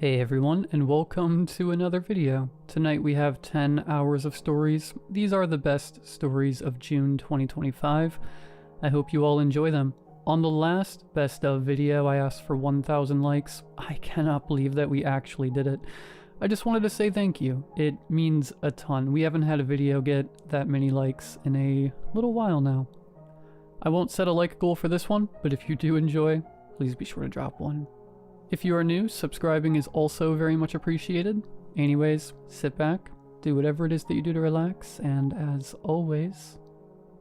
Hey everyone, and welcome to another video. Tonight we have 10 hours of stories. These are the best stories of June 2025. I hope you all enjoy them. On the last best of video, I asked for 1,000 likes. I cannot believe that we actually did it. I just wanted to say thank you. It means a ton. We haven't had a video get that many likes in a little while now. I won't set a like goal for this one, but if you do enjoy, please be sure to drop one. If you are new, subscribing is also very much appreciated. Anyways, sit back, do whatever it is that you do to relax, and as always,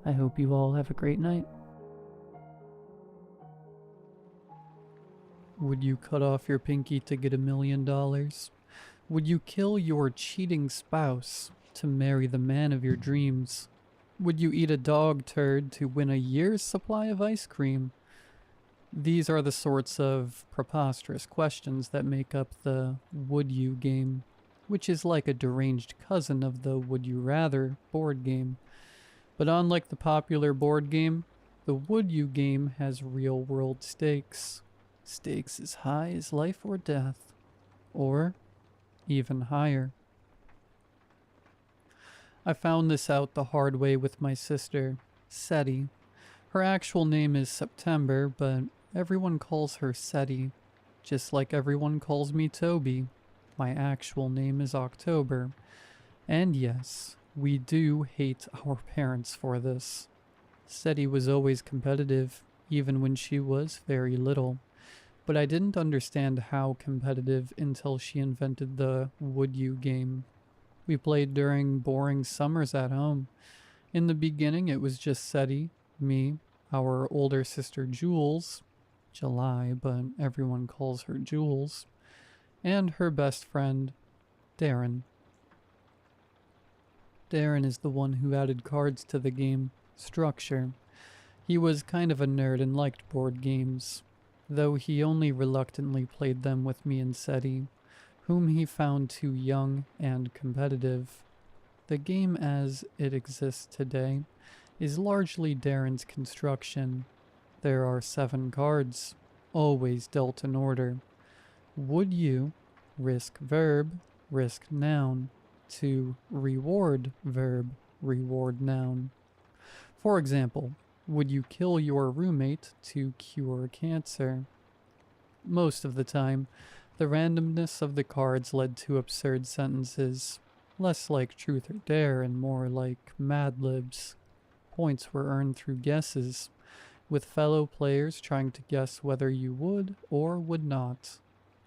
I hope you all have a great night. Would you cut off your pinky to get $1 million? Would you kill your cheating spouse to marry the man of your dreams? Would you eat a dog turd to win a year's supply of ice cream? These are the sorts of preposterous questions that make up the Would You game, which is like a deranged cousin of the Would You Rather board game. But unlike the popular board game, the Would You game has real-world stakes. Stakes as high as life or death, or even higher. I found this out the hard way with my sister, Seti. Her actual name is September, but everyone calls her Seti, just like everyone calls me Toby. My actual name is October. And yes, we do hate our parents for this. Seti was always competitive, even when she was very little. But I didn't understand how competitive until she invented the Would You game. We played during boring summers at home. In the beginning, it was just Seti, me, our older sister Jules, July, but everyone calls her Jules, and her best friend, Darren. Darren is the one who added cards to the game, Structure. He was kind of a nerd and liked board games, though he only reluctantly played them with me and Seti, whom he found too young and competitive. The game as it exists today is largely Darren's construction. There are 7 cards, always dealt in order. Would you risk verb, risk noun, to reward verb, reward noun? For example, would you kill your roommate to cure cancer? Most of the time, the randomness of the cards led to absurd sentences, less like truth or dare and more like Mad Libs. Points were earned through guesses, with fellow players trying to guess whether you would or would not.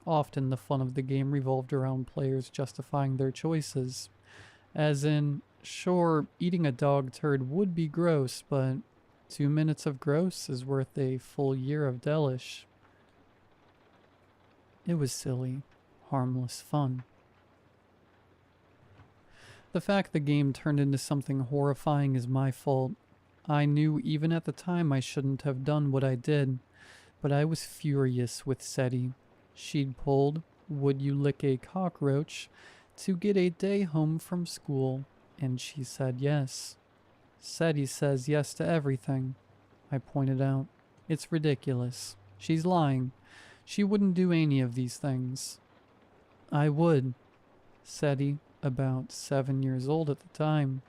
Often the fun of the game revolved around players justifying their choices. As in, sure, eating a dog turd would be gross, but 2 minutes of gross is worth a full year of delish. It was silly, harmless fun. The fact the game turned into something horrifying is my fault. I knew even at the time I shouldn't have done what I did, but I was furious with Seti. She'd pulled, would you lick a cockroach, to get a day home from school, and she said yes. Seti says yes to everything, I pointed out. It's ridiculous. She's lying. She wouldn't do any of these things. I would. Seti, about 7 years old at the time,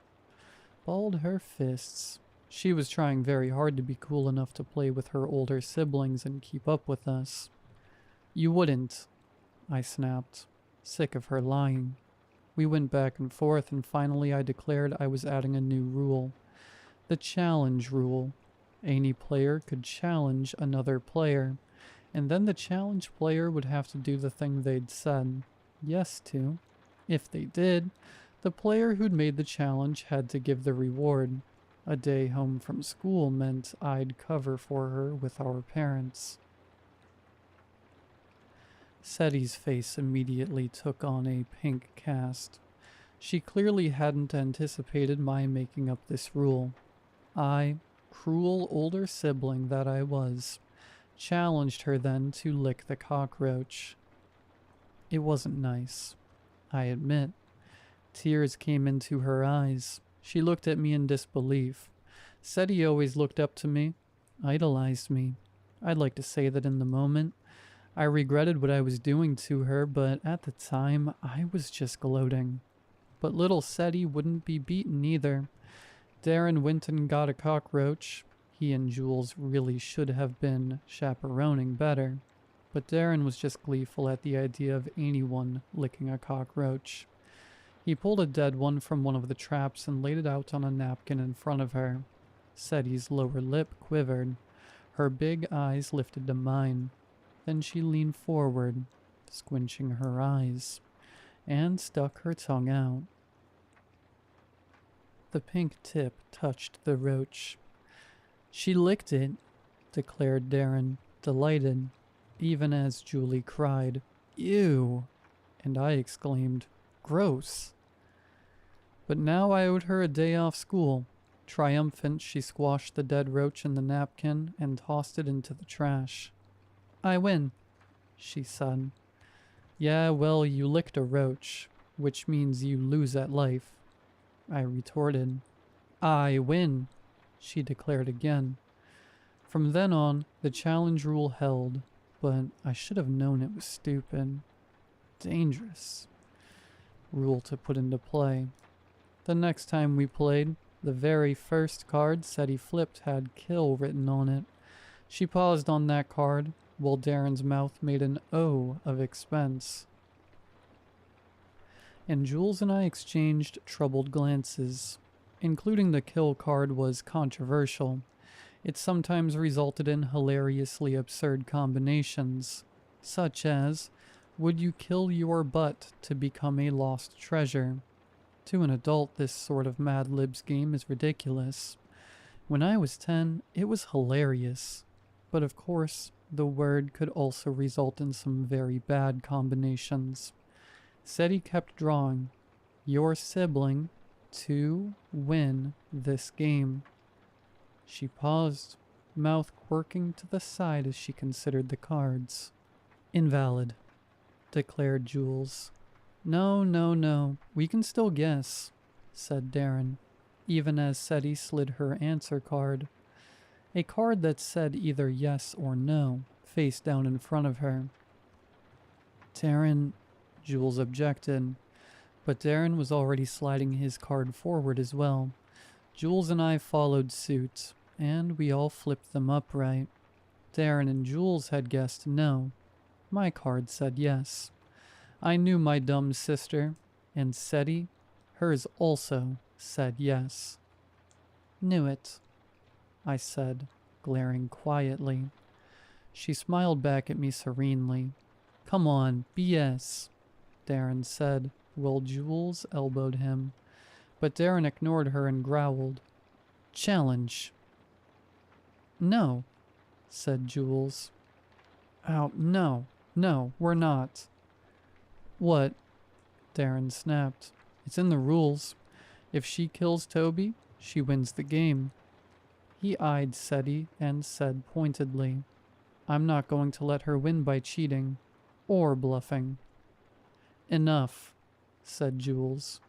balled her fists. She was trying very hard to be cool enough to play with her older siblings and keep up with us. You wouldn't, I snapped, sick of her lying. We went back and forth, and finally I declared I was adding a new rule. The challenge rule. Any player could challenge another player, and then the challenged player would have to do the thing they'd said yes to. If they did, the player who'd made the challenge had to give the reward. A day home from school meant I'd cover for her with our parents. Seti's face immediately took on a pink cast. She clearly hadn't anticipated my making up this rule. I, cruel older sibling that I was, challenged her then to lick the cockroach. It wasn't nice, I admit. Tears came into her eyes. She looked at me in disbelief. Seti always looked up to me, idolized me. I'd like to say that in the moment, I regretted what I was doing to her, but at the time, I was just gloating. But little Seti wouldn't be beaten either. Darren went and got a cockroach. He and Jules really should have been chaperoning better. But Darren was just gleeful at the idea of anyone licking a cockroach. He pulled a dead one from one of the traps and laid it out on a napkin in front of her. Seti's lower lip quivered. Her big eyes lifted to mine. Then she leaned forward, squinching her eyes, and stuck her tongue out. The pink tip touched the roach. "She licked it," declared Darren, delighted, even as Julie cried, "Ew!" and I exclaimed, "Gross!" But now I owed her a day off school. Triumphant, she squashed the dead roach in the napkin and tossed it into the trash. "I win," she said. "Yeah, well, you licked a roach, which means you lose at life," I retorted. "I win," she declared again. From then on, the challenge rule held, but I should have known it was stupid. Dangerous rule to put into play. The next time we played, the very first card Seti flipped had kill written on it. She paused on that card, while Darren's mouth made an O of expense. And Jules and I exchanged troubled glances. Including the kill card was controversial. It sometimes resulted in hilariously absurd combinations, such as, would you kill your butt to become a lost treasure? To an adult, this sort of Mad Libs game is ridiculous. When I was 10, it was hilarious. But of course, the word could also result in some very bad combinations. Seti kept drawing, your sibling, to win this game. She paused, mouth quirking to the side as she considered the cards. "Invalid," declared Jules. No, we can still guess," said Darren, even as Seti slid her answer card. A card that said either yes or no, face down in front of her. "Darren," Jules objected, but Darren was already sliding his card forward as well. Jules and I followed suit, and we all flipped them upright. Darren and Jules had guessed no. My card said yes. I knew my dumb sister, and Seti, hers also said yes. "Knew it," I said, glaring quietly. She smiled back at me serenely. "Come on, BS," Darren said, while Jules elbowed him. But Darren ignored her and growled, "Challenge." "No," said Jules. "Oh, no, we're not." "What?" Darren snapped. "It's in the rules. If she kills Toby, she wins the game." He eyed Seti and said pointedly, "I'm not going to let her win by cheating or bluffing." "Enough," said Jules.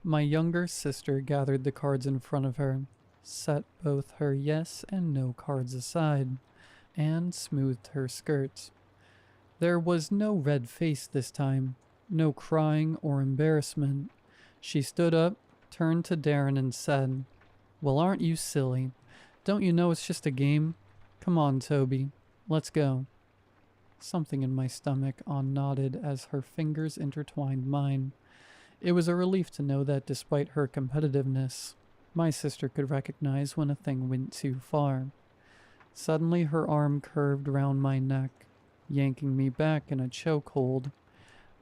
My younger sister gathered the cards in front of her, set both her yes and no cards aside, and smoothed her skirt. There was no red face this time, no crying or embarrassment. She stood up, turned to Darren and said, "Well, aren't you silly? Don't you know it's just a game? Come on, Toby, let's go." Something in my stomach nodded as her fingers intertwined mine. It was a relief to know that despite her competitiveness, my sister could recognize when a thing went too far. Suddenly her arm curved round my neck, yanking me back in a chokehold.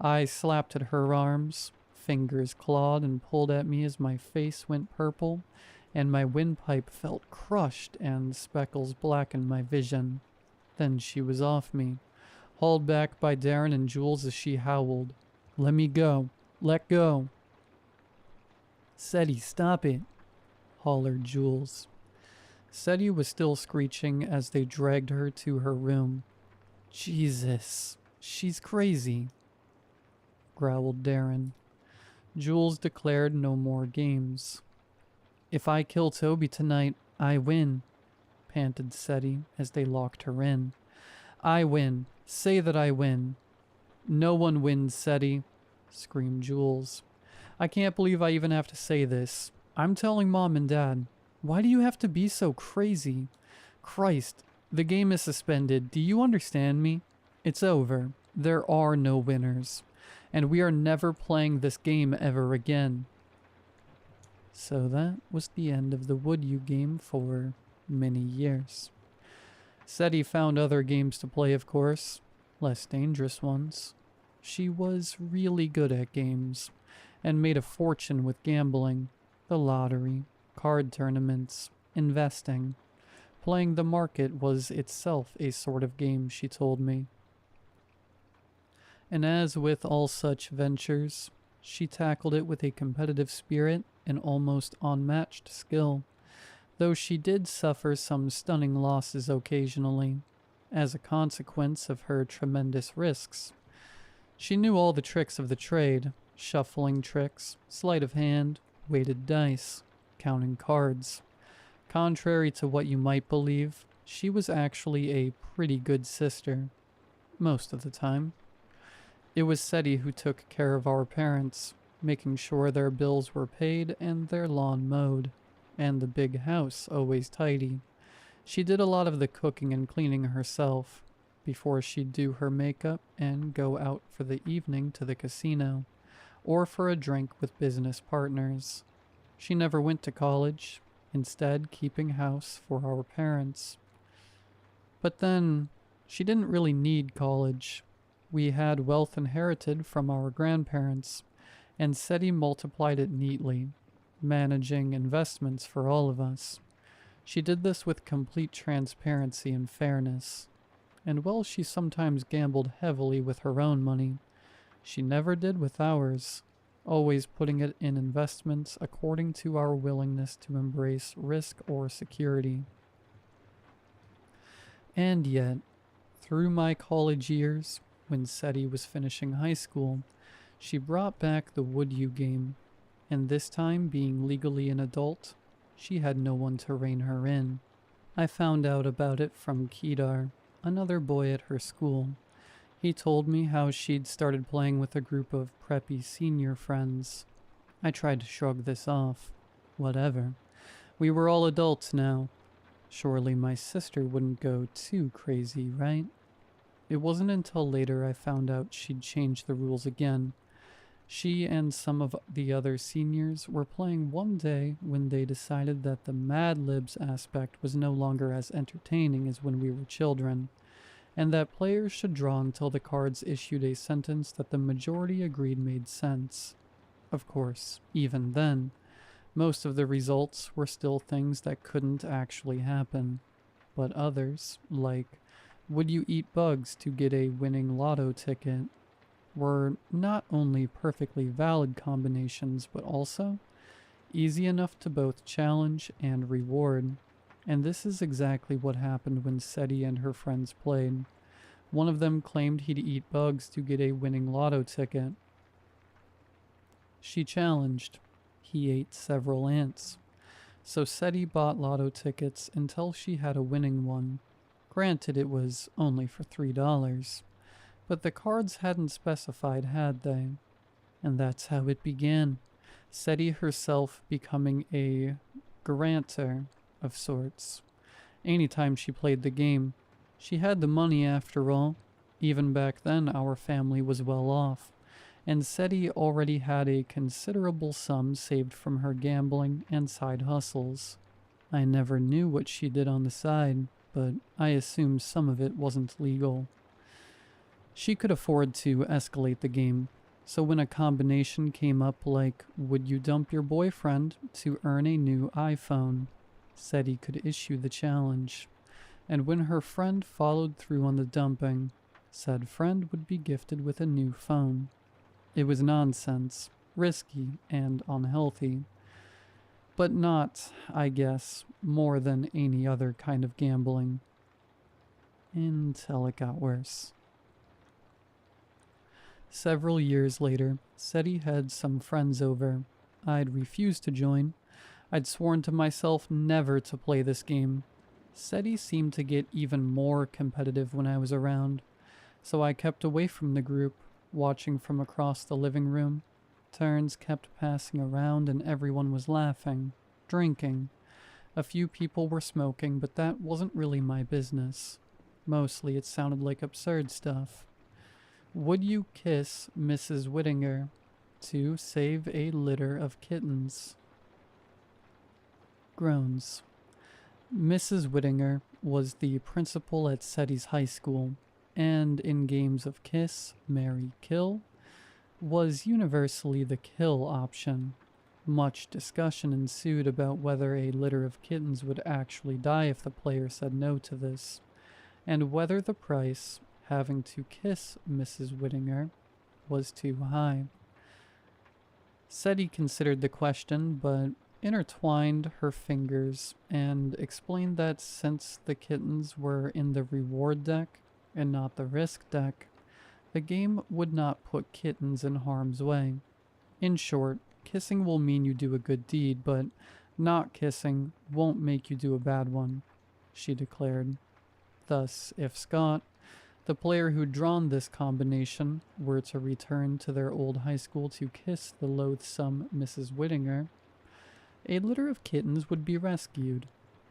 I slapped at her arms, fingers clawed and pulled at me as my face went purple, and my windpipe felt crushed and speckles blackened my vision. Then she was off me, hauled back by Darren and Jules as she howled, "Let me go! Let go!" "Seti, stop it!" hollered Jules. Seti was still screeching as they dragged her to her room. "Jesus, she's crazy," growled Darren. Jules declared no more games. "If I kill Toby tonight, I win," panted Seti as they locked her in. I win. Say that I win. No one wins, Seti, screamed Jules. I can't believe I even have to say this. I'm telling Mom and Dad. Why do you have to be so crazy? Christ, the game is suspended. Do you understand me? It's over. There are no winners. And we are never playing this game ever again. So that was the end of the Would You game for many years. Seti found other games to play, of course. Less dangerous ones. She was really good at games, and made a fortune with gambling, the lottery, card tournaments, investing. Playing the market was itself a sort of game, she told me. And as with all such ventures, she tackled it with a competitive spirit and almost unmatched skill, though she did suffer some stunning losses occasionally, as a consequence of her tremendous risks. She knew all the tricks of the trade, shuffling tricks, sleight of hand, weighted dice, counting cards. Contrary to what you might believe, she was actually a pretty good sister, most of the time. It was Seti who took care of our parents, making sure their bills were paid and their lawn mowed, and the big house always tidy. She did a lot of the cooking and cleaning herself, before she'd do her makeup and go out for the evening to the casino, or for a drink with business partners. She never went to college, instead keeping house for our parents. But then, she didn't really need college. We had wealth inherited from our grandparents, and Seti multiplied it neatly, managing investments for all of us. She did this with complete transparency and fairness. And while she sometimes gambled heavily with her own money, she never did with ours, always putting it in investments according to our willingness to embrace risk or security. And yet, through my college years, when Seti was finishing high school, she brought back the Would You game, and this time being legally an adult, she had no one to rein her in. I found out about it from Kedar, another boy at her school. He told me how she'd started playing with a group of preppy senior friends. I tried to shrug this off. Whatever. We were all adults now. Surely my sister wouldn't go too crazy, right? It wasn't until later I found out she'd changed the rules again. She and some of the other seniors were playing one day when they decided that the Mad Libs aspect was no longer as entertaining as when we were children, and that players should draw until the cards issued a sentence that the majority agreed made sense. Of course, even then, most of the results were still things that couldn't actually happen, but others, like, would you eat bugs to get a winning lotto ticket, were not only perfectly valid combinations, but also easy enough to both challenge and reward. And this is exactly what happened when Seti and her friends played. One of them claimed he'd eat bugs to get a winning lotto ticket. She challenged. He ate several ants. So Seti bought lotto tickets until she had a winning one. Granted, it was only for $3. But the cards hadn't specified, had they? And that's how it began. Seti herself becoming a grantor of sorts. Anytime she played the game. She had the money after all. Even back then our family was well off. And Seti already had a considerable sum saved from her gambling and side hustles. I never knew what she did on the side, but I assume some of it wasn't legal. She could afford to escalate the game, so when a combination came up like, would you dump your boyfriend to earn a new iPhone, Seti could issue the challenge. And when her friend followed through on the dumping, said friend would be gifted with a new phone. It was nonsense, risky, and unhealthy. But not, I guess, more than any other kind of gambling. Until it got worse. Several years later, Seti had some friends over. I'd refused to join. I'd sworn to myself never to play this game. SETI seemed to get even more competitive when I was around, so I kept away from the group, watching from across the living room. Turns kept passing around and everyone was laughing, drinking. A few people were smoking, but that wasn't really my business. Mostly it sounded like absurd stuff. Would you kiss Mrs. Whittinger to save a litter of kittens? Groans. Mrs. Whittinger was the principal at SETI's high school, and in games of kiss, marry, kill, was universally the kill option. Much discussion ensued about whether a litter of kittens would actually die if the player said no to this, and whether the price, having to kiss Mrs. Whittinger, was too high. SETI considered the question, but intertwined her fingers and explained that since the kittens were in the reward deck and not the risk deck, the game would not put kittens in harm's way. In short, kissing will mean you do a good deed, but not kissing won't make you do a bad one, she declared. Thus, if Scott, the player who'd drawn this combination, were to return to their old high school to kiss the loathsome Mrs. Whittinger, a litter of kittens would be rescued,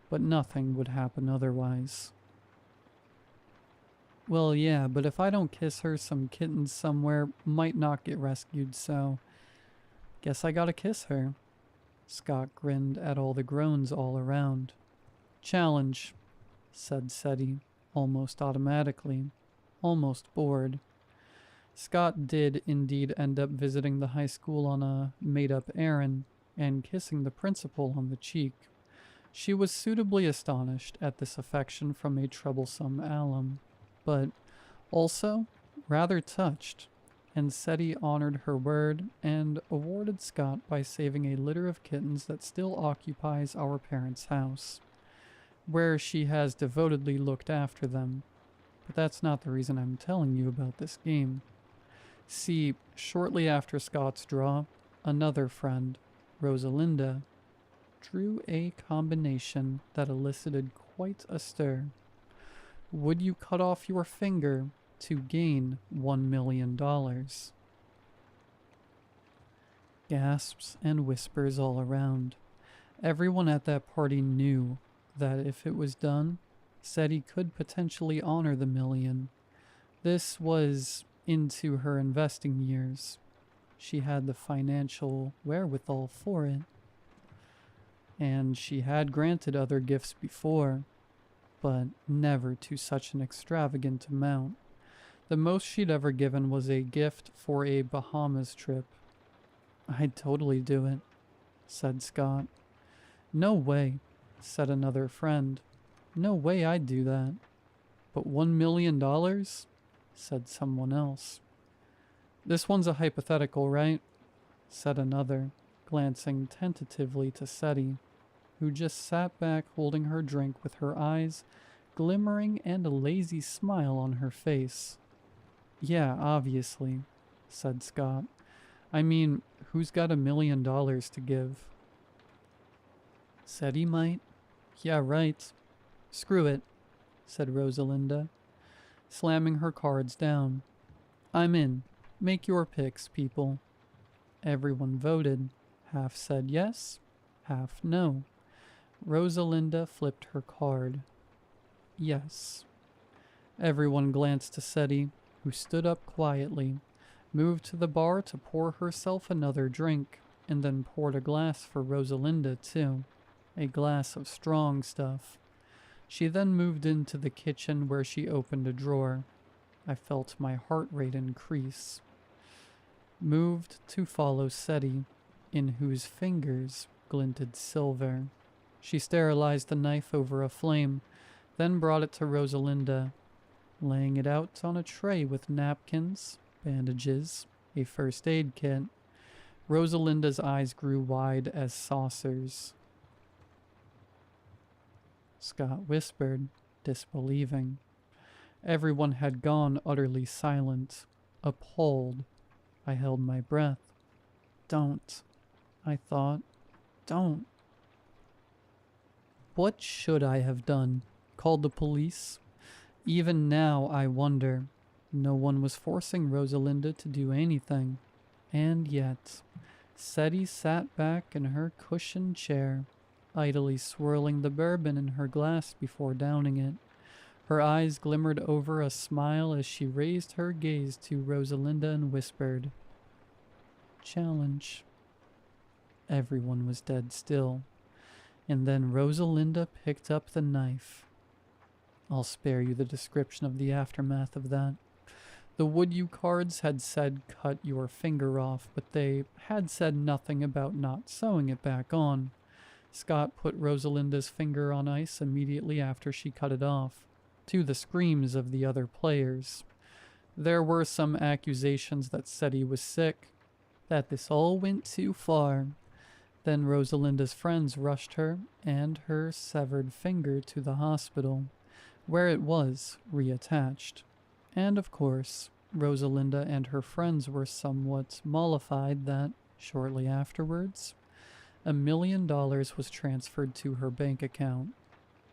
but nothing would happen otherwise. Well, yeah, but if I don't kiss her, some kittens somewhere might not get rescued, so guess I gotta kiss her. Scott grinned at all the groans all around. Challenge, said SETI, almost automatically, almost bored. Scott did indeed end up visiting the high school on a made-up errand, and kissing the principal on the cheek. She was suitably astonished at this affection from a troublesome alum, but also rather touched, and SETI honored her word and awarded Scott by saving a litter of kittens that still occupies our parents' house, where she has devotedly looked after them. But that's not the reason I'm telling you about this game. See, shortly after Scott's draw, another friend, Rosalinda, drew a combination that elicited quite a stir. Would you cut off your finger to gain $1 million? Gasps and whispers all around. Everyone at that party knew that if it was done, SETI could potentially honor the million. This was into her investing years. She had the financial wherewithal for it. And she had granted other gifts before, but never to such an extravagant amount. The most she'd ever given was a gift for a Bahamas trip. I'd totally do it, said Scott. No way, said another friend. No way I'd do that. But $1 million? Said someone else. This one's a hypothetical, right? Said another, glancing tentatively to SETI, who just sat back holding her drink with her eyes glimmering and a lazy smile on her face. Yeah, obviously, said Scott. I mean, who's got $1 million to give? SETI might. Yeah, right. Screw it, said Rosalinda, slamming her cards down. I'm in. Make your picks, people. Everyone voted. Half said yes, half no. Rosalinda flipped her card. Yes. Everyone glanced to SETI, who stood up quietly, moved to the bar to pour herself another drink, and then poured a glass for Rosalinda, too. A glass of strong stuff. She then moved into the kitchen where she opened a drawer. I felt my heart rate increase. Moved to follow SETI, in whose fingers glinted silver. She sterilized the knife over a flame, then brought it to Rosalinda, laying it out on a tray with napkins, bandages, a first aid kit. Rosalinda's eyes grew wide as saucers. Scott whispered, disbelieving. Everyone had gone utterly silent, appalled. I held my breath. Don't, I thought. Don't. What should I have done? called the police? Even now, I wonder. No one was forcing Rosalinda to do anything. And yet, Seti sat back in her cushioned chair, idly swirling the bourbon in her glass before downing it. Her eyes glimmered over a smile as she raised her gaze to Rosalinda and whispered, "Challenge." Everyone was dead still. And then Rosalinda picked up the knife. I'll spare you the description of the aftermath of that. The would you cards had said cut your finger off, but they had said nothing about not sewing it back on. Scott put Rosalinda's finger on ice immediately after she cut it off, to the screams of the other players. There were some accusations that Seti was sick, that this all went too far. Then Rosalinda's friends rushed her and her severed finger to the hospital, where it was reattached. And of course, Rosalinda and her friends were somewhat mollified that, shortly afterwards, $1 million was transferred to her bank account.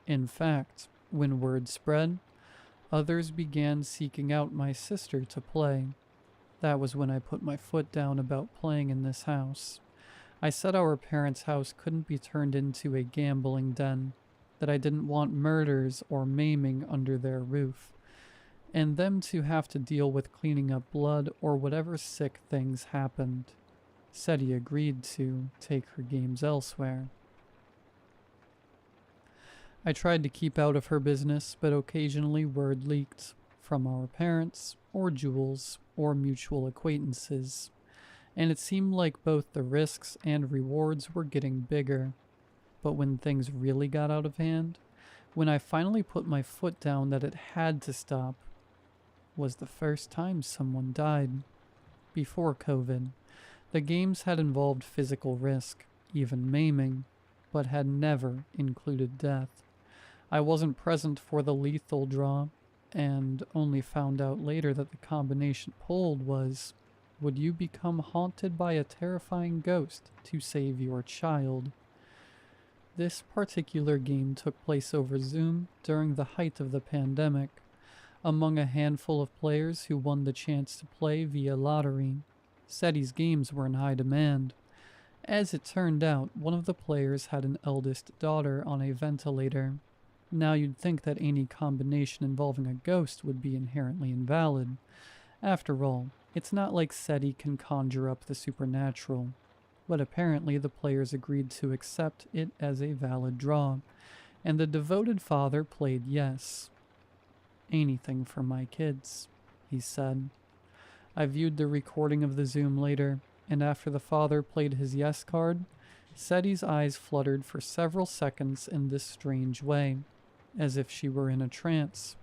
In fact, when word spread, others began seeking out my sister to play. That was when I put my foot down about playing in this house. I said our parents' house couldn't be turned into a gambling den, that I didn't want murders or maiming under their roof, and them to have to deal with cleaning up blood or whatever sick things happened. Seti agreed to take her games elsewhere. I tried to keep out of her business, but occasionally word leaked from our parents, or Jules, or mutual acquaintances, and it seemed like both the risks and rewards were getting bigger. But when things really got out of hand, when I finally put my foot down that it had to stop, was the first time someone died. Before COVID, the games had involved physical risk, even maiming, but had never included death. I wasn't present for the lethal draw, and only found out later that the combination pulled was, would you become haunted by a terrifying ghost to save your child? This particular game took place over Zoom during the height of the pandemic, among a handful of players who won the chance to play via lottery. Seti's games were in high demand. As it turned out, one of the players had an eldest daughter on a ventilator. Now you'd think that any combination involving a ghost would be inherently invalid. After all, it's not like Seti can conjure up the supernatural. But apparently the players agreed to accept it as a valid draw, and the devoted father played yes. "Anything for my kids," he said. I viewed the recording of the Zoom later, and after the father played his yes card, Seti's eyes fluttered for several seconds in this strange way, as if she were in a trance,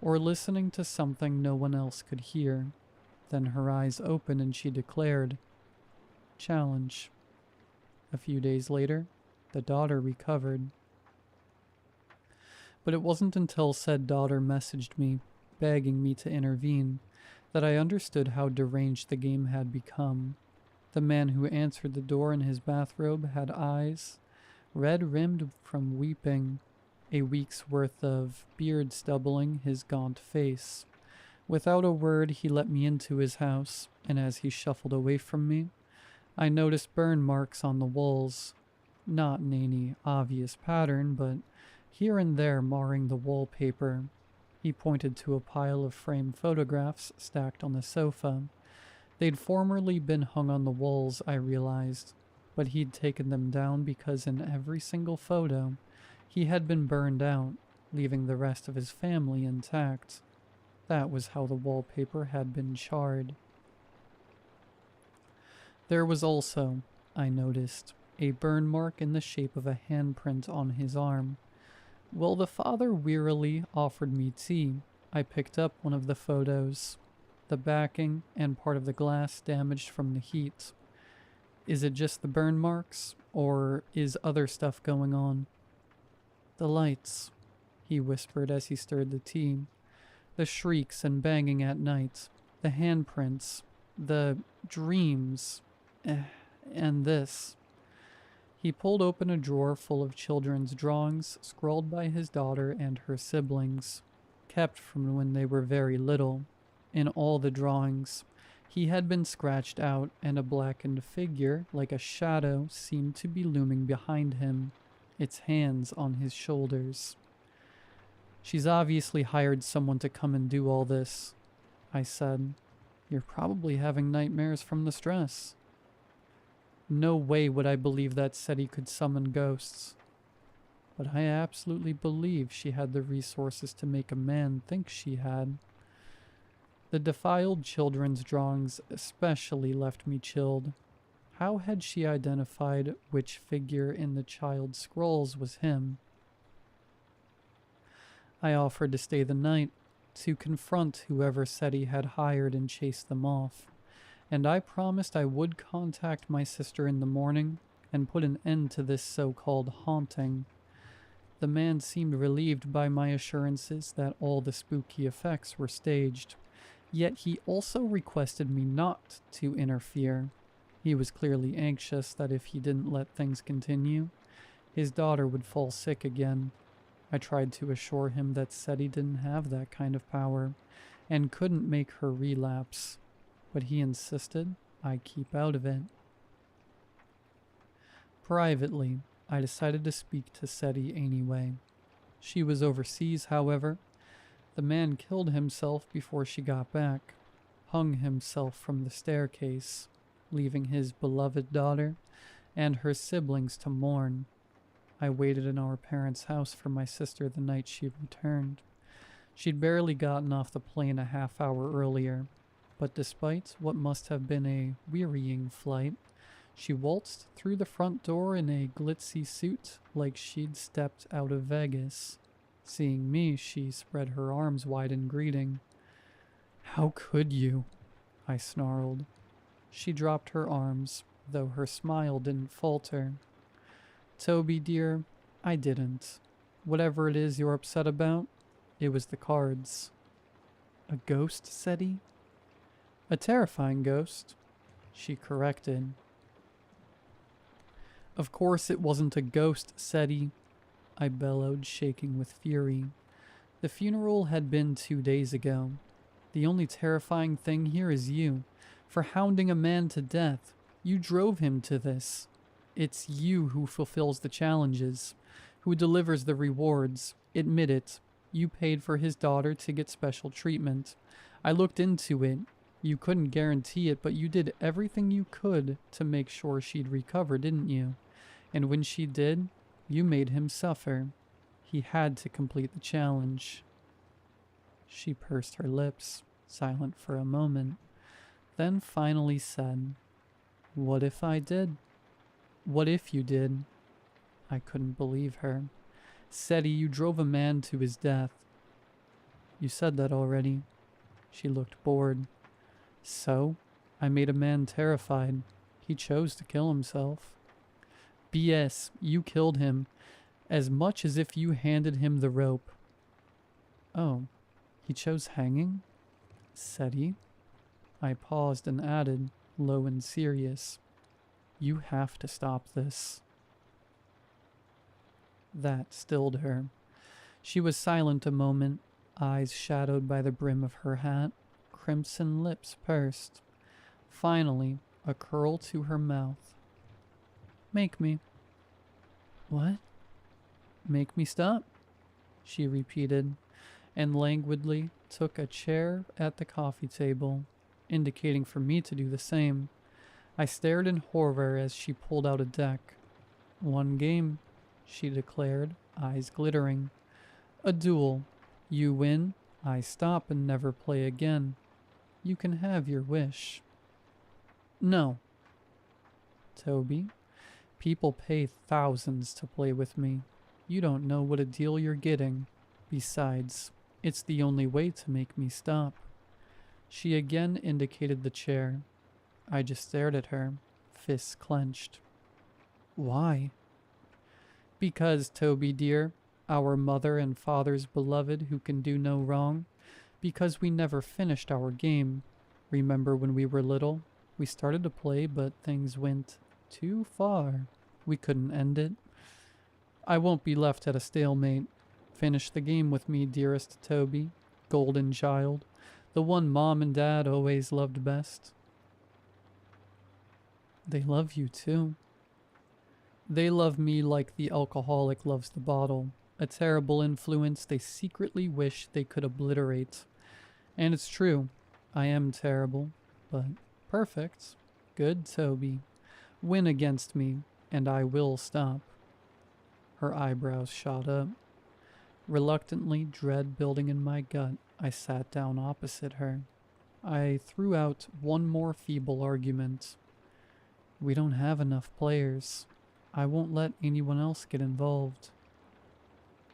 or listening to something no one else could hear. Then her eyes opened and she declared, "Challenge." A few days later, the daughter recovered. But it wasn't until said daughter messaged me, begging me to intervene, that I understood how deranged the game had become. The man who answered the door in his bathrobe had eyes, red-rimmed from weeping, a week's worth of beard stubbling his gaunt face. Without a word, he let me into his house, and as he shuffled away from me, I noticed burn marks on the walls, not in any obvious pattern, but here and there marring the wallpaper. He pointed to a pile of framed photographs stacked on the sofa. They'd formerly been hung on the walls, I realized, but he'd taken them down because in every single photo, he had been burned out, leaving the rest of his family intact. That was how the wallpaper had been charred. There was also, I noticed, a burn mark in the shape of a handprint on his arm. While the father wearily offered me tea, I picked up one of the photos, the backing and part of the glass damaged from the heat. Is it just the burn marks, or is other stuff going on? "The lights," he whispered as he stirred the tea. "The shrieks and banging at night, the handprints, the dreams, and this." He pulled open a drawer full of children's drawings scrawled by his daughter and her siblings, kept from when they were very little. In all the drawings, he had been scratched out, and a blackened figure, like a shadow, seemed to be looming behind him, its hands on his shoulders. "She's obviously hired someone to come and do all this," I said. "You're probably having nightmares from the stress." No way would I believe that Seti could summon ghosts. But I absolutely believe she had the resources to make a man think she had. The defiled children's drawings especially left me chilled. How had she identified which figure in the child's scrolls was him? I offered to stay the night, to confront whoever Seti had hired and chase them off, and I promised I would contact my sister in the morning and put an end to this so-called haunting. The man seemed relieved by my assurances that all the spooky effects were staged, yet he also requested me not to interfere. He was clearly anxious that if he didn't let things continue, his daughter would fall sick again. I tried to assure him that Seti didn't have that kind of power and couldn't make her relapse, but he insisted I keep out of it. Privately, I decided to speak to Seti anyway. She was overseas, however. The man killed himself before she got back, hung himself from the staircase, leaving his beloved daughter and her siblings to mourn. I waited in our parents' house for my sister the night she returned. She'd barely gotten off the plane a half hour earlier, but despite what must have been a wearying flight, she waltzed through the front door in a glitzy suit like she'd stepped out of Vegas. Seeing me, she spread her arms wide in greeting. "How could you?" I snarled. She dropped her arms, though her smile didn't falter. "Toby, dear, I didn't. Whatever it is you're upset about, it was the cards." "A ghost, Seti?" "A terrifying ghost," she corrected. "Of course it wasn't a ghost, Seti," I bellowed, shaking with fury. "The funeral had been 2 days ago. The only terrifying thing here is you, for hounding a man to death. You drove him to this. It's you who fulfills the challenges, who delivers the rewards. Admit it. You paid for his daughter to get special treatment. I looked into it. You couldn't guarantee it, but you did everything you could to make sure she'd recover, didn't you? And when she did, you made him suffer. He had to complete the challenge." She pursed her lips, silent for a moment, then finally said, "What if I did? What if you did?" I couldn't believe her. "Seti, you drove a man to his death." "You said that already." She looked bored. "So, I made a man terrified. He chose to kill himself." "BS, you killed him, as much as if you handed him the rope." "Oh, he chose hanging? Seti?" I paused and added, low and serious, "You have to stop this." That stilled her. She was silent a moment, eyes shadowed by the brim of her hat, crimson lips pursed. Finally, a curl to her mouth. "Make me." "What?" "Make me stop," she repeated, and languidly took a chair at the coffee table, indicating for me to do the same. I stared in horror as she pulled out a deck. "One game," she declared, eyes glittering. "A duel. You win, I stop and never play again. You can have your wish." "No." "Toby, people pay thousands to play with me. You don't know what a deal you're getting. Besides, it's the only way to make me stop." She again indicated the chair. I just stared at her, fists clenched. "Why?" "Because, Toby dear, our mother and father's beloved who can do no wrong. Because we never finished our game. Remember when we were little? We started to play, but things went too far. We couldn't end it. I won't be left at a stalemate. Finish the game with me, dearest Toby, golden child, the one Mom and Dad always loved best. They love you too. They love me like the alcoholic loves the bottle, a terrible influence they secretly wish they could obliterate. And it's true, I am terrible, but perfect. Good Toby. Win against me, and I will stop. Her eyebrows shot up. Reluctantly, dread building in my gut, I sat down opposite her. I threw out one more feeble argument. We don't have enough players. I won't let anyone else get involved.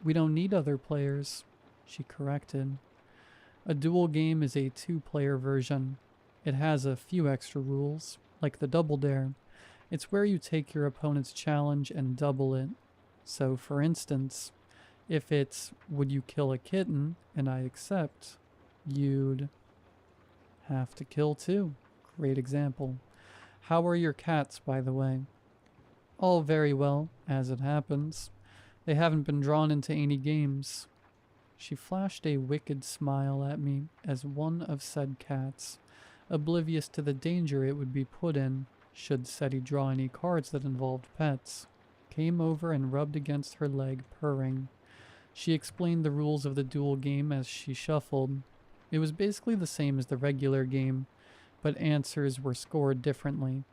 We don't need other players, she corrected. A duel game is a 2-player version. It has a few extra rules, like the double dare. It's where you take your opponent's challenge and double it. So, for instance, if it's, would you kill a kitten, and I accept, you'd have to kill two. Great example. How are your cats, by the way? All very well, as it happens. They haven't been drawn into any games. She flashed a wicked smile at me as one of said cats, oblivious to the danger it would be put in should Seti draw any cards that involved pets, came over and rubbed against her leg, purring. She explained the rules of the duel game as she shuffled. It was basically the same as the regular game, but answers were scored differently.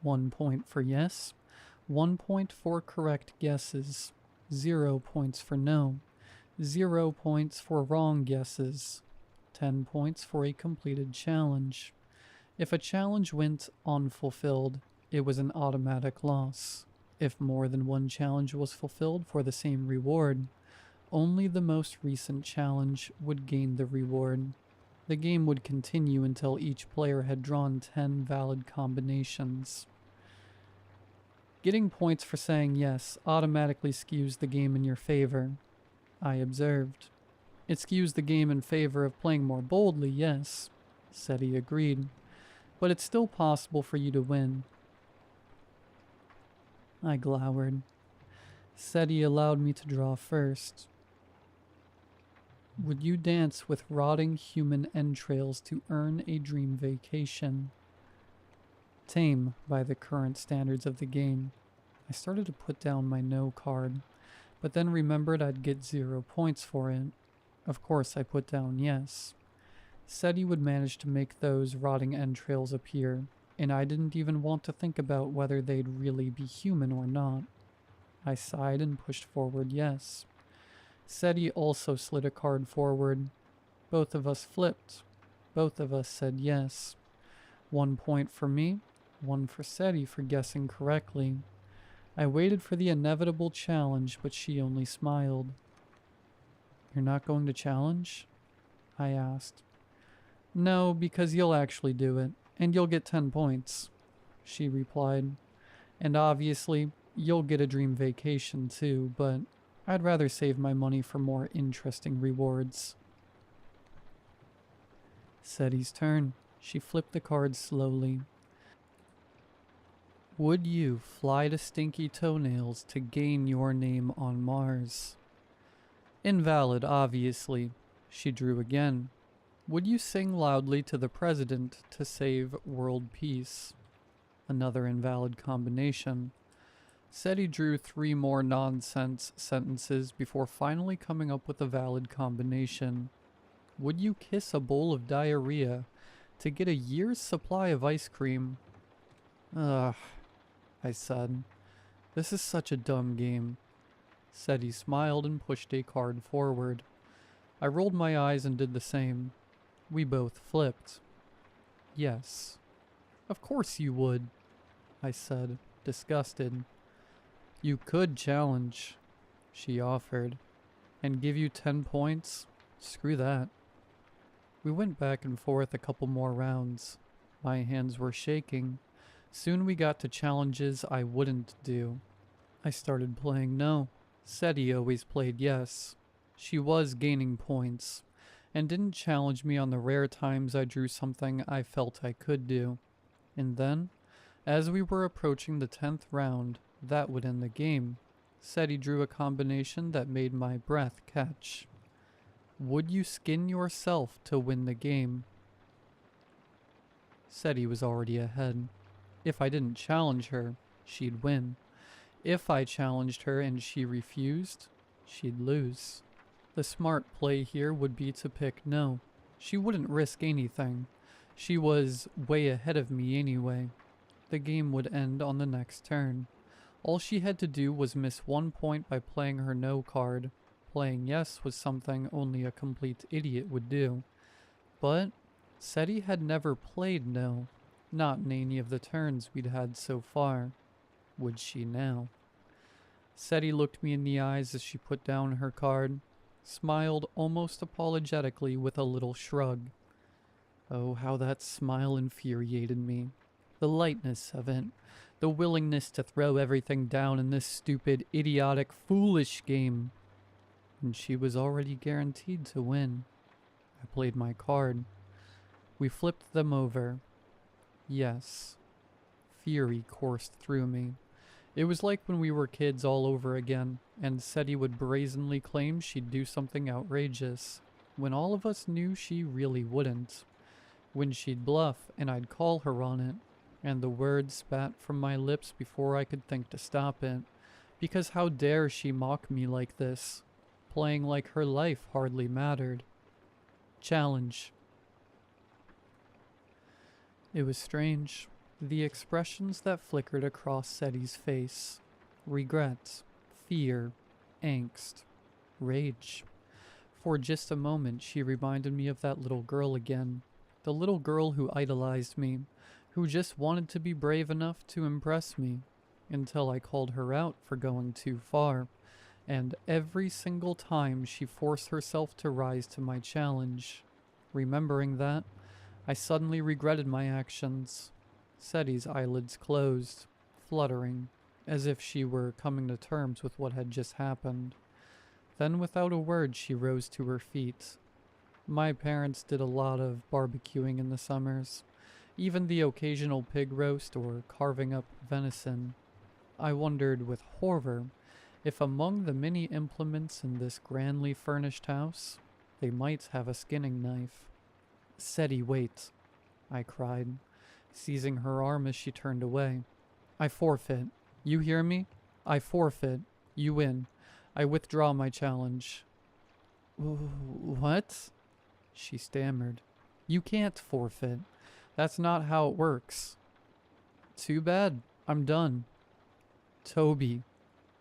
1 point for yes, 1 point for correct guesses, 0 points for no, 0 points for wrong guesses, 10 points for a completed challenge. If a challenge went unfulfilled, it was an automatic loss. If more than one challenge was fulfilled for the same reward, only the most recent challenge would gain the reward. The game would continue until each player had drawn 10 valid combinations. Getting points for saying yes automatically skews the game in your favor, I observed. It skews the game in favor of playing more boldly, yes, Seti agreed, but it's still possible for you to win. I glowered. Seti allowed me to draw first. Would you dance with rotting human entrails to earn a dream vacation? Tame by the current standards of the game. I started to put down my no card, but then remembered I'd get 0 points for it. Of course I put down yes. Seti would manage to make those rotting entrails appear, and I didn't even want to think about whether they'd really be human or not. I sighed and pushed forward yes. Seti also slid a card forward. Both of us flipped. Both of us said yes. 1 point for me, 1 for Seti for guessing correctly. I waited for the inevitable challenge, but she only smiled. You're not going to challenge? I asked. No, because you'll actually do it, and you'll get 10 points, she replied. And obviously, you'll get a dream vacation too, but I'd rather save my money for more interesting rewards. Seti's turn. She flipped the cards slowly. Would you fly to Stinky Toenails to gain your name on Mars? Invalid, obviously. She drew again. Would you sing loudly to the president to save world peace? Another invalid combination. Seti drew 3 more nonsense sentences before finally coming up with a valid combination. Would you kiss a bowl of diarrhea to get a year's supply of ice cream? Ugh, I said. This is such a dumb game. Seti smiled and pushed a card forward. I rolled my eyes and did the same. We both flipped. Yes. Of course you would, I said, disgusted. You could challenge, she offered, and give you 10 points. Screw that. We went back and forth a couple more rounds. My hands were shaking. Soon we got to challenges I wouldn't do. I started playing no. Seti always played yes. She was gaining points, and didn't challenge me on the rare times I drew something I felt I could do. And then, As we were approaching the 10th round, that would end the game. Seti drew a combination that made my breath catch. Would you skin yourself to win the game? Seti was already ahead. If I didn't challenge her, she'd win. If I challenged her and she refused, she'd lose. The smart play here would be to pick no. She wouldn't risk anything. She was way ahead of me anyway. The game would end on the next turn. All she had to do was miss 1 point by playing her no card. Playing yes was something only a complete idiot would do. But Seti had never played no, not in any of the turns we'd had so far. Would she now? Seti looked me in the eyes as she put down her card, smiled almost apologetically with a little shrug. Oh, how that smile infuriated me. The lightness of it, the willingness to throw everything down in this stupid, idiotic, foolish game. And she was already guaranteed to win. I played my card. We flipped them over. Yes. Fury coursed through me. It was like when we were kids all over again, and Seti would brazenly claim she'd do something outrageous, when all of us knew she really wouldn't. When she'd bluff, and I'd call her on it, and the words spat from my lips before I could think to stop it, because how dare she mock me like this, playing like her life hardly mattered. Challenge. It was strange. The expressions that flickered across Seti's face. Regret, fear, angst, rage. For just a moment she reminded me of that little girl again. The little girl who idolized me, who just wanted to be brave enough to impress me, until I called her out for going too far. And every single time she forced herself to rise to my challenge. Remembering that, I suddenly regretted my actions. Seti's eyelids closed, fluttering, as if she were coming to terms with what had just happened. Then without a word she rose to her feet. My parents did a lot of barbecuing in the summers, even the occasional pig roast or carving up venison. I wondered with horror if among the many implements in this grandly furnished house, they might have a skinning knife. Seti, wait, I cried, seizing her arm as she turned away. I forfeit. You hear me? I forfeit. You win. I withdraw my challenge. What? She stammered. You can't forfeit. That's not how it works. Too bad. I'm done. Toby,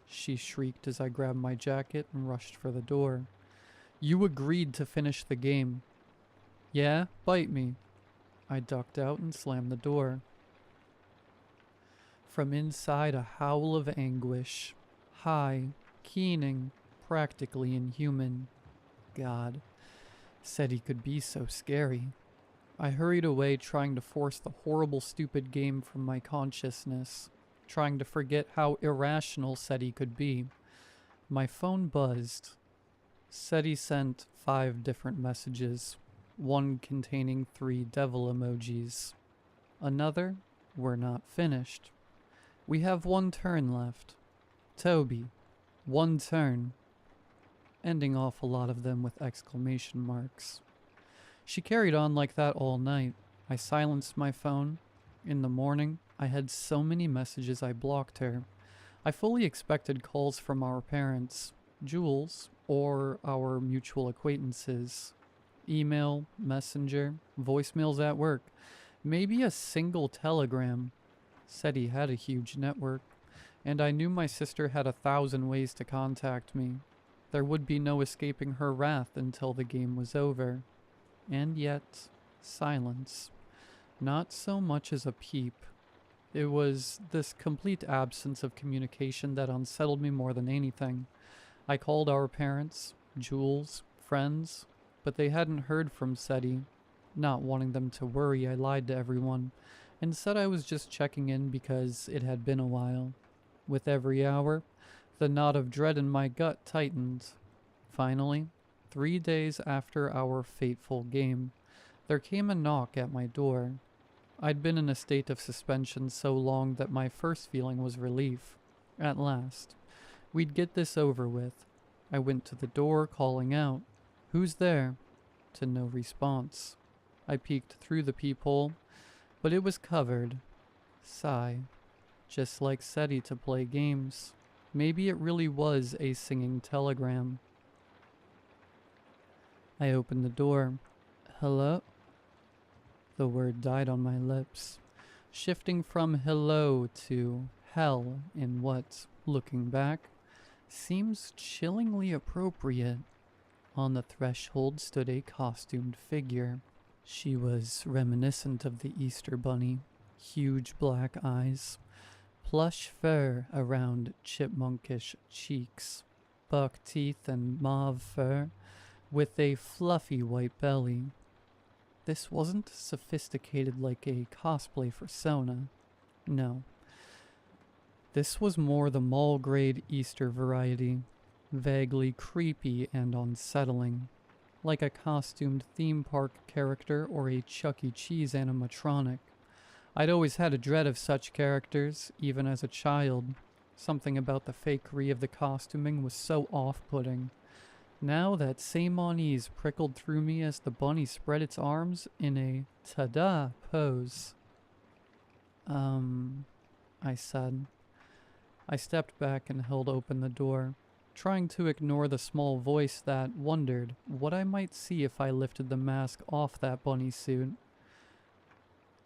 she shrieked as I grabbed my jacket and rushed for the door. You agreed to finish the game. Yeah, bite me. I ducked out and slammed the door. From inside, a howl of anguish. High, keening, practically inhuman. God, Seti could be so scary. I hurried away, trying to force the horrible, stupid game from my consciousness, trying to forget how irrational Seti could be. My phone buzzed. Seti sent 5 different messages, one containing 3 devil emojis. Another, we're not finished. We have 1 turn left. Toby, 1 turn. Ending off a lot of them with exclamation marks. She carried on like that all night. I silenced my phone. In the morning, I had so many messages I blocked her. I fully expected calls from our parents, Jules, or our mutual acquaintances. Email, messenger, voicemails at work, maybe a single telegram. Seti had a huge network, and I knew my sister had 1,000 ways to contact me. There would be no escaping her wrath until the game was over. And yet, silence. Not so much as a peep. It was this complete absence of communication that unsettled me more than anything. I called our parents, Jules, friends, but they hadn't heard from Seti. Not wanting them to worry, I lied to everyone, and said I was just checking in because it had been a while. With every hour, the knot of dread in my gut tightened. Finally, 3 days after our fateful game, there came a knock at my door. I'd been in a state of suspension so long that my first feeling was relief. At last. We'd get this over with. I went to the door, calling out, "Who's there?" To no response. I peeked through the peephole, but it was covered. Sigh. Just like SETI to play games. Maybe it really was a singing telegram. I opened the door. "Hello?" The word died on my lips, shifting from hello to hell in what, looking back, seems chillingly appropriate. On the threshold stood a costumed figure. She was reminiscent of the Easter Bunny. Huge black eyes, plush fur around chipmunkish cheeks, buck teeth and mauve fur, with a fluffy white belly. This wasn't sophisticated like a cosplay persona. No. This was more the mall-grade Easter variety, vaguely creepy and unsettling, like a costumed theme park character or a Chuck E. Cheese animatronic. I'd always had a dread of such characters, even as a child. Something about the fakery of the costuming was so off-putting. Now that same unease prickled through me as the bunny spread its arms in a ta-da pose. I said. I stepped back and held open the door, trying to ignore the small voice that wondered what I might see if I lifted the mask off that bunny suit.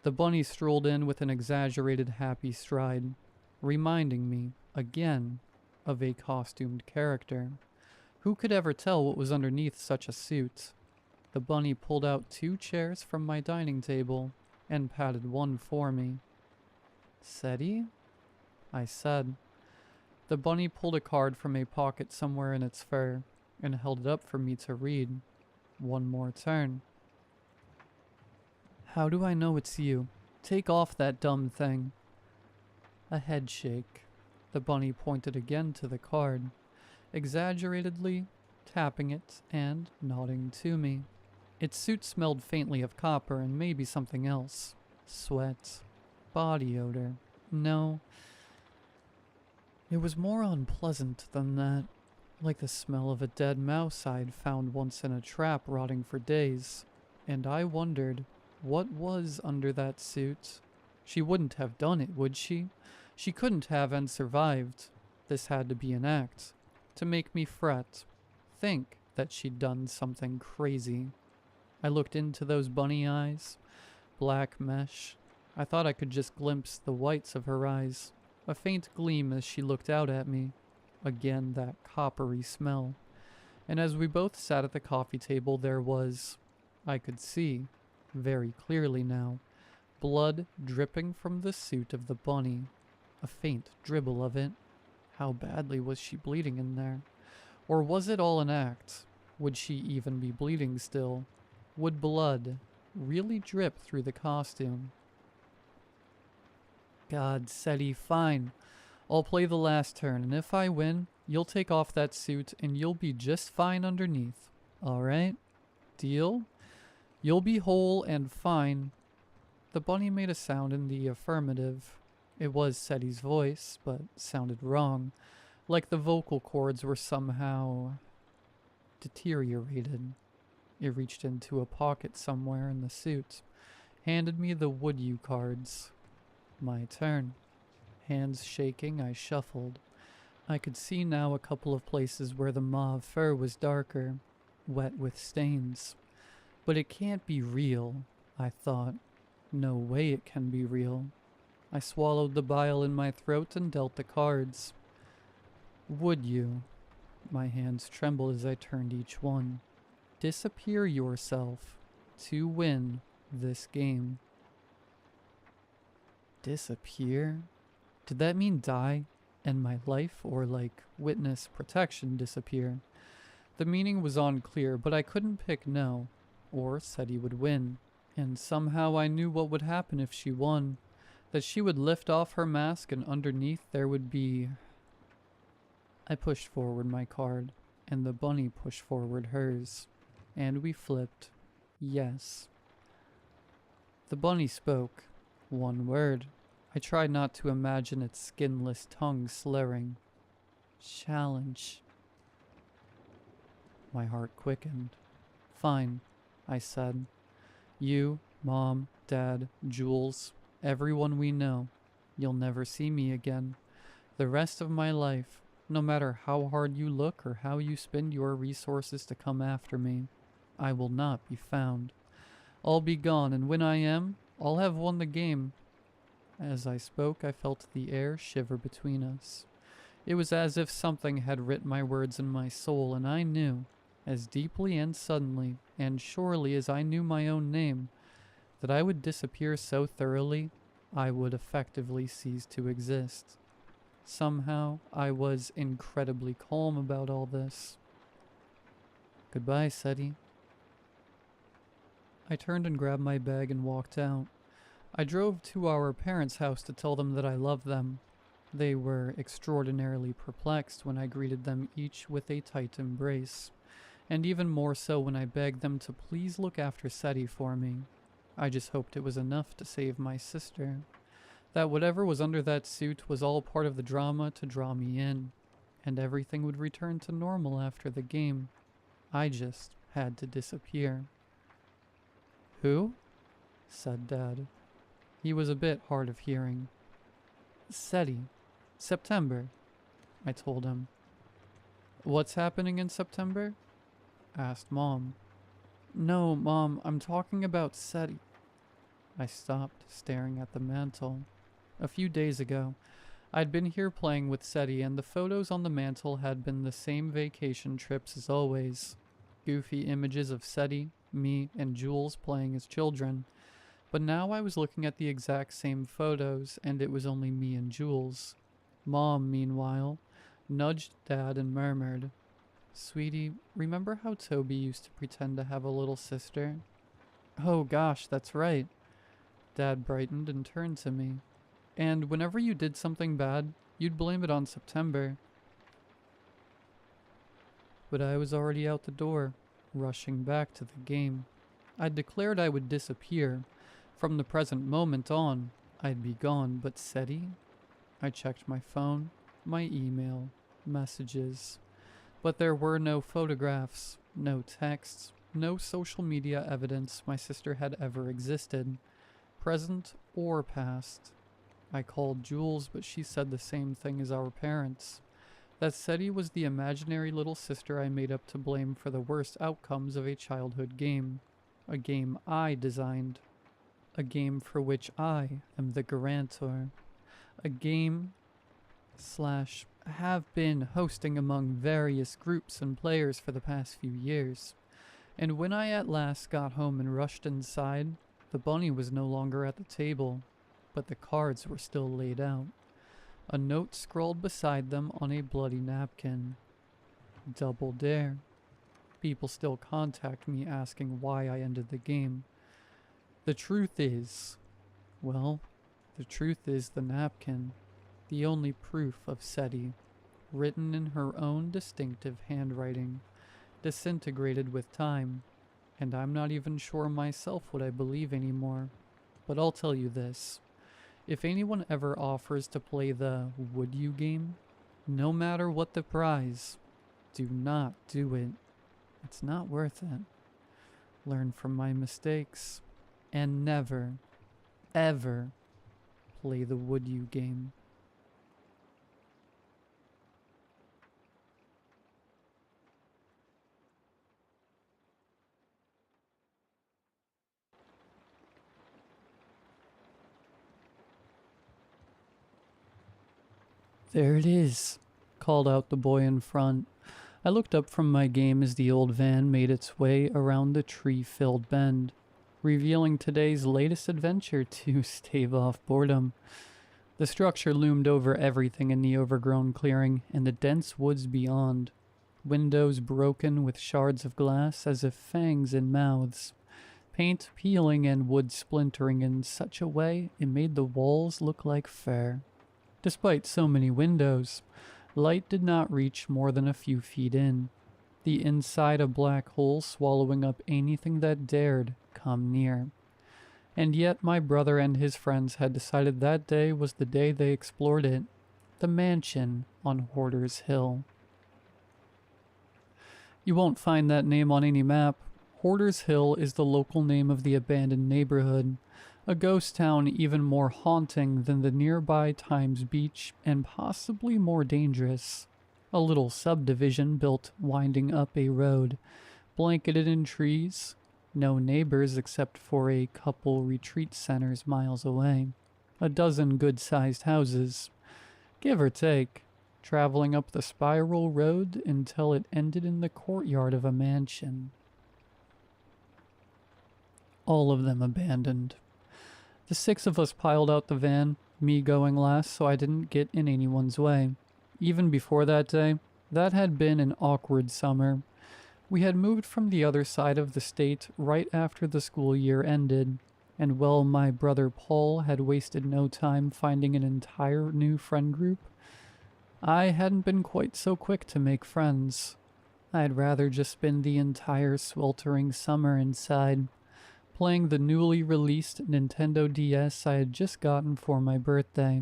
The bunny strolled in with an exaggerated happy stride, reminding me, again, of a costumed character. Who could ever tell what was underneath such a suit? The bunny pulled out 2 chairs from my dining table and patted one for me. "SETI?" I said. The bunny pulled a card from a pocket somewhere in its fur and held it up for me to read. One more turn. "How do I know it's you? Take off that dumb thing." A head shake. The bunny pointed again to the card, exaggeratedly tapping it and nodding to me. Its suit smelled faintly of copper and maybe something else. Sweat. Body odor. No. It was more unpleasant than that, like the smell of a dead mouse I'd found once in a trap rotting for days. And I wondered, what was under that suit? She wouldn't have done it, would she? She couldn't have and survived. This had to be an act. To make me fret. Think that she'd done something crazy. I looked into those bunny eyes. Black mesh. I thought I could just glimpse the whites of her eyes. A faint gleam as she looked out at me. Again that coppery smell. And as we both sat at the coffee table, there was, I could see, very clearly now, blood dripping from the suit of the bunny. A faint dribble of it. How badly was she bleeding in there? Or was it all an act? Would she even be bleeding still? Would blood really drip through the costume? God, SETI, fine. I'll play the last turn, and if I win, you'll take off that suit and you'll be just fine underneath. Alright? Deal? You'll be whole and fine. The bunny made a sound in the affirmative. It was SETI's voice, but sounded wrong, like the vocal cords were somehow deteriorated. It reached into a pocket somewhere in the suit, handed me the would you cards. My turn. Hands shaking, I shuffled. I could see now a couple of places where the mauve fur was darker, wet with stains. But it can't be real, I thought. No way it can be real. I swallowed the bile in my throat and dealt the cards. Would you? My hands trembled as I turned each one. Disappear yourself to win this game. Disappear? Did that mean die and my life, or like witness protection disappear? The meaning was unclear, but I couldn't pick no, or SETI would win. And somehow I knew what would happen if she won. That she would lift off her mask and underneath there would be... I pushed forward my card, and the bunny pushed forward hers. And we flipped. Yes. The bunny spoke. One word. I tried not to imagine its skinless tongue slurring. Challenge. My heart quickened. Fine, I said. You, Mom, Dad, Jules, everyone we know. You'll never see me again. The rest of my life, no matter how hard you look or how you spend your resources to come after me, I will not be found. I'll be gone, and when I am, I'll have won the game. As I spoke, I felt the air shiver between us. It was as if something had writ my words in my soul, and I knew, as deeply and suddenly, and surely as I knew my own name, that I would disappear so thoroughly, I would effectively cease to exist. Somehow, I was incredibly calm about all this. Goodbye, Seti. I turned and grabbed my bag and walked out. I drove to our parents' house to tell them that I loved them. They were extraordinarily perplexed when I greeted them each with a tight embrace, and even more so when I begged them to please look after Seti for me. I just hoped it was enough to save my sister. That whatever was under that suit was all part of the drama to draw me in, and everything would return to normal after the game. I just had to disappear. Who? Said Dad. He was a bit hard of hearing. Seti. September, I told him. What's happening in September? Asked Mom. No, Mom, I'm talking about Seti. I stopped, staring at the mantle. A few days ago, I'd been here playing with Seti, and the photos on the mantle had been the same vacation trips as always. Goofy images of Seti, me, and Jules playing as children. But now I was looking at the exact same photos, and it was only me and Jules. Mom, meanwhile, nudged Dad and murmured, Sweetie, remember how Toby used to pretend to have a little sister? Oh gosh, that's right. Dad brightened and turned to me. And whenever you did something bad, you'd blame it on September. But I was already out the door, rushing back to the game. I'd declared I would disappear. From the present moment on, I'd be gone, but Seti? I checked my phone, my email, messages. But there were no photographs, no texts, no social media evidence my sister had ever existed, present or past. I called Jules, but she said the same thing as our parents. That Seti was the imaginary little sister I made up to blame for the worst outcomes of a childhood game. A game I designed. A game for which I am the guarantor. A game / have been hosting among various groups and players for the past few years. And when I at last got home and rushed inside, the bunny was no longer at the table, but the cards were still laid out. A note scrawled beside them on a bloody napkin. Double dare. People still contact me asking why I ended the game. The truth is the napkin. The only proof of Seti, written in her own distinctive handwriting, disintegrated with time, and I'm not even sure myself what I believe anymore. But I'll tell you this. If anyone ever offers to play the would you game, no matter what the prize, do not do it. It's not worth it. Learn from my mistakes, and never, ever play the would you game. There it is, called out the boy in front. I looked up from my game as the old van made its way around the tree-filled bend, revealing today's latest adventure to stave off boredom. The structure loomed over everything in the overgrown clearing and the dense woods beyond, windows broken with shards of glass as if fangs in mouths, paint peeling and wood splintering in such a way it made the walls look like fur. Despite so many windows, light did not reach more than a few feet in, the inside a black hole swallowing up anything that dared come near. And yet my brother and his friends had decided that day was the day they explored it, the mansion on Hoarder's Hill. You won't find that name on any map. Hoarder's Hill is the local name of the abandoned neighborhood, a ghost town even more haunting than the nearby Times Beach and possibly more dangerous. A little subdivision built winding up a road, blanketed in trees, no neighbors except for a couple retreat centers miles away, a dozen good-sized houses, give or take, traveling up the spiral road until it ended in the courtyard of a mansion. All of them abandoned. The 6 of us piled out the van, me going last so I didn't get in anyone's way. Even before that day, that had been an awkward summer. We had moved from the other side of the state right after the school year ended, and while my brother Paul had wasted no time finding an entire new friend group, I hadn't been quite so quick to make friends. I'd rather just spend the entire sweltering summer inside, playing the newly released Nintendo DS I had just gotten for my birthday.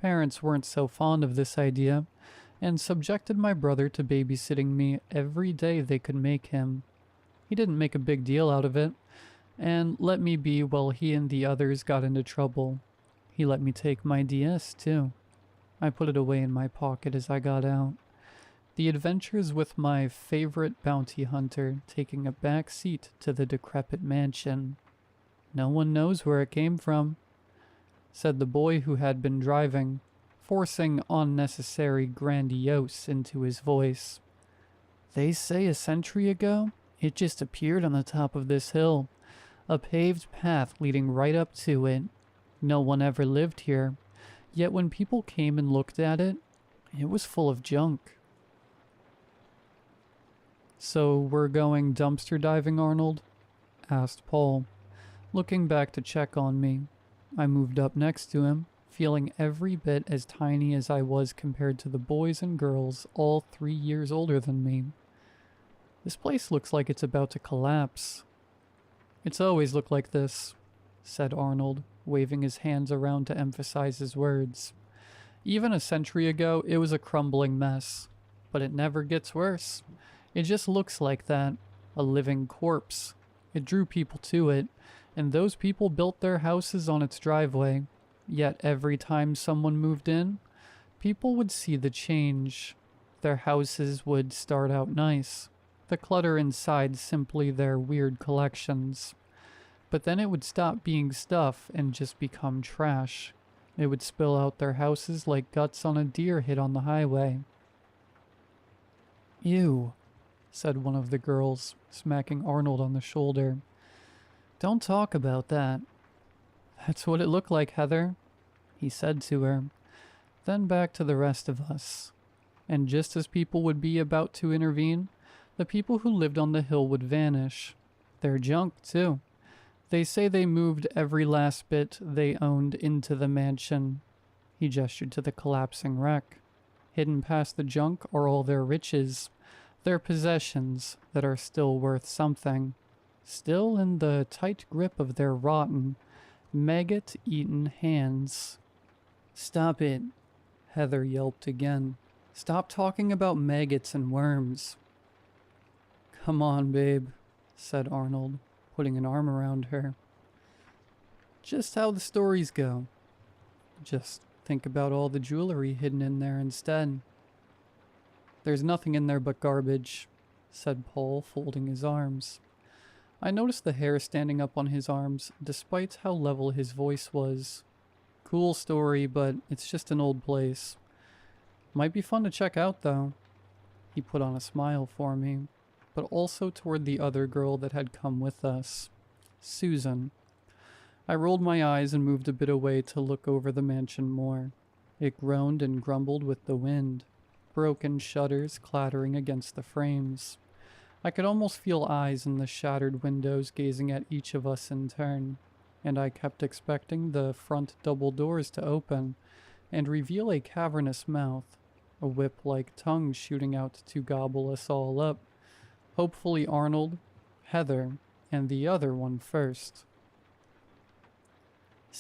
Parents weren't so fond of this idea, and subjected my brother to babysitting me every day they could make him. He didn't make a big deal out of it, and let me be while he and the others got into trouble. He let me take my DS too. I put it away in my pocket as I got out. The adventures with my favorite bounty hunter taking a back seat to the decrepit mansion. No one knows where it came from, said the boy who had been driving, forcing unnecessary grandiose into his voice. They say a century ago, it just appeared on the top of this hill, a paved path leading right up to it. No one ever lived here, yet when people came and looked at it, it was full of junk. So we're going dumpster diving, Arnold? Asked Paul, looking back to check on me. I moved up next to him, feeling every bit as tiny as I was compared to the boys and girls all 3 years older than me. This place looks like it's about to collapse. It's always looked like this, said Arnold, waving his hands around to emphasize his words. Even a century ago, it was a crumbling mess. But it never gets worse. It just looks like that, a living corpse. It drew people to it, and those people built their houses on its driveway. Yet every time someone moved in, people would see the change. Their houses would start out nice, the clutter inside simply their weird collections. But then it would stop being stuff and just become trash. It would spill out their houses like guts on a deer hit on the highway. Ew, said one of the girls, smacking Arnold on the shoulder. Don't talk about that. That's what it looked like, Heather, he said to her, then back to the rest of us. And just as people would be about to intervene, the people who lived on the hill would vanish. Their junk, too. They say they moved every last bit they owned into the mansion. He gestured to the collapsing wreck. Hidden past the junk are all their riches, their possessions that are still worth something, still in the tight grip of their rotten, maggot-eaten hands. Stop it, Heather yelped again. Stop talking about maggots and worms. Come on, babe, said Arnold, putting an arm around her. Just how the stories go. Just think about all the jewelry hidden in there instead. There's nothing in there but garbage, said Paul, folding his arms. I noticed the hair standing up on his arms, despite how level his voice was. Cool story, but it's just an old place. Might be fun to check out, though. He put on a smile for me, but also toward the other girl that had come with us, Susan. I rolled my eyes and moved a bit away to look over the mansion more. It groaned and grumbled with the wind, broken shutters clattering against the frames. I could almost feel eyes in the shattered windows gazing at each of us in turn, and I kept expecting the front double doors to open and reveal a cavernous mouth, a whip-like tongue shooting out to gobble us all up. Hopefully Arnold, Heather, and the other one first.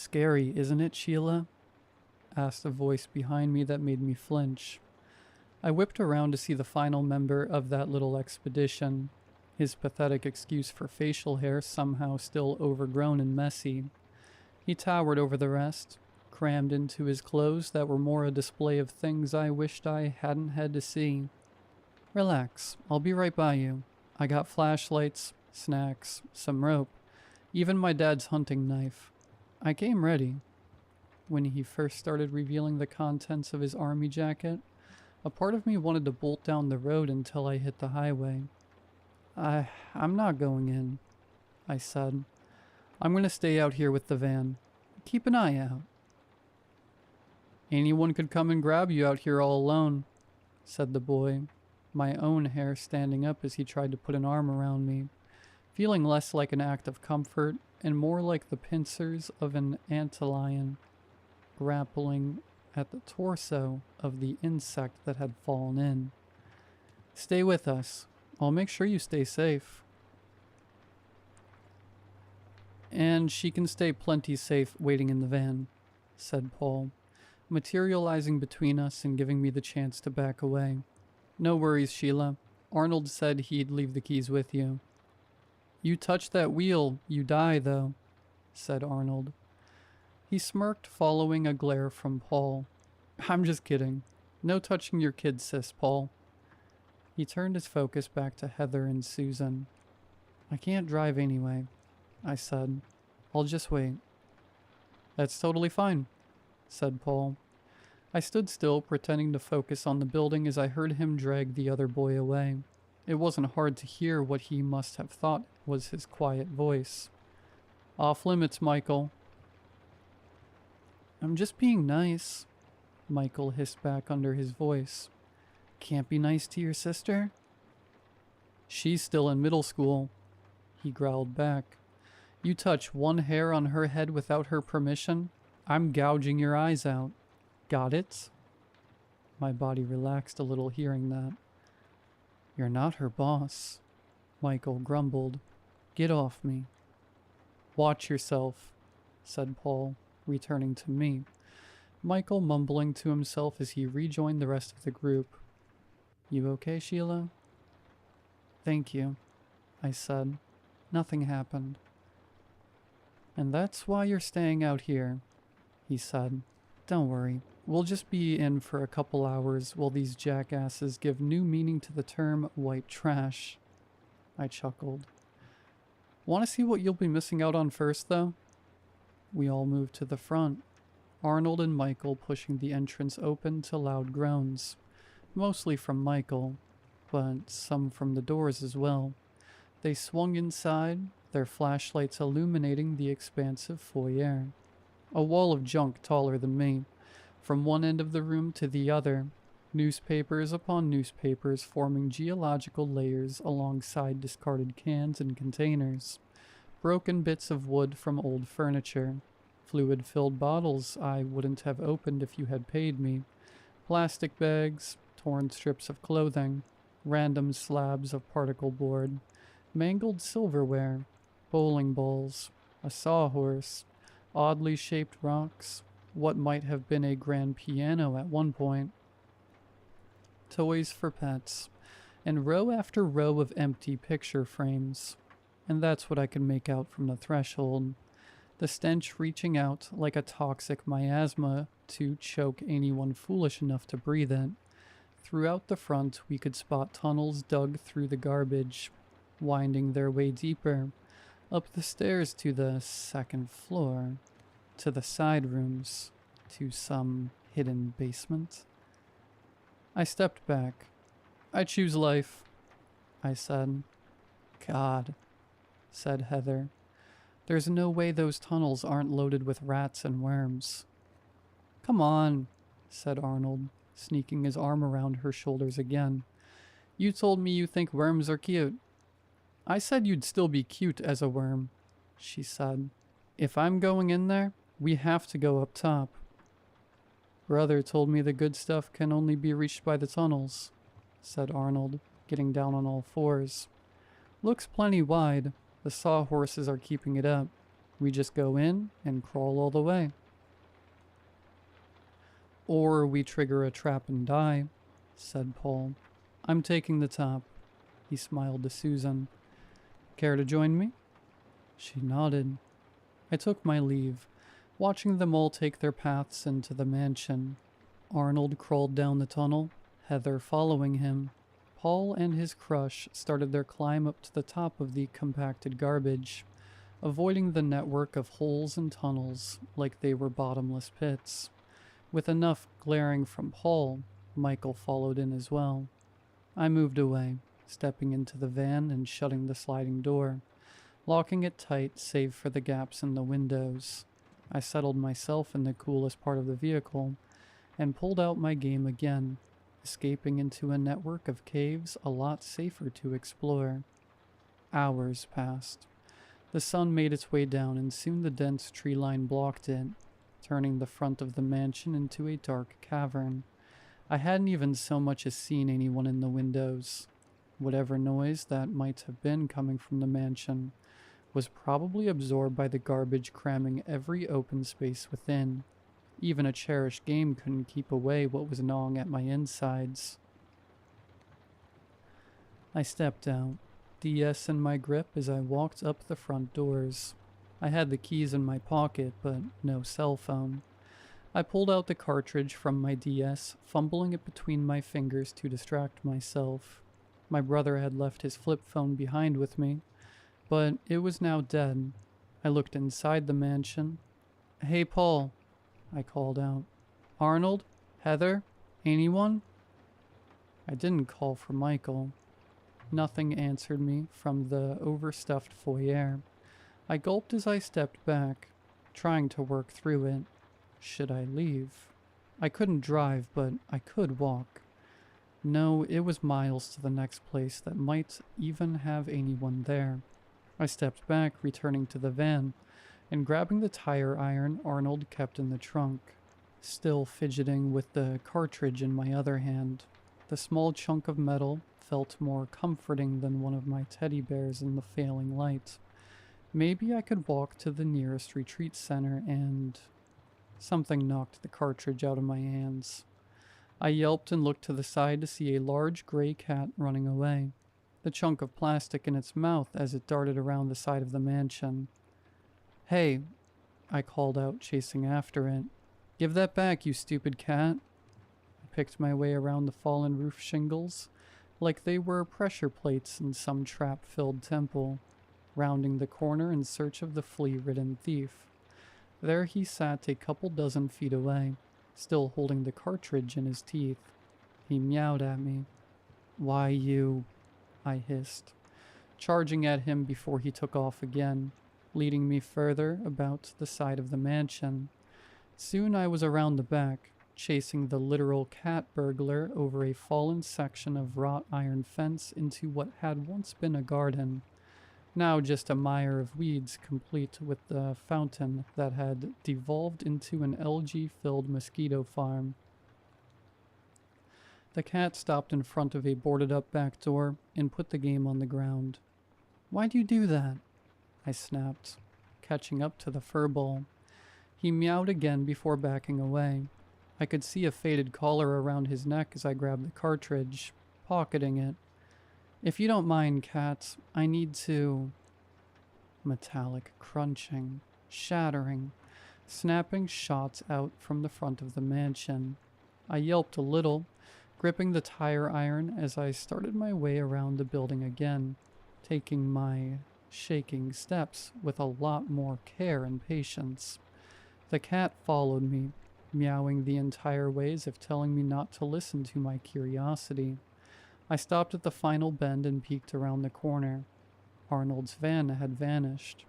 Scary, isn't it, Sheila? Asked a voice behind me that made me flinch. I whipped around to see the final member of that little expedition, his pathetic excuse for facial hair somehow still overgrown and messy. He towered over the rest, crammed into his clothes that were more a display of things I wished I hadn't had to see. Relax, I'll be right by you. I got flashlights, snacks, some rope, even my dad's hunting knife. I came ready. When he first started revealing the contents of his army jacket, a part of me wanted to bolt down the road until I hit the highway. I'm not going in, I said. I'm going to stay out here with the van. Keep an eye out. Anyone could come and grab you out here all alone, said the boy, my own hair standing up as he tried to put an arm around me, feeling less like an act of comfort and more like the pincers of an antlion grappling at the torso of the insect that had fallen in. Stay with us. I'll make sure you stay safe. And she can stay plenty safe waiting in the van, said Paul, materializing between us and giving me the chance to back away. No worries, Sheila. Arnold said he'd leave the keys with you. You touch that wheel, you die, though, said Arnold. He smirked, following a glare from Paul. I'm just kidding. No touching your kid, sis, Paul. He turned his focus back to Heather and Susan. I can't drive anyway, I said. I'll just wait. That's totally fine, said Paul. I stood still, pretending to focus on the building as I heard him drag the other boy away. It wasn't hard to hear what he must have thought was his quiet voice. Off limits, Michael. I'm just being nice, Michael hissed back under his voice. Can't be nice to your sister? She's still in middle school, he growled back. You touch one hair on her head without her permission, I'm gouging your eyes out. Got it? My body relaxed a little hearing that. You're not her boss, Michael grumbled. Get off me. Watch yourself, said Paul, returning to me, Michael mumbling to himself as he rejoined the rest of the group. You okay, Sheila? Thank you, I said. Nothing happened. And that's why you're staying out here, he said. Don't worry, we'll just be in for a couple hours while these jackasses give new meaning to the term white trash. I chuckled. Want to see what you'll be missing out on first, though? We all moved to the front, Arnold and Michael pushing the entrance open to loud groans, mostly from Michael, but some from the doors as well. They swung inside, their flashlights illuminating the expansive foyer. A wall of junk taller than me, from one end of the room to the other, newspapers upon newspapers forming geological layers alongside discarded cans and containers, broken bits of wood from old furniture, fluid-filled bottles I wouldn't have opened if you had paid me, plastic bags, torn strips of clothing, random slabs of particle board, mangled silverware, bowling balls, a sawhorse, oddly shaped rocks, what might have been a grand piano at one point, toys for pets, and row after row of empty picture frames. And that's what I could make out from the threshold, the stench reaching out like a toxic miasma to choke anyone foolish enough to breathe it. Throughout the front, we could spot tunnels dug through the garbage, winding their way deeper, up the stairs to the second floor, to the side rooms, to some hidden basement. I stepped back. I choose life, I said. God, said Heather. There's no way those tunnels aren't loaded with rats and worms. Come on, said Arnold, sneaking his arm around her shoulders again. You told me you think worms are cute. I said you'd still be cute as a worm, she said. If I'm going in there, we have to go up top. Brother told me the good stuff can only be reached by the tunnels, said Arnold, getting down on all fours. Looks plenty wide. The sawhorses are keeping it up. We just go in and crawl all the way. Or we trigger a trap and die, said Paul. I'm taking the top. He smiled to Susan. Care to join me? She nodded. I took my leave, watching them all take their paths into the mansion. Arnold crawled down the tunnel, Heather following him. Paul and his crush started their climb up to the top of the compacted garbage, avoiding the network of holes and tunnels like they were bottomless pits. With enough glaring from Paul, Michael followed in as well. I moved away, stepping into the van and shutting the sliding door, locking it tight save for the gaps in the windows. I settled myself in the coolest part of the vehicle and pulled out my game again, escaping into a network of caves a lot safer to explore. Hours passed. The sun made its way down and soon the dense tree line blocked it, turning the front of the mansion into a dark cavern. I hadn't even so much as seen anyone in the windows. Whatever noise that might have been coming from the mansion was probably absorbed by the garbage cramming every open space within. Even a cherished game couldn't keep away what was gnawing at my insides. I stepped out, DS in my grip as I walked up the front doors. I had the keys in my pocket, but no cell phone. I pulled out the cartridge from my DS, fumbling it between my fingers to distract myself. My brother had left his flip phone behind with me, but it was now dead. I looked inside the mansion. Hey, Paul, I called out. Arnold? Heather? Anyone? I didn't call for Michael. Nothing answered me from the overstuffed foyer. I gulped as I stepped back, trying to work through it. Should I leave? I couldn't drive, but I could walk. No, it was miles to the next place that might even have anyone there. I stepped back, returning to the van, and grabbing the tire iron Arnold kept in the trunk, still fidgeting with the cartridge in my other hand. The small chunk of metal felt more comforting than one of my teddy bears in the failing light. Maybe I could walk to the nearest retreat center and... Something knocked the cartridge out of my hands. I yelped and looked to the side to see a large gray cat running away, the chunk of plastic in its mouth as it darted around the side of the mansion. Hey, I called out, chasing after it. Give that back, you stupid cat. I picked my way around the fallen roof shingles like they were pressure plates in some trap-filled temple, rounding the corner in search of the flea-ridden thief. There he sat a couple dozen feet away, still holding the cartridge in his teeth. He meowed at me. Why you... I hissed, charging at him before he took off again, leading me further about the side of the mansion. Soon I was around the back, chasing the literal cat burglar over a fallen section of wrought iron fence into what had once been a garden. Now just a mire of weeds complete with the fountain that had devolved into an algae-filled mosquito farm. The cat stopped in front of a boarded-up back door and put the game on the ground. Why'd you do that? I snapped, catching up to the furball. He meowed again before backing away. I could see a faded collar around his neck as I grabbed the cartridge, pocketing it. If you don't mind, cat, I need to... Metallic crunching, shattering, snapping shots out from the front of the mansion. I yelped a little, gripping the tire iron as I started my way around the building again, taking my shaking steps with a lot more care and patience. The cat followed me, meowing the entire way as if telling me not to listen to my curiosity. I stopped at the final bend and peeked around the corner. Arnold's van had vanished.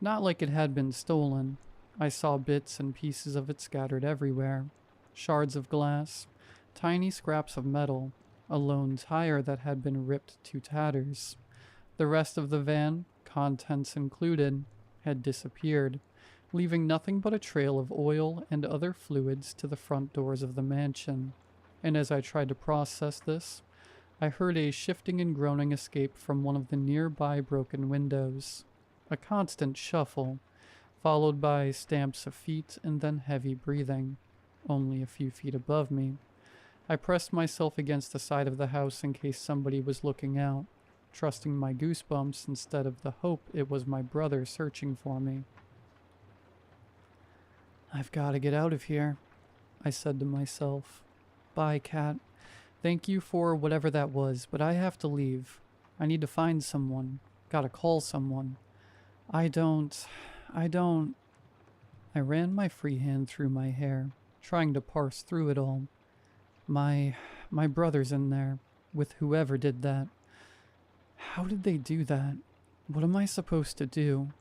Not like it had been stolen. I saw bits and pieces of it scattered everywhere. Shards of glass, tiny scraps of metal, a lone tire that had been ripped to tatters. The rest of the van, contents included, had disappeared, leaving nothing but a trail of oil and other fluids to the front doors of the mansion. And as I tried to process this, I heard a shifting and groaning escape from one of the nearby broken windows. A constant shuffle, followed by stamps of feet and then heavy breathing, only a few feet above me. I pressed myself against the side of the house in case somebody was looking out, trusting my goosebumps instead of the hope it was my brother searching for me. "I've got to get out of here," I said to myself. "Bye, cat. Thank you for whatever that was, but I have to leave. I need to find someone. Gotta call someone. I ran my free hand through my hair, trying to parse through it all. My brother's in there, with whoever did that. How did they do that? What am I supposed to do?"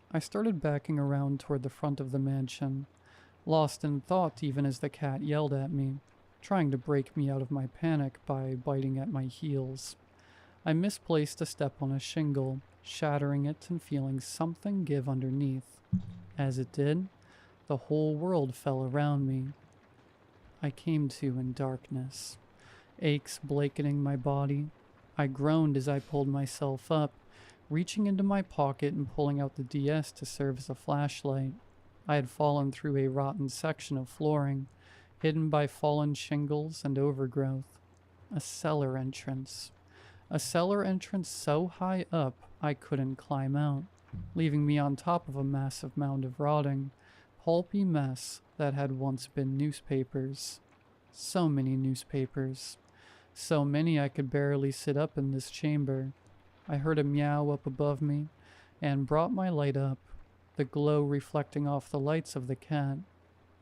I started backing around toward the front of the mansion, lost in thought even as the cat yelled at me, trying to break me out of my panic by biting at my heels. I misplaced a step on a shingle, shattering it and feeling something give underneath. As it did, the whole world fell around me. I came to in darkness, aches blanketing my body. I groaned as I pulled myself up, reaching into my pocket and pulling out the DS to serve as a flashlight. I had fallen through a rotten section of flooring, hidden by fallen shingles and overgrowth. A cellar entrance. A cellar entrance so high up I couldn't climb out, leaving me on top of a massive mound of rotting, pulpy mess that had once been newspapers. So many newspapers. So many I could barely sit up in this chamber. I heard a meow up above me and brought my light up, the glow reflecting off the lights of the cat.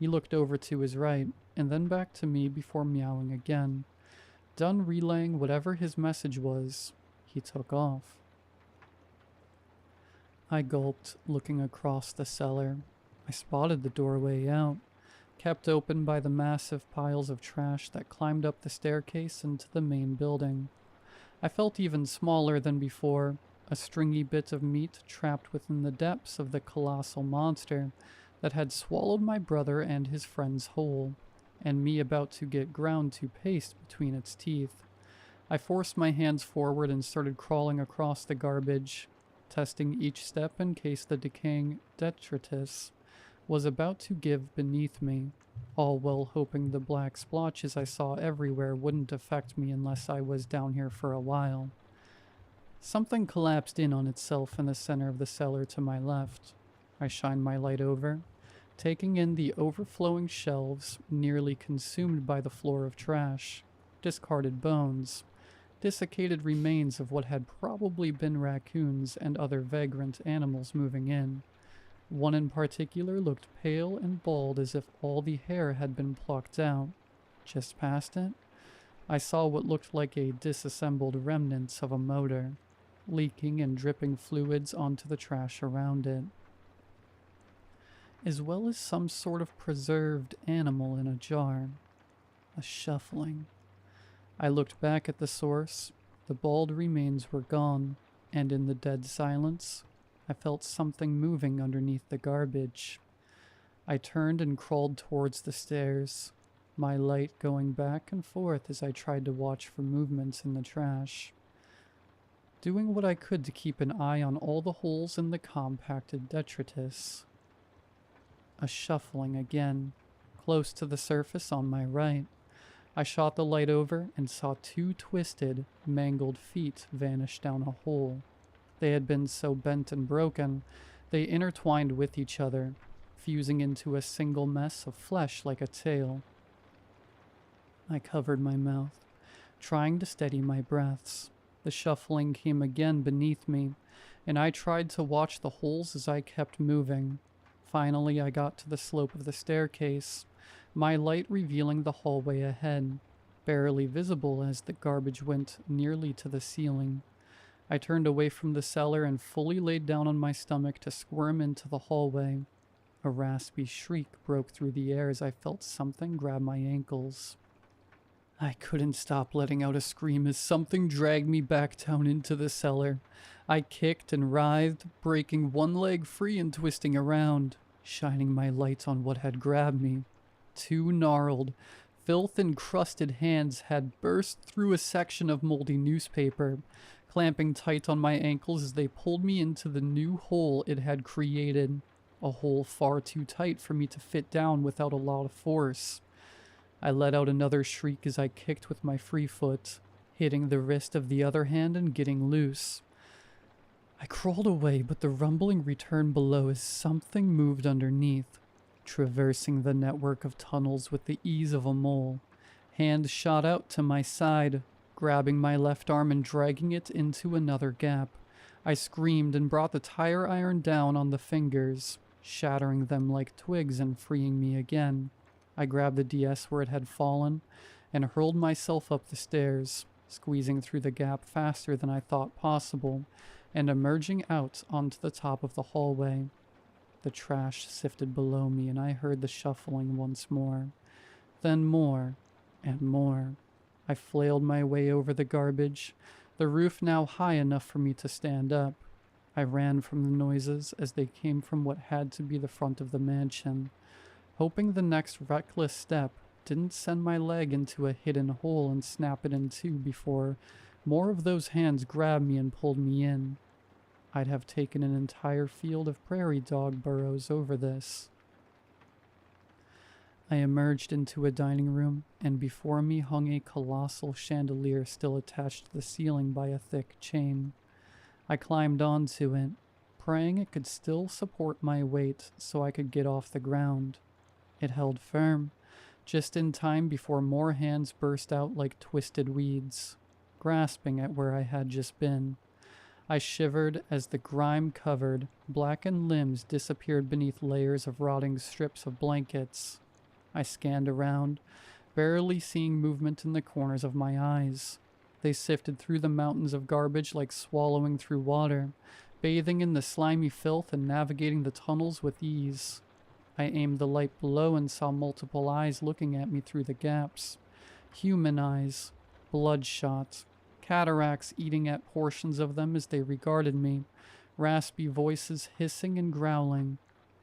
He looked over to his right and then back to me before meowing again. Done relaying whatever his message was, he took off. I gulped, looking across the cellar. I spotted the doorway out, kept open by the massive piles of trash that climbed up the staircase into the main building. I felt even smaller than before, a stringy bit of meat trapped within the depths of the colossal monster that had swallowed my brother and his friends whole, and me about to get ground to paste between its teeth. I forced my hands forward and started crawling across the garbage, testing each step in case the decaying detritus was about to give beneath me, all while hoping the black splotches I saw everywhere wouldn't affect me unless I was down here for a while. Something collapsed in on itself in the center of the cellar to my left. I shined my light over, taking in the overflowing shelves nearly consumed by the floor of trash, discarded bones, desiccated remains of what had probably been raccoons and other vagrant animals moving in. One in particular looked pale and bald as if all the hair had been plucked out. Just past it, I saw what looked like a disassembled remnants of a motor, leaking and dripping fluids onto the trash around it, as well as some sort of preserved animal in a jar. A shuffling. I looked back at the source. The bald remains were gone, and in the dead silence, I felt something moving underneath the garbage. I turned and crawled towards the stairs, my light going back and forth as I tried to watch for movements in the trash, doing what I could to keep an eye on all the holes in the compacted detritus. A shuffling again, close to the surface on my right. I shot the light over and saw two twisted, mangled feet vanish down a hole. They had been so bent and broken, they intertwined with each other, fusing into a single mess of flesh like a tail. I covered my mouth, trying to steady my breaths. The shuffling came again beneath me, and I tried to watch the holes as I kept moving. Finally, I got to the slope of the staircase, my light revealing the hallway ahead, barely visible as the garbage went nearly to the ceiling. I turned away from the cellar and fully laid down on my stomach to squirm into the hallway. A raspy shriek broke through the air as I felt something grab my ankles. I couldn't stop letting out a scream as something dragged me back down into the cellar. I kicked and writhed, breaking one leg free and twisting around, shining my light on what had grabbed me. Two gnarled, filth-encrusted hands had burst through a section of moldy newspaper, clamping tight on my ankles as they pulled me into the new hole it had created. a hole far too tight for me to fit down without a lot of force. I let out another shriek as I kicked with my free foot, hitting the wrist of the other hand and getting loose. I crawled away, but the rumbling returned below as something moved underneath, traversing the network of tunnels with the ease of a mole. Hand shot out to my side, grabbing my left arm and dragging it into another gap. I screamed and brought the tire iron down on the fingers, shattering them like twigs and freeing me again. I grabbed the DS where it had fallen and hurled myself up the stairs, squeezing through the gap faster than I thought possible, and emerging out onto the top of the hallway. The trash sifted below me and I heard the shuffling once more. Then more and more. I flailed my way over the garbage, the roof now high enough for me to stand up. I ran from the noises as they came from what had to be the front of the mansion, hoping the next reckless step didn't send my leg into a hidden hole and snap it in two before more of those hands grabbed me and pulled me in. I'd have taken an entire field of prairie dog burrows over this. I emerged into a dining room, and before me hung a colossal chandelier still attached to the ceiling by a thick chain. I climbed onto it, praying it could still support my weight so I could get off the ground. It held firm, just in time before more hands burst out like twisted weeds, grasping at where I had just been. I shivered as the grime-covered, blackened limbs disappeared beneath layers of rotting strips of blankets. I scanned around, barely seeing movement in the corners of my eyes. They sifted through the mountains of garbage like swallowing through water, bathing in the slimy filth and navigating the tunnels with ease. I aimed the light below and saw multiple eyes looking at me through the gaps. Human eyes, bloodshot, cataracts eating at portions of them as they regarded me, raspy voices hissing and growling.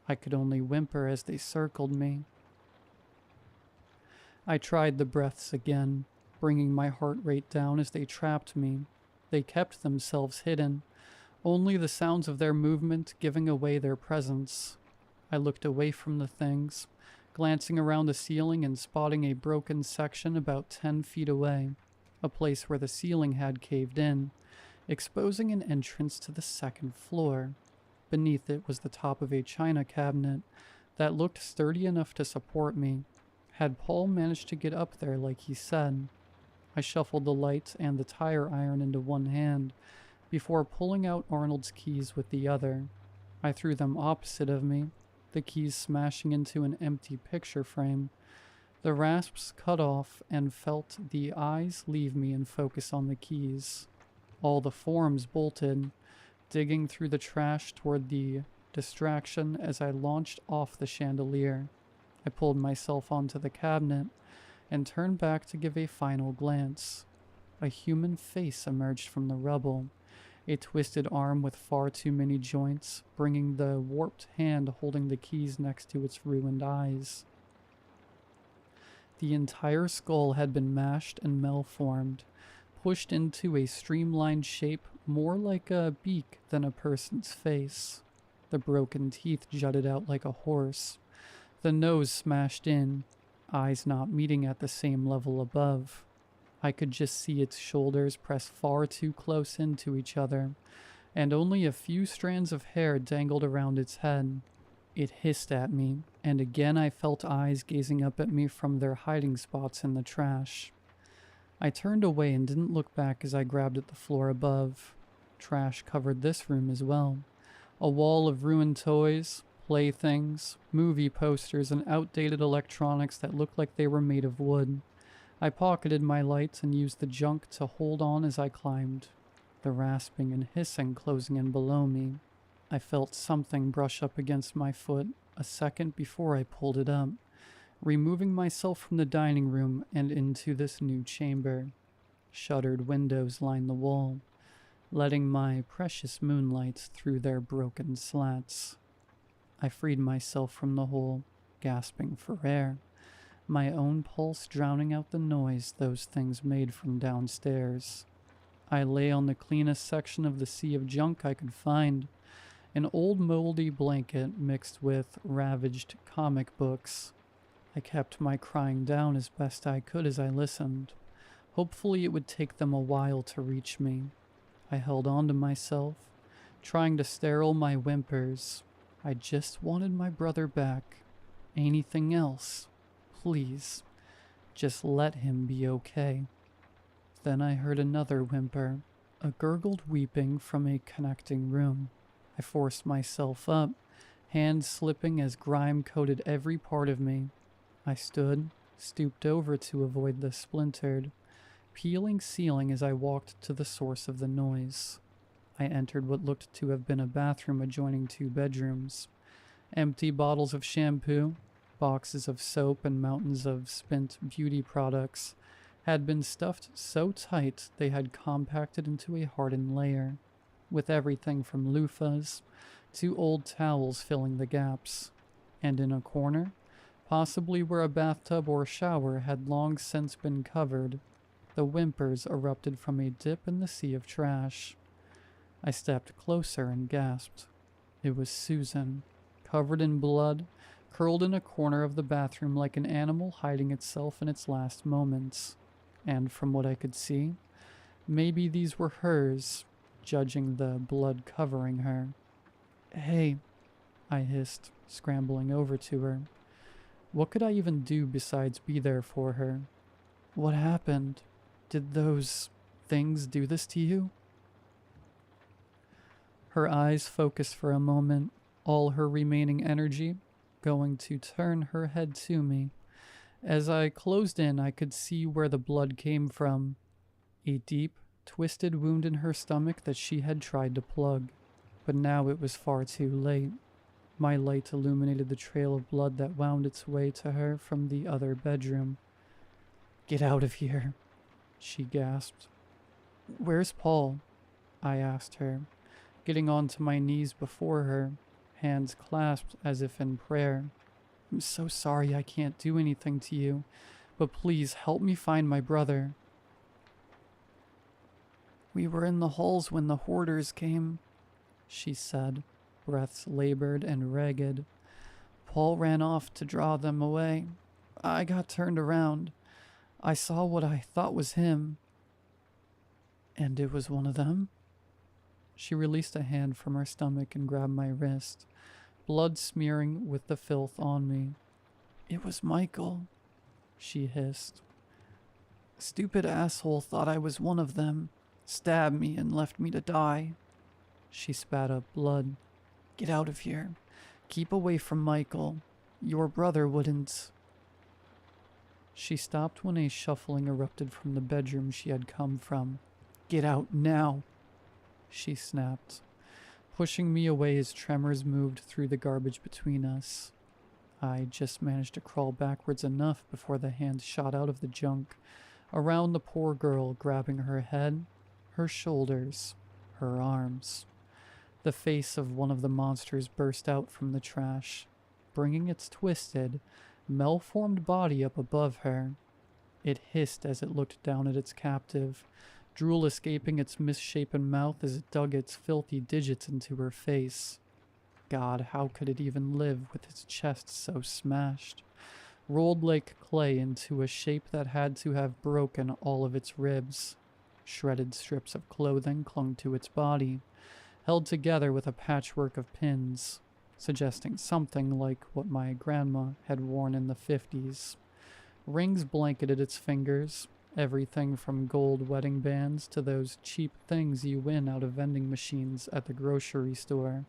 I could only whimper as they circled me. I tried the breaths again, bringing my heart rate down as they trapped me. They kept themselves hidden, only the sounds of their movement giving away their presence. I looked away from the things, glancing around the ceiling and spotting a broken section about 10 feet away, a place where the ceiling had caved in, exposing an entrance to the second floor. Beneath it was the top of a china cabinet that looked sturdy enough to support me, had Paul managed to get up there like he said. I shuffled the light and the tire iron into one hand before pulling out Arnold's keys with the other. I threw them opposite of me, the keys smashing into an empty picture frame. The rasps cut off and felt the eyes leave me and focus on the keys. All the forms bolted, digging through the trash toward the distraction as I launched off the chandelier. I pulled myself onto the cabinet and turned back to give a final glance. A human face emerged from the rubble, a twisted arm with far too many joints, bringing the warped hand holding the keys next to its ruined eyes. The entire skull had been mashed and malformed, pushed into a streamlined shape more like a beak than a person's face. The broken teeth jutted out like a horse, the nose smashed in, eyes not meeting at the same level above. I could just see its shoulders press far too close into each other, and only a few strands of hair dangled around its head. It hissed at me, and again I felt eyes gazing up at me from their hiding spots in the trash. I turned away and didn't look back as I grabbed at the floor above. Trash covered this room as well. A wall of ruined toys, playthings, movie posters, and outdated electronics that looked like they were made of wood. I pocketed my lights and used the junk to hold on as I climbed, the rasping and hissing closing in below me. I felt something brush up against my foot a second before I pulled it up, removing myself from the dining room and into this new chamber. Shuttered windows lined the wall, letting my precious moonlight through their broken slats. I freed myself from the hole, gasping for air, my own pulse drowning out the noise those things made from downstairs. I lay on the cleanest section of the sea of junk I could find, An old moldy blanket mixed with ravaged comic books. I kept my crying down as best I could as I listened. Hopefully it would take them a while to reach me. I held on to myself, trying to sterile my whimpers. I just wanted my brother back. Anything else? Please. Just let him be okay. Then I heard another whimper, a gurgled weeping from a connecting room. I forced myself up, hands slipping as grime coated every part of me. I stood, stooped over to avoid the splintered, peeling ceiling as I walked to the source of the noise. I entered what looked to have been a bathroom adjoining 2 bedrooms. Empty bottles of shampoo, boxes of soap, and mountains of spent beauty products had been stuffed so tight they had compacted into a hardened layer, with everything from loofahs to old towels filling the gaps. And in a corner, possibly where a bathtub or shower had long since been covered, the whimpers erupted from a dip in the sea of trash. I stepped closer and gasped. It was Susan, covered in blood, curled in a corner of the bathroom like an animal hiding itself in its last moments. And from what I could see, maybe these were hers, judging the blood covering her. "Hey," I hissed, scrambling over to her. What could I even do besides be there for her? "What happened? Did those things do this to you?" Her eyes focused for a moment, all her remaining energy going to turn her head to me. As I closed in, I could see where the blood came from. A deep, twisted wound in her stomach that she had tried to plug. But now it was far too late. My light illuminated the trail of blood that wound its way to her from the other bedroom. "Get out of here," she gasped. "Where's Paul?" I asked her, getting onto my knees before her, hands clasped as if in prayer. "I'm so sorry I can't do anything to you, but please help me find my brother." "We were in the halls when the hoarders came," she said, breaths labored and ragged. "Paul ran off to draw them away. I got turned around. I saw what I thought was him." "And it was one of them?" She released a hand from her stomach and grabbed my wrist, blood smearing with the filth on me. "It was Michael," she hissed. "Stupid asshole thought I was one of them, stabbed me and left me to die." She spat up blood. "Get out of here. Keep away from Michael. Your brother wouldn't." She stopped when a shuffling erupted from the bedroom she had come from. "Get out now," she snapped, pushing me away as tremors moved through the garbage between us. I just managed to crawl backwards enough before the hand shot out of the junk, around the poor girl, grabbing her head, her shoulders, her arms. The face of one of the monsters burst out from the trash, bringing its twisted, malformed body up above her. It hissed as it looked down at its captive, drool escaping its misshapen mouth as it dug its filthy digits into her face. God, how could it even live with its chest so smashed? Rolled like clay into a shape that had to have broken all of its ribs. Shredded strips of clothing clung to its body, held together with a patchwork of pins, suggesting something like what my grandma had worn in the 50s. Rings blanketed its fingers, everything from gold wedding bands to those cheap things you win out of vending machines at the grocery store.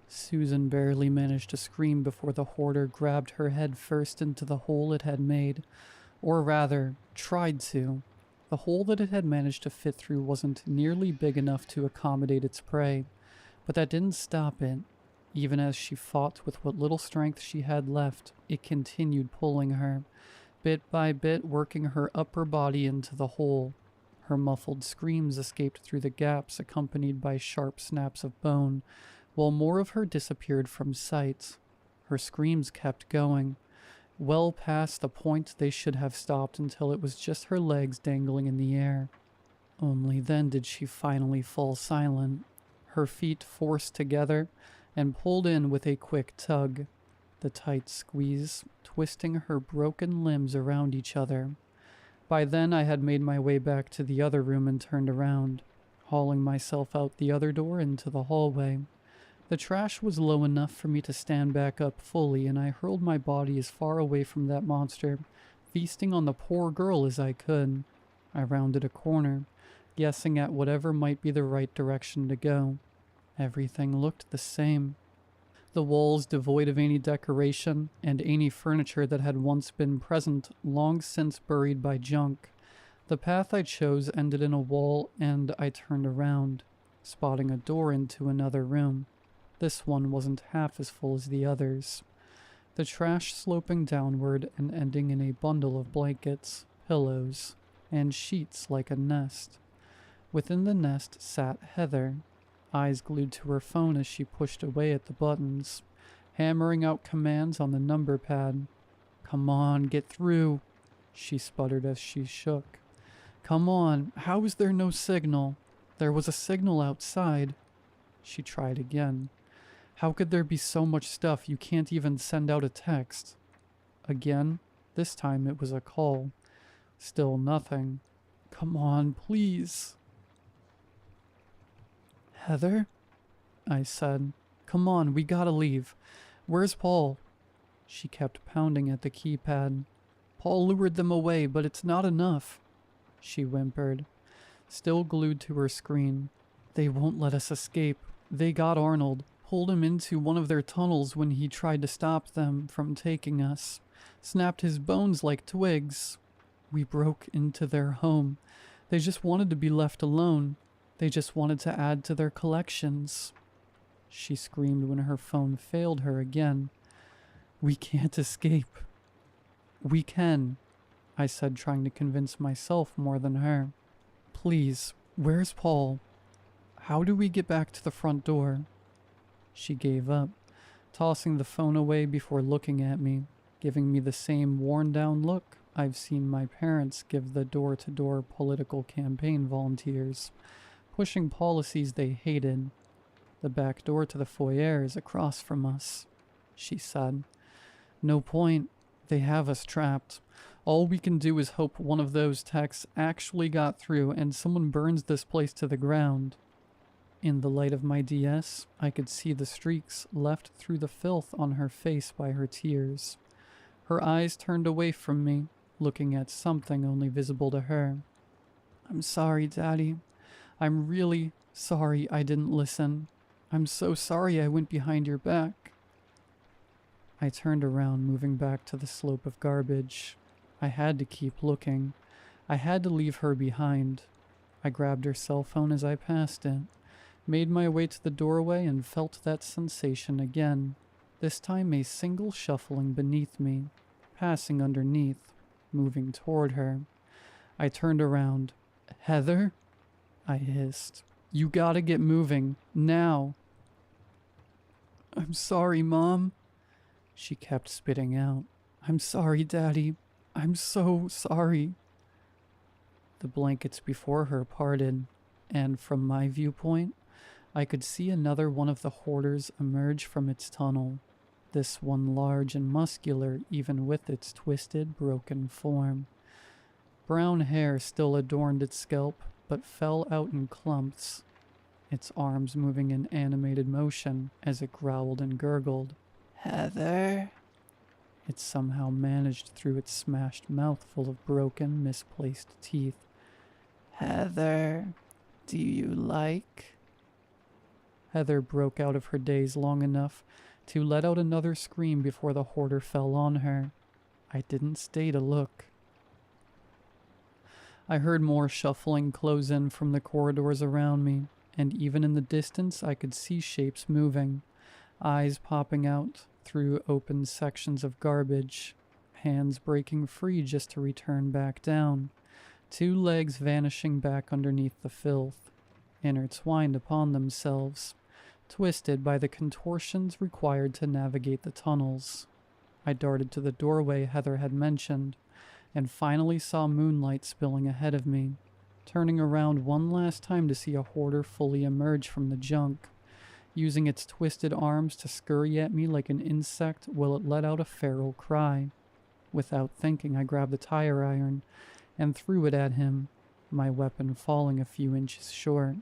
Susan barely managed to scream before the hoarder grabbed her head first into the hole it had made, or rather, tried to. The hole that it had managed to fit through wasn't nearly big enough to accommodate its prey, but that didn't stop it. Even as she fought with what little strength she had left, it continued pulling her, bit by bit working her upper body into the hole. Her muffled screams escaped through the gaps, accompanied by sharp snaps of bone, while more of her disappeared from sight. Her screams kept going, well past the point they should have stopped, until it was just her legs dangling in the air. Only then did she finally fall silent, her feet forced together and pulled in with a quick tug. The tight squeeze, twisting her broken limbs around each other. By then I had made my way back to the other room and turned around, hauling myself out the other door into the hallway. The trash was low enough for me to stand back up fully, and I hurled my body as far away from that monster, feasting on the poor girl as I could. I rounded a corner, guessing at whatever might be the right direction to go. Everything looked the same. The walls devoid of any decoration, and any furniture that had once been present long since buried by junk. The path I chose ended in a wall, and I turned around, spotting a door into another room. This one wasn't half as full as the others. The trash sloping downward and ending in a bundle of blankets, pillows, and sheets like a nest. Within the nest sat Heather, eyes glued to her phone as she pushed away at the buttons, hammering out commands on the number pad. "Come on, get through," she sputtered as she shook. "Come on, how is there no signal? There was a signal outside." She tried again. "How could there be so much stuff you can't even send out a text?" Again, this time it was a call. Still nothing. "Come on, please." "Heather?" I said. "Come on, we gotta leave. Where's Paul?" She kept pounding at the keypad. "Paul lured them away, but it's not enough," she whimpered, still glued to her screen. "They won't let us escape. They got Arnold, pulled him into one of their tunnels when he tried to stop them from taking us, snapped his bones like twigs. We broke into their home. They just wanted to be left alone. They just wanted to add to their collections." She screamed when her phone failed her again. "We can't escape." "We can," I said, trying to convince myself more than her. "Please, where's Paul? How do we get back to the front door?" She gave up, tossing the phone away before looking at me, giving me the same worn-down look I've seen my parents give the door-to-door political campaign volunteers, pushing policies they hated. "The back door to the foyer is across from us," she said. "No point. They have us trapped. All we can do is hope one of those texts actually got through and someone burns this place to the ground." In the light of my DS, I could see the streaks left through the filth on her face by her tears. Her eyes turned away from me, looking at something only visible to her. "I'm sorry, Daddy. I'm really sorry I didn't listen. I'm so sorry I went behind your back." I turned around, moving back to the slope of garbage. I had to keep looking. I had to leave her behind. I grabbed her cell phone as I passed it, made my way to the doorway, and felt that sensation again. This time a single shuffling beneath me, passing underneath, moving toward her. I turned around. "Heather?" I hissed. "You gotta get moving, now." "I'm sorry, Mom," she kept spitting out. "I'm sorry, Daddy. I'm so sorry." The blankets before her parted, and from my viewpoint, I could see another one of the hoarders emerge from its tunnel, this one large and muscular even with its twisted, broken form. Brown hair still adorned its scalp, but fell out in clumps, its arms moving in animated motion as it growled and gurgled. "Heather?" It somehow managed through its smashed mouth full of broken, misplaced teeth. "Heather, do you like?" Heather broke out of her daze long enough to let out another scream before the hoarder fell on her. I didn't stay to look. I heard more shuffling close in from the corridors around me, and even in the distance I could see shapes moving, eyes popping out through open sections of garbage, hands breaking free just to return back down, two legs vanishing back underneath the filth, intertwined upon themselves, twisted by the contortions required to navigate the tunnels. I darted to the doorway Heather had mentioned, and finally saw moonlight spilling ahead of me. turning around one last time to see a hoarder fully emerge from the junk, using its twisted arms to scurry at me like an insect while it let out a feral cry. Without thinking, I grabbed the tire iron and threw it at him, my weapon falling a few inches short.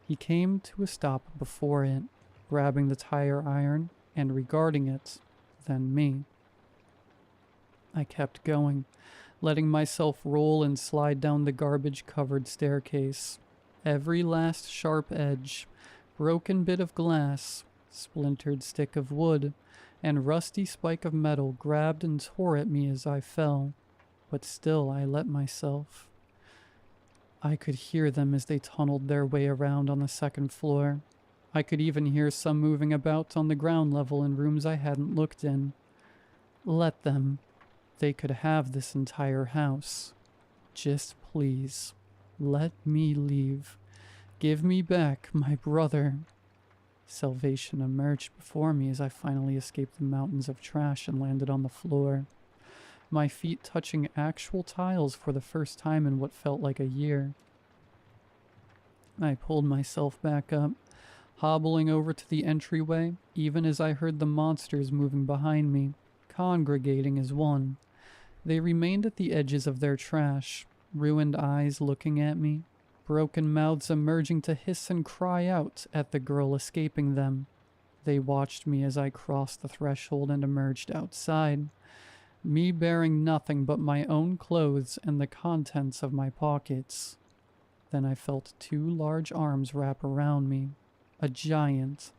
He came to a stop before it, grabbing the tire iron and regarding it, then me. I kept going, letting myself roll and slide down the garbage-covered staircase. Every last sharp edge, broken bit of glass, splintered stick of wood, and rusty spike of metal grabbed and tore at me as I fell, but still I let myself. I could hear them as they tunneled their way around on the second floor. I could even hear some moving about on the ground level in rooms I hadn't looked in. Let them. They could have this entire house. Just please, let me leave. Give me back my brother. Salvation emerged before me as I finally escaped the mountains of trash and landed on the floor, my feet touching actual tiles for the first time in what felt like a year. I pulled myself back up, hobbling over to the entryway, even as I heard the monsters moving behind me, congregating as one. They remained at the edges of their trash, ruined eyes looking at me, broken mouths emerging to hiss and cry out at the girl escaping them. They watched me as I crossed the threshold and emerged outside, me bearing nothing but my own clothes and the contents of my pockets. Then I felt two large arms wrap around me, a giant,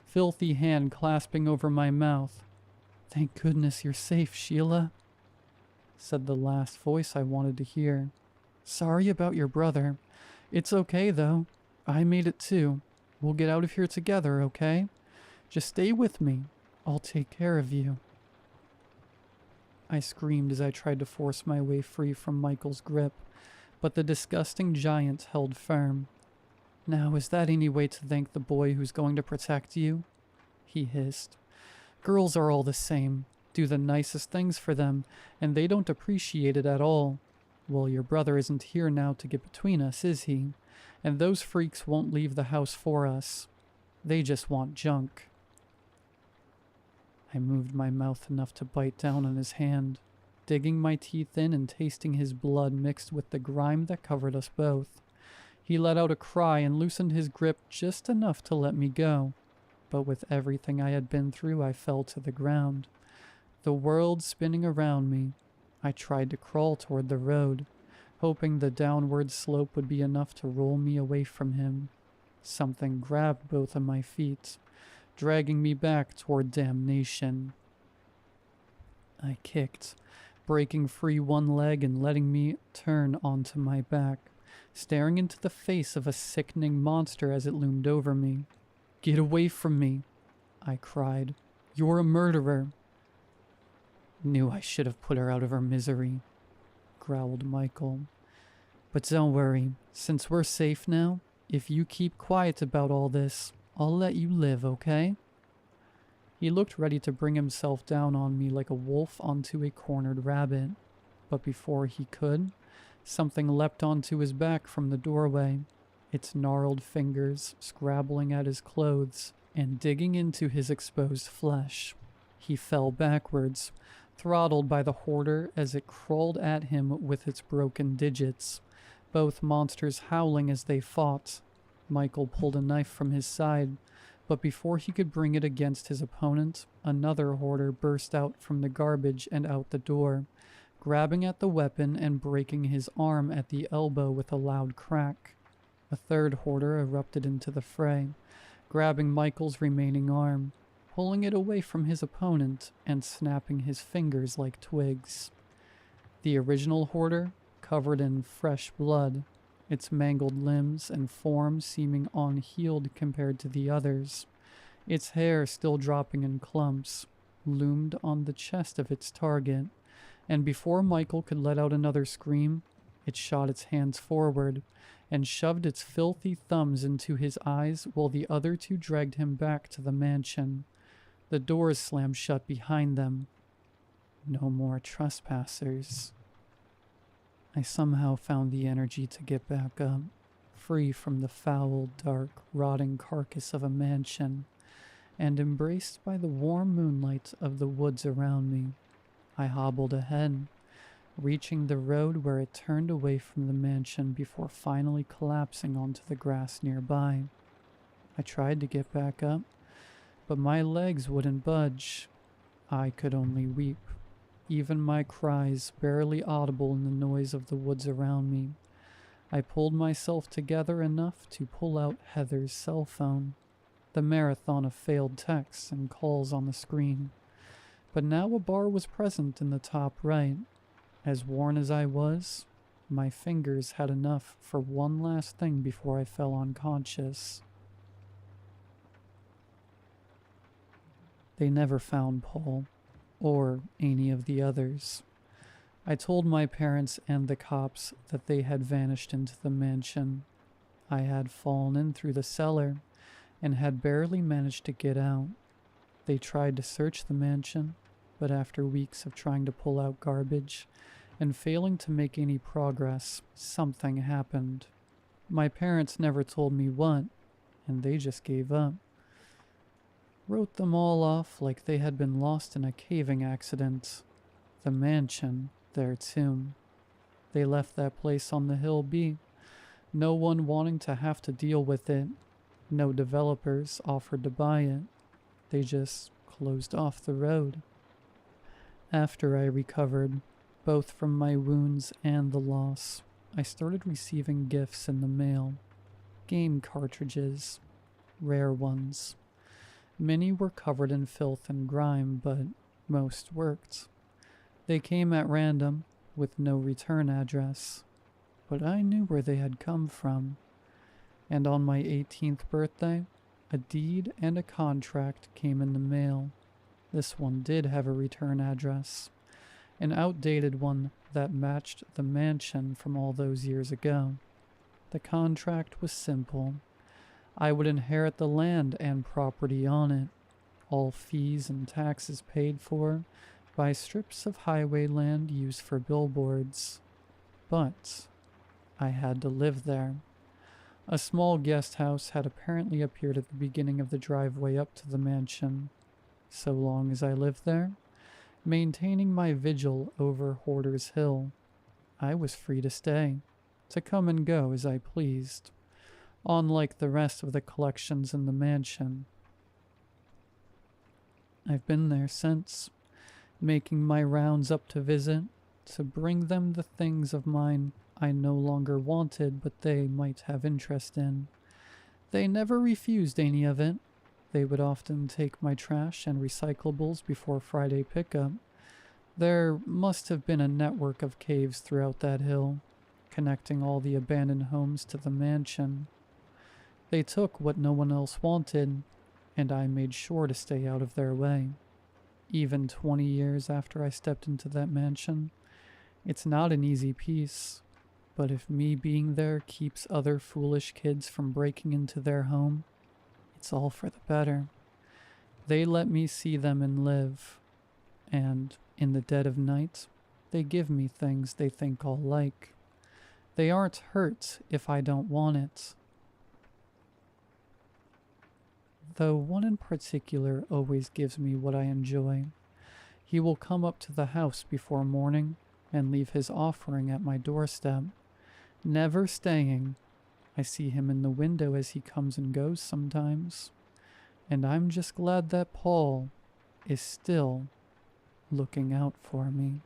filthy hand clasping over my mouth. "Thank goodness you're safe, Sheila," said the last voice I wanted to hear. "Sorry about your brother. It's okay, though. I made it too. We'll get out of here together, okay? Just stay with me. I'll take care of you." I screamed as I tried to force my way free from Michael's grip, but the disgusting giant held firm. "Now, is that any way to thank the boy who's going to protect you?" he hissed. "Girls are all the same. Do the nicest things for them, and they don't appreciate it at all. Well, your brother isn't here now to get between us, is he? And those freaks won't leave the house for us. They just want junk." I moved my mouth enough to bite down on his hand, digging my teeth in and tasting his blood mixed with the grime that covered us both. He let out a cry and loosened his grip just enough to let me go. But with everything I had been through, I fell to the ground, the world spinning around me. I tried to crawl toward the road, hoping the downward slope would be enough to roll me away from him. Something grabbed both of my feet, dragging me back toward damnation. I kicked, breaking free one leg and letting me turn onto my back, staring into the face of a sickening monster as it loomed over me. "Get away from me," I cried. "You're a murderer." "Knew I should have put her out of her misery," growled Michael. "But don't worry, since we're safe now, if you keep quiet about all this, I'll let you live, okay?" He looked ready to bring himself down on me like a wolf onto a cornered rabbit, but before he could, something leapt onto his back from the doorway, its gnarled fingers scrabbling at his clothes and digging into his exposed flesh. He fell backwards, throttled by the hoarder as it crawled at him with its broken digits, both monsters howling as they fought. Michael pulled a knife from his side, but before he could bring it against his opponent, another hoarder burst out from the garbage and out the door, grabbing at the weapon and breaking his arm at the elbow with a loud crack. A third hoarder erupted into the fray, grabbing Michael's remaining arm, pulling it away from his opponent and snapping his fingers like twigs. The original hoarder, covered in fresh blood, its mangled limbs and form seeming unhealed compared to the others, its hair still dropping in clumps, loomed on the chest of its target, and before Michael could let out another scream, it shot its hands forward and shoved its filthy thumbs into his eyes while the other two dragged him back to the mansion. The doors slammed shut behind them. No more trespassers. I somehow found the energy to get back up, free from the foul, dark, rotting carcass of a mansion, and embraced by the warm moonlight of the woods around me. I hobbled ahead, reaching the road where it turned away from the mansion before finally collapsing onto the grass nearby. I tried to get back up, but my legs wouldn't budge. I could only weep, even my cries barely audible in the noise of the woods around me. I pulled myself together enough to pull out Heather's cell phone, the marathon of failed texts and calls on the screen. But now a bar was present in the top right. As worn as I was, my fingers had enough for one last thing before I fell unconscious. They never found Paul, or any of the others. I told my parents and the cops that they had vanished into the mansion. I had fallen in through the cellar and had barely managed to get out. They tried to search the mansion, but after weeks of trying to pull out garbage and failing to make any progress, something happened. My parents never told me what, and they just gave up. Wrote them all off like they had been lost in a caving accident. The mansion, their tomb. They left that place on the hill be, no one wanting to have to deal with it. No developers offered to buy it. They just closed off the road. After I recovered, both from my wounds and the loss, I started receiving gifts in the mail. Game cartridges. Rare ones. Many were covered in filth and grime, but most worked. They came at random, with no return address. But I knew where they had come from. And on my 18th birthday, a deed and a contract came in the mail. This one did have a return address, an outdated one that matched the mansion from all those years ago. The contract was simple. I would inherit the land and property on it, all fees and taxes paid for by strips of highway land used for billboards. But I had to live there. A small guest house had apparently appeared at the beginning of the driveway up to the mansion. So long as I lived there, maintaining my vigil over Hoarder's Hill, I was free to stay, to come and go as I pleased, unlike the rest of the collections in the mansion. I've been there since, making my rounds up to visit, to bring them the things of mine I no longer wanted but they might have interest in. They never refused any of it. They would often take my trash and recyclables before Friday pickup. There must have been a network of caves throughout that hill, connecting all the abandoned homes to the mansion. They took what no one else wanted, and I made sure to stay out of their way. Even 20 years after I stepped into that mansion, it's not an easy piece, but if me being there keeps other foolish kids from breaking into their home, it's all for the better. They let me see them and live, and in the dead of night, they give me things they think I'll like. They aren't hurt if I don't want it. Though one in particular always gives me what I enjoy. He will come up to the house before morning and leave his offering at my doorstep, never staying. I see him in the window as he comes and goes sometimes, and I'm just glad that Paul is still looking out for me.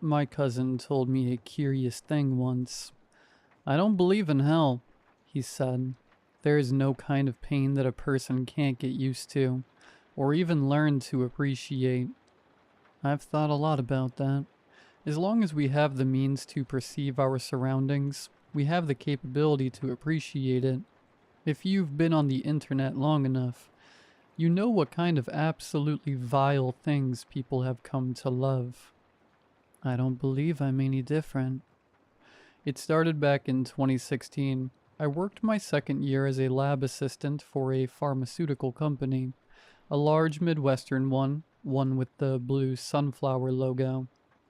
My cousin told me a curious thing once. I don't believe in hell, he said. There is no kind of pain that a person can't get used to, or even learn to appreciate. I've thought a lot about that. As long as we have the means to perceive our surroundings, we have the capability to appreciate it. If you've been on the internet long enough, you know what kind of absolutely vile things people have come to love. I don't believe I'm any different. It started back in 2016. I worked my second year as a lab assistant for a pharmaceutical company, a large Midwestern one with the blue sunflower logo.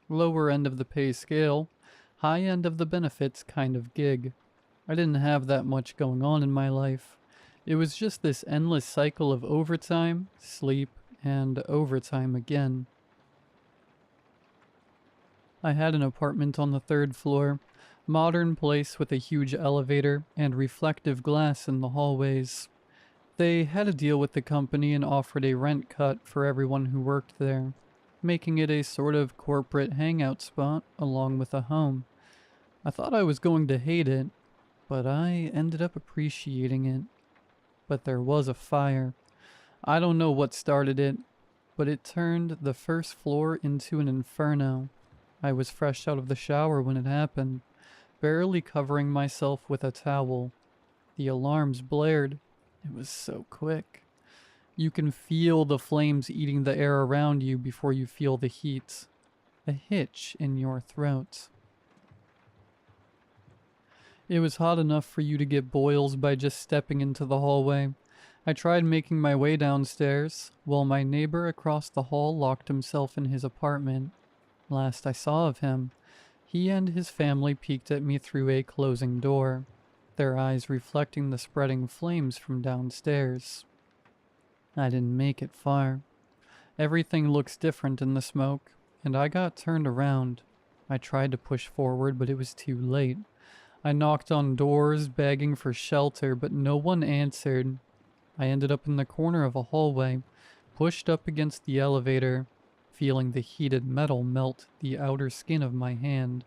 Lower end of the pay scale, high end of the benefits kind of gig. I didn't have that much going on in my life. It was just this endless cycle of overtime, sleep, and overtime again. I had an apartment on the third floor, modern place with a huge elevator and reflective glass in the hallways. They had a deal with the company and offered a rent cut for everyone who worked there, making it a sort of corporate hangout spot along with a home. I thought I was going to hate it, but I ended up appreciating it. But there was a fire. I don't know what started it, but it turned the first floor into an inferno. I was fresh out of the shower when it happened, barely covering myself with a towel. The alarms blared. It was so quick. You can feel the flames eating the air around you before you feel the heat. A hitch in your throat. It was hot enough for you to get boils by just stepping into the hallway. I tried making my way downstairs, while my neighbor across the hall locked himself in his apartment. Last I saw of him, he and his family peeked at me through a closing door, their eyes reflecting the spreading flames from downstairs. I didn't make it far. Everything looks different in the smoke, and I got turned around. I tried to push forward, but it was too late. I knocked on doors, begging for shelter, but no one answered. I ended up in the corner of a hallway, pushed up against the elevator, feeling the heated metal melt the outer skin of my hand.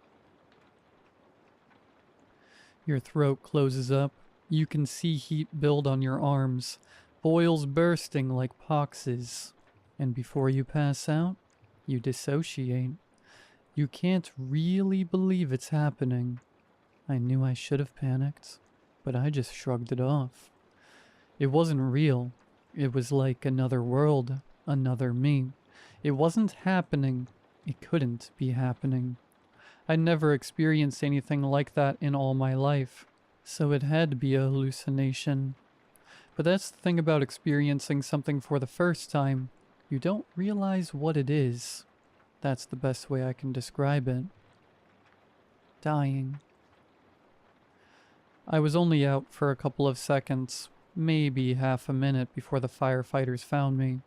Your throat closes up. You can see heat build on your arms, boils bursting like poxes. And before you pass out, you dissociate. You can't really believe it's happening. I knew I should have panicked, but I just shrugged it off. It wasn't real. It was like another world, another me. It wasn't happening. It couldn't be happening. I'd never experienced anything like that in all my life, so it had to be a hallucination. But that's the thing about experiencing something for the first time. You don't realize what it is. That's the best way I can describe it. Dying. I was only out for a couple of seconds, maybe half a minute before the firefighters found me.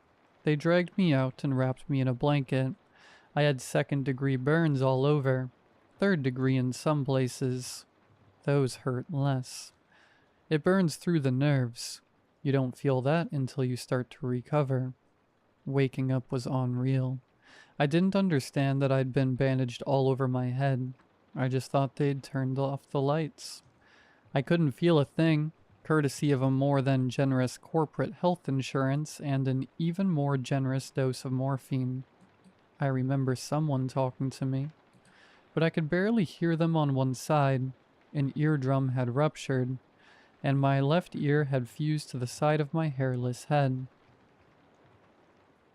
They dragged me out and wrapped me in a blanket. I had second-degree burns all over, third-degree in some places. Those hurt less. It burns through the nerves. You don't feel that until you start to recover. Waking up was unreal. I didn't understand that I'd been bandaged all over my head. I just thought they'd turned off the lights. I couldn't feel a thing, courtesy of a more than generous corporate health insurance and an even more generous dose of morphine. I remember someone talking to me, but I could barely hear them on one side. An eardrum had ruptured, and my left ear had fused to the side of my hairless head.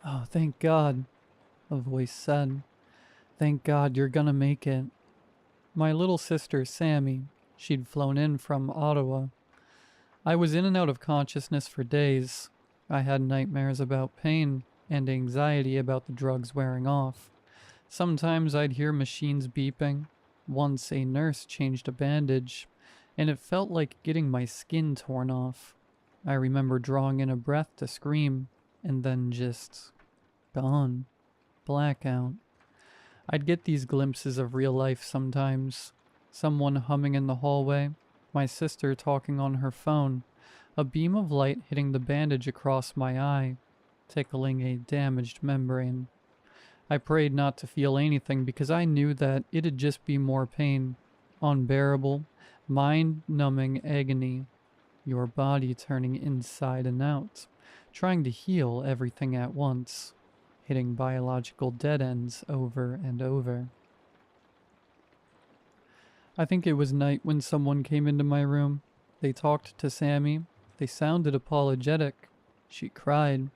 "Oh, thank God," a voice said. "Thank God you're gonna make it." My little sister, Sammy, she'd flown in from Ottawa. I was in and out of consciousness for days. I had nightmares about pain and anxiety about the drugs wearing off. Sometimes I'd hear machines beeping. Once a nurse changed a bandage, and it felt like getting my skin torn off. I remember drawing in a breath to scream, and then just gone. Blackout. I'd get these glimpses of real life sometimes. Someone humming in the hallway, my sister talking on her phone, a beam of light hitting the bandage across my eye, tickling a damaged membrane. I prayed not to feel anything because I knew that it'd just be more pain, unbearable, mind-numbing agony, your body turning inside and out, trying to heal everything at once, hitting biological dead ends over and over. I think it was night when someone came into my room. They talked to Sammy. They sounded apologetic. She cried.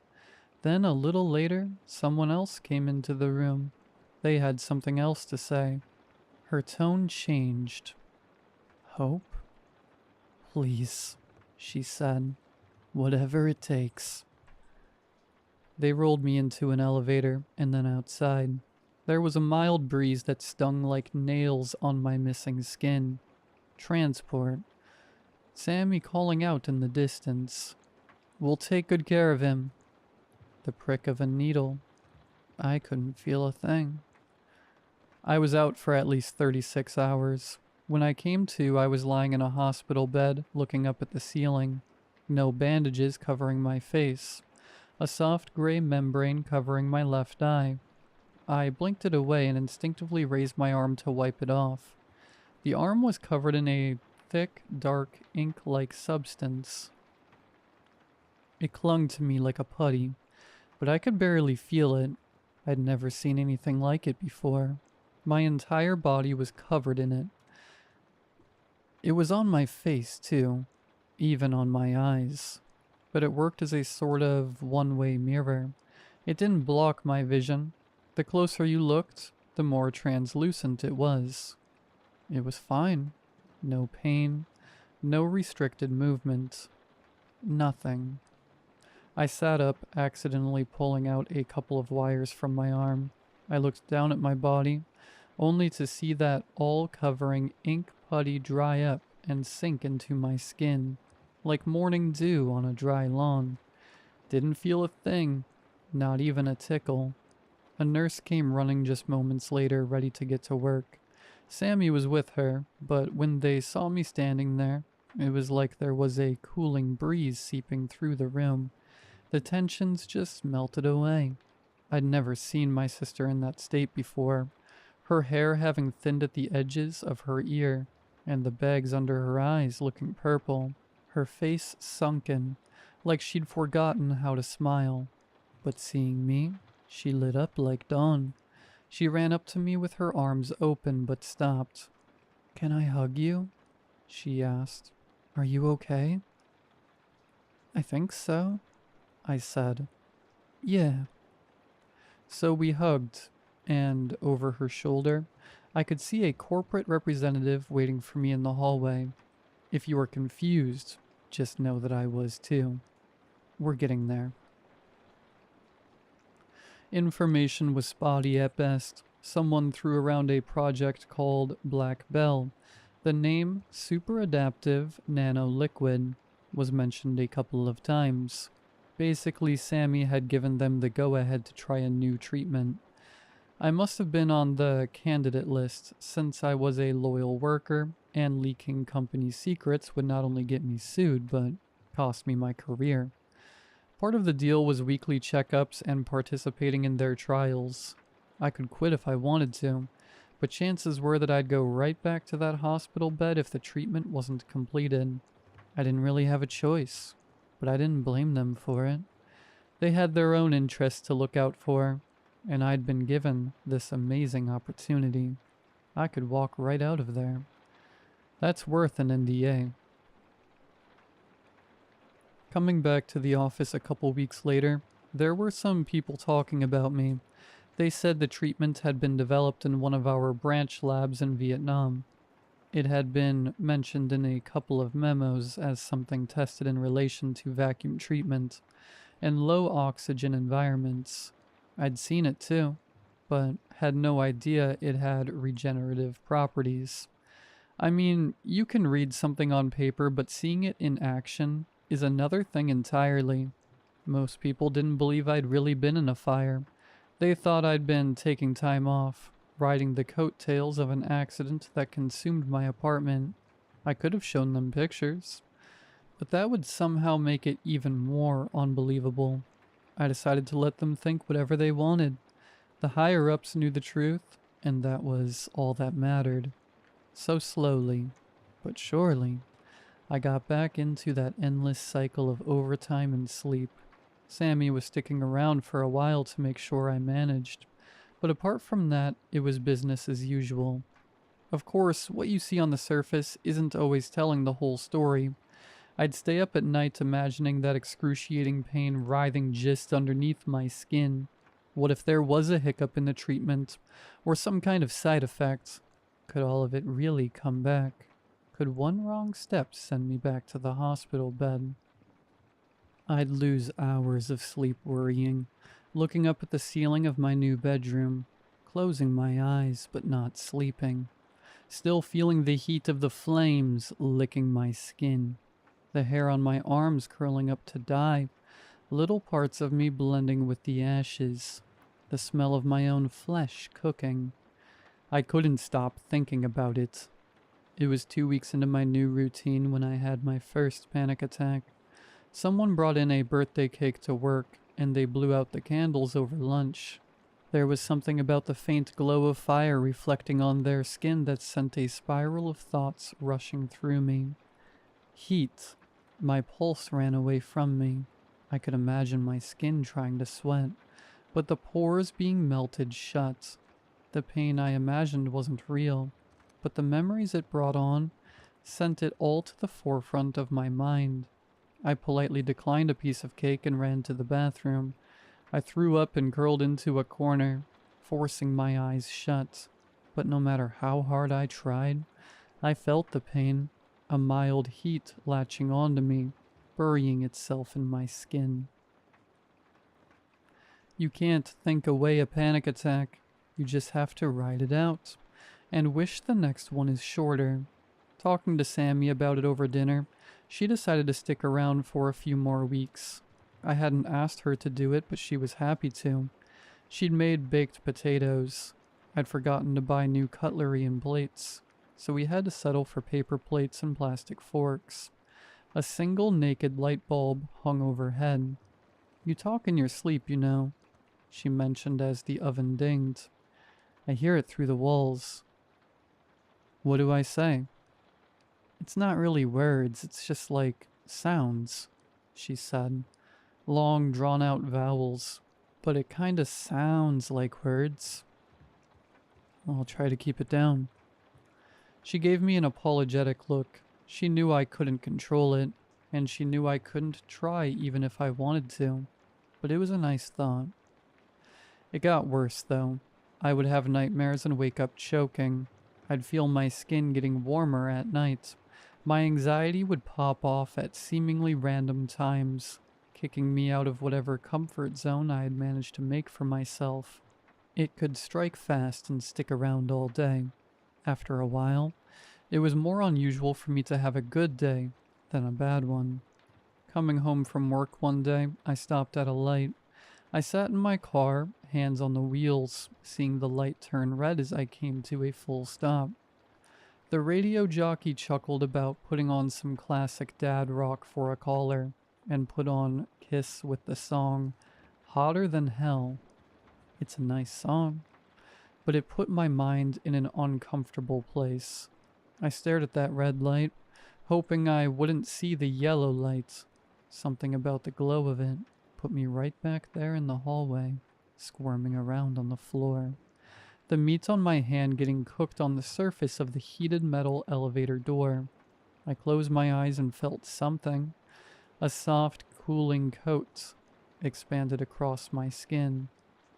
Then a little later, someone else came into the room. They had something else to say. Her tone changed. Hope? Please, she said. Whatever it takes. They rolled me into an elevator and then outside. There was a mild breeze that stung like nails on my missing skin. Transport. Sammy calling out in the distance. We'll take good care of him. The prick of a needle. I couldn't feel a thing. I was out for at least 36 hours. When I came to, I was lying in a hospital bed, looking up at the ceiling. No bandages covering my face. A soft gray membrane covering my left eye. I blinked it away and instinctively raised my arm to wipe it off. The arm was covered in a thick, dark, ink-like substance. It clung to me like a putty, but I could barely feel it. I'd never seen anything like it before. My entire body was covered in it. It was on my face, too, even on my eyes. But it worked as a sort of one-way mirror. It didn't block my vision. The closer you looked, the more translucent it was. It was fine. No pain. No restricted movement. Nothing. I sat up, accidentally pulling out a couple of wires from my arm. I looked down at my body, only to see that all-covering ink putty dry up and sink into my skin, like morning dew on a dry lawn. Didn't feel a thing, not even a tickle. A nurse came running just moments later, ready to get to work. Sammy was with her, but when they saw me standing there, it was like there was a cooling breeze seeping through the room. The tensions just melted away. I'd never seen my sister in that state before, her hair having thinned at the edges of her ear, and the bags under her eyes looking purple, her face sunken, like she'd forgotten how to smile. But seeing me, she lit up like dawn. She ran up to me with her arms open but stopped. "Can I hug you?" she asked. "Are you okay?" "I think so," I said. "Yeah." So we hugged, and over her shoulder, I could see a corporate representative waiting for me in the hallway. If you were confused, just know that I was too. We're getting there. Information was spotty at best. Someone threw around a project called Black Bell. The name Super Adaptive Nano Liquid was mentioned a couple of times. Basically, Sammy had given them the go-ahead to try a new treatment. I must have been on the candidate list, since I was a loyal worker, and leaking company secrets would not only get me sued, but cost me my career. Part of the deal was weekly checkups and participating in their trials. I could quit if I wanted to, but chances were that I'd go right back to that hospital bed if the treatment wasn't completed. I didn't really have a choice, but I didn't blame them for it. They had their own interests to look out for, and I'd been given this amazing opportunity. I could walk right out of there. That's worth an NDA. Coming back to the office a couple weeks later, there were some people talking about me. They said the treatment had been developed in one of our branch labs in Vietnam. It had been mentioned in a couple of memos as something tested in relation to vacuum treatment and low oxygen environments. I'd seen it too, but had no idea it had regenerative properties. I mean, you can read something on paper, but seeing it in action is another thing entirely. Most people didn't believe I'd really been in a fire. They thought I'd been taking time off, riding the coattails of an accident that consumed my apartment. I could have shown them pictures, but that would somehow make it even more unbelievable. I decided to let them think whatever they wanted. The higher-ups knew the truth, and that was all that mattered. So slowly, but surely, I got back into that endless cycle of overtime and sleep. Sammy was sticking around for a while to make sure I managed, but apart from that, it was business as usual. Of course, what you see on the surface isn't always telling the whole story. I'd stay up at night imagining that excruciating pain writhing just underneath my skin. What if there was a hiccup in the treatment, or some kind of side effect? Could all of it really come back? Could one wrong step send me back to the hospital bed? I'd lose hours of sleep worrying, looking up at the ceiling of my new bedroom, closing my eyes but not sleeping, still feeling the heat of the flames licking my skin, the hair on my arms curling up to die, little parts of me blending with the ashes, the smell of my own flesh cooking. I couldn't stop thinking about it. It was 2 weeks into my new routine when I had my first panic attack. Someone brought in a birthday cake to work, and they blew out the candles over lunch. There was something about the faint glow of fire reflecting on their skin that sent a spiral of thoughts rushing through me. Heat. My pulse ran away from me. I could imagine my skin trying to sweat, but the pores being melted shut. The pain I imagined wasn't real, but the memories it brought on sent it all to the forefront of my mind. I politely declined a piece of cake and ran to the bathroom. I threw up and curled into a corner, forcing my eyes shut. But no matter how hard I tried, I felt the pain, a mild heat latching onto me, burying itself in my skin. You can't think away a panic attack. You just have to ride it out, and wish the next one is shorter. Talking to Sammy about it over dinner, she decided to stick around for a few more weeks. I hadn't asked her to do it, but she was happy to. She'd made baked potatoes. I'd forgotten to buy new cutlery and plates, so we had to settle for paper plates and plastic forks. A single naked light bulb hung overhead. "You talk in your sleep, you know," she mentioned as the oven dinged. "I hear it through the walls." "What do I say?" "It's not really words, it's just like sounds," she said. "Long, drawn-out vowels, but it kinda sounds like words." "I'll try to keep it down." She gave me an apologetic look. She knew I couldn't control it, and she knew I couldn't try even if I wanted to, but it was a nice thought. It got worse, though. I would have nightmares and wake up choking. I'd feel my skin getting warmer at night. My anxiety would pop off at seemingly random times, kicking me out of whatever comfort zone I had managed to make for myself. It could strike fast and stick around all day. After a while, it was more unusual for me to have a good day than a bad one. Coming home from work one day, I stopped at a light. I sat in my car, hands on the wheels, seeing the light turn red as I came to a full stop. The radio jockey chuckled about putting on some classic dad rock for a caller, and put on Kiss with the song Hotter Than Hell. It's a nice song, but it put my mind in an uncomfortable place. I stared at that red light, hoping I wouldn't see the yellow light. Something about the glow of it put me right back there in the hallway, squirming around on the floor. The meat on my hand getting cooked on the surface of the heated metal elevator door. I closed my eyes and felt something. A soft, cooling coat expanded across my skin.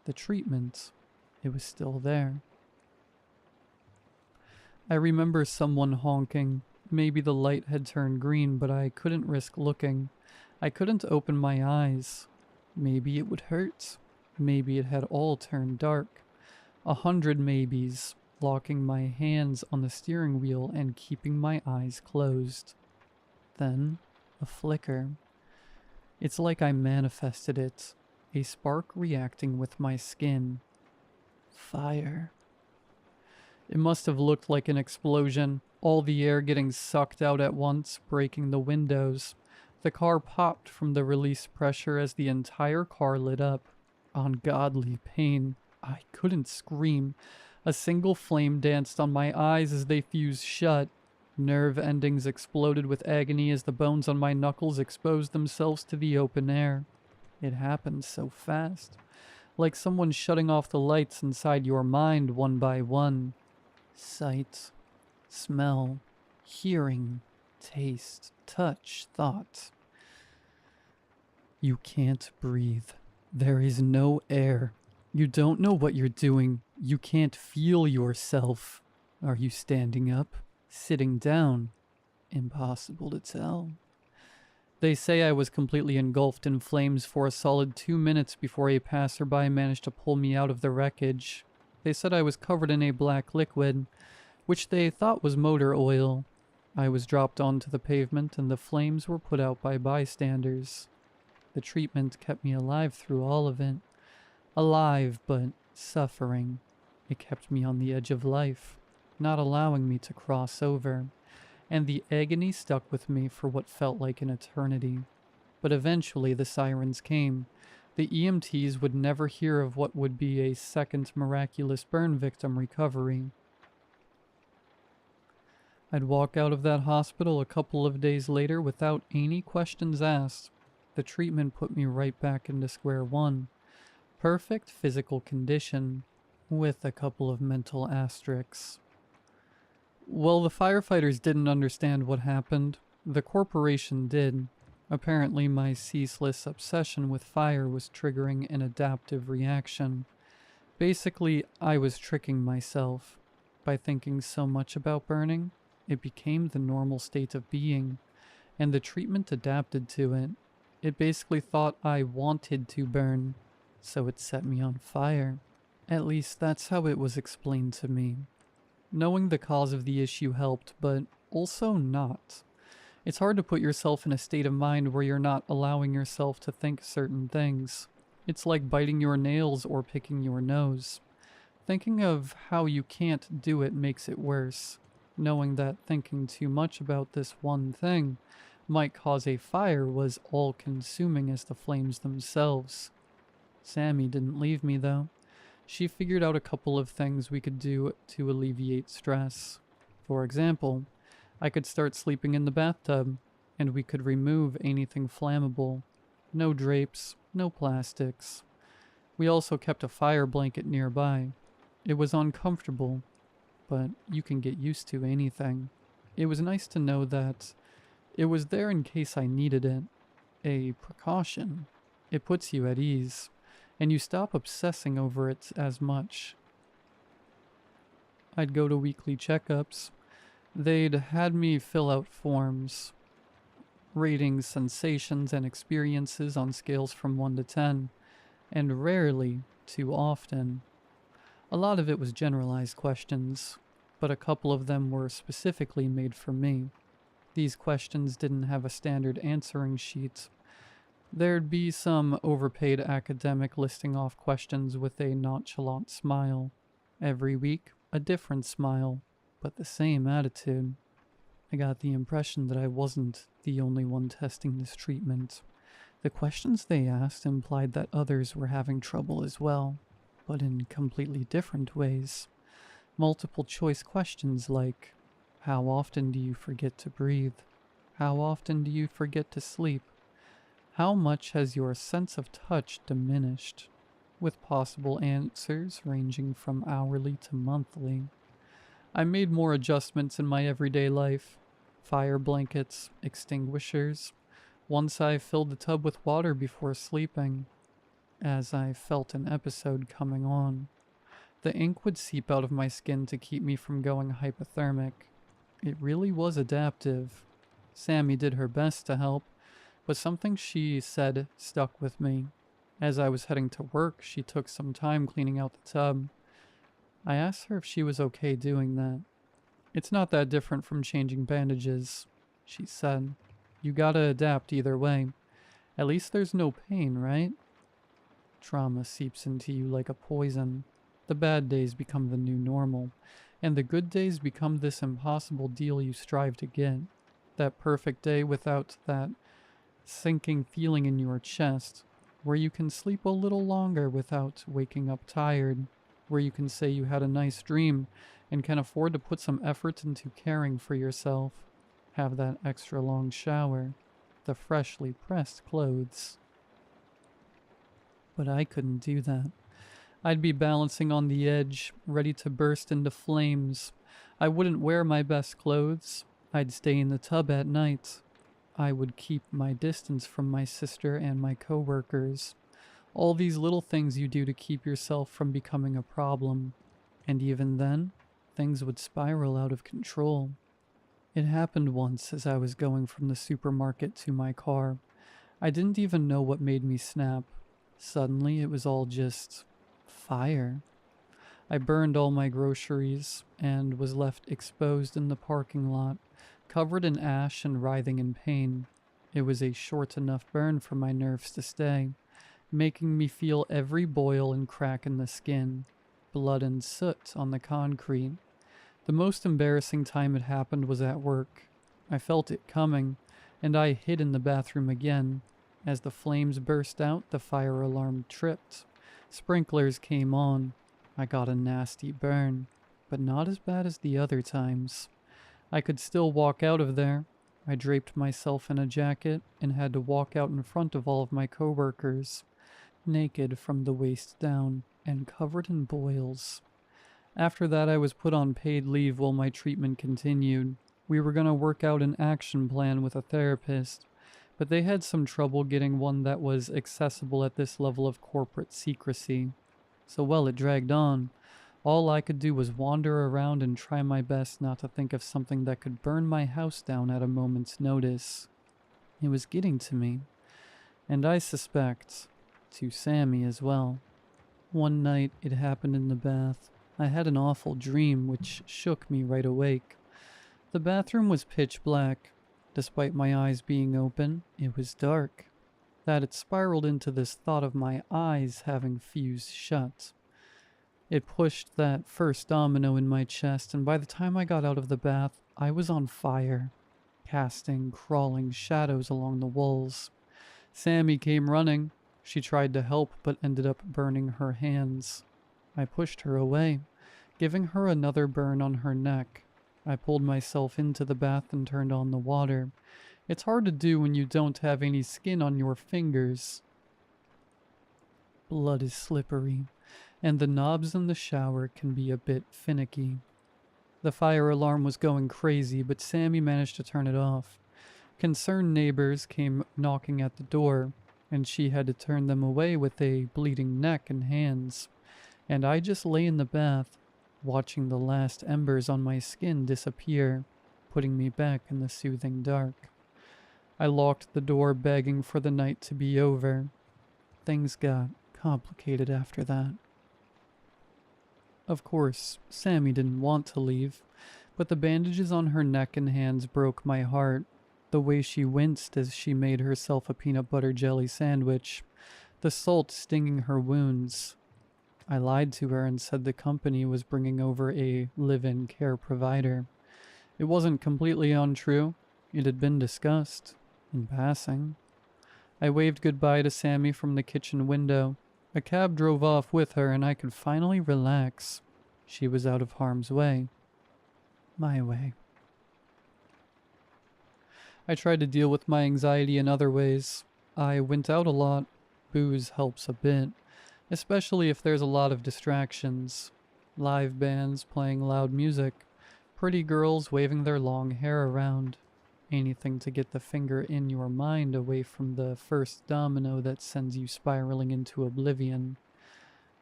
The treatment, it was still there. I remember someone honking. Maybe the light had turned green, but I couldn't risk looking. I couldn't open my eyes. Maybe it would hurt. Maybe it had all turned dark. 100 maybes, locking my hands on the steering wheel and keeping my eyes closed. Then, a flicker. It's like I manifested it, a spark reacting with my skin. Fire. It must have looked like an explosion, all the air getting sucked out at once, breaking the windows. The car popped from the release pressure as the entire car lit up. Ungodly pain. I couldn't scream. A single flame danced on my eyes as they fused shut. Nerve endings exploded with agony as the bones on my knuckles exposed themselves to the open air. It happened so fast. Like someone shutting off the lights inside your mind one by one. Sight, smell, hearing, taste, touch, thought. You can't breathe. There is no air. You don't know what you're doing. You can't feel yourself. Are you standing up? Sitting down? Impossible to tell. They say I was completely engulfed in flames for a solid 2 minutes before a passerby managed to pull me out of the wreckage. They said I was covered in a black liquid, which they thought was motor oil. I was dropped onto the pavement and the flames were put out by bystanders. The treatment kept me alive through all of it. Alive, but suffering. It kept me on the edge of life, not allowing me to cross over. And the agony stuck with me for what felt like an eternity. But eventually the sirens came. The EMTs would never hear of what would be a second miraculous burn victim recovery. I'd walk out of that hospital a couple of days later without any questions asked. The treatment put me right back into square one. Perfect physical condition, with a couple of mental asterisks. Well, the firefighters didn't understand what happened. The corporation did. Apparently my ceaseless obsession with fire was triggering an adaptive reaction. Basically, I was tricking myself. By thinking so much about burning, it became the normal state of being, and the treatment adapted to it. It basically thought I wanted to burn, so it set me on fire. At least that's how it was explained to me. Knowing the cause of the issue helped, but also not. It's hard to put yourself in a state of mind where you're not allowing yourself to think certain things. It's like biting your nails or picking your nose. Thinking of how you can't do it makes it worse. Knowing that thinking too much about this one thing might cause a fire was all-consuming as the flames themselves. Sammy didn't leave me, though. She figured out a couple of things we could do to alleviate stress. For example, I could start sleeping in the bathtub, and we could remove anything flammable. No drapes, no plastics. We also kept a fire blanket nearby. It was uncomfortable, but you can get used to anything. It was nice to know that it was there in case I needed it. A precaution. It puts you at ease, and you stop obsessing over it as much. I'd go to weekly checkups. They'd had me fill out forms, rating sensations and experiences on scales from 1 to 10, and rarely too often. A lot of it was generalized questions, but a couple of them were specifically made for me. These questions didn't have a standard answering sheet. There'd be some overpaid academic listing off questions with a nonchalant smile. Every week, a different smile, but the same attitude. I got the impression that I wasn't the only one testing this treatment. The questions they asked implied that others were having trouble as well, but in completely different ways. Multiple choice questions like, how often do you forget to breathe? How often do you forget to sleep? How much has your sense of touch diminished? With possible answers ranging from hourly to monthly. I made more adjustments in my everyday life. Fire blankets, extinguishers. Once I filled the tub with water before sleeping, as I felt an episode coming on. The ink would seep out of my skin to keep me from going hypothermic. It really was adaptive. Sammy did her best to help, but something she said stuck with me. As I was heading to work, she took some time cleaning out the tub. I asked her if she was okay doing that. It's not that different from changing bandages, she said. You gotta adapt either way. At least there's no pain, right? Trauma seeps into you like a poison. The bad days become the new normal, and the good days become this impossible deal you strive to get. That perfect day without that sinking feeling in your chest, where you can sleep a little longer without waking up tired, where you can say you had a nice dream and can afford to put some effort into caring for yourself, have that extra long shower, the freshly pressed clothes. But I couldn't do that. I'd be balancing on the edge, ready to burst into flames. I wouldn't wear my best clothes. I'd stay in the tub at night. I would keep my distance from my sister and my coworkers. All these little things you do to keep yourself from becoming a problem. And even then, things would spiral out of control. It happened once as I was going from the supermarket to my car. I didn't even know what made me snap. Suddenly, it was all just fire. I burned all my groceries and was left exposed in the parking lot, covered in ash and writhing in pain. It was a short enough burn for my nerves to stay, making me feel every boil and crack in the skin, blood and soot on the concrete. The most embarrassing time it happened was at work. I felt it coming, and I hid in the bathroom again. As the flames burst out, the fire alarm tripped. Sprinklers came on. I got a nasty burn, but not as bad as the other times. I could still walk out of there. I draped myself in a jacket and had to walk out in front of all of my coworkers, naked from the waist down and covered in boils. After that, I was put on paid leave while my treatment continued. We were going to work out an action plan with a therapist, but they had some trouble getting one that was accessible at this level of corporate secrecy. So while it dragged on, all I could do was wander around and try my best not to think of something that could burn my house down at a moment's notice. It was getting to me, and I suspect, to Sammy as well. One night, it happened in the bath. I had an awful dream which shook me right awake. The bathroom was pitch black. Despite my eyes being open, it was dark. That it spiraled into this thought of my eyes having fused shut. It pushed that first domino in my chest, and by the time I got out of the bath, I was on fire, casting crawling shadows along the walls. Sammy came running. She tried to help, but ended up burning her hands. I pushed her away, giving her another burn on her neck. I pulled myself into the bath and turned on the water. It's hard to do when you don't have any skin on your fingers. Blood is slippery, and the knobs in the shower can be a bit finicky. The fire alarm was going crazy, but Sammy managed to turn it off. Concerned neighbors came knocking at the door, and she had to turn them away with a bleeding neck and hands. And I just lay in the bath, watching the last embers on my skin disappear, putting me back in the soothing dark. I locked the door, begging for the night to be over. Things got complicated after that. Of course, Sammy didn't want to leave, but the bandages on her neck and hands broke my heart. The way she winced as she made herself a peanut butter jelly sandwich, the salt stinging her wounds. I lied to her and said the company was bringing over a live-in care provider. It wasn't completely untrue. It had been discussed, in passing. I waved goodbye to Sammy from the kitchen window. A cab drove off with her and I could finally relax. She was out of harm's way. My way. I tried to deal with my anxiety in other ways. I went out a lot. Booze helps a bit, especially if there's a lot of distractions. Live bands playing loud music, pretty girls waving their long hair around. Anything to get the finger in your mind away from the first domino that sends you spiraling into oblivion.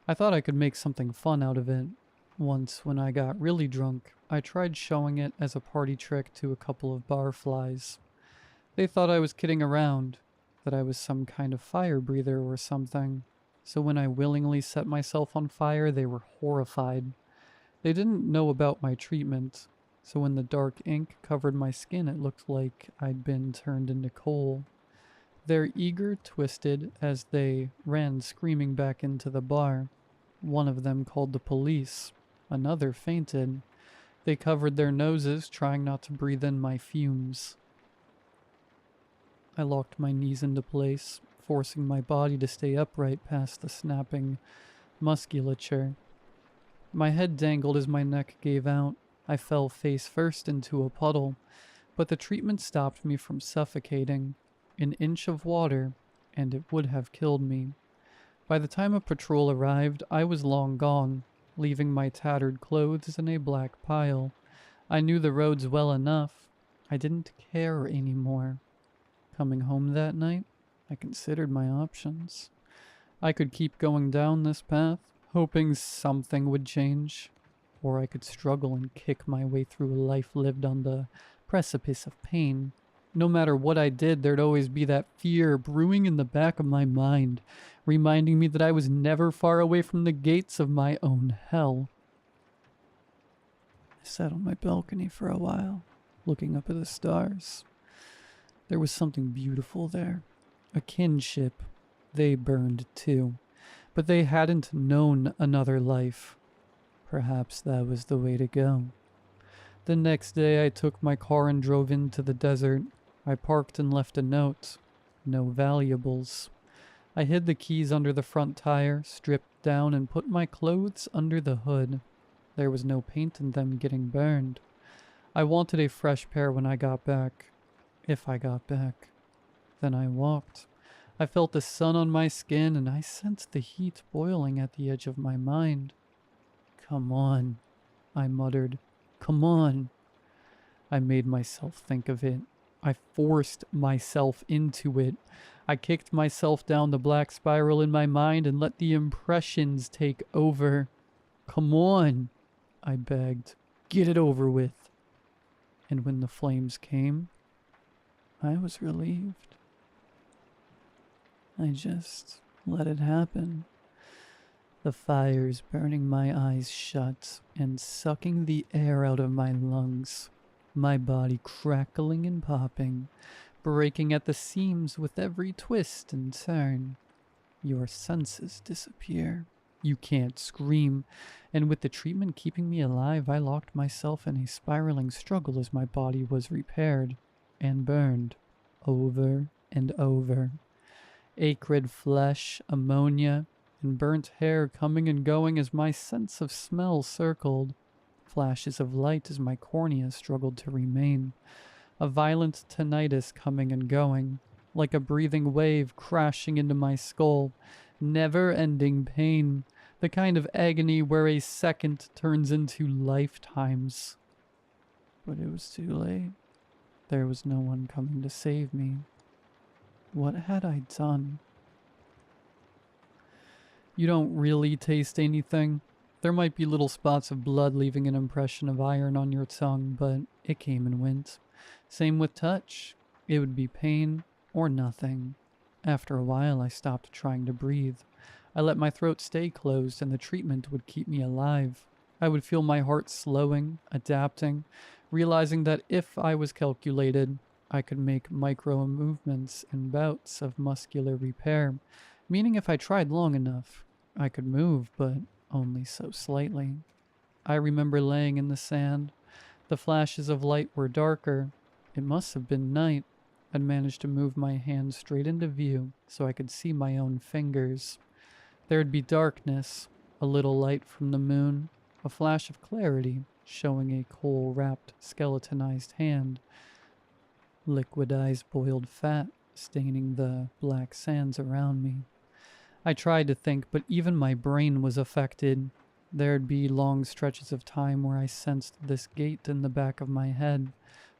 I thought I could make something fun out of it. Once, when I got really drunk, I tried showing it as a party trick to a couple of barflies. They thought I was kidding around, that I was some kind of fire breather or something. So when I willingly set myself on fire, they were horrified. They didn't know about my treatment, so when the dark ink covered my skin, it looked like I'd been turned into coal. Their eager twisted as they ran screaming back into the bar. One of them called the police. Another fainted. They covered their noses, trying not to breathe in my fumes. I locked my knees into place, forcing my body to stay upright past the snapping musculature. My head dangled as my neck gave out. I fell face first into a puddle, but the treatment stopped me from suffocating. An inch of water, and it would have killed me. By the time a patrol arrived, I was long gone, leaving my tattered clothes in a black pile. I knew the roads well enough. I didn't care anymore. Coming home that night, I considered my options. I could keep going down this path, hoping something would change, or I could struggle and kick my way through a life lived on the precipice of pain. No matter what I did, there'd always be that fear brewing in the back of my mind, reminding me that I was never far away from the gates of my own hell. I sat on my balcony for a while, looking up at the stars. There was something beautiful there, a kinship. They burned too, but they hadn't known another life. Perhaps that was the way to go. The next day I took my car and drove into the desert. I parked and left a note. No valuables. I hid the keys under the front tire, stripped down, and put my clothes under the hood. There was no paint in them getting burned. I wanted a fresh pair when I got back. If I got back. Then I walked. I felt the sun on my skin, and I sensed the heat boiling at the edge of my mind. Come on, I muttered. Come on. I made myself think of it. I forced myself into it. I kicked myself down the black spiral in my mind and let the impressions take over. Come on, I begged. Get it over with. And when the flames came, I was relieved. I just let it happen. The fires burning my eyes shut and sucking the air out of my lungs. My body crackling and popping, breaking at the seams with every twist and turn. Your senses disappear. You can't scream. And with the treatment keeping me alive, I locked myself in a spiraling struggle as my body was repaired and burned over and over. Acrid flesh, ammonia, and burnt hair coming and going as my sense of smell circled. Flashes of light as my cornea struggled to remain. A violent tinnitus coming and going, like a breathing wave crashing into my skull. Never-ending pain, the kind of agony where a second turns into lifetimes. But it was too late. There was no one coming to save me. What had I done? You don't really taste anything. There might be little spots of blood leaving an impression of iron on your tongue, but it came and went. Same with touch. It would be pain or nothing. After a while, I stopped trying to breathe. I let my throat stay closed, and the treatment would keep me alive. I would feel my heart slowing, adapting, realizing that if I was calculated, I could make micro movements and bouts of muscular repair, meaning if I tried long enough, I could move, but only so slightly. I remember laying in the sand. The flashes of light were darker. It must have been night. I'd managed to move my hand straight into view so I could see my own fingers. There'd be darkness, a little light from the moon, a flash of clarity showing a coal-wrapped, skeletonized hand. Liquidized boiled fat staining the black sands around me. I tried to think, but even my brain was affected. There'd be long stretches of time where I sensed this gate in the back of my head,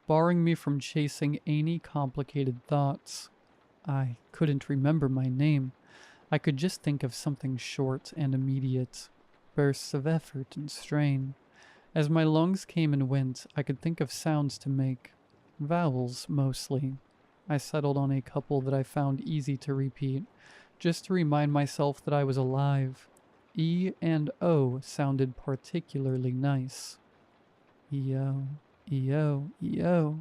barring me from chasing any complicated thoughts. I couldn't remember my name. I could just think of something short and immediate, bursts of effort and strain. As my lungs came and went, I could think of sounds to make. Vowels, mostly. I settled on a couple that I found easy to repeat, just to remind myself that I was alive. E and O sounded particularly nice. E-O, E-O, E-O.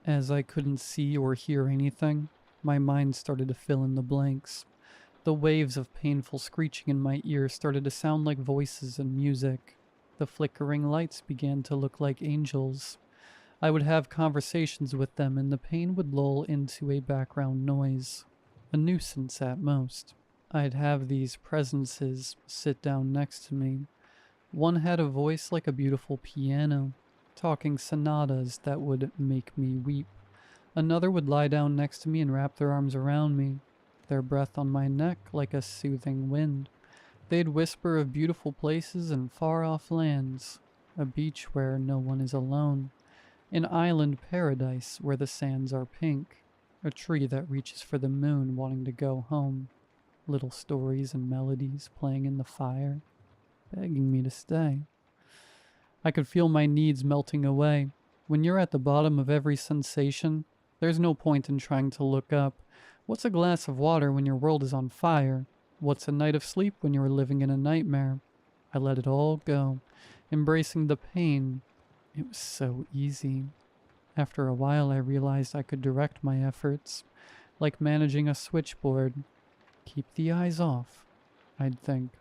As I couldn't see or hear anything, my mind started to fill in the blanks. The waves of painful screeching in my ears started to sound like voices and music. The flickering lights began to look like angels. I would have conversations with them, and the pain would lull into a background noise. A nuisance at most. I'd have these presences sit down next to me. One had a voice like a beautiful piano, talking sonatas that would make me weep. Another would lie down next to me and wrap their arms around me, their breath on my neck like a soothing wind. They'd whisper of beautiful places and far-off lands, a beach where no one is alone, an island paradise where the sands are pink, a tree that reaches for the moon wanting to go home, little stories and melodies playing in the fire, begging me to stay. I could feel my needs melting away. When you're at the bottom of every sensation, there's no point in trying to look up. What's a glass of water when your world is on fire? What's a night of sleep when you are living in a nightmare? I let it all go, embracing the pain. It was so easy. After a while, I realized I could direct my efforts, like managing a switchboard. Keep the eyes off, I'd think.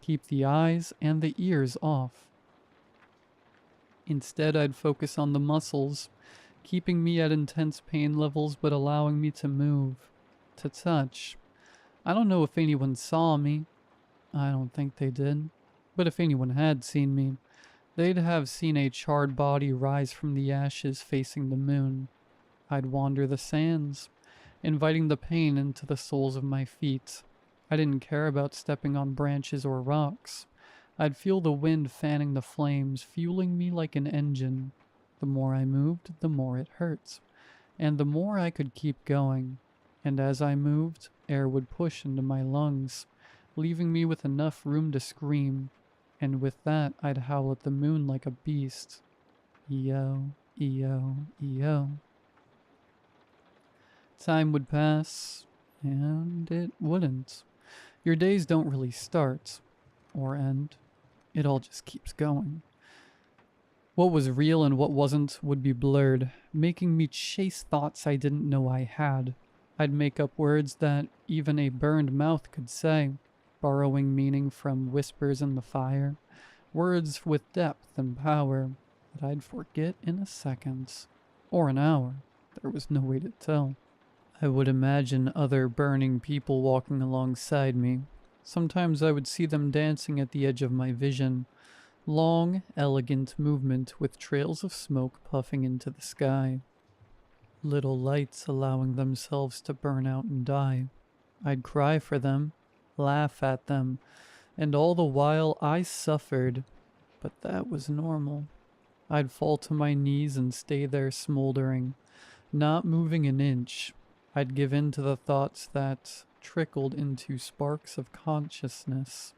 Keep the eyes and the ears off. Instead, I'd focus on the muscles, keeping me at intense pain levels but allowing me to move, to touch. I don't know if anyone saw me. I don't think they did. But if anyone had seen me, they'd have seen a charred body rise from the ashes facing the moon. I'd wander the sands, inviting the pain into the soles of my feet. I didn't care about stepping on branches or rocks. I'd feel the wind fanning the flames, fueling me like an engine. The more I moved, the more it hurt, and the more I could keep going. And as I moved, air would push into my lungs, leaving me with enough room to scream. And with that, I'd howl at the moon like a beast. E-O, E-O, E-O. Time would pass, and it wouldn't. Your days don't really start or end. It all just keeps going. What was real and what wasn't would be blurred, making me chase thoughts I didn't know I had. I'd make up words that even a burned mouth could say, borrowing meaning from whispers in the fire, words with depth and power that I'd forget in a second, or an hour. There was no way to tell. I would imagine other burning people walking alongside me. Sometimes I would see them dancing at the edge of my vision. Long, elegant movement with trails of smoke puffing into the sky. Little lights allowing themselves to burn out and die. I'd cry for them, laugh at them, and all the while I suffered, but that was normal. I'd fall to my knees and stay there smoldering, not moving an inch. I'd give in to the thoughts that trickled into sparks of consciousness,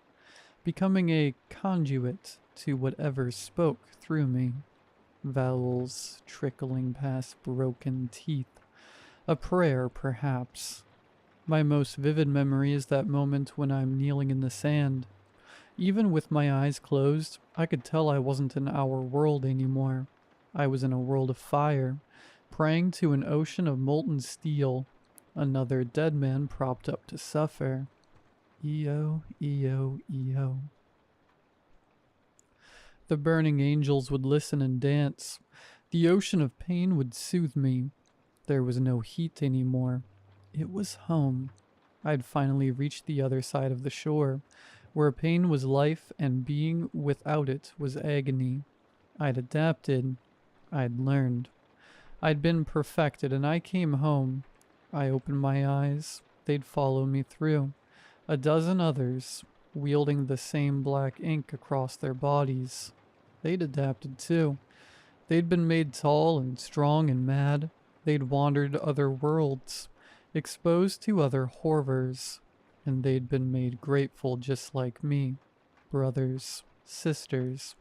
becoming a conduit to whatever spoke through me. Vowels trickling past broken teeth. A prayer, perhaps. My most vivid memory is that moment when I'm kneeling in the sand. Even with my eyes closed, I could tell I wasn't in our world anymore. I was in a world of fire, praying to an ocean of molten steel. Another dead man propped up to suffer. E-O, E-O, E-O. The burning angels would listen and dance. The ocean of pain would soothe me. There was no heat anymore. It was home. I'd finally reached the other side of the shore, where pain was life and being without it was agony. I'd adapted. I'd learned. I'd been perfected, and I came home. I opened my eyes. They'd follow me through. A dozen others, wielding the same black ink across their bodies. They'd adapted too. They'd been made tall and strong and mad. They'd wandered other worlds, exposed to other horrors, and they'd been made grateful just like me. Brothers, sisters,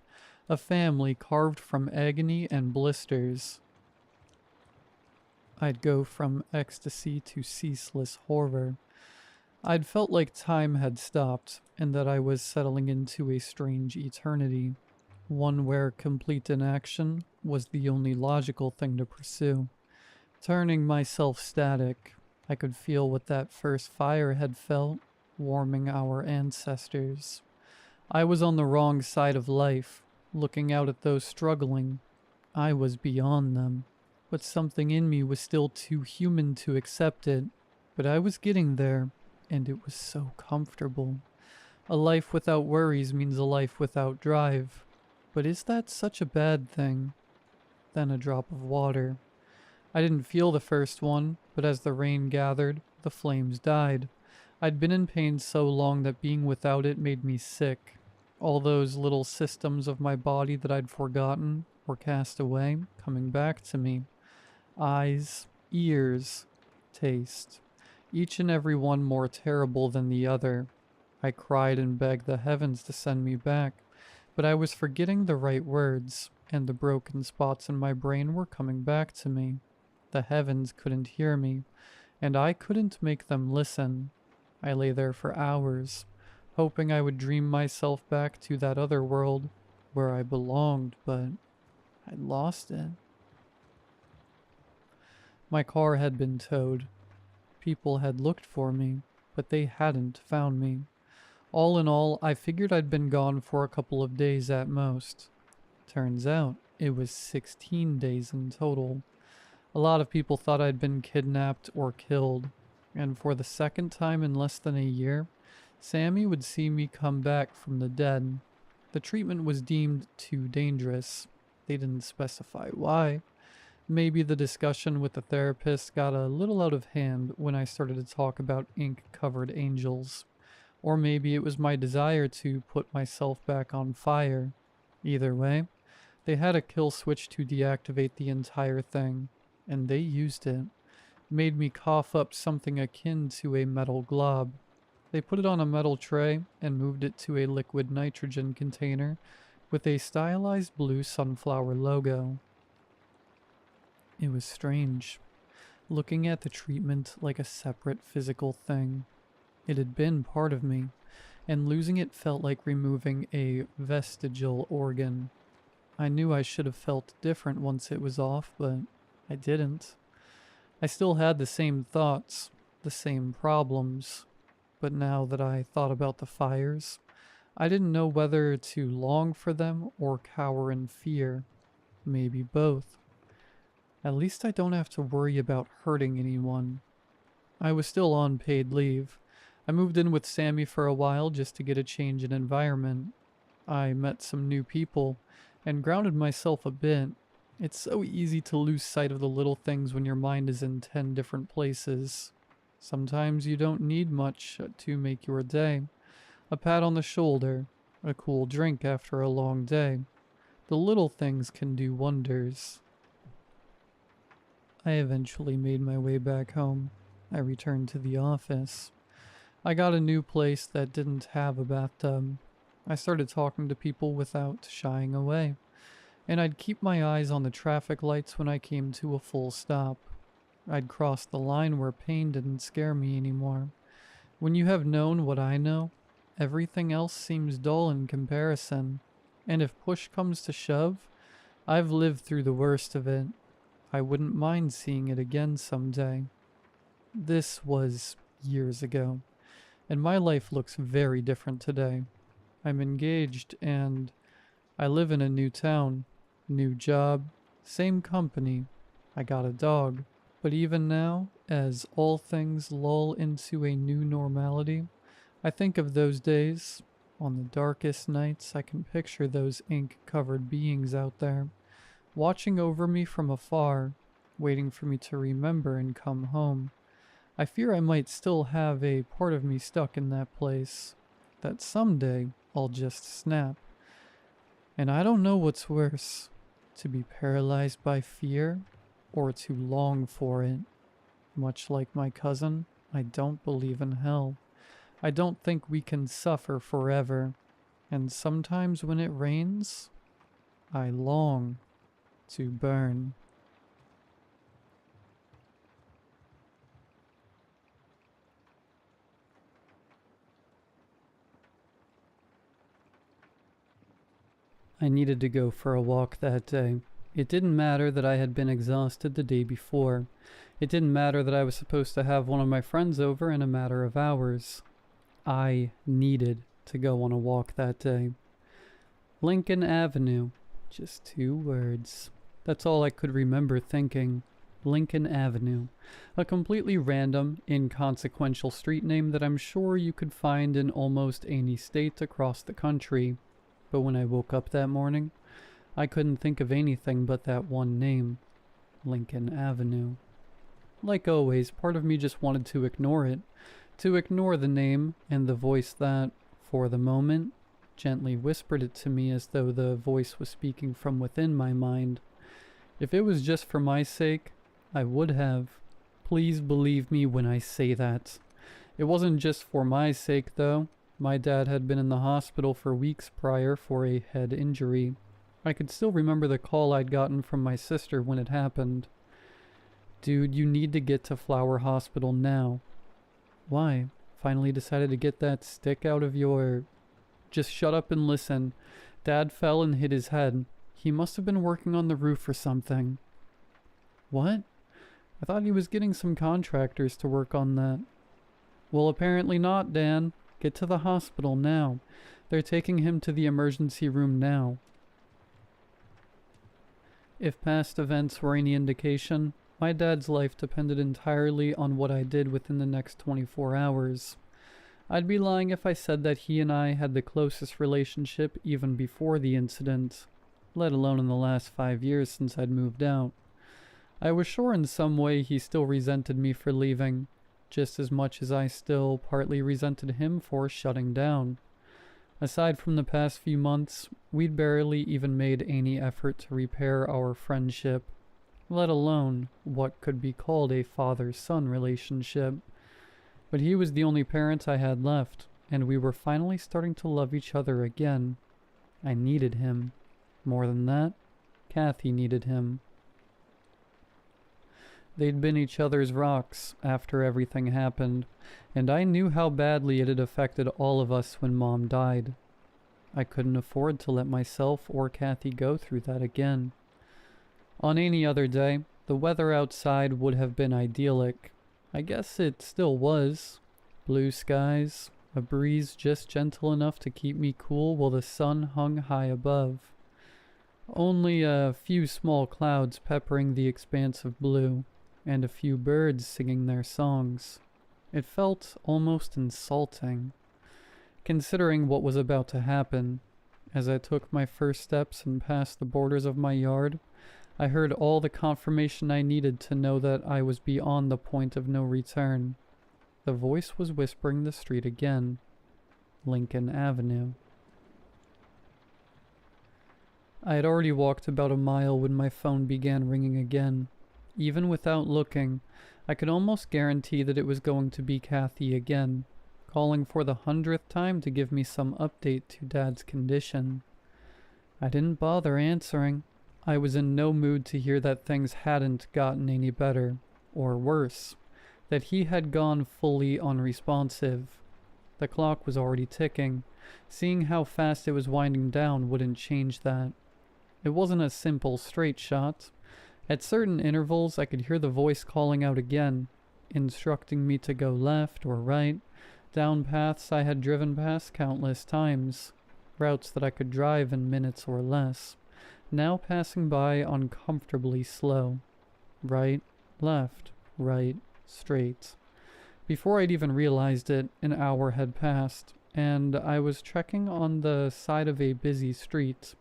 a family carved from agony and blisters. I'd go from ecstasy to ceaseless horror. I'd felt like time had stopped, and that I was settling into a strange eternity, one where complete inaction was the only logical thing to pursue. Turning myself static, I could feel what that first fire had felt, warming our ancestors. I was on the wrong side of life, looking out at those struggling. I was beyond them, but something in me was still too human to accept it. But I was getting there, and it was so comfortable. A life without worries means a life without drive. But is that such a bad thing? Then a drop of water. I didn't feel the first one, but as the rain gathered, the flames died. I'd been in pain so long that being without it made me sick. All those little systems of my body that I'd forgotten were cast away, coming back to me. Eyes, ears, taste. Each and every one more terrible than the other. I cried and begged the heavens to send me back, but I was forgetting the right words. and the broken spots in my brain were coming back to me. The heavens couldn't hear me, and I couldn't make them listen. I lay there for hours, hoping I would dream myself back to that other world where I belonged, but I'd lost it. My car had been towed. People had looked for me, but they hadn't found me. All in all, I figured I'd been gone for a couple of days at most. Turns out, it was 16 days in total. A lot of people thought I'd been kidnapped or killed, and for the second time in less than a year, Sammy would see me come back from the dead. The treatment was deemed too dangerous. They didn't specify why. Maybe the discussion with the therapist got a little out of hand when I started to talk about ink-covered angels. Or maybe it was my desire to put myself back on fire. Either way, they had a kill switch to deactivate the entire thing, and they used it. Made me cough up something akin to a metal glob. They put it on a metal tray and moved it to a liquid nitrogen container with a stylized blue sunflower logo. It was strange, looking at the treatment like a separate physical thing. It had been part of me, and losing it felt like removing a vestigial organ. I knew I should have felt different once it was off, but I didn't. I still had the same thoughts, the same problems, but now that I thought about the fires, I didn't know whether to long for them or cower in fear. Maybe both. At least I don't have to worry about hurting anyone. I was still on paid leave. I moved in with Sammy for a while just to get a change in environment. I met some new people and grounded myself a bit. It's so easy to lose sight of the little things when your mind is in 10 different places. Sometimes you don't need much to make your day. A pat on the shoulder, a cool drink after a long day. The little things can do wonders. I eventually made my way back home. I returned to the office. I got a new place that didn't have a bathtub. I started talking to people without shying away, and I'd keep my eyes on the traffic lights when I came to a full stop. I'd cross the line where pain didn't scare me anymore. When you have known what I know, everything else seems dull in comparison, and if push comes to shove, I've lived through the worst of it. I wouldn't mind seeing it again someday. This was years ago, and my life looks very different today. I'm engaged and I live in a new town, new job, same company. I got a dog. But even now, as all things lull into a new normality, I think of those days. On the darkest nights, I can picture those ink-covered beings out there, watching over me from afar, waiting for me to remember and come home. I fear I might still have a part of me stuck in that place, that someday I'll just snap. And I don't know what's worse, to be paralyzed by fear or to long for it. Much like my cousin, I don't believe in hell. I don't think we can suffer forever. And sometimes when it rains, I long to burn. I needed to go for a walk that day. It didn't matter that I had been exhausted the day before. It didn't matter that I was supposed to have one of my friends over in a matter of hours. I needed to go on a walk that day. Lincoln Avenue. Just 2 words. That's all I could remember thinking. Lincoln Avenue. A completely random, inconsequential street name that I'm sure you could find in almost any state across the country. But when I woke up that morning, I couldn't think of anything but that one name, Lincoln Avenue. Like always, part of me just wanted to ignore it, to ignore the name and the voice that, for the moment, gently whispered it to me as though the voice was speaking from within my mind. If it was just for my sake, I would have. Please believe me when I say that. It wasn't just for my sake, though. My dad had been in the hospital for weeks prior for a head injury. I could still remember the call I'd gotten from my sister when it happened. Dude, you need to get to Flower Hospital now. Why? Finally decided to get that stick out of your... Just shut up and listen. Dad fell and hit his head. He must have been working on the roof or something. What? I thought he was getting some contractors to work on that. Well, apparently not, Dan. Get to the hospital now. They're taking him to the emergency room now. If past events were any indication, my dad's life depended entirely on what I did within the next 24 hours. I'd be lying if I said that he and I had the closest relationship even before the incident, let alone in the last 5 years since I'd moved out. I was sure in some way he still resented me for leaving, just as much as I still partly resented him for shutting down. Aside from the past few months, we'd barely even made any effort to repair our friendship, let alone what could be called a father-son relationship. But he was the only parent I had left, and we were finally starting to love each other again. I needed him. More than that, Kathy needed him. They'd been each other's rocks after everything happened, and I knew how badly it had affected all of us when Mom died. I couldn't afford to let myself or Kathy go through that again. On any other day, the weather outside would have been idyllic. I guess it still was. Blue skies, a breeze just gentle enough to keep me cool while the sun hung high above. Only a few small clouds peppering the expanse of blue, and a few birds singing their songs. It felt almost insulting, considering what was about to happen. As I took my first steps and passed the borders of my yard, I heard all the confirmation I needed to know that I was beyond the point of no return. The voice was whispering the street again. Lincoln Avenue. I had already walked about a mile when my phone began ringing again. Even without looking, I could almost guarantee that it was going to be Kathy again, calling for the 100th time to give me some update to Dad's condition. I didn't bother answering. I was in no mood to hear that things hadn't gotten any better, or worse, that he had gone fully unresponsive. The clock was already ticking. Seeing how fast it was winding down wouldn't change that. It wasn't a simple straight shot. At certain intervals, I could hear the voice calling out again, instructing me to go left or right, down paths I had driven past countless times, routes that I could drive in minutes or less, now passing by uncomfortably slow. Right, left, right, straight. Before I'd even realized it, an hour had passed, and I was trekking on the side of a busy street.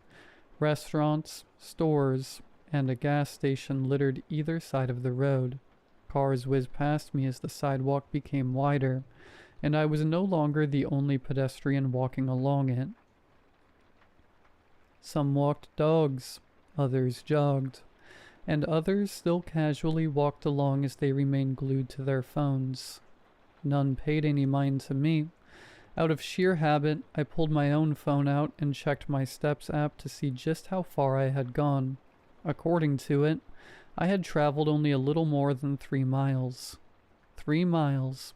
Restaurants, stores, and a gas station littered either side of the road. Cars whizzed past me as the sidewalk became wider, and I was no longer the only pedestrian walking along it. Some walked dogs, others jogged, and others still casually walked along as they remained glued to their phones. None paid any mind to me. Out of sheer habit, I pulled my own phone out and checked my Steps app to see just how far I had gone. According to it, I had traveled only a little more than 3 miles. 3 miles.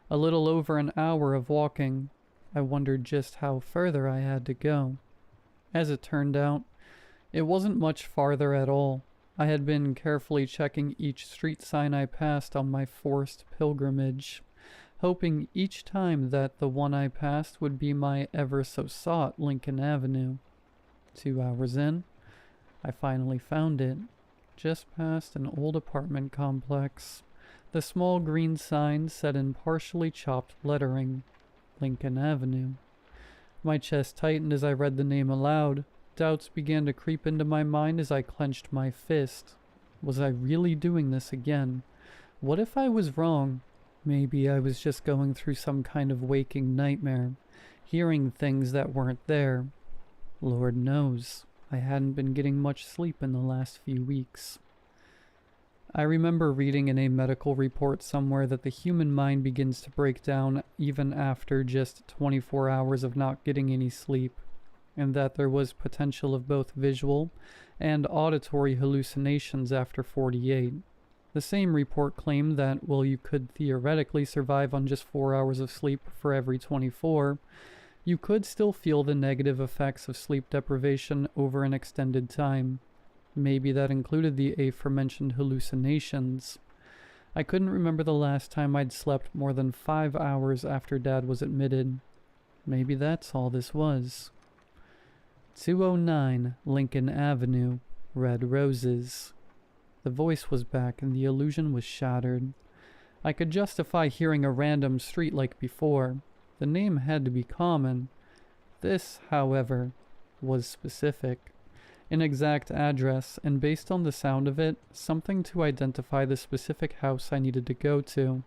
A little over an hour of walking. I wondered just how further I had to go. As it turned out, it wasn't much farther at all. I had been carefully checking each street sign I passed on my forced pilgrimage, hoping each time that the one I passed would be my ever-so-sought Lincoln Avenue. 2 hours in, I finally found it, just past an old apartment complex. The small green sign said in partially chopped lettering, Lincoln Avenue. My chest tightened as I read the name aloud. Doubts began to creep into my mind as I clenched my fist. Was I really doing this again? What if I was wrong? Maybe I was just going through some kind of waking nightmare, hearing things that weren't there. Lord knows, I hadn't been getting much sleep in the last few weeks. I remember reading in a medical report somewhere that the human mind begins to break down even after just 24 hours of not getting any sleep. and that there was potential of both visual and auditory hallucinations after 48. The same report claimed that while you could theoretically survive on just 4 hours of sleep for every 24, you could still feel the negative effects of sleep deprivation over an extended time. Maybe that included the aforementioned hallucinations. I couldn't remember the last time I'd slept more than 5 hours after Dad was admitted. Maybe that's all this was. 209 Lincoln Avenue, Red Roses. The voice was back and the illusion was shattered. I could justify hearing a random street like before. The name had to be common. This, however, was specific. An exact address, and based on the sound of it, something to identify the specific house I needed to go to.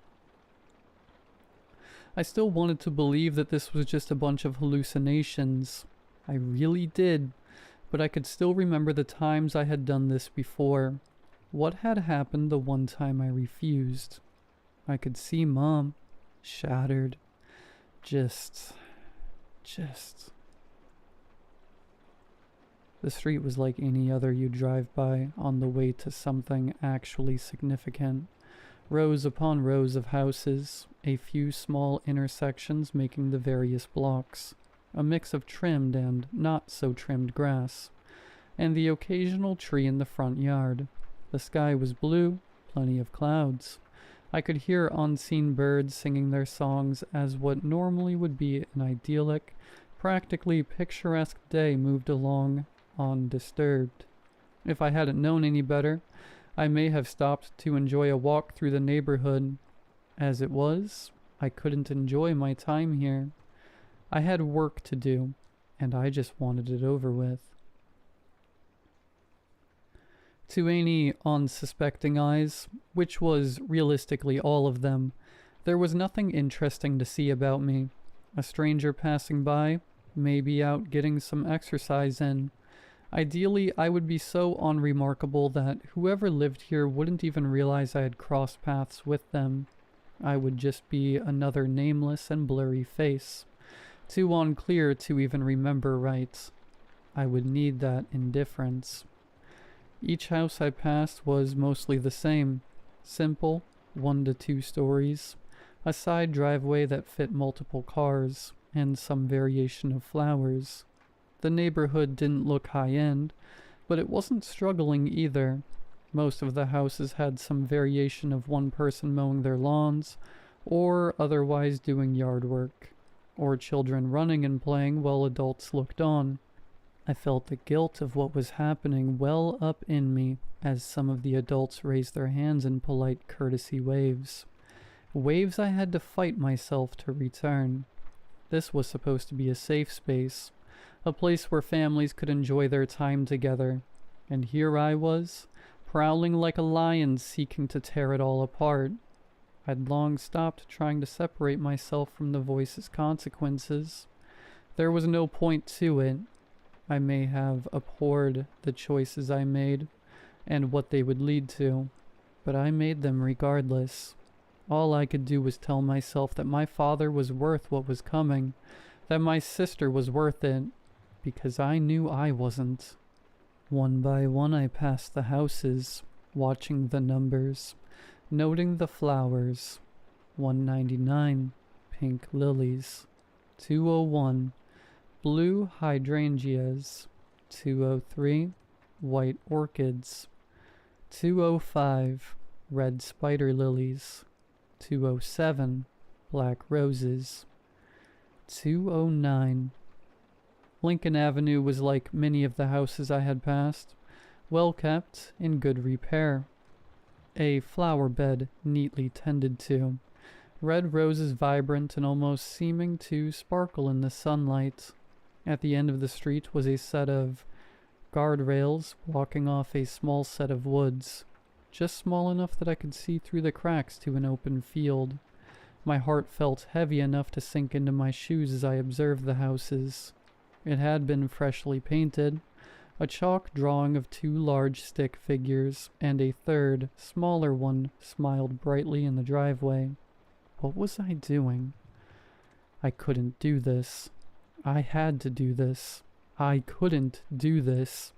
I still wanted to believe that this was just a bunch of hallucinations. I really did, but I could still remember the times I had done this before. What had happened the one time I refused? I could see Mom, shattered. Just. The street was like any other you drive by on the way to something actually significant. Rows upon rows of houses, a few small intersections making the various blocks, a mix of trimmed and not so trimmed grass, and the occasional tree in the front yard. The sky was blue, plenty of clouds. I could hear unseen birds singing their songs as what normally would be an idyllic, practically picturesque day moved along undisturbed. If I hadn't known any better, I may have stopped to enjoy a walk through the neighborhood. As it was, I couldn't enjoy my time here. I had work to do, and I just wanted it over with. To any unsuspecting eyes, which was realistically all of them, there was nothing interesting to see about me. A stranger passing by, maybe out getting some exercise in. Ideally, I would be so unremarkable that whoever lived here wouldn't even realize I had crossed paths with them. I would just be another nameless and blurry face, too unclear to even remember right. I would need that indifference. Each house I passed was mostly the same. Simple, 1 to 2 stories, a side driveway that fit multiple cars, and some variation of flowers. The neighborhood didn't look high-end, but it wasn't struggling either. Most of the houses had some variation of one person mowing their lawns, or otherwise doing yard work, or children running and playing while adults looked on. I felt the guilt of what was happening well up in me as some of the adults raised their hands in polite courtesy waves. Waves I had to fight myself to return. This was supposed to be a safe space, a place where families could enjoy their time together, and here I was, prowling like a lion seeking to tear it all apart. I'd long stopped trying to separate myself from the voice's consequences. There was no point to it. I may have abhorred the choices I made and what they would lead to, but I made them regardless. All I could do was tell myself that my father was worth what was coming, that my sister was worth it, because I knew I wasn't. One by one I passed the houses, watching the numbers, noting the flowers. 199, pink lilies. 201, blue hydrangeas. 203, white orchids. 205, red spider lilies. 207, black roses. 209. Lincoln Avenue was like many of the houses I had passed, well kept, in good repair. A flower bed neatly tended to, red roses vibrant and almost seeming to sparkle in the sunlight. At the end of the street was a set of guardrails blocking off a small set of woods, just small enough that I could see through the cracks to an open field. My heart felt heavy enough to sink into my shoes as I observed the houses. It had been freshly painted, a chalk drawing of 2 large stick figures, and a third, smaller one smiled brightly in the driveway. What was I doing? I couldn't do this. I had to do this. I couldn't do this.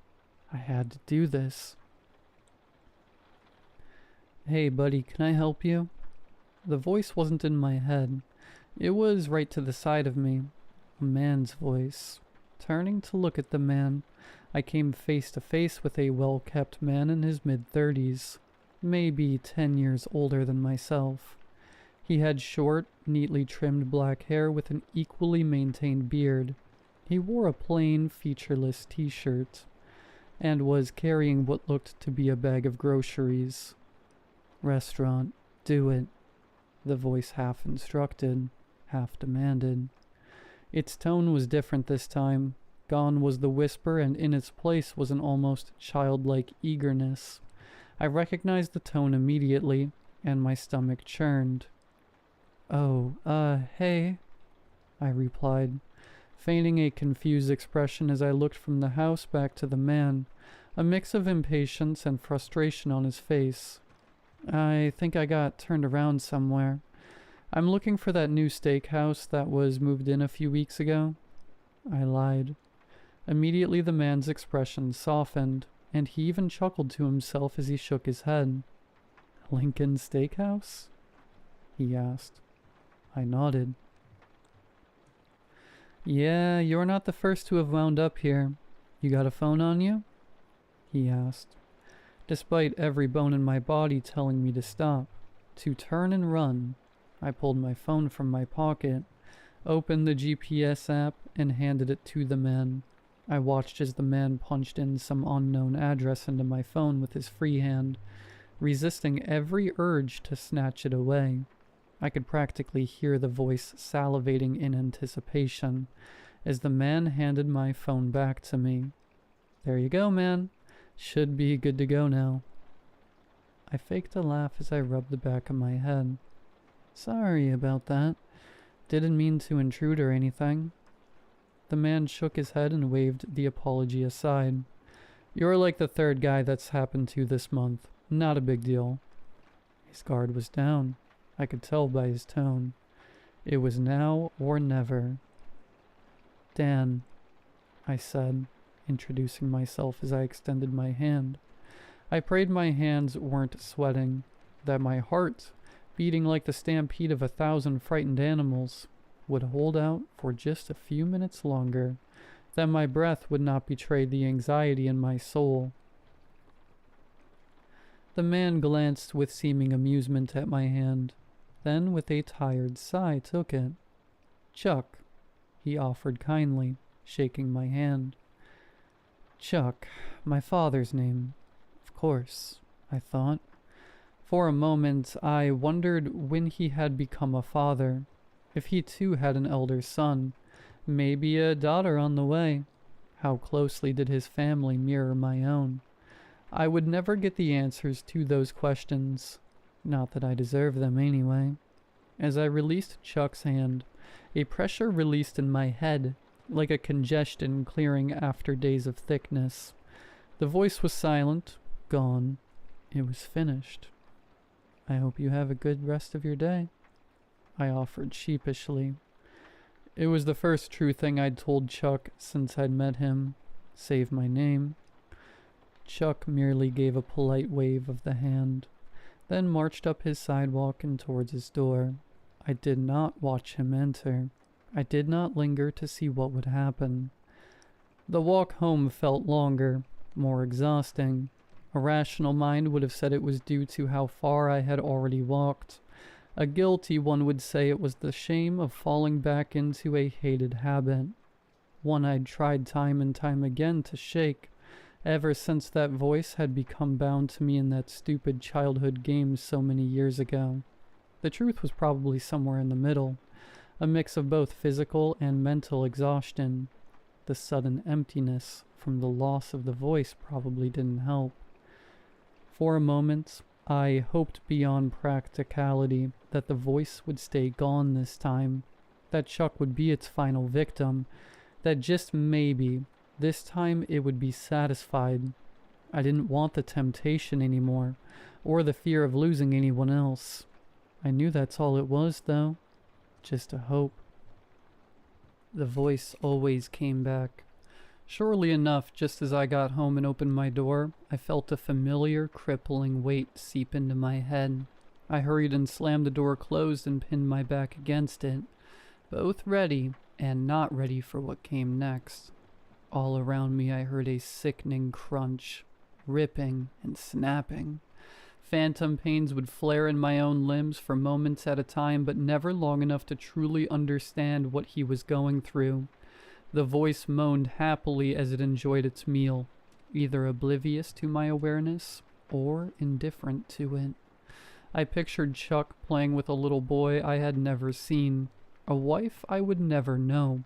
I had to do this. Hey buddy, can I help you? The voice wasn't in my head. It was right to the side of me. A man's voice. Turning to look at the man, I came face to face with a well-kept man in his mid-30s, maybe 10 years older than myself. He had short, neatly trimmed black hair with an equally maintained beard. He wore a plain, featureless t-shirt, and was carrying what looked to be a bag of groceries. Restaurant, do it, the voice half instructed, half demanded. Its tone was different this time. Gone was the whisper, and in its place was an almost childlike eagerness. I recognized the tone immediately, and my stomach churned. "Oh, hey," I replied, feigning a confused expression as I looked from the house back to the man, a mix of impatience and frustration on his face. "I think I got turned around somewhere. I'm looking for that new steakhouse that was moved in a few weeks ago." I lied. Immediately the man's expression softened, and he even chuckled to himself as he shook his head. "Lincoln Steakhouse?" he asked. I nodded. "Yeah, you're not the first to have wound up here. You got a phone on you?" he asked, despite every bone in my body telling me to stop, to turn and run. I pulled my phone from my pocket, opened the GPS app, and handed it to the man. I watched as the man punched in some unknown address into my phone with his free hand, resisting every urge to snatch it away. I could practically hear the voice salivating in anticipation as the man handed my phone back to me. "There you go, man. Should be good to go now." I faked a laugh as I rubbed the back of my head. "Sorry about that. Didn't mean to intrude or anything." The man shook his head and waved the apology aside. "You're like the third guy that's happened to this month. Not a big deal." His guard was down. I could tell by his tone. It was now or never. "Dan," I said, introducing myself as I extended my hand. I prayed my hands weren't sweating, that my heart, beating like the stampede of 1,000 frightened animals, would hold out for just a few minutes longer, that my breath would not betray the anxiety in my soul. The man glanced with seeming amusement at my hand, then with a tired sigh took it. "Chuck," he offered kindly, shaking my hand. Chuck, my father's name. Of course, I thought. For a moment, I wondered when he had become a father, if he too had an elder son, maybe a daughter on the way. How closely did his family mirror my own? I would never get the answers to those questions. Not that I deserve them anyway. As I released Chuck's hand, a pressure released in my head, like a congestion clearing after days of thickness. The voice was silent, gone. It was finished. "I hope you have a good rest of your day," I offered sheepishly. It was the first true thing I'd told Chuck since I'd met him, save my name. Chuck merely gave a polite wave of the hand, then marched up his sidewalk and towards his door. I did not watch him enter. I did not linger to see what would happen. The walk home felt longer, more exhausting. A rational mind would have said it was due to how far I had already walked. A guilty one would say it was the shame of falling back into a hated habit, one I'd tried time and time again to shake, ever since that voice had become bound to me in that stupid childhood game so many years ago. The truth was probably somewhere in the middle, a mix of both physical and mental exhaustion. The sudden emptiness from the loss of the voice probably didn't help. For a moment, I hoped beyond practicality that the voice would stay gone this time, that Chuck would be its final victim, that just maybe, this time it would be satisfied. I didn't want the temptation anymore, or the fear of losing anyone else. I knew that's all it was, though. Just a hope. The voice always came back. Surely enough, just as I got home and opened my door, I felt a familiar, crippling weight seep into my head. I hurried and slammed the door closed and pinned my back against it, both ready and not ready for what came next. All around me I heard a sickening crunch, ripping and snapping. Phantom pains would flare in my own limbs for moments at a time, but never long enough to truly understand what he was going through. The voice moaned happily as it enjoyed its meal, either oblivious to my awareness or indifferent to it. I pictured Chuck playing with a little boy I had never seen, a wife I would never know.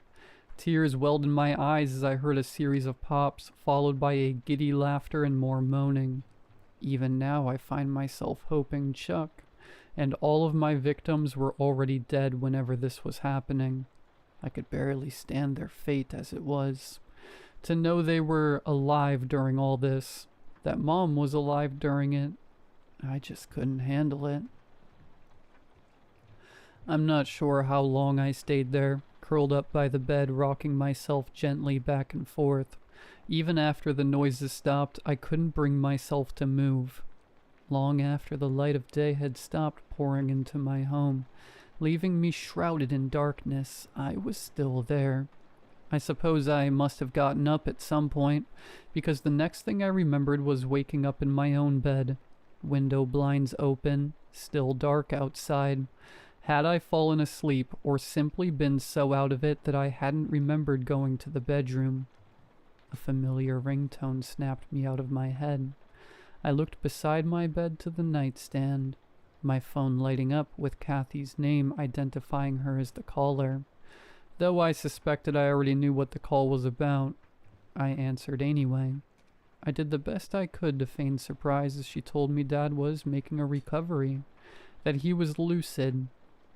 Tears welled in my eyes as I heard a series of pops, followed by a giddy laughter and more moaning. Even now I find myself hoping Chuck and all of my victims were already dead whenever this was happening. I could barely stand their fate as it was. To know they were alive during all this, that Mom was alive during it, I just couldn't handle it. I'm not sure how long I stayed there, curled up by the bed, rocking myself gently back and forth. Even after the noises stopped, I couldn't bring myself to move. Long after the light of day had stopped pouring into my home, leaving me shrouded in darkness, I was still there. I suppose I must have gotten up at some point, because the next thing I remembered was waking up in my own bed. Window blinds open, still dark outside. Had I fallen asleep or simply been so out of it that I hadn't remembered going to the bedroom? A familiar ringtone snapped me out of my head. I looked beside my bed to the nightstand, my phone lighting up with Kathy's name identifying her as the caller. Though I suspected I already knew what the call was about, I answered anyway. I did the best I could to feign surprise as she told me Dad was making a recovery, that he was lucid.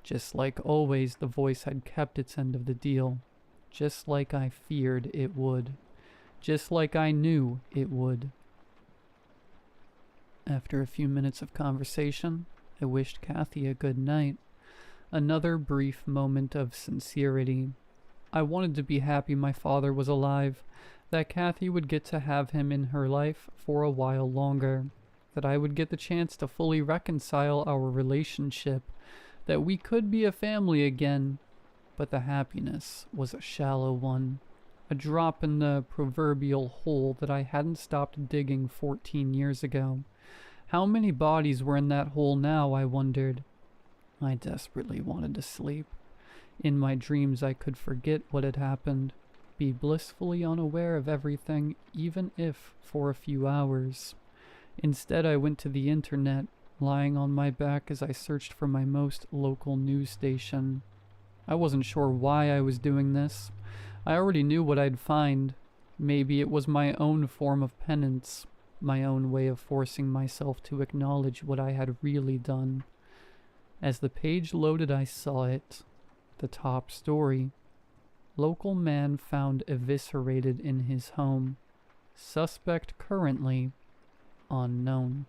Just like always, the voice had kept its end of the deal, just like I feared it would. Just like I knew it would. After a few minutes of conversation, I wished Kathy a good night. Another brief moment of sincerity. I wanted to be happy my father was alive, that Kathy would get to have him in her life for a while longer, that I would get the chance to fully reconcile our relationship, that we could be a family again, but the happiness was a shallow one. A drop in the proverbial hole that I hadn't stopped digging 14 years ago. How many bodies were in that hole now, I wondered. I desperately wanted to sleep. In my dreams I could forget what had happened, be blissfully unaware of everything, even if for a few hours. Instead I went to the internet, lying on my back as I searched for my most local news station. I wasn't sure why I was doing this. I already knew what I'd find. Maybe it was my own form of penance, my own way of forcing myself to acknowledge what I had really done. As the page loaded, I saw it. The top story. Local man found eviscerated in his home. Suspect currently unknown.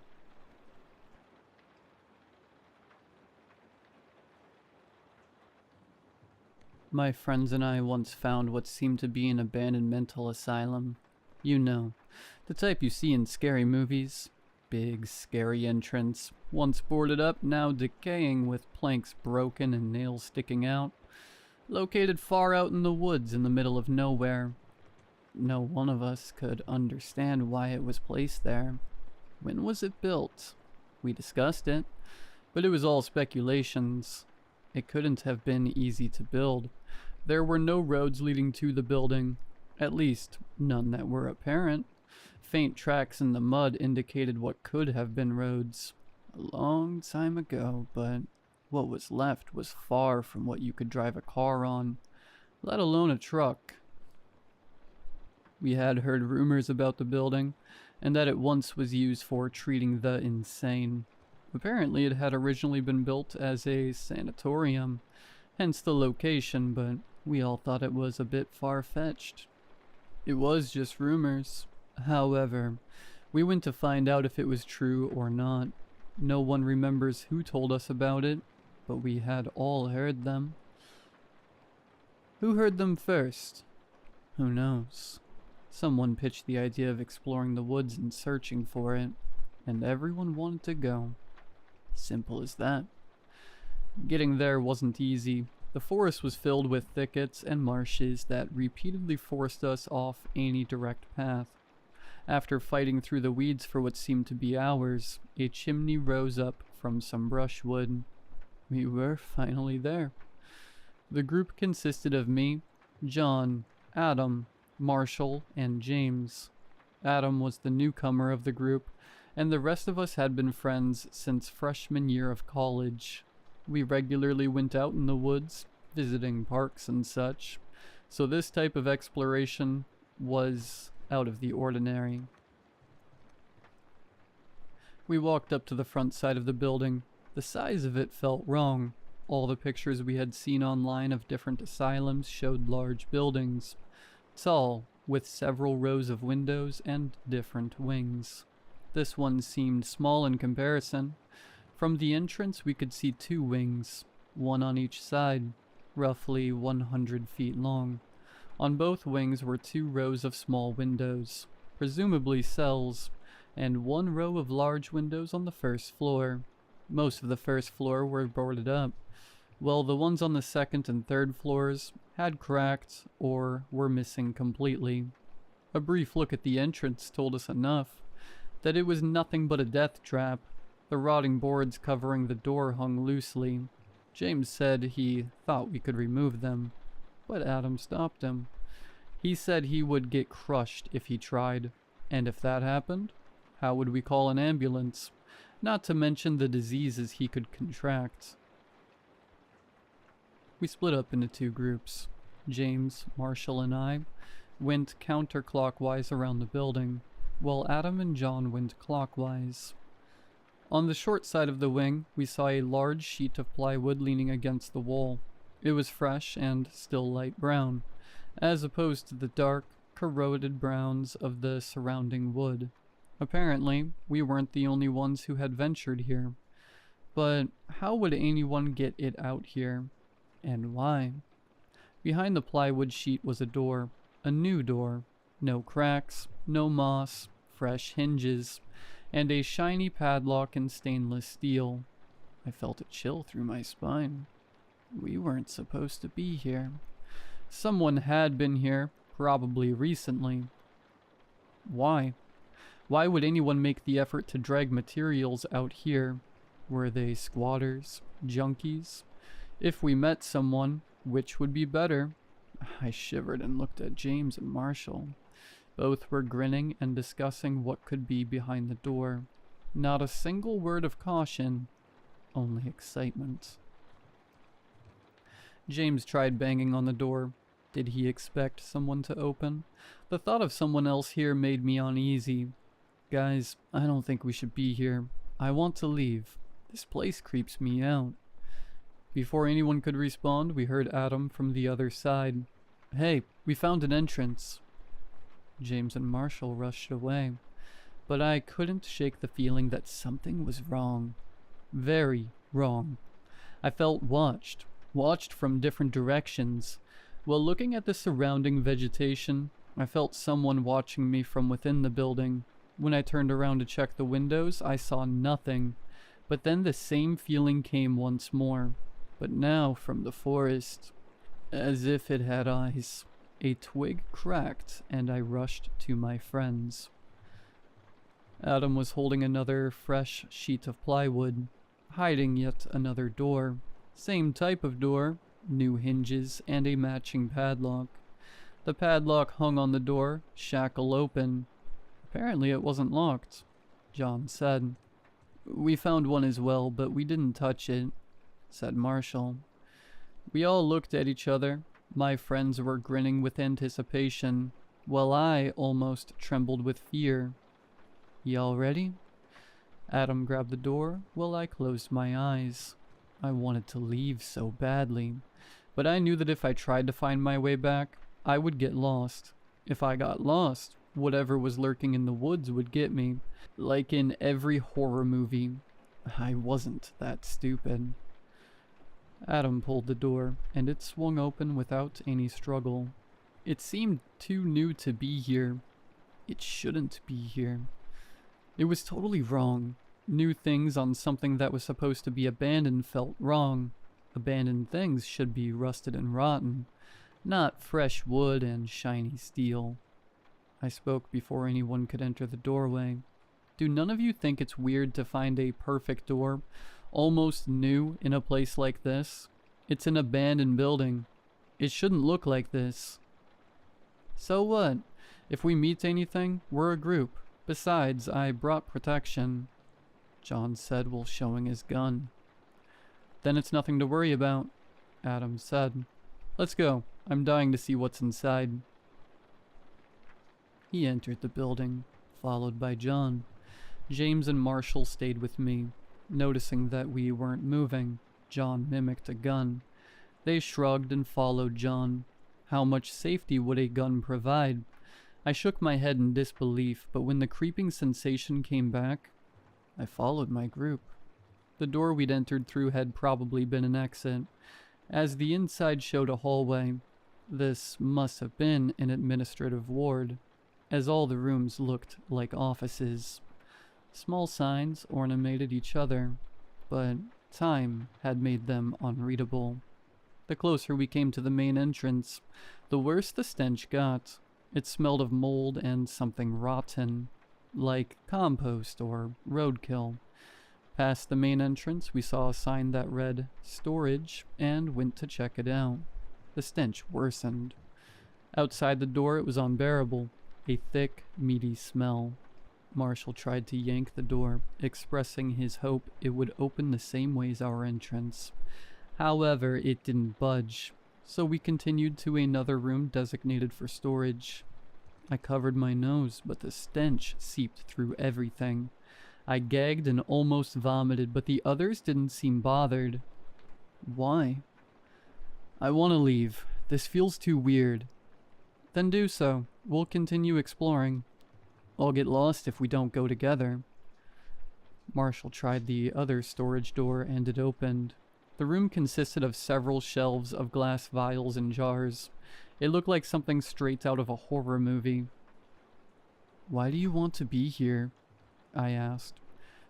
My friends and I once found what seemed to be an abandoned mental asylum. You know, the type you see in scary movies. Big, scary entrance, once boarded up, now decaying with planks broken and nails sticking out. Located far out in the woods in the middle of nowhere. No one of us could understand why it was placed there. When was it built? We discussed it, but it was all speculations. It couldn't have been easy to build. There were no roads leading to the building, at least none that were apparent. Faint tracks in the mud indicated what could have been roads. A long time ago, but what was left was far from what you could drive a car on, let alone a truck. We had heard rumors about the building, and that it once was used for treating the insane. Apparently it had originally been built as a sanatorium, hence the location, but we all thought it was a bit far-fetched. It was just rumors. However, we went to find out if it was true or not. No one remembers who told us about it, but we had all heard them. Who heard them first? Who knows? Someone pitched the idea of exploring the woods and searching for it, and everyone wanted to go. Simple as that. Getting there wasn't easy. The forest was filled with thickets and marshes that repeatedly forced us off any direct path. After fighting through the weeds for what seemed to be hours, a chimney rose up from some brushwood. We were finally there. The group consisted of me, John, Adam, Marshall, and James. Adam was the newcomer of the group, and the rest of us had been friends since freshman year of college. We regularly went out in the woods, visiting parks and such, so this type of exploration was out of the ordinary. We walked up to the front side of the building. The size of it felt wrong. All the pictures we had seen online of different asylums showed large buildings, tall, with several rows of windows and different wings. This one seemed small in comparison. From the entrance we could see 2 wings, one on each side, roughly 100 feet long. On both wings were 2 rows of small windows, presumably cells, and 1 row of large windows on the first floor. Most of the first floor were boarded up, while the ones on the second and third floors had cracked or were missing completely. A brief look at the entrance told us enough, that it was nothing but a death trap. The rotting boards covering the door hung loosely. James said he thought we could remove them, but Adam stopped him. He said he would get crushed if he tried, and if that happened, how would we call an ambulance? Not to mention the diseases he could contract. We split up into 2 groups. James, Marshall, and I went counterclockwise around the building, while Adam and John went clockwise. On the short side of the wing, we saw a large sheet of plywood leaning against the wall. It was fresh and still light brown, as opposed to the dark, corroded browns of the surrounding wood. Apparently, we weren't the only ones who had ventured here. But how would anyone get it out here? And why? Behind the plywood sheet was a door, a new door. No cracks, no moss, fresh hinges, and a shiny padlock in stainless steel. I felt a chill through my spine. We weren't supposed to be here. Someone had been here, probably recently. Why? Why would anyone make the effort to drag materials out here? Were they squatters? Junkies? If we met someone, which would be better? I shivered and looked at James and Marshall. Both were grinning and discussing what could be behind the door. Not a single word of caution, only excitement. James tried banging on the door. Did he expect someone to open? The thought of someone else here made me uneasy. Guys, I don't think we should be here. I want to leave. This place creeps me out. Before anyone could respond, we heard Adam from the other side. Hey, we found an entrance. James and Marshall rushed away, but I couldn't shake the feeling that something was wrong. Very wrong. I felt watched from different directions. While looking at the surrounding vegetation, I felt someone watching me from within the building. When I turned around to check the windows, I saw nothing, but then the same feeling came once more, but now from the forest, as if it had eyes. A twig cracked, and I rushed to my friends. Adam was holding another fresh sheet of plywood, hiding yet another door. Same type of door, new hinges, and a matching padlock. The padlock hung on the door, shackle open. Apparently it wasn't locked, John said. We found one as well, but we didn't touch it, said Marshall. We all looked at each other. My friends were grinning with anticipation, while I almost trembled with fear. Y'all ready? Adam grabbed the door while I closed my eyes. I wanted to leave so badly, but I knew that if I tried to find my way back, I would get lost. If I got lost, whatever was lurking in the woods would get me, like in every horror movie. I wasn't that stupid. Adam pulled the door, and it swung open without any struggle. It seemed too new to be here. It shouldn't be here. It was totally wrong. New things on something that was supposed to be abandoned felt wrong. Abandoned things should be rusted and rotten, not fresh wood and shiny steel. I spoke before anyone could enter the doorway. Do none of you think it's weird to find a perfect door, almost new, in a place like this? It's an abandoned building. It shouldn't look like this. So what? If we meet anything, we're a group. Besides, I brought protection, John said while showing his gun. Then it's nothing to worry about, Adam said. Let's go. I'm dying to see what's inside. He entered the building, followed by John. James and Marshall stayed with me. Noticing that we weren't moving, John mimicked a gun. They shrugged and followed John. How much safety would a gun provide? I shook my head in disbelief, but when the creeping sensation came back, I followed my group. The door we'd entered through had probably been an exit, as the inside showed a hallway. This must have been an administrative ward, as all the rooms looked like offices. Small signs ornamented each other, but time had made them unreadable. The closer we came to the main entrance, the worse the stench got. It smelled of mold and something rotten, like compost or roadkill. Past the main entrance, we saw a sign that read "Storage" and went to check it out. The stench worsened. Outside the door, it was unbearable, a thick, meaty smell. Marshall tried to yank the door, expressing his hope it would open the same way as our entrance. However, it didn't budge, so we continued to another room designated for storage. I covered my nose, but the stench seeped through everything. I gagged and almost vomited, but the others didn't seem bothered. Why? I want to leave. This feels too weird. Then do so. We'll continue exploring. I'll get lost if we don't go together. Marshall tried the other storage door and it opened. The room consisted of several shelves of glass vials and jars. It looked like something straight out of a horror movie. Why do you want to be here? I asked.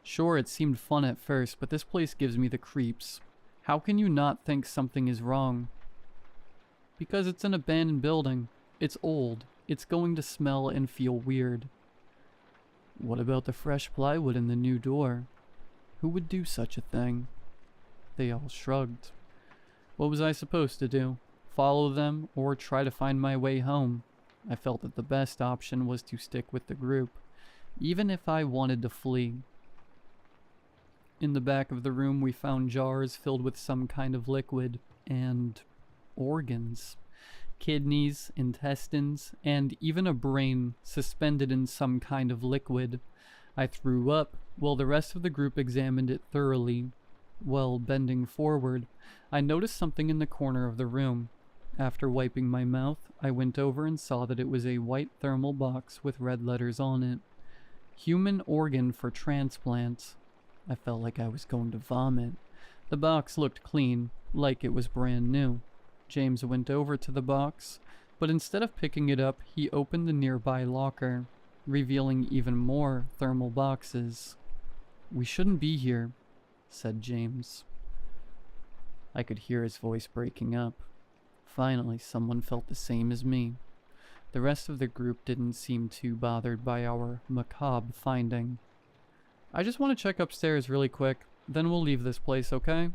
Sure, it seemed fun at first, but this place gives me the creeps. How can you not think something is wrong? Because it's an abandoned building. It's old. It's going to smell and feel weird. What about the fresh plywood in the new door? Who would do such a thing? They all shrugged. What was I supposed to do? Follow them or try to find my way home? I felt that the best option was to stick with the group, even if I wanted to flee. In the back of the room, we found jars filled with some kind of liquid and organs. Kidneys, intestines, and even a brain suspended in some kind of liquid. I threw up while the rest of the group examined it thoroughly. While bending forward, I noticed something in the corner of the room. After wiping my mouth, I went over and saw that it was a white thermal box with red letters on it. Human organ for transplant. I felt like I was going to vomit. The box looked clean, like it was brand new. James went over to the box, but instead of picking it up, he opened the nearby locker, revealing even more thermal boxes. We shouldn't be here, said James. I could hear his voice breaking up. Finally, someone felt the same as me. The rest of the group didn't seem too bothered by our macabre finding. I just want to check upstairs really quick, then we'll leave this place, okay?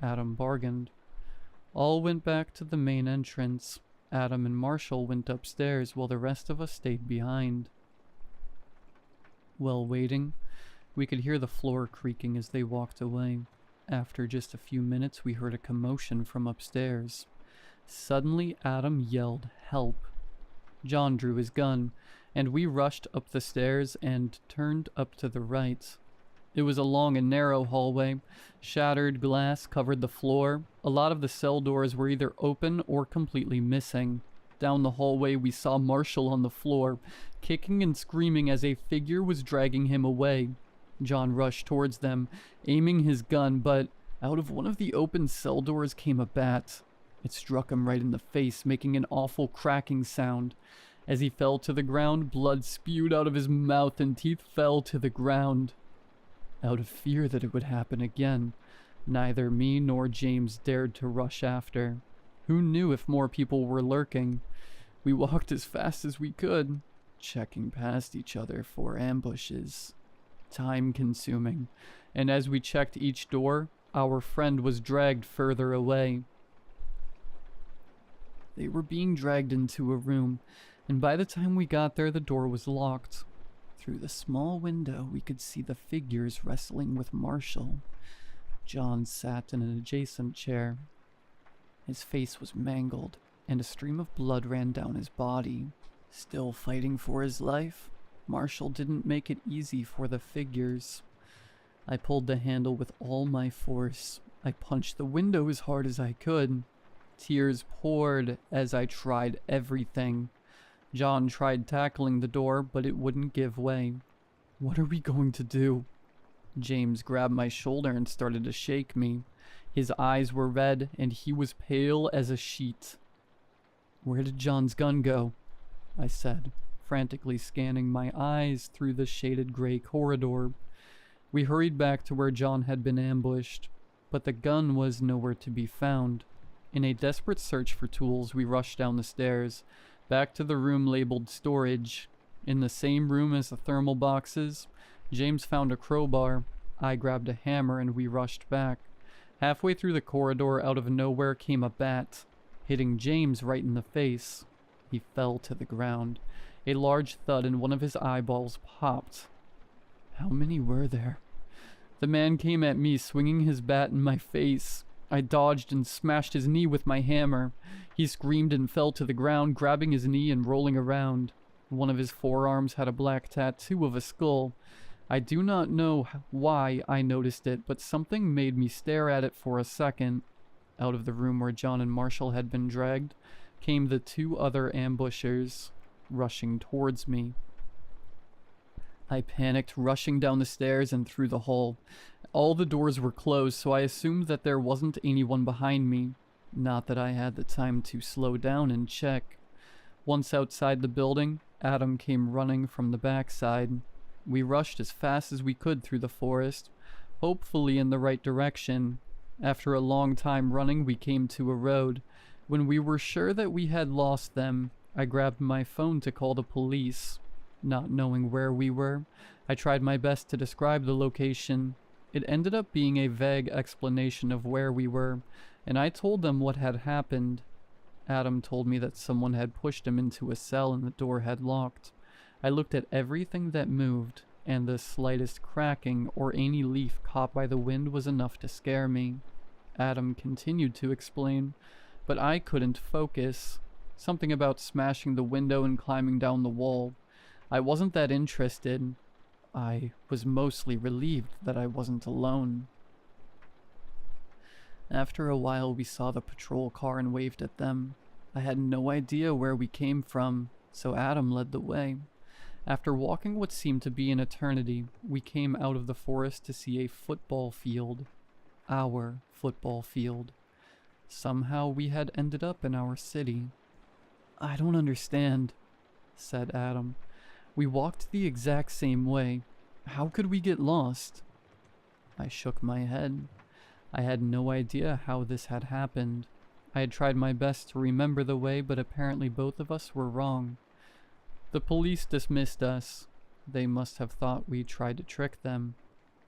Adam bargained. All went back to the main entrance. Adam and Marshall went upstairs while the rest of us stayed behind. While waiting, we could hear the floor creaking as they walked away. After just a few minutes, we heard a commotion from upstairs. Suddenly, Adam yelled, "Help!" John drew his gun, and we rushed up the stairs and turned up to the right. It was a long and narrow hallway. Shattered glass covered the floor. A lot of the cell doors were either open or completely missing. Down the hallway, we saw Marshall on the floor, kicking and screaming as a figure was dragging him away. John rushed towards them, aiming his gun, but out of one of the open cell doors came a bat. It struck him right in the face, making an awful cracking sound. As he fell to the ground, blood spewed out of his mouth and teeth fell to the ground. Out of fear that it would happen again, neither me nor James dared to rush after. Who knew if more people were lurking? We walked as fast as we could, checking past each other for ambushes. Time-consuming, and as we checked each door, our friend was dragged further away. They were being dragged into a room, and by the time we got there, the door was locked. Through the small window, we could see the figures wrestling with Marshall. John sat in an adjacent chair. His face was mangled, and a stream of blood ran down his body. Still fighting for his life, Marshall didn't make it easy for the figures. I pulled the handle with all my force. I punched the window as hard as I could. Tears poured as I tried everything. John tried tackling the door, but it wouldn't give way. What are we going to do? James grabbed my shoulder and started to shake me. His eyes were red, and he was pale as a sheet. Where did John's gun go? I said, frantically scanning my eyes through the shaded gray corridor. We hurried back to where John had been ambushed, but the gun was nowhere to be found. In a desperate search for tools, we rushed down the stairs, back to the room labeled storage. In the same room as the thermal boxes, James found a crowbar. I grabbed a hammer and we rushed back. Halfway through the corridor, out of nowhere came a bat, hitting James right in the face. He fell to the ground. A large thud and one of his eyeballs popped. How many were there? The man came at me, swinging his bat in my face. I dodged and smashed his knee with my hammer. He screamed and fell to the ground, grabbing his knee and rolling around. One of his forearms had a black tattoo of a skull. I do not know why I noticed it, but something made me stare at it for a second. Out of the room where John and Marshall had been dragged came the two other ambushers, rushing towards me. I panicked, rushing down the stairs and through the hall. All the doors were closed, so I assumed that there wasn't anyone behind me. Not that I had the time to slow down and check. Once outside the building, Adam came running from the backside. We rushed as fast as we could through the forest, hopefully in the right direction. After a long time running, we came to a road. When we were sure that we had lost them, I grabbed my phone to call the police. Not knowing where we were, I tried my best to describe the location. It ended up being a vague explanation of where we were, and I told them what had happened. Adam told me that someone had pushed him into a cell and the door had locked. I looked at everything that moved, and the slightest cracking or any leaf caught by the wind was enough to scare me. Adam continued to explain, but I couldn't focus. Something about smashing the window and climbing down the wall. I wasn't that interested. I was mostly relieved that I wasn't alone. After a while, we saw the patrol car and waved at them. I had no idea where we came from, so Adam led the way. After walking what seemed to be an eternity, we came out of the forest to see a football field. Our football field. Somehow we had ended up in our city. I don't understand, said Adam. We walked the exact same way. How could we get lost? I shook my head. I had no idea how this had happened. I had tried my best to remember the way, but apparently both of us were wrong. The police dismissed us. They must have thought we tried to trick them.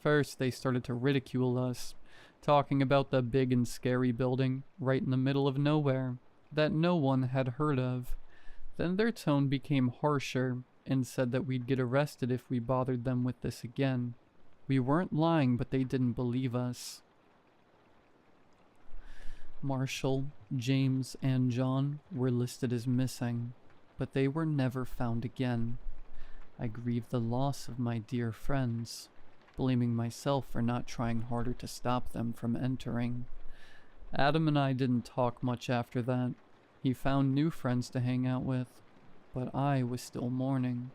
First, they started to ridicule us, talking about the big and scary building right in the middle of nowhere that no one had heard of. Then their tone became harsher and said that we'd get arrested if we bothered them with this again. We weren't lying, but they didn't believe us. Marshall, James, and John were listed as missing, but they were never found again. I grieved the loss of my dear friends, blaming myself for not trying harder to stop them from entering. Adam and I didn't talk much after that. He found new friends to hang out with, but I was still mourning.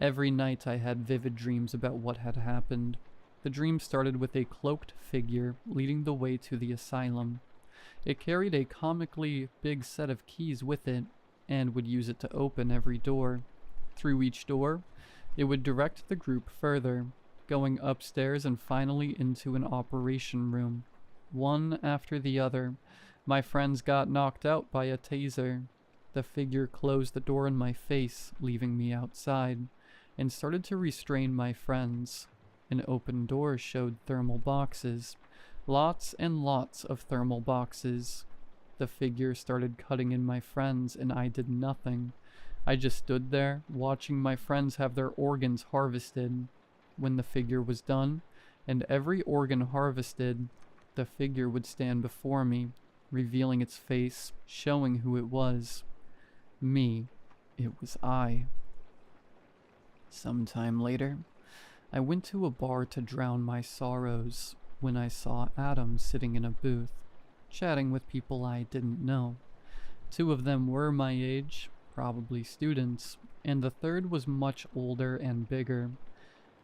Every night I had vivid dreams about what had happened. The dream started with a cloaked figure leading the way to the asylum. It carried a comically big set of keys with it, and would use it to open every door. Through each door, it would direct the group further, going upstairs and finally into an operation room. One after the other, my friends got knocked out by a taser. The figure closed the door in my face, leaving me outside, and started to restrain my friends. An open door showed thermal boxes. Lots and lots of thermal boxes. The figure started cutting in my friends, and I did nothing. I just stood there, watching my friends have their organs harvested. When the figure was done, and every organ harvested, the figure would stand before me, revealing its face, showing who it was. Me. It was I. Sometime later, I went to a bar to drown my sorrows when I saw Adam sitting in a booth, chatting with people I didn't know. Two of them were my age, probably students, and the third was much older and bigger.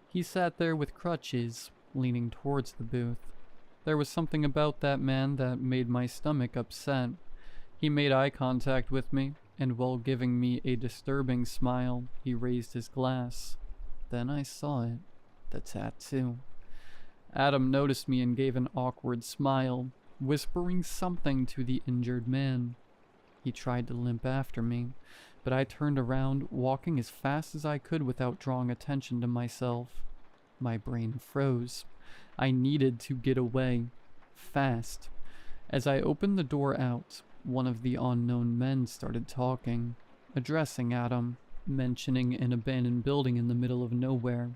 He sat there with crutches, leaning towards the booth. There was something about that man that made my stomach upset. He made eye contact with me, and while giving me a disturbing smile, he raised his glass. Then I saw it, the tattoo. Adam noticed me and gave an awkward smile, whispering something to the injured man. He tried to limp after me, but I turned around, walking as fast as I could without drawing attention to myself. My brain froze. I needed to get away. Fast. As I opened the door out, one of the unknown men started talking, addressing Adam, mentioning an abandoned building in the middle of nowhere.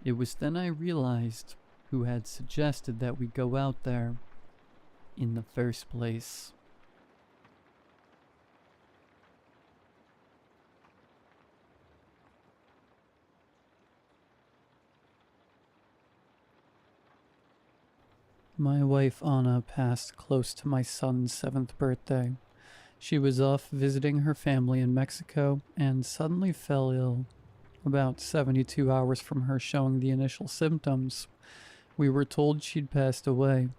It was then I realized who had suggested that we go out there in the first place. My wife Anna passed close to my son's 7th birthday. She was off visiting her family in Mexico and suddenly fell ill. About 72 hours from her showing the initial symptoms, we were told she'd passed away.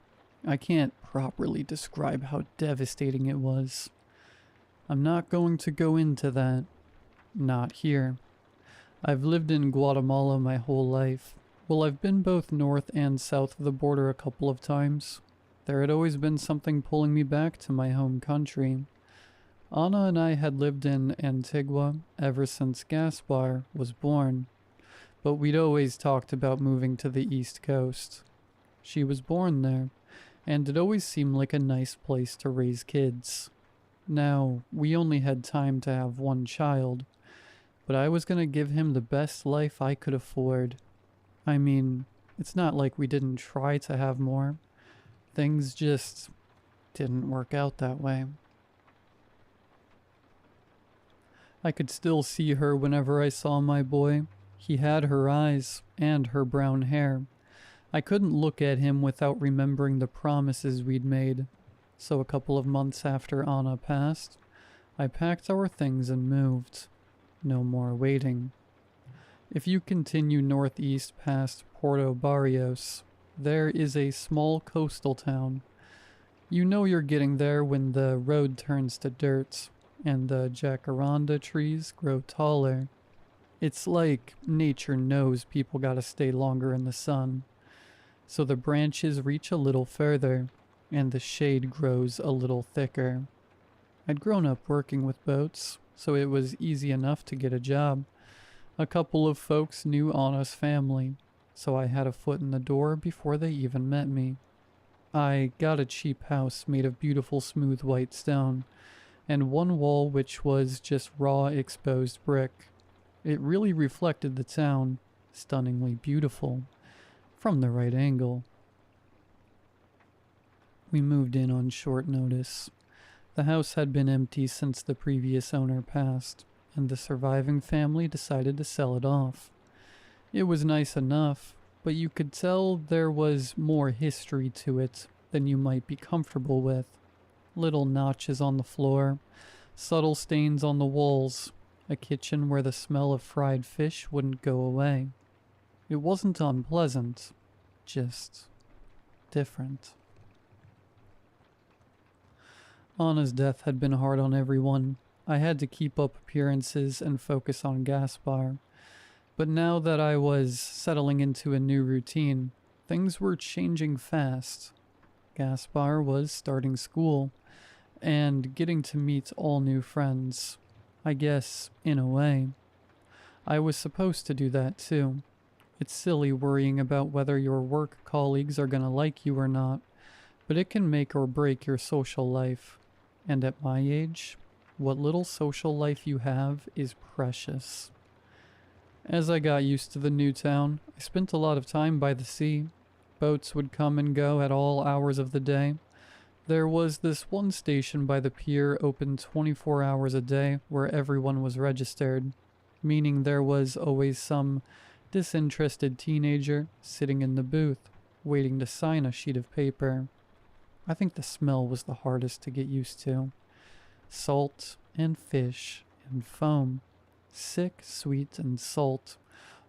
I can't properly describe how devastating it was. I'm not going to go into that. Not here. I've lived in Guatemala my whole life. Well, I've been both north and south of the border a couple of times. There had always been something pulling me back to my home country. Anna and I had lived in Antigua ever since Gaspar was born, but we'd always talked about moving to the East Coast. She was born there, and it always seemed like a nice place to raise kids. Now, we only had time to have one child, but I was going to give him the best life I could afford. I mean, it's not like we didn't try to have more. Things just didn't work out that way. I could still see her whenever I saw my boy. He had her eyes and her brown hair. I couldn't look at him without remembering the promises we'd made. So a couple of months after Anna passed, I packed our things and moved. No more waiting. If you continue northeast past Puerto Barrios, there is a small coastal town. You know you're getting there when the road turns to dirt and the jacaranda trees grow taller. It's like nature knows people gotta stay longer in the sun. So the branches reach a little further, and the shade grows a little thicker. I'd grown up working with boats, so it was easy enough to get a job. A couple of folks knew Anna's family, so I had a foot in the door before they even met me. I got a cheap house made of beautiful smooth white stone, and one wall which was just raw exposed brick. It really reflected the town, stunningly beautiful, from the right angle. We moved in on short notice. The house had been empty since the previous owner passed, and the surviving family decided to sell it off. It was nice enough, but you could tell there was more history to it than you might be comfortable with. Little notches on the floor, subtle stains on the walls, a kitchen where the smell of fried fish wouldn't go away. It wasn't unpleasant, just different. Anna's death had been hard on everyone. I had to keep up appearances and focus on Gaspar. But now that I was settling into a new routine, things were changing fast. Gaspar was starting school and getting to meet all new friends. I guess, in a way. I was supposed to do that too. It's silly worrying about whether your work colleagues are gonna like you or not, but it can make or break your social life. And at my age, what little social life you have is precious. As I got used to the new town, I spent a lot of time by the sea. Boats would come and go at all hours of the day. There was this one station by the pier open 24 hours a day where everyone was registered, meaning there was always some disinterested teenager sitting in the booth, waiting to sign a sheet of paper. I think the smell was the hardest to get used to. Salt and fish and foam. Sick, sweet, and salt,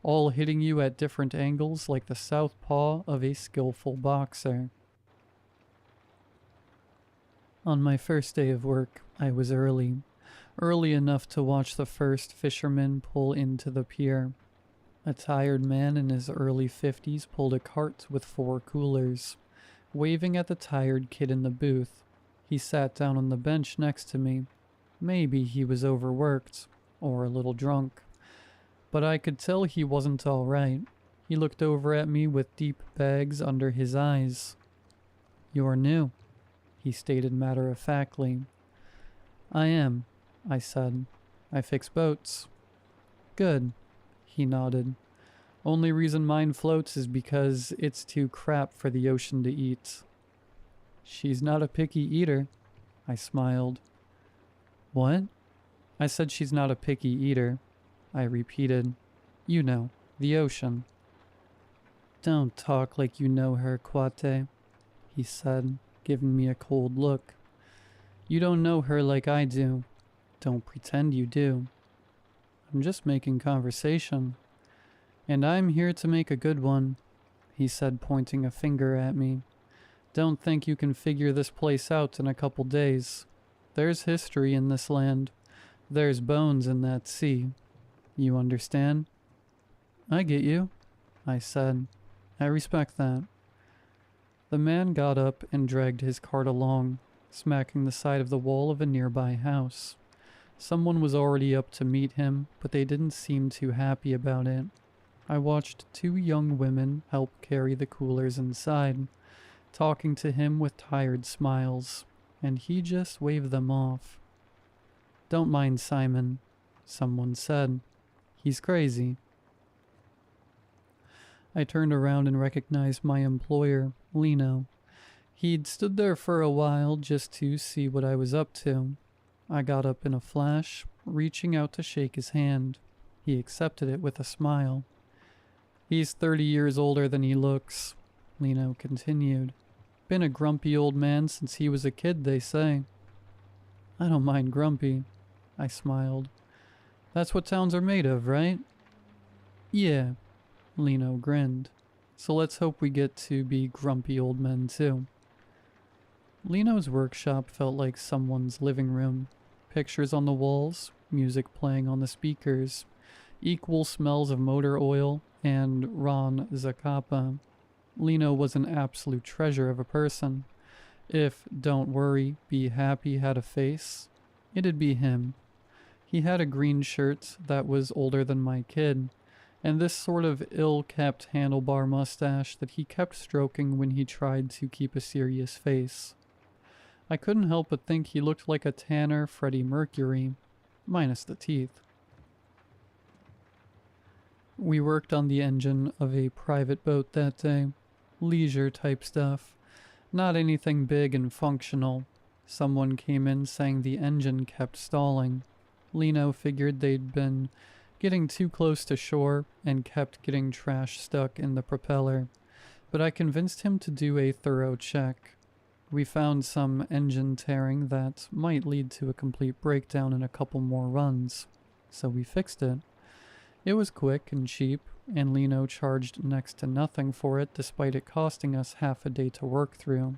all hitting you at different angles like the southpaw of a skillful boxer. On my first day of work, I was early enough to watch the first fisherman pull into the pier. A tired man in his early 50s pulled a cart with 4 coolers. Waving at the tired kid in the booth, he sat down on the bench next to me. Maybe he was overworked, or a little drunk, but I could tell he wasn't all right. He looked over at me with deep bags under his eyes. "You're new," he stated matter-of-factly. "I am," I said. "I fix boats." "Good," he nodded. "Only reason mine floats is because it's too crap for the ocean to eat." "She's not a picky eater," I smiled. "What?" "I said she's not a picky eater," I repeated. "You know, the ocean." "Don't talk like you know her, Kwate," he said, giving me a cold look. "You don't know her like I do. Don't pretend you do." "I'm just making conversation." "And I'm here to make a good one," he said, pointing a finger at me. "Don't think you can figure this place out in a couple days. There's history in this land. There's bones in that sea. You understand?" "I get you," I said. "I respect that." The man got up and dragged his cart along, smacking the side of the wall of a nearby house. Someone was already up to meet him, but they didn't seem too happy about it. I watched 2 young women help carry the coolers inside, talking to him with tired smiles, and he just waved them off. "Don't mind Simon," someone said. "He's crazy." I turned around and recognized my employer, Lino. He'd stood there for a while just to see what I was up to. I got up in a flash, reaching out to shake his hand. He accepted it with a smile. "He's 30 years older than he looks," Lino continued. "Been a grumpy old man since he was a kid, they say." "I don't mind grumpy," I smiled. "That's what towns are made of, right?" "Yeah," Lino grinned. "So let's hope we get to be grumpy old men too." Lino's workshop felt like someone's living room. Pictures on the walls, music playing on the speakers, equal smells of motor oil and Ron Zacapa. Lino was an absolute treasure of a person. If "Don't worry, be happy" had a face, it'd be him. He had a green shirt that was older than my kid, and this sort of ill-kept handlebar mustache that he kept stroking when he tried to keep a serious face. I couldn't help but think he looked like a tanner Freddie Mercury, minus the teeth. We worked on the engine of a private boat that day. Leisure type stuff. Not anything big and functional. Someone came in saying the engine kept stalling. Lino figured they'd been getting too close to shore and kept getting trash stuck in the propeller, but I convinced him to do a thorough check. We found some engine tearing that might lead to a complete breakdown in a couple more runs, so we fixed it. It was quick and cheap, and Lino charged next to nothing for it despite it costing us half a day to work through.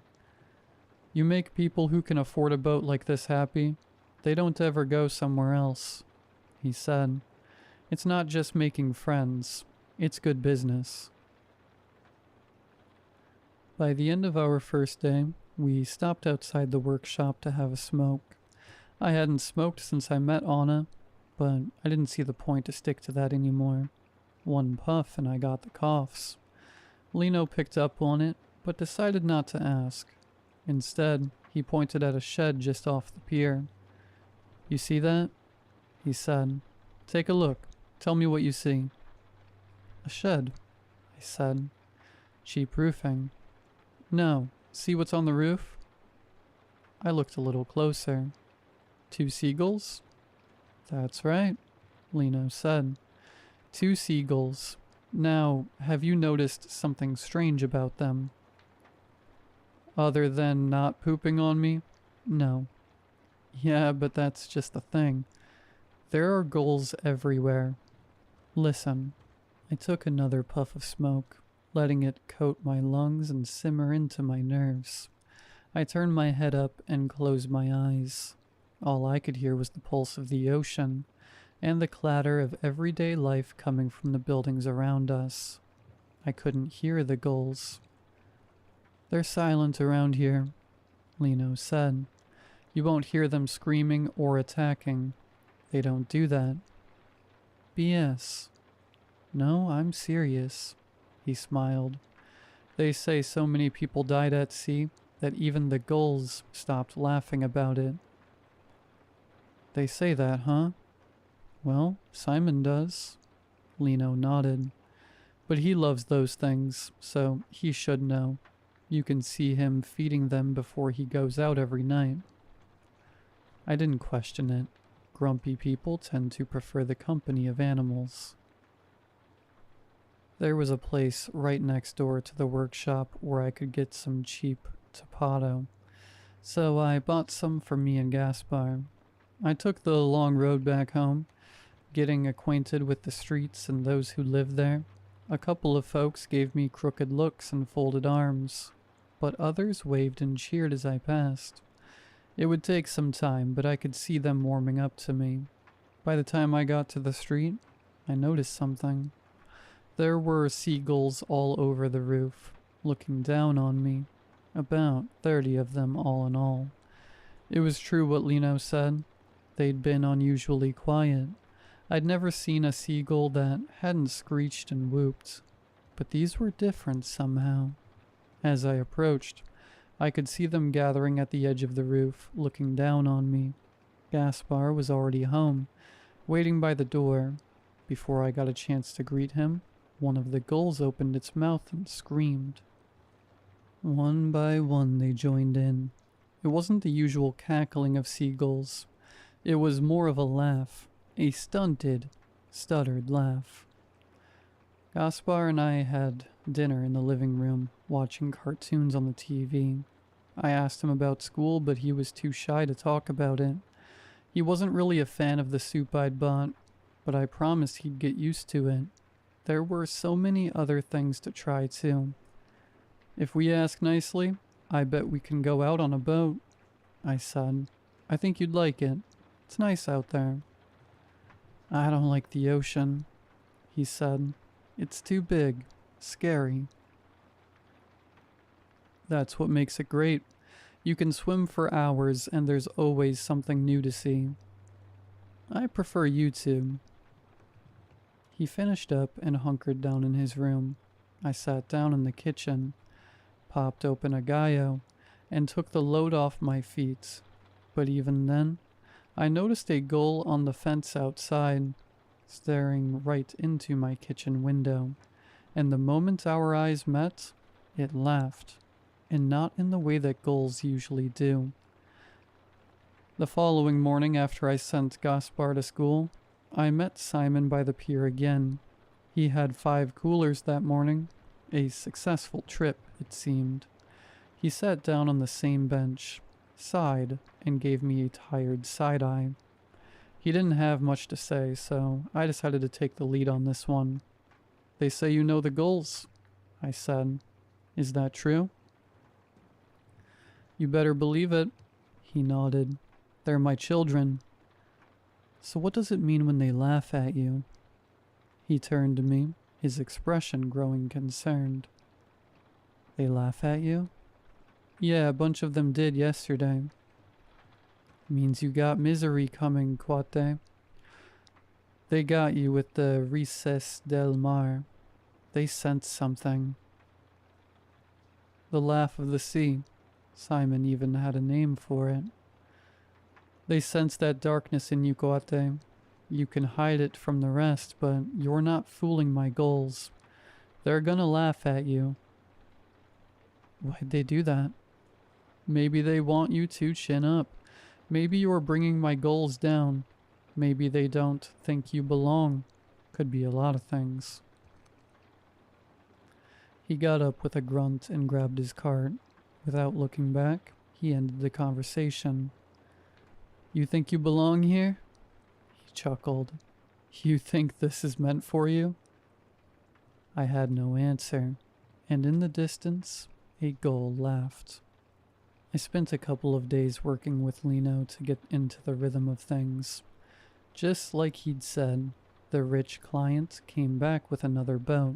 You make people who can afford a boat like this happy. They don't ever go somewhere else, he said. It's not just making friends. It's good business. By the end of our first day, we stopped outside the workshop to have a smoke. I hadn't smoked since I met Anna, but I didn't see the point to stick to that anymore. One puff and I got the coughs. Lino picked up on it, but decided not to ask. Instead, he pointed at a shed just off the pier. You see that? He said. Take a look. Tell me what you see. A shed, I said. Cheap roofing. No. See what's on the roof? I looked a little closer. 2 seagulls? That's right, Lino said. 2 seagulls. Now, have you noticed something strange about them? Other than not pooping on me? No. Yeah, but that's just the thing. There are gulls everywhere. Listen. I took another puff of smoke, letting it coat my lungs and simmer into my nerves. I turned my head up and closed my eyes. All I could hear was the pulse of the ocean and the clatter of everyday life coming from the buildings around us. I couldn't hear the gulls. They're silent around here, Lino said. You won't hear them screaming or attacking. They don't do that. BS. No, I'm serious, he smiled. They say so many people died at sea that even the gulls stopped laughing about it. They say that, huh? Well, Simon does. Lino nodded. But he loves those things, so he should know. You can see him feeding them before he goes out every night. I didn't question it. Grumpy people tend to prefer the company of animals. There was a place right next door to the workshop where I could get some cheap tapato, so I bought some for me and Gaspar. I took the long road back home, getting acquainted with the streets and those who lived there. A couple of folks gave me crooked looks and folded arms, but others waved and cheered as I passed. It would take some time, but I could see them warming up to me. By the time I got to the street, I noticed something. There were seagulls all over the roof, looking down on me. About 30 of them all in all. It was true what Lino said. They'd been unusually quiet. I'd never seen a seagull that hadn't screeched and whooped. But these were different somehow. As I approached, I could see them gathering at the edge of the roof, looking down on me. Gaspar was already home, waiting by the door. Before I got a chance to greet him, one of the gulls opened its mouth and screamed. One by one they joined in. It wasn't the usual cackling of seagulls. It was more of a laugh, a stunted, stuttered laugh. Gaspar and I had dinner in the living room, watching cartoons on the TV. I asked him about school, but he was too shy to talk about it. He wasn't really a fan of the soup I'd bought, but I promised he'd get used to it. There were so many other things to try too. If we ask nicely, I bet we can go out on a boat, I said. I think you'd like it. It's nice out there. I don't like the ocean, he said. It's too big, scary. That's what makes it great. You can swim for hours and there's always something new to see. I prefer YouTube. He finished up and hunkered down in his room. I sat down in the kitchen, popped open a gallo, and took the load off my feet. But even then, I noticed a gull on the fence outside, staring right into my kitchen window. And the moment our eyes met, it laughed, and not in the way that gulls usually do. The following morning, after I sent Gaspar to school, I met Simon by the pier again. He had 5 coolers that morning. A successful trip, it seemed. He sat down on the same bench, sighed, and gave me a tired side-eye. He didn't have much to say, so I decided to take the lead on this one. They say you know the gulls, I said. Is that true? You better believe it. He nodded. They're my children. So what does it mean when they laugh at you? He turned to me, his expression growing concerned. They laugh at you? Yeah, a bunch of them did yesterday. Means you got misery coming, Quate. They got you with the recess del mar. They sensed something. The laugh of the sea. Simon even had a name for it. They sense that darkness in you, Quate. You can hide it from the rest, but you're not fooling my goals. They're gonna laugh at you. Why'd they do that? Maybe they want you to chin up. Maybe you're bringing my goals down. Maybe they don't think you belong. Could be a lot of things. He got up with a grunt and grabbed his cart. Without looking back, he ended the conversation. You think you belong here? He chuckled. You think this is meant for you? I had no answer, and in the distance, a gull laughed. I spent a couple of days working with Lino to get into the rhythm of things. Just like he'd said, the rich client came back with another boat.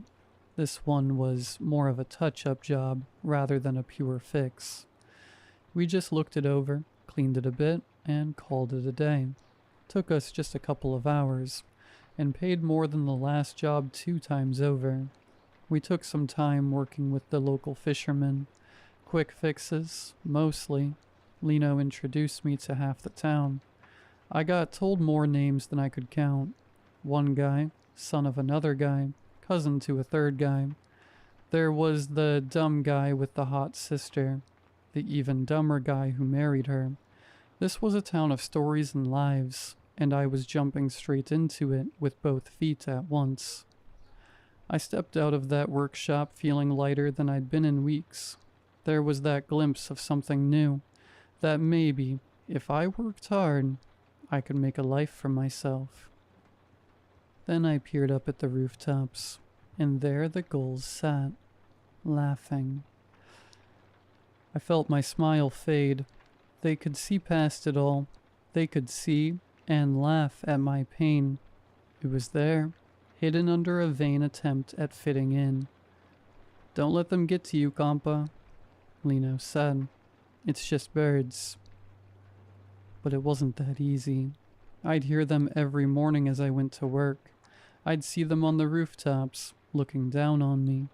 This one was more of a touch-up job rather than a pure fix. We just looked it over, cleaned it a bit, and called it a day. Took us just a couple of hours, and paid more than the last job 2 times over. We took some time working with the local fishermen. Quick fixes, mostly. Lino introduced me to half the town. I got told more names than I could count. One guy, son of another guy, cousin to a third guy. There was the dumb guy with the hot sister, the even dumber guy who married her. This was a town of stories and lives, and I was jumping straight into it with both feet at once. I stepped out of that workshop feeling lighter than I'd been in weeks. There was that glimpse of something new, that maybe, if I worked hard, I could make a life for myself. Then I peered up at the rooftops, and there the gulls sat, laughing. I felt my smile fade. They could see past it all. They could see and laugh at my pain. It was there, hidden under a vain attempt at fitting in. Don't let them get to you, compa, Lino said. It's just birds. But it wasn't that easy. I'd hear them every morning as I went to work. I'd see them on the rooftops, looking down on me.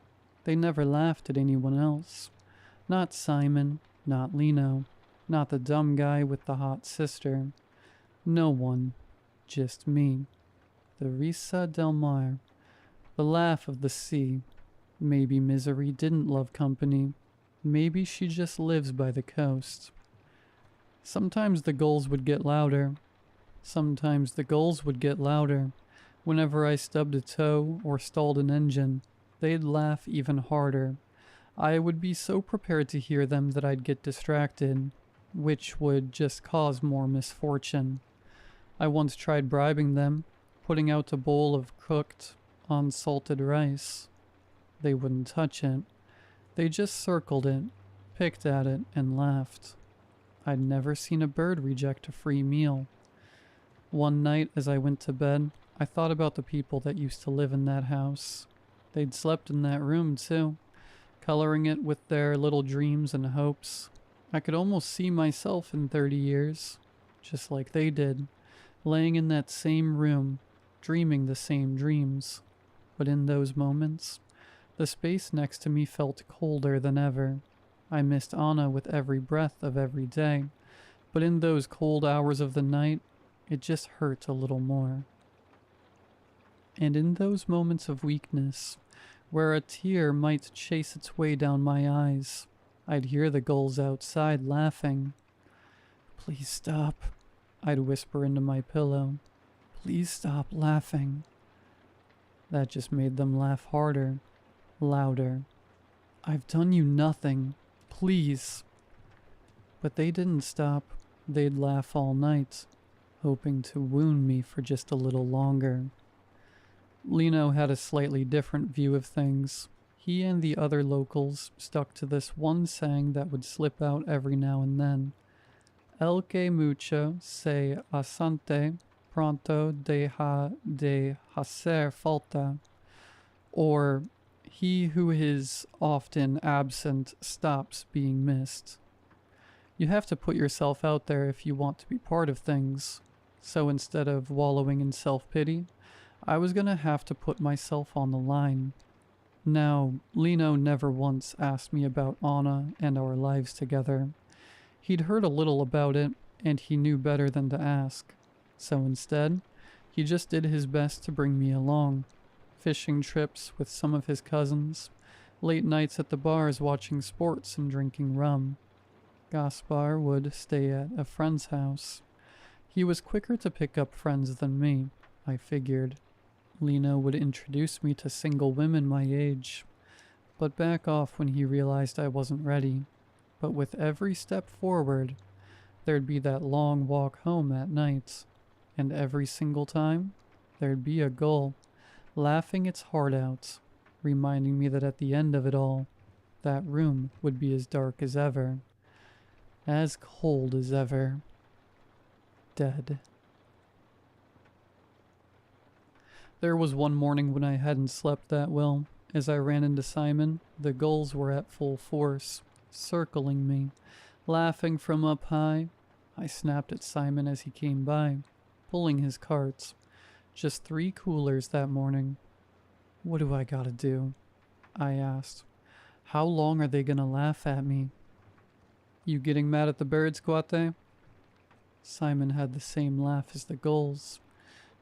They never laughed at anyone else. Not Simon, not Lino, not the dumb guy with the hot sister. No one, just me. The risa del mar, the laugh of the sea. Maybe Misery didn't love company. Maybe she just lives by the coast. Sometimes the gulls would get louder. Sometimes the gulls would get louder. Whenever I stubbed a toe or stalled an engine, they'd laugh even harder. I would be so prepared to hear them that I'd get distracted, which would just cause more misfortune. I once tried bribing them, putting out a bowl of cooked, unsalted rice. They wouldn't touch it. They just circled it, picked at it, and laughed. I'd never seen a bird reject a free meal. One night as I went to bed, I thought about the people that used to live in that house. They'd slept in that room too, coloring it with their little dreams and hopes. I could almost see myself in 30 years, just like they did, laying in that same room, dreaming the same dreams. But in those moments, the space next to me felt colder than ever. I missed Anna with every breath of every day, but in those cold hours of the night, it just hurt a little more. And in those moments of weakness, where a tear might chase its way down my eyes, I'd hear the gulls outside laughing. Please stop, I'd whisper into my pillow. Please stop laughing. That just made them laugh harder, louder. I've done you nothing. Please. But they didn't stop. They'd laugh all night, hoping to wound me for just a little longer. Lino had a slightly different view of things. He and the other locals stuck to this one saying that would slip out every now and then. El que mucho se asante pronto deja de hacer falta. Or, he who is often absent stops being missed. You have to put yourself out there if you want to be part of things. So instead of wallowing in self-pity, I was gonna have to put myself on the line. Now, Lino never once asked me about Anna and our lives together. He'd heard a little about it, and he knew better than to ask. So instead, he just did his best to bring me along. Fishing trips with some of his cousins, late nights at the bars watching sports and drinking rum. Gaspar would stay at a friend's house. He was quicker to pick up friends than me, I figured. Lino would introduce me to single women my age, but back off when he realized I wasn't ready. But with every step forward, there'd be that long walk home at night, and every single time, there'd be a gull, laughing its heart out, reminding me that at the end of it all, that room would be as dark as ever, as cold as ever, dead. There was one morning when I hadn't slept that well. As I ran into Simon, the gulls were at full force, circling me, laughing from up high. I snapped at Simon as he came by, pulling his carts. Just 3 coolers that morning. What do I gotta do? I asked. How long are they gonna laugh at me? You getting mad at the birds, Guate? Simon had the same laugh as the gulls.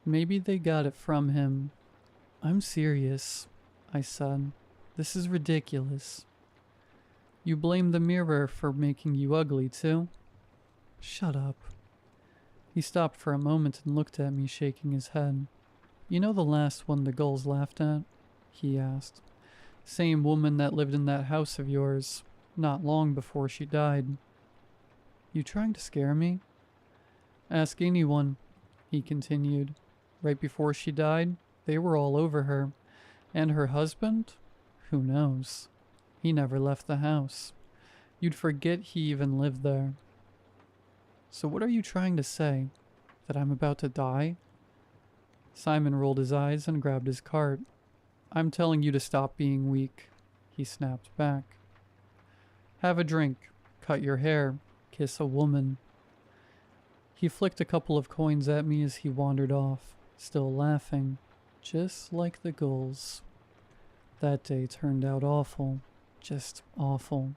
Maybe they got it from him. I'm serious, I said. This is ridiculous. You blame the mirror for making you ugly, too? Shut up. He stopped for a moment and looked at me, shaking his head. You know the last one the gulls laughed at? He asked. Same woman that lived in that house of yours, not long before she died. You trying to scare me? Ask anyone, he continued. Right before she died, they were all over her. And her husband? Who knows? He never left the house. You'd forget he even lived there. So what are you trying to say? That I'm about to die? Simon rolled his eyes and grabbed his cart. I'm telling you to stop being weak, he snapped back. Have a drink, cut your hair, kiss a woman. He flicked a couple of coins at me as he wandered off, still laughing, just like the gulls. That day turned out awful, just awful.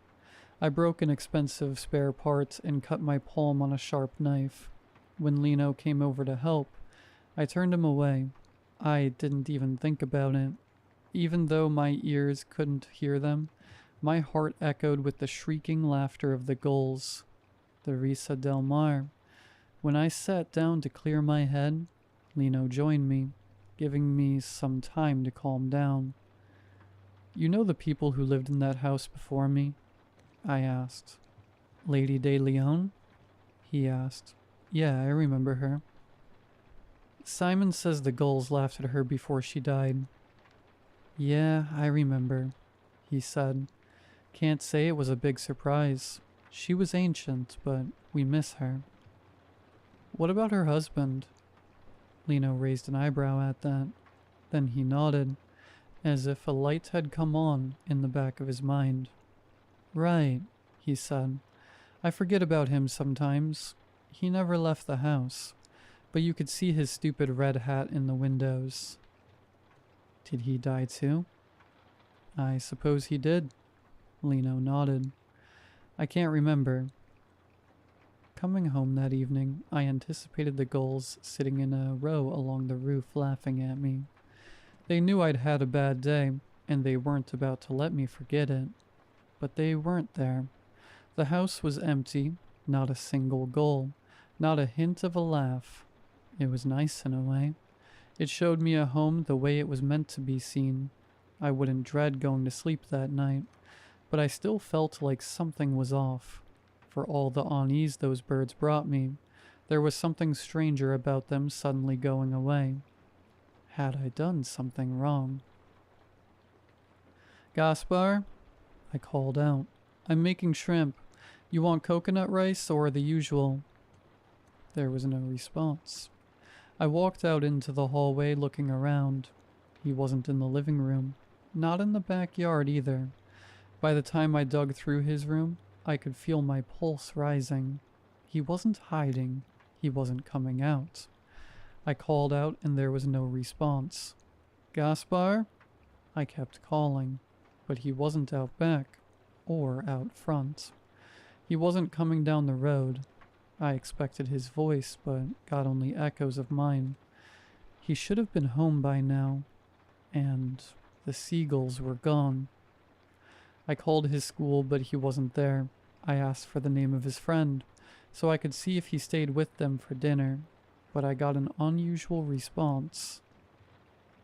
I broke an expensive spare part and cut my palm on a sharp knife. When Lino came over to help, I turned him away. I didn't even think about it. Even though my ears couldn't hear them, my heart echoed with the shrieking laughter of the gulls. The Risa del Mar. When I sat down to clear my head, Lino joined me, giving me some time to calm down. You know the people who lived in that house before me? I asked. Lady de Leon? He asked. Yeah, I remember her. Simon says the gulls laughed at her before she died. Yeah, I remember, he said. Can't say it was a big surprise. She was ancient, but we miss her. What about her husband? Lino raised an eyebrow at that. Then he nodded, as if a light had come on in the back of his mind. Right, he said. I forget about him sometimes. He never left the house, but you could see his stupid red hat in the windows. Did he die too? I suppose he did. Lino nodded. I can't remember. Coming home that evening, I anticipated the gulls sitting in a row along the roof laughing at me. They knew I'd had a bad day, and they weren't about to let me forget it. But they weren't there. The house was empty, not a single gull, not a hint of a laugh. It was nice in a way. It showed me a home the way it was meant to be seen. I wouldn't dread going to sleep that night, but I still felt like something was off. For all the unease those birds brought me, there was something stranger about them suddenly going away. Had I done something wrong? Gaspar? I called out. I'm making shrimp. You want coconut rice or the usual? There was no response. I walked out into the hallway looking around. He wasn't in the living room. Not in the backyard either. By the time I dug through his room, I could feel my pulse rising. He wasn't hiding. He wasn't coming out. I called out and there was no response. Gaspar? I kept calling, but he wasn't out back or out front. He wasn't coming down the road. I expected his voice, but got only echoes of mine. He should have been home by now, and the seagulls were gone. I called his school, but he wasn't there. I asked for the name of his friend, so I could see if he stayed with them for dinner, but I got an unusual response.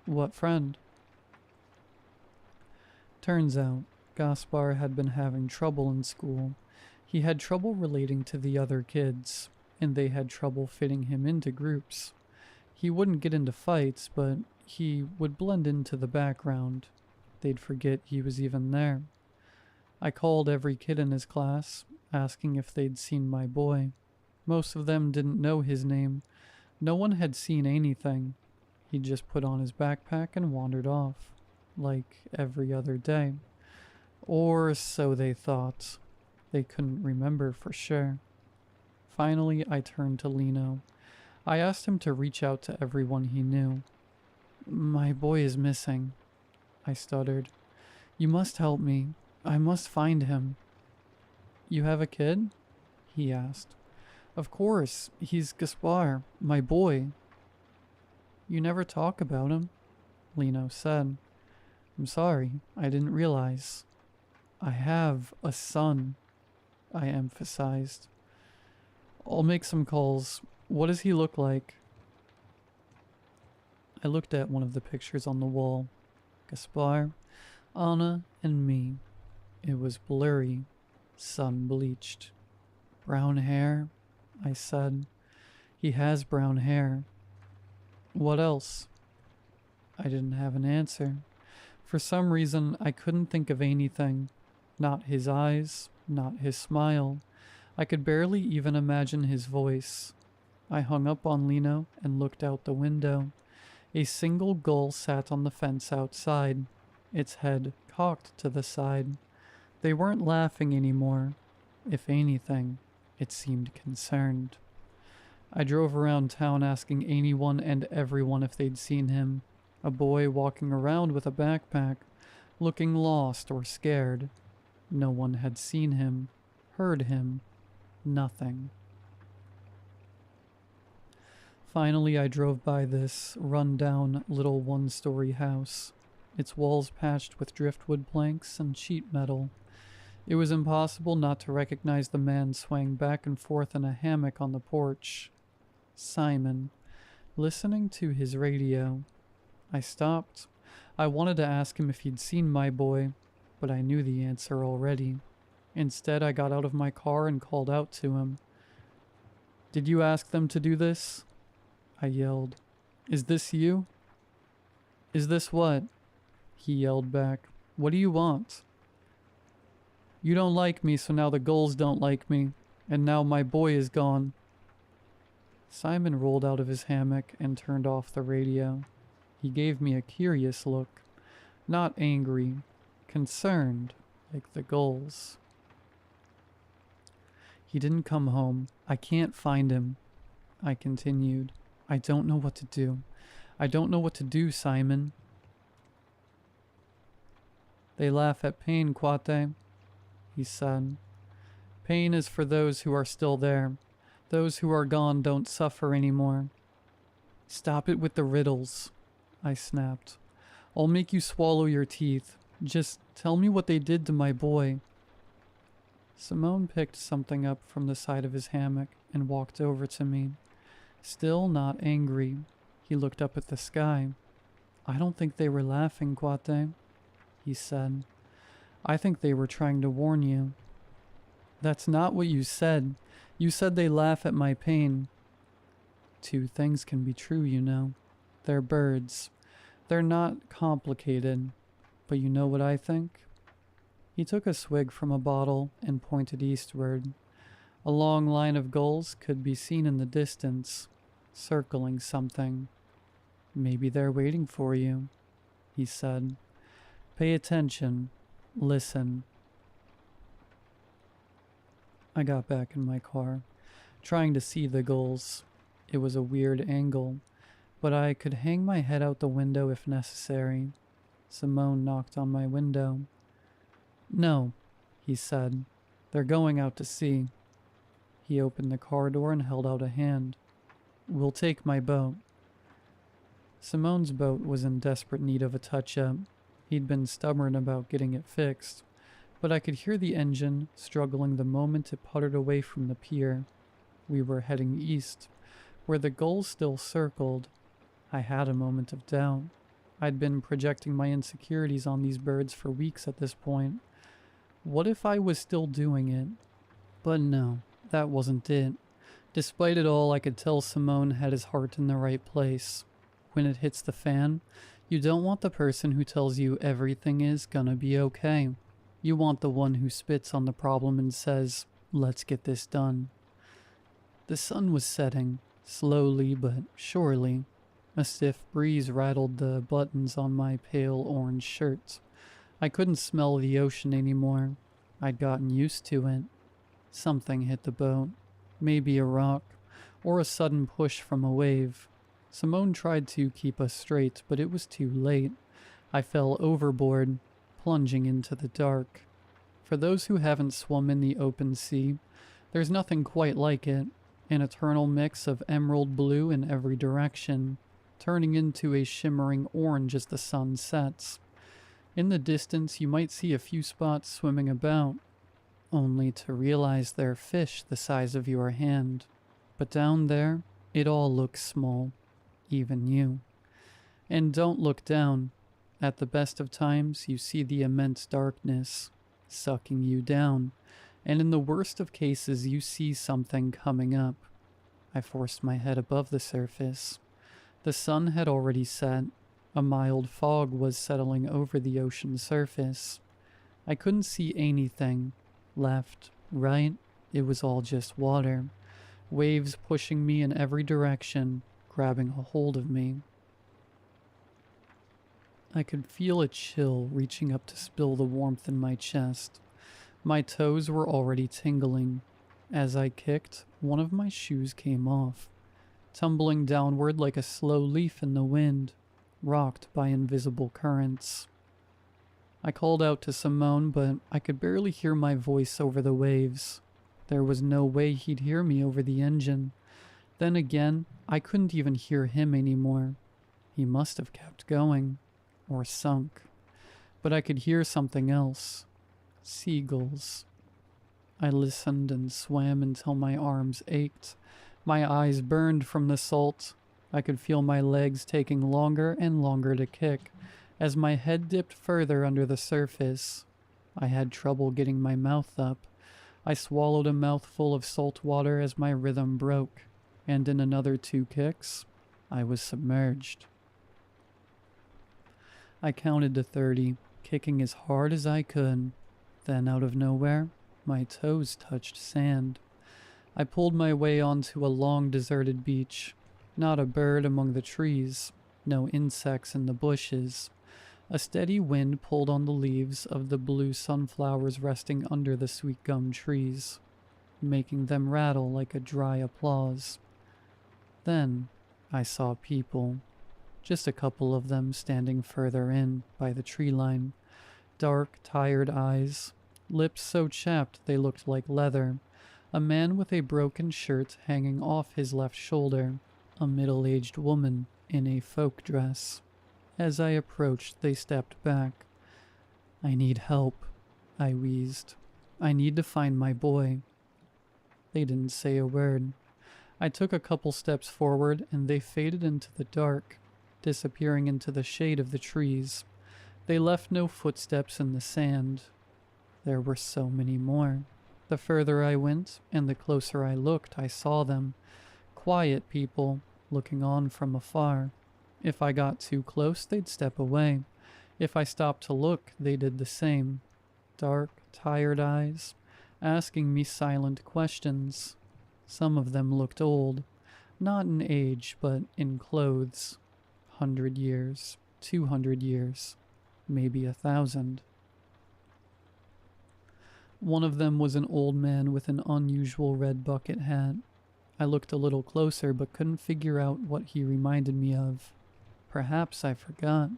What friend? Turns out, Gaspar had been having trouble in school. He had trouble relating to the other kids, and they had trouble fitting him into groups. He wouldn't get into fights, but he would blend into the background. They'd forget he was even there. I called every kid in his class, asking if they'd seen my boy. Most of them didn't know his name. No one had seen anything. He just put on his backpack and wandered off, like every other day. Or so they thought. They couldn't remember for sure. Finally, I turned to Lino. I asked him to reach out to everyone he knew. My boy is missing, I stuttered. You must help me. I must find him. You have a kid? He asked. Of course, he's Gaspar, my boy. You never talk about him, Lino said. I'm sorry, I didn't realize. I have a son, I emphasized. I'll make some calls. What does he look like? I looked at one of the pictures on the wall. Gaspar, Anna, and me. It was blurry, sun-bleached. Brown hair, I said. He has brown hair. What else? I didn't have an answer. For some reason, I couldn't think of anything. Not his eyes, not his smile. I could barely even imagine his voice. I hung up on Lino and looked out the window. A single gull sat on the fence outside, its head cocked to the side. They weren't laughing anymore. If anything, it seemed concerned. I drove around town asking anyone and everyone if they'd seen him. A boy walking around with a backpack, looking lost or scared. No one had seen him, heard him, nothing. Finally, I drove by this run-down little one-story house, its walls patched with driftwood planks and sheet metal. It was impossible not to recognize the man swaying back and forth in a hammock on the porch. Simon, listening to his radio. I stopped. I wanted to ask him if he'd seen my boy, but I knew the answer already. Instead, I got out of my car and called out to him. Did you ask them to do this? I yelled. Is this you? Is this what? He yelled back. What do you want? You don't like me, so now the gulls don't like me, and now my boy is gone. Simon rolled out of his hammock and turned off the radio. He gave me a curious look. Not angry, concerned, like the gulls. He didn't come home. I can't find him, I continued. I don't know what to do. I don't know what to do, Simon. They laugh at pain, Kwate, he said. Pain is for those who are still there. Those who are gone don't suffer anymore. Stop it with the riddles, I snapped. I'll make you swallow your teeth. Just tell me what they did to my boy. Simone picked something up from the side of his hammock and walked over to me. Still not angry, he looked up at the sky. I don't think they were laughing, Kwate, he said. I think they were trying to warn you. That's not what you said. You said they laugh at my pain. Two things can be true, you know. They're birds. They're not complicated, But you know what I think? He took a swig from a bottle and pointed eastward. A long line of gulls could be seen in the distance, circling something. Maybe they're waiting for you, he said. Pay attention. Listen. I got back in my car, trying to see the gulls. It was a weird angle, but I could hang my head out the window if necessary. Simone knocked on my window. No, he said. They're going out to sea. He opened the car door and held out a hand. We'll take my boat. Simone's boat was in desperate need of a touch-up. He'd been stubborn about getting it fixed, but I could hear the engine struggling the moment it puttered away from the pier. We were heading east, where the gulls still circled. I had a moment of doubt. I'd been projecting my insecurities on these birds for weeks at this point. What if I was still doing it? But no, that wasn't it. Despite it all, I could tell Simone had his heart in the right place. When it hits the fan, you don't want the person who tells you everything is gonna be okay. You want the one who spits on the problem and says, let's get this done. The sun was setting, slowly but surely. A stiff breeze rattled the buttons on my pale orange shirt. I couldn't smell the ocean anymore. I'd gotten used to it. Something hit the boat. Maybe a rock, or a sudden push from a wave. Simone tried to keep us straight, but it was too late. I fell overboard, plunging into the dark. For those who haven't swum in the open sea, there's nothing quite like it. An eternal mix of emerald blue in every direction, turning into a shimmering orange as the sun sets. In the distance, you might see a few spots swimming about, only to realize they're fish the size of your hand. But down there, it all looks small, even you. And don't look down. At the best of times, you see the immense darkness, sucking you down, and in the worst of cases, you see something coming up. I forced my head above the surface. The sun had already set. A mild fog was settling over the ocean surface. I couldn't see anything. Left, right, it was all just water. Waves pushing me in every direction, grabbing a hold of me. I could feel a chill reaching up to spill the warmth in my chest. My toes were already tingling. As I kicked, one of my shoes came off, tumbling downward like a slow leaf in the wind, rocked by invisible currents. I called out to Simone, but I could barely hear my voice over the waves. There was no way he'd hear me over the engine. Then again, I couldn't even hear him anymore. He must have kept going, or sunk. But I could hear something else. Seagulls. I listened and swam until my arms ached. My eyes burned from the salt. I could feel my legs taking longer and longer to kick as my head dipped further under the surface. I had trouble getting my mouth up. I swallowed a mouthful of salt water as my rhythm broke, and in another 2 kicks, I was submerged. I counted to 30, kicking as hard as I could. Then, out of nowhere, my toes touched sand. I pulled my way onto a long deserted beach. Not a bird among the trees, no insects in the bushes. A steady wind pulled on the leaves of the blue sunflowers resting under the sweet gum trees, making them rattle like a dry applause. Then I saw people, just a couple of them standing further in by the tree line. Dark, tired eyes, lips so chapped they looked like leather, a man with a broken shirt hanging off his left shoulder, a middle-aged woman in a folk dress. As I approached, they stepped back. I need help, I wheezed. I need to find my boy. They didn't say a word. I took a couple steps forward and they faded into the dark, disappearing into the shade of the trees. They left no footsteps in the sand. There were so many more. The further I went and the closer I looked, I saw them. Quiet people, looking on from afar. If I got too close, they'd step away. If I stopped to look, they did the same. Dark, tired eyes, asking me silent questions. Some of them looked old, not in age, but in clothes. 100 years, 200 years, maybe 1,000. One of them was an old man with an unusual red bucket hat. I looked a little closer but couldn't figure out what he reminded me of. Perhaps I forgot.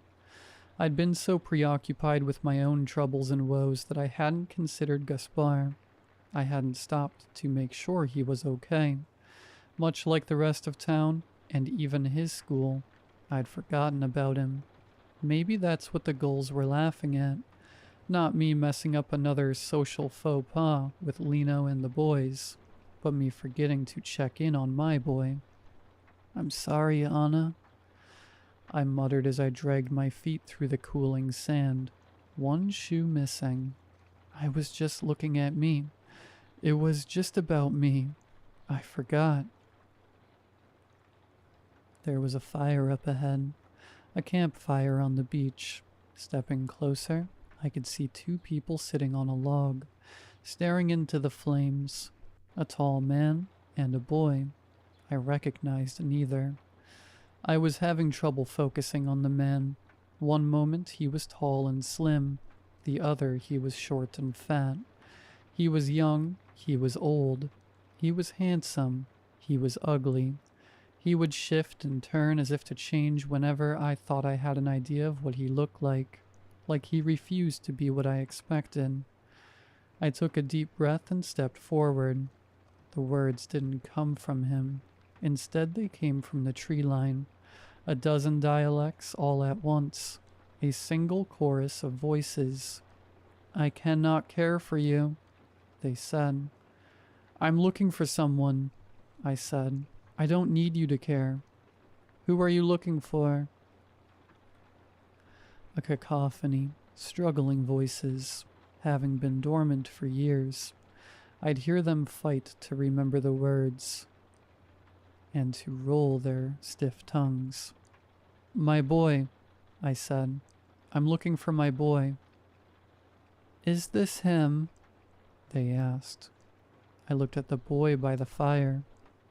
I'd been so preoccupied with my own troubles and woes that I hadn't considered Gaspar. I hadn't stopped to make sure he was okay. Much like the rest of town, and even his school, I'd forgotten about him. Maybe that's what the gulls were laughing at. Not me messing up another social faux pas with Lino and the boys, but me forgetting to check in on my boy. "I'm sorry, Anna," I muttered as I dragged my feet through the cooling sand. One shoe missing. I was just looking at me. It was just about me. I forgot. There was a fire up ahead, a campfire on the beach. Stepping closer, I could see two people sitting on a log, staring into the flames. A tall man and a boy. I recognized neither. I was having trouble focusing on the man. One moment he was tall and slim, the other he was short and fat. He was young, he was old. He was handsome, he was ugly. He would shift and turn as if to change whenever I thought I had an idea of what he looked like he he to be what I expected. I took a deep breath and stepped forward. The words didn't come from him. Instead, they came from the tree line. A dozen dialects all at once. A single chorus of voices. "I cannot care for you," they said. "I'm looking for someone," I said. "I don't need you to care." "Who are you looking for?" A cacophony, struggling voices, having been dormant for years. I'd hear them fight to remember the words and to roll their stiff tongues. "My boy," I said. "I'm looking for my boy." "Is this him?" they asked. I looked at the boy by the fire.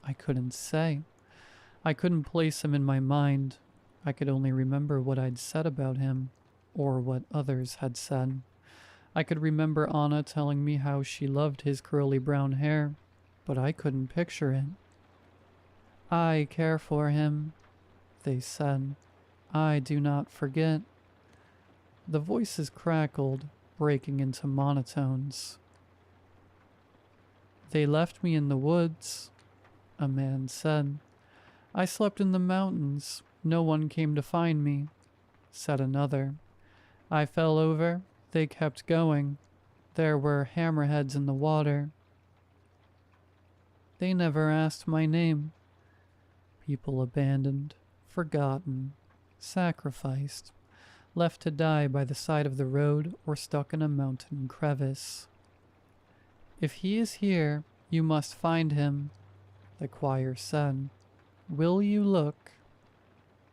I couldn't say. I couldn't place him in my mind. I could only remember what I'd said about him, or what others had said. I could remember Anna telling me how she loved his curly brown hair, but I couldn't picture it. "I care for him," they said. "I do not forget." The voices crackled, breaking into monotones. "They left me in the woods," a man said. "I slept in the mountains. No one came to find me," said another. "I fell over. They kept going. There were hammerheads in the water. They never asked my name." People abandoned, forgotten, sacrificed, left to die by the side of the road or stuck in a mountain crevice. "If he is here, you must find him," the choir said. "Will you look?"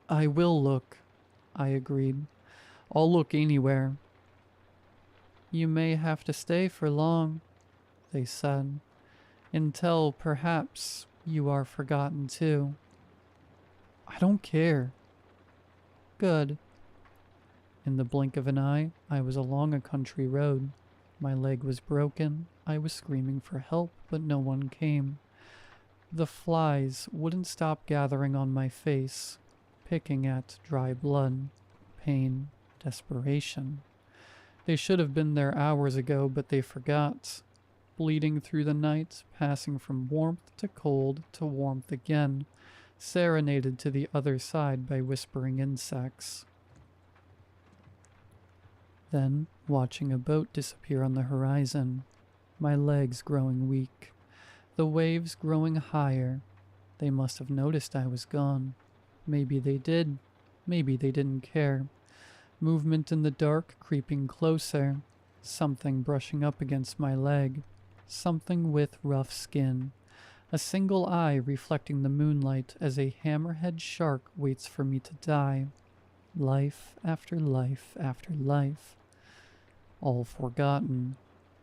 "I will look," I agreed. "I'll look anywhere." "You may have to stay for long," they said, "until perhaps you are forgotten too." "I don't care." "Good." In the blink of an eye, I was along a country road. My leg was broken. I was screaming for help, but no one came. The flies wouldn't stop gathering on my face, picking at dry blood, pain, desperation. They should have been there hours ago, but they forgot. Bleeding through the night, passing from warmth to cold to warmth again, serenaded to the other side by whispering insects. Then, watching a boat disappear on the horizon, my legs growing weak, the waves growing higher. They must have noticed I was gone. Maybe they did. Maybe they didn't care. Movement in the dark creeping closer. Something brushing up against my leg. Something with rough skin. A single eye reflecting the moonlight as a hammerhead shark waits for me to die. Life after life after life, all forgotten,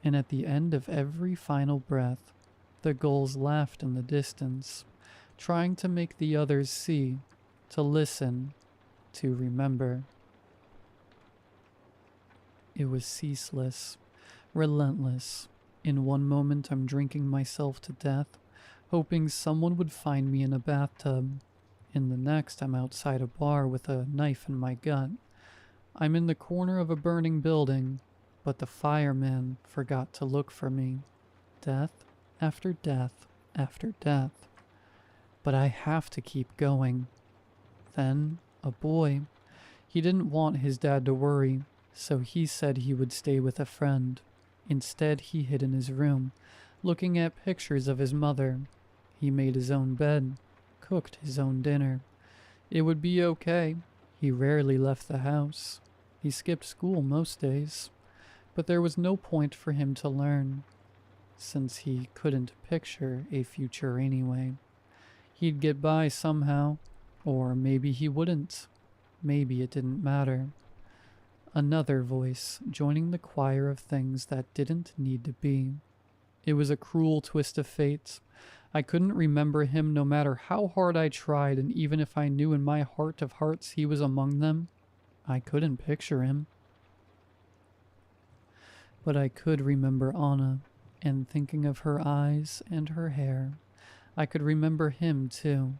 and at the end of every final breath, the gulls laughed in the distance, trying to make the others see, to listen, to remember. It was ceaseless, relentless. In one moment I'm drinking myself to death, hoping someone would find me in a bathtub. In the next I'm outside a bar with a knife in my gut. I'm in the corner of a burning building, but the fireman forgot to look for me. Death after death after death. But I have to keep going. Then, a boy. He didn't want his dad to worry, so he said he would stay with a friend. Instead, he hid in his room, looking at pictures of his mother. He made his own bed, cooked his own dinner. It would be okay. He rarely left the house. He skipped school most days. But there was no point for him to learn, since he couldn't picture a future anyway. He'd get by somehow, or maybe he wouldn't. Maybe it didn't matter. Another voice joining the choir of things that didn't need to be. It was a cruel twist of fate. I couldn't remember him no matter how hard I tried, and even if I knew in my heart of hearts he was among them, I couldn't picture him. But I could remember Anna, and thinking of her eyes and her hair, I could remember him too.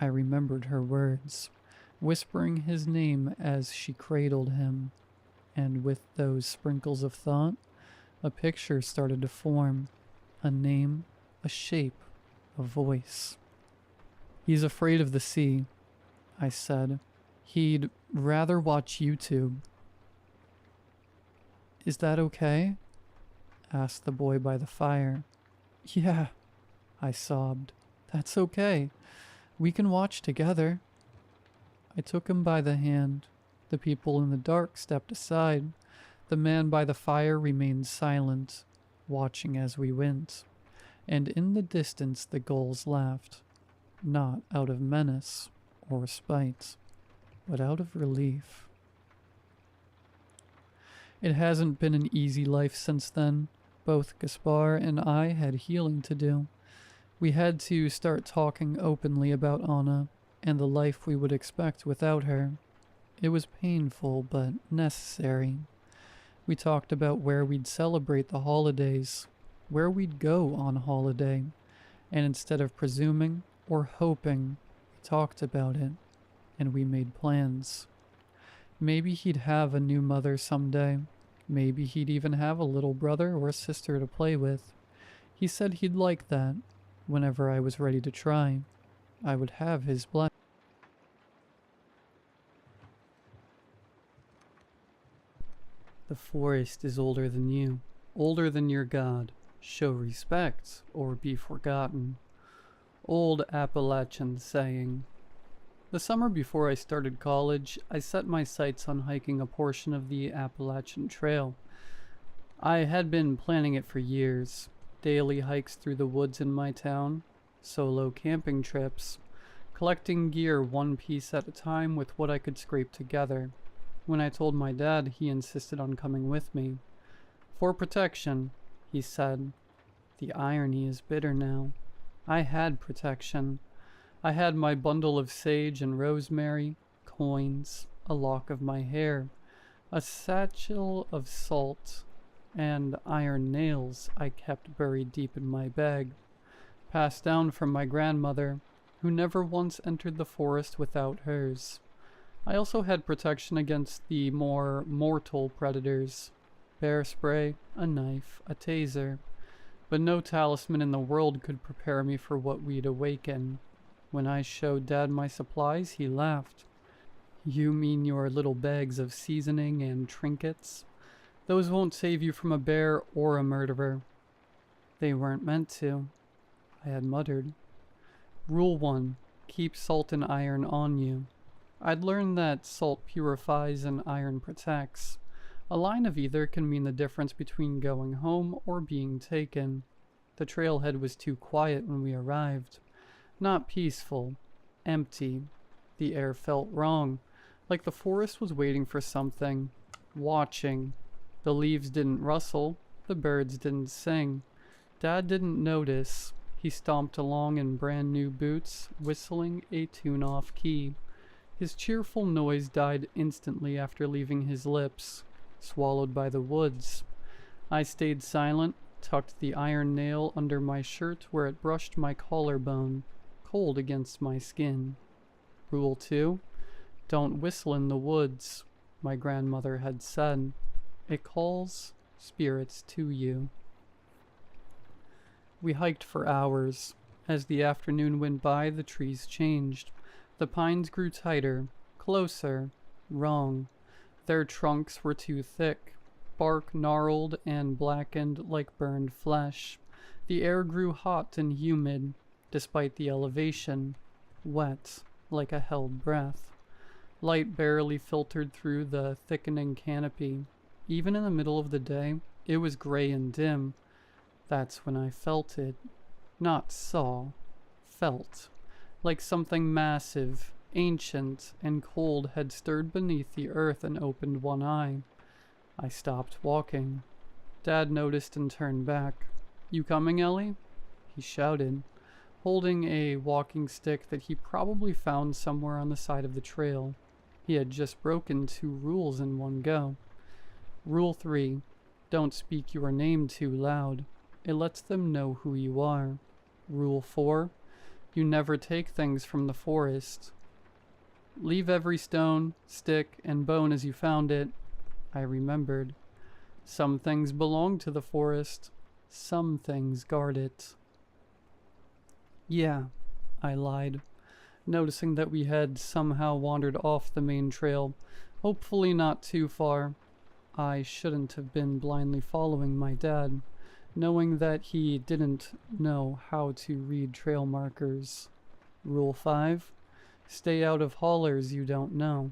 I remembered her words, whispering his name as she cradled him, and with those sprinkles of thought, a picture started to form, a name, a shape, a voice. He's afraid of the sea, I said. He'd rather watch YouTube. Is that okay? Asked the boy by the fire. Yeah, I sobbed. That's okay. We can watch together. I took him by the hand. The people in the dark stepped aside. The man by the fire remained silent, watching as we went. And in the distance the gulls laughed, not out of menace or spite, but out of relief. It hasn't been an easy life since then. Both Gaspar and I had healing to do. We had to start talking openly about Anna and the life we would expect without her. It was painful, but necessary. We talked about where we'd celebrate the holidays, where we'd go on holiday, and instead of presuming or hoping, we talked about it, and we made plans. Maybe he'd have a new mother someday. Maybe he'd even have a little brother or a sister to play with. He said he'd like that. Whenever I was ready to try, I would have his blessing. The forest is older than you, older than your God. Show respect or be forgotten. Old Appalachian saying. The summer before I started college, I set my sights on hiking a portion of the Appalachian Trail. I had been planning it for years. Daily hikes through the woods in my town, solo camping trips, collecting gear one piece at a time with what I could scrape together. When I told my dad, he insisted on coming with me. For protection, he said. The irony is bitter now. I had protection. I had my bundle of sage and rosemary, coins, a lock of my hair, a satchel of salt, and iron nails I kept buried deep in my bag, passed down from my grandmother, who never once entered the forest without hers. I also had protection against the more mortal predators, bear spray, a knife, a taser, but no talisman in the world could prepare me for what we'd awaken. When I showed Dad my supplies, he laughed. You mean your little bags of seasoning and trinkets? Those won't save you from a bear or a murderer. They weren't meant to, I had muttered. Rule 1. Keep salt and iron on you. I'd learned that salt purifies and iron protects. A line of either can mean the difference between going home or being taken. The trailhead was too quiet when we arrived. Not peaceful. Empty. The air felt wrong. Like the forest was waiting for something, watching. The leaves didn't rustle, the birds didn't sing. Dad didn't notice. He stomped along in brand new boots, whistling a tune off key. His cheerful noise died instantly after leaving his lips, swallowed by the woods. I stayed silent, tucked the iron nail under my shirt where it brushed my collarbone, cold against my skin. Rule 2: don't whistle in the woods, my grandmother had said. It calls spirits to you. We hiked for hours. As the afternoon went by, the trees changed. The pines grew tighter, closer, wrong. Their trunks were too thick, bark gnarled and blackened like burned flesh. The air grew hot and humid, despite the elevation, wet like a held breath. Light barely filtered through the thickening canopy. Even in the middle of the day, it was gray and dim. That's when I felt it. Not saw. Felt. Like something massive, ancient, and cold had stirred beneath the earth and opened one eye. I stopped walking. Dad noticed and turned back. "You coming, Ellie?" he shouted, holding a walking stick that he probably found somewhere on the side of the trail. He had just broken 2 rules in one go. Rule 3: don't speak your name too loud. It lets them know who you are. Rule 4: you never take things from the forest. Leave every stone, stick, and bone as you found it. I remembered. Some things belong to the forest. Some things guard it. Yeah, I lied, noticing that we had somehow wandered off the main trail, hopefully not too far. I shouldn't have been blindly following my dad, knowing that he didn't know how to read trail markers. Rule 5: stay out of hollers you don't know.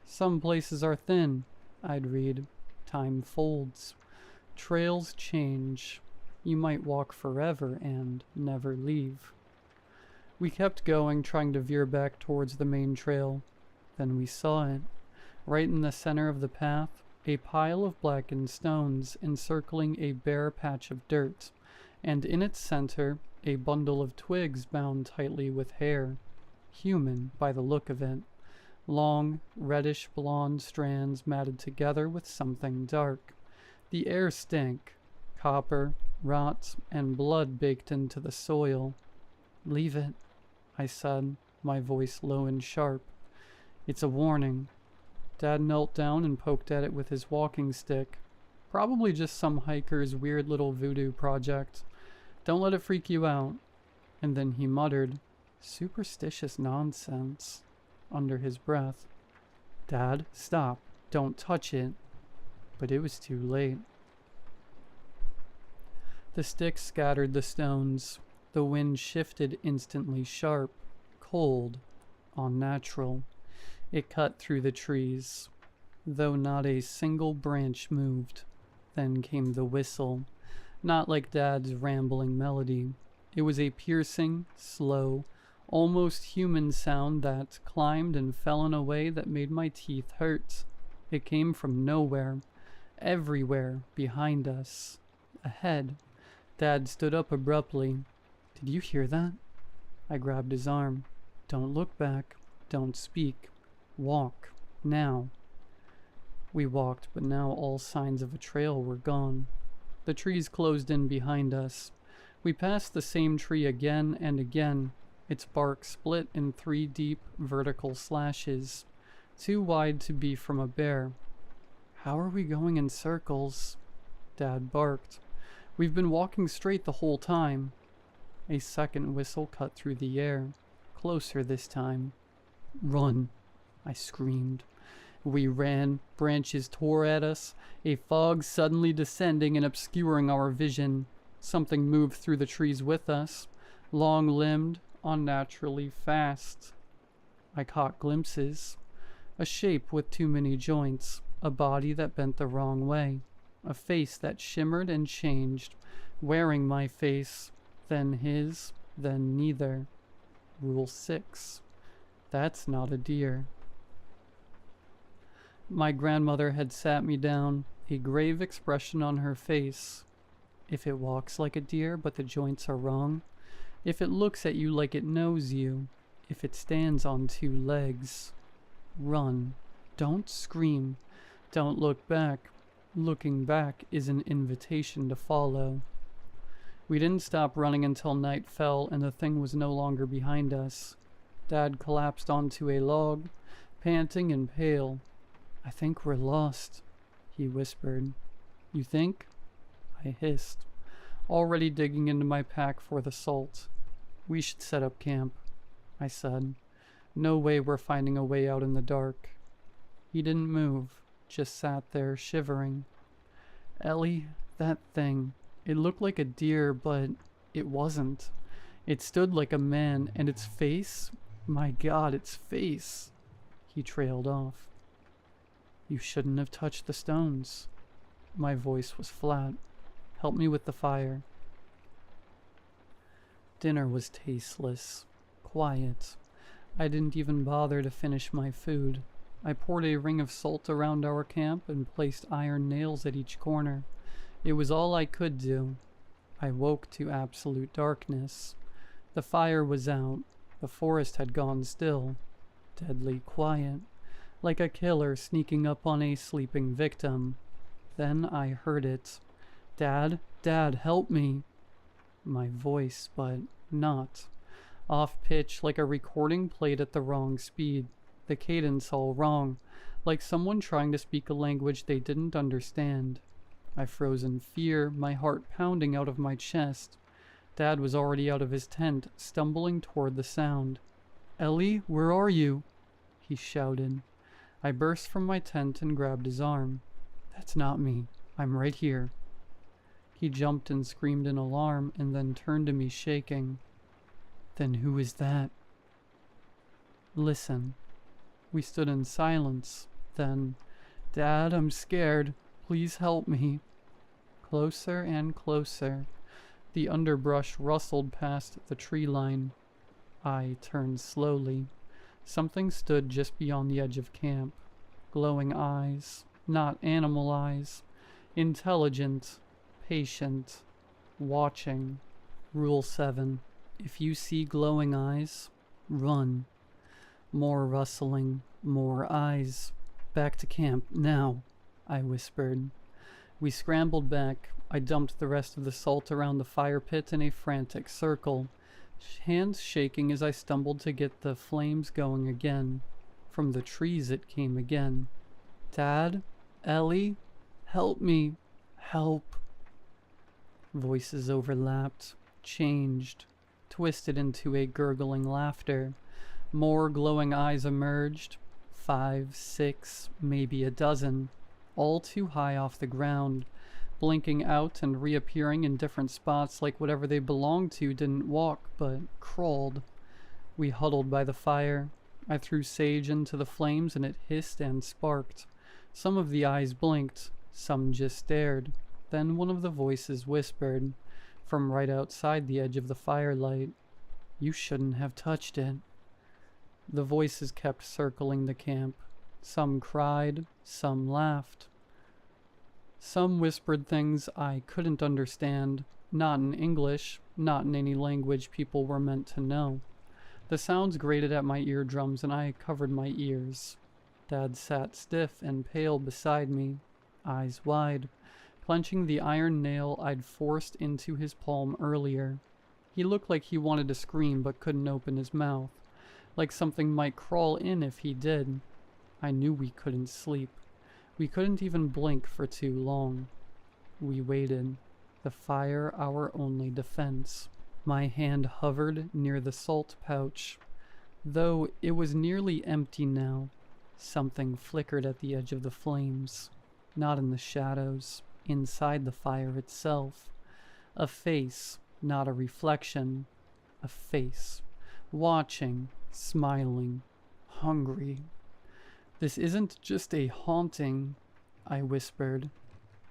Some places are thin, I'd read. Time folds. Trails change. You might walk forever and never leave. We kept going, trying to veer back towards the main trail. Then we saw it. Right in the center of the path, a pile of blackened stones encircling a bare patch of dirt, and in its center, a bundle of twigs bound tightly with hair. Human, by the look of it. Long, reddish-blonde strands matted together with something dark. The air stank. Copper, rot, and blood baked into the soil. "Leave it," I said, my voice low and sharp. "It's a warning." Dad knelt down and poked at it with his walking stick. Probably just some hiker's weird little voodoo project. "Don't let it freak you out." And then he muttered, "Superstitious nonsense," under his breath. "Dad, stop. Don't touch it." But it was too late. The stick scattered the stones. The wind shifted instantly sharp, cold, unnatural. It cut through the trees, though not a single branch moved. Then came the whistle, not like Dad's rambling melody. It was a piercing, slow, almost human sound that climbed and fell in a way that made my teeth hurt. It came from nowhere, everywhere, behind us, ahead. Dad stood up abruptly. "Did you hear that?" I grabbed his arm. "Don't look back. Don't speak. Walk. Now." We walked, but now all signs of a trail were gone. The trees closed in behind us. We passed the same tree again and again. Its bark split in 3 deep, vertical slashes, too wide to be from a bear. "How are we going in circles?" Dad barked. "We've been walking straight the whole time." A second whistle cut through the air, closer this time. "Run!" I screamed. We ran, branches tore at us, a fog suddenly descending and obscuring our vision. Something moved through the trees with us, long-limbed, unnaturally fast. I caught glimpses. A shape with too many joints, a body that bent the wrong way, a face that shimmered and changed, wearing my face, then his, then neither. Rule 6. That's not a deer. My grandmother had sat me down, a grave expression on her face. If it walks like a deer but the joints are wrong, if it looks at you like it knows you, if it stands on two legs, run. Don't scream. Don't look back. Looking back is an invitation to follow. We didn't stop running until night fell and the thing was no longer behind us. Dad collapsed onto a log, panting and pale. "I think we're lost," he whispered. "You think?" I hissed, already digging into my pack for the salt. "We should set up camp," I said. "No way we're finding a way out in the dark." He didn't move, just sat there shivering. "Ellie, that thing, it looked like a deer, but it wasn't. It stood like a man, and its face, my God, its face." He trailed off. "You shouldn't have touched the stones." My voice was flat. "Help me with the fire." Dinner was tasteless, quiet. I didn't even bother to finish my food. I poured a ring of salt around our camp and placed iron nails at each corner. It was all I could do. I woke to absolute darkness. The fire was out. The forest had gone still. Deadly quiet. Like a killer sneaking up on a sleeping victim. Then I heard it. "Dad, Dad, help me." My voice, but not. Off pitch like a recording played at the wrong speed. The cadence all wrong, like someone trying to speak a language they didn't understand. I froze in fear, my heart pounding out of my chest. Dad was already out of his tent, stumbling toward the sound. "Ellie, where are you?" he shouted. I burst from my tent and grabbed his arm. "That's not me. I'm right here." He jumped and screamed in alarm and then turned to me shaking. "Then who is that?" "Listen." We stood in silence. Then, "Dad, I'm scared. Please help me." Closer and closer. The underbrush rustled past the tree line. I turned slowly. Something stood just beyond the edge of camp. Glowing eyes. Not animal eyes. Intelligent. Patient. Watching. Rule 7. If you see glowing eyes, run. More rustling, more eyes. "Back to camp, now," I whispered. We scrambled back. I dumped the rest of the salt around the fire pit in a frantic circle, hands shaking as I stumbled to get the flames going again. From the trees it came again. "Dad? Ellie? Help me! Help!" Voices overlapped, changed, twisted into a gurgling laughter. More glowing eyes emerged. 5, 6, maybe a dozen. All too high off the ground, blinking out and reappearing in different spots like whatever they belonged to didn't walk, but crawled. We huddled by the fire. I threw sage into the flames and it hissed and sparked. Some of the eyes blinked, some just stared. Then one of the voices whispered, from right outside the edge of the firelight, "You shouldn't have touched it." The voices kept circling the camp. Some cried, some laughed. Some whispered things I couldn't understand, not in English, not in any language people were meant to know. The sounds grated at my eardrums and I covered my ears. Dad sat stiff and pale beside me, eyes wide, clenching the iron nail I'd forced into his palm earlier. He looked like he wanted to scream but couldn't open his mouth, like something might crawl in if he did. I knew we couldn't sleep. We couldn't even blink for too long. We waited, the fire our only defense. My hand hovered near the salt pouch. Though it was nearly empty now, something flickered at the edge of the flames. Not in the shadows, inside the fire itself. A face, not a reflection. A face. Watching, smiling, hungry. "This isn't just a haunting," I whispered.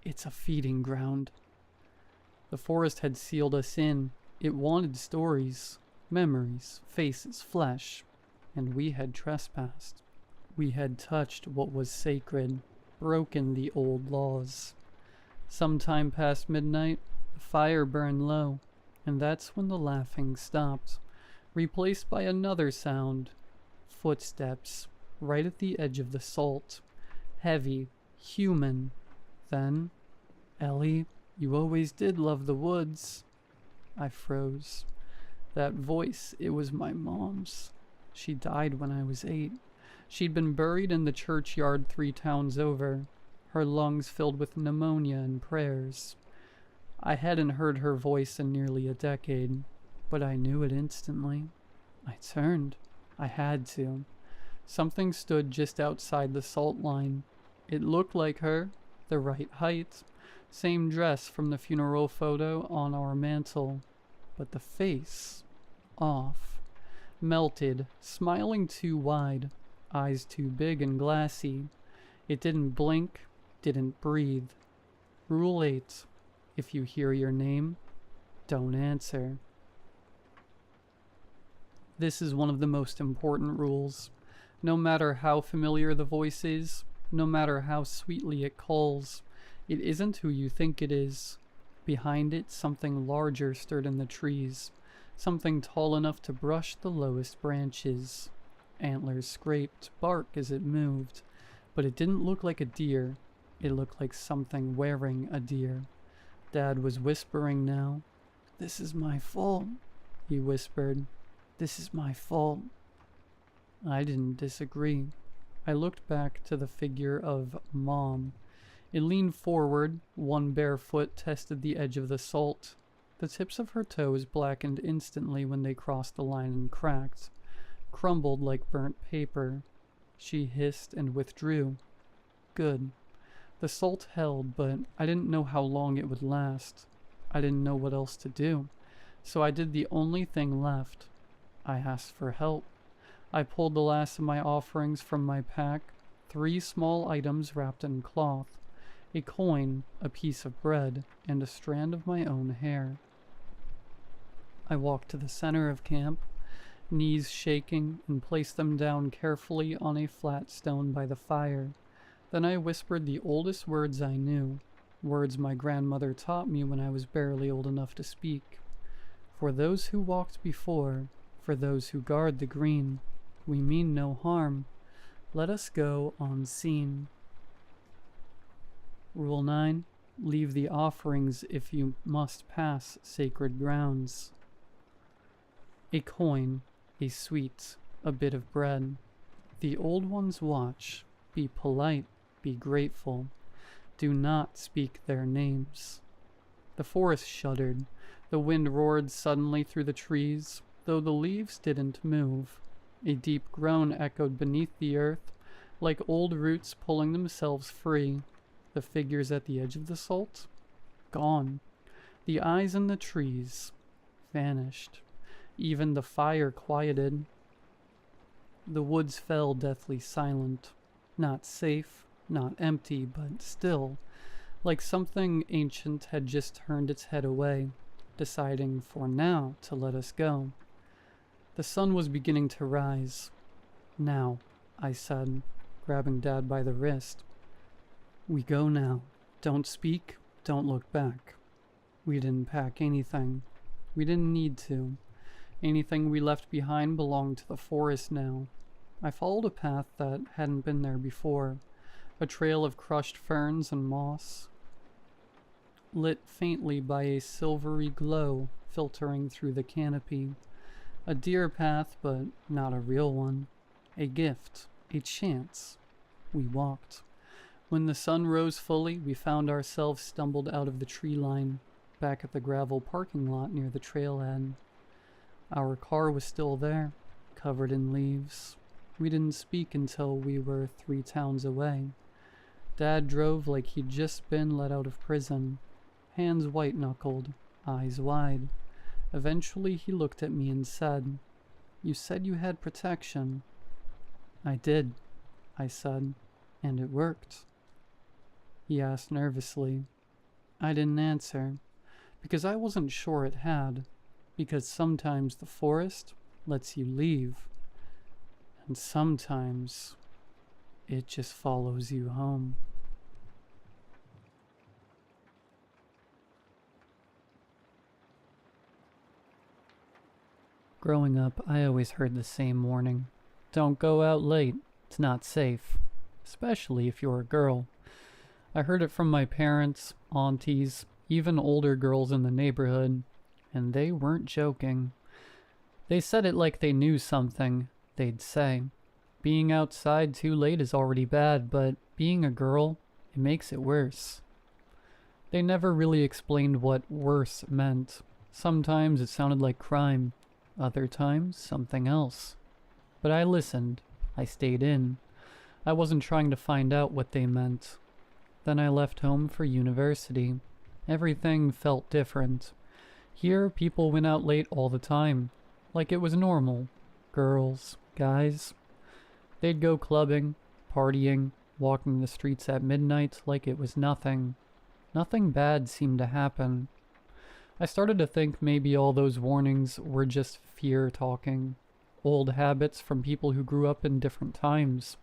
"It's a feeding ground." The forest had sealed us in. It wanted stories, memories, faces, flesh, and we had trespassed. We had touched what was sacred, broken the old laws. Sometime past midnight, the fire burned low, and that's when the laughing stopped, replaced by another sound. Footsteps, right at the edge of the salt. Heavy, human. Then, "Ellie, you always did love the woods." I froze. That voice, it was my mom's. She died when I was 8. She'd been buried in the churchyard 3 towns over, her lungs filled with pneumonia and prayers. I hadn't heard her voice in nearly a decade, but I knew it instantly. I turned. I had to. Something stood just outside the salt line. It looked like her, the right height, same dress from the funeral photo on our mantle, but the face, off, melted, smiling too wide, eyes too big and glassy. It didn't blink, didn't breathe. Rule 8. If you hear your name, don't answer. This is one of the most important rules. No matter how familiar the voice is, no matter how sweetly it calls, it isn't who you think it is. Behind it, something larger stirred in the trees, something tall enough to brush the lowest branches. Antlers scraped, bark as it moved, but it didn't look like a deer. It looked like something wearing a deer. Dad was whispering now. "This is my fault," he whispered. "This is my fault." I didn't disagree. I looked back to the figure of Mom. It leaned forward, one bare foot tested the edge of the salt. The tips of her toes blackened instantly when they crossed the line and cracked, crumbled like burnt paper. She hissed and withdrew. Good. The salt held, but I didn't know how long it would last. I didn't know what else to do, so I did the only thing left. I asked for help. I pulled the last of my offerings from my pack, 3 small items wrapped in cloth, a coin, a piece of bread, and a strand of my own hair. I walked to the center of camp, knees shaking, and placed them down carefully on a flat stone by the fire. Then I whispered the oldest words I knew, words my grandmother taught me when I was barely old enough to speak. For those who walked before, for those who guard the green, we mean no harm. Let us go unseen. Rule 9. Leave the offerings if you must pass sacred grounds. A coin, a sweet, a bit of bread. The old ones watch. Be polite, be grateful. Do not speak their names. The forest shuddered. The wind roared suddenly through the trees, though the leaves didn't move. A deep groan echoed beneath the earth, like old roots pulling themselves free. The figures at the edge of the salt? Gone. The eyes in the trees? Vanished. Even the fire quieted. The woods fell deathly silent. Not safe, not empty, but still, like something ancient had just turned its head away, deciding for now to let us go. The sun was beginning to rise. "Now," I said, grabbing Dad by the wrist. "We go now. Don't speak, don't look back." We didn't pack anything. We didn't need to. Anything we left behind belonged to the forest now. I followed a path that hadn't been there before, a trail of crushed ferns and moss, lit faintly by a silvery glow filtering through the canopy. A deer path, but not a real one. A gift, a chance. We walked. When the sun rose fully, we found ourselves stumbled out of the tree line, back at the gravel parking lot near the trailhead. Our car was still there, covered in leaves. We didn't speak until we were 3 towns away. Dad drove like he'd just been let out of prison, hands white-knuckled, eyes wide. Eventually he looked at me and said, "You said you had protection." "I did," I said, "and it worked." He asked nervously. I didn't answer, because I wasn't sure it had, because sometimes the forest lets you leave, and sometimes it just follows you home. Growing up, I always heard the same warning. Don't go out late. It's not safe. Especially if you're a girl. I heard it from my parents, aunties, even older girls in the neighborhood, and they weren't joking. They said it like they knew something. They'd say, being outside too late is already bad, but being a girl, it makes it worse. They never really explained what worse meant. Sometimes it sounded like crime. Other times, something else. But I listened. I stayed in. I wasn't trying to find out what they meant. Then I left home for university. Everything felt different. Here, people went out late all the time. Like it was normal. Girls, guys. They'd go clubbing, partying, walking the streets at midnight like it was nothing. Nothing bad seemed to happen. I started to think maybe all those warnings were just fear talking, old habits from people who grew up in different times.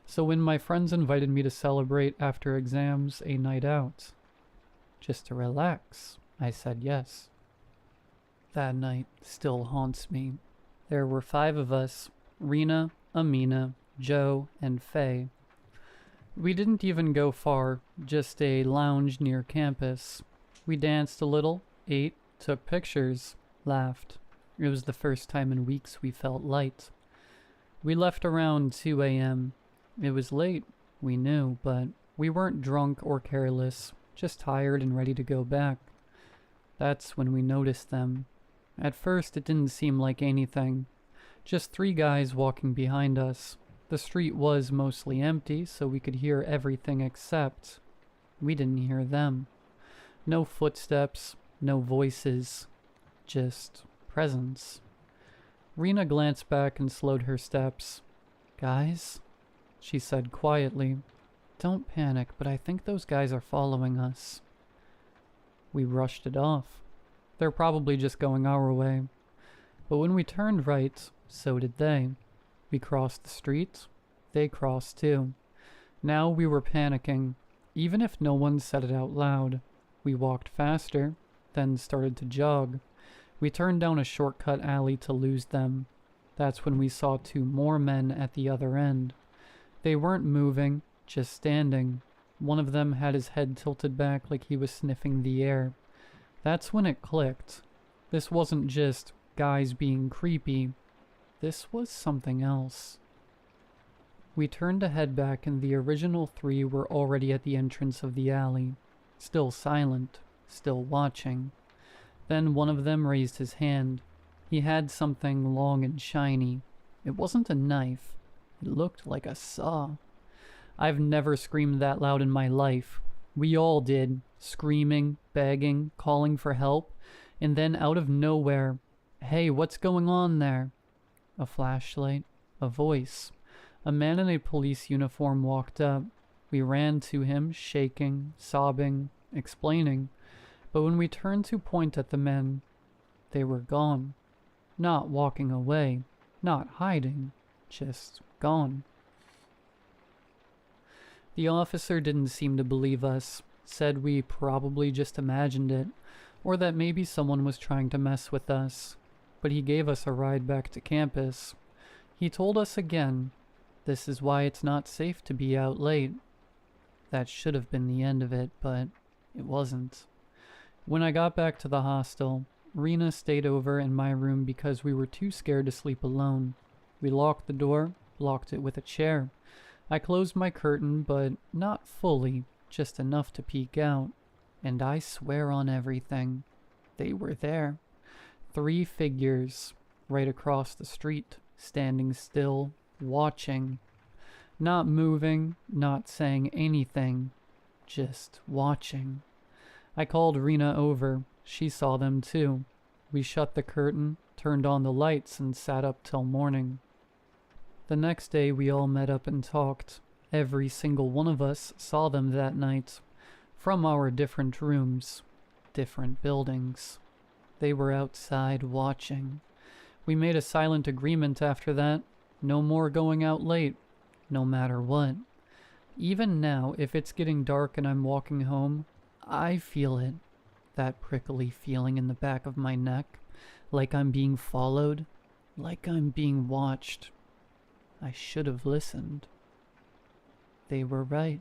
So when my friends invited me to celebrate after exams a night out, just to relax, I said yes. That night still haunts me. There were 5 of us, Rena, Amina, Joe, and Faye. We didn't even go far, just a lounge near campus. We danced a little, ate, took pictures, laughed. It was the first time in weeks we felt light. We left around 2 a.m. It was late, we knew, but we weren't drunk or careless, just tired and ready to go back. That's when we noticed them. At first it didn't seem like anything. Just 3 guys walking behind us. The street was mostly empty, so we could hear everything except we didn't hear them. No footsteps. No voices, just presence. Rena glanced back and slowed her steps. Guys, she said quietly, don't panic, but I think those guys are following us. We brushed it off. They're probably just going our way. But when we turned right, so did they. We crossed the street. They crossed too. Now we were panicking, even if no one said it out loud. We walked faster. Then started to jog. We turned down a shortcut alley to lose them. That's when we saw 2 more men at the other end. They weren't moving, just standing. One of them had his head tilted back like he was sniffing the air. That's when it clicked. This wasn't just guys being creepy. This was something else. We turned to head back and the original 3 were already at the entrance of the alley. Still silent. Still watching. Then one of them raised his hand. He had something long and shiny. It wasn't a knife. It looked like a saw. I've never screamed that loud in my life. We all did. Screaming, begging, calling for help. And then out of nowhere, hey, what's going on there? A flashlight. A voice. A man in a police uniform walked up. We ran to him, shaking, sobbing, explaining. But when we turned to point at the men, they were gone. Not walking away, not hiding, just gone. The officer didn't seem to believe us, said we probably just imagined it, or that maybe someone was trying to mess with us. But he gave us a ride back to campus. He told us again, this is why it's not safe to be out late. That should have been the end of it, but it wasn't. When I got back to the hostel, Rena stayed over in my room because we were too scared to sleep alone. We locked the door, locked it with a chair. I closed my curtain, but not fully, just enough to peek out. And I swear on everything, they were there. 3 figures, right across the street, standing still, watching. Not moving, not saying anything, just watching. I called Rena over. She saw them too. We shut the curtain, turned on the lights, and sat up till morning. The next day we all met up and talked. Every single one of us saw them that night. From our different rooms, different buildings. They were outside watching. We made a silent agreement after that. No more going out late. no matter what. Even now, if it's getting dark and I'm walking home, I feel it. That prickly feeling in the back of my neck, like I'm being followed, like I'm being watched. I should have listened. They were right.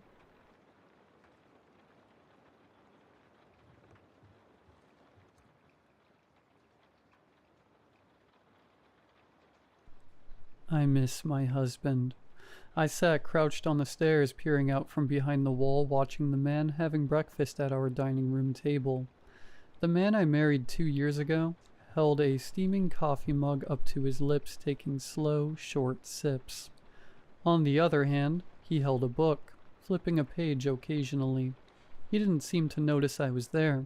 I miss my husband. I sat crouched on the stairs, peering out from behind the wall, watching the man having breakfast at our dining room table. The man I married 2 years ago held a steaming coffee mug up to his lips, taking slow, short sips. On the other hand, he held a book, flipping a page occasionally. He didn't seem to notice I was there.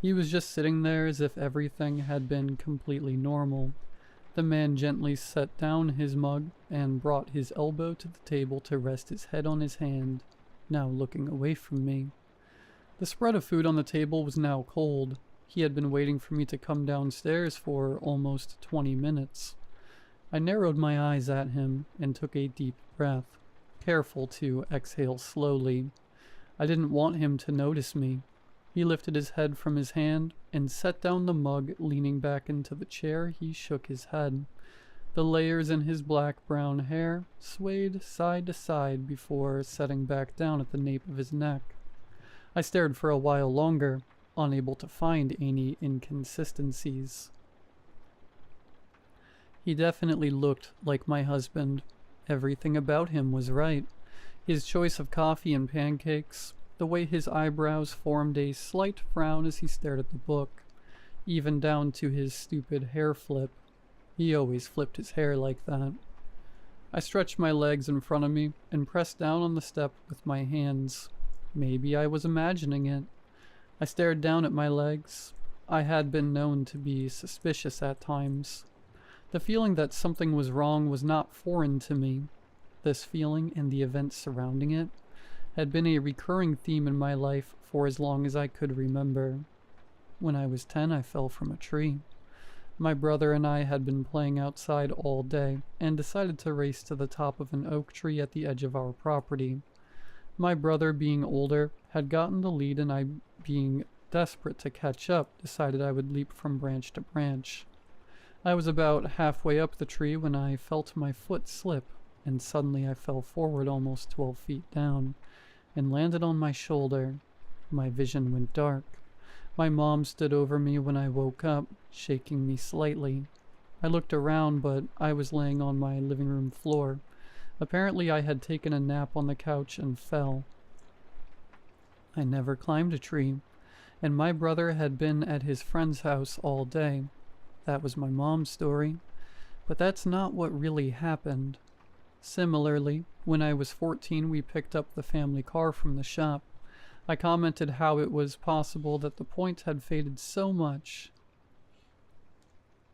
He was just sitting there as if everything had been completely normal. The man gently set down his mug and brought his elbow to the table to rest his head on his hand, now looking away from me. The spread of food on the table was now cold. He had been waiting for me to come downstairs for almost 20 minutes. I narrowed my eyes at him and took a deep breath, careful to exhale slowly. I didn't want him to notice me. He lifted his head from his hand and set down the mug, leaning back into the chair. He shook his head. The layers in his black-brown hair swayed side to side before setting back down at the nape of his neck. I stared for a while longer, unable to find any inconsistencies. He definitely looked like my husband. Everything about him was right. His choice of coffee and pancakes, the way his eyebrows formed a slight frown as he stared at the book, even down to his stupid hair flip. He always flipped his hair like that. I stretched my legs in front of me and pressed down on the step with my hands. Maybe I was imagining it. I stared down at my legs. I had been known to be suspicious at times. The feeling that something was wrong was not foreign to me. This feeling and the events surrounding it had been a recurring theme in my life for as long as I could remember. When I was 10, I fell from a tree. My brother and I had been playing outside all day and decided to race to the top of an oak tree at the edge of our property. My brother, being older, had gotten the lead, and I, being desperate to catch up, decided I would leap from branch to branch. I was about halfway up the tree when I felt my foot slip, and suddenly I fell forward almost 12 feet down and landed on my shoulder. My vision went dark. My mom stood over me when I woke up, shaking me slightly. I looked around, but I was laying on my living room floor. Apparently I had taken a nap on the couch and fell. I never climbed a tree, and my brother had been at his friend's house all day. That was my mom's story, but that's not what really happened. Similarly, when I was 14, we picked up the family car from the shop. I commented how it was possible that the points had faded so much,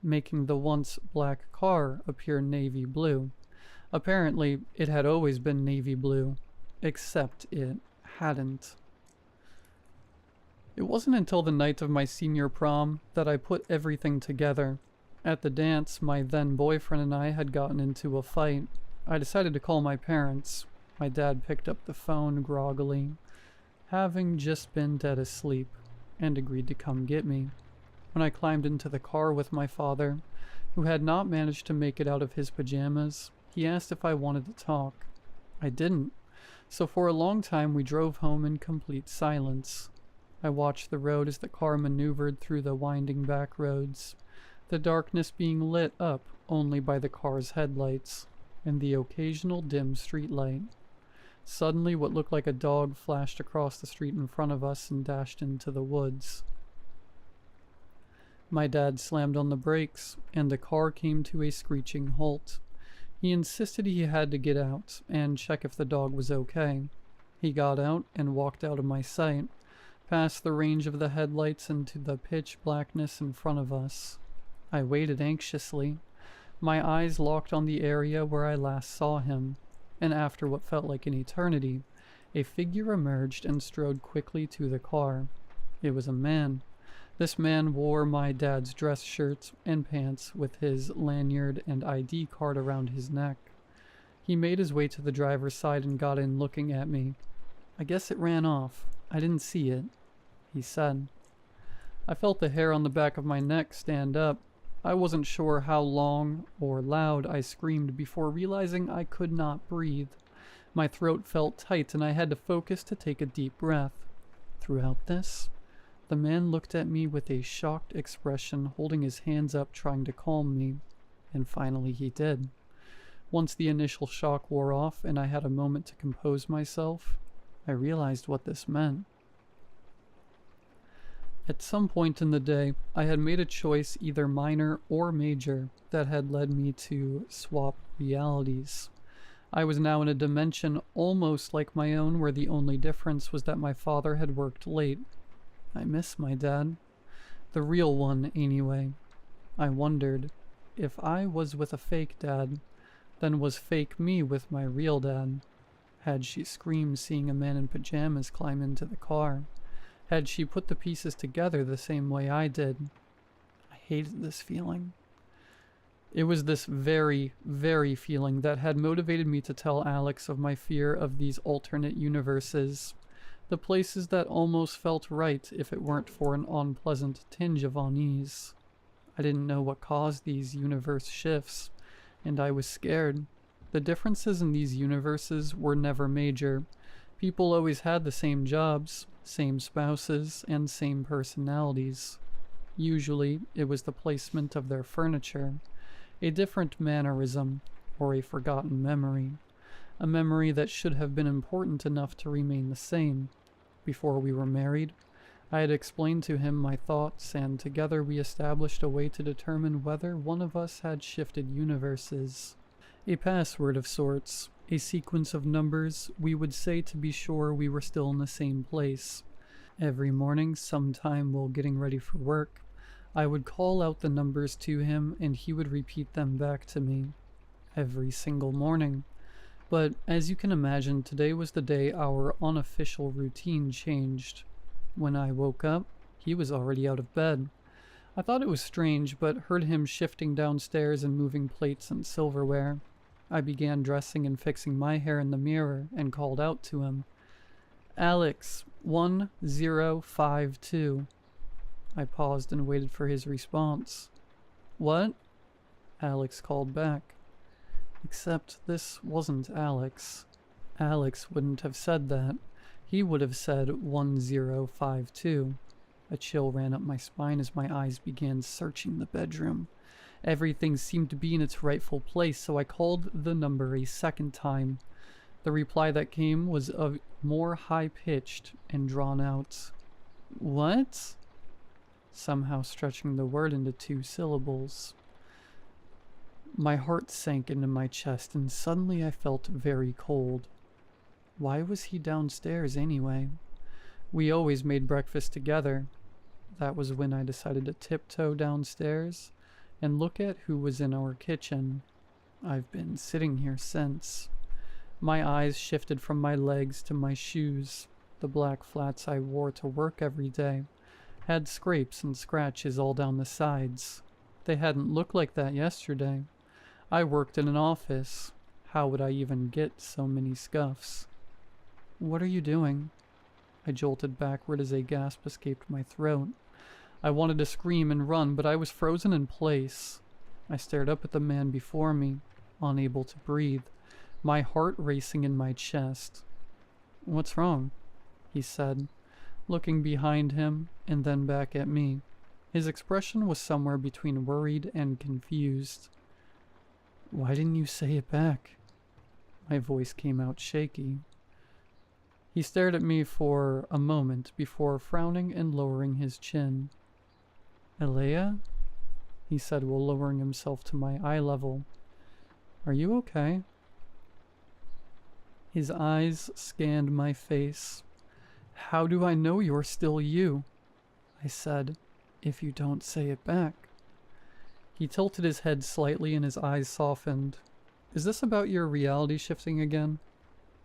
making the once black car appear navy blue. Apparently, it had always been navy blue, except it hadn't. It wasn't until the night of my senior prom that I put everything together. At the dance, my then boyfriend and I had gotten into a fight. I decided to call my parents. My dad picked up the phone groggily, having just been dead asleep, and agreed to come get me. When I climbed into the car with my father, who had not managed to make it out of his pajamas, he asked if I wanted to talk. I didn't, so for a long time we drove home in complete silence. I watched the road as the car maneuvered through the winding back roads, the darkness being lit up only by the car's headlights and the occasional dim street light. Suddenly, what looked like a dog flashed across the street in front of us and dashed into the woods. My dad slammed on the brakes, and the car came to a screeching halt. He insisted he had to get out and check if the dog was okay. He got out and walked out of my sight, past the range of the headlights into the pitch blackness in front of us. I waited anxiously. My eyes locked on the area where I last saw him, and after what felt like an eternity, a figure emerged and strode quickly to the car. It was a man. This man wore my dad's dress shirt and pants with his lanyard and ID card around his neck. He made his way to the driver's side and got in, looking at me. "I guess it ran off. I didn't see it," he said. I felt the hair on the back of my neck stand up. I wasn't sure how long or loud I screamed before realizing I could not breathe. My throat felt tight and I had to focus to take a deep breath. Throughout this, the man looked at me with a shocked expression, holding his hands up trying to calm me, and finally he did. Once the initial shock wore off and I had a moment to compose myself, I realized what this meant. At some point in the day, I had made a choice, either minor or major, that had led me to swap realities. I was now in a dimension almost like my own, where the only difference was that my father had worked late. I miss my dad. The real one, anyway. I wondered, if I was with a fake dad, then was fake me with my real dad? Had she screamed seeing a man in pajamas climb into the car? Had she put the pieces together the same way I did? I hated this feeling. It was this very, very feeling that had motivated me to tell Alex of my fear of these alternate universes. The places that almost felt right if it weren't for an unpleasant tinge of unease. I didn't know what caused these universe shifts, and I was scared. The differences in these universes were never major. People always had the same jobs, same spouses, and same personalities. Usually, it was the placement of their furniture, a different mannerism, or a forgotten memory. A memory that should have been important enough to remain the same. Before we were married, I had explained to him my thoughts, and together we established a way to determine whether one of us had shifted universes. A password of sorts, a sequence of numbers we would say to be sure we were still in the same place. Every morning, sometime while getting ready for work, I would call out the numbers to him and he would repeat them back to me. Every single morning. But as you can imagine, today was the day our unofficial routine changed. When I woke up, he was already out of bed. I thought it was strange, but heard him shifting downstairs and moving plates and silverware. I began dressing and fixing my hair in the mirror and called out to him. "Alex, 1052. I paused and waited for his response. "What?" Alex called back. Except this wasn't Alex. Alex wouldn't have said that. He would have said 1052. A chill ran up my spine as my eyes began searching the bedroom. Everything seemed to be in its rightful place, so I called the number a second time. The reply that came was more high-pitched and drawn out. "What?" Somehow stretching the word into 2 syllables. My heart sank into my chest, and suddenly I felt very cold. Why was he downstairs anyway? We always made breakfast together. That was when I decided to tiptoe downstairs and look at who was in our kitchen. I've been sitting here since. My eyes shifted from my legs to my shoes. The black flats I wore to work every day had scrapes and scratches all down the sides. They hadn't looked like that yesterday. I worked in an office. How would I even get so many scuffs? "What are you doing?" I jolted backward as a gasp escaped my throat. I wanted to scream and run, but I was frozen in place. I stared up at the man before me, unable to breathe, my heart racing in my chest. "What's wrong?" he said, looking behind him and then back at me. His expression was somewhere between worried and confused. "Why didn't you say it back?" My voice came out shaky. He stared at me for a moment before frowning and lowering his chin. "Elea?" he said while lowering himself to my eye level. "Are you okay?" His eyes scanned my face. "How do I know you're still you?" I said, "if you don't say it back." He tilted his head slightly and his eyes softened. "Is this about your reality shifting again?"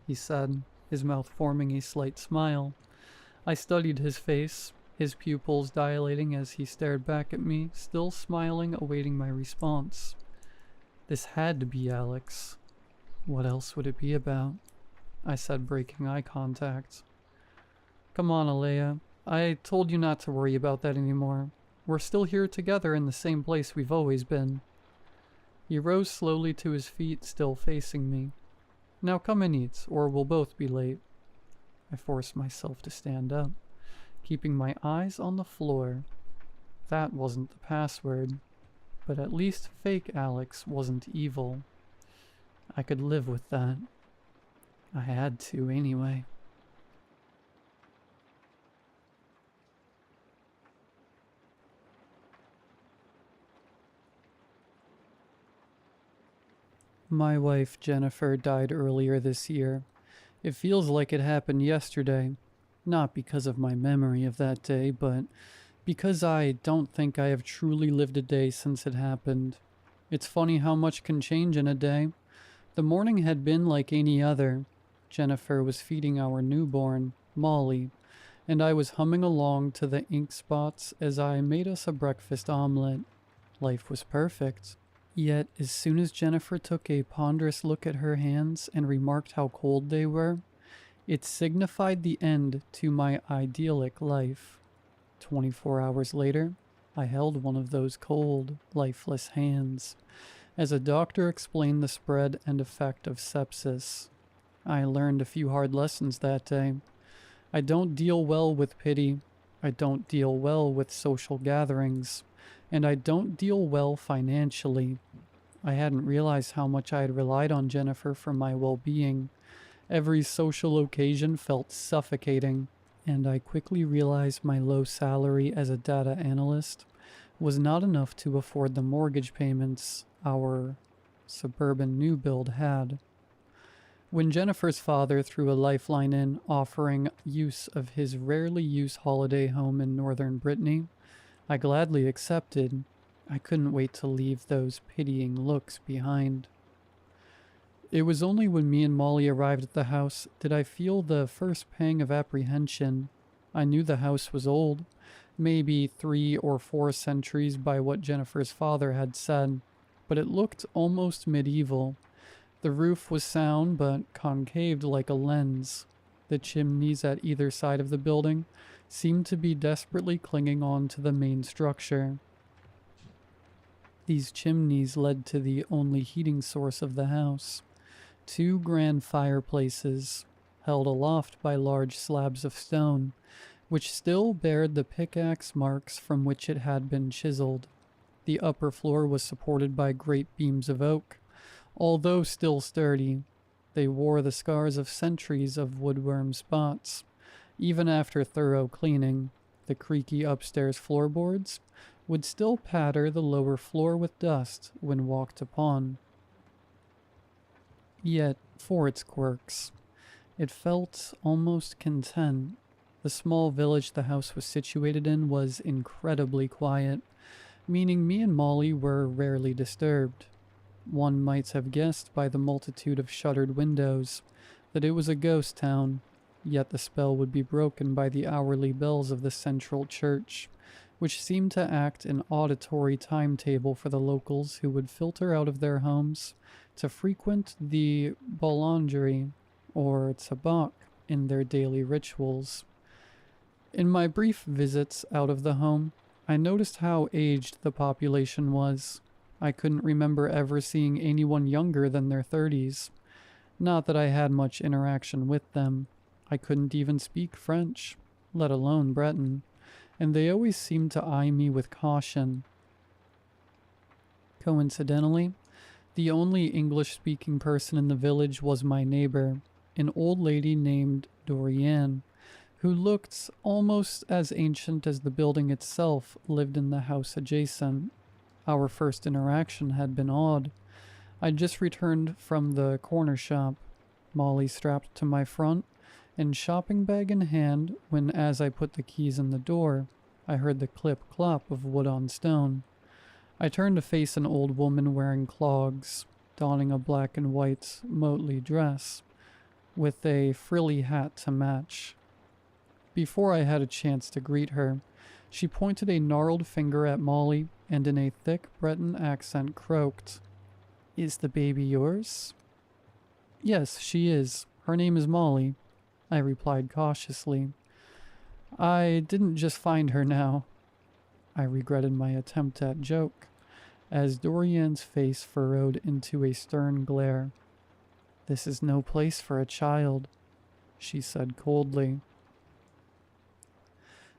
he said, his mouth forming a slight smile. I studied his face, his pupils dilating as he stared back at me, still smiling, awaiting my response. This had to be Alex. What else would it be about? I said, breaking eye contact. Come on, Alea. I told you not to worry about that anymore. We're still here together in the same place we've always been. He rose slowly to his feet, still facing me. Now come and eat, or we'll both be late. I forced myself to stand up, keeping my eyes on the floor. That wasn't the password, but at least fake Alex wasn't evil. I could live with that. I had to anyway. My wife, Jennifer, died earlier this year. It feels like it happened yesterday. Not because of my memory of that day, but because I don't think I have truly lived a day since it happened. It's funny how much can change in a day. The morning had been like any other. Jennifer was feeding our newborn, Molly, and I was humming along to the ink spots as I made us a breakfast omelet. Life was perfect. Yet, as soon as Jennifer took a ponderous look at her hands and remarked how cold they were, it signified the end to my idyllic life. 24 hours later, I held one of those cold, lifeless hands, as a doctor explained the spread and effect of sepsis. I learned a few hard lessons that day. I don't deal well with pity. I don't deal well with social gatherings. And I don't deal well financially. I hadn't realized how much I had relied on Jennifer for my well-being. Every social occasion felt suffocating, and I quickly realized my low salary as a data analyst was not enough to afford the mortgage payments our suburban new build had. When Jennifer's father threw a lifeline in offering use of his rarely used holiday home in northern Brittany, I gladly accepted. I couldn't wait to leave those pitying looks behind. It was only when me and Molly arrived at the house did I feel the first pang of apprehension. I knew the house was old, maybe 3 or 4 centuries by what Jennifer's father had said, but it looked almost medieval. The roof was sound but concaved like a lens. The chimneys at either side of the building seemed to be desperately clinging on to the main structure. These chimneys led to the only heating source of the house. 2 grand fireplaces, held aloft by large slabs of stone, which still bared the pickaxe marks from which it had been chiseled. The upper floor was supported by great beams of oak. Although still sturdy, they wore the scars of centuries of woodworm spots. Even after thorough cleaning, the creaky upstairs floorboards would still patter the lower floor with dust when walked upon. Yet, for its quirks, it felt almost content. The small village the house was situated in was incredibly quiet, meaning me and Molly were rarely disturbed. One might have guessed by the multitude of shuttered windows that it was a ghost town, yet the spell would be broken by the hourly bells of the central church, which seemed to act an auditory timetable for the locals who would filter out of their homes to frequent the boulangerie or tabak in their daily rituals. In my brief visits out of the home, I noticed how aged the population was. I couldn't remember ever seeing anyone younger than their 30s. Not that I had much interaction with them. I couldn't even speak French, let alone Breton, and they always seemed to eye me with caution. Coincidentally, the only English-speaking person in the village was my neighbor, an old lady named Doriane, who looked almost as ancient as the building itself lived in the house adjacent. Our first interaction had been odd. I'd just returned from the corner shop, Molly strapped to my front, and shopping bag in hand, when as I put the keys in the door, I heard the clip-clop of wood on stone. I turned to face an old woman wearing clogs, donning a black and white motley dress, with a frilly hat to match. Before I had a chance to greet her, she pointed a gnarled finger at Molly and in a thick Breton accent croaked, "Is the baby yours?" Yes, she is. Her name is Molly, I replied cautiously. I didn't just find her now. I regretted my attempt at joke, as Dorian's face furrowed into a stern glare. This is no place for a child, she said coldly.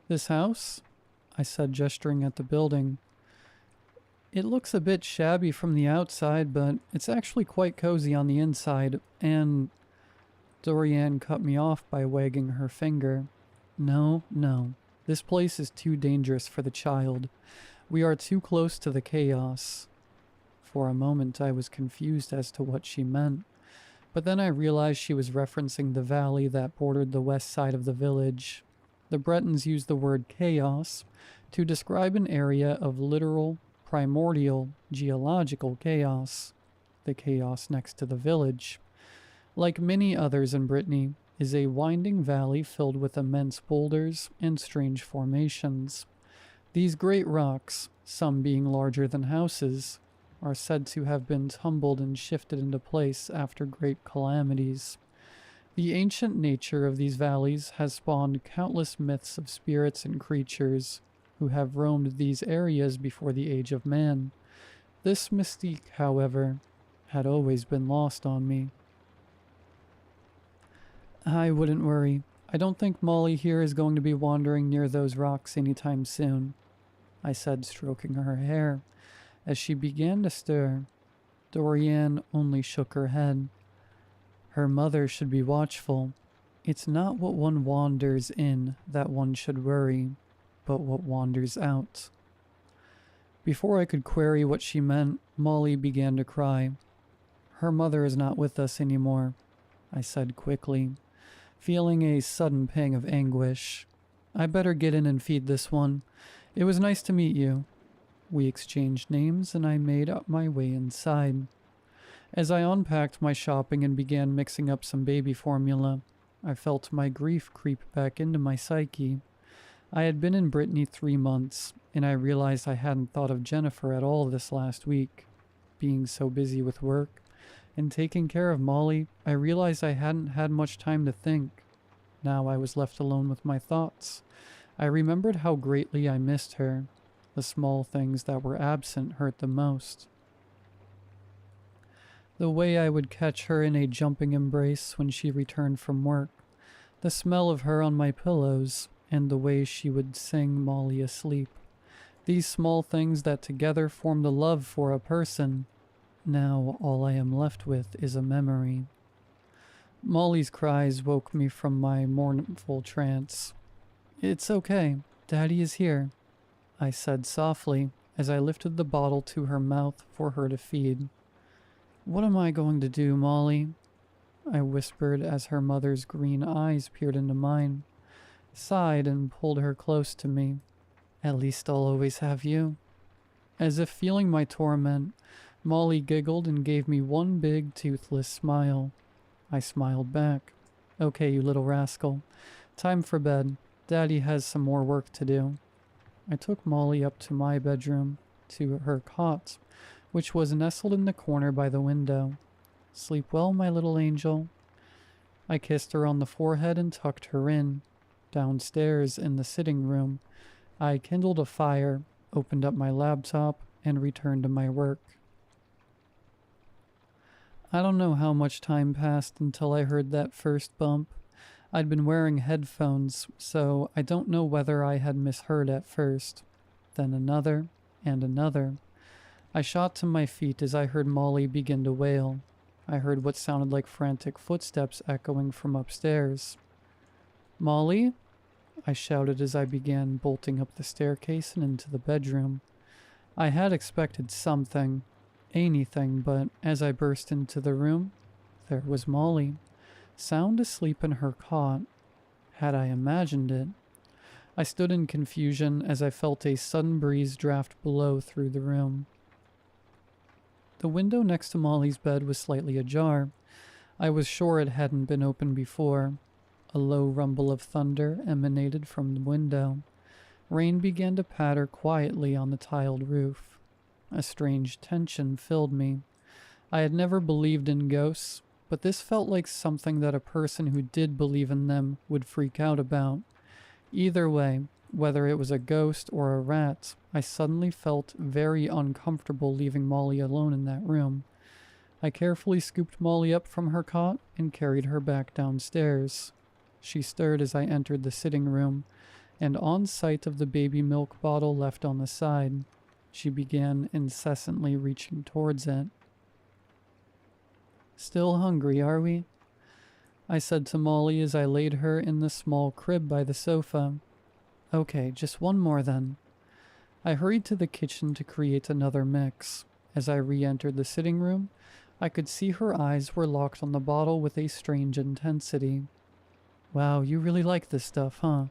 This house? I said, gesturing at the building. It looks a bit shabby from the outside, but it's actually quite cozy on the inside, and... Dorian cut me off by wagging her finger. No, no. This place is too dangerous for the child. We are too close to the chaos. For a moment I was confused as to what she meant, but then I realized she was referencing the valley that bordered the west side of the village. The Bretons used the word chaos to describe an area of literal, primordial, geological chaos, the chaos next to the village. Like many others in Brittany, is a winding valley filled with immense boulders and strange formations. These great rocks, some being larger than houses, are said to have been tumbled and shifted into place after great calamities. The ancient nature of these valleys has spawned countless myths of spirits and creatures who have roamed these areas before the age of man. This mystique, however, had always been lost on me. I wouldn't worry. I don't think Molly here is going to be wandering near those rocks anytime soon, I said, stroking her hair. As she began to stir, Dorian only shook her head. Her mother should be watchful. It's not what one wanders in that one should worry, but what wanders out. Before I could query what she meant, Molly began to cry. Her mother is not with us anymore, I said quickly, feeling a sudden pang of anguish. I better get in and feed this one. It was nice to meet you. We exchanged names and I made up my way inside. As I unpacked my shopping and began mixing up some baby formula, I felt my grief creep back into my psyche. I had been in Brittany 3 months, and I realized I hadn't thought of Jennifer at all this last week. Being so busy with work and taking care of Molly, I realized I hadn't had much time to think. Now I was left alone with my thoughts. I remembered how greatly I missed her. The small things that were absent hurt the most. The way I would catch her in a jumping embrace when she returned from work, the smell of her on my pillows, and the way she would sing Molly asleep. These small things that together formed a love for a person. Now all I am left with is a memory. Molly's cries woke me from my mournful trance. It's okay. Daddy is here, I said softly as I lifted the bottle to her mouth for her to feed. What am I going to do, Molly? I whispered as her mother's green eyes peered into mine, sighed and pulled her close to me. At least I'll always have you. As if feeling my torment, Molly giggled and gave me one big toothless smile. I smiled back. Okay, you little rascal. Time for bed. Daddy has some more work to do. I took Molly up to my bedroom, to her cot, which was nestled in the corner by the window. Sleep well, my little angel. I kissed her on the forehead and tucked her in. Downstairs in the sitting room, I kindled a fire, opened up my laptop, and returned to my work. I don't know how much time passed until I heard that first bump. I'd been wearing headphones, so I don't know whether I had misheard at first. Then another, and another. I shot to my feet as I heard Molly begin to wail. I heard what sounded like frantic footsteps echoing from upstairs. Molly? I shouted as I began bolting up the staircase and into the bedroom. I had expected something, anything, but as I burst into the room, there was Molly, sound asleep in her cot. Had I imagined it? I stood in confusion as I felt a sudden breeze draft blow through the room. The window next to Molly's bed was slightly ajar. I was sure it hadn't been opened before. A low rumble of thunder emanated from the window. Rain began to patter quietly on the tiled roof. A strange tension filled me. I had never believed in ghosts, but this felt like something that a person who did believe in them would freak out about. Either way, whether it was a ghost or a rat, I suddenly felt very uncomfortable leaving Molly alone in that room. I carefully scooped Molly up from her cot and carried her back downstairs. She stirred as I entered the sitting room, and on sight of the baby milk bottle left on the side, she began incessantly reaching towards it. "Still hungry, are we?" I said to Molly as I laid her in the small crib by the sofa. "Okay, just one more then." I hurried to the kitchen to create another mix. As I re-entered the sitting room, I could see her eyes were locked on the bottle with a strange intensity. "Wow, you really like this stuff, huh?"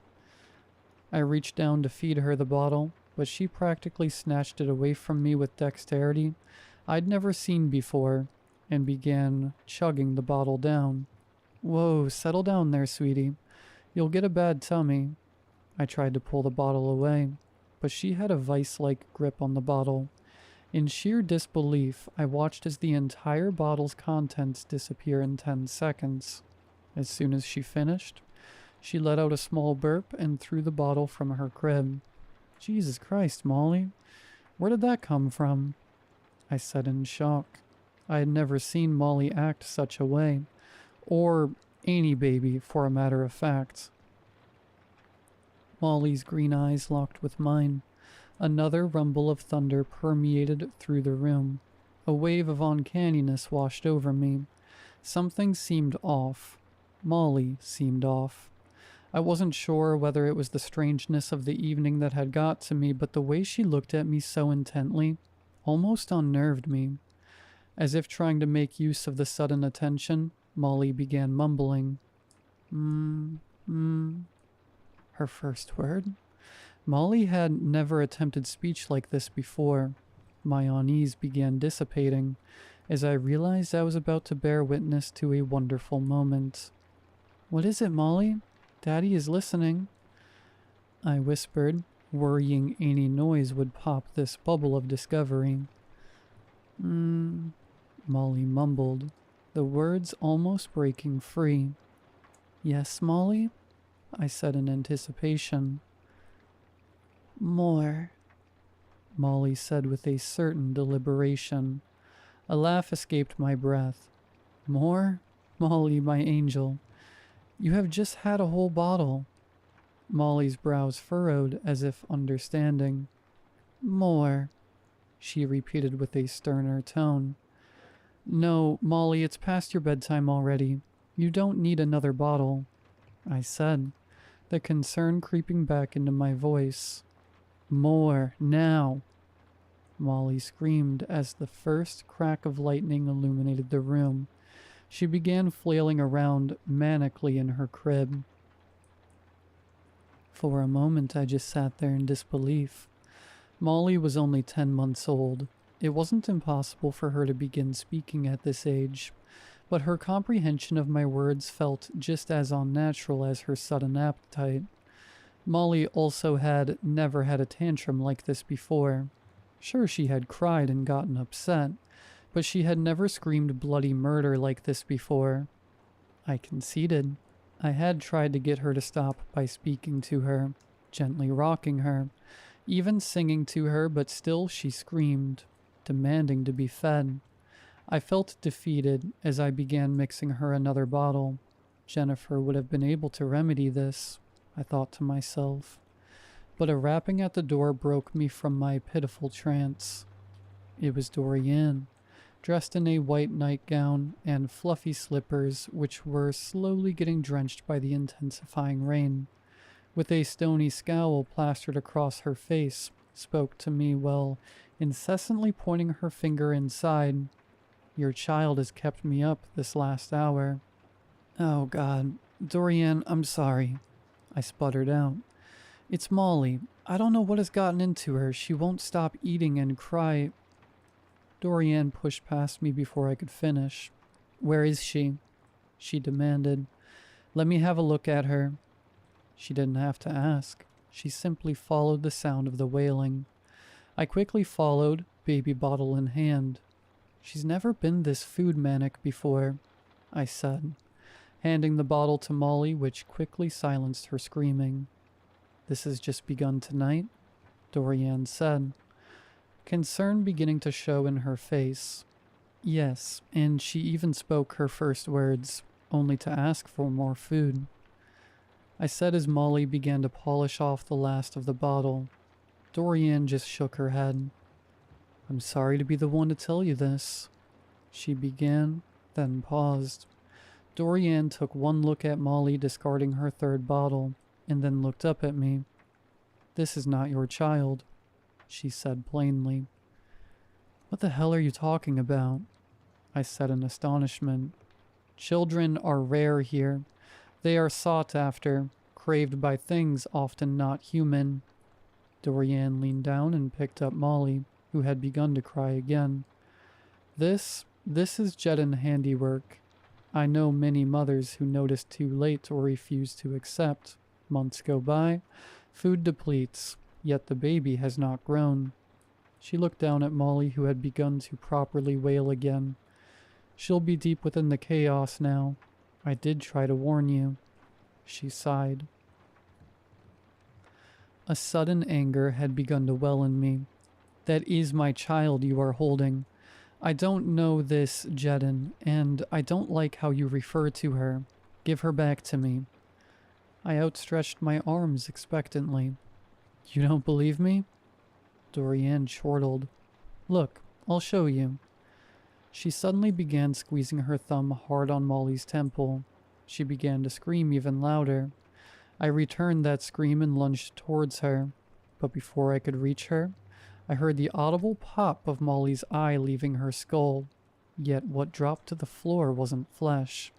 I reached down to feed her the bottle, but she practically snatched it away from me with dexterity I'd never seen before, and began chugging the bottle down. "Whoa, settle down there, sweetie. You'll get a bad tummy." I tried to pull the bottle away, but she had a vice-like grip on the bottle. In sheer disbelief, I watched as the entire bottle's contents disappear in 10 seconds. As soon as she finished, she let out a small burp and threw the bottle from her crib. "Jesus Christ, Molly. Where did that come from?" I said in shock. I had never seen Molly act such a way. Or any baby, for a matter of fact. Molly's green eyes locked with mine. Another rumble of thunder permeated through the room. A wave of uncanniness washed over me. Something seemed off. Molly seemed off. I wasn't sure whether it was the strangeness of the evening that had got to me, but the way she looked at me so intently almost unnerved me. As if trying to make use of the sudden attention, Molly began mumbling. Her first word? Molly had never attempted speech like this before. My unease began dissipating as I realized I was about to bear witness to a wonderful moment. "What is it, Molly? Daddy is listening," I whispered, worrying any noise would pop this bubble of discovery. Molly mumbled, the words almost breaking free. "Yes, Molly?" I said in anticipation. "More," Molly said with a certain deliberation. A laugh escaped my breath. "More? Molly, my angel. You have just had a whole bottle." Molly's brows furrowed as if understanding. "More," she repeated with a sterner tone. "No, Molly, it's past your bedtime already. You don't need another bottle," I said, the concern creeping back into my voice. "More, now!" Molly screamed as the first crack of lightning illuminated the room. She began flailing around manically in her crib. For a moment, I just sat there in disbelief. Molly was only 10 months old. It wasn't impossible for her to begin speaking at this age, but her comprehension of my words felt just as unnatural as her sudden appetite. Molly also had never had a tantrum like this before. Sure, she had cried and gotten upset, but she had never screamed bloody murder like this before. I conceded. I had tried to get her to stop by speaking to her, gently rocking her, even singing to her, but still she screamed, demanding to be fed. I felt defeated as I began mixing her another bottle. Jennifer would have been able to remedy this, I thought to myself. But a rapping at the door broke me from my pitiful trance. It was Dorian, dressed in a white nightgown and fluffy slippers which were slowly getting drenched by the intensifying rain. With a stony scowl plastered across her face, spoke to me while incessantly pointing her finger inside. "Your child has kept me up this last hour." "Oh, God. Dorian, I'm sorry," I sputtered out. "It's Molly. I don't know what has gotten into her. She won't stop eating and cry." Dorian pushed past me before I could finish. "Where is she?" she demanded. "Let me have a look at her." She didn't have to ask. She simply followed the sound of the wailing. I quickly followed, baby bottle in hand. She's never been this food manic before. I said, handing the bottle to Molly, which quickly silenced her screaming. This has just begun tonight, Dorian said, concern beginning to show in her face. Yes, and she even spoke her first words, only to ask for more food. I said as Molly began to polish off the last of the bottle. Dorian just shook her head. I'm sorry to be the one to tell you this, she began, then paused. Dorian took one look at Molly discarding her third bottle, and then looked up at me. This is not your child, she said plainly. What the hell are you talking about? I said in astonishment. Children are rare here. They are sought after, craved by things often not human. Dorian leaned down and picked up Molly, who had begun to cry again. This is Jedin handiwork. I know many mothers who notice too late or refuse to accept. Months go by, food depletes, yet the baby has not grown. She looked down at Molly, who had begun to properly wail again. She'll be deep within the chaos now. I did try to warn you. She sighed. A sudden anger had begun to well in me. That is my child you are holding. I don't know this, Jedin, and I don't like how you refer to her. Give her back to me. I outstretched my arms expectantly. You don't believe me? Dorian chortled. Look, I'll show you. She suddenly began squeezing her thumb hard on Molly's temple. She began to scream even louder. I returned that scream and lunged towards her, but before I could reach her, I heard the audible pop of Molly's eye leaving her skull. Yet what dropped to the floor wasn't flesh.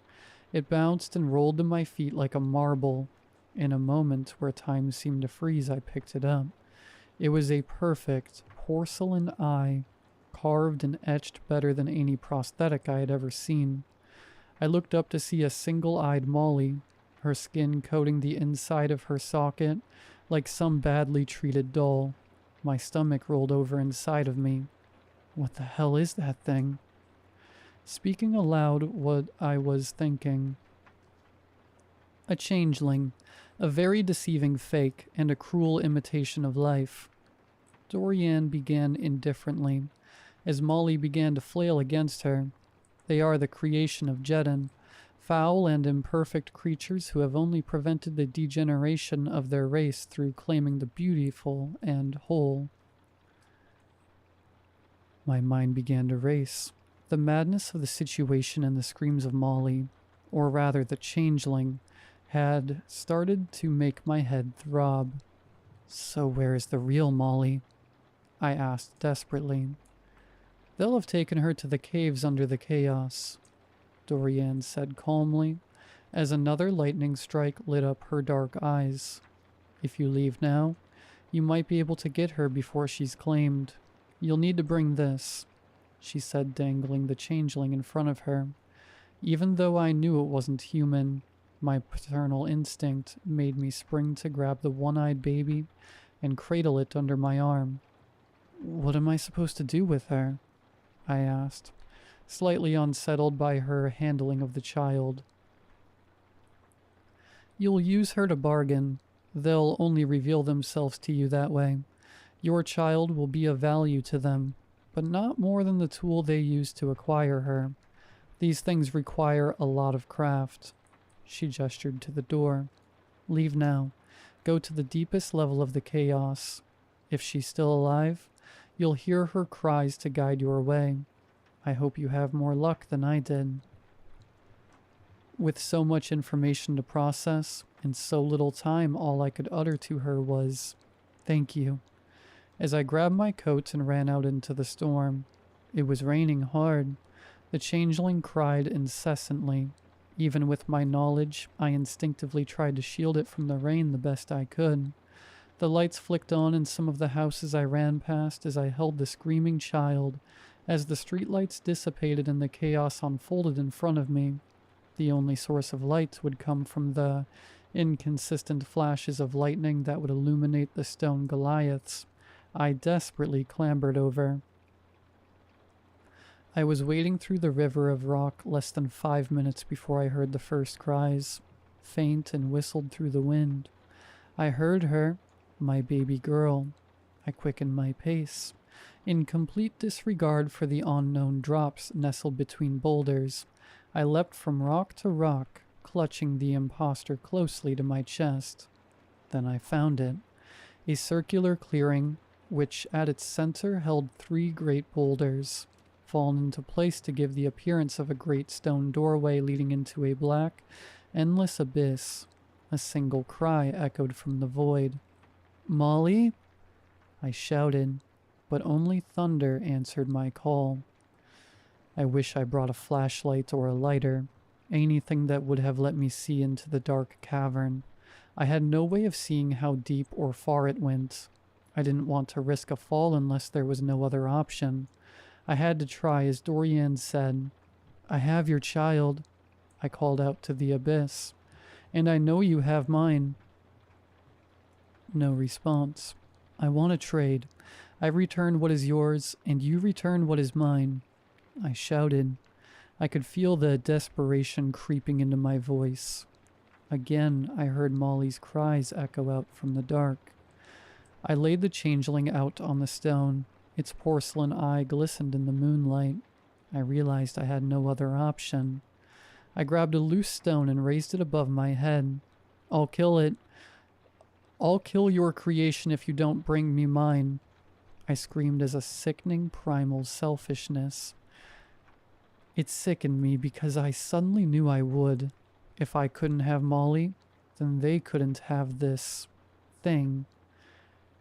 It bounced and rolled to my feet like a marble. In a moment where time seemed to freeze, I picked it up. It was a perfect porcelain eye, carved and etched better than any prosthetic I had ever seen. I looked up to see a single-eyed Molly, her skin coating the inside of her socket like some badly treated doll. My stomach rolled over inside of me. What the hell is that thing? Speaking aloud what I was thinking. A changeling, a very deceiving fake, and a cruel imitation of life. Dorian began indifferently, as Molly began to flail against her. They are the creation of Jedin, foul and imperfect creatures who have only prevented the degeneration of their race through claiming the beautiful and whole. My mind began to race. The madness of the situation and the screams of Molly, or rather the changeling, had started to make my head throb. So where is the real Molly? I asked desperately. They'll have taken her to the caves under the chaos, Dorian said calmly, as another lightning strike lit up her dark eyes. If you leave now, you might be able to get her before she's claimed. You'll need to bring this, she said, dangling the changeling in front of her. Even though I knew it wasn't human, my paternal instinct made me spring to grab the one-eyed baby and cradle it under my arm. What am I supposed to do with her? I asked, slightly unsettled by her handling of the child. You'll use her to bargain. They'll only reveal themselves to you that way. Your child will be of value to them, but not more than the tool they use to acquire her. These things require a lot of craft. She gestured to the door. Leave now. Go to the deepest level of the chaos. If she's still alive, you'll hear her cries to guide your way. I hope you have more luck than I did. With so much information to process, and so little time, all I could utter to her was, "Thank you," as I grabbed my coat and ran out into the storm. It was raining hard. The changeling cried incessantly. Even with my knowledge, I instinctively tried to shield it from the rain the best I could. The lights flicked on in some of the houses I ran past as I held the screaming child. As the streetlights dissipated and the chaos unfolded in front of me, the only source of light would come from the inconsistent flashes of lightning that would illuminate the stone Goliaths I desperately clambered over. I was wading through the river of rock less than 5 minutes before I heard the first cries, faint and whistled through the wind. I heard her, my baby girl. I quickened my pace. In complete disregard for the unknown drops nestled between boulders, I leapt from rock to rock, clutching the imposter closely to my chest. Then I found it, a circular clearing which at its center held 3 great boulders, fallen into place to give the appearance of a great stone doorway leading into a black, endless abyss. A single cry echoed from the void. "Molly?" I shouted, but only thunder answered my call. I wish I brought a flashlight or a lighter, anything that would have let me see into the dark cavern. I had no way of seeing how deep or far it went. I didn't want to risk a fall unless there was no other option. I had to try, as Dorian said. "I have your child," I called out to the abyss, "and I know you have mine." No response. "I want to trade. I return what is yours, and you return what is mine," I shouted. I could feel the desperation creeping into my voice. Again, I heard Molly's cries echo out from the dark. I laid the changeling out on the stone. Its porcelain eye glistened in the moonlight. I realized I had no other option. I grabbed a loose stone and raised it above my head. "I'll kill it. I'll kill your creation if you don't bring me mine," I screamed as a sickening primal selfishness. It sickened me because I suddenly knew I would. If I couldn't have Molly, then they couldn't have this thing.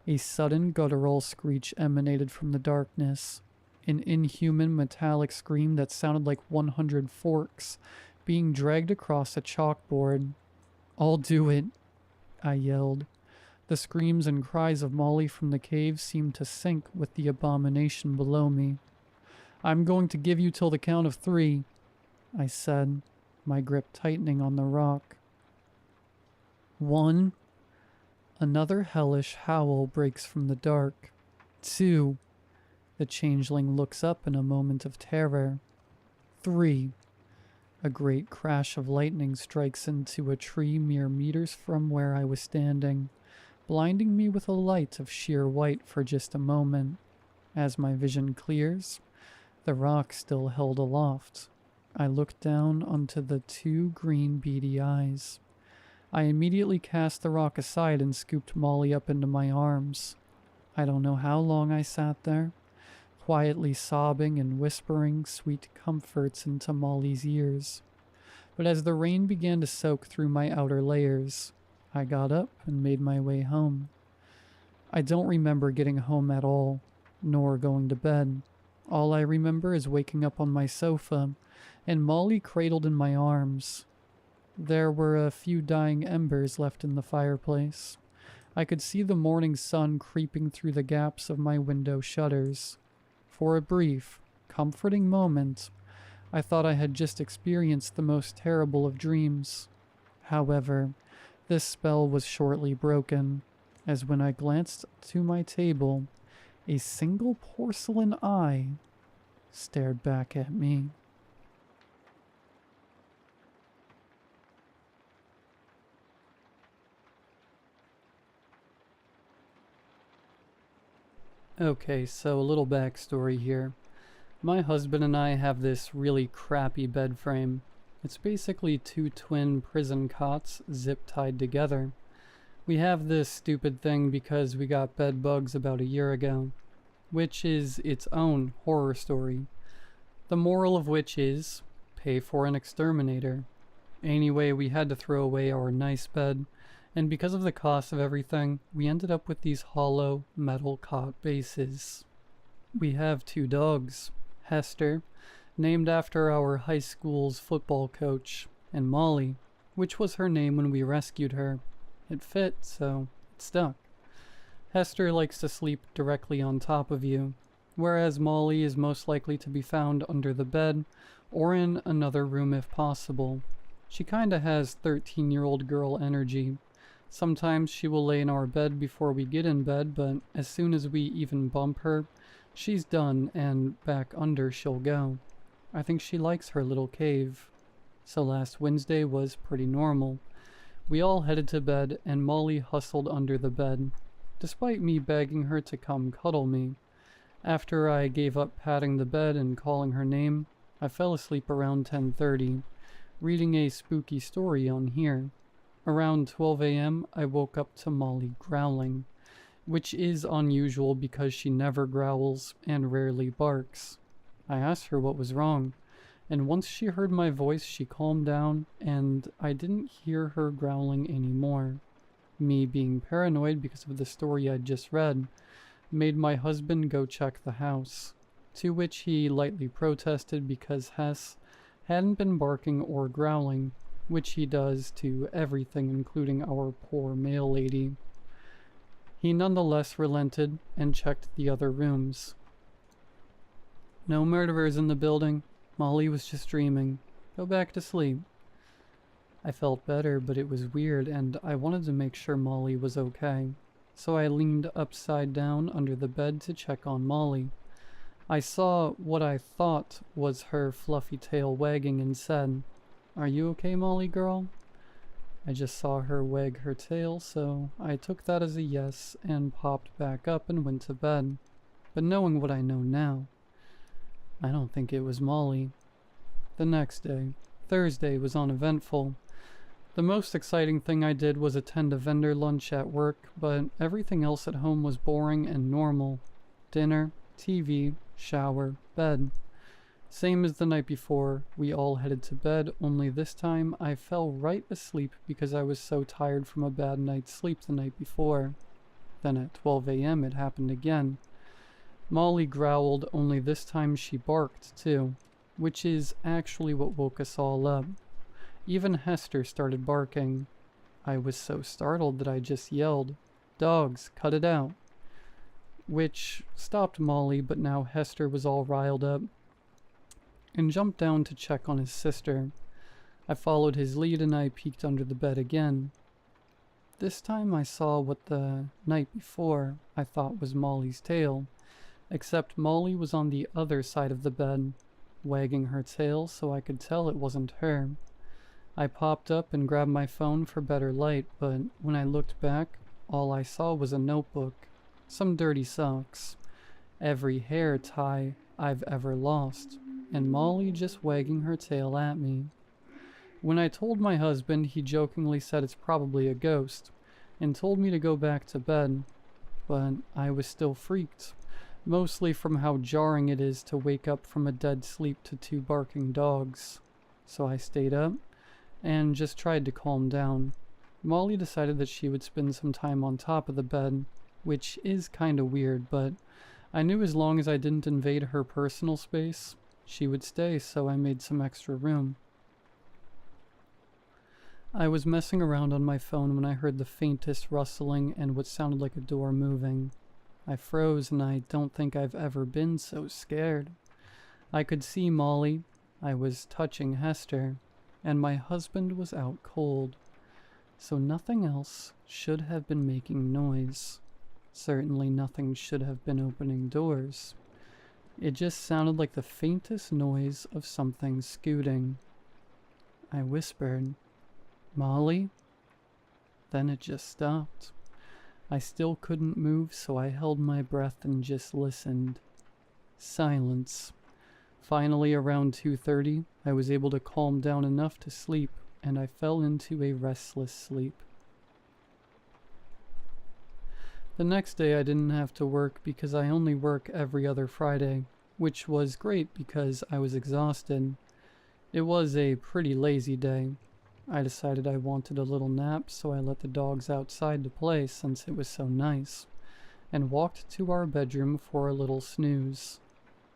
A sudden guttural screech emanated from the darkness, an inhuman metallic scream that sounded like 100 forks being dragged across a chalkboard. "I'll do it," I yelled. The screams and cries of Molly from the cave seemed to sync with the abomination below me. "I'm going to give you till the count of 3, I said, my grip tightening on the rock. 1. Another hellish howl breaks from the dark. 2. The changeling looks up in a moment of terror. 3. A great crash of lightning strikes into a tree mere meters from where I was standing, blinding me with a light of sheer white for just a moment. As my vision clears, the rock still held aloft. I looked down onto the 2 green beady eyes. I immediately cast the rock aside and scooped Molly up into my arms. I don't know how long I sat there, quietly sobbing and whispering sweet comforts into Molly's ears. But as the rain began to soak through my outer layers, I got up and made my way home. I don't remember getting home at all, nor going to bed. All I remember is waking up on my sofa and Molly cradled in my arms. There were a few dying embers left in the fireplace. I could see the morning sun creeping through the gaps of my window shutters. For a brief, comforting moment, I thought I had just experienced the most terrible of dreams. However, this spell was shortly broken, as when I glanced to my table, a single porcelain eye stared back at me. Okay, so a little backstory here. My husband and I have this really crappy bed frame. It's basically 2 twin prison cots zip-tied together. We have this stupid thing because we got bed bugs about a year ago, which is its own horror story. The moral of which is, pay for an exterminator. Anyway, we had to throw away our nice bed, and because of the cost of everything, we ended up with these hollow metal cot bases. We have 2 dogs, Hester, named after our high school's football coach, and Molly, which was her name when we rescued her. It fit, so it stuck. Hester likes to sleep directly on top of you, whereas Molly is most likely to be found under the bed or in another room if possible. She kinda has 13-year-old girl energy. Sometimes she will lay in our bed before we get in bed, but as soon as we even bump her, She's done, and back under she'll go. I think she likes her little cave. So last Wednesday was pretty normal. We all headed to bed, and Molly hustled under the bed, despite me begging her to come cuddle me. After I gave up patting the bed and calling her name, I fell asleep around 10:30, reading a spooky story on here. Around 12 a.m., I woke up to Molly growling, which is unusual because she never growls and rarely barks. I asked her what was wrong, and once she heard my voice, she calmed down, and I didn't hear her growling anymore. Me being paranoid because of the story I'd just read made my husband go check the house, to which he lightly protested because Hess hadn't been barking or growling, which he does to everything including our poor mail lady. He nonetheless relented and checked the other rooms. No murderers in the building. Molly was just dreaming. Go back to sleep. I felt better, but it was weird, and I wanted to make sure Molly was okay. So I leaned upside down under the bed to check on Molly. I saw what I thought was her fluffy tail wagging and said, "Are you okay, Molly girl?" I just saw her wag her tail, so I took that as a yes and popped back up and went to bed. But knowing what I know now, I don't think it was Molly. The next day, Thursday, was uneventful. The most exciting thing I did was attend a vendor lunch at work, but everything else at home was boring and normal. Dinner, TV, shower, bed. Same as the night before, we all headed to bed, only this time I fell right asleep because I was so tired from a bad night's sleep the night before. Then at 12 a.m. it happened again. Molly growled, only this time she barked too, which is actually what woke us all up. Even Hester started barking. I was so startled that I just yelled, "Dogs, cut it out!" Which stopped Molly, but now Hester was all riled up and jumped down to check on his sister. I followed his lead and I peeked under the bed again. This time I saw what the night before I thought was Molly's tail, except Molly was on the other side of the bed, wagging her tail so I could tell it wasn't her. I popped up and grabbed my phone for better light, but when I looked back, all I saw was a notebook, some dirty socks, every hair tie I've ever lost, and Molly just wagging her tail at me. When I told my husband, he jokingly said it's probably a ghost, and told me to go back to bed, but I was still freaked, mostly from how jarring it is to wake up from a dead sleep to two barking dogs. So I stayed up and just tried to calm down. Molly decided that she would spend some time on top of the bed, which is kinda weird, but I knew as long as I didn't invade her personal space, she would stay, so I made some extra room. I was messing around on my phone when I heard the faintest rustling and what sounded like a door moving. I froze, and I don't think I've ever been so scared. I could see Molly, I was touching Hester, and my husband was out cold, so nothing else should have been making noise. Certainly nothing should have been opening doors. It just sounded like the faintest noise of something scooting. I whispered, "Molly?" Then it just stopped. I still couldn't move, so I held my breath and just listened. Silence. Finally, around 2:30, I was able to calm down enough to sleep, and I fell into a restless sleep. The next day I didn't have to work because I only work every other Friday, which was great because I was exhausted. It was a pretty lazy day. I decided I wanted a little nap, so I let the dogs outside to play since it was so nice, and walked to our bedroom for a little snooze.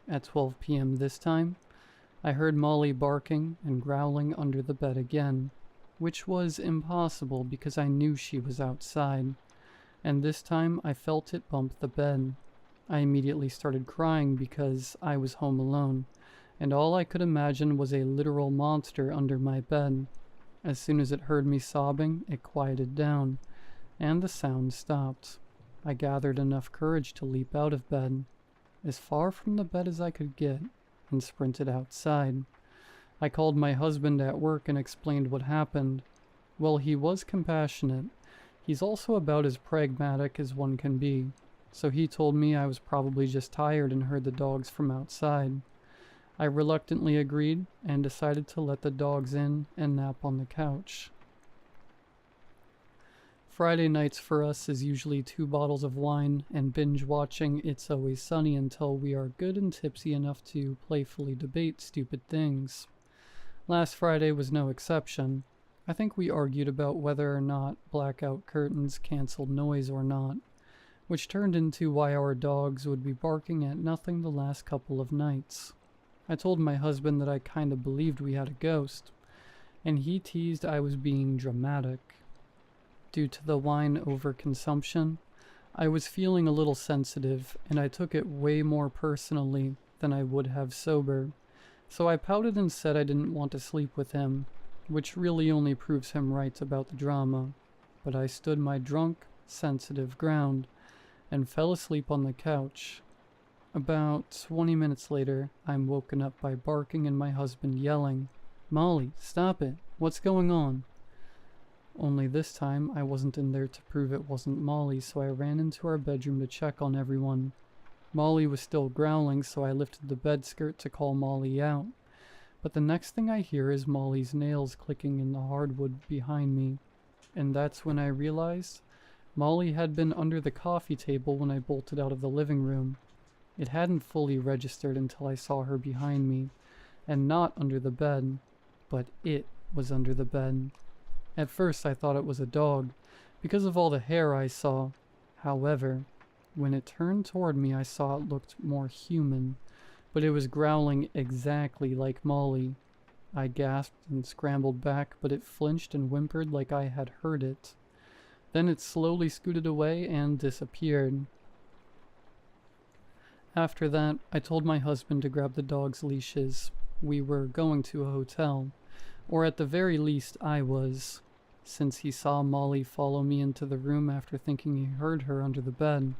At 12 p.m. this time, I heard Molly barking and growling under the bed again, which was impossible because I knew she was outside, and this time I felt it bump the bed. I immediately started crying because I was home alone, and all I could imagine was a literal monster under my bed. As soon as it heard me sobbing, it quieted down, and the sound stopped. I gathered enough courage to leap out of bed. as far from the bed as I could get, and sprinted outside. I called my husband at work and explained what happened. Well, he was compassionate. He's also about as pragmatic as one can be, so he told me I was probably just tired and heard the dogs from outside. I reluctantly agreed and decided to let the dogs in and nap on the couch. Friday nights for us is usually 2 bottles of wine and binge watching It's Always Sunny until we are good and tipsy enough to playfully debate stupid things. Last Friday was no exception. I think we argued about whether or not blackout curtains canceled noise or not, which turned into why our dogs would be barking at nothing the last couple of nights. I told my husband that I kinda believed we had a ghost, and he teased I was being dramatic. Due to the wine overconsumption, I was feeling a little sensitive, and I took it way more personally than I would have sober, so I pouted and said I didn't want to sleep with him, which really only proves him right about the drama. But I stood my drunk, sensitive ground, and fell asleep on the couch. About 20 minutes later, I'm woken up by barking and my husband yelling, "Molly, stop it! What's going on?" Only this time, I wasn't in there to prove it wasn't Molly, so I ran into our bedroom to check on everyone. Molly was still growling, so I lifted the bed skirt to call Molly out. But the next thing I hear is Molly's nails clicking in the hardwood behind me, and that's when I realized Molly had been under the coffee table when I bolted out of the living room. It hadn't fully registered until I saw her behind me, and not under the bed, but it was under the bed. At first I thought it was a dog, because of all the hair I saw. However, when it turned toward me I saw it looked more human, but it was growling exactly like Molly. I gasped and scrambled back, but it flinched and whimpered like I had heard it. Then it slowly scooted away and disappeared. After that, I told my husband to grab the dog's leashes. We were going to a hotel, or at the very least I was, since he saw Molly follow me into the room after thinking he heard her under the bed.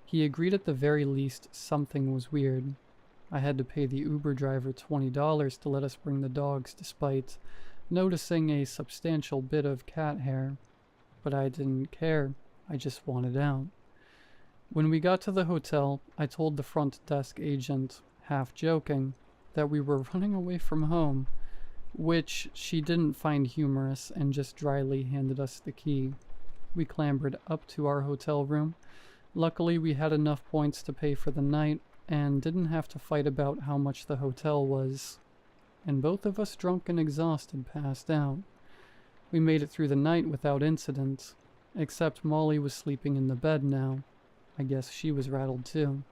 He agreed at the very least something was weird. I had to pay the Uber driver $20 to let us bring the dogs despite noticing a substantial bit of cat hair. But I didn't care, I just wanted out. When we got to the hotel, I told the front desk agent, half joking, that we were running away from home, which she didn't find humorous and just dryly handed us the key. We clambered up to our hotel room. Luckily, we had enough points to pay for the night and didn't have to fight about how much the hotel was. And both of us, drunk and exhausted, passed out. We made it through the night without incident, except Molly was sleeping in the bed now. I guess she was rattled too.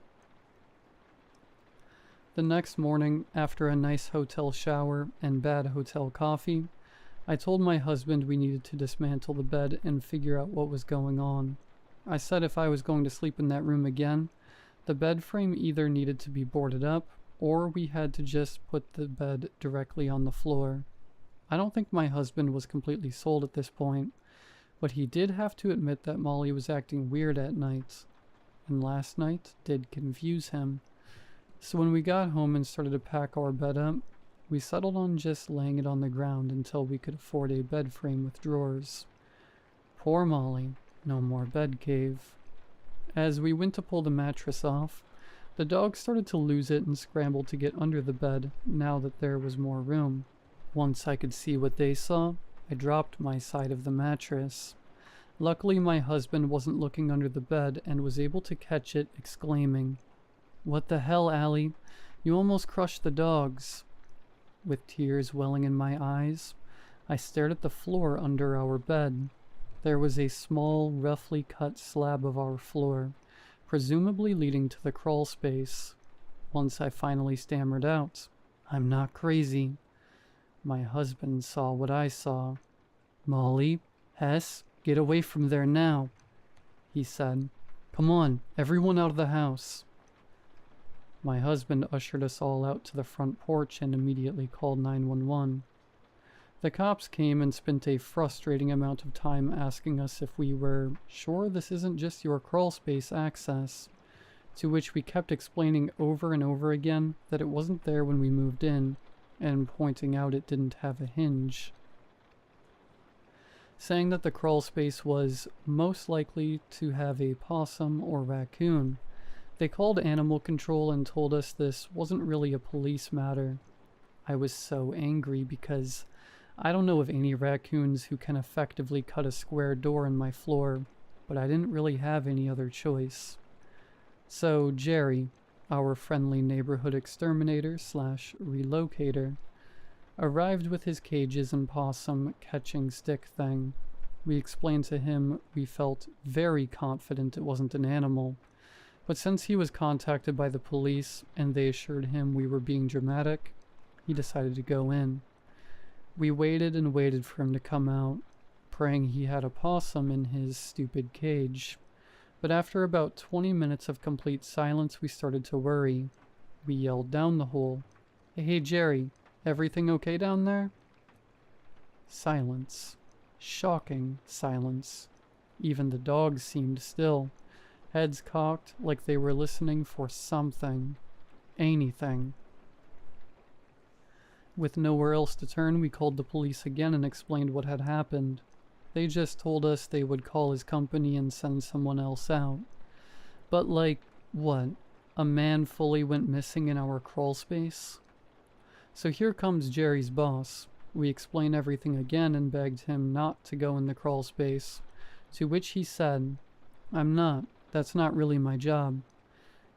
The next morning, after a nice hotel shower and bad hotel coffee, I told my husband we needed to dismantle the bed and figure out what was going on. I said if I was going to sleep in that room again, the bed frame either needed to be boarded up, or we had to just put the bed directly on the floor. I don't think my husband was completely sold at this point, but he did have to admit that Molly was acting weird at night, and last night did confuse him. So when we got home and started to pack our bed up, we settled on just laying it on the ground until we could afford a bed frame with drawers. Poor Molly, no more bed cave. As we went to pull the mattress off, the dog started to lose it and scrambled to get under the bed now that there was more room. Once I could see what they saw, I dropped my side of the mattress. Luckily my husband wasn't looking under the bed and was able to catch it, exclaiming, "What the hell, Allie? You almost crushed the dogs." With tears welling in my eyes, I stared at the floor under our bed. There was a small, roughly cut slab of our floor, presumably leading to the crawl space. Once I finally stammered out, "I'm not crazy." My husband saw what I saw. "Molly, Hess, get away from there now," he said. "Come on, everyone out of the house." My husband ushered us all out to the front porch and immediately called 911. The cops came and spent a frustrating amount of time asking us if we were sure this isn't just your crawl space access. to which we kept explaining over and over again that it wasn't there when we moved in, and pointing out it didn't have a hinge. Saying that the crawl space was most likely to have a possum or raccoon. They called animal control and told us this wasn't really a police matter. I was so angry because I don't know of any raccoons who can effectively cut a square door in my floor, but I didn't really have any other choice. So Jerry, our friendly neighborhood exterminator slash relocator, arrived with his cages and possum catching stick thing. We explained to him we felt very confident it wasn't an animal, but since he was contacted by the police and they assured him we were being dramatic, he decided to go in. We waited and waited for him to come out, praying he had a possum in his stupid cage. But after about 20 minutes of complete silence, we started to worry. We yelled down the hole, "Hey Jerry, everything okay down there?" Silence. Shocking silence. Even the dogs seemed still, heads cocked like they were listening for something. Anything. With nowhere else to turn, we called the police again and explained what had happened. They just told us they would call his company and send someone else out. But like, what? A man fully went missing in our crawl space? So here comes Jerry's boss. We explained everything again and begged him not to go in the crawl space, to which he said, "I'm not. That's not really my job."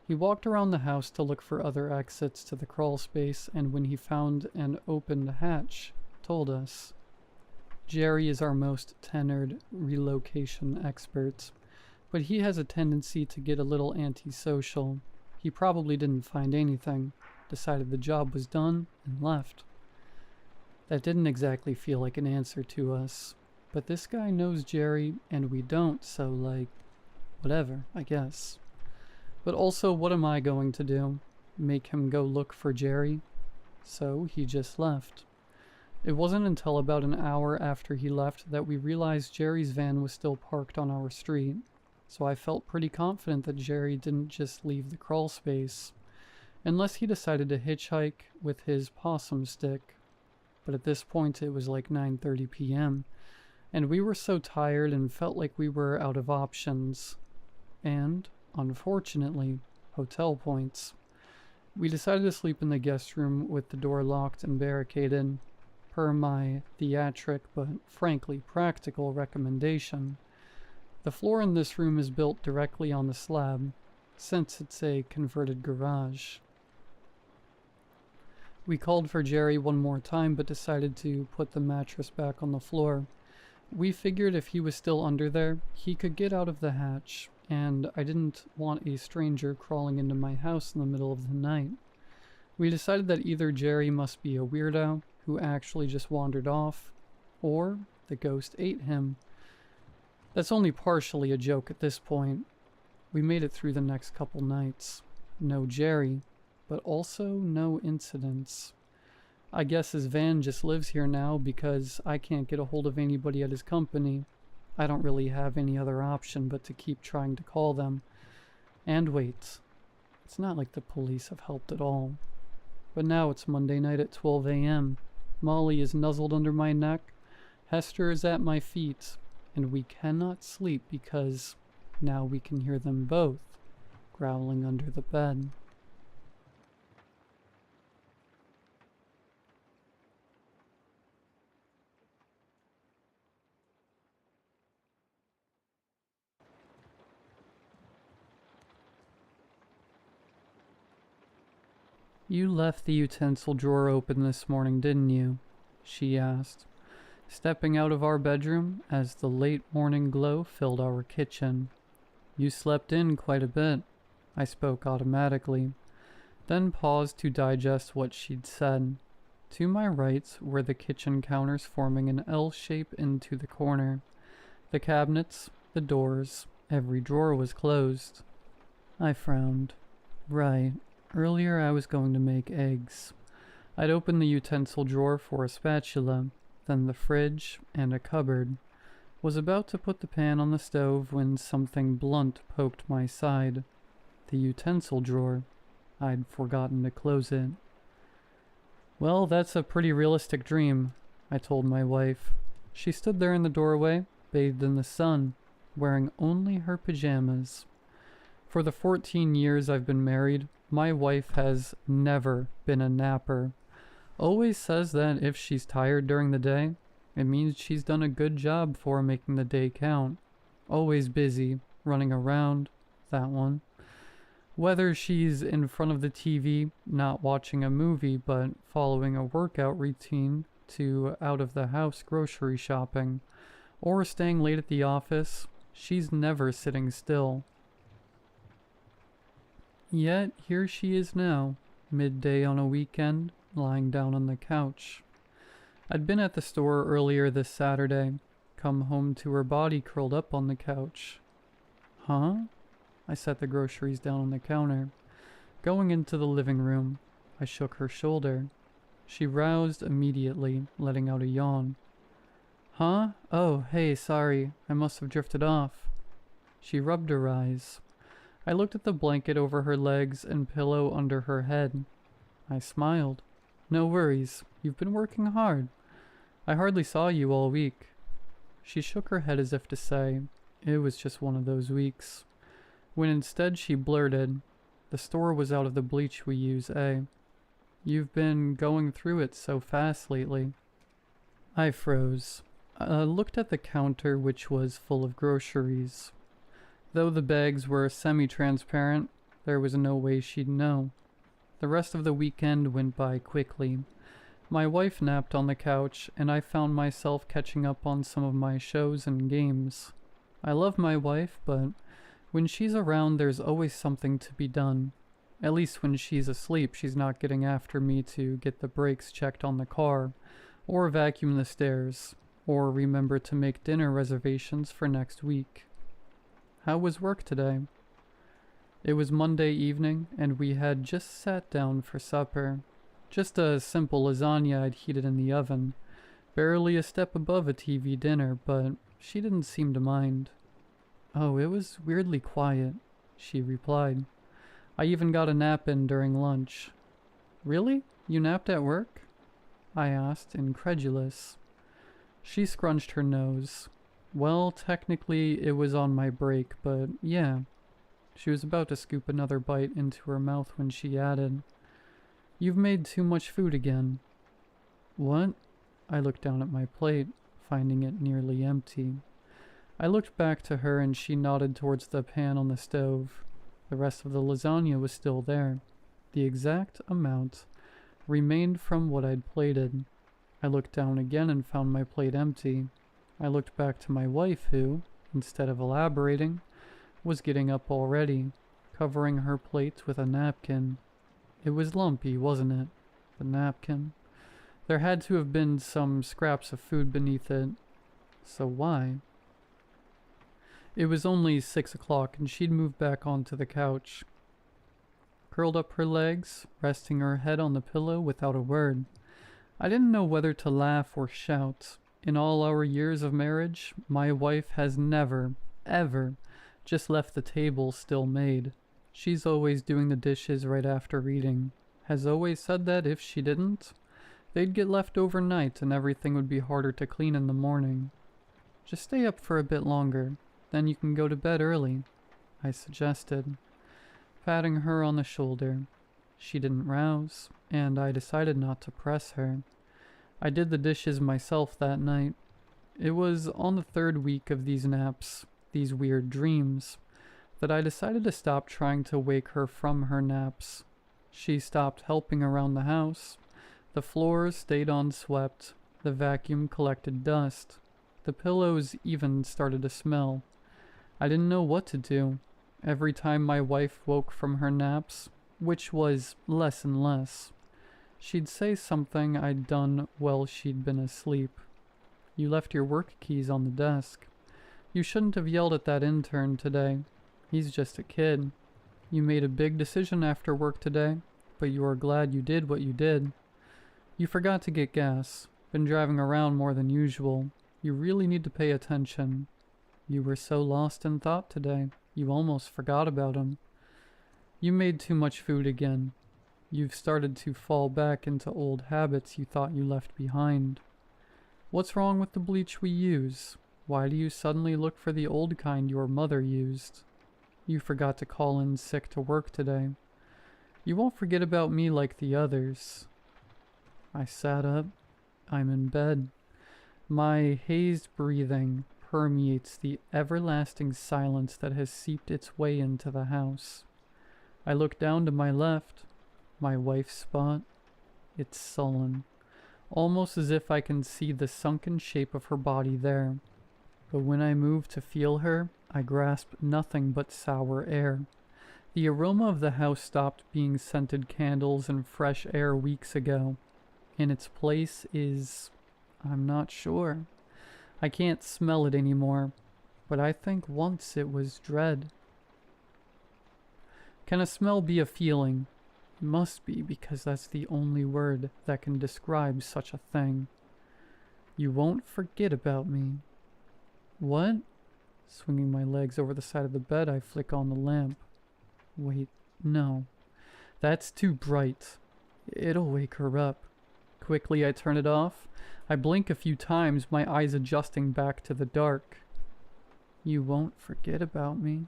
He walked around the house to look for other exits to the crawl space, and when he found an opened hatch, told us. Jerry is our most tenured relocation expert, but he has a tendency to get a little antisocial. He probably didn't find anything, decided the job was done, and left. That didn't exactly feel like an answer to us, but this guy knows Jerry and we don't, so like, whatever, I guess. But also, what am I going to do? Make him go look for Jerry? So he just left. It wasn't until about an hour after he left that we realized Jerry's van was still parked on our street, so I felt pretty confident that Jerry didn't just leave the crawl space, unless he decided to hitchhike with his possum stick. But at this point it was like 9:30 p.m., and we were so tired and felt like we were out of options. And, unfortunately, hotel points. We decided to sleep in the guest room with the door locked and barricaded, per my theatric but frankly practical recommendation. The floor in this room is built directly on the slab, since it's a converted garage. We called for Jerry one more time but decided to put the mattress back on the floor. We figured if he was still under there, he could get out of the hatch, and I didn't want a stranger crawling into my house in the middle of the night. We decided that either Jerry must be a weirdo who actually just wandered off, or the ghost ate him. That's only partially a joke at this point. We made it through the next couple nights. No Jerry, but also no incidents. I guess his van just lives here now because I can't get a hold of anybody at his company. I don't really have any other option but to keep trying to call them. And wait, it's not like the police have helped at all. But now it's Monday night at 12 a.m. Molly is nuzzled under my neck, Hester is at my feet, and we cannot sleep because now we can hear them both growling under the bed. "You left the utensil drawer open this morning, didn't you?" she asked, stepping out of our bedroom as the late morning glow filled our kitchen. "You slept in quite a bit," I spoke automatically, then paused to digest what she'd said. To my right were the kitchen counters forming an L shape into the corner. The cabinets, the doors, every drawer was closed. I frowned. Right. Earlier I was going to make eggs. I'd opened the utensil drawer for a spatula, then the fridge, and a cupboard. Was about to put the pan on the stove when something blunt poked my side. the utensil drawer. I'd forgotten to close it. Well, that's a pretty realistic dream, I told my wife. She stood there in the doorway, bathed in the sun, wearing only her pajamas. For the 14 years I've been married, my wife has never been a napper. Always says that if she's tired during the day, it means she's done a good job for making the day count. Always busy, running around, that one. Whether she's in front of the TV, not watching a movie, but following a workout routine, to out-of-the-house grocery shopping, or staying late at the office, she's never sitting still. Yet here she is now, midday on a weekend, lying down on the couch. I'd been at the store earlier this Saturday, come home to her body curled up on the couch. Huh? I set the groceries down on the counter. Going into the living room, I shook her shoulder. She roused immediately, letting out a yawn. Huh? Oh, hey, sorry. I must have drifted off. She rubbed her eyes. I looked at the blanket over her legs and pillow under her head. I smiled. No worries. You've been working hard. I hardly saw you all week. She shook her head as if to say, it was just one of those weeks. When instead she blurted, the store was out of the bleach we use, eh? You've been going through it so fast lately. I froze. Looked at the counter, which was full of groceries. Though the bags were semi-transparent, there was no way she'd know. The rest of the weekend went by quickly. My wife napped on the couch, and I found myself catching up on some of my shows and games. I love my wife, but when she's around, there's always something to be done. At least when she's asleep, she's not getting after me to get the brakes checked on the car, or vacuum the stairs, or remember to make dinner reservations for next week. How was work today? It was Monday evening, and we had just sat down for supper. Just a simple lasagna I'd heated in the oven. Barely a step above a TV dinner, but she didn't seem to mind. Oh, it was weirdly quiet, she replied. I even got a nap in during lunch. Really? You napped at work? I asked, incredulous. She scrunched her nose. Well, technically it was on my break, but yeah. She was about to scoop another bite into her mouth when she added, You've made too much food again. What? I looked down at my plate, finding it nearly empty. I looked back to her and she nodded towards the pan on the stove. The rest of the lasagna was still there. The exact amount remained from what I'd plated. I looked down again and found my plate empty. I looked back to my wife who, instead of elaborating, was getting up already, covering her plate with a napkin. It was lumpy, wasn't it? The napkin. There had to have been some scraps of food beneath it. So why? It was only 6 o'clock and she'd moved back onto the couch. Curled up her legs, resting her head on the pillow without a word. I didn't know whether to laugh or shout. In all our years of marriage, my wife has never, ever, just left the table still made. She's always doing the dishes right after eating. Has always said that if she didn't, they'd get left overnight and everything would be harder to clean in the morning. Just stay up for a bit longer, then you can go to bed early, I suggested, patting her on the shoulder. She didn't rouse, and I decided not to press her. I did the dishes myself that night. It was on the 3rd week of these naps, these weird dreams, that I decided to stop trying to wake her from her naps. She stopped helping around the house. The floors stayed unswept. The vacuum collected dust. The pillows even started to smell. I didn't know what to do. Every time my wife woke from her naps, which was less and less, she'd say something I'd done while she'd been asleep. You left your work keys on the desk. You shouldn't have yelled at that intern today. He's just a kid. You made a big decision after work today, but you are glad you did what you did. You forgot to get gas. Been driving around more than usual. You really need to pay attention. You were so lost in thought today, you almost forgot about him. You made too much food again. You've started to fall back into old habits you thought you left behind. What's wrong with the bleach we use? Why do you suddenly look for the old kind your mother used? You forgot to call in sick to work today. You won't forget about me like the others. I sat up. I'm in bed. My hazed breathing permeates the everlasting silence that has seeped its way into the house. I look down to my left. My wife's spot. It's sullen. Almost as if I can see the sunken shape of her body there. But when I move to feel her, I grasp nothing but sour air. The aroma of the house stopped being scented candles and fresh air weeks ago. In its place is... I'm not sure. I can't smell it anymore, but I think once it was dread. Can a smell be a feeling? It must be, because that's the only word that can describe such a thing. You won't forget about me. What? Swinging my legs over the side of the bed, I flick on the lamp. Wait, no. That's too bright. It'll wake her up. Quickly, I turn it off. I blink a few times, my eyes adjusting back to the dark. You won't forget about me.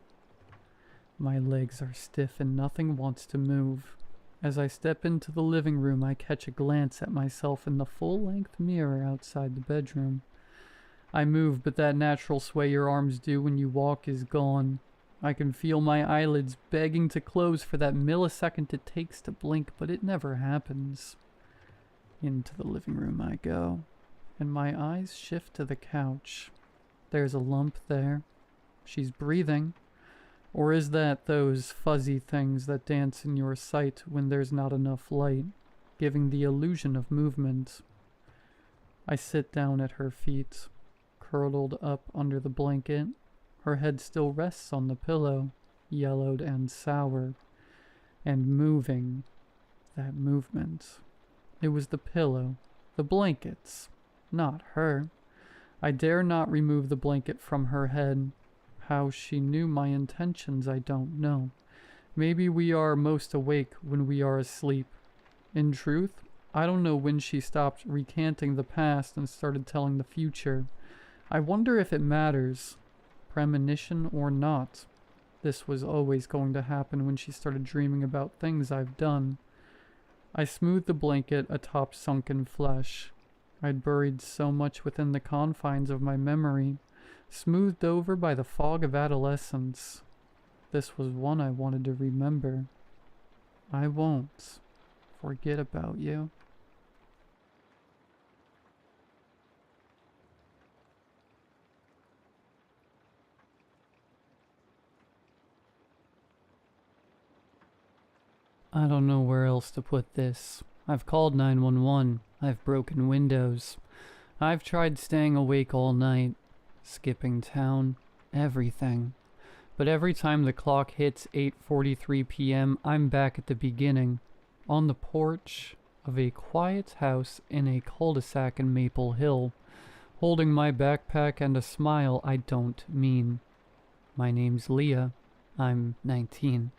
My legs are stiff and nothing wants to move. As I step into the living room, I catch a glance at myself in the full-length mirror outside the bedroom. I move, but that natural sway your arms do when you walk is gone. I can feel my eyelids begging to close for that millisecond it takes to blink, but it never happens. Into the living room I go, and my eyes shift to the couch. There's a lump there. She's breathing. Or is that those fuzzy things that dance in your sight when there's not enough light, giving the illusion of movement? I sit down at her feet, curled up under the blanket. Her head still rests on the pillow, yellowed and sour, and moving. That movement. It was the pillow, the blankets, not her. I dare not remove the blanket from her head. How she knew my intentions, I don't know. Maybe we are most awake when we are asleep. In truth, I don't know when she stopped recanting the past and started telling the future. I wonder if it matters, premonition or not. This was always going to happen when she started dreaming about things I've done. I smoothed the blanket atop sunken flesh. I'd buried so much within the confines of my memory, smoothed over by the fog of adolescence. This was one I wanted to remember. I won't forget about you. I don't know where else to put this. I've called 911. I've broken windows. I've tried staying awake all night, skipping town, everything. But every time the clock hits 8:43 p.m., I'm back at the beginning, on the porch of a quiet house in a cul-de-sac in Maple Hill, holding my backpack and a smile I don't mean. My name's Leah. I'm 19.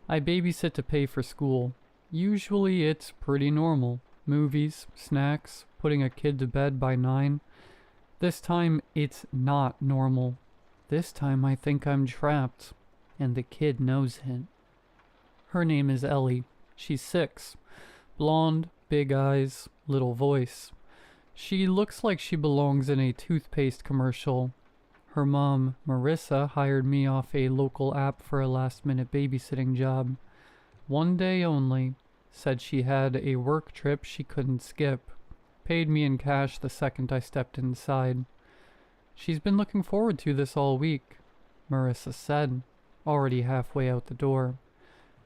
I babysit to pay for school. Usually it's pretty normal. Movies, snacks, putting a kid to bed by 9. This time it's not normal. This time I think I'm trapped, and the kid knows it. Her name is Ellie. She's 6. Blonde, big eyes, little voice. She looks like she belongs in a toothpaste commercial. Her mom, Marissa, hired me off a local app for a last-minute babysitting job. One day only. Said she had a work trip she couldn't skip. Paid me in cash the second I stepped inside. She's been looking forward to this all week, Marissa said, already halfway out the door.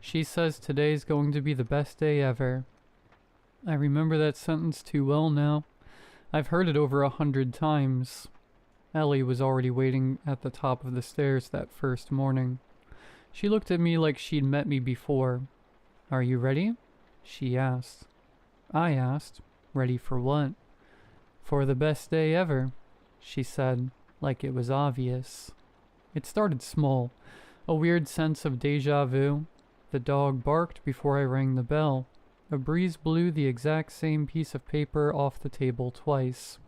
She says today's going to be the best day ever. I remember that sentence too well now. I've heard it over 100 times. Ellie was already waiting at the top of the stairs that first morning. She looked at me like she'd met me before. Are you ready? She asked. I asked, ready for what? For the best day ever, she said, like it was obvious. It started small, a weird sense of déjà vu. The dog barked before I rang the bell. A breeze blew the exact same piece of paper off the table twice.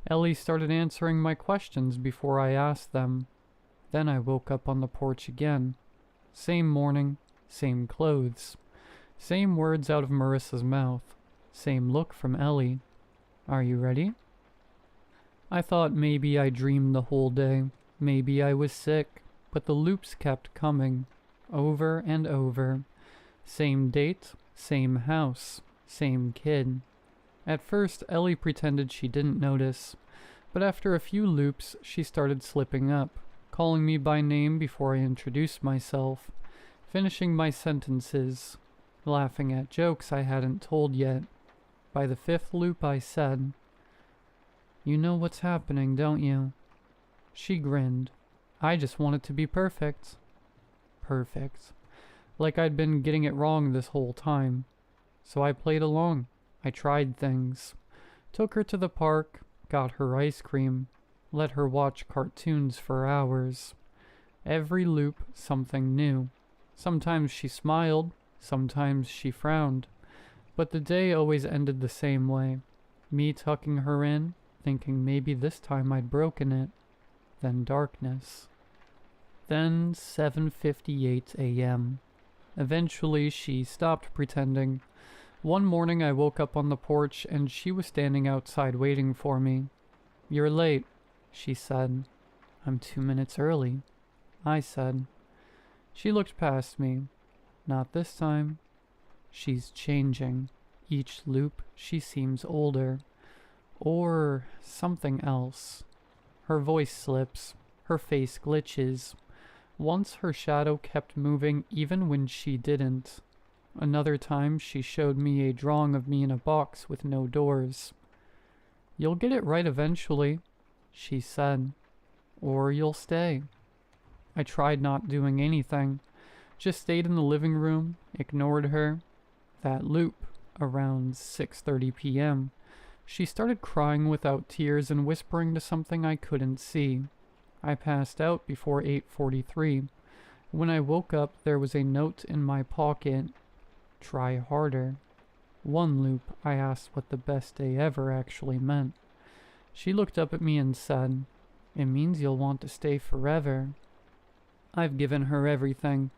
Ellie started answering my questions before I asked them. Then I woke up on the porch again. Same morning, same clothes. Same words out of Marissa's mouth. Same look from Ellie. Are you ready? I thought maybe I dreamed the whole day. Maybe I was sick. But the loops kept coming. Over and over. Same date, same house, same kid. At first, Ellie pretended she didn't notice. But after a few loops, she started slipping up, calling me by name before I introduced myself, finishing my sentences, laughing at jokes I hadn't told yet. By the fifth loop I said, "You know what's happening, don't you?" She grinned. I just want it to be perfect. Perfect. Like I'd been getting it wrong this whole time. So I played along. I tried things. Took her to the park, got her ice cream, let her watch cartoons for hours. Every loop, something new. Sometimes she smiled, sometimes she frowned. But the day always ended the same way. Me tucking her in, thinking maybe this time I'd broken it. Then darkness. Then 7:58 a.m. Eventually she stopped pretending. One morning I woke up on the porch and she was standing outside waiting for me. "You're late," she said. "I'm 2 minutes early," I said. She looked past me. Not this time. She's changing. Each loop she seems older. Or something else. Her voice slips. Her face glitches. Once her shadow kept moving even when she didn't. Another time she showed me a drawing of me in a box with no doors. "You'll get it right eventually," she said. "Or you'll stay." I tried not doing anything. Just stayed in the living room, ignored her. That loop, around 6:30 p.m., she started crying without tears and whispering to something I couldn't see. I passed out before 8:43. When I woke up, there was a note in my pocket. Try harder. One loop, I asked what the best day ever actually meant. She looked up at me and said, "It means you'll want to stay forever." I've given her everything.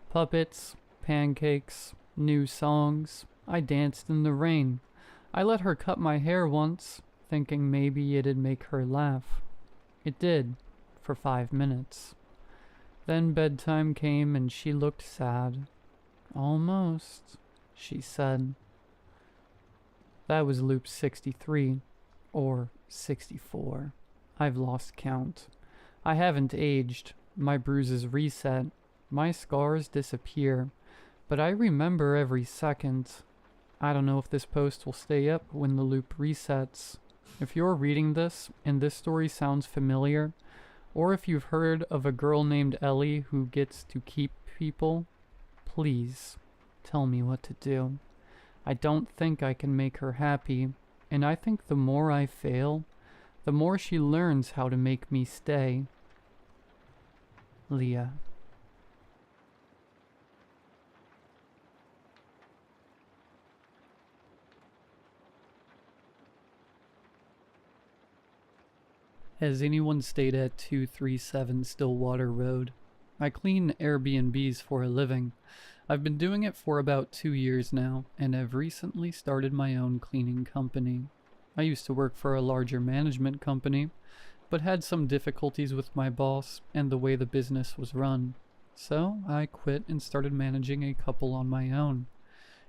Puppets, pancakes, new songs. I danced in the rain. I let her cut my hair once, thinking maybe it'd make her laugh. It did. For 5 minutes. Then bedtime came and she looked sad. "Almost," she said. That was loop 63, or 64. I've lost count. I haven't aged. My bruises reset. My scars disappear. But I remember every second. I don't know if this post will stay up when the loop resets. If you're reading this and this story sounds familiar, or if you've heard of a girl named Ellie who gets to keep people, please tell me what to do. I don't think I can make her happy, and I think the more I fail, the more she learns how to make me stay. Leah. Has anyone stayed at 237 Stillwater Road? I clean Airbnbs for a living. I've been doing it for about 2 years now, and have recently started my own cleaning company. I used to work for a larger management company, but had some difficulties with my boss and the way the business was run. So I quit and started managing a couple on my own.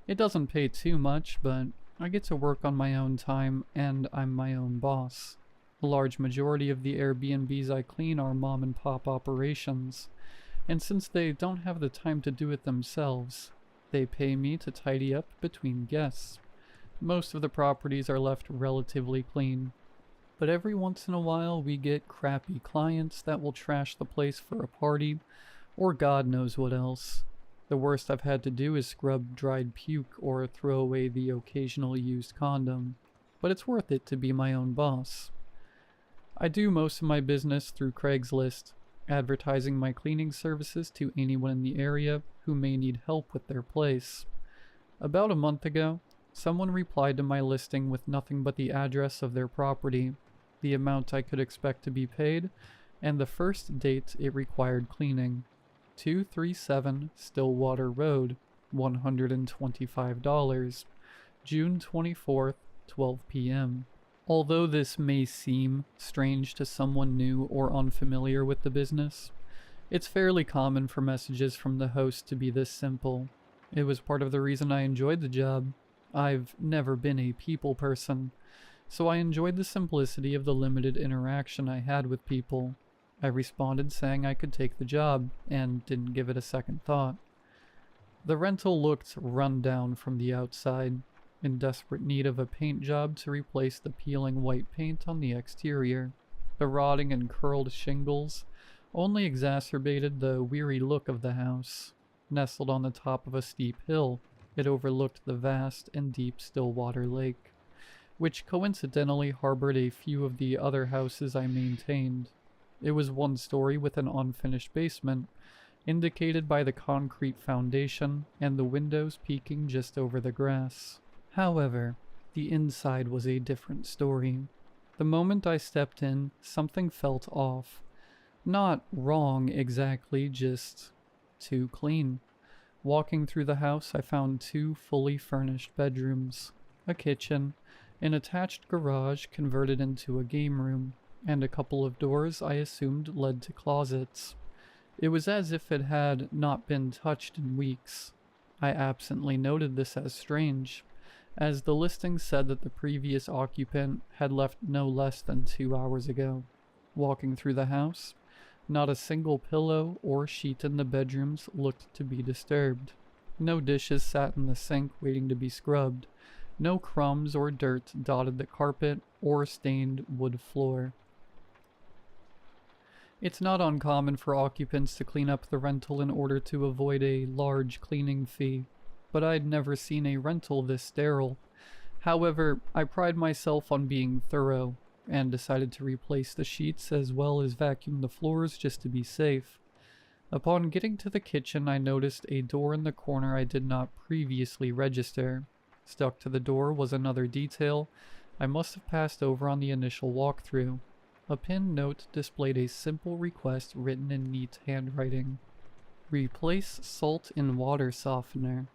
It doesn't pay too much, but I get to work on my own time and I'm my own boss. A large majority of the Airbnbs I clean are mom and pop operations, and since they don't have the time to do it themselves, they pay me to tidy up between guests. Most of the properties are left relatively clean, but every once in a while we get crappy clients that will trash the place for a party, or God knows what else. The worst I've had to do is scrub dried puke or throw away the occasional used condom, but it's worth it to be my own boss. I do most of my business through Craigslist, advertising my cleaning services to anyone in the area who may need help with their place. About a month ago, someone replied to my listing with nothing but the address of their property, the amount I could expect to be paid, and the first date it required cleaning. 237 Stillwater Road, $125, June 24th, 12 p.m. Although this may seem strange to someone new or unfamiliar with the business, it's fairly common for messages from the host to be this simple. It was part of the reason I enjoyed the job. I've never been a people person, so I enjoyed the simplicity of the limited interaction I had with people. I responded saying I could take the job, and didn't give it a second thought. The rental looked run down from the outside, in desperate need of a paint job to replace the peeling white paint on the exterior. The rotting and curled shingles only exacerbated the weary look of the house. Nestled on the top of a steep hill, it overlooked the vast and deep Stillwater Lake, which coincidentally harbored a few of the other houses I maintained. It was one story with an unfinished basement, indicated by the concrete foundation and the windows peeking just over the grass. However, the inside was a different story. The moment I stepped in, something felt off. Not wrong exactly, just too clean. Walking through the house, I found 2 fully furnished bedrooms, a kitchen, an attached garage converted into a game room, and a couple of doors I assumed led to closets. It was as if it had not been touched in weeks. I absently noted this as strange, as the listing said that the previous occupant had left no less than 2 hours ago. Walking through the house, not a single pillow or sheet in the bedrooms looked to be disturbed. No dishes sat in the sink waiting to be scrubbed. No crumbs or dirt dotted the carpet or stained wood floor. It's not uncommon for occupants to clean up the rental in order to avoid a large cleaning fee, but I'd never seen a rental this sterile. However, I pride myself on being thorough, and decided to replace the sheets as well as vacuum the floors just to be safe. Upon getting to the kitchen, I noticed a door in the corner I did not previously register. Stuck to the door was another detail I must have passed over on the initial walkthrough. A pinned note displayed a simple request written in neat handwriting. Replace salt in water softener.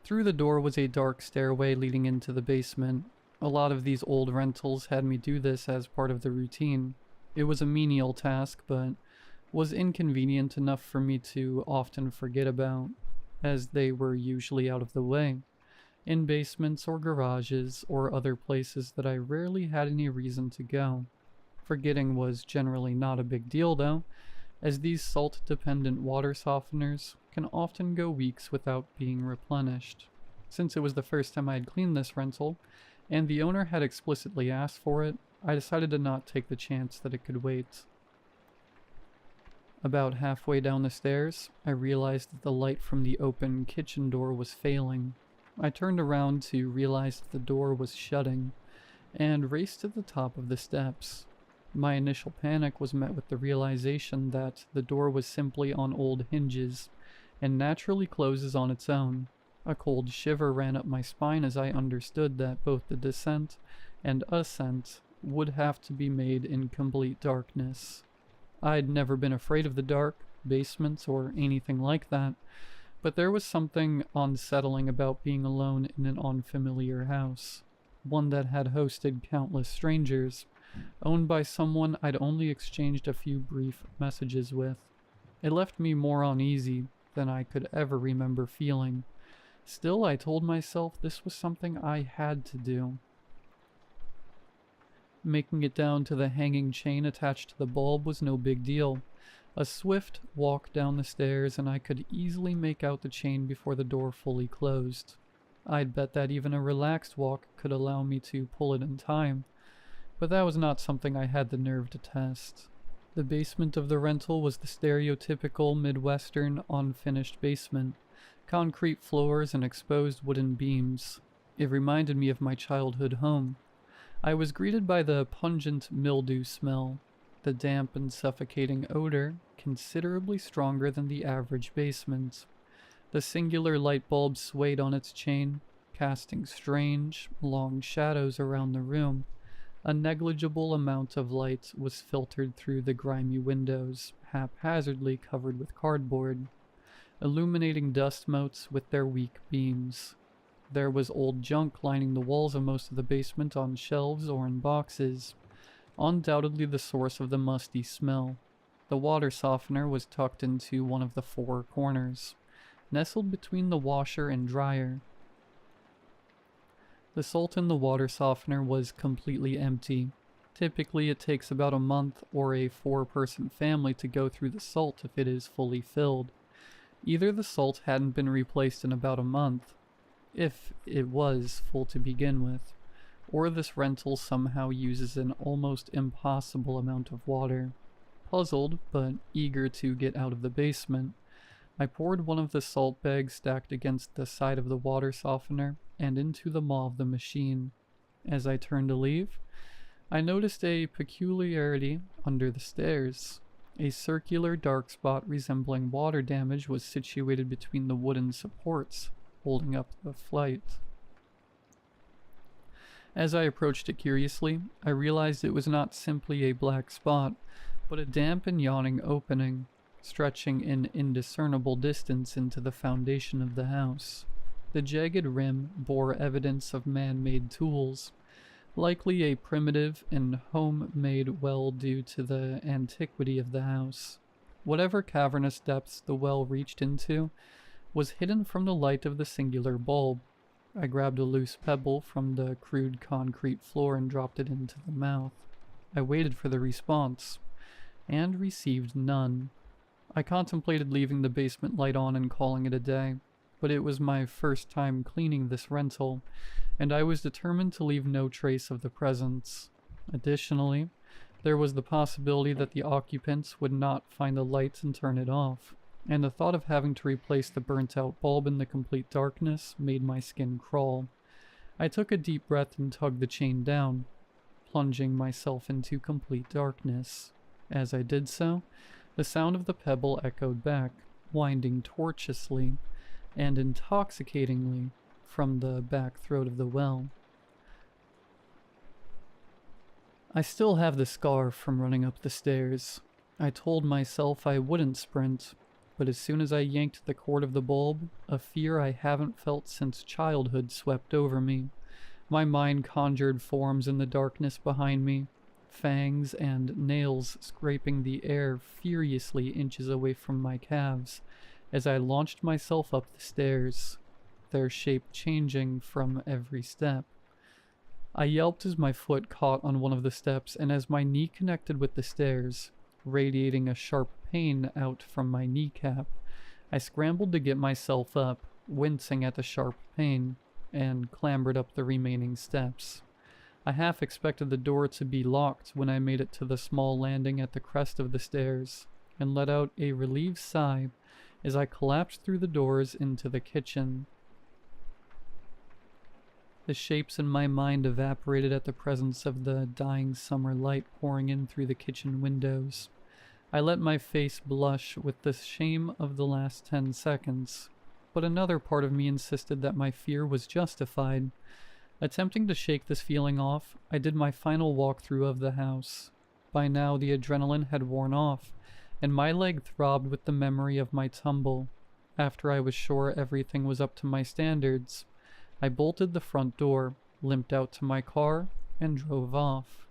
Through the door was a dark stairway leading into the basement. A lot of these old rentals had me do this as part of the routine. It was a menial task, but was inconvenient enough for me to often forget about, as they were usually out of the way, in basements or garages or other places that I rarely had any reason to go. Forgetting was generally not a big deal though, as these salt-dependent water softeners can often go weeks without being replenished. Since it was the first time I had cleaned this rental, and the owner had explicitly asked for it, I decided to not take the chance that it could wait. About halfway down the stairs, I realized that the light from the open kitchen door was failing. I turned around to realize that the door was shutting, and raced to the top of the steps. My initial panic was met with the realization that the door was simply on old hinges, and naturally closes on its own. A cold shiver ran up my spine as I understood that both the descent and ascent would have to be made in complete darkness. I'd never been afraid of the dark, basements, or anything like that, but there was something unsettling about being alone in an unfamiliar house, one that had hosted countless strangers, owned by someone I'd only exchanged a few brief messages with. It left me more uneasy than I could ever remember feeling. Still, I told myself this was something I had to do. Making it down to the hanging chain attached to the bulb was no big deal. A swift walk down the stairs and I could easily make out the chain before the door fully closed. I'd bet that even a relaxed walk could allow me to pull it in time, but that was not something I had the nerve to test. The basement of the rental was the stereotypical Midwestern unfinished basement. Concrete floors and exposed wooden beams. It reminded me of my childhood home. I was greeted by the pungent mildew smell. The damp and suffocating odor considerably stronger than the average basement. The singular light bulb swayed on its chain, casting strange, long shadows around the room. A negligible amount of light was filtered through the grimy windows, haphazardly covered with cardboard, illuminating dust motes with their weak beams. There was old junk lining the walls of most of the basement on shelves or in boxes, undoubtedly the source of the musty smell. The water softener was tucked into one of the four corners, nestled between the washer and dryer. The salt in the water softener was completely empty. Typically, it takes about a month or a 4-person family to go through the salt if it is fully filled. Either the salt hadn't been replaced in about a month, if it was full to begin with, or this rental somehow uses an almost impossible amount of water. Puzzled, but eager to get out of the basement, I poured one of the salt bags stacked against the side of the water softener and into the maw of the machine. As I turned to leave, I noticed a peculiarity under the stairs. A circular dark spot resembling water damage was situated between the wooden supports holding up the flight. As I approached it curiously, I realized it was not simply a black spot, but a damp and yawning opening, stretching an indiscernible distance into the foundation of the house. The jagged rim bore evidence of man-made tools, likely a primitive and homemade well due to the antiquity of the house. Whatever cavernous depths the well reached into was hidden from the light of the singular bulb. I grabbed a loose pebble from the crude concrete floor and dropped it into the mouth. I waited for the response, and received none. I contemplated leaving the basement light on and calling it a day, but it was my first time cleaning this rental, and I was determined to leave no trace of the presence. Additionally, there was the possibility that the occupants would not find the lights and turn it off, and the thought of having to replace the burnt-out bulb in the complete darkness made my skin crawl. I took a deep breath and tugged the chain down, plunging myself into complete darkness. As I did so, the sound of the pebble echoed back, winding tortuously and intoxicatingly from the back throat of the well. I still have the scar from running up the stairs. I told myself I wouldn't sprint, but as soon as I yanked the cord of the bulb, a fear I haven't felt since childhood swept over me. My mind conjured forms in the darkness behind me, fangs and nails scraping the air furiously inches away from my calves as I launched myself up the stairs, their shape changing from every step. I yelped as my foot caught on one of the steps and as my knee connected with the stairs, radiating a sharp pain out from my kneecap. I scrambled to get myself up, wincing at the sharp pain, and clambered up the remaining steps. I half expected the door to be locked when I made it to the small landing at the crest of the stairs, and let out a relieved sigh as I collapsed through the doors into the kitchen. The shapes in my mind evaporated at the presence of the dying summer light pouring in through the kitchen windows. I let my face blush with the shame of the last 10 seconds, but another part of me insisted that my fear was justified. Attempting to shake this feeling off, I did my final walkthrough of the house. By now the adrenaline had worn off, and my leg throbbed with the memory of my tumble. After I was sure everything was up to my standards, I bolted the front door, limped out to my car, and drove off.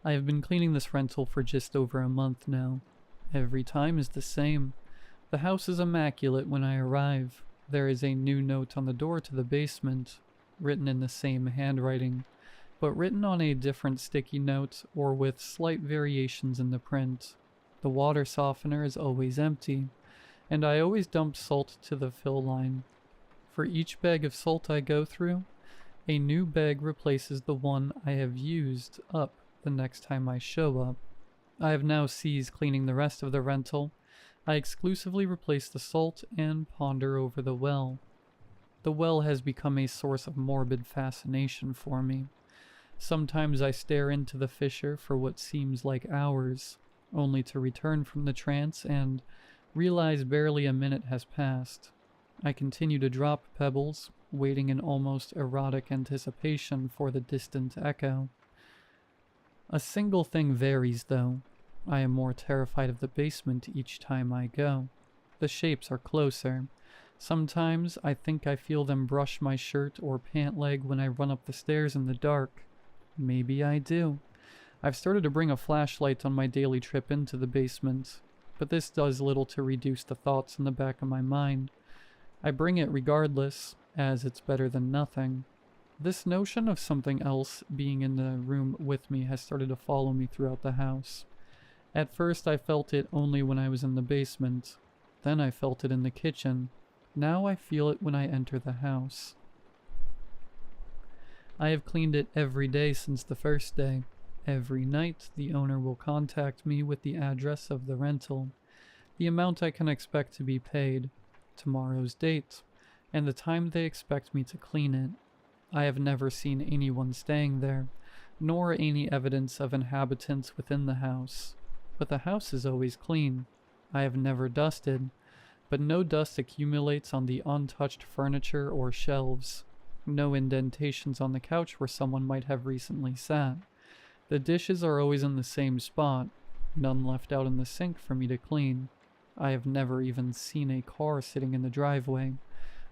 I have been cleaning this rental for just over a month now. Every time is the same. The house is immaculate when I arrive. There is a new note on the door to the basement, written in the same handwriting, but written on a different sticky note or with slight variations in the print. The water softener is always empty, and I always dump salt to the fill line. For each bag of salt I go through, a new bag replaces the one I have used up the next time I show up. I have now ceased cleaning the rest of the rental. I exclusively replace the salt and ponder over the well. The well has become a source of morbid fascination for me. Sometimes I stare into the fissure for what seems like hours, only to return from the trance and realize barely a minute has passed. I continue to drop pebbles, waiting in almost erotic anticipation for the distant echo. A single thing varies, though. I am more terrified of the basement each time I go. The shapes are closer. Sometimes I think I feel them brush my shirt or pant leg when I run up the stairs in the dark. Maybe I do. I've started to bring a flashlight on my daily trip into the basement, but this does little to reduce the thoughts in the back of my mind. I bring it regardless, as it's better than nothing. This notion of something else being in the room with me has started to follow me throughout the house. At first I felt it only when I was in the basement. Then I felt it in the kitchen. Now I feel it when I enter the house. I have cleaned it every day since the first day. Every night, the owner will contact me with the address of the rental, the amount I can expect to be paid, tomorrow's date, and the time they expect me to clean it. I have never seen anyone staying there, nor any evidence of inhabitants within the house. But the house is always clean. I have never dusted, but no dust accumulates on the untouched furniture or shelves. No indentations on the couch where someone might have recently sat. The dishes are always in the same spot, none left out in the sink for me to clean. I have never even seen a car sitting in the driveway,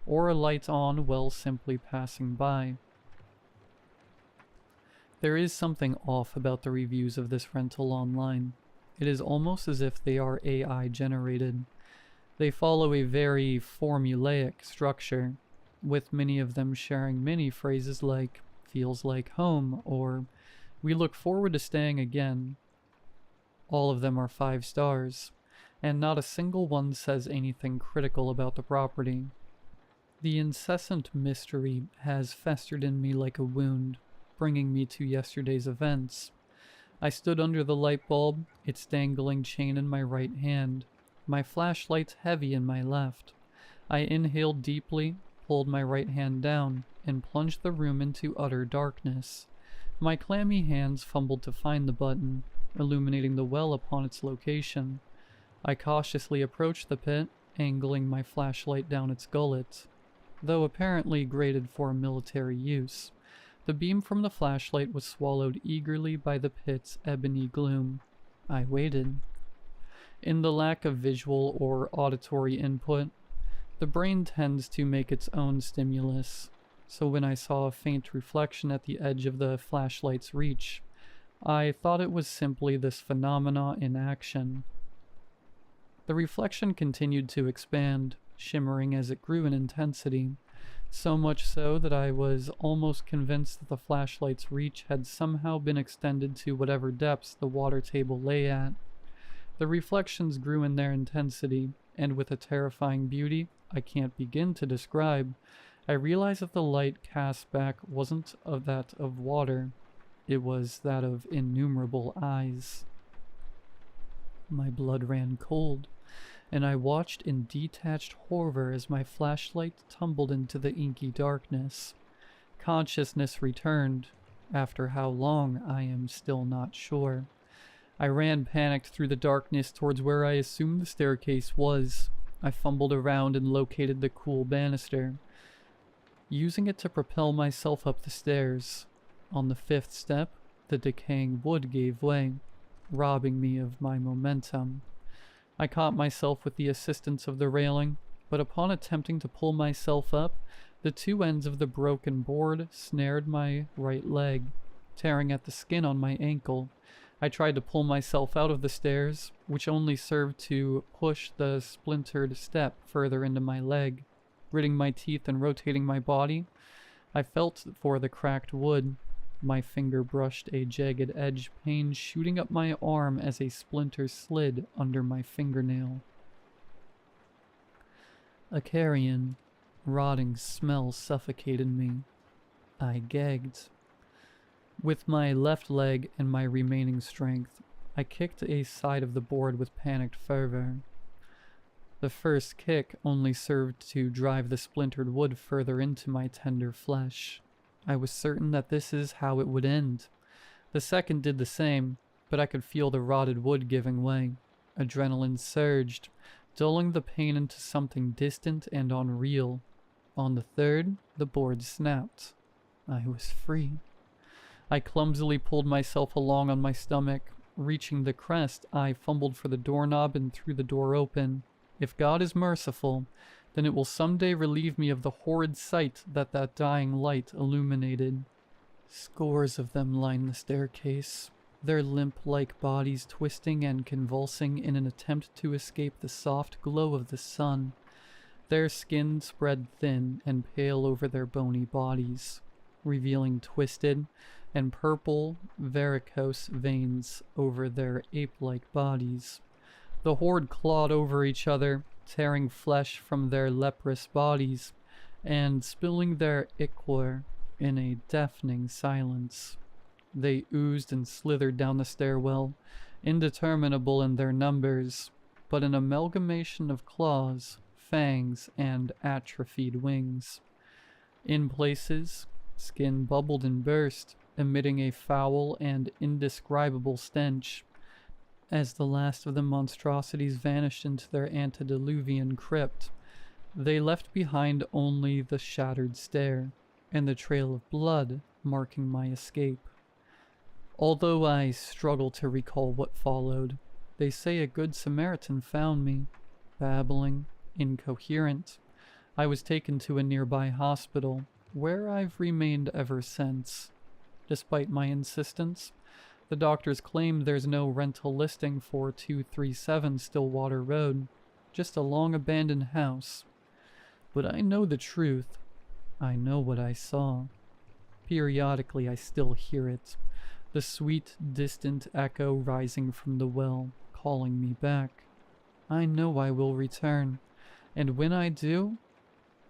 or a light on while simply passing by. There is something off about the reviews of this rental online. It is almost as if they are AI generated. They follow a very formulaic structure, with many of them sharing many phrases like, feels like home, or we look forward to staying again. All of them are 5 stars, and not a single one says anything critical about the property. The incessant mystery has festered in me like a wound, bringing me to yesterday's events. I stood under the light bulb, its dangling chain in my right hand, my flashlight heavy in my left. I inhaled deeply, pulled my right hand down, and plunged the room into utter darkness. My clammy hands fumbled to find the button, illuminating the well upon its location. I cautiously approached the pit, angling my flashlight down its gullet. Though apparently graded for military use, the beam from the flashlight was swallowed eagerly by the pit's ebony gloom. I waited. In the lack of visual or auditory input, the brain tends to make its own stimulus, so when I saw a faint reflection at the edge of the flashlight's reach, I thought it was simply this phenomena in action. The reflection continued to expand, shimmering as it grew in intensity, so much so that I was almost convinced that the flashlight's reach had somehow been extended to whatever depths the water table lay at. The reflections grew in their intensity, and with a terrifying beauty I can't begin to describe, I realized that the light cast back wasn't of that of water, it was that of innumerable eyes. My blood ran cold, and I watched in detached horror as my flashlight tumbled into the inky darkness. Consciousness returned, after how long I am still not sure. I ran panicked through the darkness towards where I assumed the staircase was. I fumbled around and located the cool banister, using it to propel myself up the stairs. On the 5th step, the decaying wood gave way, robbing me of my momentum. I caught myself with the assistance of the railing, but upon attempting to pull myself up, the 2 ends of the broken board snared my right leg, tearing at the skin on my ankle. I tried to pull myself out of the stairs, which only served to push the splintered step further into my leg. Gritting my teeth and rotating my body, I felt for the cracked wood. My finger brushed a jagged edge, pain shooting up my arm as a splinter slid under my fingernail. A carrion, rotting smell suffocated me. I gagged. With my left leg and my remaining strength, I kicked a side of the board with panicked fervor. The first kick only served to drive the splintered wood further into my tender flesh. I was certain that this is how it would end. The second did the same, but I could feel the rotted wood giving way. Adrenaline surged, dulling the pain into something distant and unreal. On the third, the board snapped. I was free. I clumsily pulled myself along on my stomach. Reaching the crest, I fumbled for the doorknob and threw the door open. If God is merciful, then it will someday relieve me of the horrid sight that dying light illuminated. Scores of them line the staircase, their limp-like bodies twisting and convulsing in an attempt to escape the soft glow of the sun. Their skin spread thin and pale over their bony bodies, revealing twisted and purple varicose veins over their ape-like bodies. The horde clawed over each other, tearing flesh from their leprous bodies and spilling their ichor in a deafening silence. They oozed and slithered down the stairwell, indeterminable in their numbers, but an amalgamation of claws, fangs, and atrophied wings. In places, skin bubbled and burst, emitting a foul and indescribable stench. As the last of the monstrosities vanished into their antediluvian crypt, they left behind only the shattered stair and the trail of blood marking my escape. Although I struggle to recall what followed, they say a good Samaritan found me, babbling, incoherent. I was taken to a nearby hospital, where I've remained ever since. Despite my insistence, the doctors claim there's no rental listing for 237 Stillwater Road, just a long abandoned house. But I know the truth. I know what I saw. Periodically I still hear it, the sweet, distant echo rising from the well, calling me back. I know I will return, and when I do,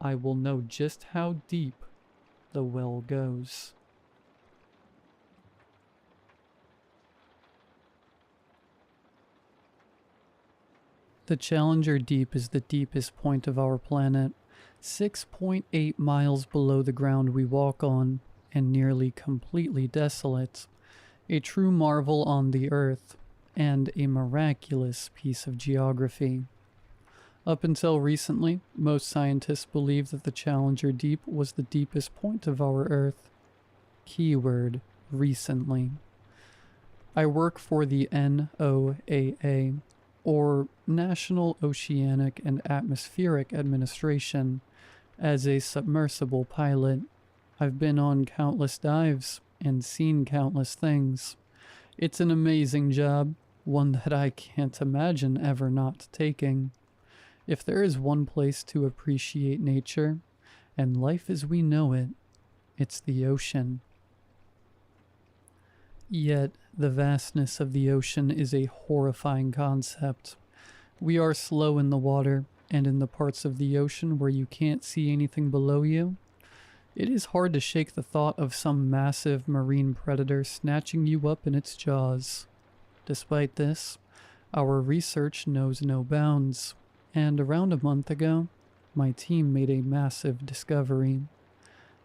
I will know just how deep the well goes. The Challenger Deep is the deepest point of our planet, 6.8 miles below the ground we walk on, and nearly completely desolate. A true marvel on the Earth, and a miraculous piece of geography. Up until recently, most scientists believed that the Challenger Deep was the deepest point of our Earth. Keyword, recently. I work for the NOAA, or National Oceanic and Atmospheric Administration, as a submersible pilot. I've been on countless dives and seen countless things. It's an amazing job, one that I can't imagine ever not taking. If there is one place to appreciate nature and life as we know it, it's the ocean. Yet, the vastness of the ocean is a horrifying concept. We are slow in the water, and in the parts of the ocean where you can't see anything below you, it is hard to shake the thought of some massive marine predator snatching you up in its jaws. Despite this, our research knows no bounds, and around a month ago, my team made a massive discovery.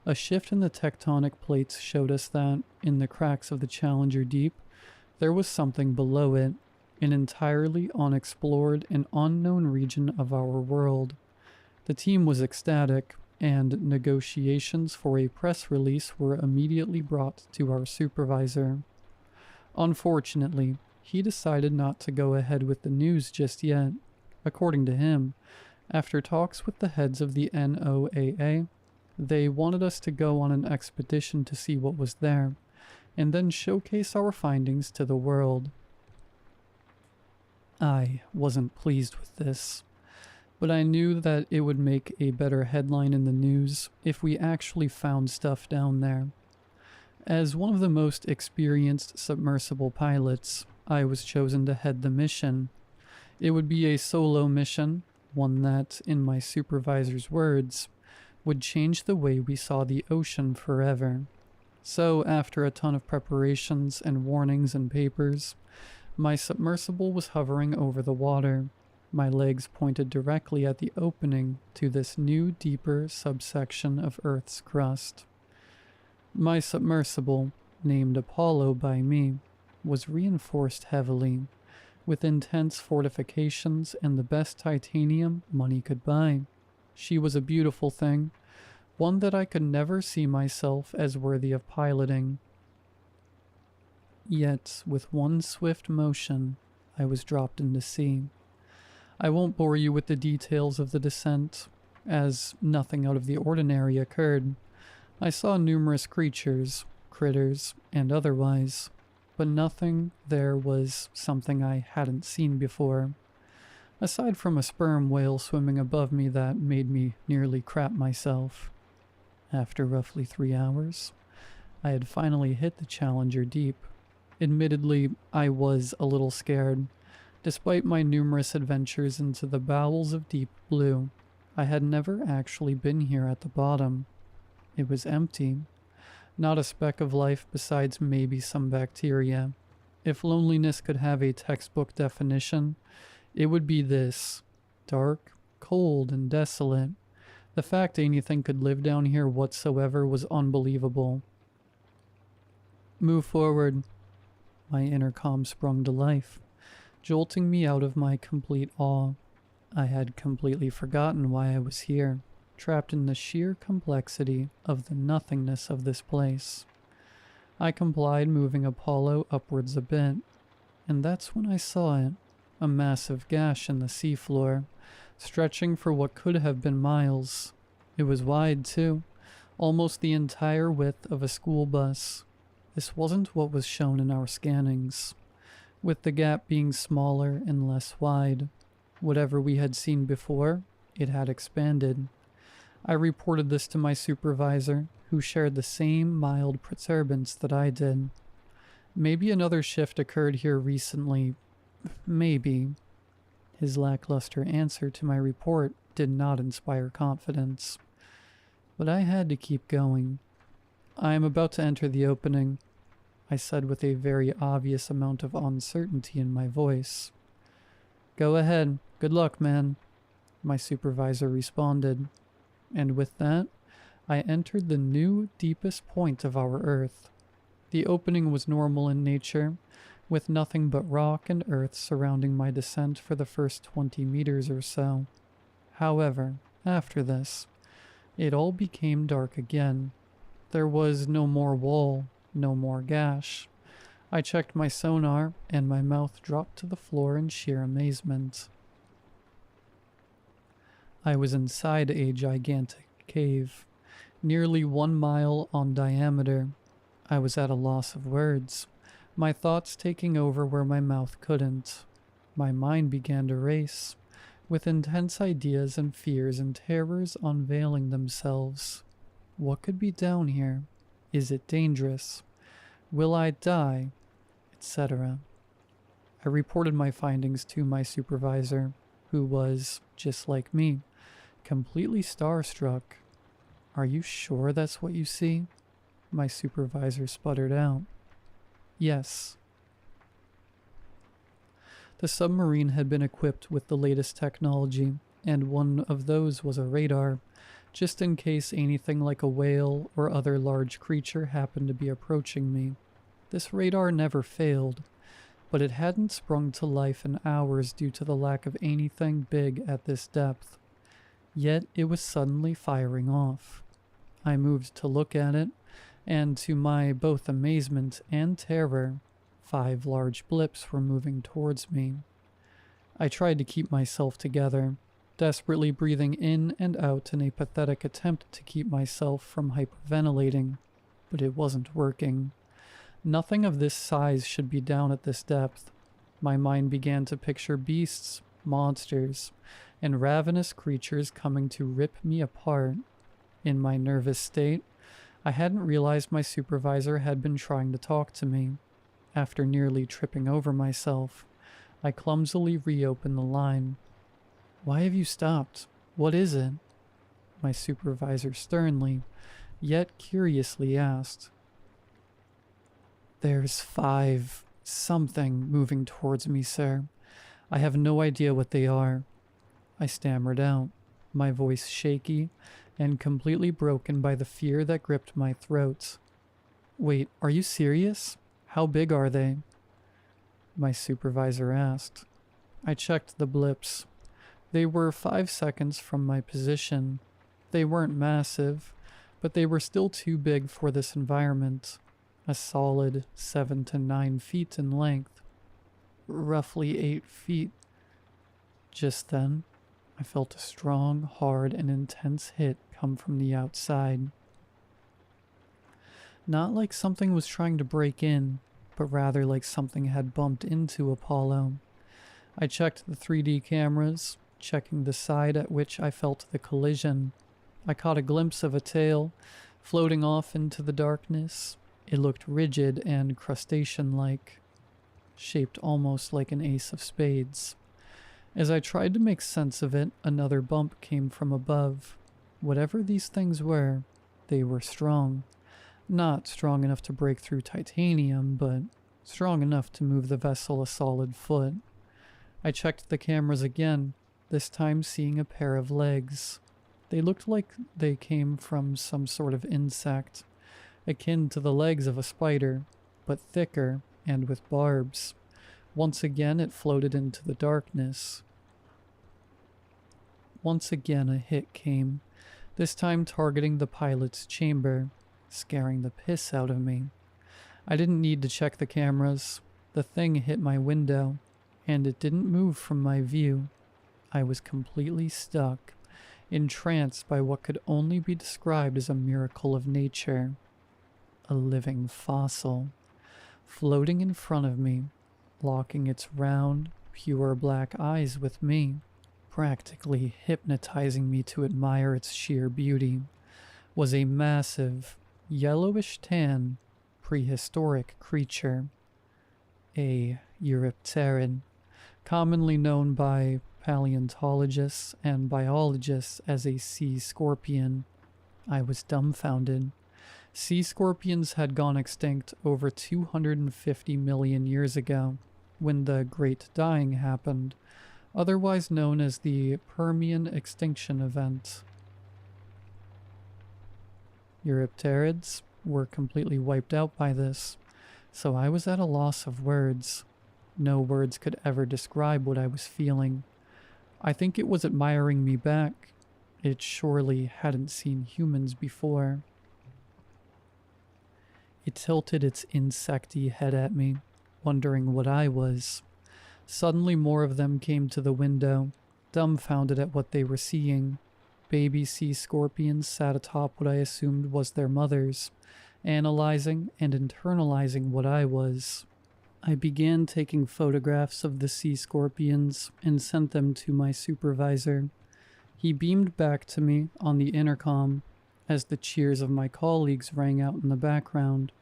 A shift in the tectonic plates showed us that, in the cracks of the Challenger Deep, there was something below it, an entirely unexplored and unknown region of our world. The team was ecstatic, and negotiations for a press release were immediately brought to our supervisor. Unfortunately, he decided not to go ahead with the news just yet. According to him, after talks with the heads of the NOAA, they wanted us to go on an expedition to see what was there, and then showcase our findings to the world. I wasn't pleased with this, but I knew that it would make a better headline in the news if we actually found stuff down there. As one of the most experienced submersible pilots, I was chosen to head the mission. It would be a solo mission, one that, in my supervisor's words, would change the way we saw the ocean forever. So, after a ton of preparations and warnings and papers, my submersible was hovering over the water, my legs pointed directly at the opening to this new, deeper subsection of Earth's crust. My submersible, named Apollo by me, was reinforced heavily, with intense fortifications and the best titanium money could buy. She was a beautiful thing, one that I could never see myself as worthy of piloting. Yet, with one swift motion, I was dropped into sea. I won't bore you with the details of the descent, as nothing out of the ordinary occurred. I saw numerous creatures, critters, and otherwise, but nothing there was something I hadn't seen before. Aside from a sperm whale swimming above me that made me nearly crap myself. After roughly 3 hours, I had finally hit the Challenger deep. Admittedly, I was a little scared. Despite my numerous adventures into the bowels of deep blue, I had never actually been here at the bottom. It was empty. Not a speck of life besides maybe some bacteria. If loneliness could have a textbook definition, it would be this: dark, cold, and desolate. The fact anything could live down here whatsoever was unbelievable. Move forward. My intercom sprung to life, jolting me out of my complete awe. I had completely forgotten why I was here, trapped in the sheer complexity of the nothingness of this place. I complied, moving Apollo upwards a bit, and that's when I saw it, a massive gash in the seafloor, stretching for what could have been miles. It was wide, too, almost the entire width of a school bus. This wasn't what was shown in our scannings, with the gap being smaller and less wide. Whatever we had seen before, it had expanded. I reported this to my supervisor, who shared the same mild perturbance that I did. Maybe another shift occurred here recently. Maybe. His lackluster answer to my report did not inspire confidence. But I had to keep going. I am about to enter the opening, I said with a very obvious amount of uncertainty in my voice. Go ahead. Good luck, man, my supervisor responded. And with that, I entered the new deepest point of our Earth. The opening was normal in nature, with nothing but rock and earth surrounding my descent for the first 20 meters or so. However, after this, it all became dark again. There was no more wall, no more gash. I checked my sonar, and my mouth dropped to the floor in sheer amazement. I was inside a gigantic cave, nearly 1 mile on diameter. I was at a loss of words, my thoughts taking over where my mouth couldn't. My mind began to race, with intense ideas and fears and terrors unveiling themselves. What could be down here? Is it dangerous? Will I die? Etc. I reported my findings to my supervisor, who was, just like me, completely starstruck. Are you sure that's what you see? My supervisor sputtered out. Yes. The submarine had been equipped with the latest technology, and one of those was a radar, just in case anything like a whale or other large creature happened to be approaching me. This radar never failed, but it hadn't sprung to life in hours due to the lack of anything big at this depth. Yet it was suddenly firing off. I moved to look at it, and to my both amazement and terror, 5 large blips were moving towards me. I tried to keep myself together, desperately breathing in and out in a pathetic attempt to keep myself from hyperventilating, but it wasn't working. Nothing of this size should be down at this depth. My mind began to picture beasts, monsters, and ravenous creatures coming to rip me apart. In my nervous state, I hadn't realized my supervisor had been trying to talk to me. After nearly tripping over myself, I clumsily reopened the line. Why have you stopped? What is it? My supervisor sternly, yet curiously asked. There's 5 something moving towards me, sir. I have no idea what they are. I stammered out, my voice shaky and completely broken by the fear that gripped my throat. Wait, are you serious? How big are they? my supervisor asked. I checked the blips. They were 5 seconds from my position. They weren't massive, but they were still too big for this environment. A solid 7 to 9 feet in length. Roughly 8 feet. Just then, I felt a strong, hard, and intense hit come from the outside. Not like something was trying to break in, but rather like something had bumped into Apollo. I checked the 3D cameras, checking the side at which I felt the collision. I caught a glimpse of a tail, floating off into the darkness. It looked rigid and crustacean-like, shaped almost like an ace of spades. As I tried to make sense of it, another bump came from above. Whatever these things were, they were strong. Not strong enough to break through titanium, but strong enough to move the vessel a solid foot. I checked the cameras again, this time seeing a pair of legs. They looked like they came from some sort of insect, akin to the legs of a spider, but thicker and with barbs. Once again it floated into the darkness. Once again a hit came, this time targeting the pilot's chamber, scaring the piss out of me. I didn't need to check the cameras. The thing hit my window, and it didn't move from my view. I was completely stuck, entranced by what could only be described as a miracle of nature. A living fossil, floating in front of me, locking its round, pure black eyes with me, practically hypnotizing me to admire its sheer beauty, was a massive, yellowish tan, prehistoric creature. A Eurypterid, commonly known by paleontologists and biologists as a sea scorpion. I was dumbfounded. Sea scorpions had gone extinct over 250 million years ago, when the Great Dying happened, otherwise known as the Permian extinction event. Eurypterids were completely wiped out by this, so I was at a loss of words. No words could ever describe what I was feeling. I think it was admiring me back. It surely hadn't seen humans before. It tilted its insecty head at me, wondering what I was. Suddenly more of them came to the window, dumbfounded at what they were seeing. Baby sea scorpions sat atop what I assumed was their mothers, analyzing and internalizing what I was. I began taking photographs of the sea scorpions and sent them to my supervisor. He beamed back to me on the intercom as the cheers of my colleagues rang out in the background.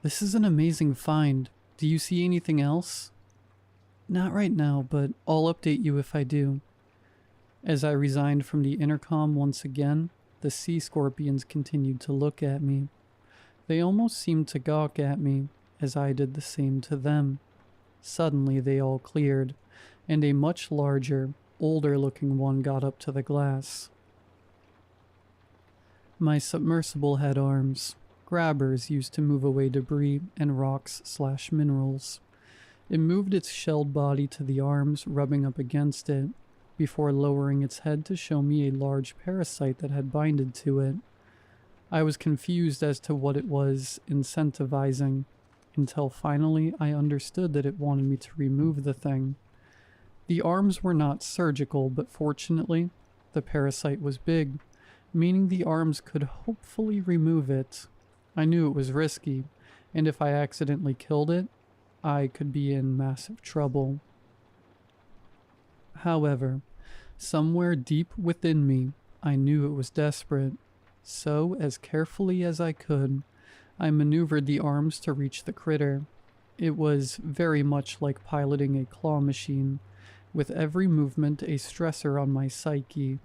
"This is an amazing find. Do you see anything else?" "Not right now, but I'll update you if I do." As I resigned from the intercom once again, the sea scorpions continued to look at me. They almost seemed to gawk at me, as I did the same to them. Suddenly they all cleared, and a much larger, older-looking one got up to the glass. My submersible had arms, grabbers used to move away debris and rocks/minerals. It moved its shelled body to the arms, rubbing up against it, before lowering its head to show me a large parasite that had binded to it. I was confused as to what it was incentivizing, until finally I understood that it wanted me to remove the thing. The arms were not surgical, but fortunately, the parasite was big, meaning the arms could hopefully remove it. I knew it was risky, and if I accidentally killed it, I could be in massive trouble. However, somewhere deep within me, I knew it was desperate, so as carefully as I could, I maneuvered the arms to reach the critter. It was very much like piloting a claw machine, with every movement a stressor on my psyche.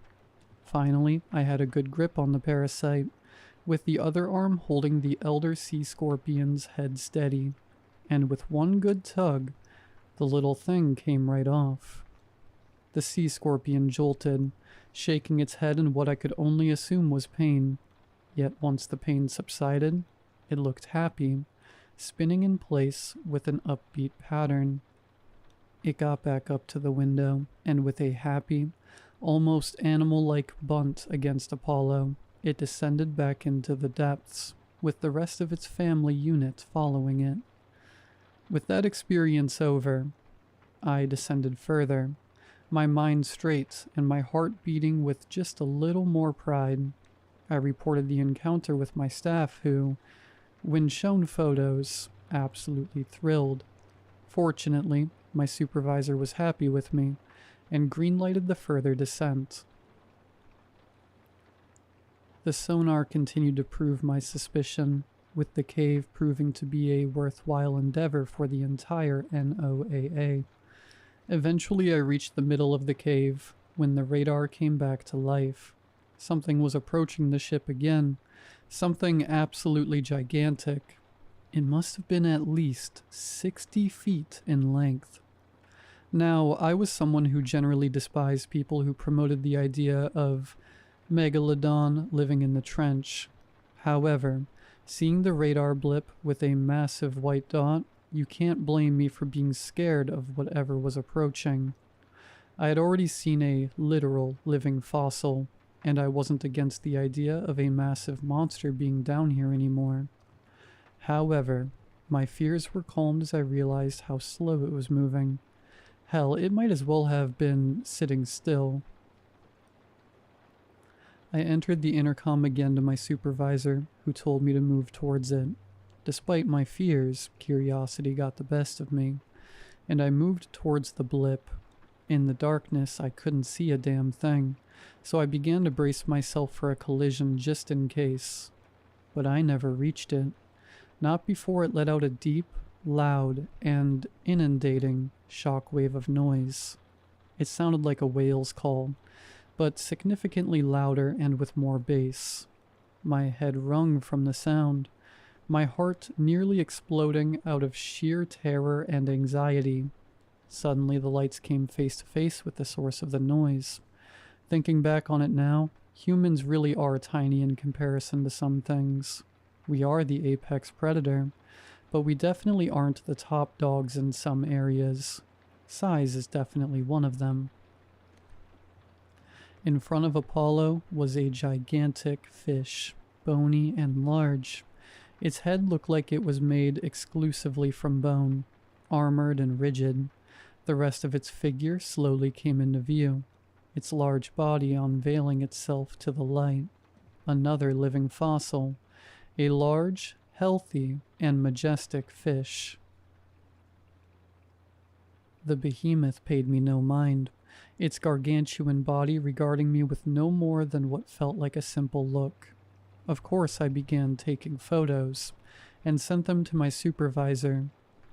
Finally, I had a good grip on the parasite, with the other arm holding the elder sea scorpion's head steady, and with one good tug, the little thing came right off. The sea scorpion jolted, shaking its head in what I could only assume was pain, yet once the pain subsided, it looked happy, spinning in place with an upbeat pattern. It got back up to the window, and with a happy, almost animal-like bunt against Apollo, it descended back into the depths, with the rest of its family unit following it. With that experience over, I descended further, my mind straight and my heart beating with just a little more pride. I reported the encounter with my staff who, when shown photos, absolutely thrilled. Fortunately, my supervisor was happy with me and green-lighted the further descent. The sonar continued to prove my suspicion, with the cave proving to be a worthwhile endeavor for the entire NOAA. Eventually I reached the middle of the cave when the radar came back to life. Something was approaching the ship again, something absolutely gigantic. It must have been at least 60 feet in length. Now, I was someone who generally despised people who promoted the idea of Megalodon living in the trench. However, seeing the radar blip with a massive white dot, you can't blame me for being scared of whatever was approaching. I had already seen a literal living fossil, and I wasn't against the idea of a massive monster being down here anymore. However, my fears were calmed as I realized how slow it was moving. Hell, it might as well have been sitting still. I entered the intercom again to my supervisor, who told me to move towards it. Despite my fears, curiosity got the best of me, and I moved towards the blip. In the darkness, I couldn't see a damn thing, so I began to brace myself for a collision just in case. But I never reached it, not before it let out a deep, loud, and inundating shockwave of noise. It sounded like a whale's call, but significantly louder and with more bass. My head rung from the sound, my heart nearly exploding out of sheer terror and anxiety. Suddenly the lights came face to face with the source of the noise. Thinking back on it now, humans really are tiny in comparison to some things. We are the apex predator, but we definitely aren't the top dogs in some areas. Size is definitely one of them. In front of Apollo was a gigantic fish, bony and large. Its head looked like it was made exclusively from bone, armored and rigid. The rest of its figure slowly came into view, its large body unveiling itself to the light. Another living fossil, a large, healthy, and majestic fish. The behemoth paid me no mind, its gargantuan body regarding me with no more than what felt like a simple look. Of course, I began taking photos, and sent them to my supervisor.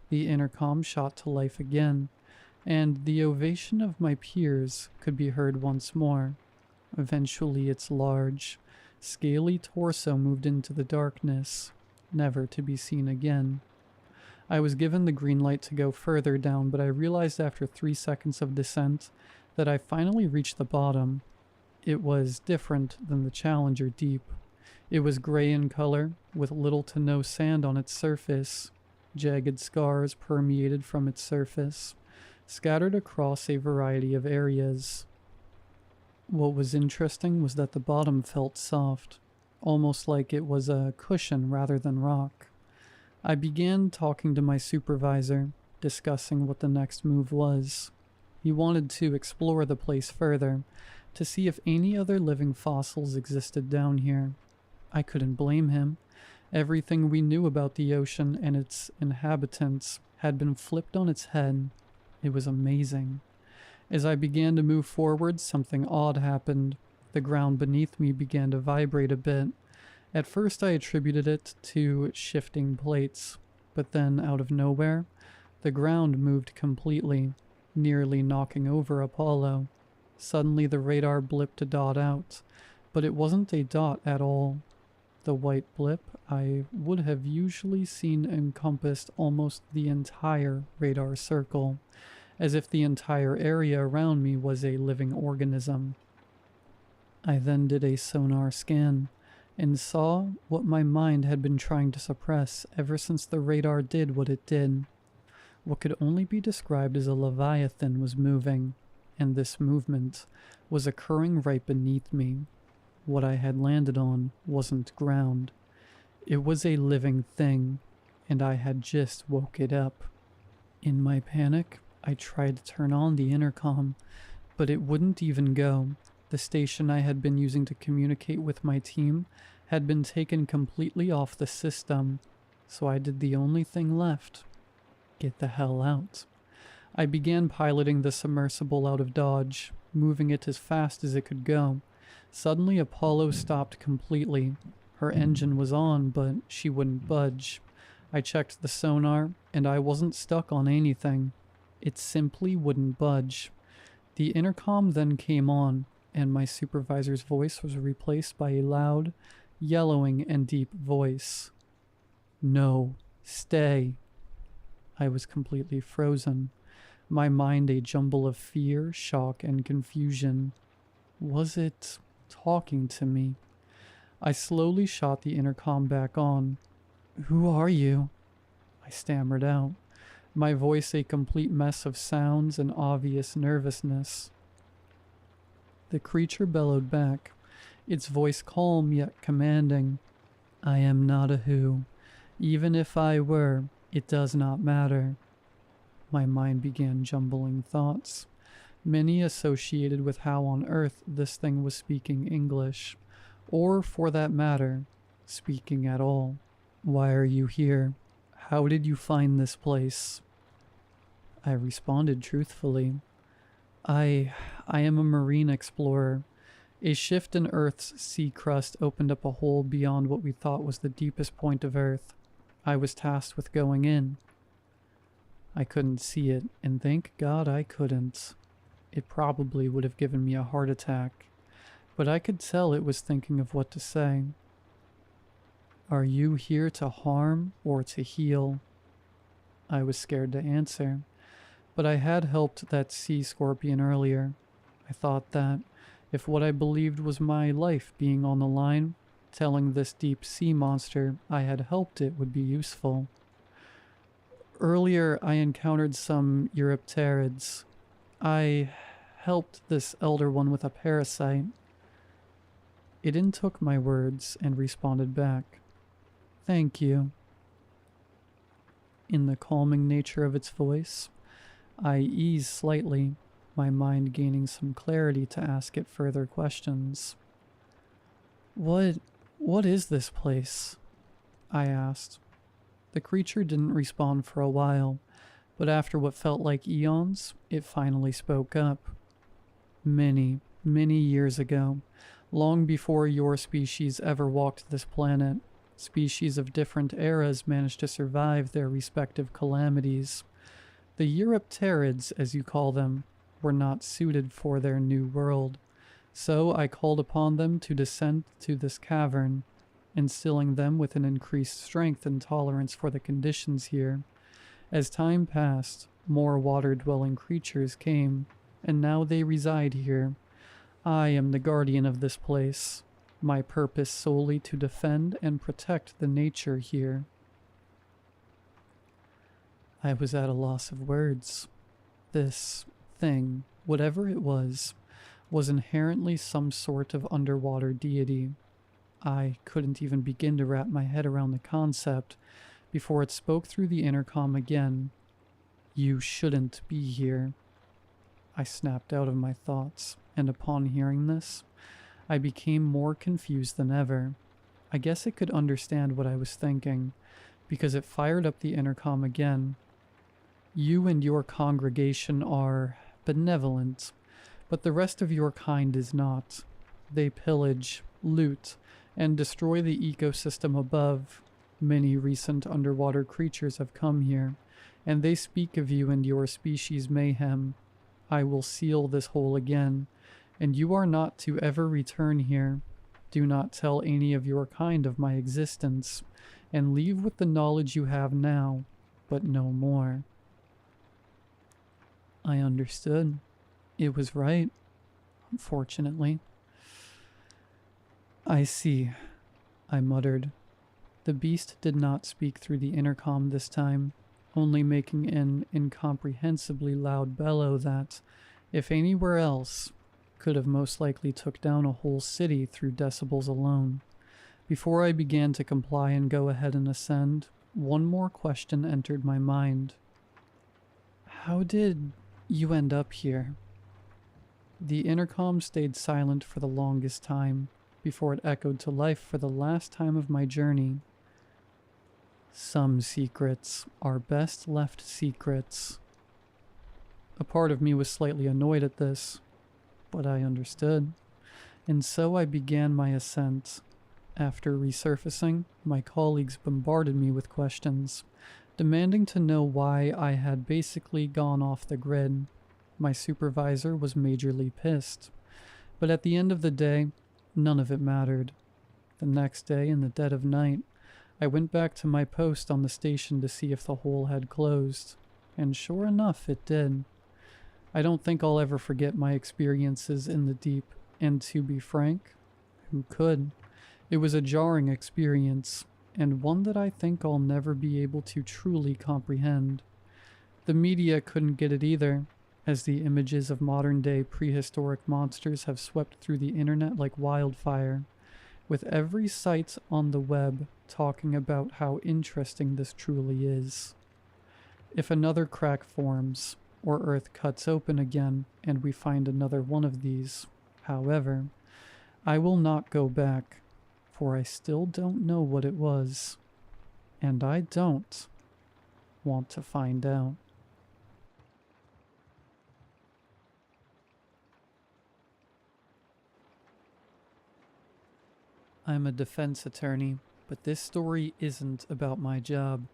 The intercom shot to life again, and the ovation of my peers could be heard once more. Eventually its large, scaly torso moved into the darkness, never to be seen again. I was given the green light to go further down, but I realized after 3 seconds of descent that I finally reached the bottom. It was different than the Challenger Deep. It was gray in color, with little to no sand on its surface. Jagged scars permeated from its surface, scattered across a variety of areas. What was interesting was that the bottom felt soft, almost like it was a cushion rather than rock. I began talking to my supervisor, discussing what the next move was. He wanted to explore the place further, to see if any other living fossils existed down here. I couldn't blame him. Everything we knew about the ocean and its inhabitants had been flipped on its head. It was amazing. As I began to move forward, something odd happened. The ground beneath me began to vibrate a bit. At first I attributed it to shifting plates, but then out of nowhere, the ground moved completely, nearly knocking over Apollo. Suddenly the radar blipped a dot out, but it wasn't a dot at all. The white blip I would have usually seen encompassed almost the entire radar circle, as if the entire area around me was a living organism. I then did a sonar scan, and saw what my mind had been trying to suppress ever since the radar did what it did. What could only be described as a leviathan was moving, and this movement was occurring right beneath me. What I had landed on wasn't ground. It was a living thing, and I had just woke it up. In my panic, I tried to turn on the intercom, but it wouldn't even go. The station I had been using to communicate with my team had been taken completely off the system, so I did the only thing left. Get the hell out. I began piloting the submersible out of Dodge, moving it as fast as it could go. Suddenly Apollo stopped completely. Her engine was on, but she wouldn't budge. I checked the sonar, and I wasn't stuck on anything. It simply wouldn't budge. The intercom then came on, and my supervisor's voice was replaced by a loud, yellowing and deep voice. No, stay. I was completely frozen, my mind a jumble of fear, shock, and confusion. Was it talking to me? I slowly shot the intercom back on. Who are you? I stammered out, my voice a complete mess of sounds and obvious nervousness. The creature bellowed back, its voice calm yet commanding. I am not a who. Even if I were, it does not matter. My mind began jumbling thoughts, many associated with how on earth this thing was speaking English, or, for that matter, speaking at all. Why are you here? How did you find this place? I responded truthfully. I am a marine explorer. A shift in Earth's sea crust opened up a hole beyond what we thought was the deepest point of Earth. I was tasked with going in. I couldn't see it, and thank God I couldn't. It probably would have given me a heart attack, but I could tell it was thinking of what to say. Are you here to harm or to heal? I was scared to answer, but I had helped that sea scorpion earlier. I thought that, if what I believed was my life being on the line, telling this deep sea monster I had helped it would be useful. Earlier, I encountered some Eurypterids. I helped this elder one with a parasite. It intook my words and responded back. Thank you. In the calming nature of its voice, I eased slightly, my mind gaining some clarity to ask it further questions. What is this place? I asked. The creature didn't respond for a while, but after what felt like eons, it finally spoke up. Many, many years ago, long before your species ever walked this planet, species of different eras managed to survive their respective calamities. The Eurypterids, as you call them, were not suited for their new world, so I called upon them to descend to this cavern, instilling them with an increased strength and tolerance for the conditions here. As time passed, more water-dwelling creatures came, and now they reside here. I am the guardian of this place, my purpose solely to defend and protect the nature here. I was at a loss of words. This thing, whatever it was inherently some sort of underwater deity. I couldn't even begin to wrap my head around the concept before it spoke through the intercom again. You shouldn't be here. I snapped out of my thoughts, and upon hearing this, I became more confused than ever. I guess it could understand what I was thinking, because it fired up the intercom again. You and your congregation are benevolent, but the rest of your kind is not. They pillage, loot, and destroy the ecosystem above. Many recent underwater creatures have come here, and they speak of you and your species' mayhem. I will seal this hole again, and you are not to ever return here. Do not tell any of your kind of my existence, and leave with the knowledge you have now, but no more. I understood. It was right, unfortunately. I see, I muttered. The beast did not speak through the intercom this time. only making an incomprehensibly loud bellow that, if anywhere else, could have most likely took down a whole city through decibels alone. Before I began to comply and go ahead and ascend, one more question entered my mind. How did you end up here? The intercom stayed silent for the longest time, before it echoed to life for the last time of my journey. Some secrets are best left secrets. A part of me was slightly annoyed at this, but I understood, and so I began my ascent. After resurfacing, my colleagues bombarded me with questions, demanding to know why I had basically gone off the grid. My supervisor was majorly pissed, but at the end of the day, none of it mattered. The next day, in the dead of night, I went back to my post on the station to see if the hole had closed, and sure enough, it did. I don't think I'll ever forget my experiences in the deep, and to be frank, who could? It was a jarring experience, and one that I think I'll never be able to truly comprehend. The media couldn't get it either, as the images of modern-day prehistoric monsters have swept through the internet like wildfire, with every site on the web talking about how interesting this truly is. If another crack forms, or Earth cuts open again and we find another one of these, however, I will not go back, for I still don't know what it was, and I don't want to find out. I'm a defense attorney, but this story isn't about my job.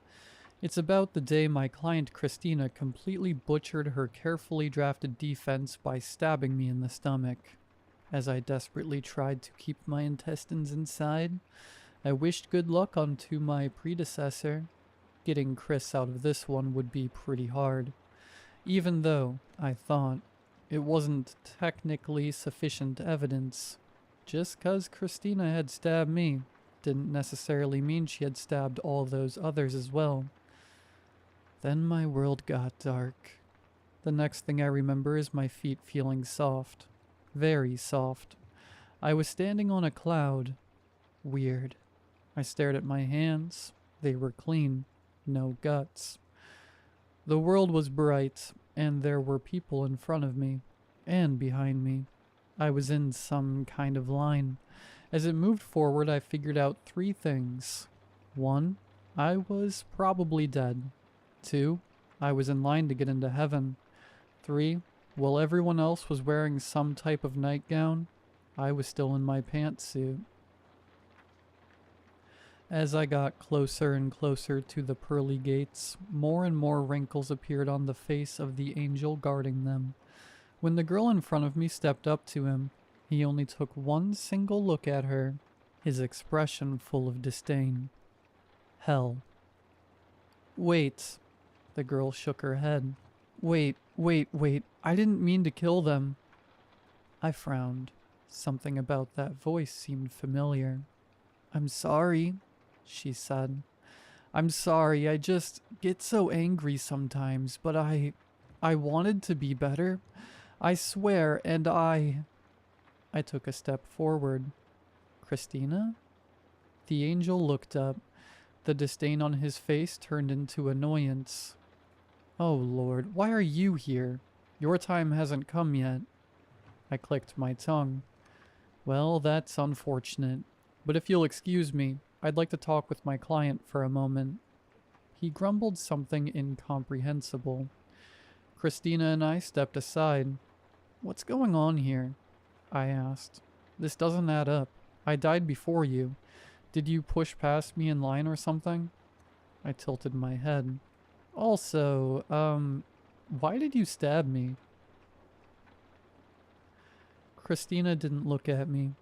It's about the day my client Christina completely butchered her carefully drafted defense by stabbing me in the stomach. As I desperately tried to keep my intestines inside, I wished good luck onto my predecessor. Getting Chris out of this one would be pretty hard, even though, I thought, it wasn't technically sufficient evidence. Just 'cause Christina had stabbed me didn't necessarily mean she had stabbed all those others as well. Then my world got dark. The next thing I remember is my feet feeling soft. Very soft. I was standing on a cloud. Weird. I stared at my hands. They were clean. No guts. The world was bright, and there were people in front of me, and behind me. I was in some kind of line. As it moved forward, I figured out 3 things. 1, I was probably dead. 2, I was in line to get into heaven. 3, while everyone else was wearing some type of nightgown, I was still in my pantsuit. As I got closer and closer to the pearly gates, more and more wrinkles appeared on the face of the angel guarding them. When the girl in front of me stepped up to him, he only took one single look at her, his expression full of disdain. Hell. Wait. The girl shook her head. Wait. I didn't mean to kill them. I frowned. Something about that voice seemed familiar. I'm sorry, she said. I'm sorry, I just get so angry sometimes, but I wanted to be better. I swear, and I took a step forward. Christina? The angel looked up. The disdain on his face turned into annoyance. Oh Lord, why are you here? Your time hasn't come yet. I clicked my tongue. Well, that's unfortunate. But if you'll excuse me, I'd like to talk with my client for a moment. He grumbled something incomprehensible. Christina and I stepped aside. What's going on here? I asked. This doesn't add up. I died before you. Did you push past me in line or something? I tilted my head. Also, why did you stab me? Christina didn't look at me.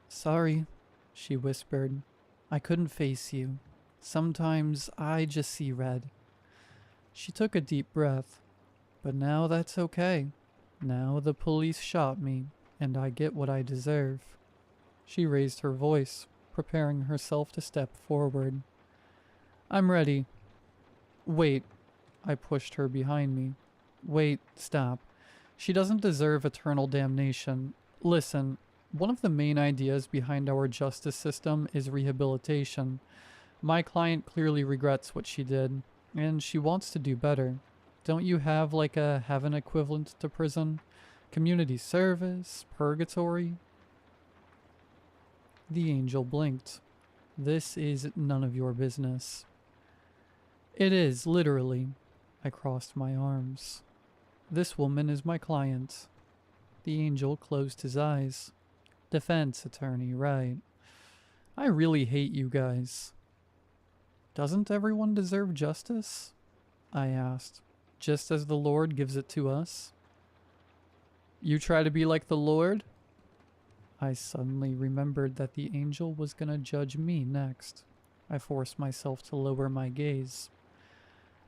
Sorry, she whispered. I couldn't face you. Sometimes I just see red. She took a deep breath. But now that's okay. Now the police shot me, and I get what I deserve. She raised her voice, preparing herself to step forward. I'm ready. Wait, I pushed her behind me. Wait, stop. She doesn't deserve eternal damnation. Listen, one of the main ideas behind our justice system is rehabilitation. My client clearly regrets what she did, and she wants to do better. Don't you have like a heaven equivalent to prison? Community service? Purgatory? The angel blinked. This is none of your business. It is, literally. I crossed my arms. This woman is my client. The angel closed his eyes. Defense attorney, right. I really hate you guys. Doesn't everyone deserve justice? I asked. Just as the Lord gives it to us? You try to be like the Lord? I suddenly remembered that the angel was gonna judge me next. I forced myself to lower my gaze.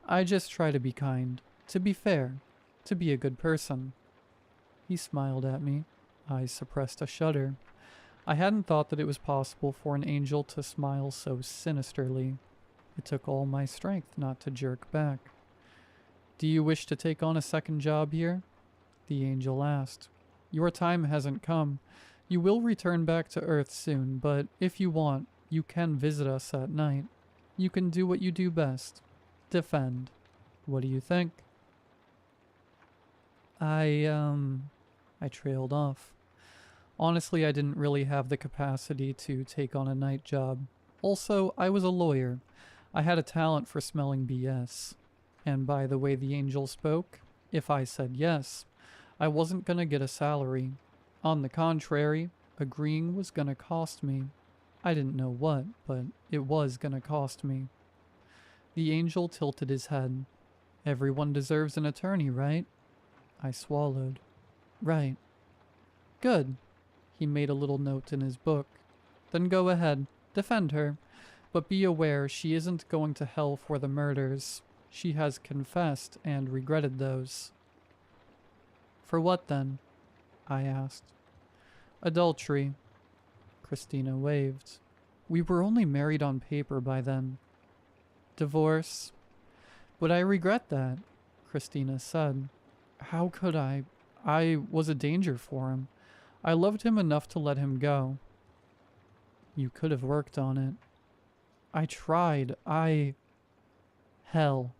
I just try to be kind, to be fair, to be a good person. He smiled at me. I suppressed a shudder. I hadn't thought that it was possible for an angel to smile so sinisterly. It took all my strength not to jerk back. Do you wish to take on a second job here? The angel asked. Your time hasn't come. You will return back to Earth soon, but if you want, you can visit us at night. You can do what you do best. Defend. What do you think? I trailed off. Honestly, I didn't really have the capacity to take on a night job. Also, I was a lawyer. I had a talent for smelling BS. And by the way the angel spoke, if I said yes, I wasn't gonna get a salary. On the contrary, agreeing was gonna cost me. I didn't know what, but it was gonna cost me. The angel tilted his head. Everyone deserves an attorney, right? I swallowed. Right. Good. He made a little note in his book. Then go ahead. Defend her. But be aware she isn't going to hell for the murders. She has confessed and regretted those. For what then? I asked. Adultery. Christina waved. We were only married on paper by then. Divorce. But I regret that, Christina said. How could I? I was a danger for him. I loved him enough to let him go. You could have worked on it. I tried. Hell.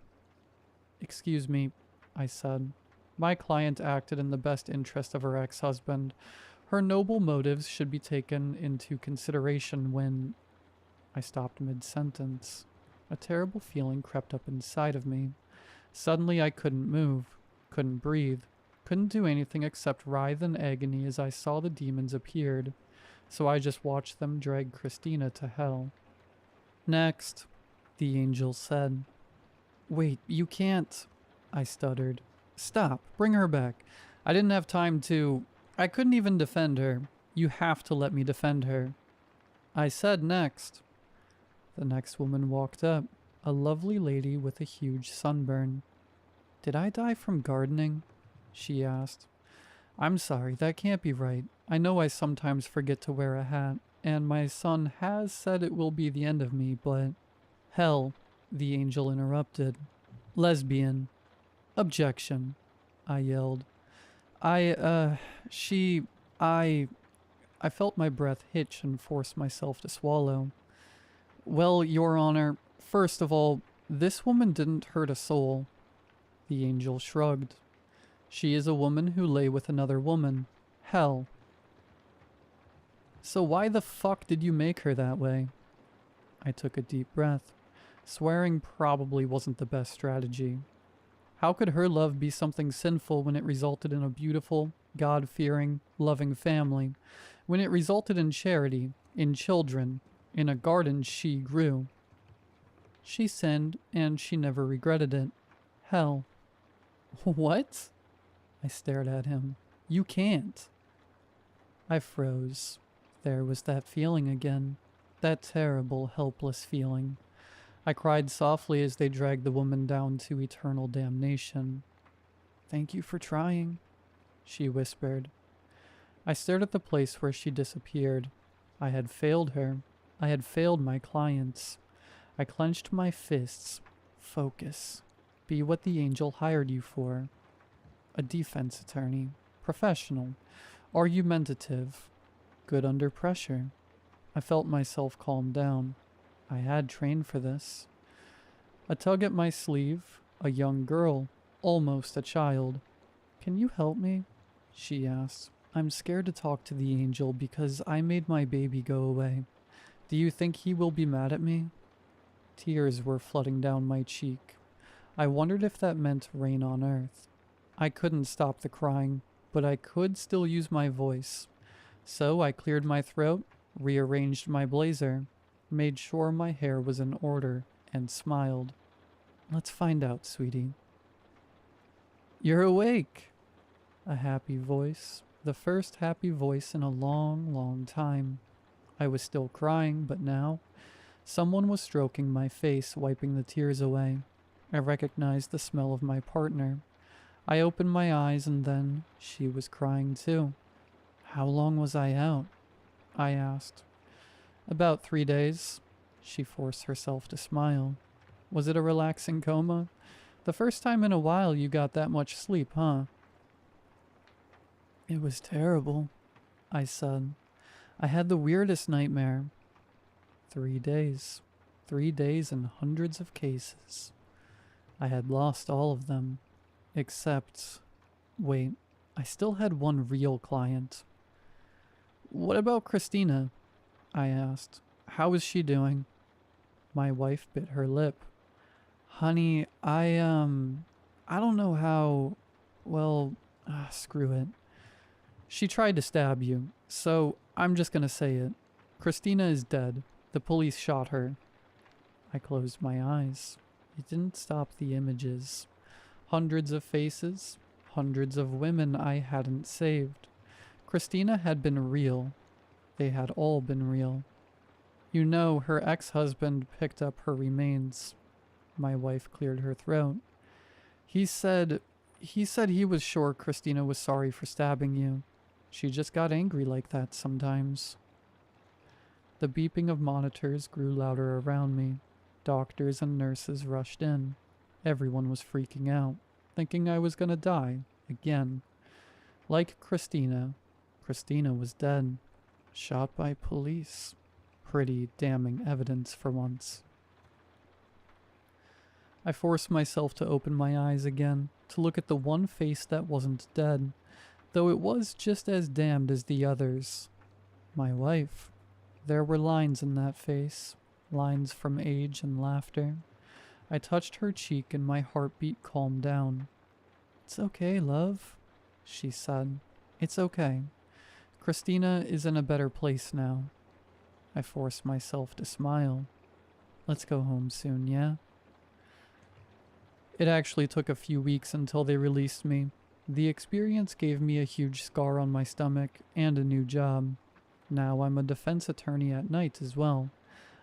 Excuse me, I said. My client acted in the best interest of her ex-husband. Her noble motives should be taken into consideration when... I stopped mid-sentence. A terrible feeling crept up inside of me. Suddenly I couldn't move, couldn't breathe, couldn't do anything except writhe in agony as I saw the demons appeared, so I just watched them drag Christina to hell. Next, the angel said. Wait, you can't, I stuttered. Stop, bring her back. I didn't have time to... I couldn't even defend her. You have to let me defend her. I said next. The next woman walked up, a lovely lady with a huge sunburn. Did I die from gardening? She asked. I'm sorry, that can't be right. I know I sometimes forget to wear a hat, and my son has said it will be the end of me, but... Hell, the angel interrupted. Lesbian. Objection, I yelled. I felt my breath hitch and forced myself to swallow. Well, Your Honor, first of all, this woman didn't hurt a soul. The angel shrugged. She is a woman who lay with another woman. Hell. So why the fuck did you make her that way? I took a deep breath. Swearing probably wasn't the best strategy. How could her love be something sinful when it resulted in a beautiful, God-fearing, loving family? When it resulted in charity, in children, in a garden she grew? She sinned, and she never regretted it. Hell. What? I stared at him. You can't. I froze. There was that feeling again. That terrible, helpless feeling. I cried softly as they dragged the woman down to eternal damnation. Thank you for trying, she whispered. I stared at the place where she disappeared. I had failed her. I had failed my clients. I clenched my fists. Focus. Be what the angel hired you for. A defense attorney. Professional. Argumentative. Good under pressure. I felt myself calm down. I had trained for this. A tug at my sleeve. A young girl. Almost a child. Can you help me? She asked. I'm scared to talk to the angel because I made my baby go away. Do you think he will be mad at me? Tears were flooding down my cheek. I wondered if that meant rain on earth. I couldn't stop the crying, but I could still use my voice. So I cleared my throat, rearranged my blazer, made sure my hair was in order, and smiled. Let's find out, sweetie. You're awake! A happy voice. The first happy voice in a long, long time. I was still crying, but now, someone was stroking my face, wiping the tears away. I recognized the smell of my partner. I opened my eyes and then she was crying too. How long was I out? I asked. About 3 days. She forced herself to smile. Was it a relaxing coma? The first time in a while you got that much sleep, huh? It was terrible, I said. I had the weirdest nightmare. 3 days. 3 days and hundreds of cases. I had lost all of them. Except... Wait, I still had one real client. What about Christina? I asked. How is she doing? My wife bit her lip. Honey, I don't know how... Well, screw it. She tried to stab you, so I'm just gonna say it. Christina is dead. The police shot her. I closed my eyes. It didn't stop the images. Hundreds of faces, hundreds of women I hadn't saved. Christina had been real. They had all been real. You know, her ex-husband picked up her remains. My wife cleared her throat. He said he was sure Christina was sorry for stabbing you. She just got angry like that sometimes. The beeping of monitors grew louder around me. Doctors and nurses rushed in. Everyone was freaking out, thinking I was gonna die, again. Like Christina. Christina was dead. Shot by police. Pretty damning evidence for once. I forced myself to open my eyes again, to look at the one face that wasn't dead, though it was just as damned as the others. My wife. There were lines in that face, lines from age and laughter. I touched her cheek and my heartbeat calmed down. It's okay, love, she said. It's okay. Christina is in a better place now. I forced myself to smile. Let's go home soon, yeah? It actually took a few weeks until they released me. The experience gave me a huge scar on my stomach and a new job. Now I'm a defense attorney at night as well.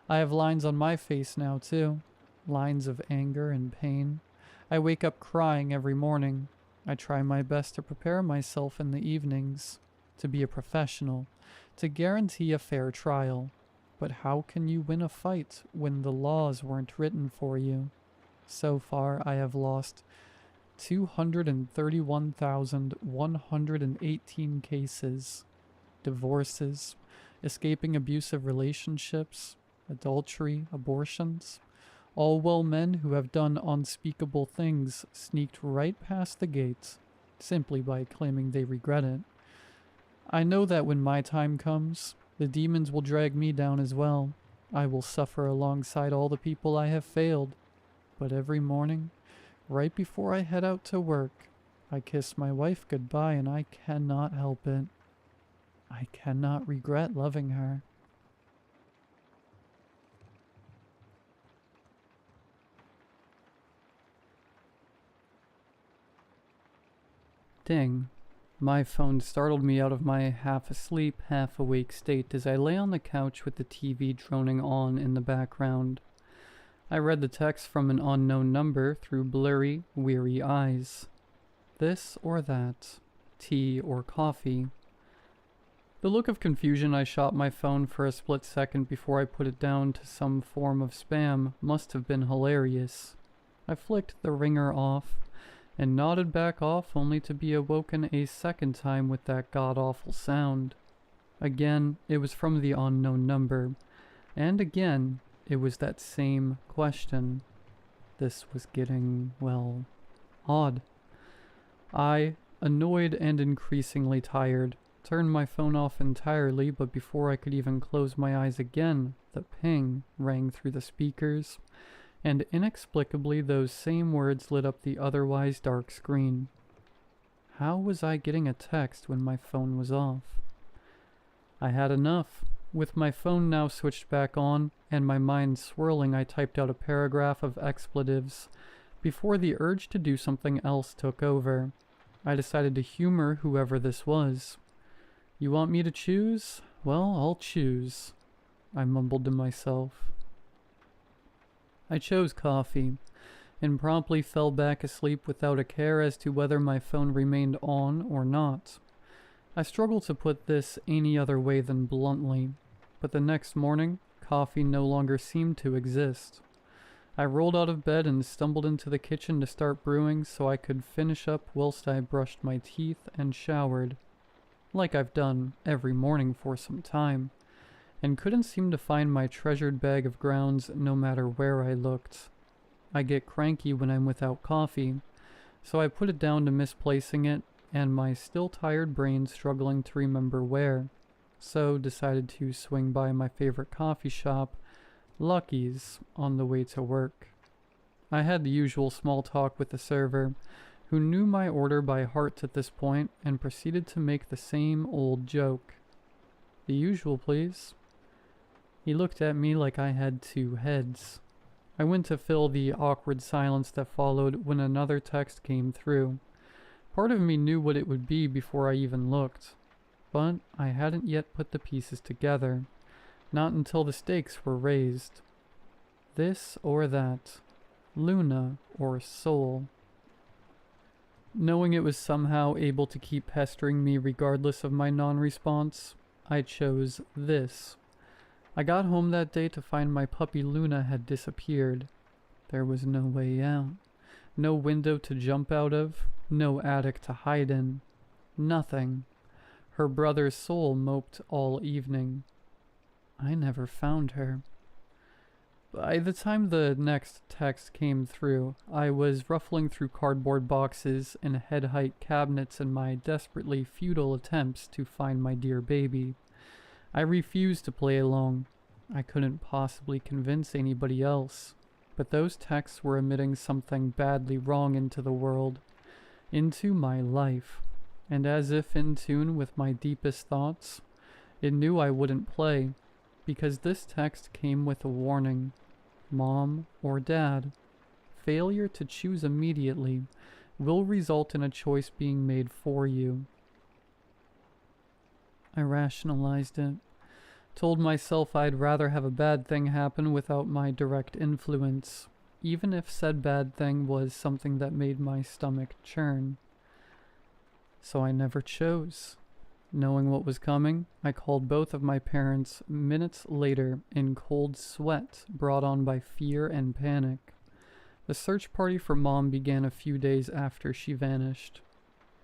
I have lines on my face now too. Lines of anger and pain. I wake up crying every morning. I try my best to prepare myself in the evenings. To be a professional. To guarantee a fair trial. But how can you win a fight when the laws weren't written for you? So far I have lost 231,118 cases. Divorces, escaping abusive relationships, adultery, abortions. All while men who have done unspeakable things sneaked right past the gates, simply by claiming they regret it. I know that when my time comes, the demons will drag me down as well. I will suffer alongside all the people I have failed. But every morning, right before I head out to work, I kiss my wife goodbye and I cannot help it. I cannot regret loving her. Ding. My phone startled me out of my half-asleep, half-awake state as I lay on the couch with the TV droning on in the background. I read the text from an unknown number through blurry, weary eyes. This or that. Tea or coffee. The look of confusion I shot my phone for a split second before I put it down to some form of spam must have been hilarious. I flicked the ringer off and nodded back off only to be awoken a second time with that god-awful sound. Again, it was from the unknown number, and again, it was that same question. This was getting, well, odd. I, annoyed and increasingly tired, turned my phone off entirely, but before I could even close my eyes again, the ping rang through the speakers, and inexplicably those same words lit up the otherwise dark screen. How was I getting a text when my phone was off? I had enough. With my phone now switched back on, and my mind swirling, I typed out a paragraph of expletives before the urge to do something else took over. I decided to humor whoever this was. "You want me to choose? Well, I'll choose," I mumbled to myself. I chose coffee, and promptly fell back asleep without a care as to whether my phone remained on or not. I struggle to put this any other way than bluntly, but the next morning, coffee no longer seemed to exist. I rolled out of bed and stumbled into the kitchen to start brewing so I could finish up whilst I brushed my teeth and showered, like I've done every morning for some time, and couldn't seem to find my treasured bag of grounds no matter where I looked. I get cranky when I'm without coffee, so I put it down to misplacing it and my still tired brain struggling to remember where, so decided to swing by my favorite coffee shop, Lucky's, on the way to work. I had the usual small talk with the server, who knew my order by heart at this point and proceeded to make the same old joke. "The usual, please." He looked at me like I had two heads. I went to fill the awkward silence that followed when another text came through. Part of me knew what it would be before I even looked, but I hadn't yet put the pieces together. Not until the stakes were raised. This or that. Luna or Soul. Knowing it was somehow able to keep pestering me regardless of my non-response, I chose this. I got home that day to find my puppy Luna had disappeared. There was no way out. No window to jump out of. No attic to hide in. Nothing. Her brother's Soul moped all evening. I never found her. By the time the next text came through, I was ruffling through cardboard boxes and head-height cabinets in my desperately futile attempts to find my dear baby. I refused to play along. I couldn't possibly convince anybody else. But those texts were emitting something badly wrong into the world, into my life. And as if in tune with my deepest thoughts, it knew I wouldn't play, because this text came with a warning. Mom or Dad, failure to choose immediately will result in a choice being made for you. I rationalized it, told myself I'd rather have a bad thing happen without my direct influence, even if said bad thing was something that made my stomach churn. So I never chose. Knowing what was coming, I called both of my parents minutes later in cold sweat brought on by fear and panic. The search party for Mom began a few days after she vanished.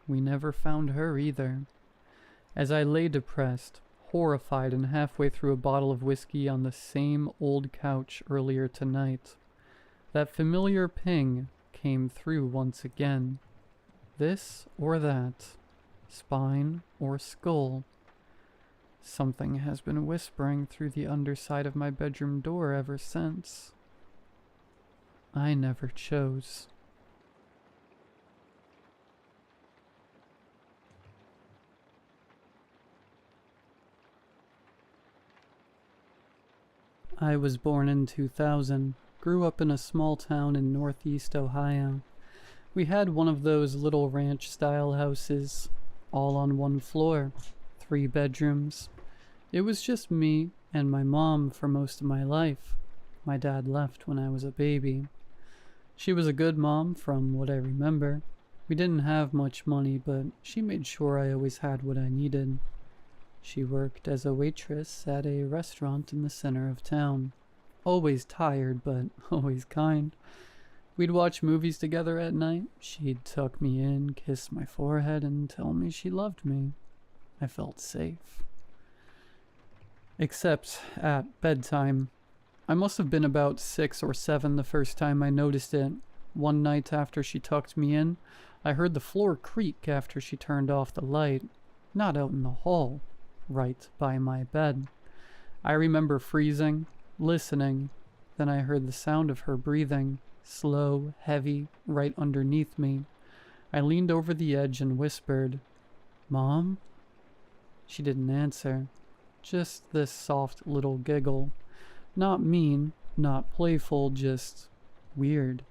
We never found her either. As I lay depressed, horrified and halfway through a bottle of whiskey on the same old couch earlier tonight, that familiar ping came through once again. This or that. Spine or skull. Something has been whispering through the underside of my bedroom door ever since. I never chose. I was born in 2000, grew up in a small town in northeast Ohio. We had one of those little ranch-style houses, all on one floor, 3 bedrooms. It was just me and my mom for most of my life. My dad left when I was a baby. She was a good mom from what I remember. We didn't have much money, but she made sure I always had what I needed. She worked as a waitress at a restaurant in the center of town. Always tired, but always kind. We'd watch movies together at night. She'd tuck me in, kiss my forehead, and tell me she loved me. I felt safe. Except at bedtime. I must have been about 6 or 7 the first time I noticed it. One night after she tucked me in, I heard the floor creak after she turned off the light. Not out in the hall, right by my bed. I remember freezing, listening. Then I heard the sound of her breathing, slow, heavy, right underneath me. I leaned over the edge and whispered, "Mom?" She didn't answer. Just this soft little giggle. Not mean, not playful, just weird.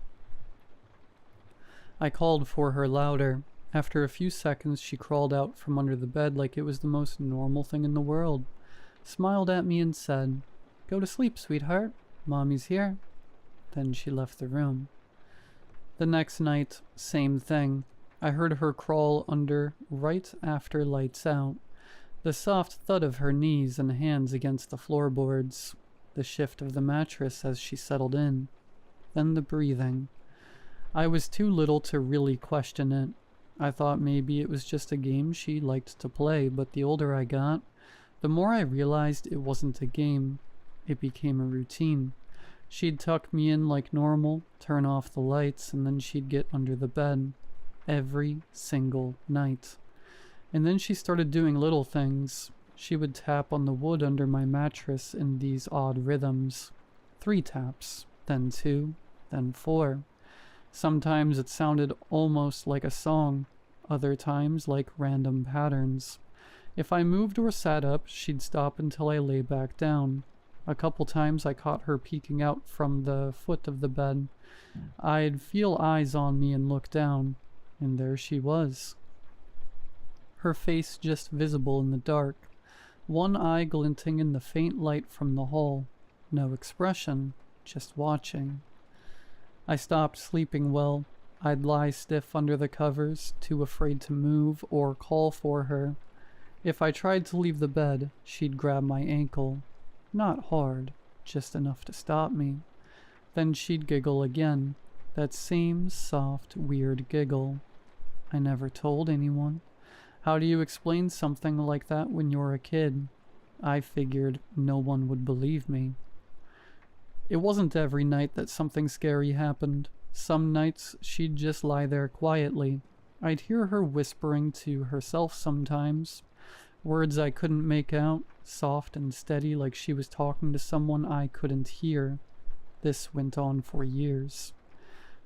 I called for her louder. After a few seconds, she crawled out from under the bed like it was the most normal thing in the world, smiled at me and said, "Go to sleep, sweetheart. Mommy's here." Then she left the room. The next night, same thing. I heard her crawl under right after lights out. The soft thud of her knees and hands against the floorboards. The shift of the mattress as she settled in. Then the breathing. I was too little to really question it. I thought maybe it was just a game she liked to play, but the older I got, the more I realized it wasn't a game. It became a routine. She'd tuck me in like normal, turn off the lights, and then she'd get under the bed. Every single night. And then she started doing little things. She would tap on the wood under my mattress in these odd rhythms. 3 taps, then 2, then 4. Sometimes it sounded almost like a song, other times like random patterns. If I moved or sat up, she'd stop until I lay back down. A couple times I caught her peeking out from the foot of the bed. I'd feel eyes on me and look down, and there she was. Her face just visible in the dark, one eye glinting in the faint light from the hall. No expression, just watching. I stopped sleeping well. I'd lie stiff under the covers, too afraid to move or call for her. If I tried to leave the bed, she'd grab my ankle. Not hard, just enough to stop me. Then she'd giggle again, that same soft, weird giggle. I never told anyone. How do you explain something like that when you're a kid? I figured no one would believe me. It wasn't every night that something scary happened. Some nights she'd just lie there quietly. I'd hear her whispering to herself sometimes. Words I couldn't make out, soft and steady like she was talking to someone I couldn't hear. This went on for years.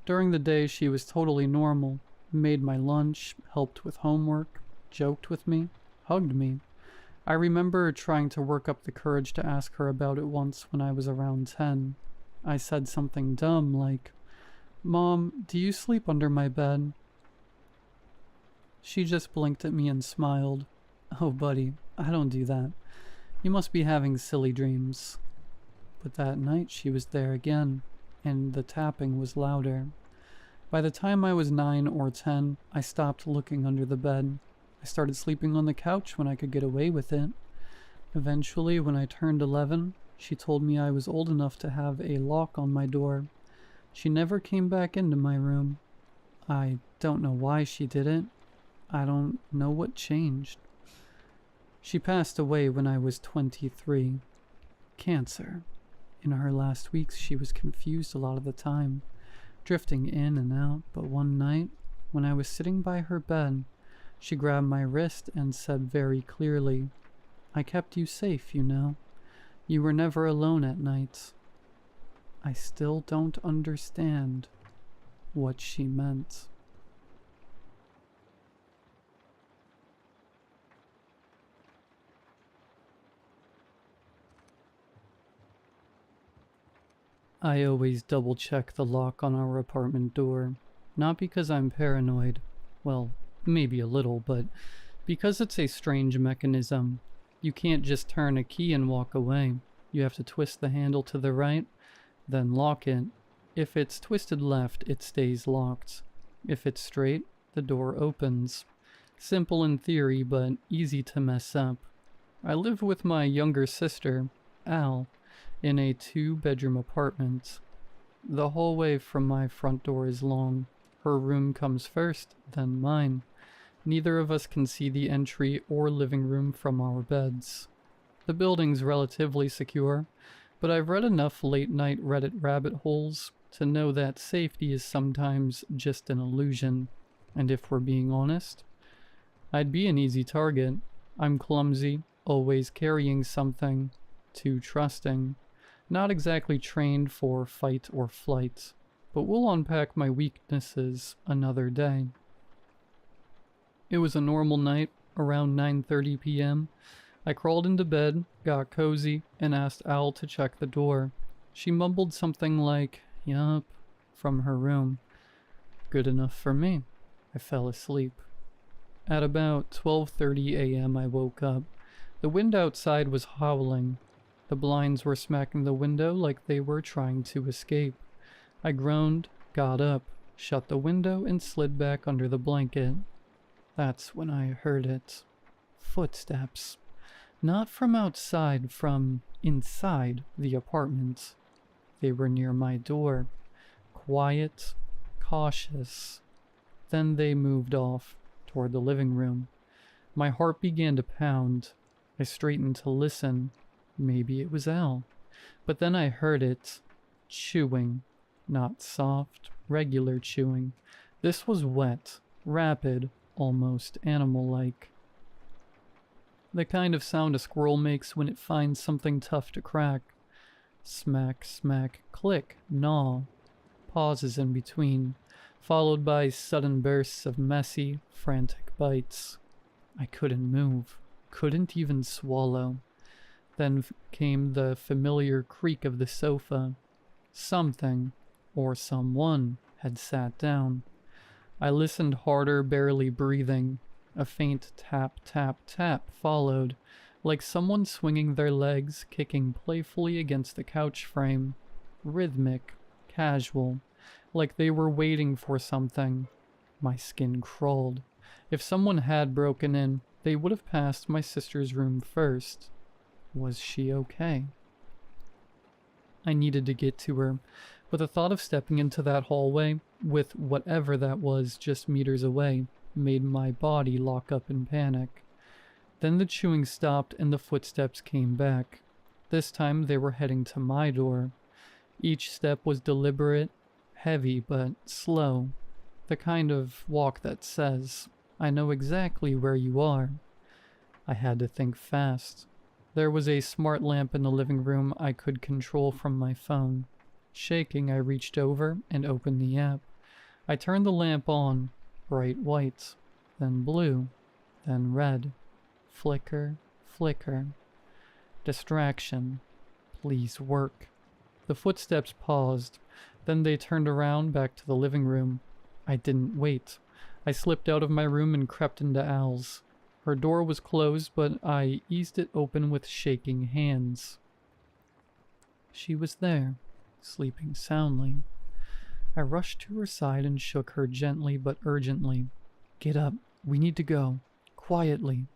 During the day she was totally normal. Made my lunch, helped with homework, joked with me, hugged me. I remember trying to work up the courage to ask her about it once when I was around 10. I said something dumb like, "Mom, do you sleep under my bed?" She just blinked at me and smiled. "Oh, buddy, I don't do that. You must be having silly dreams." But that night she was there again, and the tapping was louder. By the time I was 9 or 10, I stopped looking under the bed. I started sleeping on the couch when I could get away with it. Eventually, when I turned 11, she told me I was old enough to have a lock on my door. She never came back into my room. I don't know why she did it. I don't know what changed. She passed away when I was 23. Cancer. In her last weeks, she was confused a lot of the time, drifting in and out, but one night, when I was sitting by her bed, she grabbed my wrist and said very clearly, "I kept you safe, you know. You were never alone at night." I still don't understand what she meant. I always double-check the lock on our apartment door, not because I'm paranoid, well, maybe a little, but because it's a strange mechanism. You can't just turn a key and walk away. You have to twist the handle to the right, then lock it. If it's twisted left, it stays locked. If it's straight, the door opens. Simple in theory, but easy to mess up. I live with my younger sister, Al, in a 2-bedroom apartment. The hallway from my front door is long. Her room comes first, then mine. Neither of us can see the entry or living room from our beds. The building's relatively secure, but I've read enough late-night Reddit rabbit holes to know that safety is sometimes just an illusion. And if we're being honest, I'd be an easy target. I'm clumsy, always carrying something, too trusting. Not exactly trained for fight or flight, but we'll unpack my weaknesses another day. It was a normal night, around 9:30 p.m. I crawled into bed, got cozy, and asked Al to check the door. She mumbled something like, "Yup," from her room. Good enough for me. I fell asleep. At about 12:30 a.m. I woke up. The wind outside was howling. The blinds were smacking the window like they were trying to escape. I groaned, got up, shut the window, and slid back under the blanket. That's when I heard it. Footsteps. Not from outside, from inside the apartment. They were near my door. Quiet, cautious. Then they moved off toward the living room. My heart began to pound. I straightened to listen. Maybe it was Al. But then I heard it. Chewing. Not soft, regular chewing. This was wet, rapid, almost animal-like. The kind of sound a squirrel makes when it finds something tough to crack. Smack, smack, click, gnaw. Pauses in between, followed by sudden bursts of messy, frantic bites. I couldn't move, couldn't even swallow. Then came the familiar creak of the sofa. Something, or someone, had sat down. I listened harder, barely breathing. A faint tap, tap, tap followed, like someone swinging their legs, kicking playfully against the couch frame. Rhythmic, casual, like they were waiting for something. My skin crawled. If someone had broken in, they would have passed my sister's room first. Was she okay? I needed to get to her, but the thought of stepping into that hallway, with whatever that was just meters away, made my body lock up in panic. Then the chewing stopped and the footsteps came back. This time they were heading to my door. Each step was deliberate, heavy but slow. The kind of walk that says, "I know exactly where you are." I had to think fast. There was a smart lamp in the living room I could control from my phone. Shaking, I reached over and opened the app. I turned the lamp on. Bright white, then blue, then red. Flicker, flicker. Distraction. Please work. The footsteps paused. Then they turned around back to the living room. I didn't wait. I slipped out of my room and crept into Al's. Her door was closed, but I eased it open with shaking hands. She was there, sleeping soundly. I rushed to her side and shook her gently but urgently. "Get up. We need to go. Quietly."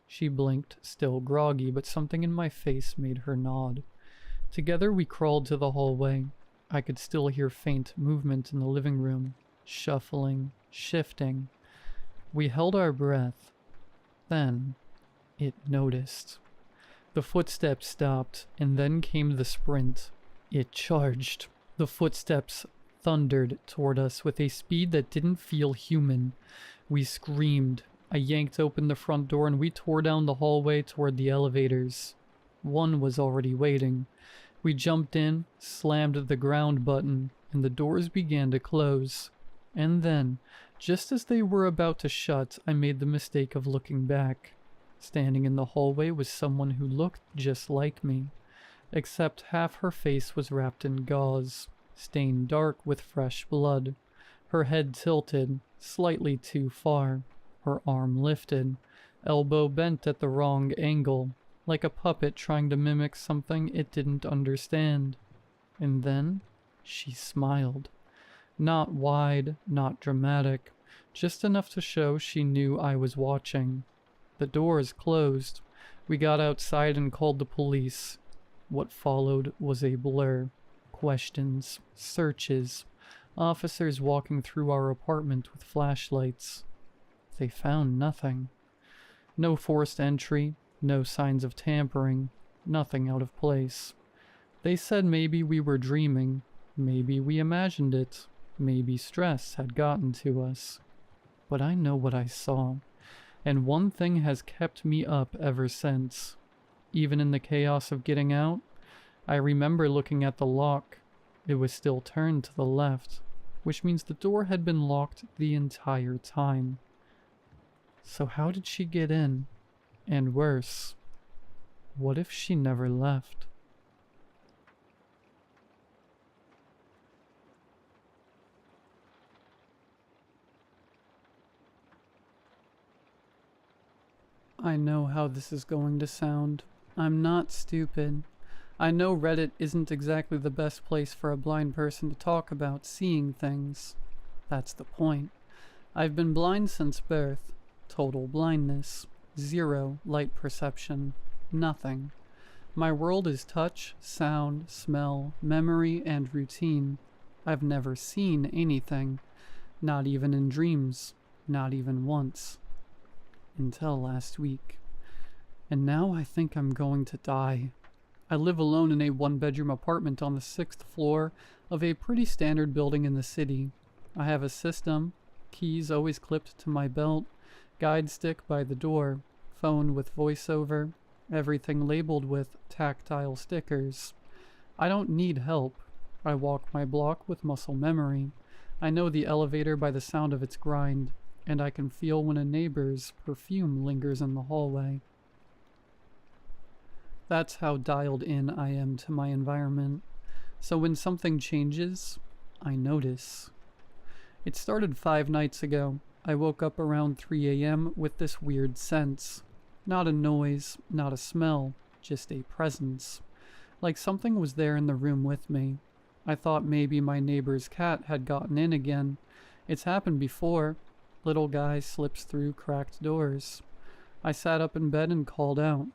She blinked, still groggy, but something in my face made her nod. Together we crawled to the hallway. I could still hear faint movement in the living room. Shuffling, shifting. We held our breath. Then, it noticed. The footsteps stopped, and then came the sprint. It charged. The footsteps thundered toward us with a speed that didn't feel human. We screamed. I yanked open the front door and we tore down the hallway toward the elevators. One was already waiting. We jumped in, slammed the ground button, and the doors began to close. And then, just as they were about to shut, I made the mistake of looking back. Standing in the hallway was someone who looked just like me, except half her face was wrapped in gauze, stained dark with fresh blood. Her head tilted, slightly too far, her arm lifted, elbow bent at the wrong angle, like a puppet trying to mimic something it didn't understand. And then she smiled. Not wide, not dramatic, just enough to show she knew I was watching. The doors closed. We got outside and called the police. What followed was a blur. Questions, searches, officers walking through our apartment with flashlights. They found nothing. No forced entry, no signs of tampering, nothing out of place. They said maybe we were dreaming, maybe we imagined it, maybe stress had gotten to us. But I know what I saw, and one thing has kept me up ever since. Even in the chaos of getting out, I remember looking at the lock. It was still turned to the left, which means the door had been locked the entire time. So how did she get in? And worse, what if she never left? I know how this is going to sound. I'm not stupid. I know Reddit isn't exactly the best place for a blind person to talk about seeing things. That's the point. I've been blind since birth. Total blindness. Zero light perception. Nothing. My world is touch, sound, smell, memory, and routine. I've never seen anything. Not even in dreams. Not even once. Until last week. And now I think I'm going to die. I live alone in a one-bedroom apartment on the 6th floor of a pretty standard building in the city. I have a system, keys always clipped to my belt, guide stick by the door, phone with voiceover, everything labeled with tactile stickers. I don't need help. I walk my block with muscle memory. I know the elevator by the sound of its grind, and I can feel when a neighbor's perfume lingers in the hallway. That's how dialed in I am to my environment. So when something changes, I notice. It started 5 nights ago. I woke up around 3 a.m. with this weird sense. Not a noise, not a smell, just a presence. Like something was there in the room with me. I thought maybe my neighbor's cat had gotten in again. It's happened before. Little guy slips through cracked doors. I sat up in bed and called out,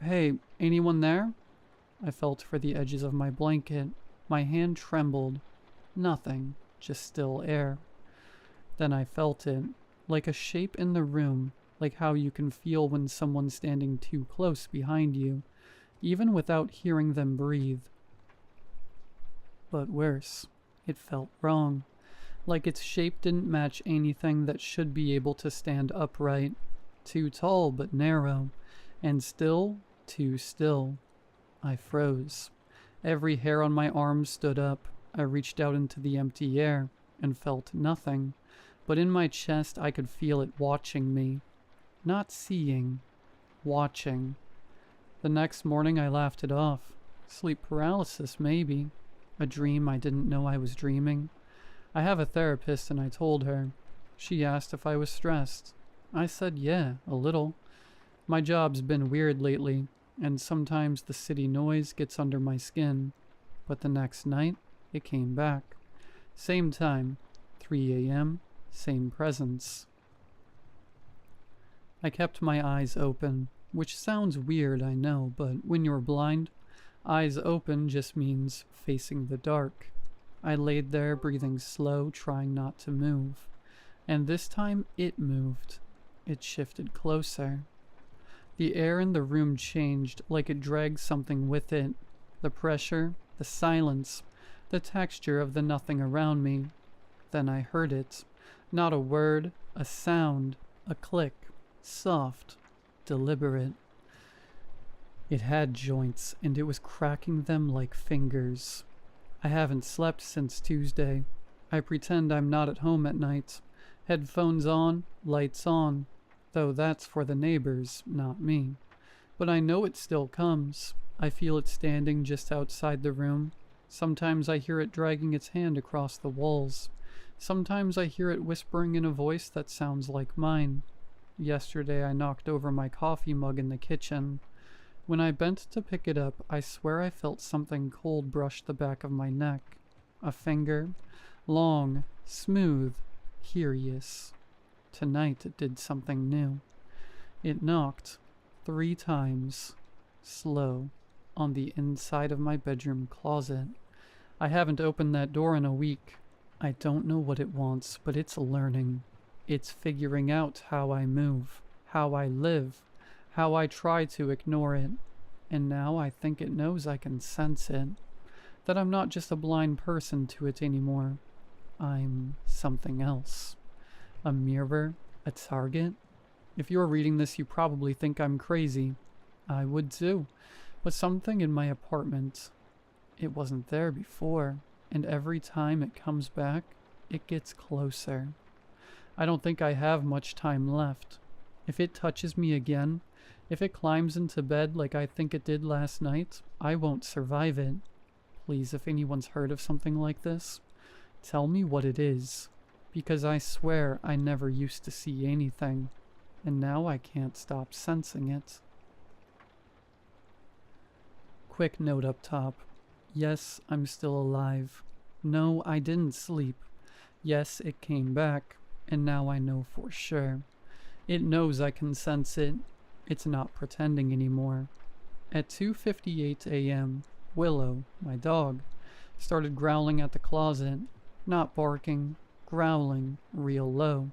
"Hey, anyone there?" I felt for the edges of my blanket. My hand trembled. Nothing, just still air. Then I felt it, like a shape in the room, like how you can feel when someone's standing too close behind you, even without hearing them breathe. But worse, it felt wrong, like its shape didn't match anything that should be able to stand upright. Too tall but narrow, and still too still. I froze. Every hair on my arm stood up. I reached out into the empty air and felt nothing, but in my chest I could feel it watching me. Not seeing, watching. The next morning I laughed it off. Sleep paralysis, maybe. A dream I didn't know I was dreaming. I have a therapist and I told her. She asked if I was stressed. I said yeah, a little. My job's been weird lately, and sometimes the city noise gets under my skin. But the next night, it came back. Same time, 3 a.m., same presence. I kept my eyes open, which sounds weird, I know, but when you're blind, eyes open just means facing the dark. I laid there breathing slow, trying not to move. And this time, it moved. It shifted closer. The air in the room changed, like it dragged something with it. The pressure, the silence, the texture of the nothing around me. Then I heard it. Not a word, a sound, a click. Soft, deliberate. It had joints, and it was cracking them like fingers. I haven't slept since Tuesday. I pretend I'm not at home at night. Headphones on, lights on. Though that's for the neighbors, not me. But I know it still comes. I feel it standing just outside the room. Sometimes I hear it dragging its hand across the walls. Sometimes I hear it whispering in a voice that sounds like mine. Yesterday I knocked over my coffee mug in the kitchen. When I bent to pick it up, I swear I felt something cold brush the back of my neck. A finger. Long, smooth, curious. Tonight it did something new. It knocked 3 times, slow, on the inside of my bedroom closet. I haven't opened that door in a week. I don't know what it wants, but it's learning. It's figuring out how I move, how I live, how I try to ignore it. And now I think it knows I can sense it. That I'm not just a blind person to it anymore. I'm something else. A mirror, a target. If you're reading this, you probably think I'm crazy. I would too. But something in my apartment, it wasn't there before. And every time it comes back, it gets closer. I don't think I have much time left. If it touches me again, if it climbs into bed like I think it did last night, I won't survive it. Please, if anyone's heard of something like this, tell me what it is. Because I swear I never used to see anything, and now I can't stop sensing it. Quick note up top. Yes, I'm still alive. No, I didn't sleep. Yes, it came back, and now I know for sure. It knows I can sense it. It's not pretending anymore. At 2:58 a.m., Willow, my dog, started growling at the closet. Not barking, growling, real low.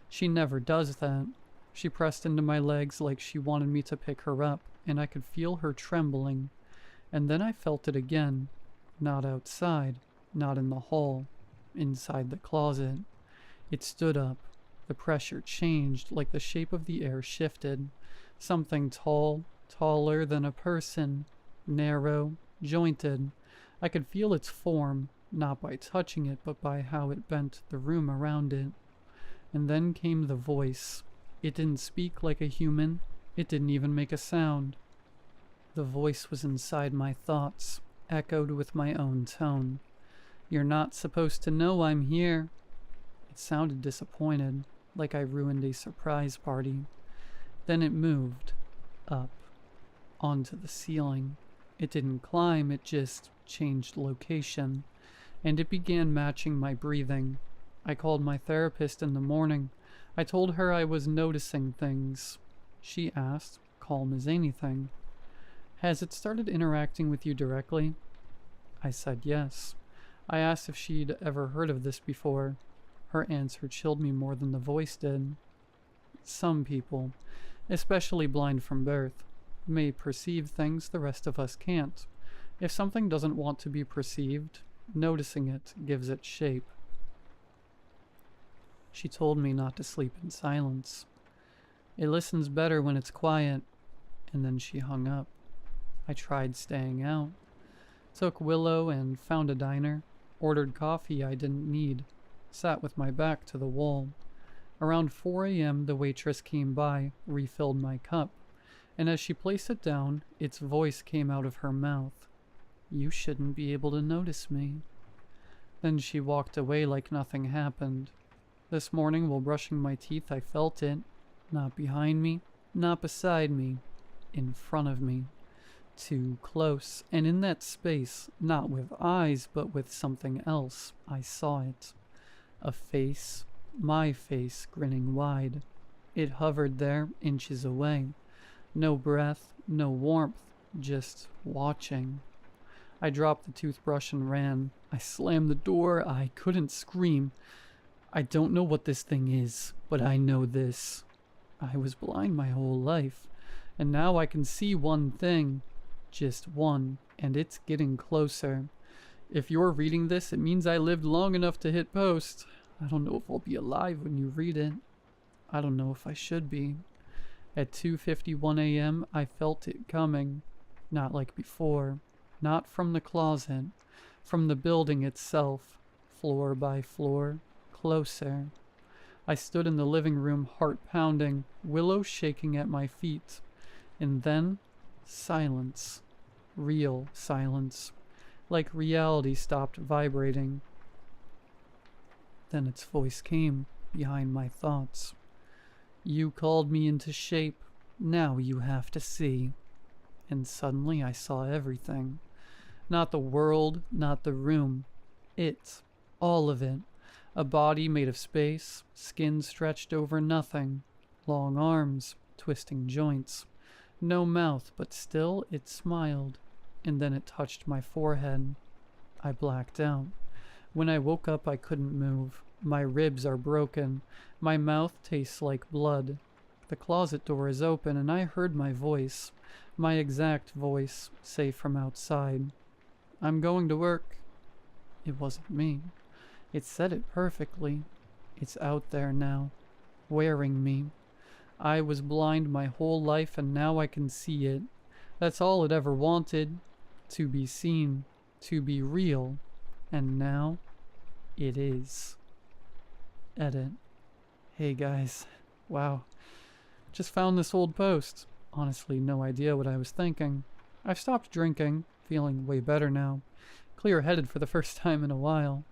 She never does that. She pressed into my legs like she wanted me to pick her up, and I could feel her trembling. And then I felt it again. Not outside, not in the hall, inside the closet. It stood up. The pressure changed, like the shape of the air shifted. Something tall, taller than a person, narrow, jointed. I could feel its form, not by touching it, but by how it bent the room around it. And then came the voice. It didn't speak like a human. It didn't even make a sound. The voice was inside my thoughts, echoed with my own tone. You're not supposed to know I'm here. It sounded disappointed, like I ruined a surprise party. Then it moved, up, onto the ceiling. It didn't climb, it just changed location. And it began matching my breathing. I called my therapist in the morning. I told her I was noticing things. She asked, calm as anything, has it started interacting with you directly? I said yes. I asked if she'd ever heard of this before. Her answer chilled me more than the voice did. Some people, especially blind from birth, may perceive things the rest of us can't. If something doesn't want to be perceived, noticing it gives it shape. She told me not to sleep in silence. It listens better when it's quiet, and then she hung up. I tried staying out. Took Willow and found a diner. Ordered coffee I didn't need. Sat with my back to the wall. Around 4 a.m. the waitress came by, refilled my cup, and as she placed it down, its voice came out of her mouth. You shouldn't be able to notice me. Then she walked away like nothing happened. This morning while brushing my teeth I felt it. Not behind me, not beside me, in front of me. Too close, and in that space, not with eyes, but with something else, I saw it. A face, my face, grinning wide. It hovered there, inches away. No breath, no warmth, just watching. I dropped the toothbrush and ran. I slammed the door. I couldn't scream. I don't know what this thing is, but I know this. I was blind my whole life, and now I can see one thing. Just one, and it's getting closer. If you're reading this, it means I lived long enough to hit post. I don't know if I'll be alive when you read it. I don't know if I should be. At 2:51 a.m., I felt it coming. Not like before. Not from the closet. From the building itself. Floor by floor. Closer. I stood in the living room, heart pounding, Willow shaking at my feet. And then, silence. Real silence. Like reality stopped vibrating. Then its voice came, behind my thoughts. You called me into shape. Now you have to see. And suddenly I saw everything. Not the world, not the room. It. All of it. A body made of space, skin stretched over nothing. Long arms, twisting joints. No mouth, but still it smiled. And then it touched my forehead. I blacked out. When I woke up, I couldn't move. My ribs are broken. My mouth tastes like blood. The closet door is open, and I heard my voice, my exact voice, say from outside, "I'm going to work." It wasn't me. It said it perfectly. It's out there now, wearing me. I was blind my whole life, and now I can see it. That's all it ever wanted. To be seen, to be real. And now, it is. Edit. Hey guys. Wow. Just found this old post. Honestly, no idea what I was thinking. I've stopped drinking, feeling way better now. Clear-headed for the first time in a while.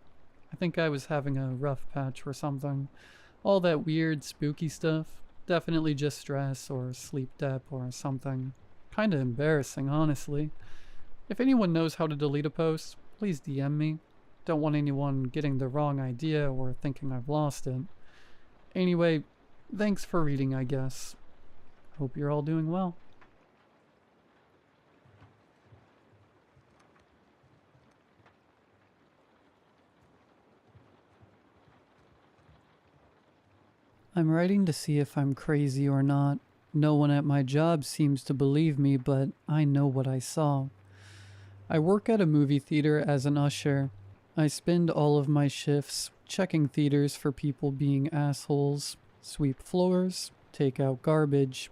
I think I was having a rough patch or something. All that weird, spooky stuff. Definitely just stress or sleep dep or something. Kinda embarrassing, honestly. If anyone knows how to delete a post, please DM me. Don't want anyone getting the wrong idea or thinking I've lost it. Anyway, thanks for reading, I guess. Hope you're all doing well. I'm writing to see if I'm crazy or not. No one at my job seems to believe me, but I know what I saw. I work at a movie theater as an usher. I spend all of my shifts checking theaters for people being assholes, sweep floors, take out garbage,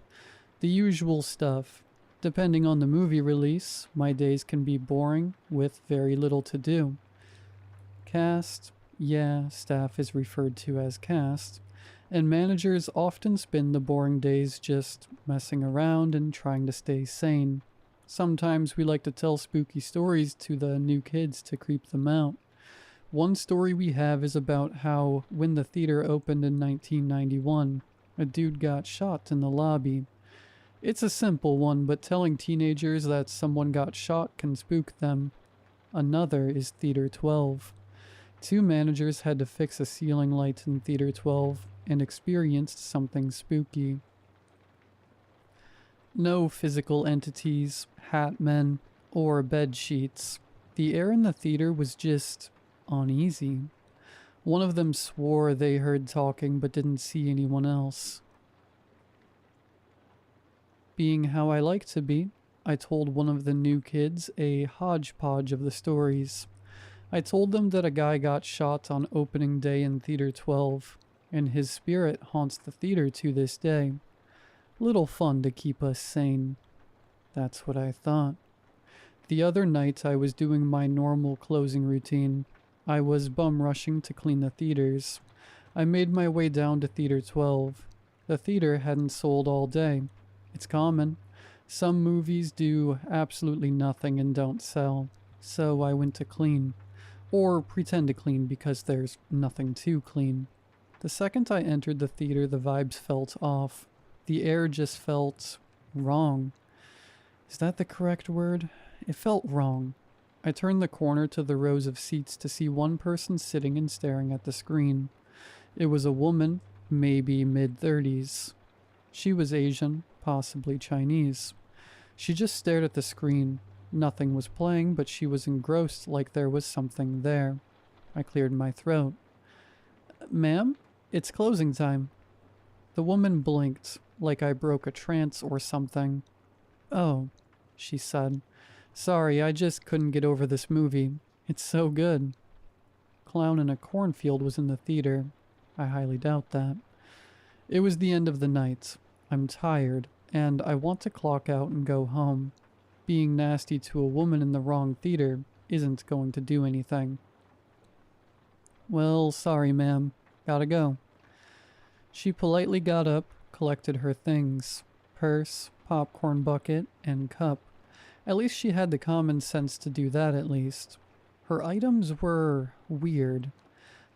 the usual stuff. Depending on the movie release, my days can be boring with very little to do. Cast, yeah, staff is referred to as cast, and managers often spend the boring days just messing around and trying to stay sane. Sometimes we like to tell spooky stories to the new kids to creep them out. One story we have is about how, when the theater opened in 1991, a dude got shot in the lobby. It's a simple one, but telling teenagers that someone got shot can spook them. Another is Theater 12. Two managers had to fix a ceiling light in Theater 12 and experienced something spooky. No physical entities, hat men, or bed sheets. The air in the theater was just uneasy. One of them swore they heard talking but didn't see anyone else. Being how I like to be, I told one of the new kids a hodgepodge of the stories. I told them that a guy got shot on opening day in Theater 12, and his spirit haunts the theater to this day. Little fun to keep us sane. That's what I thought. The other night I was doing my normal closing routine. I was bum rushing to clean the theaters. I made my way down to Theater 12. The theater hadn't sold all day. It's common. Some movies do absolutely nothing and don't sell. So I went to clean. Or pretend to clean because there's nothing to clean. The second I entered the theater, the vibes felt off. The air just felt wrong. Is that the correct word? It felt wrong. I turned the corner to the rows of seats to see one person sitting and staring at the screen. It was a woman, maybe mid-30s. She was Asian, possibly Chinese. She just stared at the screen. Nothing was playing, but she was engrossed like there was something there. I cleared my throat. "Ma'am, it's closing time." The woman blinked, like I broke a trance or something. "Oh," she said. "Sorry, I just couldn't get over this movie. It's so good." Clown in a cornfield was in the theater. I highly doubt that. It was the end of the night. I'm tired, and I want to clock out and go home. Being nasty to a woman in the wrong theater isn't going to do anything. "Well, sorry, ma'am. Gotta go." She politely got up, collected her things. Purse, popcorn bucket, and cup. At least she had the common sense to do that at least. Her items were weird.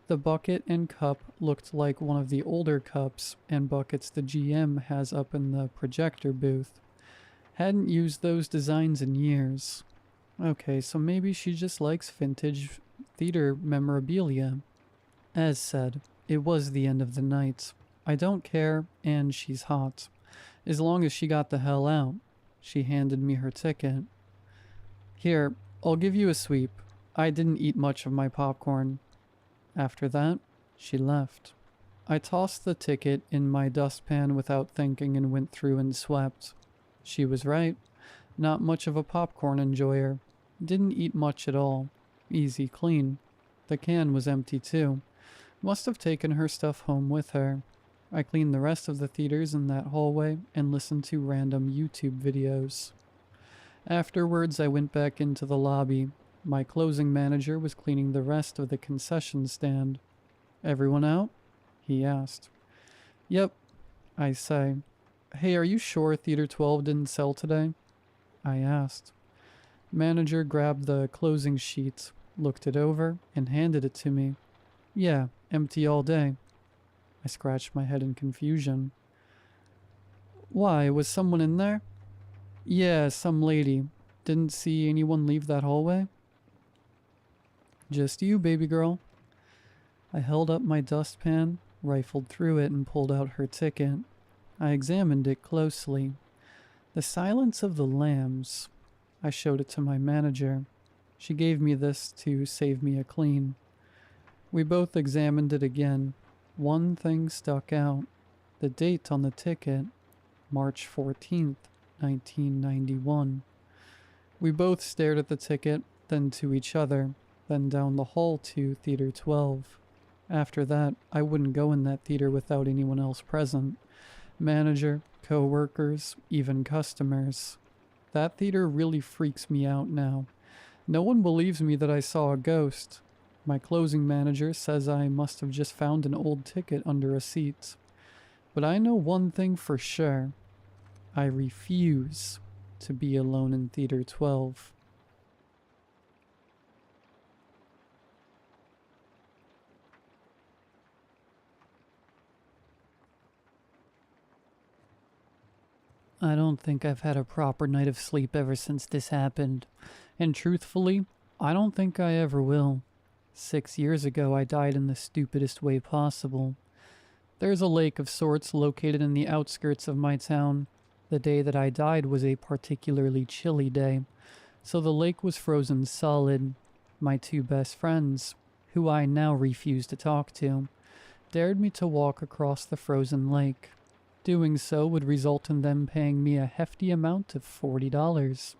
The bucket and cup looked like one of the older cups and buckets the GM has up in the projector booth. Hadn't used those designs in years. Okay, so maybe she just likes vintage theater memorabilia. As said, it was the end of the night. I don't care, and she's hot. As long as she got the hell out. She handed me her ticket. "Here, I'll give you a sweep. I didn't eat much of my popcorn. After that, she left. I tossed the ticket in my dustpan without thinking and went through and swept. She was right. Not much of a popcorn enjoyer. Didn't eat much at all. Easy clean. The can was empty too. Must have taken her stuff home with her. I cleaned the rest of the theaters in that hallway and listened to random YouTube videos. Afterwards, I went back into the lobby. My closing manager was cleaning the rest of the concession stand. "Everyone out?" he asked. "Yep," I say. "Hey, are you sure Theater 12 didn't sell today?" I asked. Manager grabbed the closing sheet, looked it over, and handed it to me. "Yeah, empty all day." I scratched my head in confusion. "Why, was someone in there?" "Yeah, some lady. Didn't see anyone leave that hallway?" "Just you, baby girl." I held up my dustpan, rifled through it, and pulled out her ticket. I examined it closely. The Silence of the Lambs. I showed it to my manager. She gave me this to save me a clean. We both examined it again. One thing stuck out. The date on the ticket, March 14th, 1991. We both stared at the ticket, then to each other, then down the hall to Theater 12. After that, I wouldn't go in that theater without anyone else present. Manager, co-workers, even customers. That theater really freaks me out now. No one believes me that I saw a ghost. My closing manager says I must have just found an old ticket under a seat. But I know one thing for sure. I refuse to be alone in Theater 12. I don't think I've had a proper night of sleep ever since this happened. And truthfully, I don't think I ever will. 6 years ago, I died in the stupidest way possible. There's a lake of sorts located in the outskirts of my town. The day that I died was a particularly chilly day, so the lake was frozen solid. My two best friends, who I now refuse to talk to, dared me to walk across the frozen lake. Doing so would result in them paying me a hefty amount of $40.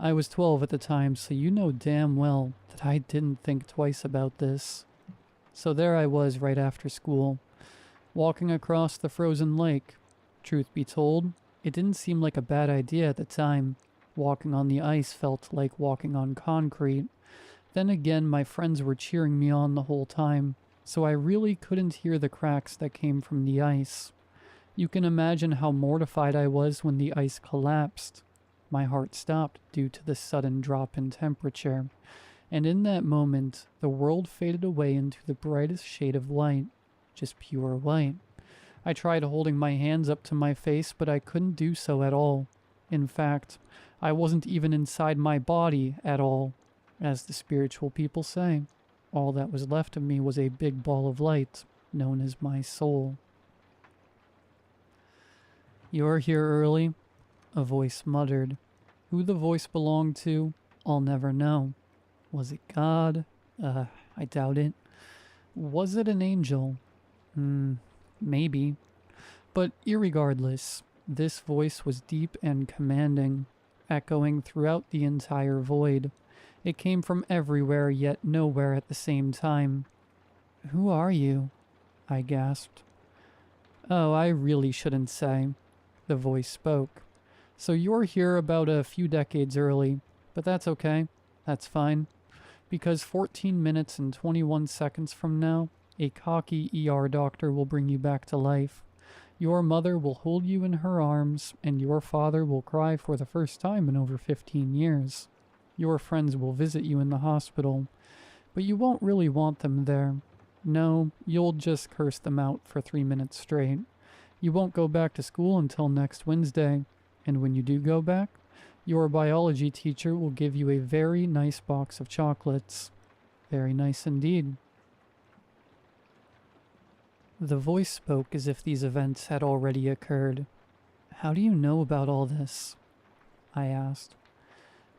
I was 12 at the time, so you know damn well that I didn't think twice about this. So there I was right after school, walking across the frozen lake. Truth be told, it didn't seem like a bad idea at the time. Walking on the ice felt like walking on concrete. Then again, my friends were cheering me on the whole time, so I really couldn't hear the cracks that came from the ice. You can imagine how mortified I was when the ice collapsed. My heart stopped due to the sudden drop in temperature, and in that moment, the world faded away into the brightest shade of white, just pure white. I tried holding my hands up to my face, but I couldn't do so at all. In fact, I wasn't even inside my body at all. As the spiritual people say, all that was left of me was a big ball of light, known as my soul. "You're here early," a voice muttered. Who the voice belonged to, I'll never know. Was it God? I doubt it. Was it an angel? Maybe. But irregardless, this voice was deep and commanding, echoing throughout the entire void. It came from everywhere, yet nowhere at the same time. "Who are you?" I gasped. "Oh, I really shouldn't say." The voice spoke. "So you're here about a few decades early, but that's okay. That's fine. Because 14 minutes and 21 seconds from now, a cocky ER doctor will bring you back to life. Your mother will hold you in her arms, and your father will cry for the first time in over 15 years. Your friends will visit you in the hospital, but you won't really want them there. No, you'll just curse them out for 3 minutes straight. You won't go back to school until next Wednesday, and when you do go back, your biology teacher will give you a very nice box of chocolates. Very nice indeed." The voice spoke as if these events had already occurred. "How do you know about all this?" I asked.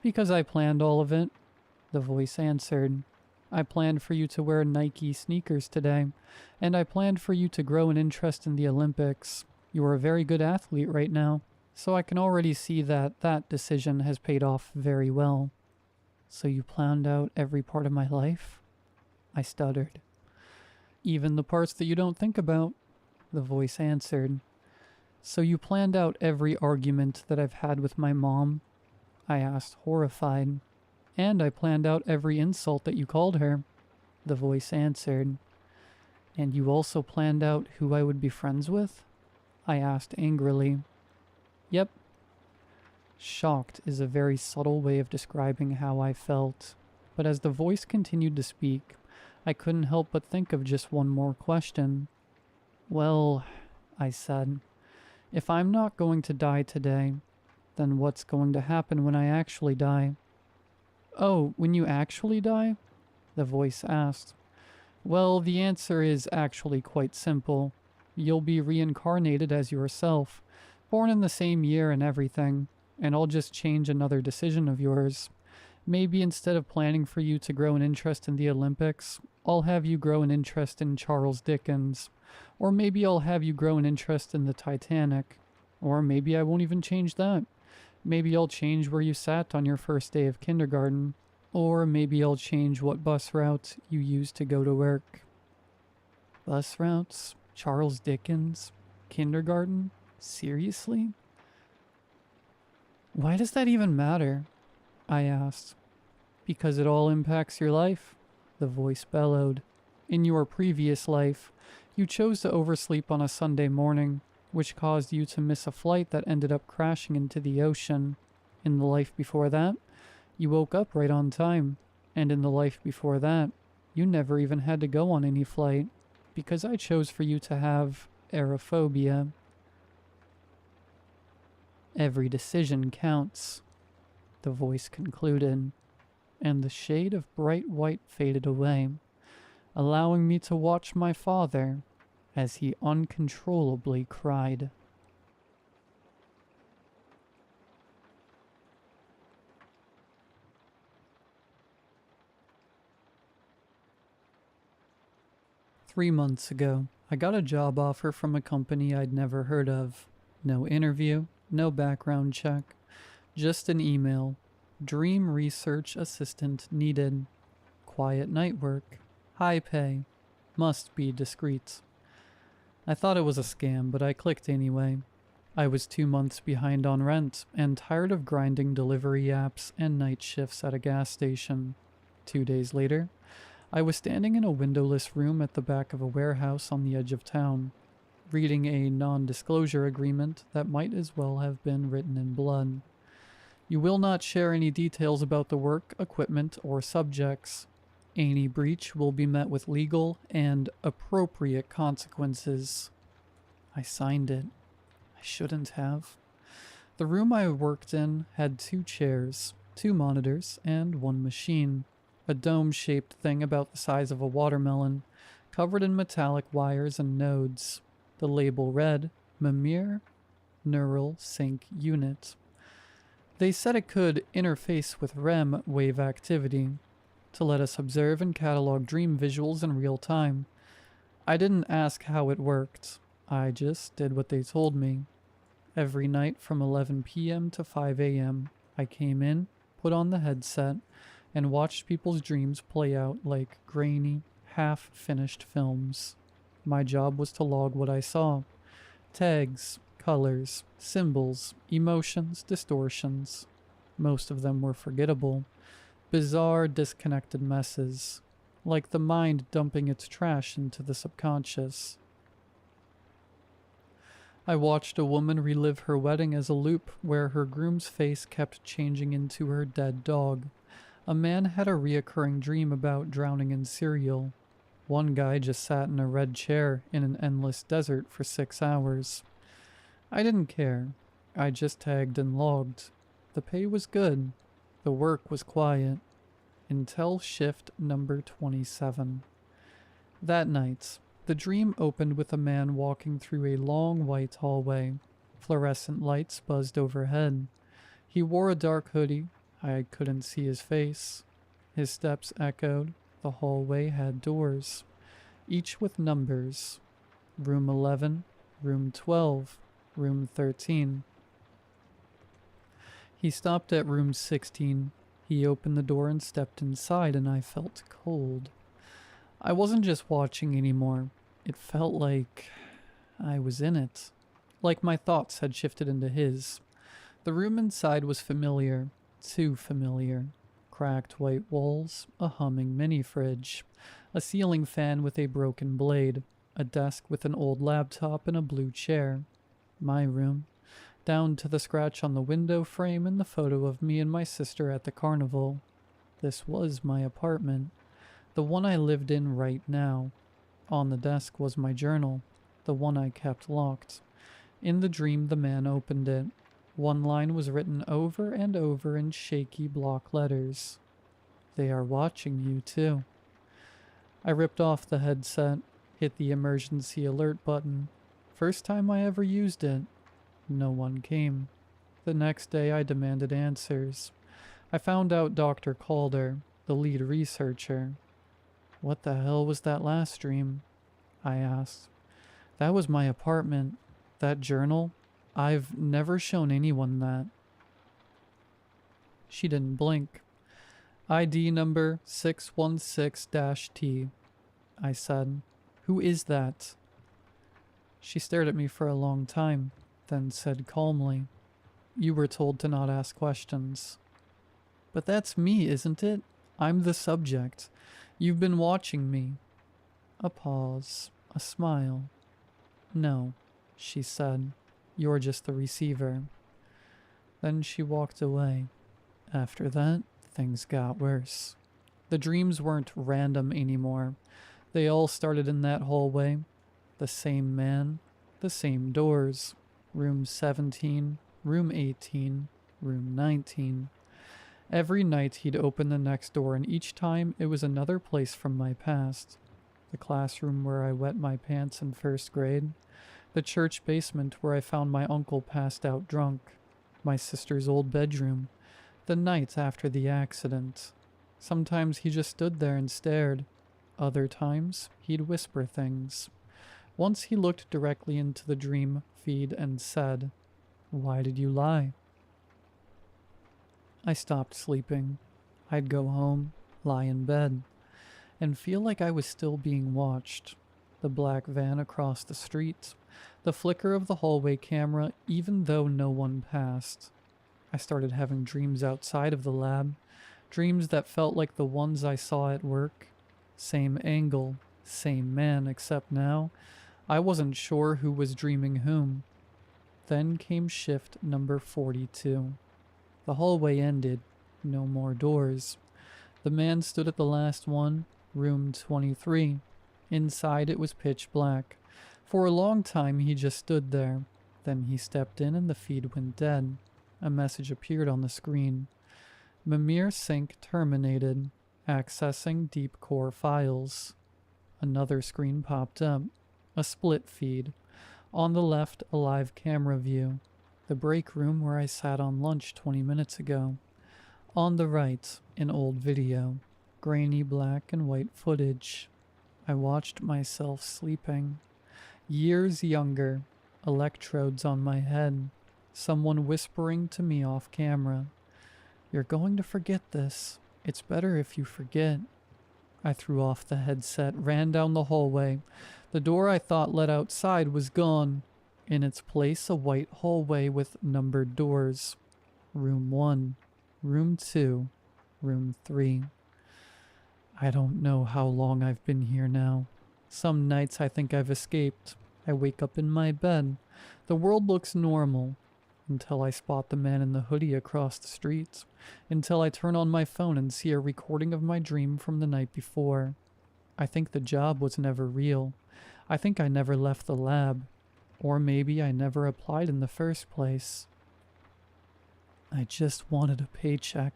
"Because I planned all of it. The voice answered. I planned for you to wear Nike sneakers today, and I planned for you to grow an interest in the Olympics. You are a very good athlete right now, so I can already see that that decision has paid off very well. So you planned out every part of my life? I stuttered. Even the parts that you don't think about, the voice answered. So you planned out every argument that I've had with my mom? I asked, horrified. And I planned out every insult that you called her, the voice answered. And you also planned out who I would be friends with? I asked angrily. Yep. Shocked is a very subtle way of describing how I felt, but as the voice continued to speak, I couldn't help but think of just one more question. Well, I said, if I'm not going to die today, then what's going to happen when I actually die? Oh, when you actually die? The voice asked. Well, the answer is actually quite simple. You'll be reincarnated as yourself, born in the same year and everything, and I'll just change another decision of yours. Maybe instead of planning for you to grow an interest in the Olympics, I'll have you grow an interest in Charles Dickens. Or maybe I'll have you grow an interest in the Titanic. Or maybe I won't even change that. Maybe I'll change where you sat on your first day of kindergarten. Or maybe I'll change what bus route you used to go to work. Bus routes? Charles Dickens? Kindergarten? Seriously? Why does that even matter? I asked. Because it all impacts your life, the voice bellowed. In your previous life, you chose to oversleep on a Sunday morning, which caused you to miss a flight that ended up crashing into the ocean. In the life before that, you woke up right on time. And in the life before that, you never even had to go on any flight, because I chose for you to have aerophobia. Every decision counts, the voice concluded, and the shade of bright white faded away, allowing me to watch my father as he uncontrollably cried. "3 months ago, I got a job offer from a company I'd never heard of. No interview, no background check, just an email. Dream research assistant needed. Quiet night work. High pay. Must be discreet. I thought it was a scam, but I clicked anyway. I was 2 months behind on rent and tired of grinding delivery apps and night shifts at a gas station. 2 days later, I was standing in a windowless room at the back of a warehouse on the edge of town, reading a non-disclosure agreement that might as well have been written in blood. You will not share any details about the work, equipment, or subjects. Any breach will be met with legal and appropriate consequences. I signed it. I shouldn't have. The room I worked in had 2 chairs, 2 monitors, and 1 machine. A dome-shaped thing about the size of a watermelon, covered in metallic wires and nodes. The label read, Mimir Neural Sync Unit. They said it could interface with REM wave activity to let us observe and catalog dream visuals in real time. I didn't ask how it worked. I just did what they told me. Every night from 11 p.m. to 5 a.m., I came in, put on the headset, and watched people's dreams play out like grainy, half-finished films. My job was to log what I saw. Tags, colors, symbols, emotions, distortions. Most of them were forgettable. Bizarre, disconnected messes. Like the mind dumping its trash into the subconscious. I watched a woman relive her wedding as a loop where her groom's face kept changing into her dead dog. A man had a reoccurring dream about drowning in cereal. One guy just sat in a red chair in an endless desert for 6 hours. I didn't care. I just tagged and logged. The pay was good. The work was quiet. Until shift number 27. That night, the dream opened with a man walking through a long white hallway. Fluorescent lights buzzed overhead. He wore a dark hoodie. I couldn't see his face. His steps echoed. The hallway had doors, each with numbers. Room 11, room 12, room 13. He stopped at room 16. He opened the door and stepped inside, and I felt cold. I wasn't just watching anymore. It felt like I was in it. Like my thoughts had shifted into his. The room inside was familiar. Too familiar. Cracked white walls, a humming mini-fridge, a ceiling fan with a broken blade, a desk with an old laptop and a blue chair. My room. Down to the scratch on the window frame and the photo of me and my sister at the carnival. This was my apartment. The one I lived in right now. On the desk was my journal, the one I kept locked. In the dream, the man opened it. One line was written over and over in shaky block letters. They are watching you, too. I ripped off the headset, hit the emergency alert button. First time I ever used it. No one came. The next day, I demanded answers. I found out Dr. Calder, the lead researcher. What the hell was that last dream? I asked. That was my apartment. That journal? I've never shown anyone that. She didn't blink. ID number 616-T. I said. Who is that? She stared at me for a long time, then said calmly, You were told to not ask questions. But that's me, isn't it? I'm the subject. You've been watching me. A pause, a smile. No, she said. You're just the receiver. Then she walked away. After that, things got worse. The dreams weren't random anymore. They all started in that hallway. The same man, the same doors. Room 17, room 18, room 19. Every night he'd open the next door, and each time it was another place from my past. The classroom where I wet my pants in first grade. The church basement where I found my uncle passed out drunk. My sister's old bedroom. The night after the accident. Sometimes he just stood there and stared. Other times, he'd whisper things. Once he looked directly into the dream feed and said, Why did you lie? I stopped sleeping. I'd go home, lie in bed, and feel like I was still being watched. The black van across the street, the flicker of the hallway camera, even though no one passed. I started having dreams outside of the lab, dreams that felt like the ones I saw at work. Same angle, same man, except now, I wasn't sure who was dreaming whom. Then came shift number 42. The hallway ended. No more doors. The man stood at the last one, room 23. Inside it was pitch black. For a long time he just stood there. Then he stepped in and the feed went dead. A message appeared on the screen. Mimir sync terminated. Accessing deep core files. Another screen popped up. A split feed. On the left, a live camera view. The break room where I sat on lunch 20 minutes ago. On the right, an old video. Grainy black and white footage. I watched myself sleeping. Years younger. Electrodes on my head. Someone whispering to me off camera. You're going to forget this. It's better if you forget. I threw off the headset, ran down the hallway. The door I thought led outside was gone. In its place, a white hallway with numbered doors. Room 1, room 2, room 3. I don't know how long I've been here now. Some nights I think I've escaped. I wake up in my bed. The world looks normal. Until I spot the man in the hoodie across the street. Until I turn on my phone and see a recording of my dream from the night before. I think the job was never real. I think I never left the lab. Or maybe I never applied in the first place. I just wanted a paycheck.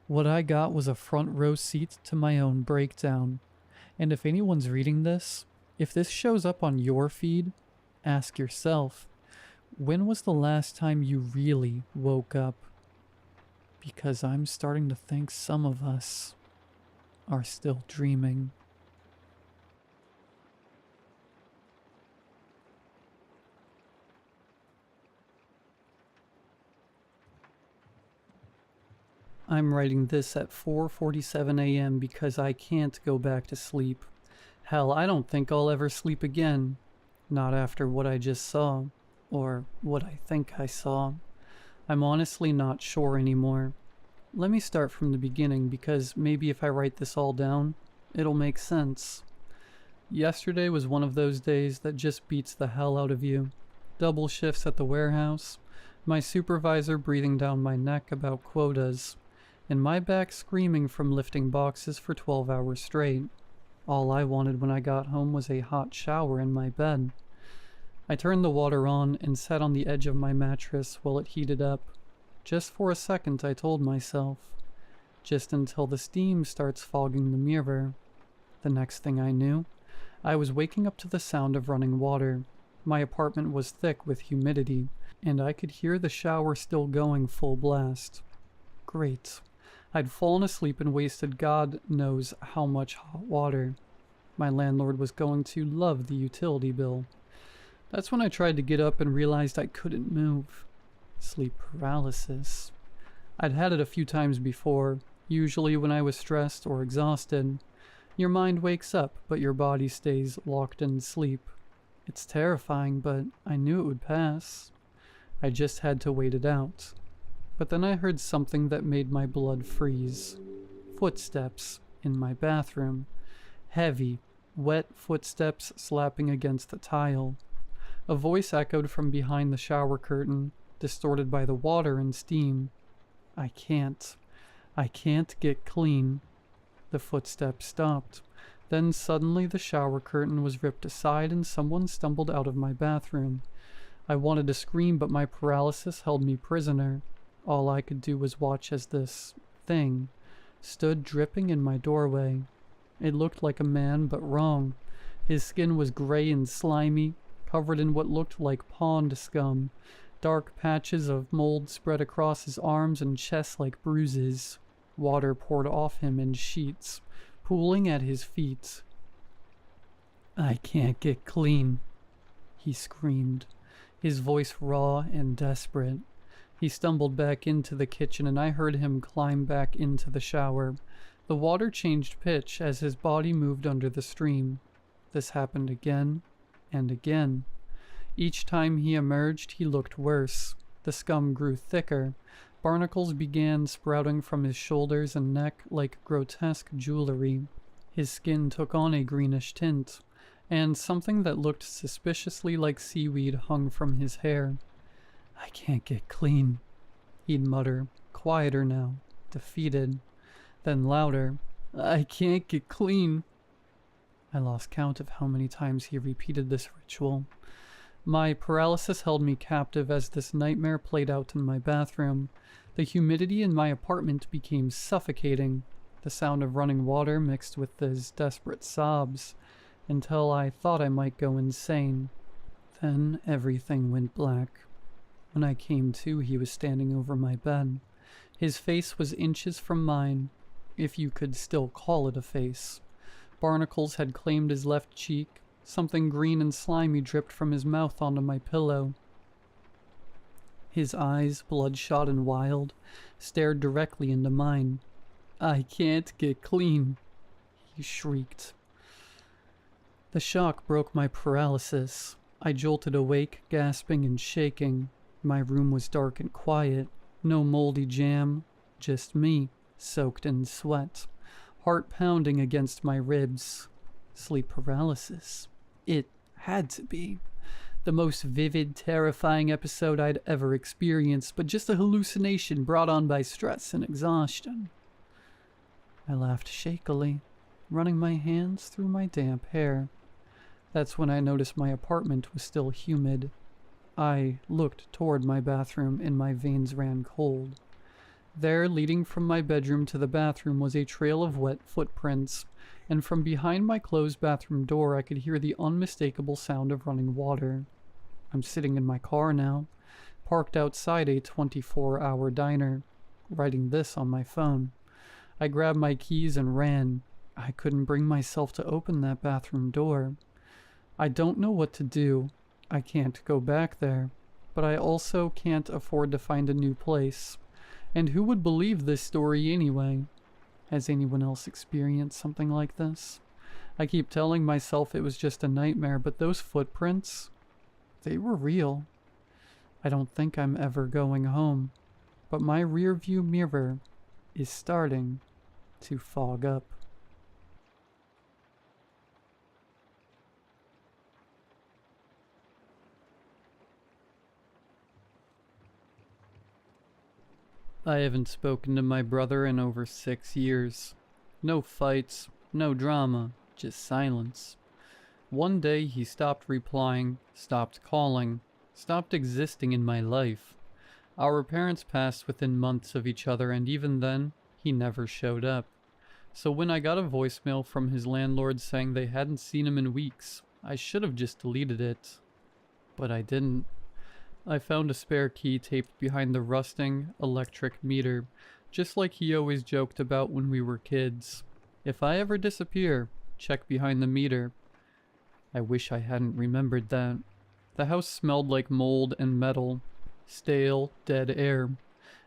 What I got was a front row seat to my own breakdown. And if anyone's reading this, if this shows up on your feed, ask yourself, when was the last time you really woke up? Because I'm starting to think some of us are still dreaming. I'm writing this at 4:47 a.m. because I can't go back to sleep. Hell, I don't think I'll ever sleep again. Not after what I just saw. Or what I think I saw. I'm honestly not sure anymore. Let me start from the beginning because maybe if I write this all down, it'll make sense. Yesterday was one of those days that just beats the hell out of you. Double shifts at the warehouse, my supervisor breathing down my neck about quotas, and my back screaming from lifting boxes for 12 hours straight. All I wanted when I got home was a hot shower in my bed. I turned the water on and sat on the edge of my mattress while it heated up. Just for a second, I told myself. Just until the steam starts fogging the mirror. The next thing I knew, I was waking up to the sound of running water. My apartment was thick with humidity, and I could hear the shower still going full blast. Great. I'd fallen asleep and wasted God knows how much hot water. My landlord was going to love the utility bill. That's when I tried to get up and realized I couldn't move. Sleep paralysis. I'd had it a few times before, usually when I was stressed or exhausted. Your mind wakes up, but your body stays locked in sleep. It's terrifying, but I knew it would pass. I just had to wait it out. But then I heard something that made my blood freeze. Footsteps in my bathroom. Heavy, wet footsteps slapping against the tile. A voice echoed from behind the shower curtain, distorted by the water and steam. I can't get clean. The footsteps stopped. Then suddenly the shower curtain was ripped aside and someone stumbled out of my bathroom. I wanted to scream, but my paralysis held me prisoner. All I could do was watch as this thing stood dripping in my doorway. It looked like a man, but wrong. His skin was gray and slimy, covered in what looked like pond scum. Dark patches of mold spread across his arms and chest like bruises. Water poured off him in sheets, pooling at his feet. I can't get clean, he screamed, his voice raw and desperate. He stumbled back into the kitchen and I heard him climb back into the shower. The water changed pitch as his body moved under the stream. This happened again and again. Each time he emerged, he looked worse. The scum grew thicker. Barnacles began sprouting from his shoulders and neck like grotesque jewelry. His skin took on a greenish tint, and something that looked suspiciously like seaweed hung from his hair. I can't get clean, he'd mutter, quieter now, defeated. Then louder, I can't get clean. I lost count of how many times he repeated this ritual. My paralysis held me captive as this nightmare played out in my bathroom. The humidity in my apartment became suffocating, the sound of running water mixed with his desperate sobs, until I thought I might go insane. Then everything went black. When I came to, he was standing over my bed. His face was inches from mine, if you could still call it a face. Barnacles had claimed his left cheek. Something green and slimy dripped from his mouth onto my pillow. His eyes, bloodshot and wild, stared directly into mine. I can't get clean, he shrieked. The shock broke my paralysis. I jolted awake, gasping and shaking. My room was dark and quiet. No moldy jam, just me, soaked in sweat. Heart pounding against my ribs. Sleep paralysis. It had to be. The most vivid, terrifying episode I'd ever experienced, but just a hallucination brought on by stress and exhaustion. I laughed shakily, running my hands through my damp hair. That's when I noticed my apartment was still humid. I looked toward my bathroom and my veins ran cold. There, leading from my bedroom to the bathroom, was a trail of wet footprints, and from behind my closed bathroom door I could hear the unmistakable sound of running water. I'm sitting in my car now, parked outside a 24-hour diner, writing this on my phone. I grabbed my keys and ran. I couldn't bring myself to open that bathroom door. I don't know what to do. I can't go back there, but I also can't afford to find a new place. And who would believe this story anyway? Has anyone else experienced something like this? I keep telling myself it was just a nightmare, but those footprints, they were real. I don't think I'm ever going home, but my rearview mirror is starting to fog up. I haven't spoken to my brother in over 6 years. No fights, no drama, just silence. One day he stopped replying, stopped calling, stopped existing in my life. Our parents passed within months of each other, and even then, he never showed up. So when I got a voicemail from his landlord saying they hadn't seen him in weeks, I should have just deleted it. But I didn't. I found a spare key taped behind the rusting electric meter, just like he always joked about when we were kids. If I ever disappear, check behind the meter. I wish I hadn't remembered that. The house smelled like mold and metal. Stale, dead air.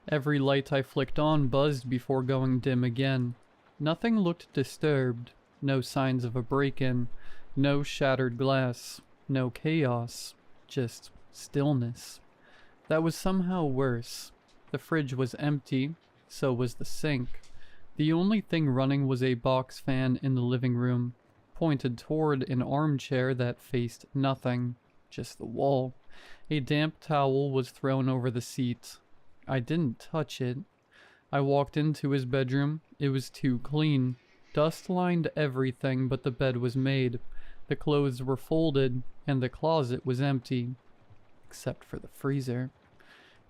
Every light I flicked on buzzed before going dim again. Nothing looked disturbed. No signs of a break-in. No shattered glass. No chaos. Just stillness. That was somehow worse. The fridge was empty. So was the sink. The only thing running was a box fan in the living room, pointed toward an armchair that faced nothing. Just the wall. A damp towel was thrown over the seat. I didn't touch it. I walked into his bedroom. It was too clean. Dust lined everything, but the bed was made. The clothes were folded, and the closet was empty. Except for the freezer.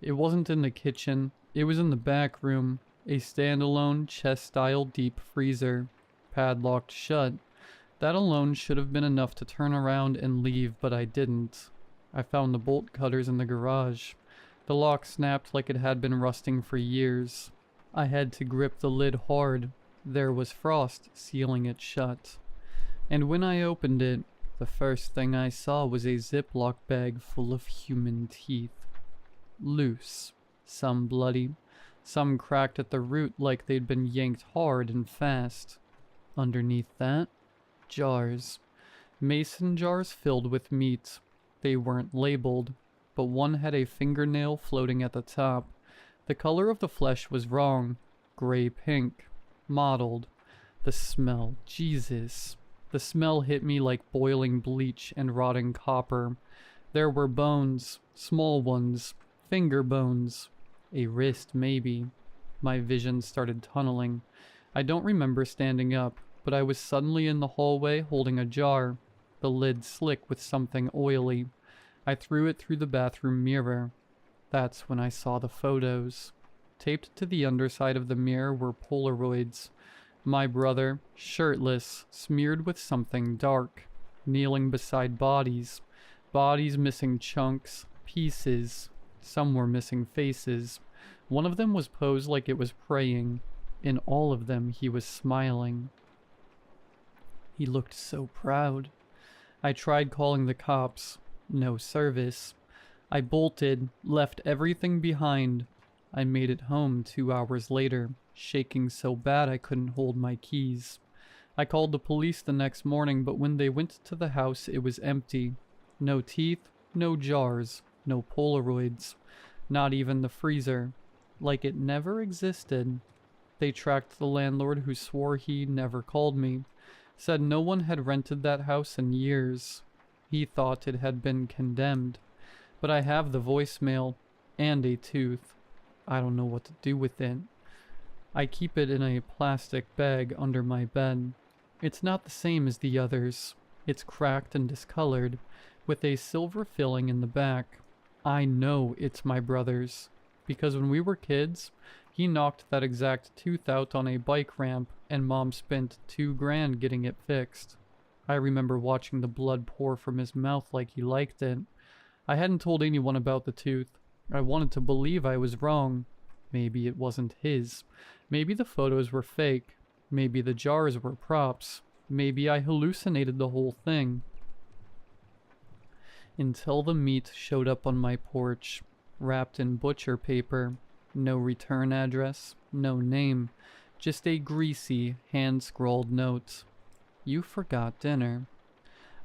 It wasn't in the kitchen. It was in the back room. A standalone, chest-style deep freezer. Padlocked shut. That alone should have been enough to turn around and leave, but I didn't. I found the bolt cutters in the garage. The lock snapped like it had been rusting for years. I had to grip the lid hard. There was frost sealing it shut. And when I opened it, the first thing I saw was a Ziploc bag full of human teeth. Loose. Some bloody. Some cracked at the root like they'd been yanked hard and fast. Underneath that, jars. Mason jars filled with meat. They weren't labeled, but one had a fingernail floating at the top. The color of the flesh was wrong. Gray-pink. Mottled. The smell. Jesus. The smell hit me like boiling bleach and rotting copper. There were bones. Small ones. Finger bones. A wrist, maybe. My vision started tunneling. I don't remember standing up, but I was suddenly in the hallway holding a jar. The lid slick with something oily. I threw it through the bathroom mirror. That's when I saw the photos. Taped to the underside of the mirror were Polaroids. My brother, shirtless, smeared with something dark, kneeling beside bodies. Bodies missing chunks, pieces. Some were missing faces. One of them was posed like it was praying. In all of them, he was smiling. He looked so proud. I tried calling the cops. No service. I bolted, left everything behind. I made it home 2 hours later, shaking so bad I couldn't hold my keys. I called the police the next morning, but when they went to the house, it was empty. No teeth, no jars, no Polaroids. Not even the freezer. Like it never existed. They tracked the landlord who swore he never called me. Said no one had rented that house in years. He thought it had been condemned. But I have the voicemail and a tooth. I don't know what to do with it. I keep it in a plastic bag under my bed. It's not the same as the others. It's cracked and discolored, with a silver filling in the back. I know it's my brother's, because when we were kids, he knocked that exact tooth out on a bike ramp, and Mom spent $2,000 getting it fixed. I remember watching the blood pour from his mouth like he liked it. I hadn't told anyone about the tooth. I wanted to believe I was wrong. Maybe it wasn't his. Maybe the photos were fake. Maybe the jars were props. Maybe I hallucinated the whole thing. Until the meat showed up on my porch, wrapped in butcher paper. No return address, no name, just a greasy, hand-scrawled note. You forgot dinner.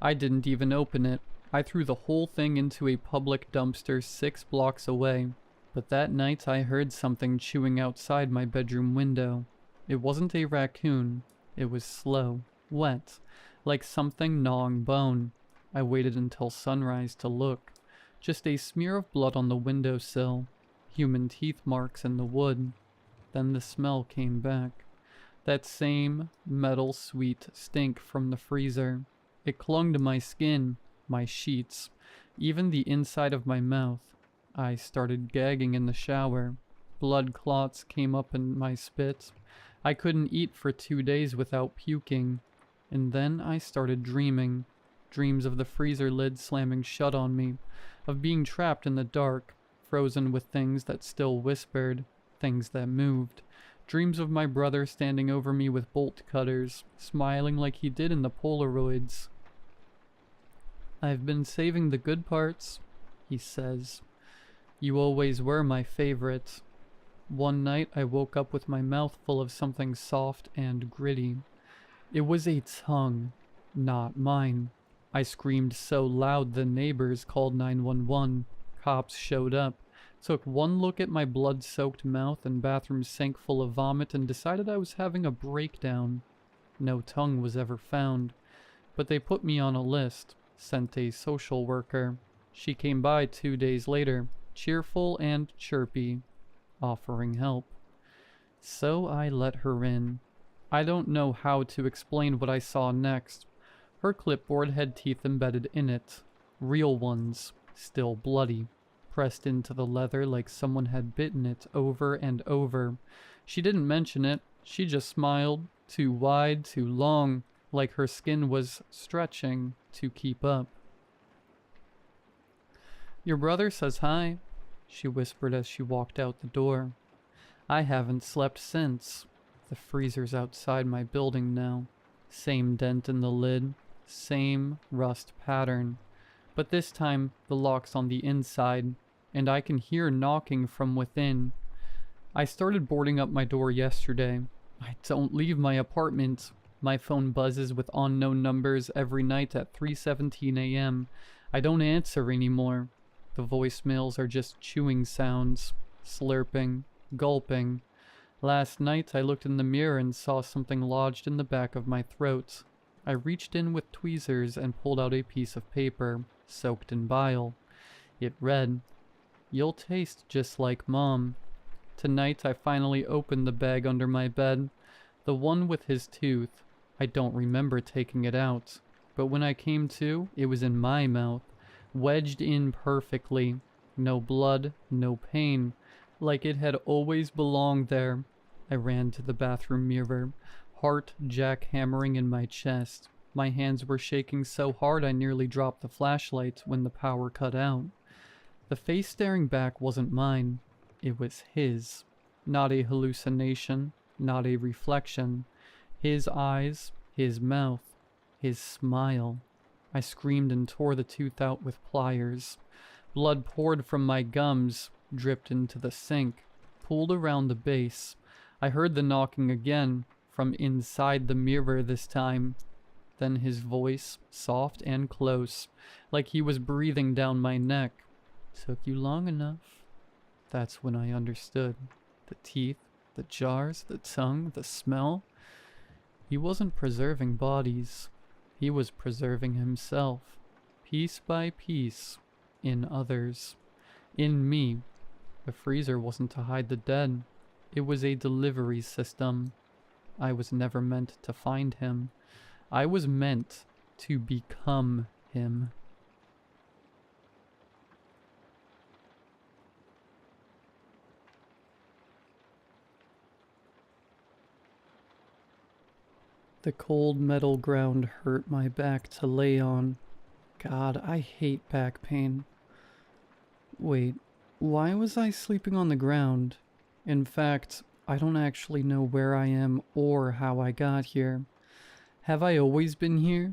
I didn't even open it. I threw the whole thing into a public dumpster 6 blocks away. But that night I heard something chewing outside my bedroom window. It wasn't a raccoon. It was slow, wet, like something gnawing bone. I waited until sunrise to look. Just a smear of blood on the windowsill. Human teeth marks in the wood. Then the smell came back. That same metal sweet stink from the freezer. It clung to my skin, my sheets, even the inside of my mouth. I started gagging in the shower. Blood clots came up in my spit. I couldn't eat for 2 days without puking. And then I started dreaming. Dreams of the freezer lid slamming shut on me. Of being trapped in the dark. Frozen with things that still whispered. Things that moved. Dreams of my brother standing over me with bolt cutters. Smiling like he did in the Polaroids. I've been saving the good parts, he says. You always were my favorite. One night I woke up with my mouth full of something soft and gritty. It was a tongue, not mine. I screamed so loud the neighbors called 911. Cops showed up, took one look at my blood-soaked mouth and bathroom sink full of vomit and decided I was having a breakdown. No tongue was ever found, but they put me on a list, sent a social worker. She came by 2 days later, cheerful and chirpy, offering help. So I let her in. I don't know how to explain what I saw next. Her clipboard had teeth embedded in it. Real ones, still bloody, pressed into the leather like someone had bitten it over and over. She didn't mention it. She just smiled, too wide, too long, like her skin was stretching to keep up. Your brother says hi, she whispered as she walked out the door. I haven't slept since. The freezer's outside my building now. Same dent in the lid, same rust pattern. But this time, the lock's on the inside, and I can hear knocking from within. I started boarding up my door yesterday. I don't leave my apartment. My phone buzzes with unknown numbers every night at 3:17 a.m. I don't answer anymore. The voicemails are just chewing sounds, slurping, gulping. Last night I looked in the mirror and saw something lodged in the back of my throat. I reached in with tweezers and pulled out a piece of paper, soaked in bile. It read, "You'll taste just like Mom." Tonight I finally opened the bag under my bed, the one with his tooth. I don't remember taking it out, but when I came to, it was in my mouth, wedged in perfectly. No blood, no pain, like it had always belonged there. I ran to the bathroom mirror, heart jackhammering in my chest. My hands were shaking so hard I nearly dropped the flashlight when the power cut out. The face staring back wasn't mine. It was his. Not a hallucination, not a reflection. His eyes, his mouth, his smile. I screamed and tore the tooth out with pliers. Blood poured from my gums, dripped into the sink, pulled around the base. I heard the knocking again, from inside the mirror this time. Then his voice, soft and close, like he was breathing down my neck. Took you long enough. That's when I understood. The teeth, the jars, the tongue, the smell. He wasn't preserving bodies. He was preserving himself, piece by piece, in others. In me. The freezer wasn't to hide the dead. It was a delivery system. I was never meant to find him. I was meant to become him. The cold metal ground hurt my back to lay on. God, I hate back pain. Wait, why was I sleeping on the ground? In fact, I don't actually know where I am or how I got here. Have I always been here?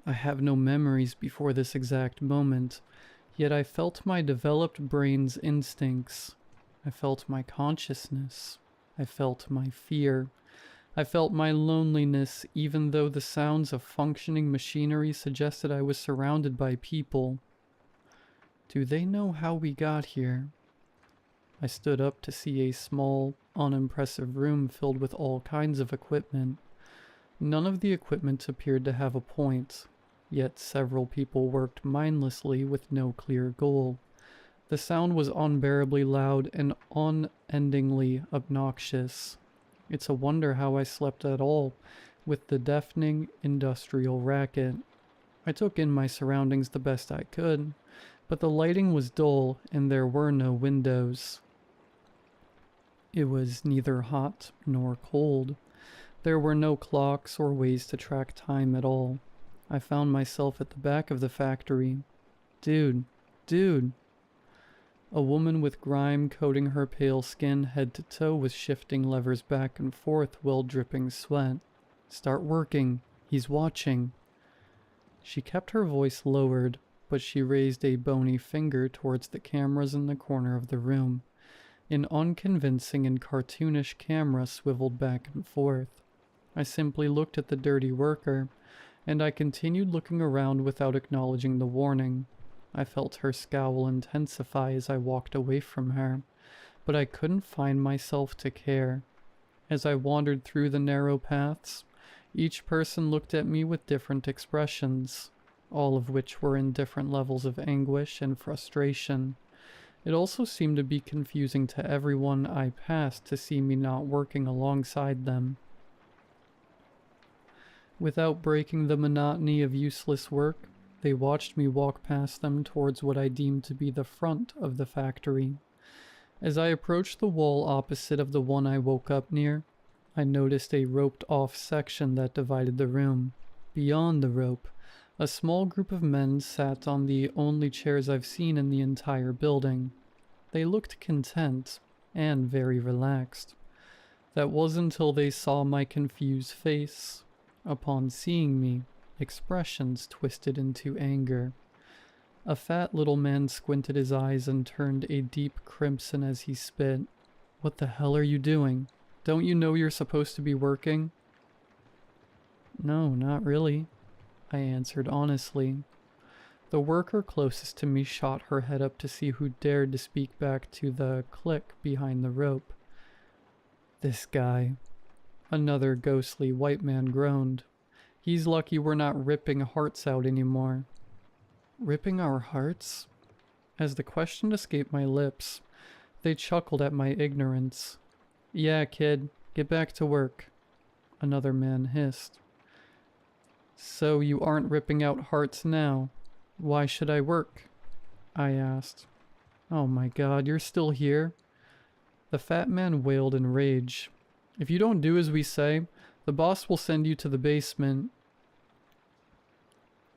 I have no memories before this exact moment, yet I felt my developed brain's instincts. I felt my consciousness. I felt my fear. I felt my loneliness, even though the sounds of functioning machinery suggested I was surrounded by people. Do they know how we got here? I stood up to see a small, unimpressive room filled with all kinds of equipment. None of the equipment appeared to have a point, yet several people worked mindlessly with no clear goal. The sound was unbearably loud and unendingly obnoxious. It's a wonder how I slept at all, with the deafening industrial racket. I took in my surroundings the best I could, but the lighting was dull and there were no windows. It was neither hot nor cold. There were no clocks or ways to track time at all. I found myself at the back of the factory. Dude. A woman with grime coating her pale skin head to toe was shifting levers back and forth while dripping sweat. Start working. He's watching. She kept her voice lowered, but she raised a bony finger towards the cameras in the corner of the room. An unconvincing and cartoonish camera swiveled back and forth. I simply looked at the dirty worker, and I continued looking around without acknowledging the warning. I felt her scowl intensify as I walked away from her, but I couldn't find myself to care. As I wandered through the narrow paths, each person looked at me with different expressions, all of which were in different levels of anguish and frustration. It also seemed to be confusing to everyone I passed to see me not working alongside them. Without breaking the monotony of useless work, they watched me walk past them towards what I deemed to be the front of the factory. As I approached the wall opposite of the one I woke up near, I noticed a roped-off section that divided the room. Beyond the rope, a small group of men sat on the only chairs I've seen in the entire building. They looked content and very relaxed. That was until they saw my confused face. Upon seeing me, expressions twisted into anger. A fat little man squinted his eyes and turned a deep crimson as he spit. What the hell are you doing? Don't you know you're supposed to be working? No, not really, I answered honestly. The worker closest to me shot her head up to see who dared to speak back to the clique behind the rope. This guy. Another ghostly white man groaned. He's lucky we're not ripping hearts out anymore. Ripping our hearts? As the question escaped my lips, they chuckled at my ignorance. Yeah, kid, get back to work, another man hissed. So you aren't ripping out hearts now? Why should I work? I asked. Oh my god, you're still here? The fat man wailed in rage. If you don't do as we say, the boss will send you to the basement.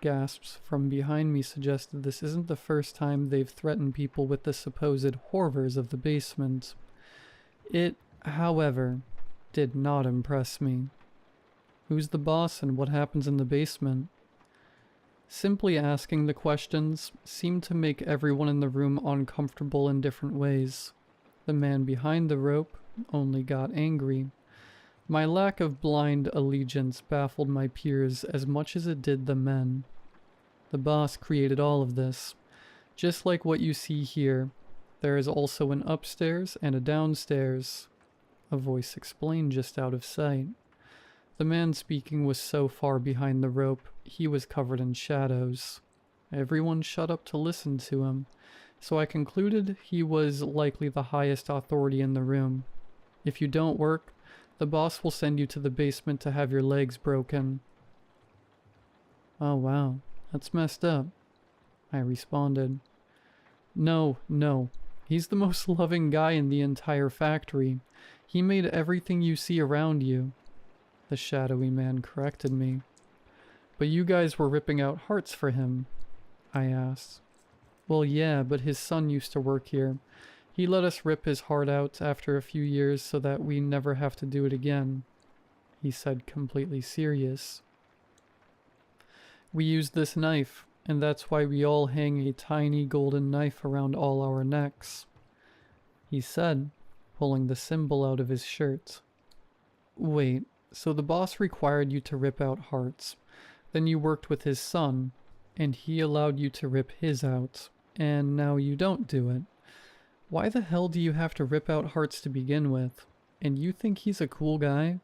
Gasps from behind me suggested this isn't the first time they've threatened people with the supposed horrors of the basement. It, however, did not impress me. Who's the boss and what happens in the basement? Simply asking the questions seemed to make everyone in the room uncomfortable in different ways. The man behind the rope only got angry. My lack of blind allegiance baffled my peers as much as it did the men. The boss created all of this. Just like what you see here, there is also an upstairs and a downstairs. A voice explained just out of sight. The man speaking was so far behind the rope, he was covered in shadows. Everyone shut up to listen to him, so I concluded he was likely the highest authority in the room. If you don't work, the boss will send you to the basement to have your legs broken. Oh wow, that's messed up, I responded. No, he's the most loving guy in the entire factory. He made everything you see around you. The shadowy man corrected me. But you guys were ripping out hearts for him, I asked. Well, yeah, but his son used to work here. He let us rip his heart out after a few years so that we never have to do it again," he said, completely serious. "We use this knife, and that's why we all hang a tiny golden knife around all our necks," he said, pulling the symbol out of his shirt. "Wait, so the boss required you to rip out hearts. Then you worked with his son, and he allowed you to rip his out, and now you don't do it. Why the hell do you have to rip out hearts to begin with? And you think he's a cool guy?"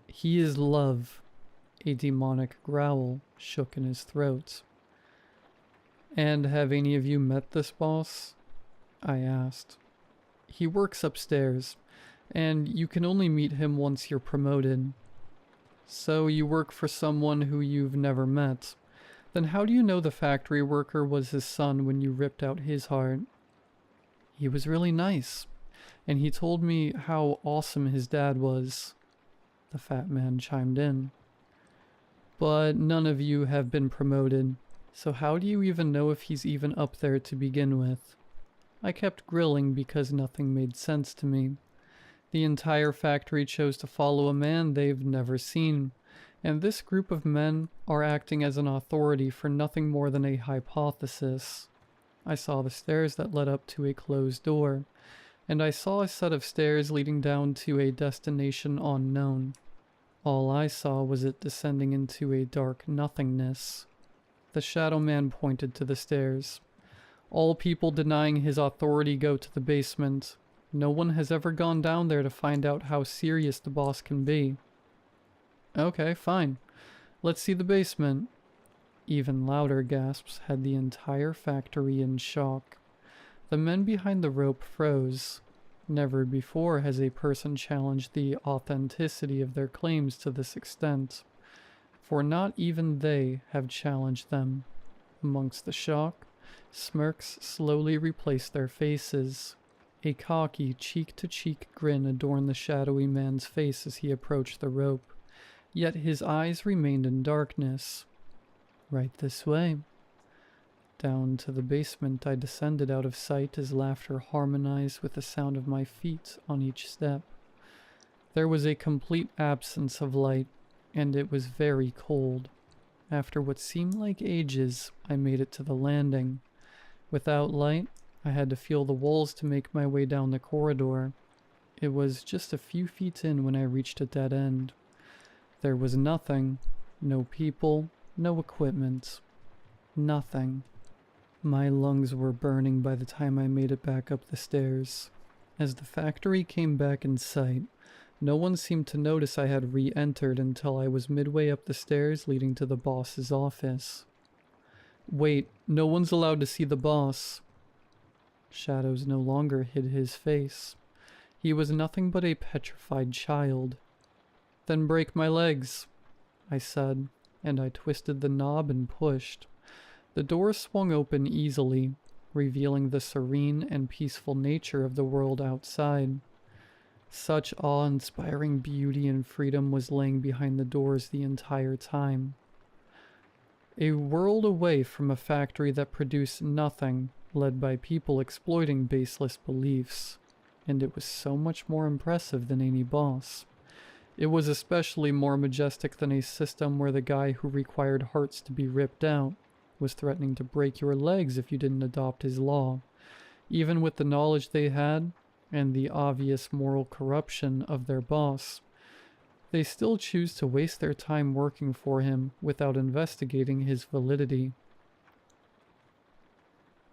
"He is love." A demonic growl shook in his throat. "And have any of you met this boss?" I asked. "He works upstairs, and you can only meet him once you're promoted." "So you work for someone who you've never met. Then how do you know the factory worker was his son when you ripped out his heart?" "He was really nice, and he told me how awesome his dad was," the fat man chimed in. "But none of you have been promoted, so how do you even know if he's even up there to begin with?" I kept grilling because nothing made sense to me. The entire factory chose to follow a man they've never seen, and this group of men are acting as an authority for nothing more than a hypothesis. I saw the stairs that led up to a closed door, and I saw a set of stairs leading down to a destination unknown. All I saw was it descending into a dark nothingness. The Shadow Man pointed to the stairs. "All people denying his authority go to the basement. No one has ever gone down there to find out how serious the boss can be." "Okay, fine. Let's see the basement." Even louder gasps had the entire factory in shock. The men behind the rope froze. Never before has a person challenged the authenticity of their claims to this extent, for not even they have challenged them. Amongst the shock, smirks slowly replaced their faces. A cocky, cheek-to-cheek grin adorned the shadowy man's face as he approached the rope, yet his eyes remained in darkness. "Right this way." Down to the basement I descended out of sight as laughter harmonized with the sound of my feet on each step. There was a complete absence of light, and it was very cold. After what seemed like ages, I made it to the landing. Without light, I had to feel the walls to make my way down the corridor. It was just a few feet in when I reached a dead end. There was nothing. No people, no equipment. Nothing. My lungs were burning by the time I made it back up the stairs. As the factory came back in sight, no one seemed to notice I had re-entered until I was midway up the stairs leading to the boss's office. "Wait, no one's allowed to see the boss." Shadows no longer hid his face. He was nothing but a petrified child. "Then break my legs," I said, and I twisted the knob and pushed. The door swung open easily, revealing the serene and peaceful nature of the world outside. Such awe-inspiring beauty and freedom was laying behind the doors the entire time. A world away from a factory that produced nothing, led by people exploiting baseless beliefs. And it was so much more impressive than any boss. It was especially more majestic than a system where the guy who required hearts to be ripped out was threatening to break your legs if you didn't adopt his law. Even with the knowledge they had, and the obvious moral corruption of their boss, they still choose to waste their time working for him without investigating his validity.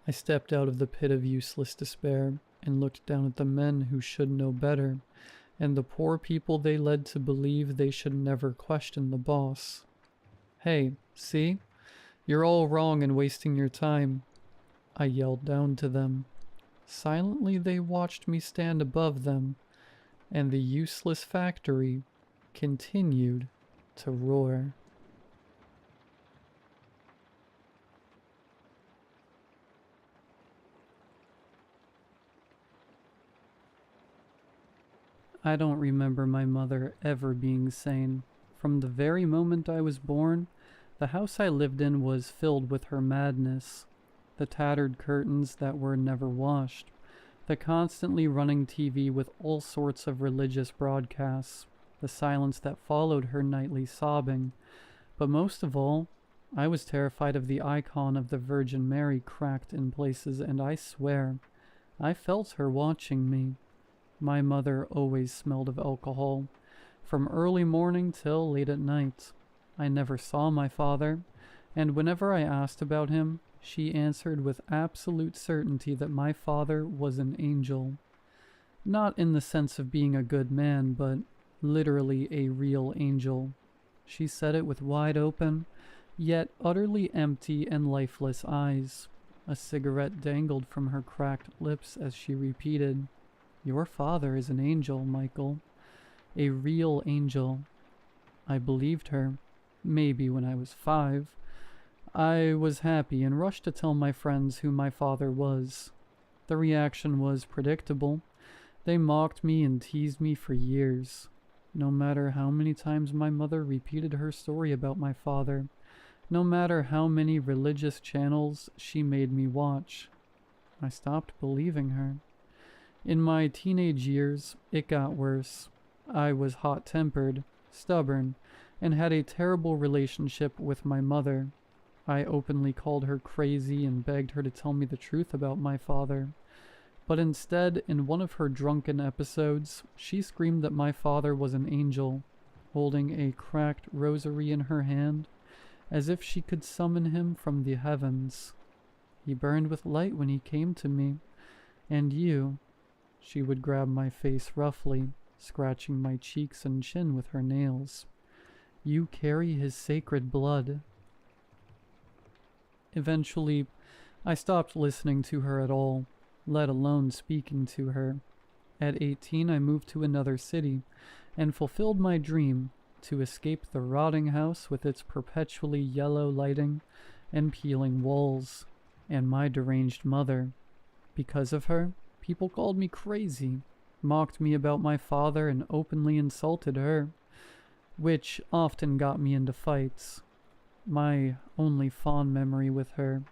I stepped out of the pit of useless despair and looked down at the men who should know better, and the poor people they led to believe they should never question the boss. "Hey, see? You're all wrong and wasting your time," I yelled down to them. Silently they watched me stand above them, and the useless factory continued to roar. I don't remember my mother ever being sane. From the very moment I was born, the house I lived in was filled with her madness. The tattered curtains that were never washed, The constantly running TV with all sorts of religious broadcasts, the silence that followed her nightly sobbing, but most of all, I was terrified of the icon of the Virgin Mary cracked in places, and I swear, I felt her watching me. My mother always smelled of alcohol, from early morning till late at night. I never saw my father, and whenever I asked about him, she answered with absolute certainty that my father was an angel. Not in the sense of being a good man, but literally a real angel. She said it with wide open, yet utterly empty and lifeless eyes. A cigarette dangled from her cracked lips as she repeated, "Your father is an angel, Michael. A real angel." I believed her. Maybe when I was 5. I was happy and rushed to tell my friends who my father was. The reaction was predictable. They mocked me and teased me for years. No matter how many times my mother repeated her story about my father, no matter how many religious channels she made me watch, I stopped believing her. In my teenage years, it got worse. I was hot-tempered, stubborn, and had a terrible relationship with my mother. I openly called her crazy and begged her to tell me the truth about my father. But instead, in one of her drunken episodes, she screamed that my father was an angel, holding a cracked rosary in her hand, as if she could summon him from the heavens. He burned with light when he came to me, and you. She would grab my face roughly, scratching my cheeks and chin with her nails. You carry his sacred blood. Eventually, I stopped listening to her at all, let alone speaking to her. At 18, I moved to another city and fulfilled my dream to escape the rotting house with its perpetually yellow lighting and peeling walls, and my deranged mother. Because of her, people called me crazy, mocked me about my father, and openly insulted her, which often got me into fights. My only fond memory with her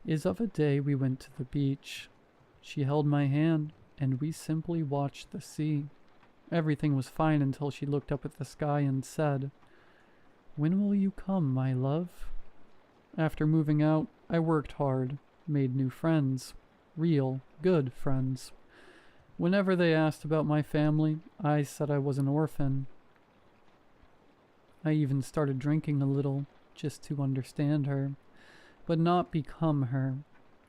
is of a day we went to the beach. She held my hand, and we simply watched the sea. Everything was fine until she looked up at the sky and said, "When will you come, my love?" After moving out, I worked hard, made new friends, real, good friends. Whenever they asked about my family, I said I was an orphan. I even started drinking a little, just to understand her, but not become her.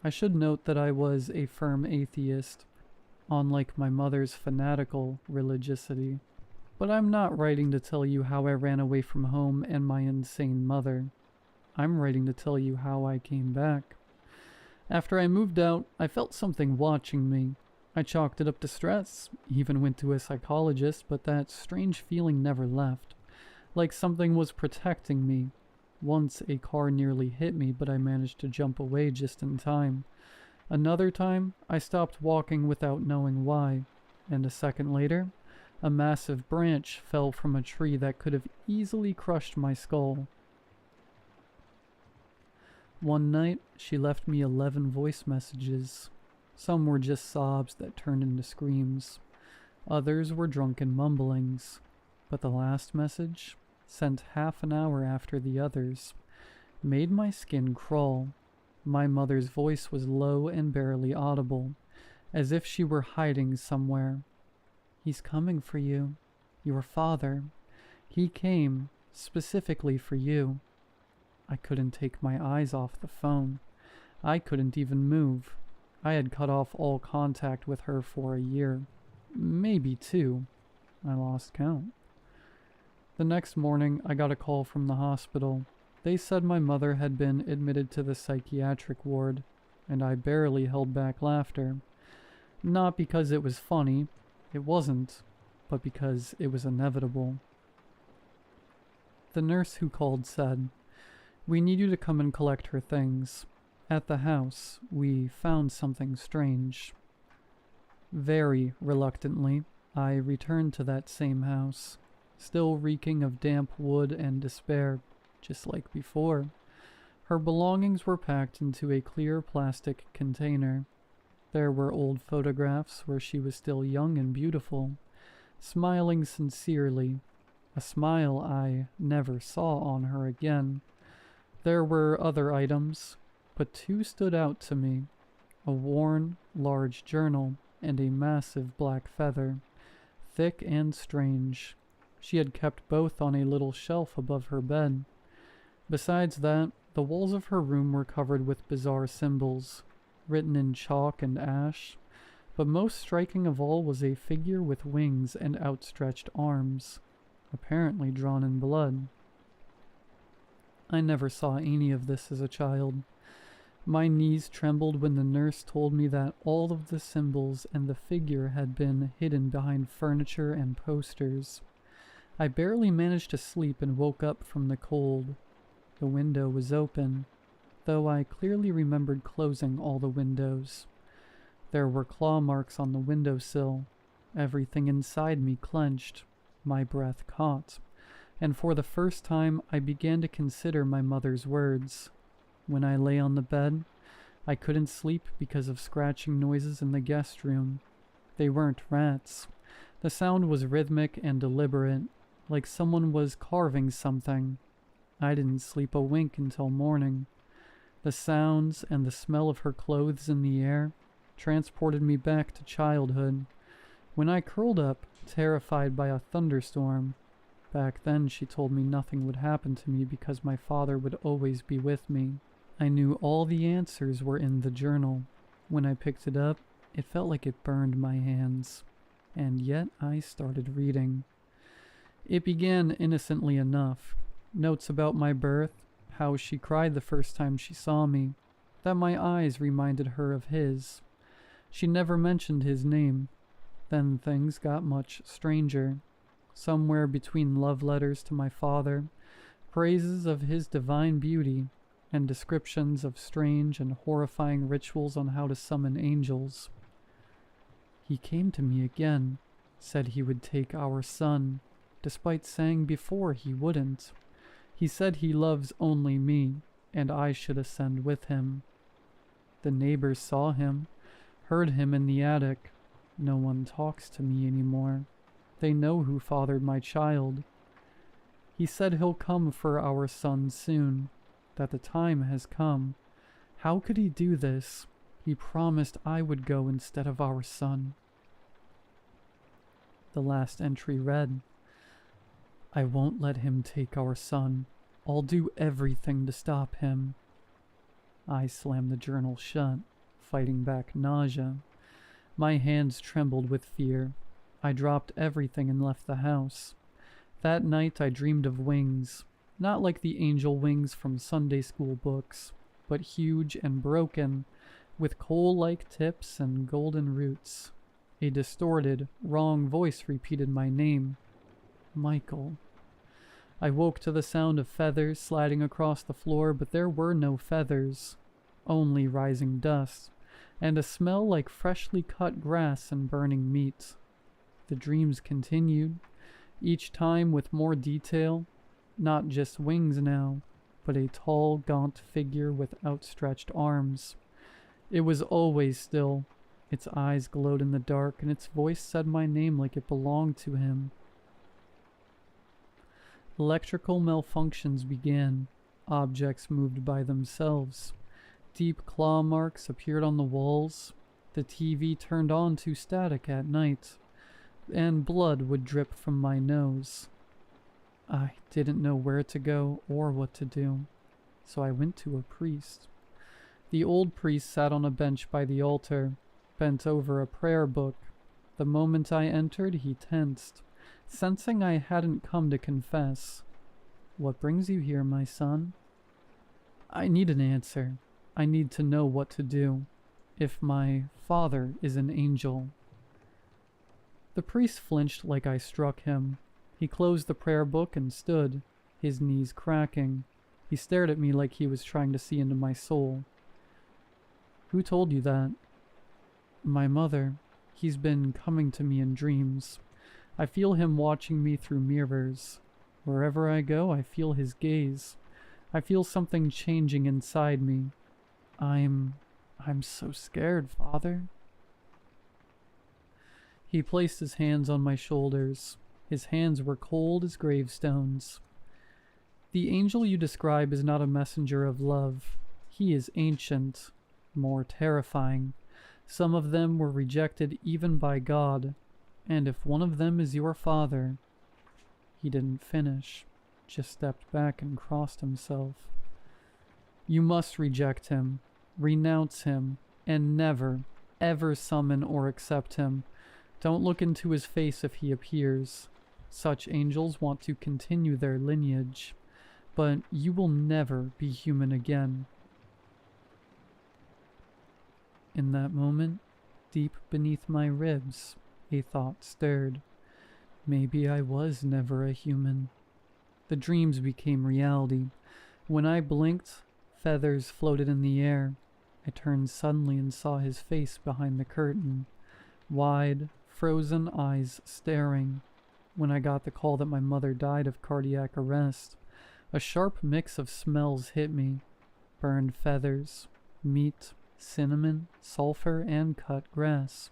I should note that I was a firm atheist, unlike my mother's fanatical religiosity. But I'm not writing to tell you how I ran away from home and my insane mother. I'm writing to tell you how I came back. After I moved out, I felt something watching me. I chalked it up to stress, even went to a psychologist, but that strange feeling never left, like something was protecting me. Once a car nearly hit me, but I managed to jump away just in time. Another time, I stopped walking without knowing why, and a second later, a massive branch fell from a tree that could have easily crushed my skull. One night, she left me 11 voice messages. Some were just sobs that turned into screams. Others were drunken mumblings. But the last message, sent half an hour after the others, made my skin crawl. My mother's voice was low and barely audible, as if she were hiding somewhere. "He's coming for you. Your father. He came specifically for you." I couldn't take my eyes off the phone. I couldn't even move. I had cut off all contact with her for a year. Maybe 2. I lost count. The next morning, I got a call from the hospital. They said my mother had been admitted to the psychiatric ward, and I barely held back laughter. Not because it was funny, it wasn't, but because it was inevitable. The nurse who called said, "We need you to come and collect her things. At the house, we found something strange." Very reluctantly, I returned to that same house, still reeking of damp wood and despair, just like before. Her belongings were packed into a clear plastic container. There were old photographs where she was still young and beautiful, smiling sincerely, a smile I never saw on her again. There were other items, but two stood out to me: a worn, large journal and a massive black feather, thick and strange. She had kept both on a little shelf above her bed. Besides that, the walls of her room were covered with bizarre symbols, written in chalk and ash, but most striking of all was a figure with wings and outstretched arms, apparently drawn in blood. I never saw any of this as a child. My knees trembled when the nurse told me that all of the symbols and the figure had been hidden behind furniture and posters. I barely managed to sleep and woke up from the cold. The window was open, though I clearly remembered closing all the windows. There were claw marks on the windowsill. Everything inside me clenched. My breath caught. And for the first time, I began to consider my mother's words. When I lay on the bed, I couldn't sleep because of scratching noises in the guest room. They weren't rats. The sound was rhythmic and deliberate, like someone was carving something. I didn't sleep a wink until morning. The sounds and the smell of her clothes in the air transported me back to childhood, when I curled up, terrified by a thunderstorm. Back then, she told me nothing would happen to me because my father would always be with me. I knew all the answers were in the journal. When I picked it up, it felt like it burned my hands. And yet I started reading. It began innocently enough. Notes about my birth, how she cried the first time she saw me, that my eyes reminded her of his. She never mentioned his name. Then things got much stranger. Somewhere between love letters to my father, praises of his divine beauty, and descriptions of strange and horrifying rituals on how to summon angels. He came to me again, said he would take our son, despite saying before he wouldn't. He said he loves only me, and I should ascend with him. The neighbors saw him, heard him in the attic. No one talks to me anymore. They know who fathered my child. He said he'll come for our son soon, that the time has come. How could he do this? He promised I would go instead of our son. The last entry read, I won't let him take our son. I'll do everything to stop him. I slammed the journal shut, fighting back nausea. My hands trembled with fear. I dropped everything and left the house. That night I dreamed of wings, not like the angel wings from Sunday school books, but huge and broken, with coal-like tips and golden roots. A distorted, wrong voice repeated my name. Michael. I woke to the sound of feathers sliding across the floor, but there were no feathers, only rising dust, and a smell like freshly cut grass and burning meat. The dreams continued, each time with more detail, not just wings now, but a tall, gaunt figure with outstretched arms. It was always still. Its eyes glowed in the dark, and its voice said my name like it belonged to him. Electrical malfunctions began. Objects moved by themselves. Deep claw marks appeared on the walls. The TV turned on to static at night, and blood would drip from my nose. I didn't know where to go or what to do, so I went to a priest. The old priest sat on a bench by the altar, bent over a prayer book. The moment I entered, he tensed, sensing I hadn't come to confess. What brings you here, my son? I need an answer. I need to know what to do. If my father is an angel. The priest flinched like I struck him. He closed the prayer book and stood, his knees cracking. He stared at me like he was trying to see into my soul. Who told you that? My mother. He's been coming to me in dreams. I feel him watching me through mirrors. Wherever I go, I feel his gaze. I feel something changing inside me. I'm so scared, Father. He placed his hands on my shoulders. His hands were cold as gravestones. The angel you describe is not a messenger of love. He is ancient, more terrifying. Some of them were rejected even by God, and if one of them is your father... He didn't finish, just stepped back and crossed himself. You must reject him, renounce him, and never, ever summon or accept him. Don't look into his face if he appears. Such angels want to continue their lineage, but you will never be human again. In that moment, deep beneath my ribs, a thought stirred. Maybe I was never a human. The dreams became reality. When I blinked, feathers floated in the air. I turned suddenly and saw his face behind the curtain. Wide, frozen eyes staring. When I got the call that my mother died of cardiac arrest, a sharp mix of smells hit me. Burned feathers, meat, cinnamon, sulfur, and cut grass.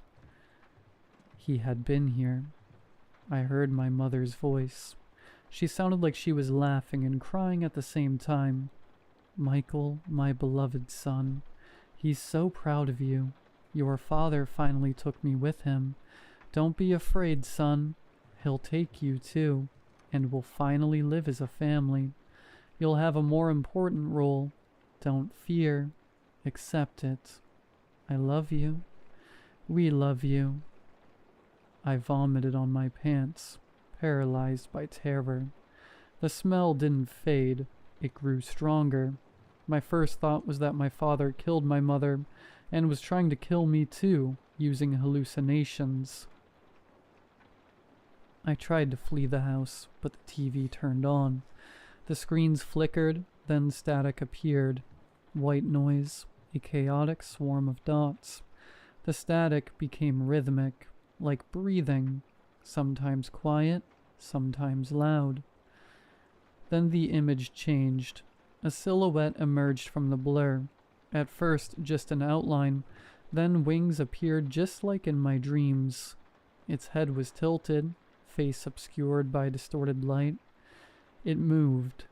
He had been here. I heard my mother's voice. She sounded like she was laughing and crying at the same time. Michael, my beloved son, he's so proud of you. Your father finally took me with him. Don't be afraid, son. He'll take you too, and we'll finally live as a family. You'll have a more important role. Don't fear. Accept it. I love you. We love you. I vomited on my pants, paralyzed by terror. The smell didn't fade. It grew stronger. My first thought was that my father killed my mother and was trying to kill me too, using hallucinations. I tried to flee the house, but the TV turned on. The screens flickered, then static appeared. White noise, a chaotic swarm of dots. The static became rhythmic, like breathing, sometimes quiet, sometimes loud. Then the image changed. A silhouette emerged from the blur. At first, just an outline, then wings appeared just like in my dreams. Its head was tilted, face obscured by distorted light. It moved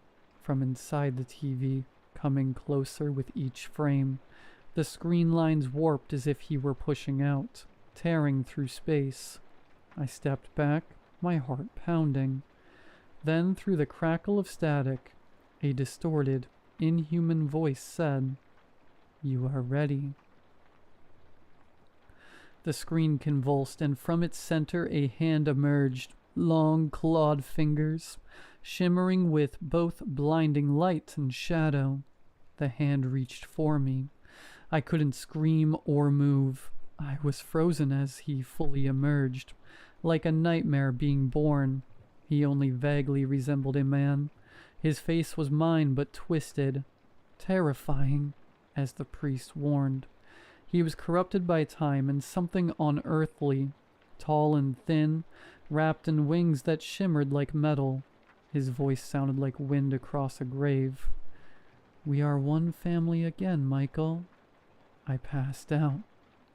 from inside the TV, coming closer with each frame. The screen lines warped as if he were pushing out, tearing through space. I stepped back, my heart pounding. Then, through the crackle of static, a distorted, inhuman voice said, "You are ready." The screen convulsed, and from its center a hand emerged, long clawed fingers, shimmering with both blinding light and shadow. The hand reached for me. I couldn't scream or move. I was frozen as he fully emerged, like a nightmare being born. He only vaguely resembled a man. His face was mine, but twisted, terrifying, as the priest warned. He was corrupted by time and something unearthly, tall and thin, wrapped in wings that shimmered like metal. His voice sounded like wind across a grave. "We are one family again, Michael." I passed out.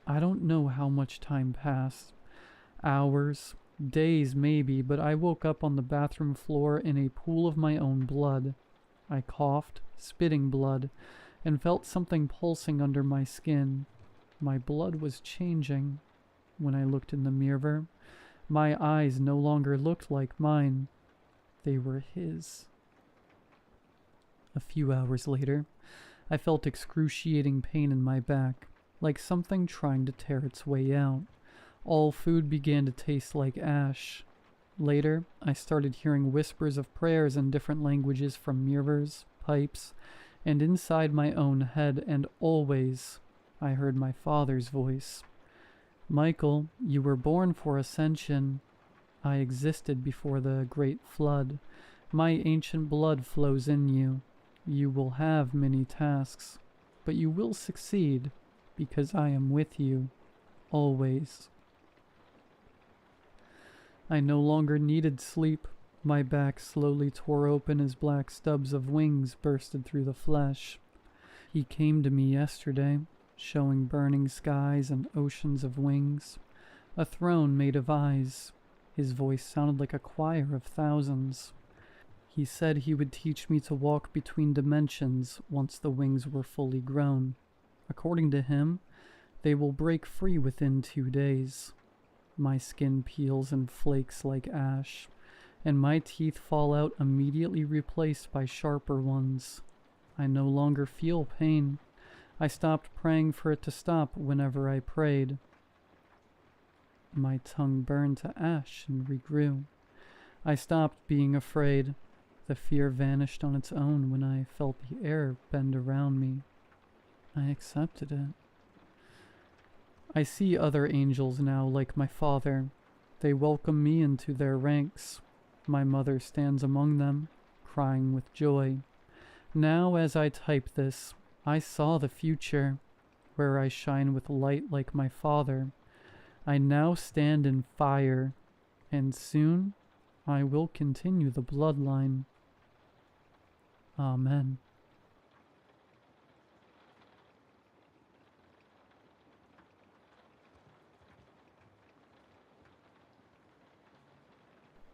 I don't know how much time passed. Hours, days maybe, but I woke up on the bathroom floor in a pool of my own blood. I coughed, spitting blood, and felt something pulsing under my skin. My blood was changing. When I looked in the mirror, my eyes no longer looked like mine. They were his. A few hours later, I felt excruciating pain in my back, like something trying to tear its way out. All food began to taste like ash. Later, I started hearing whispers of prayers in different languages from mirrors, pipes, and inside my own head, and always I heard my father's voice. "Michael, you were born for ascension. I existed before the great flood. My ancient blood flows in you. You will have many tasks, but you will succeed because I am with you, always." I no longer needed sleep. My back slowly tore open as black stubs of wings bursted through the flesh. He came to me yesterday, showing burning skies and oceans of wings. A throne made of eyes. His voice sounded like a choir of thousands. He said he would teach me to walk between dimensions once the wings were fully grown. According to him, they will break free within 2 days. My skin peels and flakes like ash, and my teeth fall out immediately replaced by sharper ones. I no longer feel pain. I stopped praying for it to stop whenever I prayed. My tongue burned to ash and regrew. I stopped being afraid. The fear vanished on its own when I felt the air bend around me. I accepted it. I see other angels now like my father. They welcome me into their ranks. My mother stands among them, crying with joy. Now as I type this, I saw the future, where I shine with light like my father. I now stand in fire, and soon I will continue the bloodline. Amen.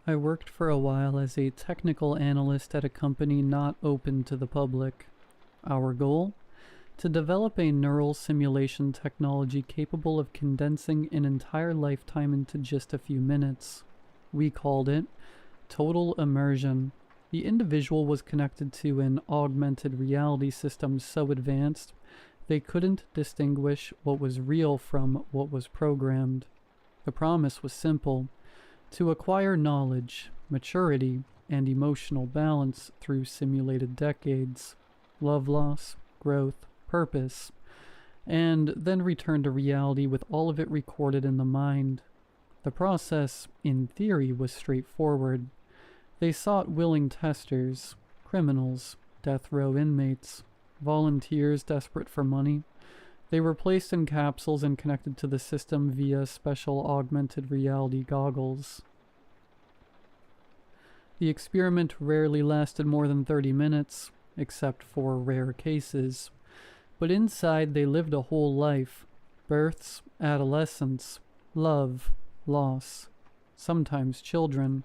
I worked for a while as a technical analyst at a company not open to the public. Our goal? To develop a neural simulation technology capable of condensing an entire lifetime into just a few minutes. We called it total immersion. The individual was connected to an augmented reality system so advanced they couldn't distinguish what was real from what was programmed. The promise was simple: to acquire knowledge, maturity, and emotional balance through simulated decades, love loss, growth, purpose, and then return to reality with all of it recorded in the mind. The process, in theory, was straightforward. They sought willing testers, criminals, death row inmates, volunteers desperate for money. They were placed in capsules and connected to the system via special augmented reality goggles. The experiment rarely lasted more than 30 minutes, except for rare cases. But inside they lived a whole life. Births, adolescence, love, loss, sometimes children,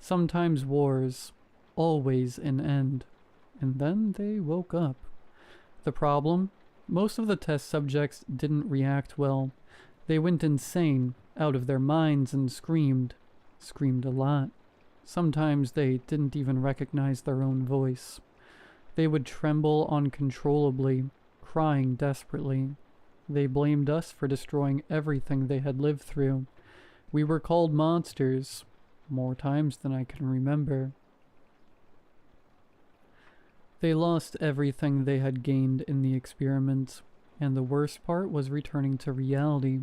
sometimes wars, always an end. And then they woke up. The problem? Most of the test subjects didn't react well. They went insane, out of their minds, and screamed. Screamed a lot. Sometimes they didn't even recognize their own voice. They would tremble uncontrollably, crying desperately. They blamed us for destroying everything they had lived through. We were called monsters, more times than I can remember. They lost everything they had gained in the experiment, and the worst part was returning to reality.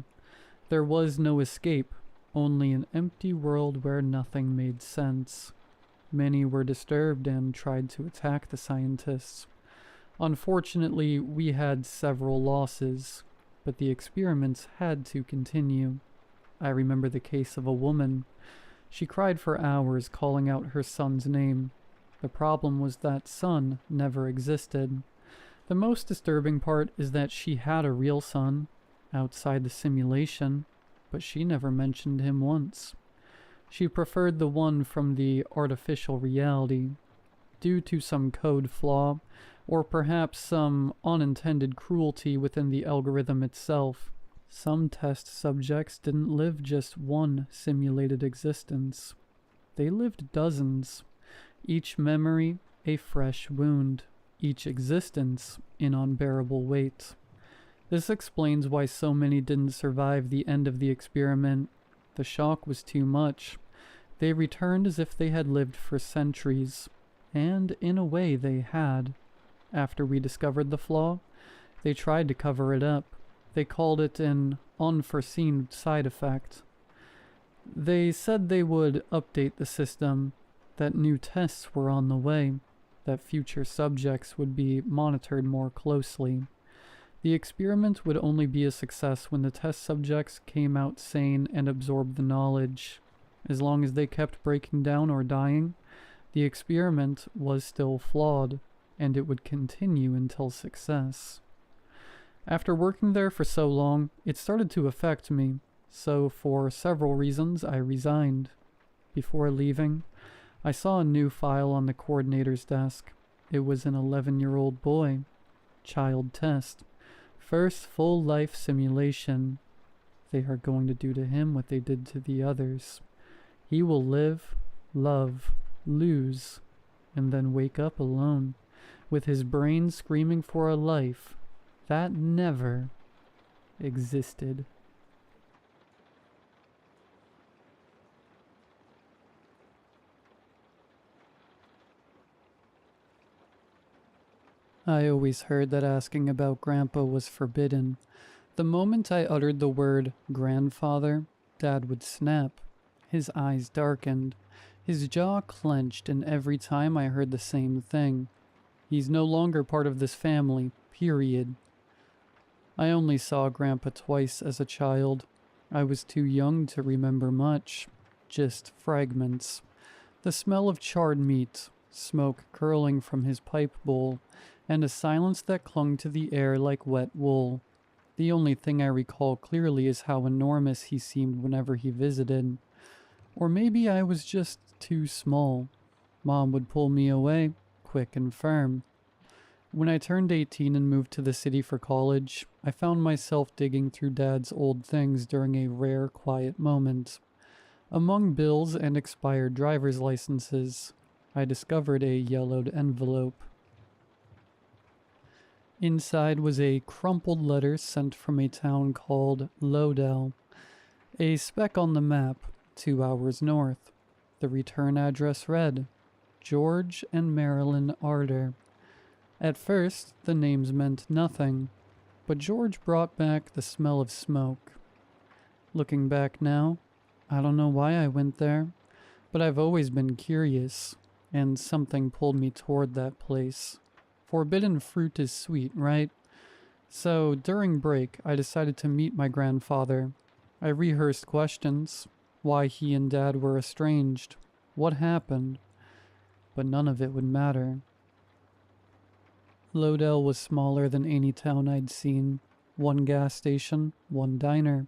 There was no escape, only an empty world where nothing made sense. Many were disturbed and tried to attack the scientists. Unfortunately, we had several losses, but the experiments had to continue. I remember the case of a woman. She cried for hours, calling out her son's name. The problem was that son never existed. The most disturbing part is that she had a real son, outside the simulation, but she never mentioned him once. She preferred the one from the artificial reality. Due to some code flaw, or perhaps some unintended cruelty within the algorithm itself, some test subjects didn't live just one simulated existence. They lived dozens, each memory a fresh wound, each existence an unbearable weight. This explains why so many didn't survive the end of the experiment. The shock was too much. They returned as if they had lived for centuries, and in a way they had. After we discovered the flaw, they tried to cover it up. They called it an unforeseen side effect. They said they would update the system, that new tests were on the way, that future subjects would be monitored more closely. The experiment would only be a success when the test subjects came out sane and absorbed the knowledge. As long as they kept breaking down or dying, the experiment was still flawed, and it would continue until success. After working there for so long, it started to affect me. So for several reasons, I resigned. Before leaving, I saw a new file on the coordinator's desk. It was an 11-year-old boy. Child test. First full life simulation. They are going to do to him what they did to the others. He will live, love, lose, and then wake up alone, with his brain screaming for a life that never existed. I always heard that asking about Grandpa was forbidden. The moment I uttered the word grandfather, Dad would snap. His eyes darkened. His jaw clenched, and every time I heard the same thing. He's no longer part of this family, period. I only saw Grandpa twice as a child. I was too young to remember much, just fragments. The smell of charred meat, smoke curling from his pipe bowl, and a silence that clung to the air like wet wool. The only thing I recall clearly is how enormous he seemed whenever he visited. Or maybe I was just too small. Mom would pull me away, quick and firm. When I turned 18 and moved to the city for college, I found myself digging through Dad's old things during a rare, quiet moment. Among bills and expired driver's licenses, I discovered a yellowed envelope. Inside was a crumpled letter sent from a town called Lodell, a speck on the map, 2 hours north. The return address read, George and Marilyn Arter. At first, the names meant nothing, but George brought back the smell of smoke. Looking back now, I don't know why I went there, but I've always been curious, and something pulled me toward that place. Forbidden fruit is sweet, right? So, during break, I decided to meet my grandfather. I rehearsed questions. Why he and Dad were estranged. What happened? But none of it would matter. Lodell was smaller than any town I'd seen. 1 gas station, 1 diner,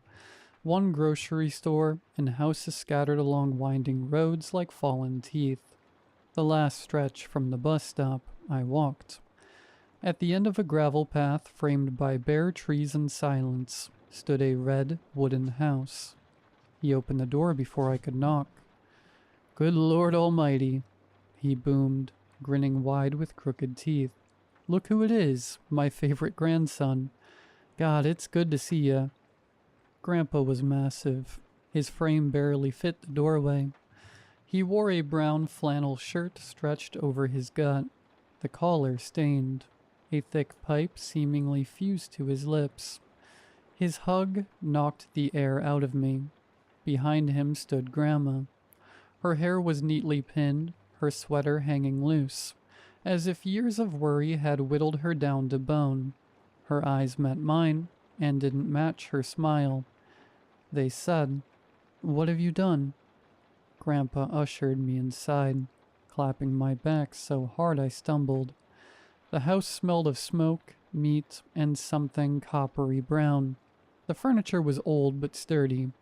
1 grocery store, and houses scattered along winding roads like fallen teeth. The last stretch from the bus stop, I walked. At the end of a gravel path framed by bare trees and silence stood a red wooden house. He opened the door before I could knock. Good Lord Almighty, he boomed, grinning wide with crooked teeth. Look who it is, my favorite grandson. God, it's good to see ya. Grandpa was massive. His frame barely fit the doorway. He wore a brown flannel shirt stretched over his gut, the collar stained. A thick pipe seemingly fused to his lips. His hug knocked the air out of me. Behind him stood Grandma. Her hair was neatly pinned, her sweater hanging loose, as if years of worry had whittled her down to bone. Her eyes met mine, and didn't match her smile. They said, "What have you done?" Grandpa ushered me inside, clapping my back so hard I stumbled. The house smelled of smoke, meat, and something coppery brown. The furniture was old but sturdy,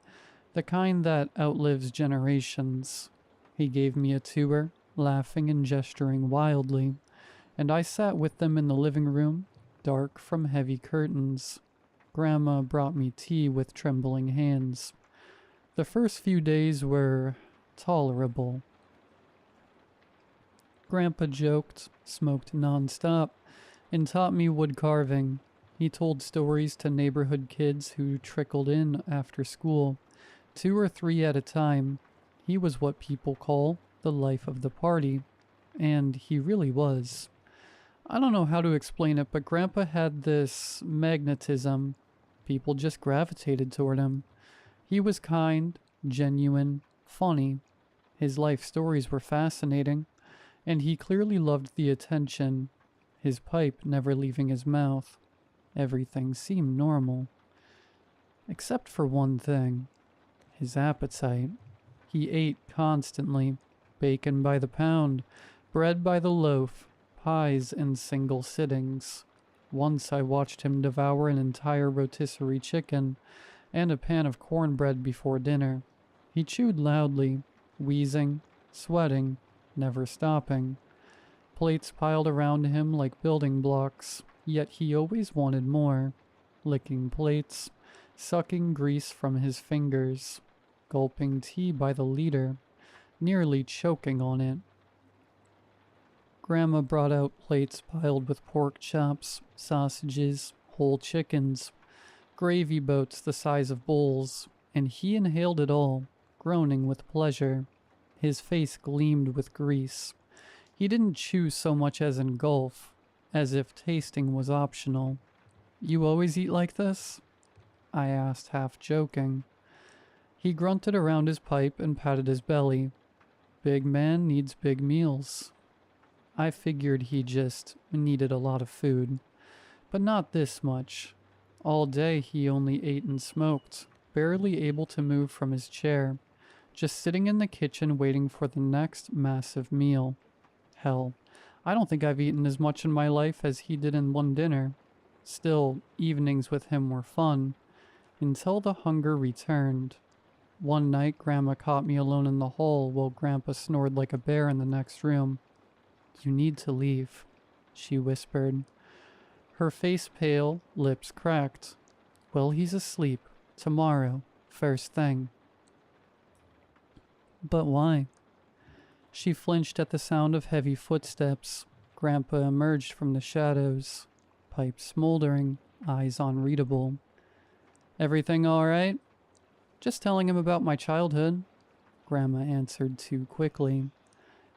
the kind that outlives generations. He gave me a tour, laughing and gesturing wildly, and I sat with them in the living room, dark from heavy curtains. Grandma brought me tea with trembling hands. The first few days were tolerable. Grandpa joked, smoked non-stop, and taught me wood carving. He told stories to neighborhood kids who trickled in after school, 2 or 3 at a time. He was what people call the life of the party, and he really was. I don't know how to explain it, but Grandpa had this magnetism. People just gravitated toward him. He was kind, genuine, funny. His life stories were fascinating, and he clearly loved the attention, his pipe never leaving his mouth. Everything seemed normal. Except for one thing, his appetite. He ate constantly, bacon by the pound, bread by the loaf, pies in single sittings. Once I watched him devour an entire rotisserie chicken, and a pan of cornbread before dinner. He chewed loudly, wheezing, sweating, never stopping. Plates piled around him like building blocks, yet he always wanted more. Licking plates, sucking grease from his fingers, gulping tea by the liter, nearly choking on it. Grandma brought out plates piled with pork chops, sausages, whole chickens, gravy boats the size of bowls, and he inhaled it all, groaning with pleasure. His face gleamed with grease. He didn't chew so much as engulf, as if tasting was optional. "You always eat like this?" I asked, half joking. He grunted around his pipe and patted his belly. Big man needs big meals. I figured he just needed a lot of food, but not this much. All day he only ate and smoked, barely able to move from his chair, just sitting in the kitchen waiting for the next massive meal. Hell, I don't think I've eaten as much in my life as he did in one dinner. Still, evenings with him were fun, until the hunger returned. One night, Grandma caught me alone in the hall while Grandpa snored like a bear in the next room. "You need to leave," she whispered. Her face pale, lips cracked. "Well, he's asleep. Tomorrow, first thing." "But why?" She flinched at the sound of heavy footsteps. Grandpa emerged from the shadows, pipe smoldering, eyes unreadable. "Everything all right?" "Just telling him about my childhood," Grandma answered too quickly.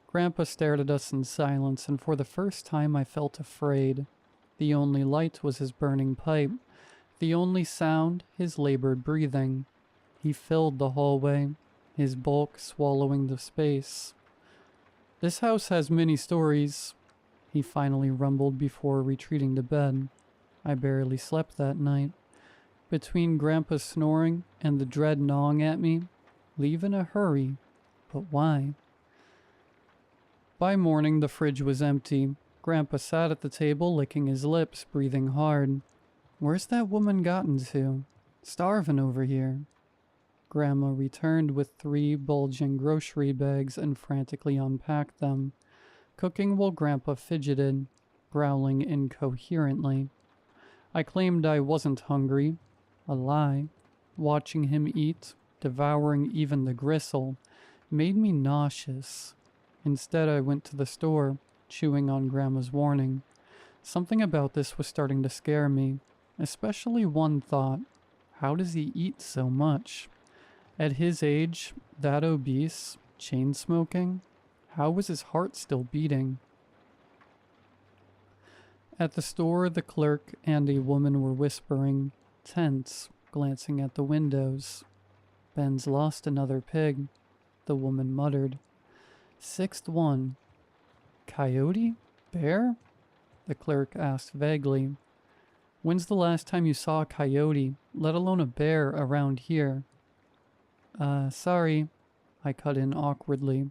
Grandpa stared at us in silence, and for the first time I felt afraid. The only light was his burning pipe. The only sound, his labored breathing. He filled the hallway, his bulk swallowing the space. "This house has many stories," he finally rumbled before retreating to bed. I barely slept that night. Between Grandpa's snoring and the dread gnawing at me, leave in a hurry, but why? By morning, the fridge was empty. Grandpa sat at the table, licking his lips, breathing hard. "Where's that woman gotten to? Starving over here." Grandma returned with 3 bulging grocery bags and frantically unpacked them, cooking while Grandpa fidgeted, growling incoherently. I claimed I wasn't hungry. A lie. Watching him eat, devouring even the gristle, made me nauseous. Instead, I went to the store, chewing on Grandma's warning. Something about this was starting to scare me, especially one thought. How does he eat so much? At his age, that obese, chain-smoking, how was his heart still beating? At the store, the clerk and a woman were whispering, tense, glancing at the windows. "Ben's lost another pig," the woman muttered. "6th one." "Coyote? Bear?" the clerk asked vaguely. "When's the last time you saw a coyote, let alone a bear, around here?" Sorry," I cut in awkwardly.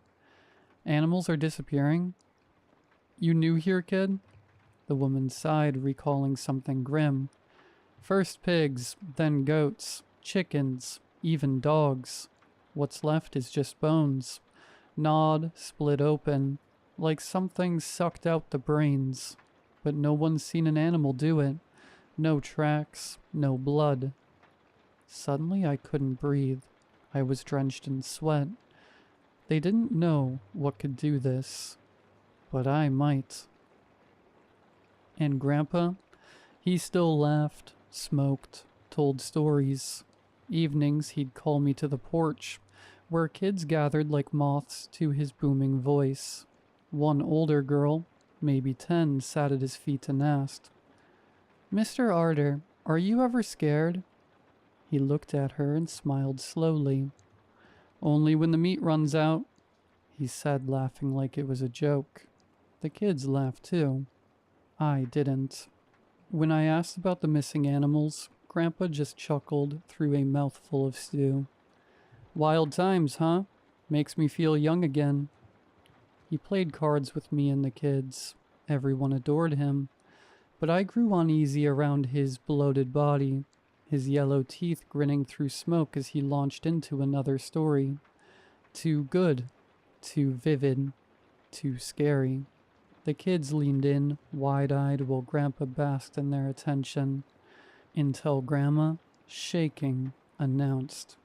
"Animals are disappearing." "You new here, kid?" The woman sighed, recalling something grim. "First pigs, then goats, chickens, even dogs. What's left is just bones. Gnawed, split open, like something sucked out the brains. But no one's seen an animal do it. No tracks, no blood." Suddenly I couldn't breathe. I was drenched in sweat. They didn't know what could do this, but I might. And Grandpa? He still laughed, smoked, told stories. Evenings he'd call me to the porch, where kids gathered like moths to his booming voice. One older girl, maybe 10, sat at his feet and asked, "Mr. Arter, are you ever scared?" He looked at her and smiled slowly. "Only when the meat runs out," he said, laughing like it was a joke. The kids laughed too. I didn't. When I asked about the missing animals, Grandpa just chuckled through a mouthful of stew. "Wild times, huh? Makes me feel young again." He played cards with me and the kids. Everyone adored him. But I grew uneasy around his bloated body, his yellow teeth grinning through smoke as he launched into another story. Too good, too vivid, too scary. The kids leaned in, wide-eyed, while Grandpa basked in their attention, until Grandma, shaking, announced,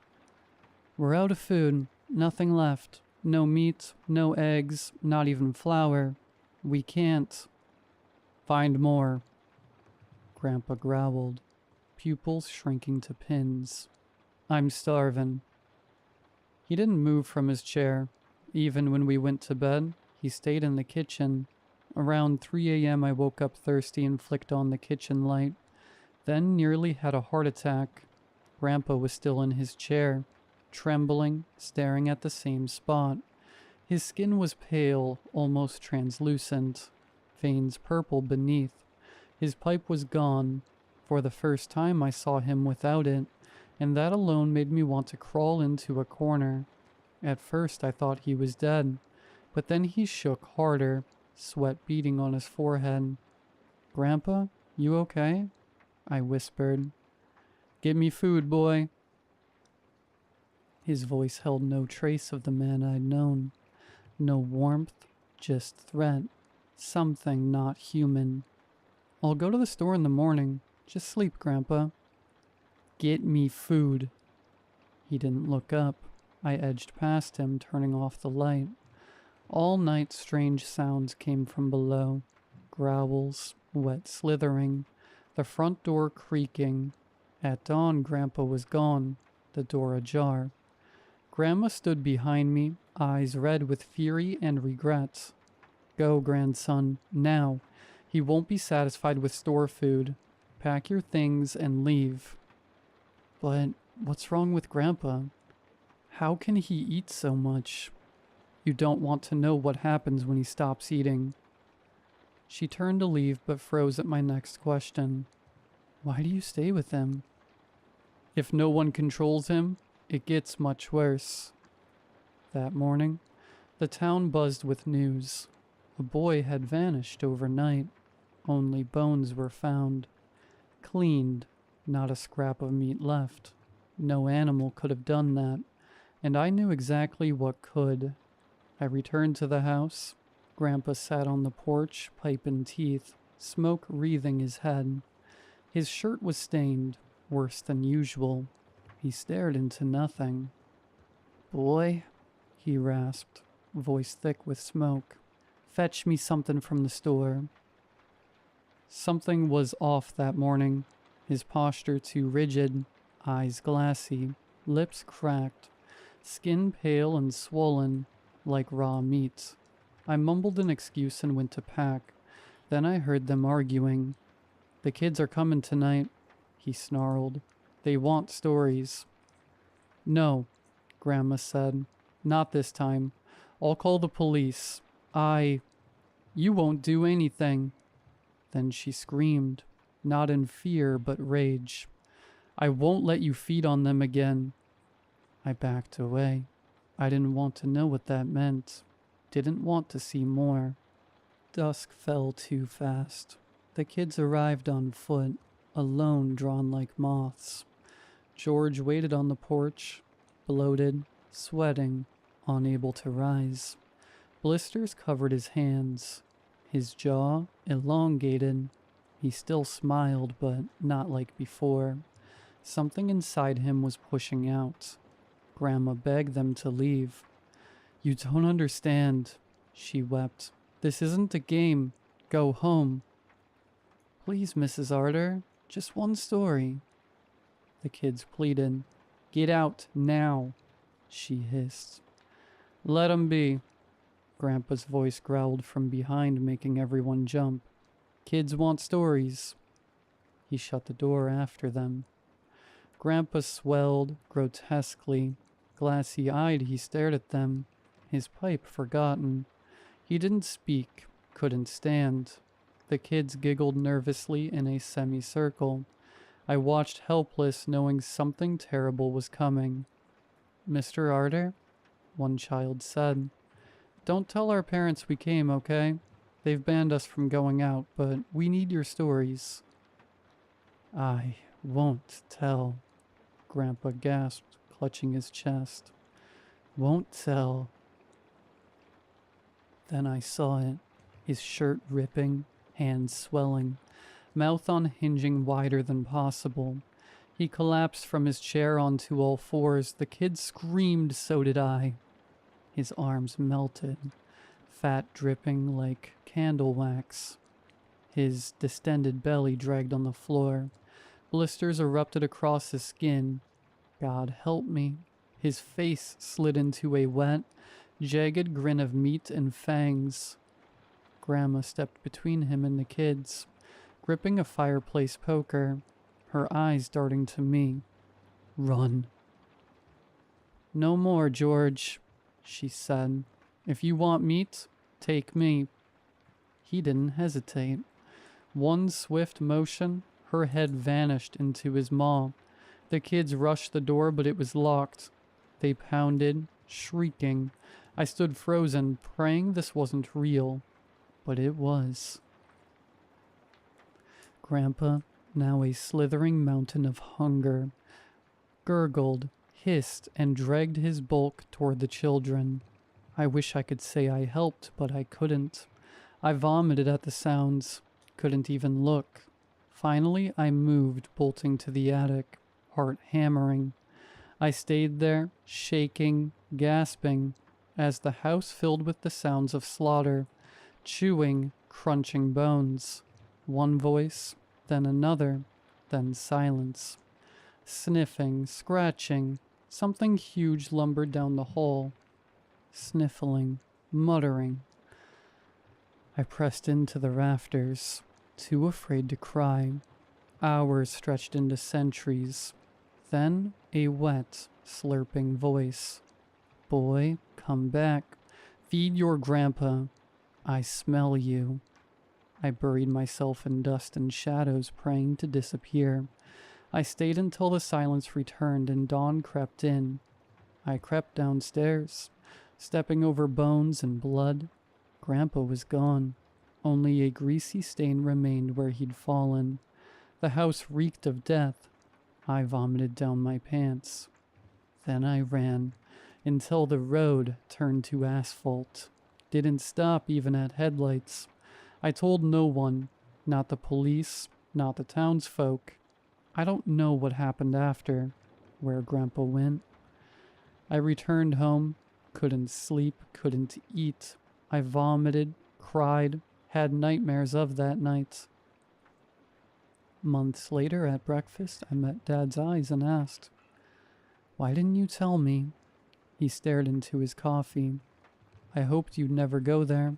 "We're out of food. Nothing left. No meat, no eggs, not even flour. We can't." "Find more," Grandpa growled, pupils shrinking to pins. "I'm starving." He didn't move from his chair. Even when we went to bed, he stayed in the kitchen. Around 3 a.m. I woke up thirsty and flicked on the kitchen light, then nearly had a heart attack. Grandpa was still in his chair, trembling, staring at the same spot. His skin was pale, almost translucent, veins purple beneath. His pipe was gone. For the first time I saw him without it, and that alone made me want to crawl into a corner. At first I thought he was dead, but then he shook harder, sweat beading on his forehead. "Grandpa, you okay?" I whispered. "Get me food, boy." His voice held no trace of the man I'd known. No warmth, just threat. Something not human. "I'll go to the store in the morning. Just sleep, Grandpa." "Get me food." He didn't look up. I edged past him, turning off the light. All night strange sounds came from below. Growls, wet slithering, the front door creaking. At dawn, Grandpa was gone, the door ajar. Grandma stood behind me, eyes red with fury and regret. "Go, grandson, now. He won't be satisfied with store food. Pack your things and leave." "But what's wrong with Grandpa? How can he eat so much?" "You don't want to know what happens when he stops eating." She turned to leave but froze at my next question. "Why do you stay with him?" "If no one controls him, it gets much worse." That morning, the town buzzed with news. A boy had vanished overnight. Only bones were found. Cleaned, not a scrap of meat left. No animal could have done that, and I knew exactly what could. I returned to the house. Grandpa sat on the porch, pipe in teeth, smoke wreathing his head. His shirt was stained, worse than usual. He stared into nothing. "Boy," he rasped, voice thick with smoke, "fetch me something from the store." Something was off that morning. His posture too rigid, eyes glassy, lips cracked, skin pale and swollen, like raw meat. I mumbled an excuse and went to pack. Then I heard them arguing. "The kids are coming tonight," he snarled. "They want stories." "No," Grandma said. "Not this time. I'll call the police. You won't do anything." Then she screamed, not in fear but rage. "I won't let you feed on them again." I backed away. I didn't want to know what that meant. Didn't want to see more. Dusk fell too fast. The kids arrived on foot, alone, drawn like moths. George waited on the porch, bloated, sweating, unable to rise. Blisters covered his hands. His jaw elongated. He still smiled, but not like before. Something inside him was pushing out. Grandma begged them to leave. "You don't understand," she wept. "This isn't a game. Go home." "Please, Mrs. Arter, just one story." The kids pleaded. "Get out, now," she hissed. "Let 'em be." Grandpa's voice growled from behind, making everyone jump. "Kids want stories." He shut the door after them. Grandpa swelled grotesquely. Glassy-eyed, he stared at them, his pipe forgotten. He didn't speak, couldn't stand. The kids giggled nervously in a semicircle. I watched helpless, knowing something terrible was coming. "Mr. Arter," one child said, "don't tell our parents we came, okay? They've banned us from going out, but we need your stories." I Won't tell, Grandpa gasped, clutching his chest. Won't tell. Then I saw it, his shirt ripping, hands swelling, mouth unhinging wider than possible. He collapsed from his chair onto all fours. The kid screamed, so did I. His arms melted, fat dripping like candle wax. His distended belly dragged on the floor. Blisters erupted across his skin. God help me. His face slid into a wet, jagged grin of meat and fangs. Grandma stepped between him and the kids, gripping a fireplace poker, her eyes darting to me. Run. No more, George, she said. If you want meat, take me. He didn't hesitate. One swift motion, her head vanished into his maw. The kids rushed the door, but it was locked. They pounded, shrieking. I stood frozen, praying this wasn't real. But it was. Grandpa, now a slithering mountain of hunger, gurgled, hissed, and dragged his bulk toward the children. I wish I could say I helped, but I couldn't. I vomited at the sounds, couldn't even look. Finally, I moved, bolting to the attic, heart hammering. I stayed there, shaking, gasping, as the house filled with the sounds of slaughter, chewing, crunching bones. One voice, then another, then silence. Sniffing, scratching, something huge lumbered down the hall. Sniffling, muttering. I pressed into the rafters, too afraid to cry. Hours stretched into centuries. Then a wet, slurping voice. Boy, come back. Feed your grandpa. I smell you. I buried myself in dust and shadows, praying to disappear. I stayed until the silence returned and dawn crept in. I crept downstairs, stepping over bones and blood. Grandpa was gone. Only a greasy stain remained where he'd fallen. The house reeked of death. I vomited down my pants. Then I ran until the road turned to asphalt. Didn't stop even at headlights. I told no one, not the police, not the townsfolk. I don't know what happened after, where Grandpa went. I returned home, couldn't sleep, couldn't eat. I vomited, cried, had nightmares of that night. Months later at breakfast, I met Dad's eyes and asked, "Why didn't you tell me?" He stared into his coffee. "I hoped you'd never go there,"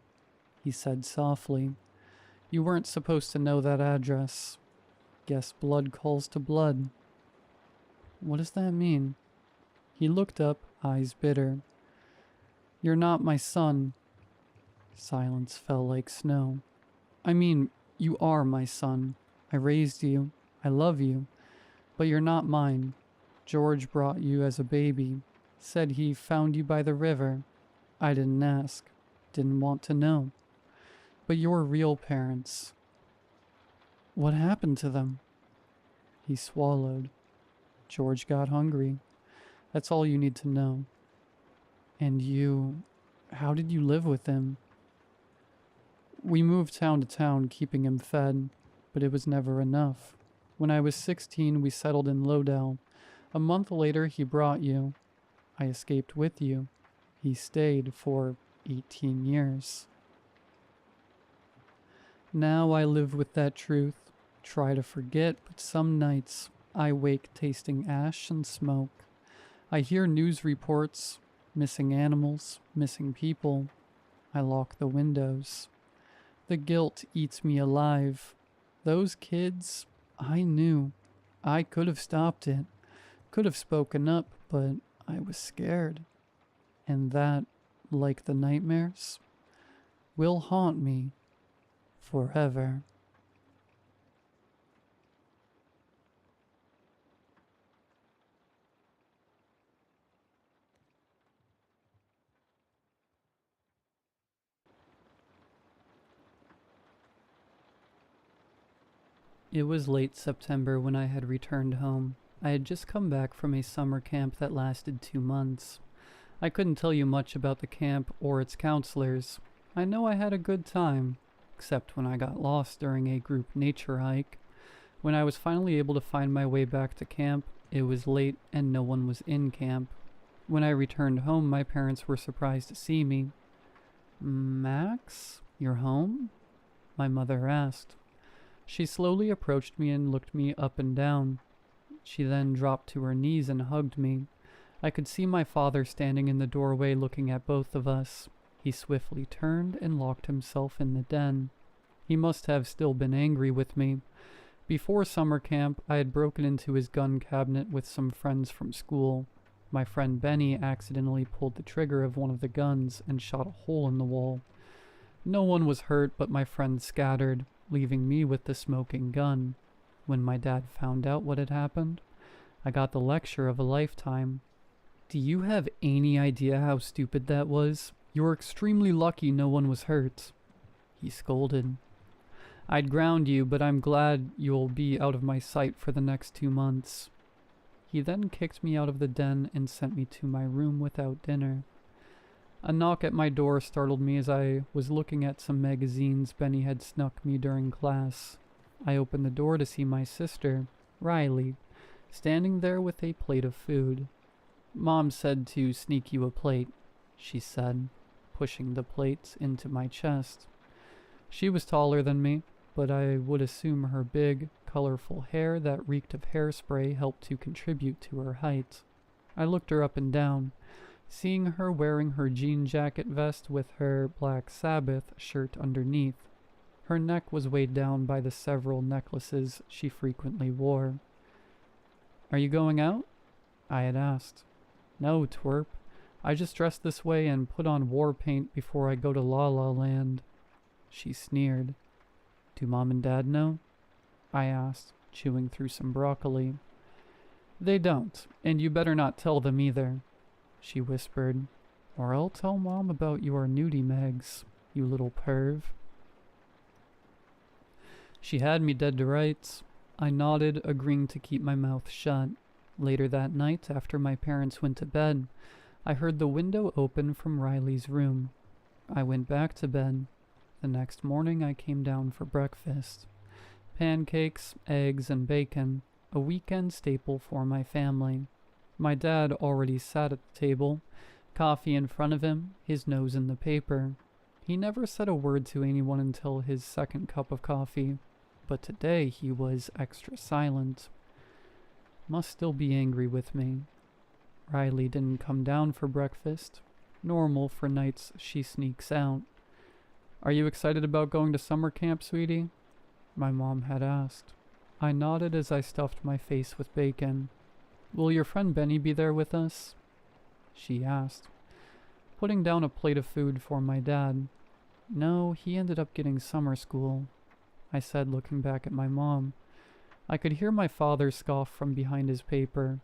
he said softly. "You weren't supposed to know that address. Guess blood calls to blood." "What does that mean?" He looked up, eyes bitter. "You're not my son." Silence fell like snow. "I mean, you are my son. I raised you. I love you. But you're not mine. George brought you as a baby. Said he found you by the river. I didn't ask. Didn't want to know. But your real parents. What happened to them?" He swallowed. "George got hungry. That's all you need to know." "And you... how did you live with him?" "We moved town to town, keeping him fed, but it was never enough. When I was 16, we settled in Lodell. A month later, he brought you. I escaped with you. He stayed for 18 years. Now I live with that truth, try to forget, but some nights I wake tasting ash and smoke. I hear news reports, missing animals, missing people. I lock the windows. The guilt eats me alive. Those kids, I knew. I could have stopped it, could have spoken up, but I was scared. And that, like the nightmares, will haunt me forever. It was late September when I had returned home. I had just come back from a summer camp that lasted 2 months. I couldn't tell you much about the camp or its counselors. I know I had a good time, except when I got lost during a group nature hike. When I was finally able to find my way back to camp, it was late and no one was in camp. When I returned home, my parents were surprised to see me. "Max, you're home?" my mother asked. She slowly approached me and looked me up and down. She then dropped to her knees and hugged me. I could see my father standing in the doorway looking at both of us. He swiftly turned and locked himself in the den. He must have still been angry with me. Before summer camp, I had broken into his gun cabinet with some friends from school. My friend Benny accidentally pulled the trigger of one of the guns and shot a hole in the wall. No one was hurt, but my friends scattered, leaving me with the smoking gun. When my dad found out what had happened, I got the lecture of a lifetime. "Do you have any idea how stupid that was? You're extremely lucky no one was hurt," he scolded. "I'd ground you, but I'm glad you'll be out of my sight for the next 2 months." He then kicked me out of the den and sent me to my room without dinner. A knock at my door startled me as I was looking at some magazines Benny had snuck me during class. I opened the door to see my sister, Riley, standing there with a plate of food. "Mom said to sneak you a plate," she said, pushing the plate into my chest. She was taller than me, but I would assume her big, colorful hair that reeked of hairspray helped to contribute to her height. I looked her up and down, seeing her wearing her jean jacket vest with her black Sabbath shirt underneath. Her neck was weighed down by the several necklaces she frequently wore. "Are you going out?" I had asked. "No, twerp. I just dressed this way and put on war paint before I go to La La Land," she sneered. "Do Mom and Dad know?" I asked, chewing through some broccoli. "They don't, and you better not tell them either," she whispered. "Or I'll tell Mom about your nudie mags, you little perv." She had me dead to rights. I nodded, agreeing to keep my mouth shut. Later that night, after my parents went to bed, I heard the window open from Riley's room. I went back to bed. The next morning I came down for breakfast. Pancakes, eggs, and bacon, a weekend staple for my family. My dad already sat at the table, coffee in front of him, his nose in the paper. He never said a word to anyone until his second cup of coffee, but today he was extra silent. Must still be angry with me. Riley didn't come down for breakfast. Normal for nights she sneaks out. "Are you excited about going to summer camp, sweetie?" my mom had asked. I nodded as I stuffed my face with bacon. "Will your friend Benny be there with us?" she asked, putting down a plate of food for my dad. "No, he ended up getting summer school," I said, looking back at my mom. I could hear my father scoff from behind his paper.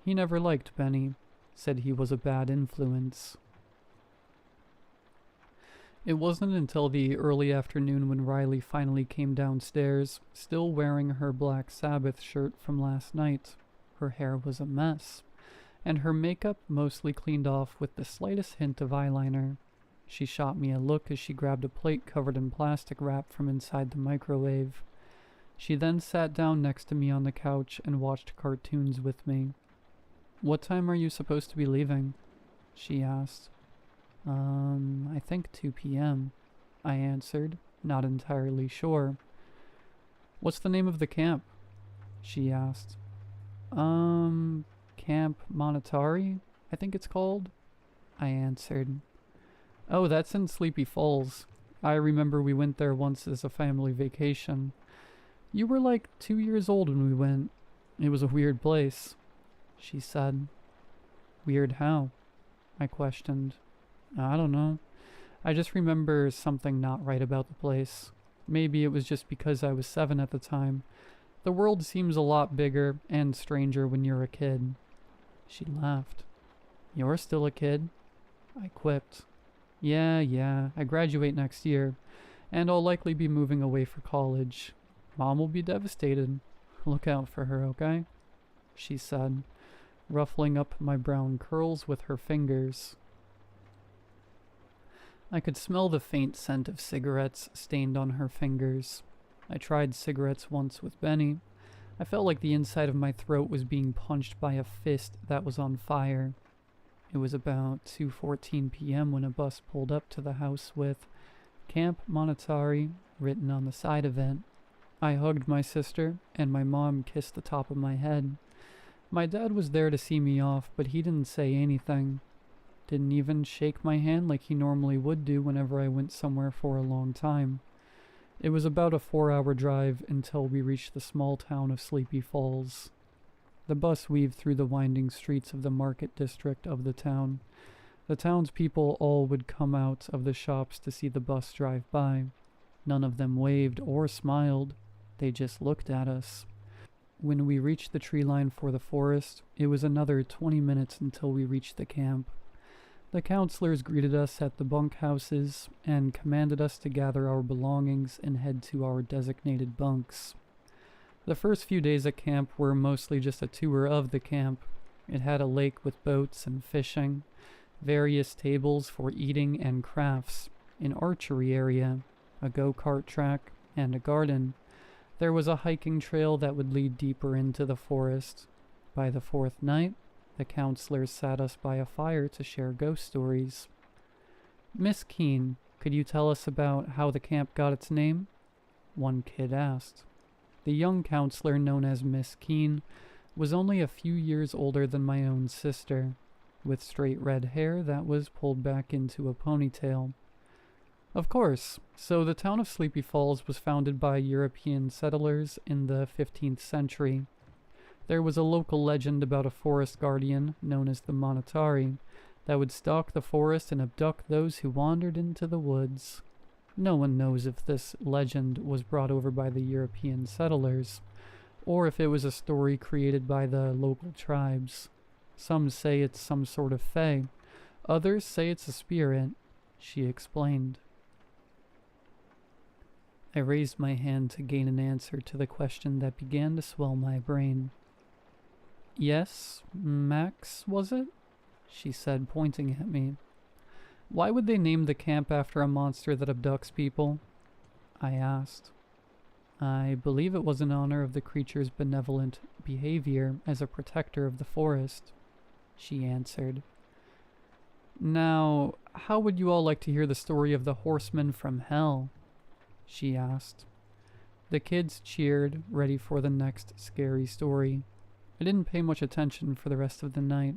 He never liked Benny, said he was a bad influence. It wasn't until the early afternoon when Riley finally came downstairs, still wearing her black Sabbath shirt from last night. Her hair was a mess, and her makeup mostly cleaned off with the slightest hint of eyeliner. She shot me a look as she grabbed a plate covered in plastic wrap from inside the microwave. She then sat down next to me on the couch and watched cartoons with me. "What time are you supposed to be leaving?" she asked. I think 2 p.m., I answered, not entirely sure. "What's the name of the camp?" she asked. Camp Monetary, I think it's called," I answered. "Oh, that's in Sleepy Falls. I remember we went there once as a family vacation. You were like 2 years old when we went. It was a weird place," she said. "Weird how?" I questioned. "I don't know. I just remember something not right about the place. Maybe it was just because I was 7 at the time. The world seems a lot bigger and stranger when you're a kid." She laughed. "You're still a kid?" I quipped. Yeah, I graduate next year, and I'll likely be moving away for college." Mom will be devastated. Look out for her, okay? She said, ruffling up my brown curls with her fingers. I could smell the faint scent of cigarettes stained on her fingers. I tried cigarettes once with Benny. I felt like the inside of my throat was being punched by a fist that was on fire. It was about 2:14 p.m. when a bus pulled up to the house with Camp Monetary written on the side of it. I hugged my sister, and my mom kissed the top of my head. My dad was there to see me off, but he didn't say anything. Didn't even shake my hand like he normally would do whenever I went somewhere for a long time. It was about a 4-hour drive until we reached the small town of Sleepy Falls. The bus weaved through the winding streets of the market district of the town. The townspeople all would come out of the shops to see the bus drive by. None of them waved or smiled. They just looked at us. When we reached the tree line for the forest, it was another 20 minutes until we reached the camp. The counselors greeted us at the bunkhouses and commanded us to gather our belongings and head to our designated bunks. The first few days at camp were mostly just a tour of the camp. It had a lake with boats and fishing, various tables for eating and crafts, an archery area, a go-kart track, and a garden. There was a hiking trail that would lead deeper into the forest. By the fourth night, the counselors sat us by a fire to share ghost stories. Miss Keene, could you tell us about how the camp got its name? One kid asked. The young counselor, known as Miss Keene, was only a few years older than my own sister, with straight red hair that was pulled back into a ponytail. Of course, so the town of Sleepy Falls was founded by European settlers in the 15th century. There was a local legend about a forest guardian, known as the Monetary, that would stalk the forest and abduct those who wandered into the woods. No one knows if this legend was brought over by the European settlers, or if it was a story created by the local tribes. Some say it's some sort of fae. Others say it's a spirit, she explained. I raised my hand to gain an answer to the question that began to swell my brain. Yes, Max, was it? She said, pointing at me. Why would they name the camp after a monster that abducts people? I asked. I believe it was in honor of the creature's benevolent behavior as a protector of the forest, she answered. Now, how would you all like to hear the story of the horseman from hell? She asked. The kids cheered, ready for the next scary story. I didn't pay much attention for the rest of the night.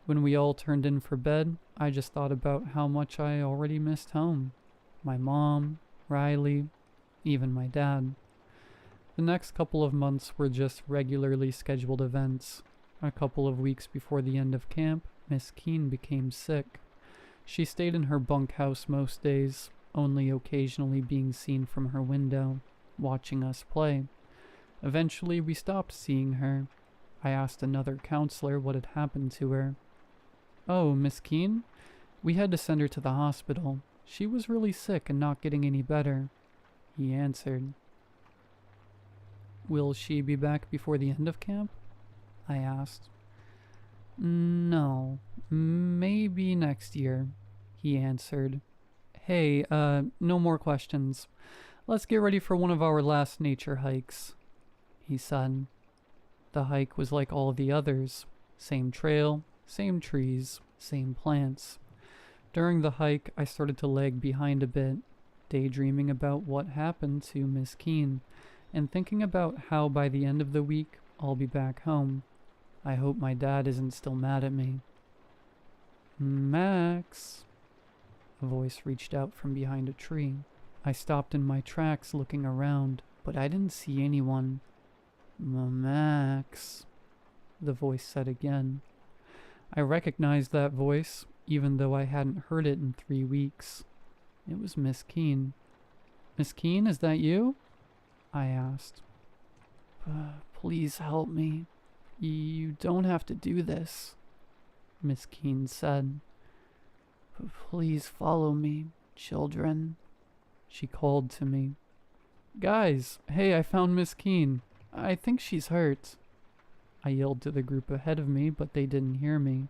When we all turned in for bed, I just thought about how much I already missed home. My mom, Riley, even my dad. The next couple of months were just regularly scheduled events. A couple of weeks before the end of camp, Miss Keene became sick. She stayed in her bunkhouse most days, only occasionally being seen from her window, watching us play. Eventually, we stopped seeing her. I asked another counselor what had happened to her. Oh, Miss Keene? We had to send her to the hospital. She was really sick and not getting any better, he answered. Will she be back before the end of camp? I asked. No, maybe next year, he answered. Hey, no more questions. Let's get ready for one of our last nature hikes, he said. The hike was like all the others. Same trail, same trees, same plants. During the hike, I started to lag behind a bit, daydreaming about what happened to Miss Keene, and thinking about how by the end of the week, I'll be back home. I hope my dad isn't still mad at me. Max! A voice reached out from behind a tree. I stopped in my tracks looking around, but I didn't see anyone. Max, the voice said again. I recognized that voice, even though I hadn't heard it in 3 weeks. It was Miss Keene. Miss Keene, is that you? I asked. Please help me. You don't have to do this, Miss Keene said. Please follow me, children, she called to me. Guys, hey, I found Miss Keen. I think she's hurt. I yelled to the group ahead of me, but they didn't hear me.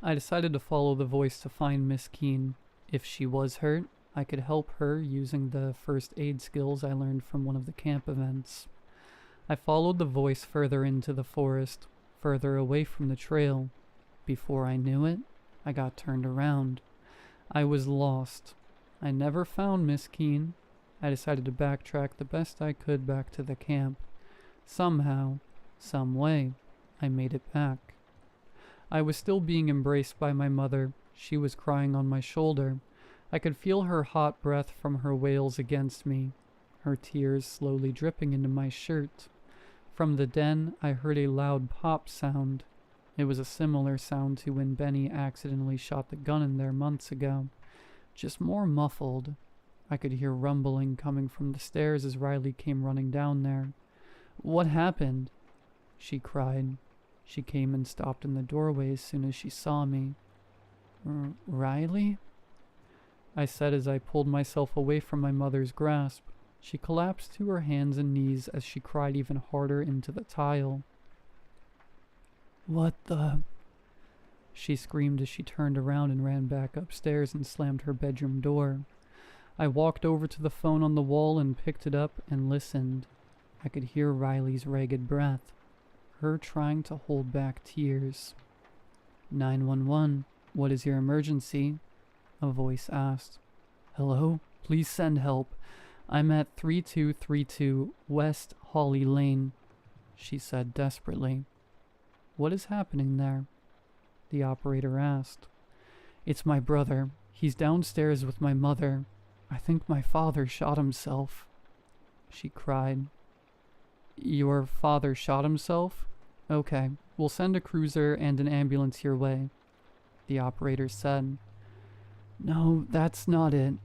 I decided to follow the voice to find Miss Keen. If she was hurt, I could help her using the first aid skills I learned from one of the camp events. I followed the voice further into the forest, further away from the trail. Before I knew it, I got turned around. I was lost. I never found Miss Keen. I decided to backtrack the best I could back to the camp. Somehow, some way, I made it back. I was still being embraced by my mother. She was crying on my shoulder. I could feel her hot breath from her wails against me, her tears slowly dripping into my shirt. From the den, I heard a loud pop sound. It was a similar sound to when Benny accidentally shot the gun in there months ago, just more muffled. I could hear rumbling coming from the stairs as Riley came running down there. "What happened?" she cried. She came and stopped in the doorway as soon as she saw me. "Riley?" I said as I pulled myself away from my mother's grasp. She collapsed to her hands and knees as she cried even harder into the tile. "What the?" she screamed as she turned around and ran back upstairs and slammed her bedroom door. I walked over to the phone on the wall and picked it up and listened. I could hear Riley's ragged breath, her trying to hold back tears. 911, what is your emergency?" a voice asked. "Hello? Please send help. I'm at 3232 West Holly Lane," she said desperately. "What is happening there?" the operator asked. "It's my brother. He's downstairs with my mother. I think my father shot himself," she cried. "Your father shot himself? Okay, we'll send a cruiser and an ambulance your way," the operator said. "No, that's not it.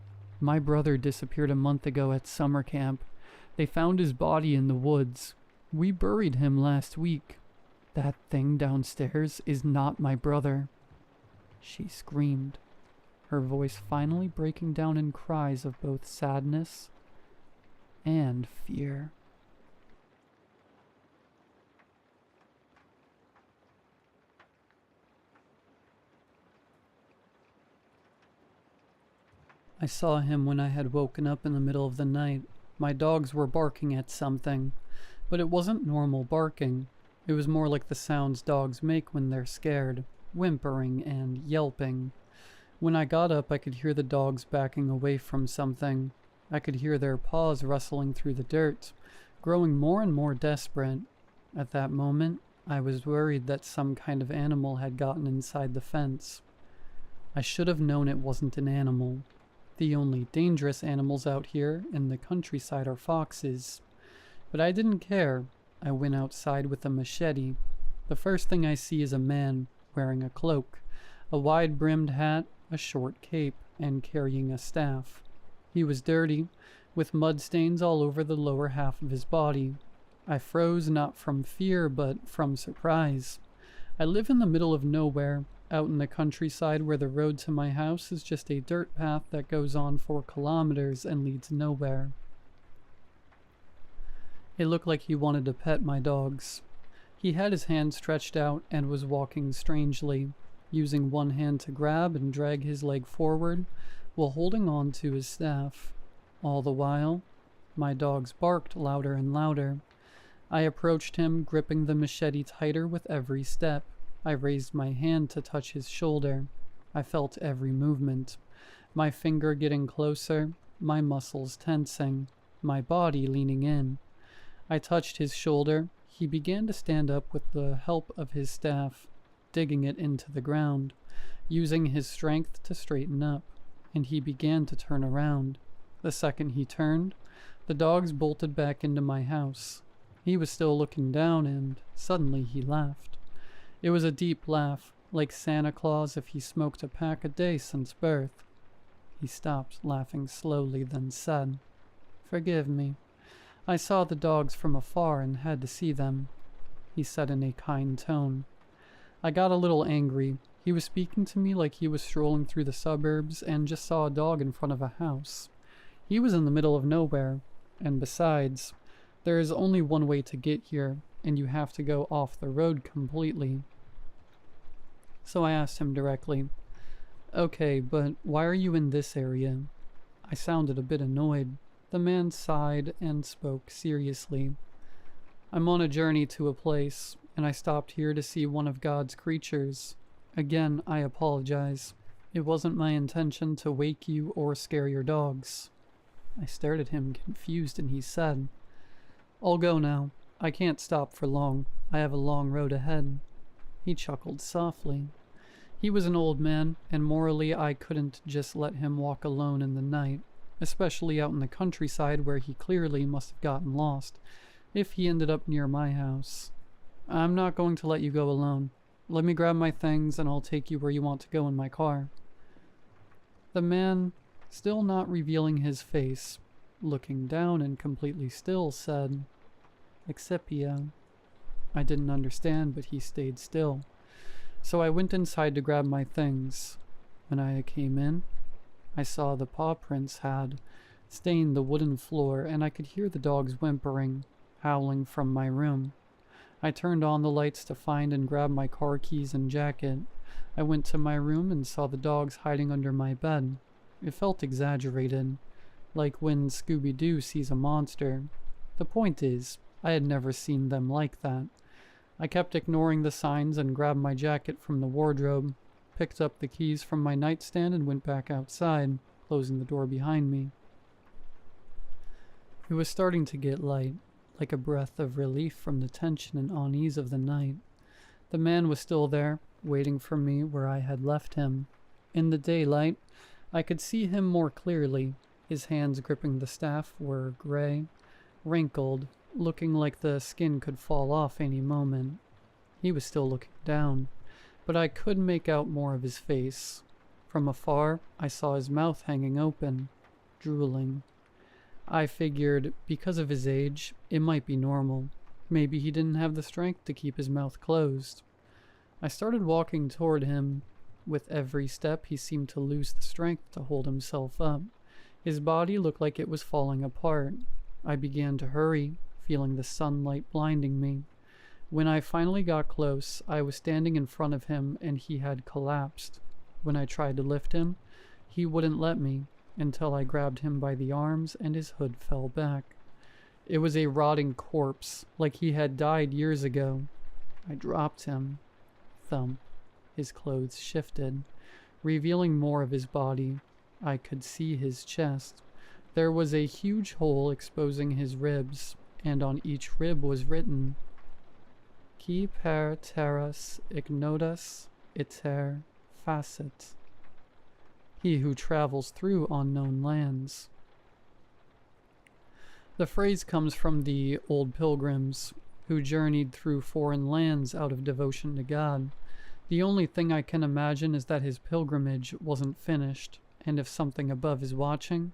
My brother disappeared a month ago at summer camp. They found his body in the woods. We buried him last week. That thing downstairs is not my brother," she screamed, her voice finally breaking down in cries of both sadness and fear. I saw him when I had woken up in the middle of the night. My dogs were barking at something, but it wasn't normal barking. It was more like the sounds dogs make when they're scared, whimpering and yelping. When I got up, I could hear the dogs backing away from something. I could hear their paws rustling through the dirt, growing more and more desperate. At that moment, I was worried that some kind of animal had gotten inside the fence. I should have known it wasn't an animal. The only dangerous animals out here in the countryside are foxes. But I didn't care. I went outside with a machete. The first thing I see is a man wearing a cloak, a wide-brimmed hat, a short cape, and carrying a staff. He was dirty, with mud stains all over the lower half of his body. I froze not from fear, but from surprise. I live in the middle of nowhere, out in the countryside where the road to my house is just a dirt path that goes on 4 kilometers and leads nowhere. It looked like he wanted to pet my dogs. He had his hand stretched out and was walking strangely, using one hand to grab and drag his leg forward while holding on to his staff. All the while, my dogs barked louder and louder. I approached him, gripping the machete tighter with every step. I raised my hand to touch his shoulder. I felt every movement. My finger getting closer, my muscles tensing, my body leaning in. I touched his shoulder. He began to stand up with the help of his staff, digging it into the ground, using his strength to straighten up, and he began to turn around. The second he turned, the dogs bolted back into my house. He was still looking down, and suddenly he laughed. It was a deep laugh, like Santa Claus if he smoked a pack a day since birth. He stopped laughing slowly, then said, "Forgive me. I saw the dogs from afar and had to see them," he said in a kind tone. I got a little angry. He was speaking to me like he was strolling through the suburbs and just saw a dog in front of a house. He was in the middle of nowhere, and besides, there is only one way to get here, and you have to go off the road completely. So I asked him directly, "Okay, but why are you in this area?" I sounded a bit annoyed. The man sighed and spoke seriously. "I'm on a journey to a place, and I stopped here to see one of God's creatures. Again, I apologize. It wasn't my intention to wake you or scare your dogs." I stared at him confused, and he said, "I'll go now. I can't stop for long. I have a long road ahead." He chuckled softly. He was an old man, and morally I couldn't just let him walk alone in the night, especially out in the countryside where he clearly must have gotten lost, if he ended up near my house. "I'm not going to let you go alone. Let me grab my things and I'll take you where you want to go in my car." The man, still not revealing his face, looking down and completely still, said, "Excipia." I didn't understand, but he stayed still. So I went inside to grab my things. When I came in, I saw the paw prints had stained the wooden floor, and I could hear the dogs whimpering, howling from my room. I turned on the lights to find and grab my car keys and jacket. I went to my room and saw the dogs hiding under my bed. It felt exaggerated, like when Scooby-Doo sees a monster. The point is, I had never seen them like that. I kept ignoring the signs and grabbed my jacket from the wardrobe, picked up the keys from my nightstand and went back outside, closing the door behind me. It was starting to get light, like a breath of relief from the tension and unease of the night. The man was still there, waiting for me where I had left him. In the daylight, I could see him more clearly. His hands gripping the staff were gray, wrinkled, looking like the skin could fall off any moment. He was still looking down, but I could make out more of his face. From afar, I saw his mouth hanging open, drooling. I figured, because of his age, it might be normal. Maybe he didn't have the strength to keep his mouth closed. I started walking toward him. With every step, he seemed to lose the strength to hold himself up. His body looked like it was falling apart. I began to hurry, feeling the sunlight blinding me. When I finally got close, I was standing in front of him and he had collapsed. When I tried to lift him, he wouldn't let me until I grabbed him by the arms and his hood fell back. It was a rotting corpse, like he had died years ago. I dropped him. Thump. His clothes shifted, revealing more of his body. I could see his chest. There was a huge hole exposing his ribs, and on each rib was written, "Qui per terras ignotus iter facit." He who travels through unknown lands. The phrase comes from the old pilgrims, who journeyed through foreign lands out of devotion to God. The only thing I can imagine is that his pilgrimage wasn't finished, and if something above is watching,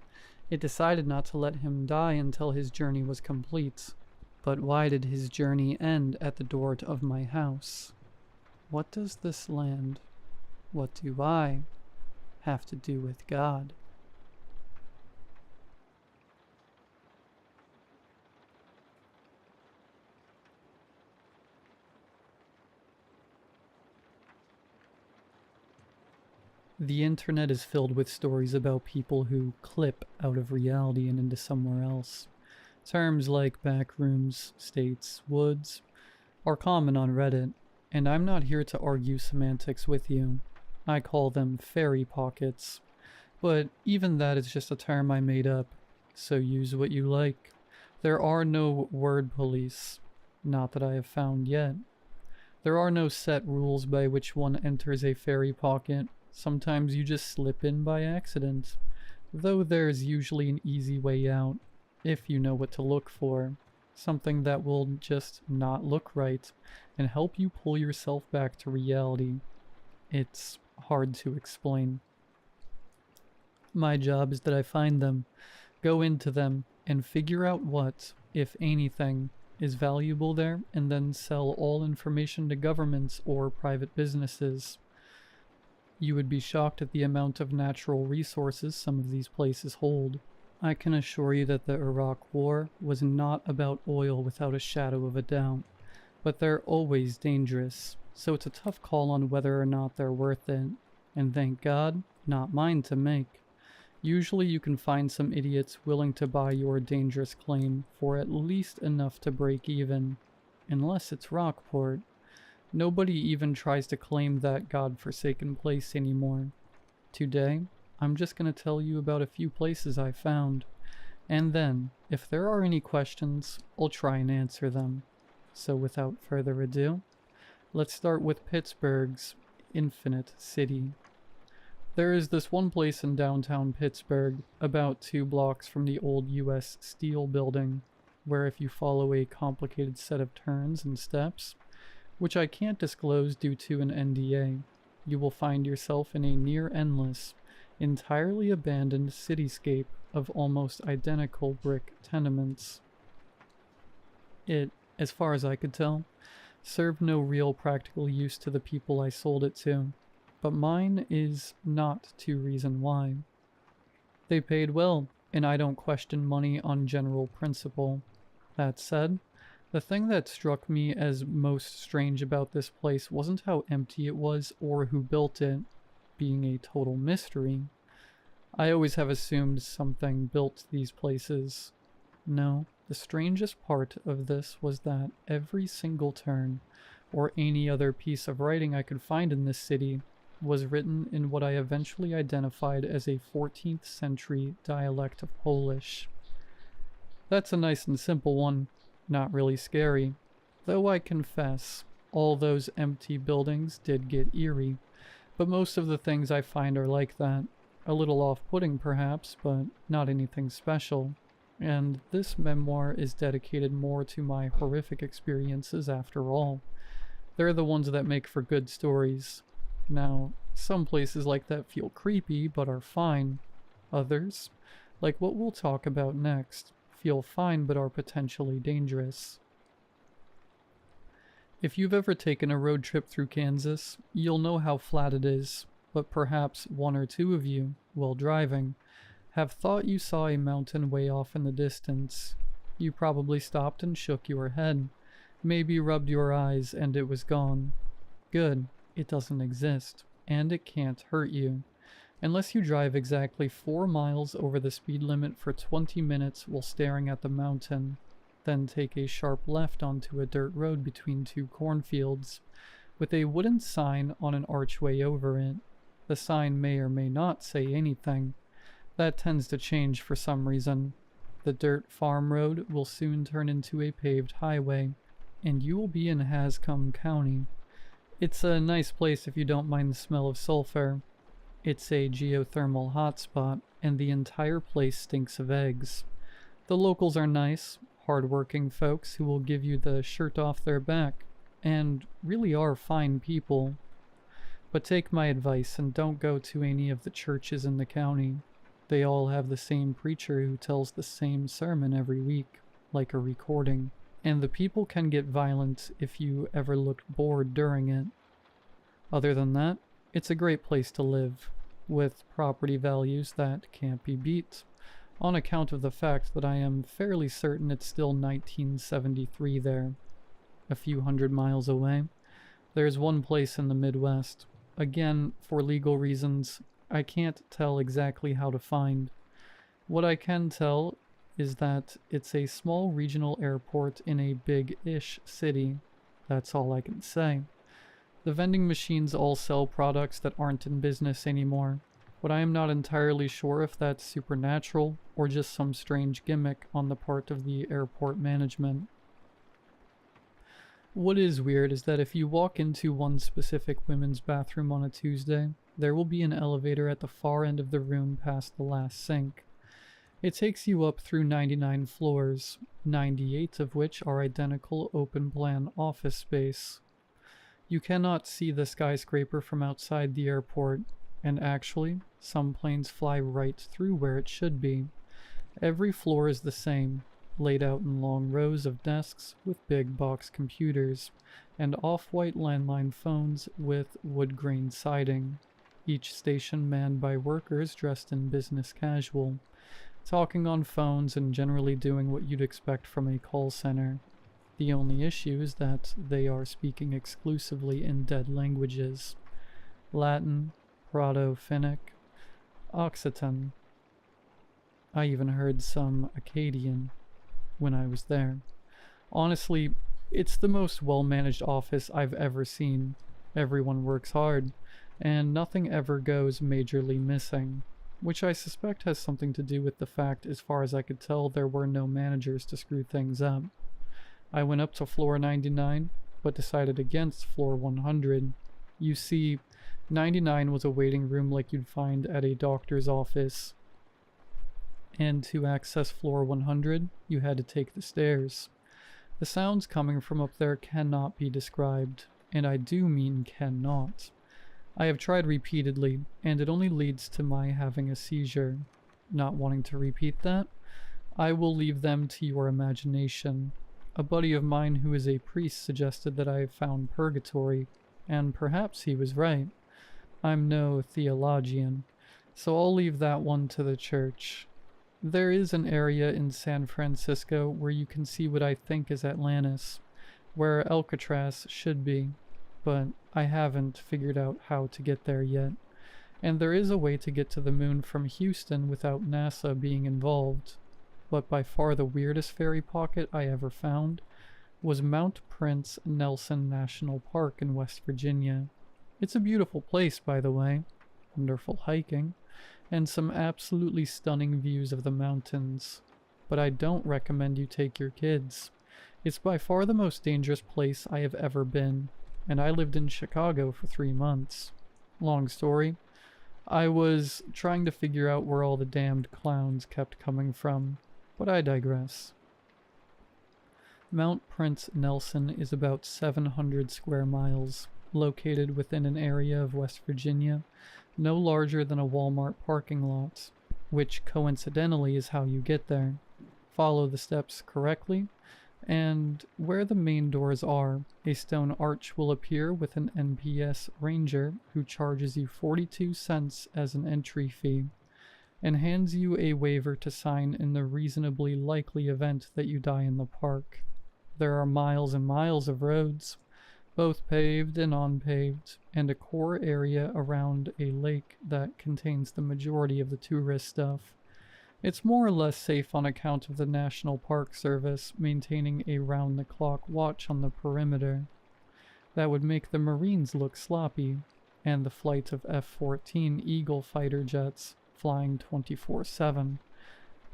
it decided not to let him die until his journey was complete. But why did his journey end at the door of my house? What does this land, what do I, have to do with God? The internet is filled with stories about people who clip out of reality and into somewhere else. Terms like backrooms, states, woods are common on Reddit, and I'm not here to argue semantics with you. I call them fairy pockets, but even that is just a term I made up, so use what you like. There are no word police, not that I have found yet. There are no set rules by which one enters a fairy pocket. Sometimes you just slip in by accident, though there's usually an easy way out, if you know what to look for. Something that will just not look right, and help you pull yourself back to reality. It's hard to explain. My job is that I find them, go into them, and figure out what, if anything, is valuable there, and then sell all information to governments or private businesses. You would be shocked at the amount of natural resources some of these places hold. I can assure you that the Iraq War was not about oil without a shadow of a doubt, but they're always dangerous, so it's a tough call on whether or not they're worth it, and thank God, not mine to make. Usually you can find some idiots willing to buy your dangerous claim for at least enough to break even, unless it's Rockport. Nobody even tries to claim that godforsaken place anymore. Today, I'm just going to tell you about a few places I found, and then, if there are any questions, I'll try and answer them. So without further ado, let's start with Pittsburgh's Infinite City. There is this one place in downtown Pittsburgh, about 2 blocks from the old US Steel building, where if you follow a complicated set of turns and steps, which I can't disclose due to an NDA, you will find yourself in a near-endless, entirely abandoned cityscape of almost identical brick tenements. It, as far as I could tell, served no real practical use to the people I sold it to, but mine is not to reason why. They paid well, and I don't question money on general principle. That said, the thing that struck me as most strange about this place wasn't how empty it was or who built it, being a total mystery. I always have assumed something built these places. No, the strangest part of this was that every single turn, or any other piece of writing I could find in this city, was written in what I eventually identified as a 14th century dialect of Polish. That's a nice and simple one, not really scary, though I confess, all those empty buildings did get eerie, but most of the things I find are like that. A little off-putting perhaps, but not anything special. And this memoir is dedicated more to my horrific experiences after all. They're the ones that make for good stories. Now, some places like that feel creepy, but are fine. Others, like what we'll talk about next, feel fine but are potentially dangerous. If you've ever taken a road trip through Kansas, you'll know how flat it is, but perhaps one or two of you, while driving, have thought you saw a mountain way off in the distance. You probably stopped and shook your head, maybe rubbed your eyes, and it was gone. Good, it doesn't exist, and it can't hurt you, unless you drive exactly 4 miles over the speed limit for 20 minutes while staring at the mountain, then take a sharp left onto a dirt road between 2 cornfields, with a wooden sign on an archway over it. The sign may or may not say anything. That tends to change for some reason. The dirt farm road will soon turn into a paved highway, and you will be in Hanscom County. It's a nice place if you don't mind the smell of sulfur. It's a geothermal hotspot, and the entire place stinks of eggs. The locals are nice, hard-working folks who will give you the shirt off their back, and really are fine people. But take my advice and don't go to any of the churches in the county. They all have the same preacher who tells the same sermon every week, like a recording, and the people can get violent if you ever looked bored during it. Other than that, it's a great place to live, with property values that can't be beat, on account of the fact that I am fairly certain it's still 1973 there. A few hundred miles away, there's one place in the Midwest. Again, for legal reasons, I can't tell exactly how to find. What I can tell is that it's a small regional airport in a big-ish city. That's all I can say. The vending machines all sell products that aren't in business anymore, but I am not entirely sure if that's supernatural or just some strange gimmick on the part of the airport management. What is weird is that if you walk into one specific women's bathroom on a Tuesday, there will be an elevator at the far end of the room past the last sink. It takes you up through 99 floors, 98 of which are identical open-plan office space. You cannot see the skyscraper from outside the airport, and actually, some planes fly right through where it should be. Every floor is the same, laid out in long rows of desks with big box computers, and off-white landline phones with wood-grain siding, each station manned by workers dressed in business casual. talking on phones and generally doing what you'd expect from a call center. The only issue is that they are speaking exclusively in dead languages: Latin, Proto-Finnic, Occitan. I even heard some Akkadian when I was there. Honestly, it's the most well-managed office I've ever seen. Everyone works hard, and nothing ever goes majorly missing, which I suspect has something to do with the fact, as far as I could tell, there were no managers to screw things up. I went up to floor 99, but decided against floor 100. You see, 99 was a waiting room like you'd find at a doctor's office, and to access floor 100, you had to take the stairs. The sounds coming from up there cannot be described, and I do mean cannot. I have tried repeatedly, and it only leads to my having a seizure. Not wanting to repeat that, I will leave them to your imagination. A buddy of mine who is a priest suggested that I have found purgatory, and perhaps he was right. I'm no theologian, so I'll leave that one to the church. There is an area in San Francisco where you can see what I think is Atlantis, where Alcatraz should be, but I haven't figured out how to get there yet. And there is a way to get to the moon from Houston without NASA being involved. But by far the weirdest fairy pocket I ever found was Mount Prince Nelson National Park in West Virginia. It's a beautiful place, by the way. Wonderful hiking, and some absolutely stunning views of the mountains. But I don't recommend you take your kids. It's by far the most dangerous place I have ever been, and I lived in Chicago for 3 months. Long story, I was trying to figure out where all the damned clowns kept coming from, but I digress. Mount Prince Nelson is about 700 square miles, located within an area of West Virginia no larger than a Walmart parking lot, which coincidentally is how you get there. Follow the steps correctly, and where the main doors are, a stone arch will appear with an NPS ranger who charges you 42 cents as an entry fee, and hands you a waiver to sign in the reasonably likely event that you die in the park. There are miles and miles of roads, both paved and unpaved, and a core area around a lake that contains the majority of the tourist stuff. It's more or less safe on account of the National Park Service maintaining a round-the-clock watch on the perimeter. That would make the Marines look sloppy, and the flight of F-14 Eagle fighter jets flying 24/7.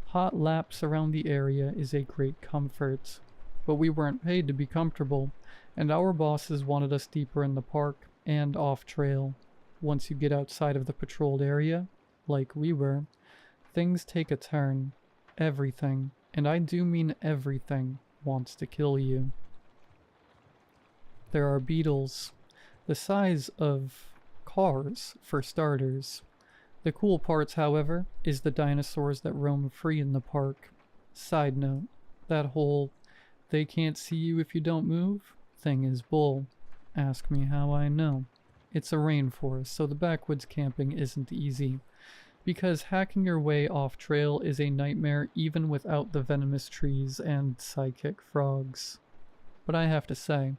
Hot laps around the area is a great comfort, but we weren't paid to be comfortable, and our bosses wanted us deeper in the park and off-trail. Once you get outside of the patrolled area, like we were, things take a turn. Everything, and I do mean everything, wants to kill you. There are beetles, the size of cars, for starters. The cool parts, however, is the dinosaurs that roam free in the park. Side note, that whole "they can't see you if you don't move" thing is bull. Ask me how I know. It's a rainforest, so the backwoods camping isn't easy, because hacking your way off trail is a nightmare even without the venomous trees and psychic frogs. But I have to say,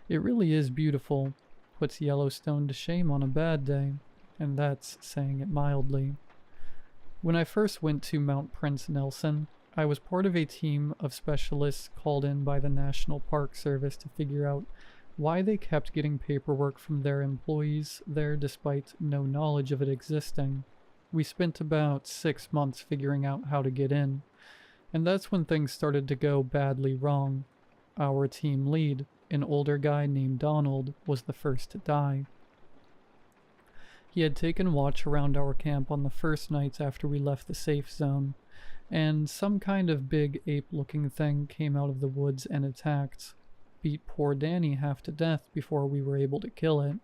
it really is beautiful. Puts Yellowstone to shame on a bad day, and that's saying it mildly. When I first went to Mount Prince Nelson, I was part of a team of specialists called in by the National Park Service to figure out why they kept getting paperwork from their employees there despite no knowledge of it existing. We spent about 6 months figuring out how to get in, and that's when things started to go badly wrong. Our team lead, an older guy named Donald, was the first to die. He had taken watch around our camp on the first night after we left the safe zone, and some kind of big ape-looking thing came out of the woods and attacked. Beat poor Danny half to death before we were able to kill it,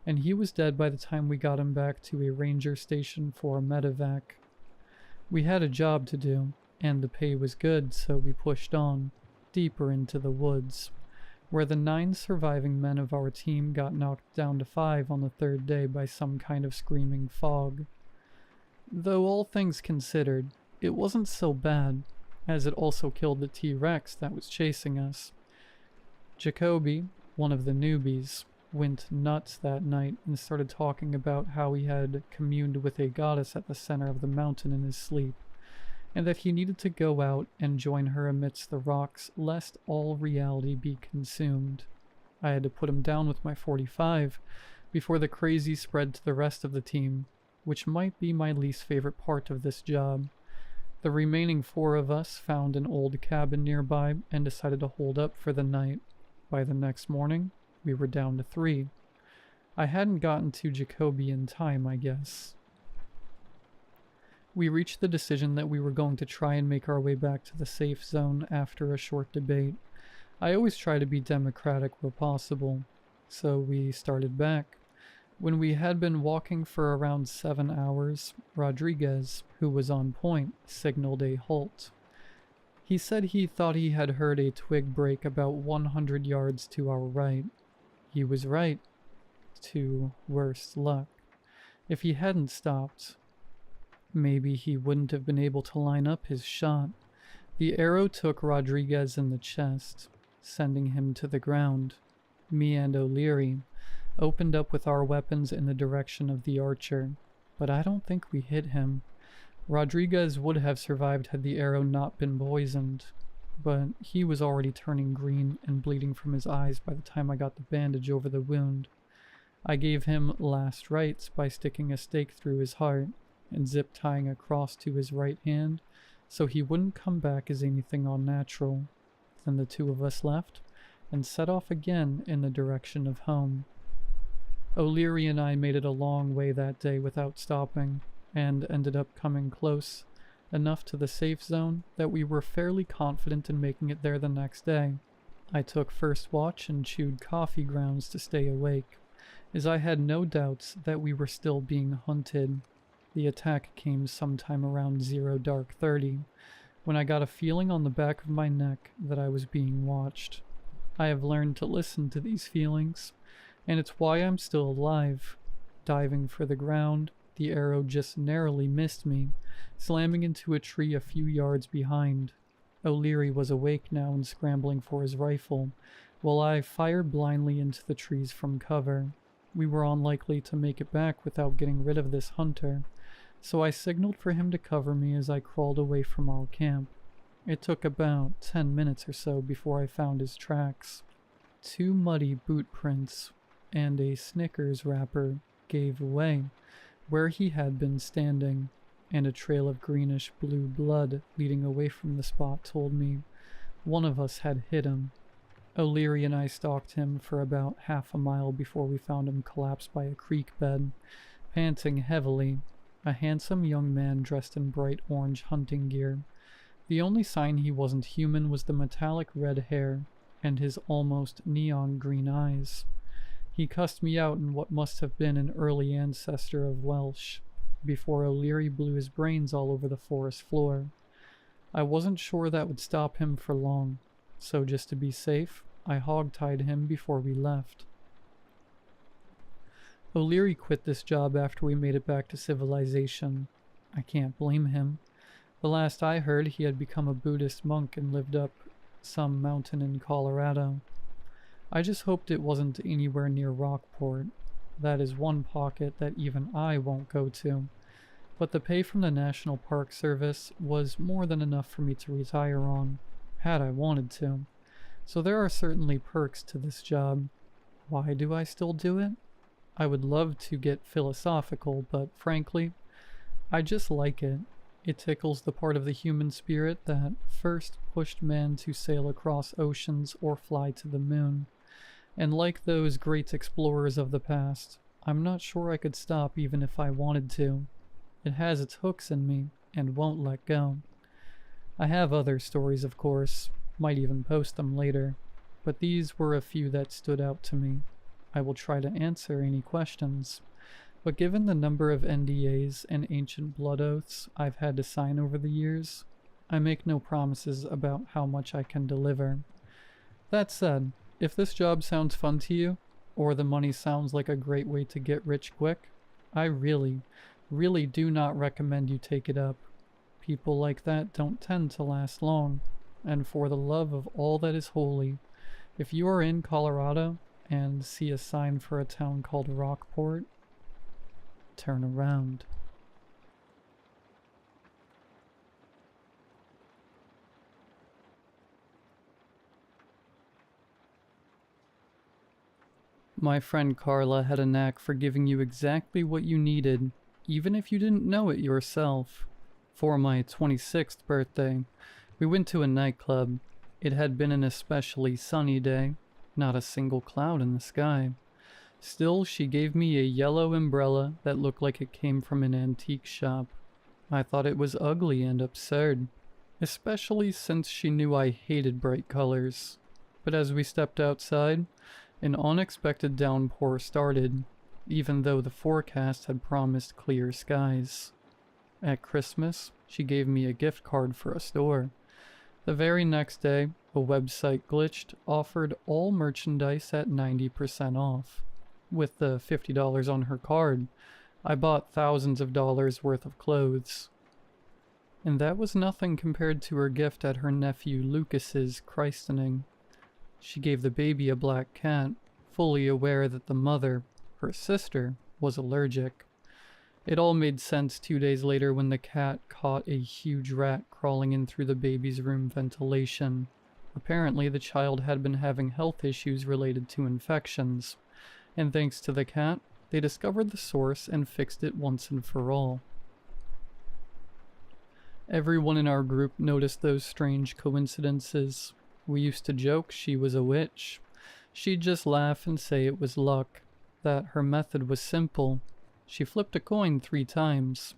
and he was dead by the time we got him back to a ranger station for a medevac. We had a job to do, and the pay was good, so we pushed on, deeper into the woods, where the 9 surviving men of our team got knocked down to 5 on the 3rd day by some kind of screaming fog. Though all things considered, it wasn't so bad, as it also killed the T-Rex that was chasing us. Jacoby, one of the newbies, went nuts that night and started talking about how he had communed with a goddess at the center of the mountain in his sleep, and that he needed to go out and join her amidst the rocks lest all reality be consumed. I had to put him down with my 45 before the crazy spread to the rest of the team, which might be my least favorite part of this job. The remaining 4 of us found an old cabin nearby and decided to hold up for the night. By the next morning, we were down to 3. I hadn't gotten to Jacoby in time, I guess. We reached the decision that we were going to try and make our way back to the safe zone after a short debate. I always try to be democratic where possible, so we started back. When we had been walking for around 7 hours, Rodriguez, who was on point, signaled a halt. He said he thought he had heard a twig break about 100 yards to our right. He was right, to worse luck. If he hadn't stopped, maybe he wouldn't have been able to line up his shot. The arrow took Rodriguez in the chest, sending him to the ground. Me and O'Leary opened up with our weapons in the direction of the archer, but I don't think we hit him. Rodriguez would have survived had the arrow not been poisoned, but he was already turning green and bleeding from his eyes by the time I got the bandage over the wound. I gave him last rites by sticking a stake through his heart and zip-tying a cross to his right hand so he wouldn't come back as anything unnatural. Then the 2 of us left and set off again in the direction of home. O'Leary and I made it a long way that day without stopping, and ended up coming close enough to the safe zone that we were fairly confident in making it there the next day. I took first watch and chewed coffee grounds to stay awake, as I had no doubts that we were still being hunted. The attack came sometime around 0:30, when I got a feeling on the back of my neck that I was being watched. I have learned to listen to these feelings, and it's why I'm still alive. Diving for the ground, the arrow just narrowly missed me, slamming into a tree a few yards behind. O'Leary was awake now and scrambling for his rifle, while I fired blindly into the trees from cover. We were unlikely to make it back without getting rid of this hunter, so I signaled for him to cover me as I crawled away from our camp. It took about 10 minutes or so before I found his tracks. 2 muddy boot prints and a Snickers wrapper gave away where he had been standing, and a trail of greenish-blue blood leading away from the spot told me one of us had hit him. O'Leary and I stalked him for about half a mile before we found him collapsed by a creek bed, panting heavily, a handsome young man dressed in bright orange hunting gear. The only sign he wasn't human was the metallic red hair and his almost neon green eyes. He cussed me out in what must have been an early ancestor of Welsh, before O'Leary blew his brains all over the forest floor. I wasn't sure that would stop him for long, so just to be safe, I hog-tied him before we left. O'Leary quit this job after we made it back to civilization. I can't blame him. The last I heard, he had become a Buddhist monk and lived up some mountain in Colorado. I just hoped it wasn't anywhere near Rockport. That is one pocket that even I won't go to. But the pay from the National Park Service was more than enough for me to retire on, had I wanted to. So there are certainly perks to this job. Why do I still do it? I would love to get philosophical, but frankly, I just like it. It tickles the part of the human spirit that first pushed man to sail across oceans or fly to the moon. And like those great explorers of the past, I'm not sure I could stop even if I wanted to. It has its hooks in me, and won't let go. I have other stories, of course, might even post them later, but these were a few that stood out to me. I will try to answer any questions, but given the number of NDAs and ancient blood oaths I've had to sign over the years, I make no promises about how much I can deliver. That said, if this job sounds fun to you, or the money sounds like a great way to get rich quick, I really do not recommend you take it up. People like that don't tend to last long. And for the love of all that is holy, if you are in Colorado and see a sign for a town called Rockport, turn around. My friend Carla had a knack for giving you exactly what you needed, even if you didn't know it yourself. For my 26th birthday, we went to a nightclub. It had been an especially sunny day, not a single cloud in the sky. Still, she gave me a yellow umbrella that looked like it came from an antique shop. I thought it was ugly and absurd, especially since she knew I hated bright colors. But as we stepped outside, an unexpected downpour started, even though the forecast had promised clear skies. At Christmas, she gave me a gift card for a store. The very next day, a website glitched, offered all merchandise at 90% off. With the $50 on her card, I bought thousands of dollars worth of clothes. And that was nothing compared to her gift at her nephew Lucas's christening. She gave the baby a black cat, fully aware that the mother, her sister, was allergic. It all made sense 2 days later when the cat caught a huge rat crawling in through the baby's room ventilation. Apparently, the child had been having health issues related to infections, and thanks to the cat, they discovered the source and fixed it once and for all. Everyone in our group noticed those strange coincidences. We used to joke she was a witch. She'd just laugh and say it was luck, that her method was simple. She flipped a coin 3 times.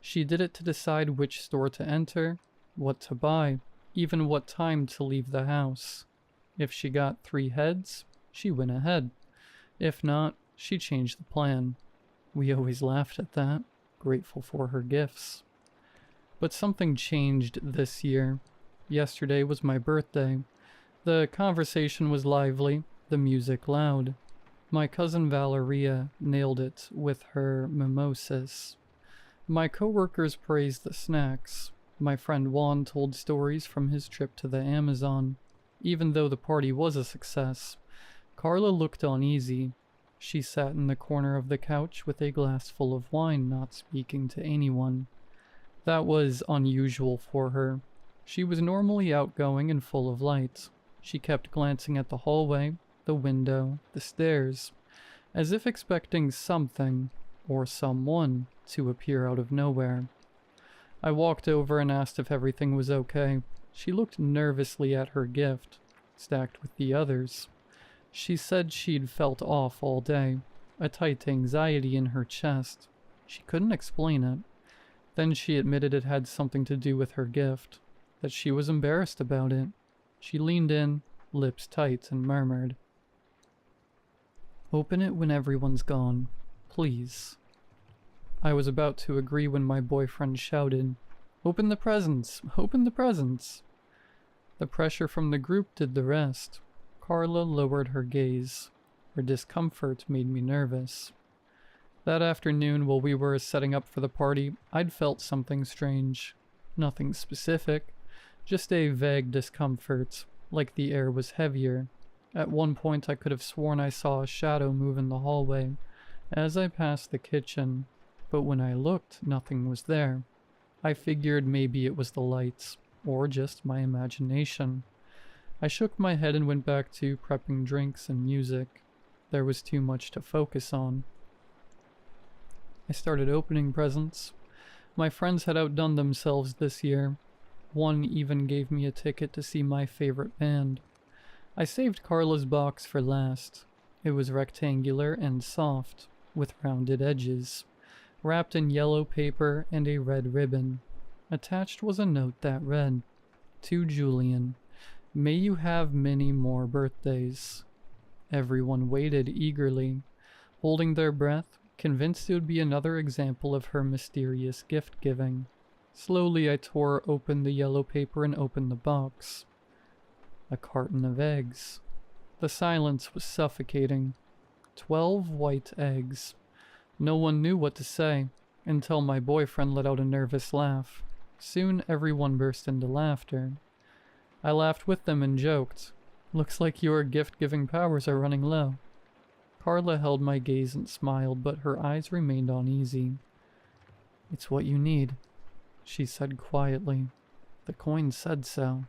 She did it to decide which store to enter, what to buy, even what time to leave the house. If she got 3 heads, she went ahead. If not, she changed the plan. We always laughed at that, grateful for her gifts. But something changed this year. Yesterday was my birthday. The conversation was lively, the music loud. My cousin Valeria nailed it with her mimosas. My coworkers praised the snacks. My friend Juan told stories from his trip to the Amazon. Even though the party was a success, Carla looked uneasy. She sat in the corner of the couch with a glass full of wine, not speaking to anyone. That was unusual for her. She was normally outgoing and full of light. She kept glancing at the hallway, the window, the stairs, as if expecting something, or someone, to appear out of nowhere. I walked over and asked if everything was okay. She looked nervously at her gift, stacked with the others. She said she'd felt off all day, a tight anxiety in her chest. She couldn't explain it. Then she admitted it had something to do with her gift, that she was embarrassed about it. She leaned in, lips tight, and murmured, "Open it when everyone's gone, please." I was about to agree when my boyfriend shouted, "Open the presents! Open the presents!" The pressure from the group did the rest. Carla lowered her gaze. Her discomfort made me nervous. That afternoon, while we were setting up for the party, I'd felt something strange. Nothing specific, just a vague discomfort, like the air was heavier. At one point I could have sworn I saw a shadow move in the hallway as I passed the kitchen, but when I looked, nothing was there. I figured maybe it was the lights, or just my imagination. I shook my head and went back to prepping drinks and music. There was too much to focus on. I started opening presents. My friends had outdone themselves this year. One even gave me a ticket to see my favorite band. I saved Carla's box for last. It was rectangular and soft, with rounded edges, wrapped in yellow paper and a red ribbon. Attached was a note that read, "To Julian, may you have many more birthdays." Everyone waited eagerly, holding their breath, convinced it would be another example of her mysterious gift-giving. Slowly I tore open the yellow paper and opened the box. A carton of eggs. The silence was suffocating. 12 white eggs. No one knew what to say, until my boyfriend let out a nervous laugh. Soon everyone burst into laughter. I laughed with them and joked, "Looks like your gift-giving powers are running low." Carla held my gaze and smiled, but her eyes remained uneasy. "It's what you need," she said quietly. "The coin said so."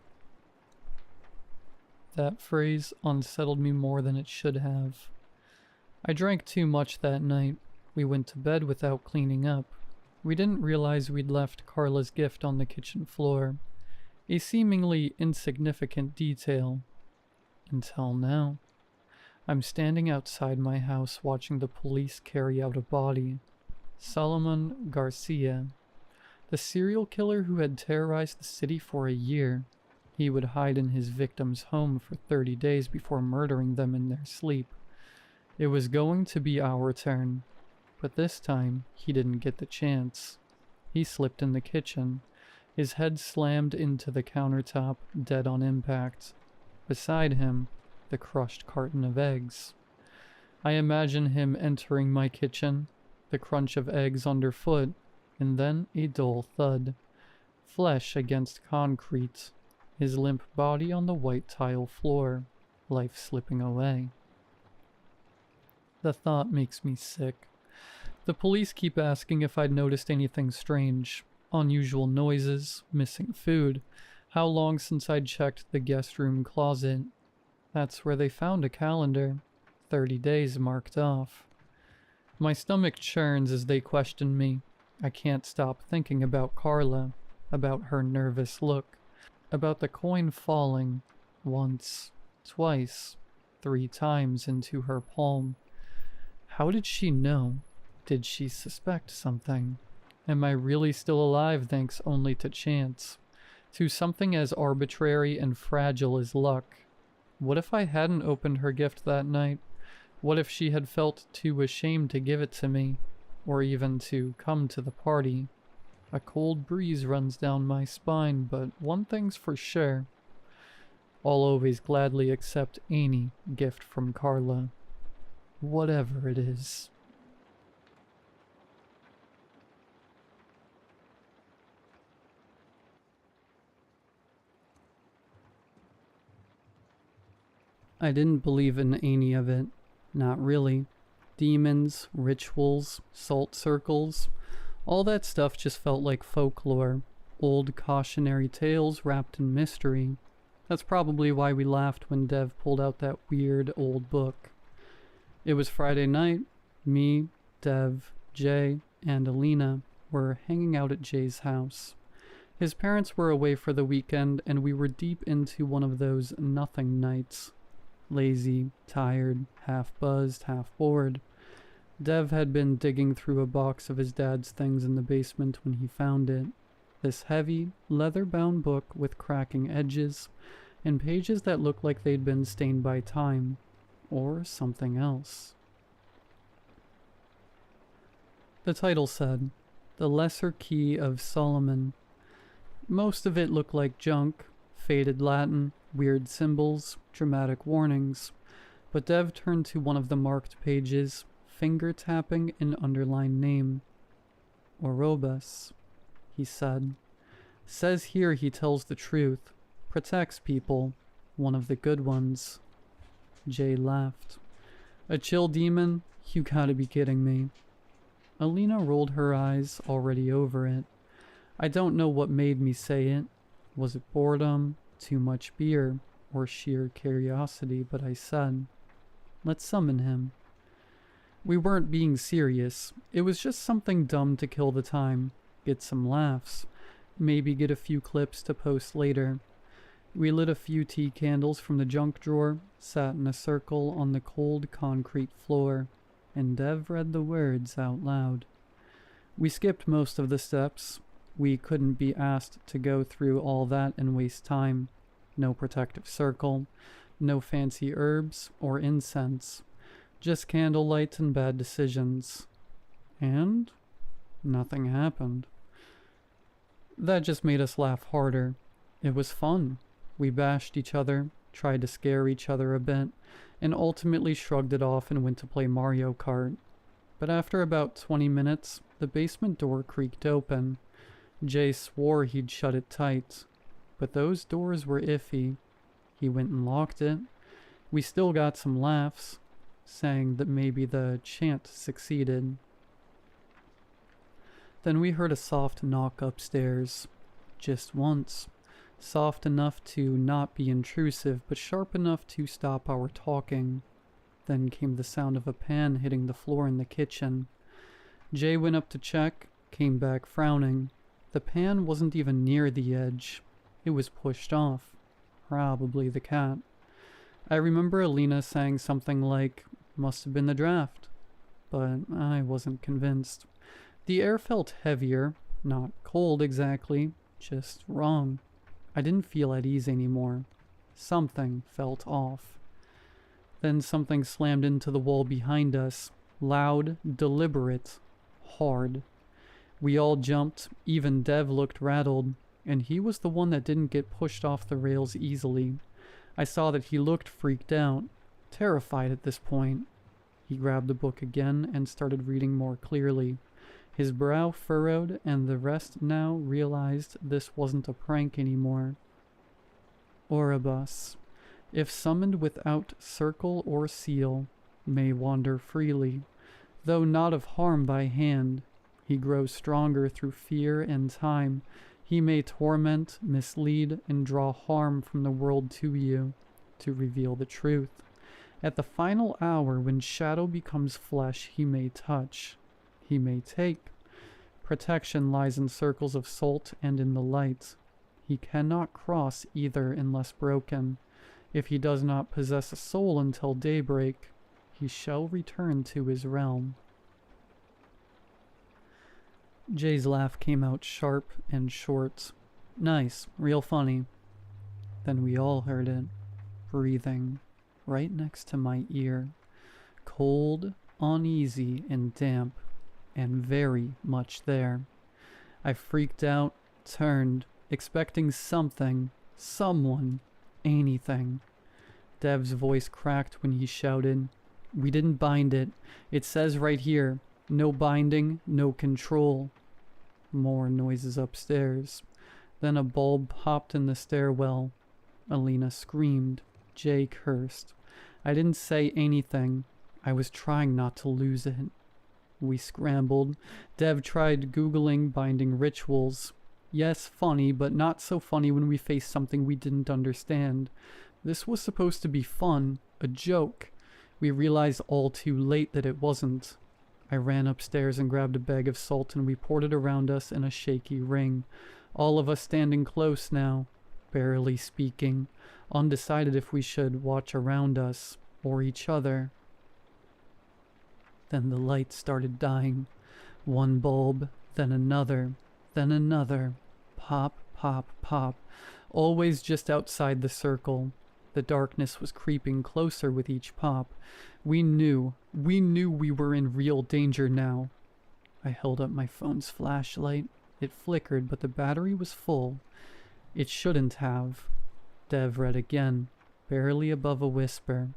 That phrase unsettled me more than it should have. I drank too much that night. We went to bed without cleaning up. We didn't realize we'd left Carla's gift on the kitchen floor. A seemingly insignificant detail. Until now. I'm standing outside my house watching the police carry out a body. Solomon Garcia. The serial killer who had terrorized the city for a year. He would hide in his victim's home for 30 days before murdering them in their sleep. It was going to be our turn. But this time, he didn't get the chance. He slipped in the kitchen. His head slammed into the countertop, dead on impact. Beside him, the crushed carton of eggs. I imagine him entering my kitchen, the crunch of eggs underfoot, and then a dull thud. Flesh against concrete, his limp body on the white tile floor, life slipping away. The thought makes me sick. The police keep asking if I'd noticed anything strange. Unusual noises, missing food, how long since I'd checked the guest room closet. That's where they found a calendar, 30 days marked off. My stomach churns as they question me. I can't stop thinking about Carla, about her nervous look, about the coin falling once, twice, 3 times into her palm. How did she know? Did she suspect something? Am I really still alive thanks only to chance? To something as arbitrary and fragile as luck? What if I hadn't opened her gift that night? What if she had felt too ashamed to give it to me? Or even to come to the party? A cold breeze runs down my spine, but one thing's for sure. I'll always gladly accept any gift from Carla. Whatever it is. I didn't believe in any of it. Not really. Demons, rituals, salt circles, all that stuff just felt like folklore. Old cautionary tales wrapped in mystery. That's probably why we laughed when Dev pulled out that weird old book. It was Friday night. Me, Dev, Jay, and Alina were hanging out at Jay's house. His parents were away for the weekend, and we were deep into one of those nothing nights. Lazy, tired, half buzzed, half bored. Dev had been digging through a box of his dad's things in the basement when he found it. This heavy, leather-bound book with cracking edges, and pages that looked like they'd been stained by time, or something else. The title said, "The Lesser Key of Solomon." Most of it looked like junk, faded Latin, weird symbols, dramatic warnings, but Dev turned to one of the marked pages, finger-tapping an underlined name. "Orobus," he said. "Says here he tells the truth, protects people, one of the good ones." Jay laughed. "A chill demon? You gotta be kidding me." Alina rolled her eyes, already over it. I don't know what made me say it. Was it boredom, too much beer, or sheer curiosity, but I said, "Let's summon him." We weren't being serious. It was just something dumb to kill the time, get some laughs, maybe get a few clips to post later. We lit a few tea candles from the junk drawer, sat in a circle on the cold concrete floor, and Dev read the words out loud. We skipped most of the steps. We couldn't be asked to go through all that and waste time. No protective circle, no fancy herbs or incense, just candlelight and bad decisions. And nothing happened. That just made us laugh harder. It was fun. We bashed each other, tried to scare each other a bit, and ultimately shrugged it off and went to play Mario Kart. But after about 20 minutes, the basement door creaked open. Jay swore he'd shut it tight, but those doors were iffy. He went and locked it. We still got some laughs, saying that maybe the chant succeeded. Then we heard a soft knock upstairs. Just once. Soft enough to not be intrusive, but sharp enough to stop our talking. Then came the sound of a pan hitting the floor in the kitchen. Jay went up to check, came back frowning. The pan wasn't even near the edge. It was pushed off. Probably the cat. I remember Alina saying something like, "Must have been the draft," but I wasn't convinced. The air felt heavier, not cold exactly, just wrong. I didn't feel at ease anymore. Something felt off. Then something slammed into the wall behind us, loud, deliberate, hard. We all jumped, even Dev looked rattled, and he was the one that didn't get pushed off the rails easily. I saw that he looked freaked out, terrified at this point. He grabbed the book again and started reading more clearly. His brow furrowed, and the rest now realized this wasn't a prank anymore. Oribus, if summoned without circle or seal, may wander freely, though not of harm by hand. He grows stronger through fear and time. He may torment, mislead, and draw harm from the world to you, to reveal the truth. At the final hour, when shadow becomes flesh, he may touch. He may take. Protection lies in circles of salt and in the light. He cannot cross either unless broken. If he does not possess a soul until daybreak, he shall return to his realm. Jay's laugh came out sharp and short. Nice, real funny. Then we all heard it, breathing, right next to my ear. Cold, uneasy, and damp, and very much there. I freaked out, turned, expecting something, someone, anything. Dev's voice cracked when he shouted, "We didn't bind it. It says right here, no binding, no control." More noises upstairs. Then a bulb popped in the stairwell. Alina screamed. Jay cursed. I didn't say anything. I was trying not to lose it. We scrambled. Dev tried Googling binding rituals. Yes, funny, but not so funny when we faced something we didn't understand. This was supposed to be fun, a joke. We realized all too late that it wasn't. I ran upstairs and grabbed a bag of salt, and we poured it around us in a shaky ring. All of us standing close now, barely speaking, undecided if we should watch around us or each other. Then the light started dying. One bulb, then another, then another. Pop, pop, pop. Always just outside the circle. The darkness was creeping closer with each pop. We knew we were in real danger now. I held up my phone's flashlight. It flickered, but the battery was full. It shouldn't have. Dev read again, barely above a whisper.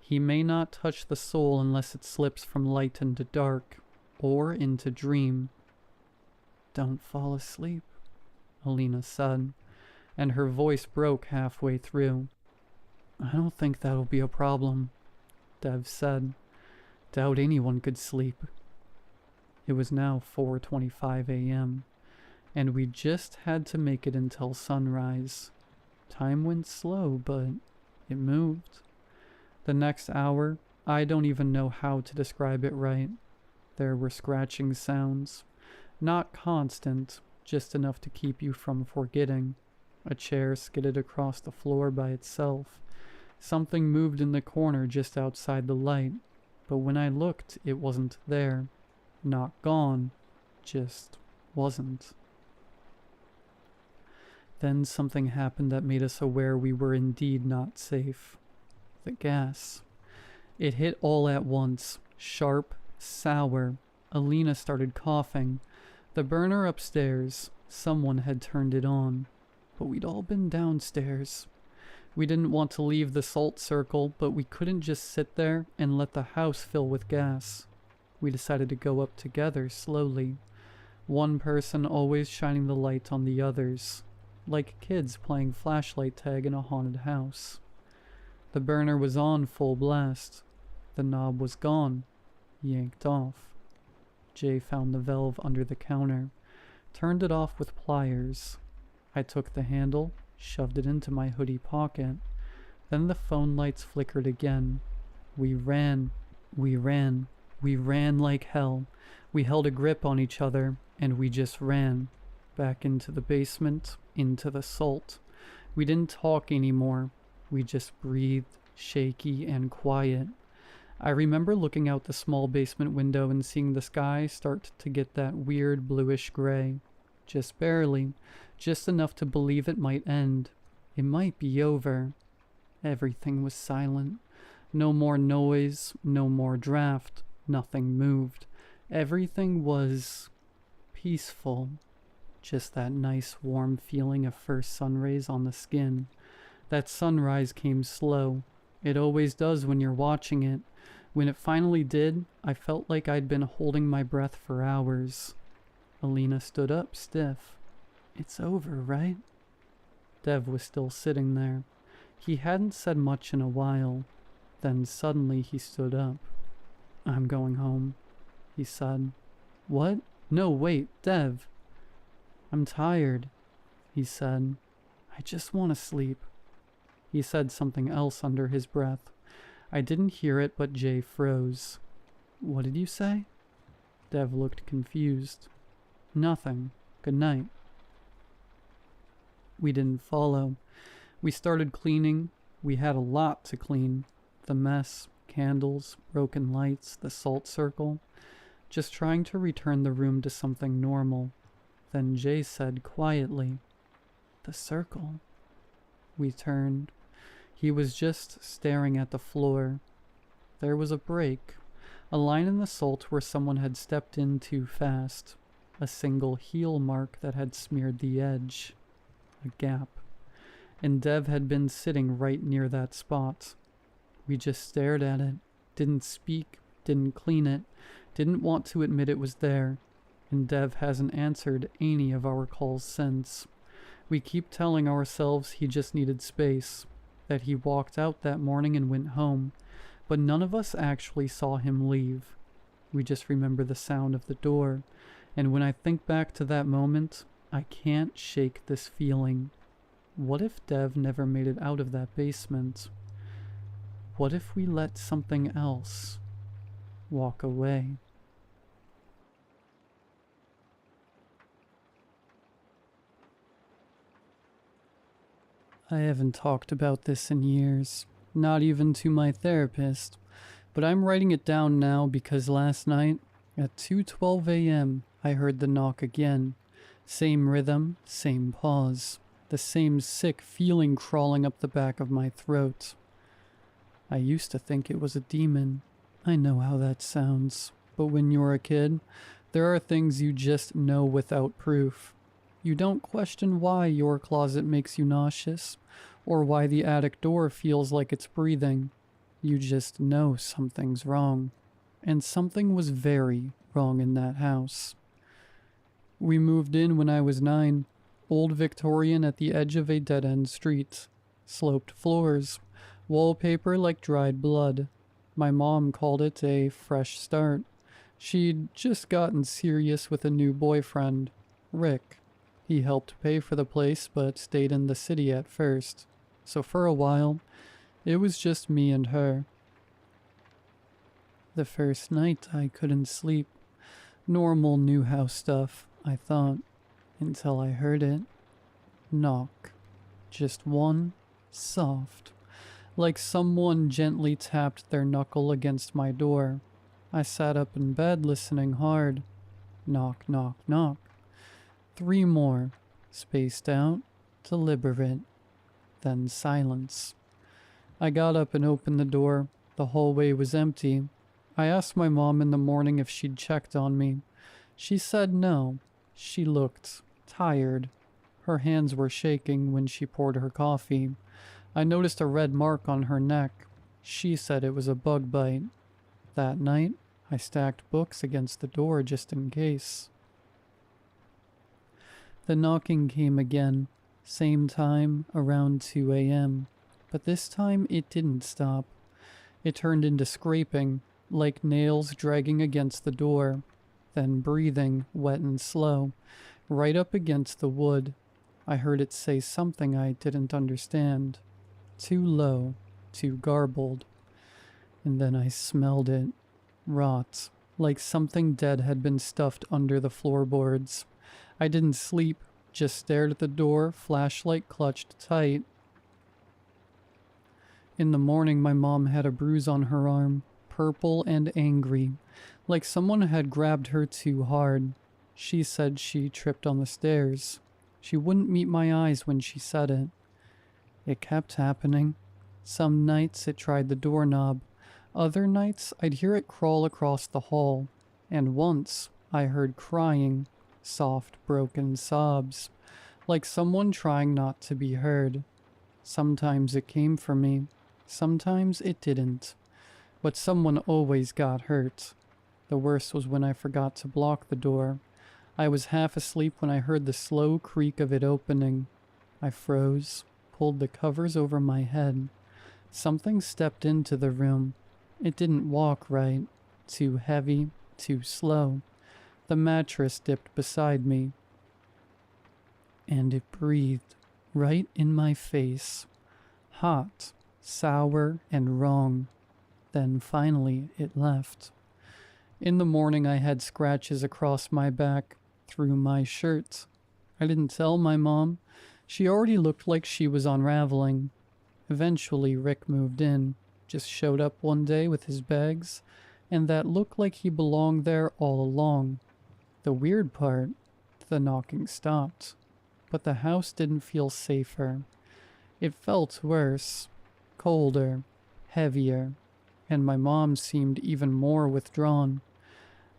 He may not touch the soul unless it slips from light into dark, or into dream. Don't fall asleep, Alina said, and her voice broke halfway through. I don't think that'll be a problem, Dev said. Doubt anyone could sleep. It was now 4:25 a.m., and we just had to make it until sunrise. Time went slow, but it moved. The next hour, I don't even know how to describe it right. There were scratching sounds. Not constant, just enough to keep you from forgetting. A chair skidded across the floor by itself. Something moved in the corner just outside the light, but when I looked, it wasn't there. Not gone, just wasn't. Then something happened that made us aware we were indeed not safe. The gas. It hit all at once, sharp, sour. Alina started coughing. The burner upstairs, someone had turned it on, but we'd all been downstairs. We didn't want to leave the salt circle, but we couldn't just sit there and let the house fill with gas. We decided to go up together slowly. One person always shining the light on the others, like kids playing flashlight tag in a haunted house. The burner was on full blast. The knob was gone, yanked off. Jay found the valve under the counter, turned it off with pliers. I took the handle, shoved it into my hoodie pocket. Then the phone lights flickered again. We ran like hell. We held a grip on each other, and we just ran. Back into the basement, into the salt. We didn't talk anymore. We just breathed, shaky and quiet. I remember looking out the small basement window and seeing the sky start to get that weird bluish gray. Just barely. Just enough to believe it might end. It might be over. Everything was silent. No more noise, no more draft. Nothing moved. Everything was peaceful. Just that nice warm feeling of first sun rays on the skin. That sunrise came slow. It always does when you're watching it. When it finally did, I felt like I'd been holding my breath for hours. Alina stood up, stiff. It's over, right? Dev was still sitting there. He hadn't said much in a while. Then suddenly he stood up. I'm going home, he said. What? No, wait, Dev. I'm tired, he said. I just want to sleep. He said something else under his breath. I didn't hear it, but Jay froze. What did you say? Dev looked confused. Nothing. Good night. We didn't follow. We started cleaning. We had a lot to clean. The mess, candles, broken lights, the salt circle. Just trying to return the room to something normal. Then Jay said quietly, The circle. We turned. He was just staring at the floor. There was a break. A line in the salt where someone had stepped in too fast. A single heel mark that had smeared the edge. A gap. And Dev had been sitting right near that spot. We just stared at it. Didn't speak. Didn't clean it. Didn't want to admit it was there. And Dev hasn't answered any of our calls since. We keep telling ourselves he just needed space. That he walked out that morning and went home. But none of us actually saw him leave. We just remember the sound of the door. And when I think back to that moment, I can't shake this feeling. What if Dev never made it out of that basement? What if we let something else walk away? I haven't talked about this in years, not even to my therapist, but I'm writing it down now because last night, at 2:12 a.m., I heard the knock again. Same rhythm, same pause, the same sick feeling crawling up the back of my throat. I used to think it was a demon. I know how that sounds, but when you're a kid, there are things you just know without proof. You don't question why your closet makes you nauseous, or why the attic door feels like it's breathing. You just know something's wrong. And something was very wrong in that house. We moved in when I was 9, old Victorian at the edge of a dead-end street. Sloped floors, wallpaper like dried blood. My mom called it a fresh start. She'd just gotten serious with a new boyfriend, Rick. He helped pay for the place, but stayed in the city at first. So for a while, it was just me and her. The first night, I couldn't sleep. Normal new house stuff, I thought, until I heard it. Knock. Just one, soft. Like someone gently tapped their knuckle against my door. I sat up in bed listening hard. Knock, knock, knock. 3 more, spaced out, deliberate, then silence. I got up and opened the door. The hallway was empty. I asked my mom in the morning if she'd checked on me. She said no. She looked tired. Her hands were shaking when she poured her coffee. I noticed a red mark on her neck. She said it was a bug bite. That night, I stacked books against the door just in case. The knocking came again, same time, around 2 a.m., but this time it didn't stop. It turned into scraping, like nails dragging against the door, then breathing, wet and slow, right up against the wood. I heard it say something I didn't understand. Too low, too garbled. And then I smelled it. Rot, like something dead had been stuffed under the floorboards. I didn't sleep, just stared at the door, flashlight clutched tight. In the morning, my mom had a bruise on her arm, purple and angry, like someone had grabbed her too hard. She said she tripped on the stairs. She wouldn't meet my eyes when she said it. It kept happening. Some nights it tried the doorknob. Other nights I'd hear it crawl across the hall. And once I heard crying, soft, broken sobs, like someone trying not to be heard. Sometimes it came for me. Sometimes it didn't. But someone always got hurt. The worst was when I forgot to block the door. I was half asleep when I heard the slow creak of it opening. I froze, pulled the covers over my head. Something stepped into the room. It didn't walk right. Too heavy, too slow. The mattress dipped beside me. And it breathed right in my face. Hot, sour, and wrong. Then finally it left. In the morning I had scratches across my back, through my shirt. I didn't tell my mom. She already looked like she was unraveling. Eventually Rick moved in, just showed up one day with his bags, and that looked like he belonged there all along. The weird part, the knocking stopped, but the house didn't feel safer. It felt worse, colder, heavier, and my mom seemed even more withdrawn.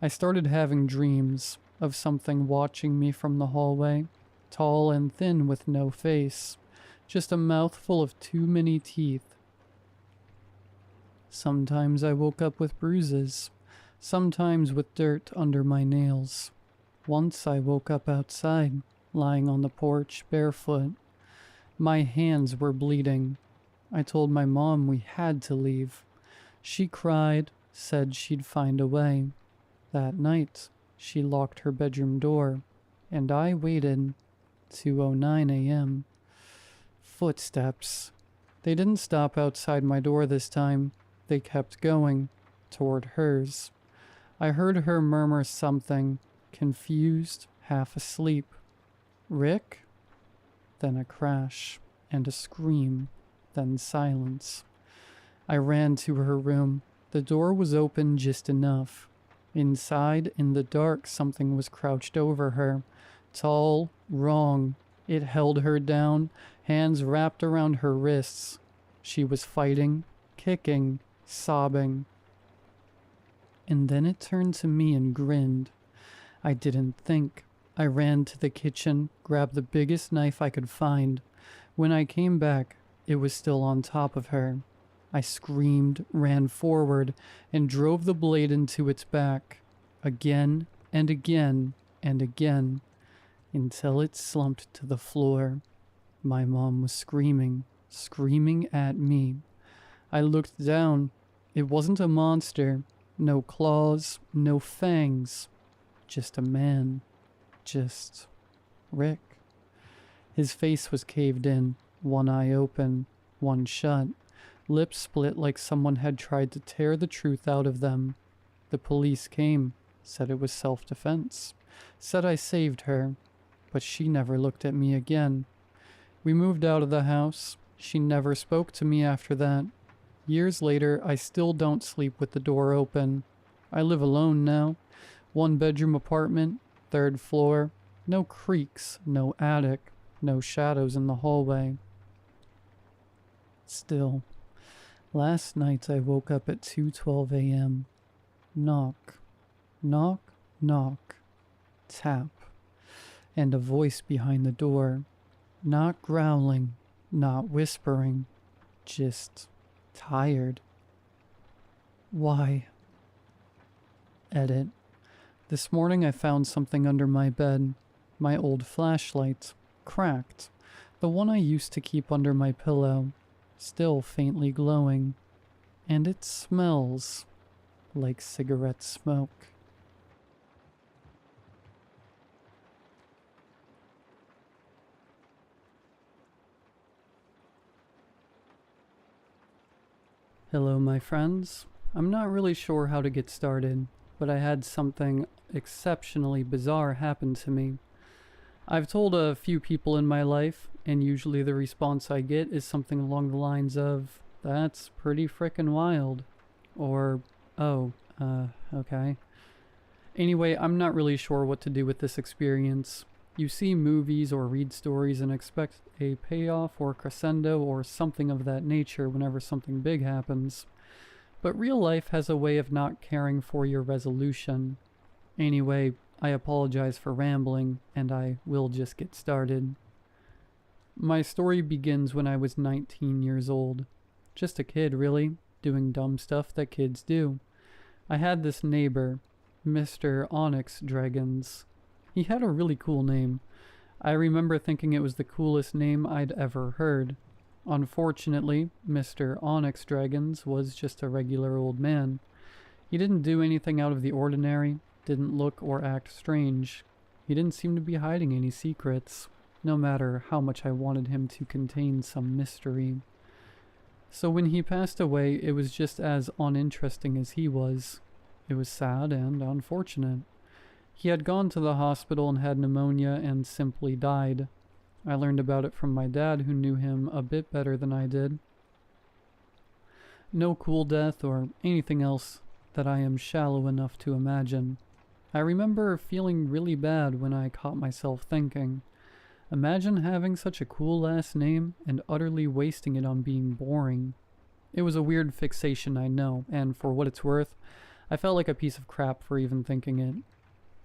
I started having dreams of something watching me from the hallway, tall and thin with no face, just a mouthful of too many teeth. Sometimes I woke up with bruises, sometimes with dirt under my nails. Once I woke up outside, lying on the porch, barefoot. My hands were bleeding. I told my mom we had to leave. She cried, said she'd find a way. That night, she locked her bedroom door, and I waited. 2:09 a.m. Footsteps. They didn't stop outside my door this time. They kept going, toward hers. I heard her murmur something, confused, half asleep. Rick? Then a crash, and a scream, then silence. I ran to her room. The door was open just enough. Inside, in the dark, something was crouched over her. Tall, wrong. It held her down, hands wrapped around her wrists. She was fighting, kicking, sobbing. And then it turned to me and grinned. I didn't think. I ran to the kitchen, grabbed the biggest knife I could find. When I came back, it was still on top of her. I screamed, ran forward, and drove the blade into its back. Again and again and again, until it slumped to the floor. My mom was screaming, screaming at me. I looked down. It wasn't a monster. No claws, no fangs. Just a man. Just Rick. His face was caved in, one eye open, one shut. Lips split like someone had tried to tear the truth out of them. The police came, said it was self-defense, said I saved her, but she never looked at me again. We moved out of the house. She never spoke to me after that. Years later, I still don't sleep with the door open. I live alone now. 1-bedroom apartment, 3rd floor. No creaks, no attic, no shadows in the hallway. Still, last night I woke up at 2:12 a.m. Knock, knock, knock, tap, and a voice behind the door. Not growling, not whispering, just tired. Why? Edit. This morning I found something under my bed. My old flashlight, cracked, the one I used to keep under my pillow, still faintly glowing, and it smells like cigarette smoke. Hello, my friends. I'm not really sure how to get started, but I had something exceptionally bizarre happen to me. I've told a few people in my life, and usually the response I get is something along the lines of, "That's pretty frickin' wild," or, "Oh, okay." Anyway, I'm not really sure what to do with this experience. You see movies or read stories and expect a payoff or crescendo or something of that nature whenever something big happens. But real life has a way of not caring for your resolution. Anyway, I apologize for rambling, and I will just get started. My story begins when I was 19 years old. Just a kid, really, doing dumb stuff that kids do. I had this neighbor, Mr. lxscairns. He had a really cool name. I remember thinking it was the coolest name I'd ever heard. Unfortunately, Mr. lxscairns was just a regular old man. He didn't do anything out of the ordinary, didn't look or act strange. He didn't seem to be hiding any secrets, no matter how much I wanted him to contain some mystery. So when he passed away, it was just as uninteresting as he was. It was sad and unfortunate. He had gone to the hospital and had pneumonia and simply died. I learned about it from my dad, who knew him a bit better than I did. No cool death or anything else that I am shallow enough to imagine. I remember feeling really bad when I caught myself thinking, imagine having such a cool last name and utterly wasting it on being boring. It was a weird fixation, I know, and for what it's worth, I felt like a piece of crap for even thinking it.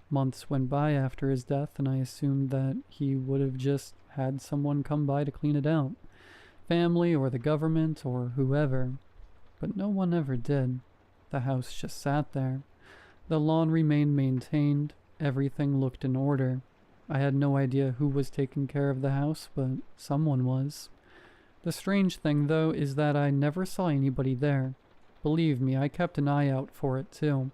Months went by after his death, and I assumed that he would have just had someone come by to clean it out. Family or the government or whoever. But no one ever did. The house just sat there. The lawn remained maintained. Everything looked in order. I had no idea who was taking care of the house, but someone was. The strange thing, though, is that I never saw anybody there. Believe me, I kept an eye out for it, too.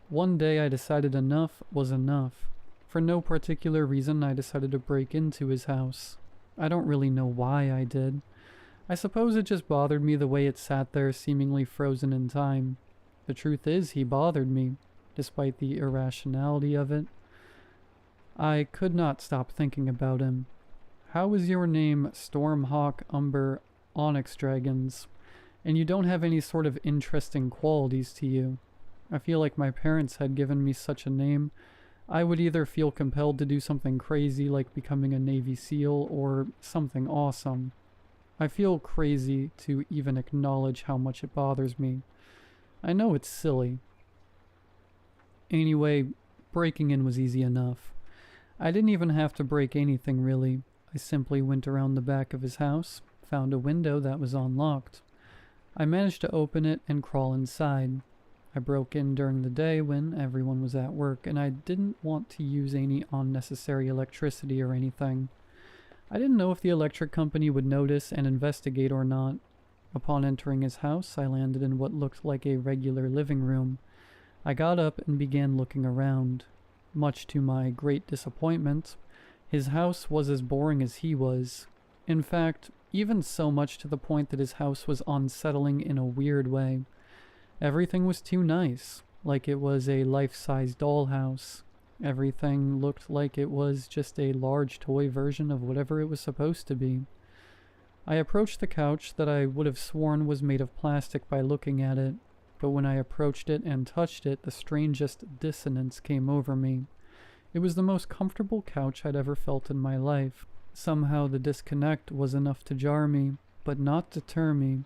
One day I decided enough was enough. For no particular reason, I decided to break into his house. I don't really know why I did. I suppose it just bothered me the way it sat there seemingly frozen in time. The truth is, he bothered me, despite the irrationality of it. I could not stop thinking about him. How is your name Stormhawk Umber lxscairns, and you don't have any sort of interesting qualities to you? I feel like my parents had given me such a name. I would either feel compelled to do something crazy like becoming a Navy SEAL or something awesome. I feel crazy to even acknowledge how much it bothers me. I know it's silly. Anyway, breaking in was easy enough. I didn't even have to break anything really. I simply went around the back of his house, found a window that was unlocked. I managed to open it and crawl inside. I broke in during the day when everyone was at work, and I didn't want to use any unnecessary electricity or anything. I didn't know if the electric company would notice and investigate or not. Upon entering his house, I landed in what looked like a regular living room. I got up and began looking around. Much to my great disappointment, his house was as boring as he was. In fact, even so much to the point that his house was unsettling in a weird way. Everything was too nice, like it was a life-size dollhouse. Everything looked like it was just a large toy version of whatever it was supposed to be. I approached the couch that I would have sworn was made of plastic by looking at it, but when I approached it and touched it, the strangest dissonance came over me. It was the most comfortable couch I'd ever felt in my life. Somehow the disconnect was enough to jar me, but not deter me.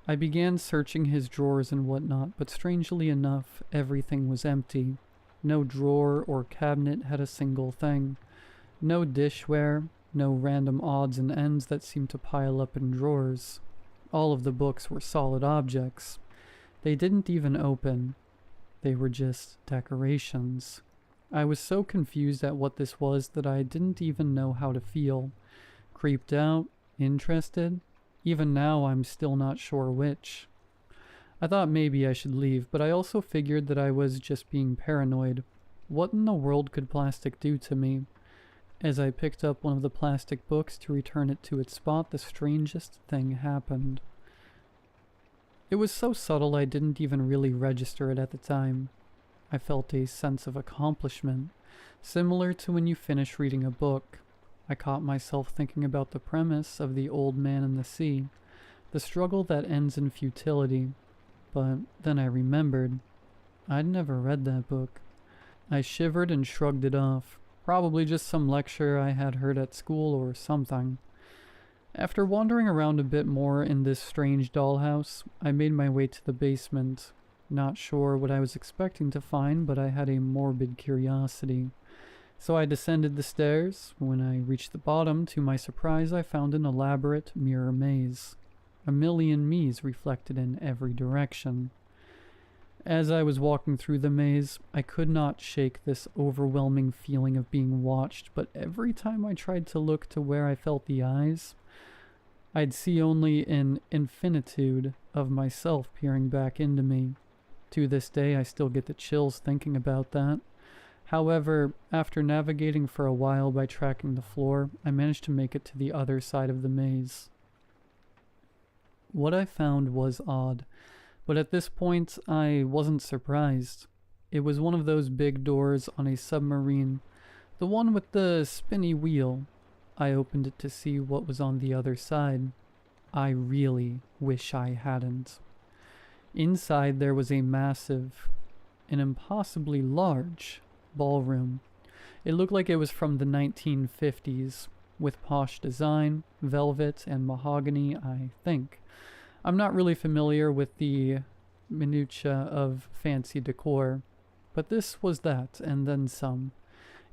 I began searching his drawers and whatnot, but strangely enough, everything was empty. No drawer or cabinet had a single thing. No dishware, no random odds and ends that seemed to pile up in drawers. All of the books were solid objects. They didn't even open. They were just decorations. I was so confused at what this was that I didn't even know how to feel. Creeped out? Interested? Even now I'm still not sure which. I thought maybe I should leave, but I also figured that I was just being paranoid. What in the world could plastic do to me? As I picked up one of the plastic books to return it to its spot, the strangest thing happened. It was so subtle I didn't even really register it at the time. I felt a sense of accomplishment, similar to when you finish reading a book. I caught myself thinking about the premise of The Old Man and the Sea, the struggle that ends in futility. But then I remembered, I'd never read that book. I shivered and shrugged it off, probably just some lecture I had heard at school or something. After wandering around a bit more in this strange dollhouse, I made my way to the basement. Not sure what I was expecting to find, but I had a morbid curiosity. So I descended the stairs. When I reached the bottom, to my surprise, I found an elaborate mirror maze. A million me's reflected in every direction. As I was walking through the maze, I could not shake this overwhelming feeling of being watched, but every time I tried to look to where I felt the eyes, I'd see only an infinitude of myself peering back into me. To this day, I still get the chills thinking about that. However, after navigating for a while by tracking the floor, I managed to make it to the other side of the maze. What I found was odd, but at this point, I wasn't surprised. It was one of those big doors on a submarine, the one with the spinny wheel. I opened it to see what was on the other side. I really wish I hadn't. Inside there was a massive, an impossibly large ballroom. It looked like it was from the 1950s, with posh design, velvet, and mahogany, I think. I'm not really familiar with the minutiae of fancy decor, but this was that, and then some.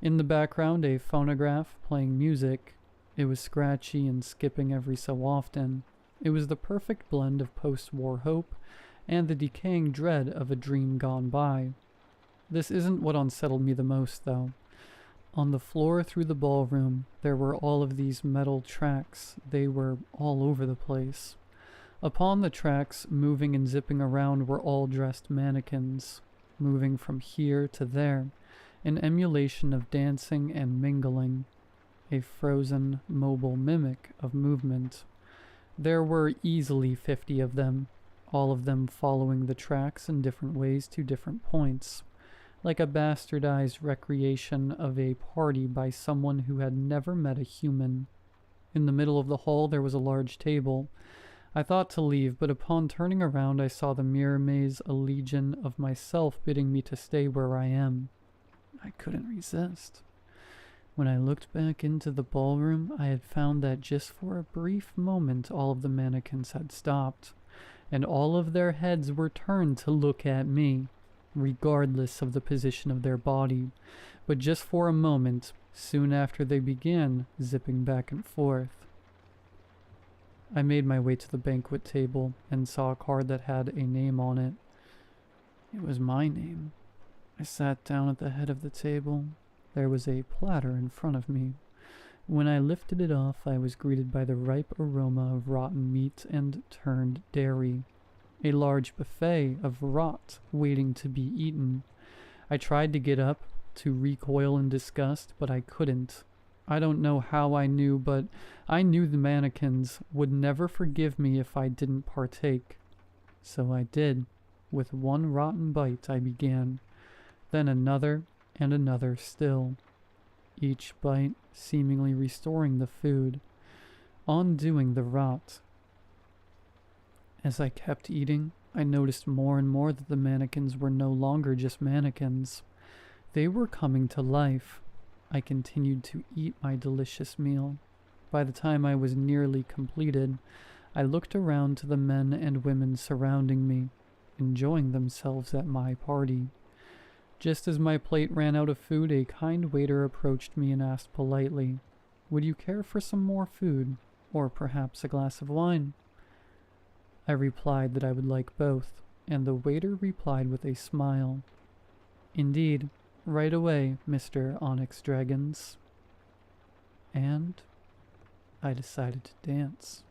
In the background, a phonograph playing music. It was scratchy and skipping every so often. It was the perfect blend of post-war hope and the decaying dread of a dream gone by. This isn't what unsettled me the most, though. On the floor through the ballroom, there were all of these metal tracks. They were all over the place. Upon the tracks, moving and zipping around, were all dressed mannequins, moving from here to there, an emulation of dancing and mingling, a frozen, mobile mimic of movement. There were easily 50 of them, all of them following the tracks in different ways to different points, like a bastardized recreation of a party by someone who had never met a human. In the middle of the hall there was a large table. I thought to leave, but upon turning around I saw the mirror maze, a legion of myself bidding me to stay where I am. I couldn't resist. When I looked back into the ballroom, I had found that just for a brief moment all of the mannequins had stopped, and all of their heads were turned to look at me, regardless of the position of their body, but just for a moment, soon after they began zipping back and forth. I made my way to the banquet table and saw a card that had a name on it. It was my name. I sat down at the head of the table. There was a platter in front of me. When I lifted it off, I was greeted by the ripe aroma of rotten meat and turned dairy. A large buffet of rot waiting to be eaten. I tried to get up, to recoil in disgust, but I couldn't. I don't know how I knew, but I knew the mannequins would never forgive me if I didn't partake. So I did. With one rotten bite I began, then another and another still. Each bite seemingly restoring the food, undoing the rot. As I kept eating, I noticed more and more that the mannequins were no longer just mannequins. They were coming to life. I continued to eat my delicious meal. By the time I was nearly completed, I looked around to the men and women surrounding me, enjoying themselves at my party. Just as my plate ran out of food, a kind waiter approached me and asked politely, "Would you care for some more food, or perhaps a glass of wine?" I replied that I would like both, and the waiter replied with a smile, "Indeed, Right away, Mr. Onyx Dragons. And I decided to dance.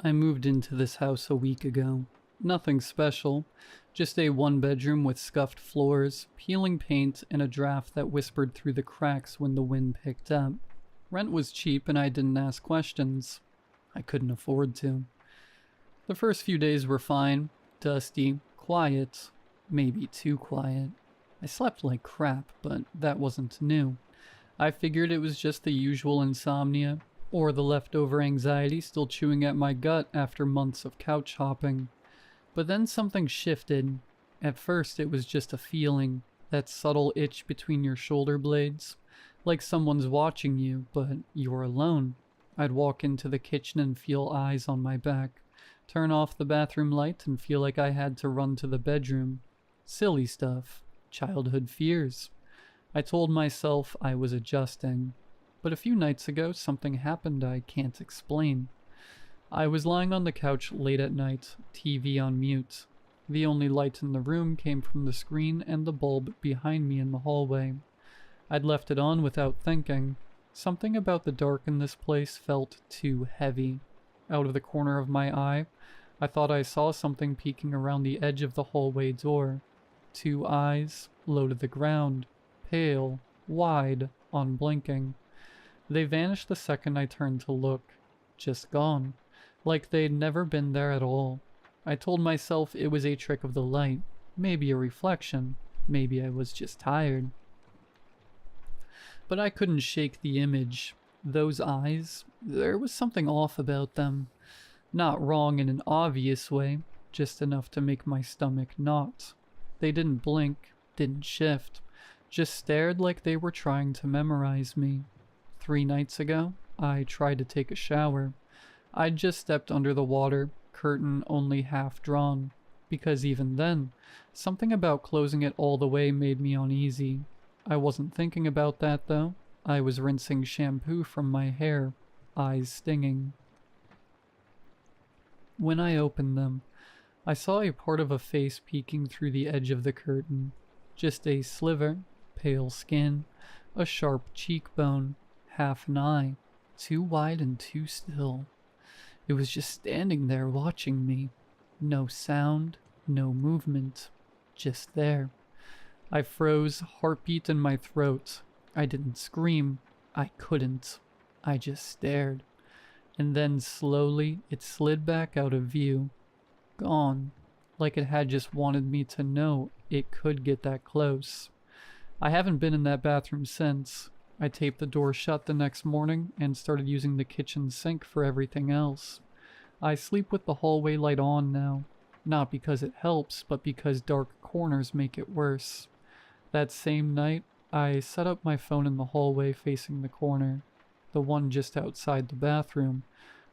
I moved into this house a week ago. Nothing special, just a one-bedroom with scuffed floors, peeling paint, and a draft that whispered through the cracks when the wind picked up. Rent was cheap and I didn't ask questions. I couldn't afford to. The first few days were fine, dusty, quiet, maybe too quiet. I slept like crap, but that wasn't new. I figured it was just the usual insomnia, or the leftover anxiety still chewing at my gut after months of couch hopping. But then something shifted. At first it was just a feeling, that subtle itch between your shoulder blades, like someone's watching you, but you're alone. I'd walk into the kitchen and feel eyes on my back, turn off the bathroom light and feel like I had to run to the bedroom. Silly stuff. Childhood fears. I told myself I was adjusting. But a few nights ago, something happened I can't explain. I was lying on the couch late at night, TV on mute. The only light in the room came from the screen and the bulb behind me in the hallway. I'd left it on without thinking. Something about the dark in this place felt too heavy. Out of the corner of my eye, I thought I saw something peeking around the edge of the hallway door. 2 eyes, low to the ground, pale, wide, unblinking. They vanished the second I turned to look. Just gone. Like they'd never been there at all. I told myself it was a trick of the light. Maybe a reflection. Maybe I was just tired. But I couldn't shake the image. Those eyes, there was something off about them. Not wrong in an obvious way, just enough to make my stomach knot. They didn't blink, didn't shift, just stared like they were trying to memorize me. 3 nights ago, I tried to take a shower. I'd just stepped under the water, curtain only half drawn, because even then, something about closing it all the way made me uneasy. I wasn't thinking about that though. I was rinsing shampoo from my hair, eyes stinging. When I opened them, I saw a part of a face peeking through the edge of the curtain. Just a sliver, pale skin, a sharp cheekbone, half an eye, too wide and too still. It was just standing there watching me. No sound, no movement, just there. I froze, heartbeat in my throat. I didn't scream. I couldn't. I just stared. And then slowly it slid back out of view. Gone. Like it had just wanted me to know it could get that close. I haven't been in that bathroom since. I taped the door shut the next morning and started using the kitchen sink for everything else. I sleep with the hallway light on now. Not because it helps, but because dark corners make it worse. That same night, I set up my phone in the hallway facing the corner. The one just outside the bathroom.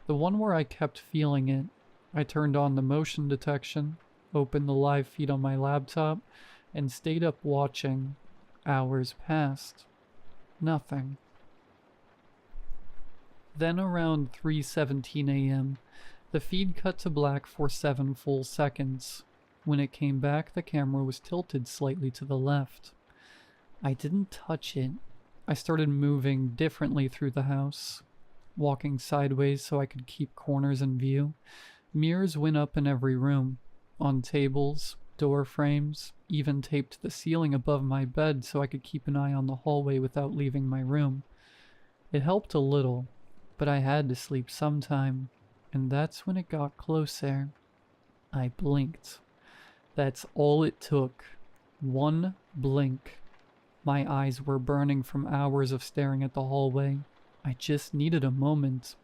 The one where I kept feeling it. I turned on the motion detection, opened the live feed on my laptop, and stayed up watching. Hours passed. Nothing. Then around 3:17 a.m., the feed cut to black for 7 full seconds. When it came back, the camera was tilted slightly to the left. I didn't touch it. I started moving differently through the house, walking sideways so I could keep corners in view. Mirrors went up in every room, on tables, door frames, even taped to the ceiling above my bed so I could keep an eye on the hallway without leaving my room. It helped a little, but I had to sleep sometime, and that's when it got closer. I blinked. That's all it took. One blink. My eyes were burning from hours of staring at the hallway. I just needed a moment.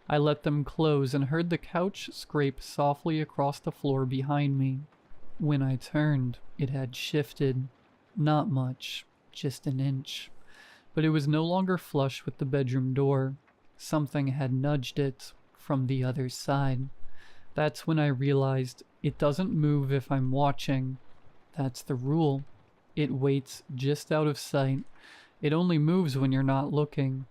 I let them close and heard the couch scrape softly across the floor behind me. When I turned, it had shifted. Not much, just an inch. But it was no longer flush with the bedroom door. Something had nudged it from the other side. That's when I realized it doesn't move if I'm watching. That's the rule. It waits just out of sight. It only moves when you're not looking.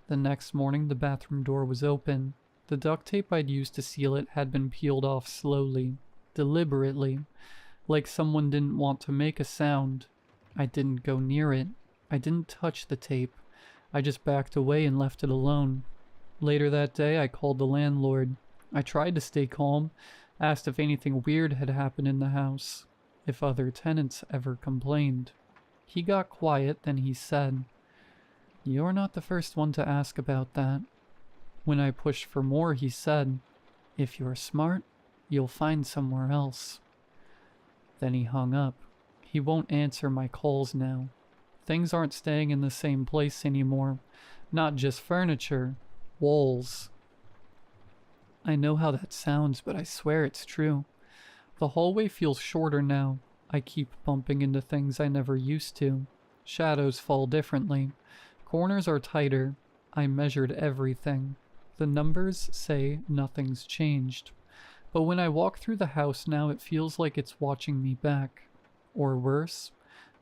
The next morning, the bathroom door was open. The duct tape I'd used to seal it had been peeled off slowly, deliberately, like someone didn't want to make a sound. I didn't go near it. I didn't touch the tape. I just backed away and left it alone. Later that day, I called the landlord. I tried to stay calm, asked if anything weird had happened in the house, if other tenants ever complained. He got quiet, then he said, "You're not the first one to ask about that." When I pushed for more, he said, "If you're smart, you'll find somewhere else." Then he hung up. He won't answer my calls now. Things aren't staying in the same place anymore. Not just furniture, walls. I know how that sounds, but I swear it's true. The hallway feels shorter now. I keep bumping into things I never used to. Shadows fall differently. Corners are tighter. I measured everything. The numbers say nothing's changed. But when I walk through the house now, it feels like it's watching me back. Or worse,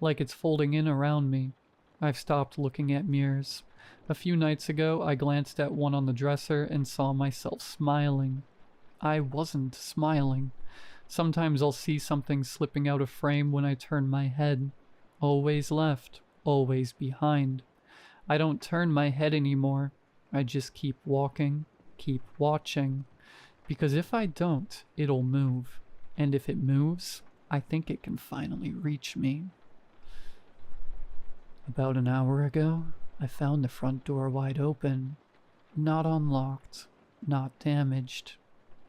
like it's folding in around me. I've stopped looking at mirrors. A few nights ago, I glanced at one on the dresser and saw myself smiling. I wasn't smiling. Sometimes I'll see something slipping out of frame when I turn my head. Always left, always behind. I don't turn my head anymore. I just keep walking, keep watching. Because if I don't, it'll move. And if it moves, I think it can finally reach me. About an hour ago, I found the front door wide open. Not unlocked, not damaged,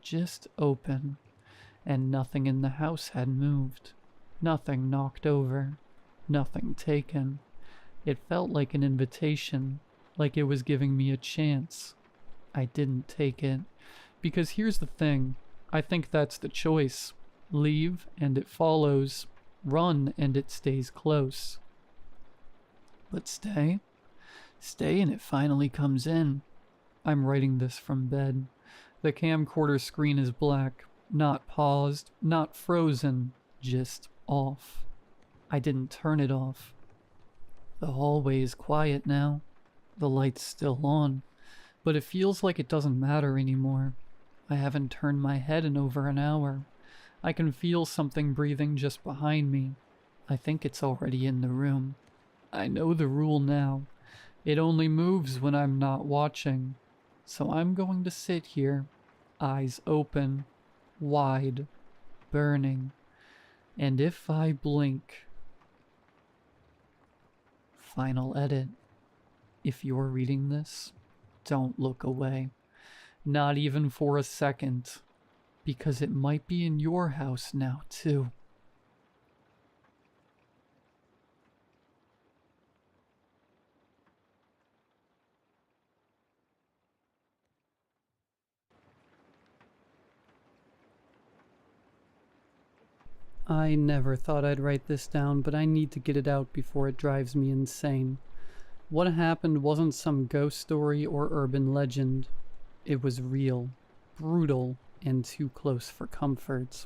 just open. And nothing in the house had moved. Nothing knocked over. Nothing taken. It felt like an invitation, like it was giving me a chance. I didn't take it. Because here's the thing, I think that's the choice. Leave and it follows. Run and it stays close. But stay? Stay and it finally comes in. I'm writing this from bed. The camcorder screen is black. Not paused, not frozen, just off. I didn't turn it off. The hallway is quiet now. The light's still on, but it feels like it doesn't matter anymore. I haven't turned my head in over an hour. I can feel something breathing just behind me. I think it's already in the room. I know the rule now. It only moves when I'm not watching. So I'm going to sit here, eyes open, wide, burning, and if I blink... Final edit. If you're reading this, don't look away. Not even for a second. Because it might be in your house now, too. I never thought I'd write this down, but I need to get it out before it drives me insane. What happened wasn't some ghost story or urban legend. It was real, brutal, and too close for comfort.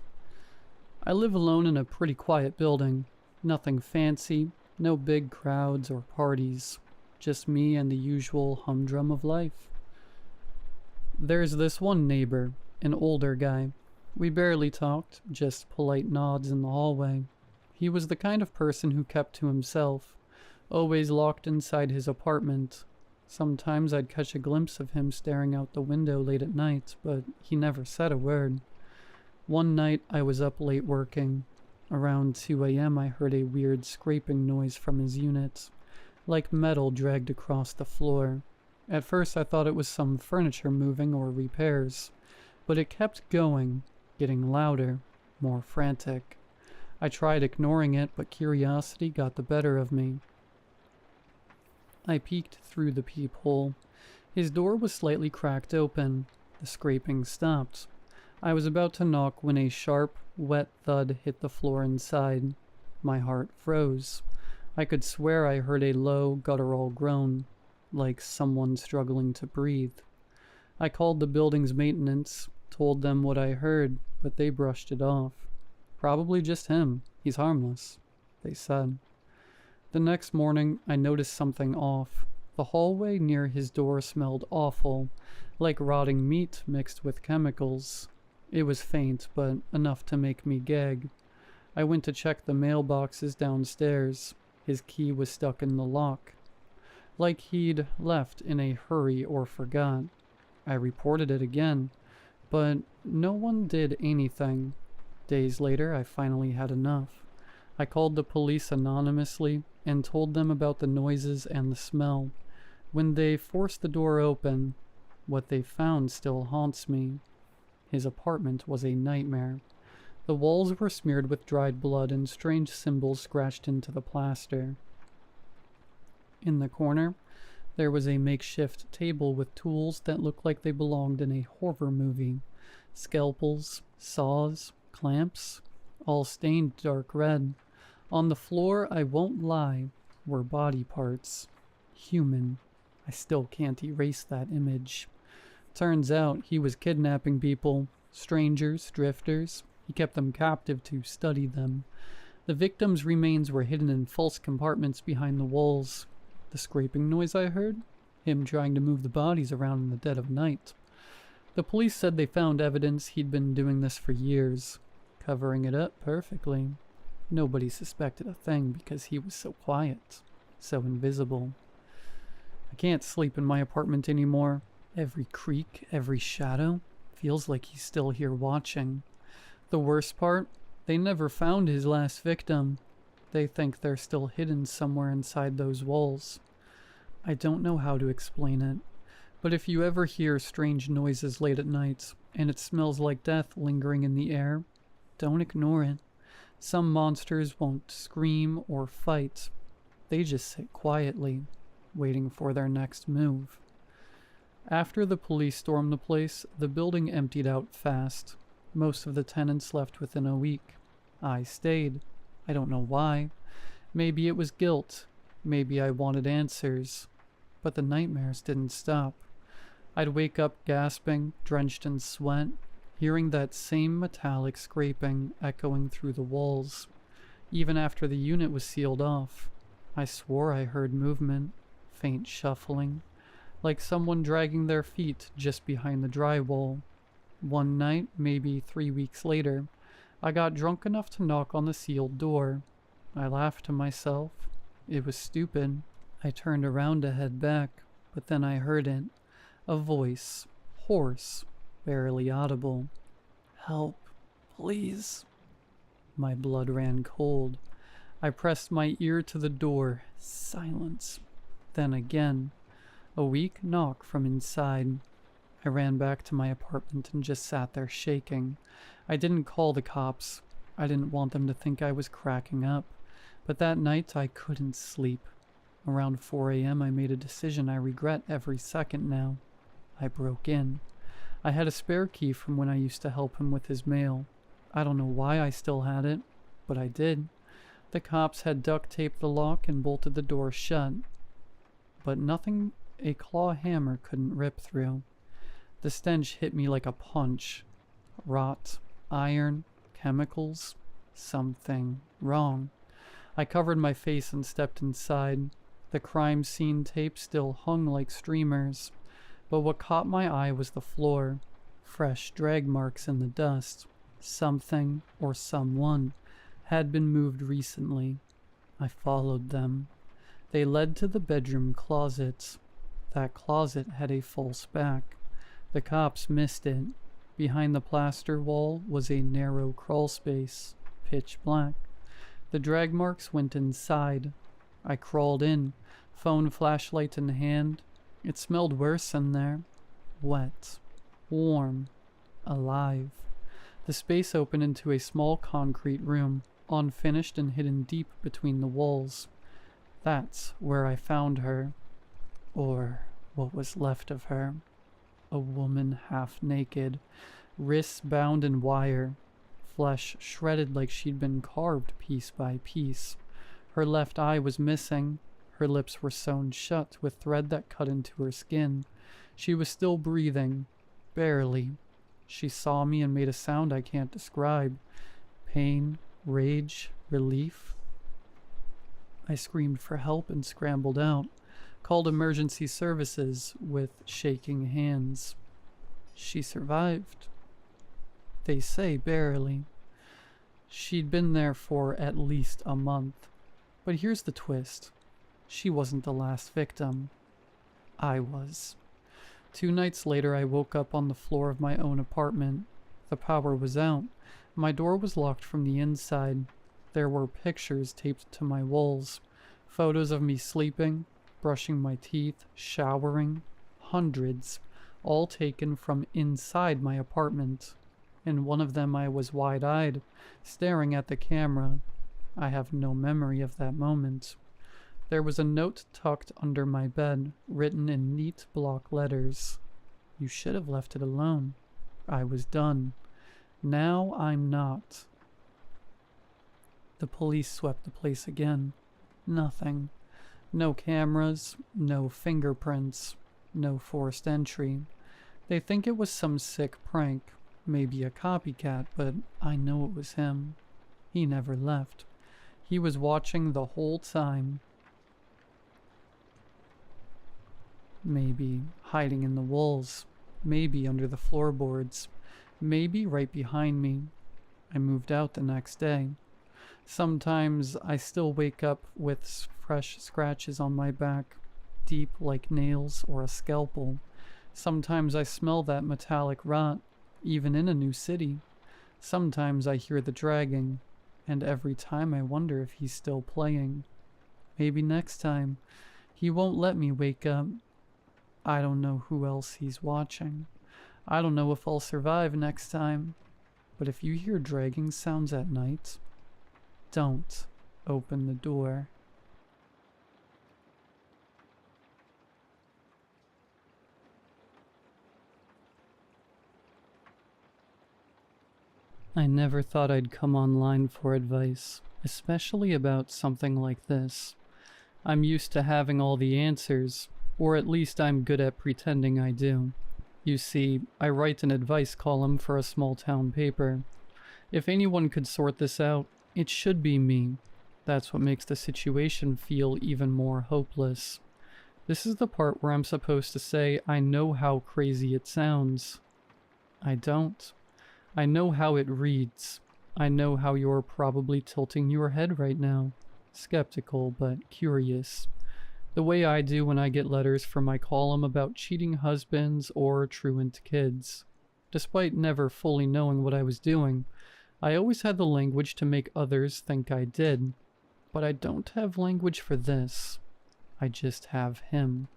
I live alone in a pretty quiet building. Nothing fancy, no big crowds or parties. Just me and the usual humdrum of life. There's this one neighbor, an older guy. We barely talked, just polite nods in the hallway. He was the kind of person who kept to himself, always locked inside his apartment. Sometimes I'd catch a glimpse of him staring out the window late at night, but he never said a word. One night I was up late working. Around 2 a.m. I heard a weird scraping noise from his unit, like metal dragged across the floor. At first I thought it was some furniture moving or repairs, but it kept going, getting louder, more frantic. I tried ignoring it, but curiosity got the better of me. I peeked through the peephole. His door was slightly cracked open. The scraping stopped. I was about to knock when a sharp, wet thud hit the floor inside. My heart froze. I could swear I heard a low, guttural groan, like someone struggling to breathe. I called the building's maintenance, told them what I heard, but they brushed it off. Probably just him. He's harmless, they said. The next morning, I noticed something off. The hallway near his door smelled awful, like rotting meat mixed with chemicals. It was faint, but enough to make me gag. I went to check the mailboxes downstairs. His key was stuck in the lock, like he'd left in a hurry or forgot. I reported it again, but no one did anything. Days later, I finally had enough. I called the police anonymously and told them about the noises and the smell. When they forced the door open, what they found still haunts me. His apartment was a nightmare. The walls were smeared with dried blood and strange symbols scratched into the plaster. In the corner, there was a makeshift table with tools that looked like they belonged in a horror movie. Scalpels, saws, clamps, all stained dark red. On the floor, I won't lie, were body parts. Human. I still can't erase that image. Turns out he was kidnapping people, strangers, drifters. He kept them captive to study them. The victims' remains were hidden in false compartments behind the walls. The scraping noise I heard? Him trying to move the bodies around in the dead of night. The police said they found evidence he'd been doing this for years, covering it up perfectly. Nobody suspected a thing because he was so quiet, so invisible. I can't sleep in my apartment anymore. Every creak, every shadow, feels like he's still here watching. The worst part, they never found his last victim. They think they're still hidden somewhere inside those walls. I don't know how to explain it, but if you ever hear strange noises late at night, and it smells like death lingering in the air, don't ignore it. Some monsters won't scream or fight. They just sit quietly, waiting for their next move. After the police stormed the place, the building emptied out fast. Most of the tenants left within a week. I stayed. I don't know why. Maybe it was guilt. Maybe I wanted answers. But the nightmares didn't stop. I'd wake up gasping, drenched in sweat, hearing that same metallic scraping echoing through the walls. Even after the unit was sealed off, I swore I heard movement, faint shuffling, like someone dragging their feet just behind the drywall. One night, maybe 3 weeks later, I got drunk enough to knock on the sealed door. I laughed to myself. It was stupid. I turned around to head back, but then I heard it. A voice, hoarse, barely audible. "Help, please." My blood ran cold. I pressed my ear to the door. Silence. Then again. A weak knock from inside. I ran back to my apartment and just sat there shaking. I didn't call the cops. I didn't want them to think I was cracking up. But that night I couldn't sleep. Around 4 a.m. I made a decision I regret every second now. I broke in. I had a spare key from when I used to help him with his mail. I don't know why I still had it, but I did. The cops had duct taped the lock and bolted the door shut. But nothing a claw hammer couldn't rip through. The stench hit me like a punch. Rot, iron, chemicals, something wrong. I covered my face and stepped inside. The crime scene tape still hung like streamers. But what caught my eye was the floor. Fresh drag marks in the dust. Something, or someone, had been moved recently. I followed them. They led to the bedroom closet. That closet had a false back. The cops missed it. Behind the plaster wall was a narrow crawl space, pitch black. The drag marks went inside. I crawled in, phone flashlight in hand. It smelled worse in there. Wet, warm, alive. The space opened into a small concrete room, unfinished and hidden deep between the walls. That's where I found her. Or what was left of her. A woman half naked, wrists bound in wire, flesh shredded like she'd been carved piece by piece. Her left eye was missing. Her lips were sewn shut with thread that cut into her skin. She was still breathing, barely. She saw me and made a sound I can't describe. Pain, rage, relief. I screamed for help and scrambled out, called emergency services with shaking hands. She survived. They say barely. She'd been there for at least a month. But here's the twist. She wasn't the last victim. I was. 2 nights later, I woke up on the floor of my own apartment. The power was out. My door was locked from the inside. There were pictures taped to my walls. Photos of me sleeping, brushing my teeth, showering. Hundreds. All taken from inside my apartment. In one of them I was wide-eyed, staring at the camera. I have no memory of that moment. There was a note tucked under my bed, written in neat block letters. You should have left it alone. I was done. Now I'm not. The police swept the place again. Nothing. No cameras, no fingerprints, no forced entry. They think it was some sick prank, maybe a copycat, but I know it was him. He never left. He was watching the whole time. Maybe hiding in the walls, maybe under the floorboards, maybe right behind me. I moved out the next day. Sometimes I still wake up with fresh scratches on my back, deep like nails or a scalpel. Sometimes I smell that metallic rot, even in a new city. Sometimes I hear the dragging, and every time I wonder if he's still playing. Maybe next time. He won't let me wake up. I don't know who else he's watching. I don't know if I'll survive next time. But if you hear dragging sounds at night, don't open the door. I never thought I'd come online for advice, especially about something like this. I'm used to having all the answers, or at least I'm good at pretending I do. You see, I write an advice column for a small town paper. If anyone could sort this out, it should be me. That's what makes the situation feel even more hopeless. This is the part where I'm supposed to say I know how crazy it sounds. I don't. I know how it reads. I know how you're probably tilting your head right now. Skeptical, but curious. The way I do when I get letters from my column about cheating husbands or truant kids. Despite never fully knowing what I was doing, I always had the language to make others think I did. But I don't have language for this. I just have him.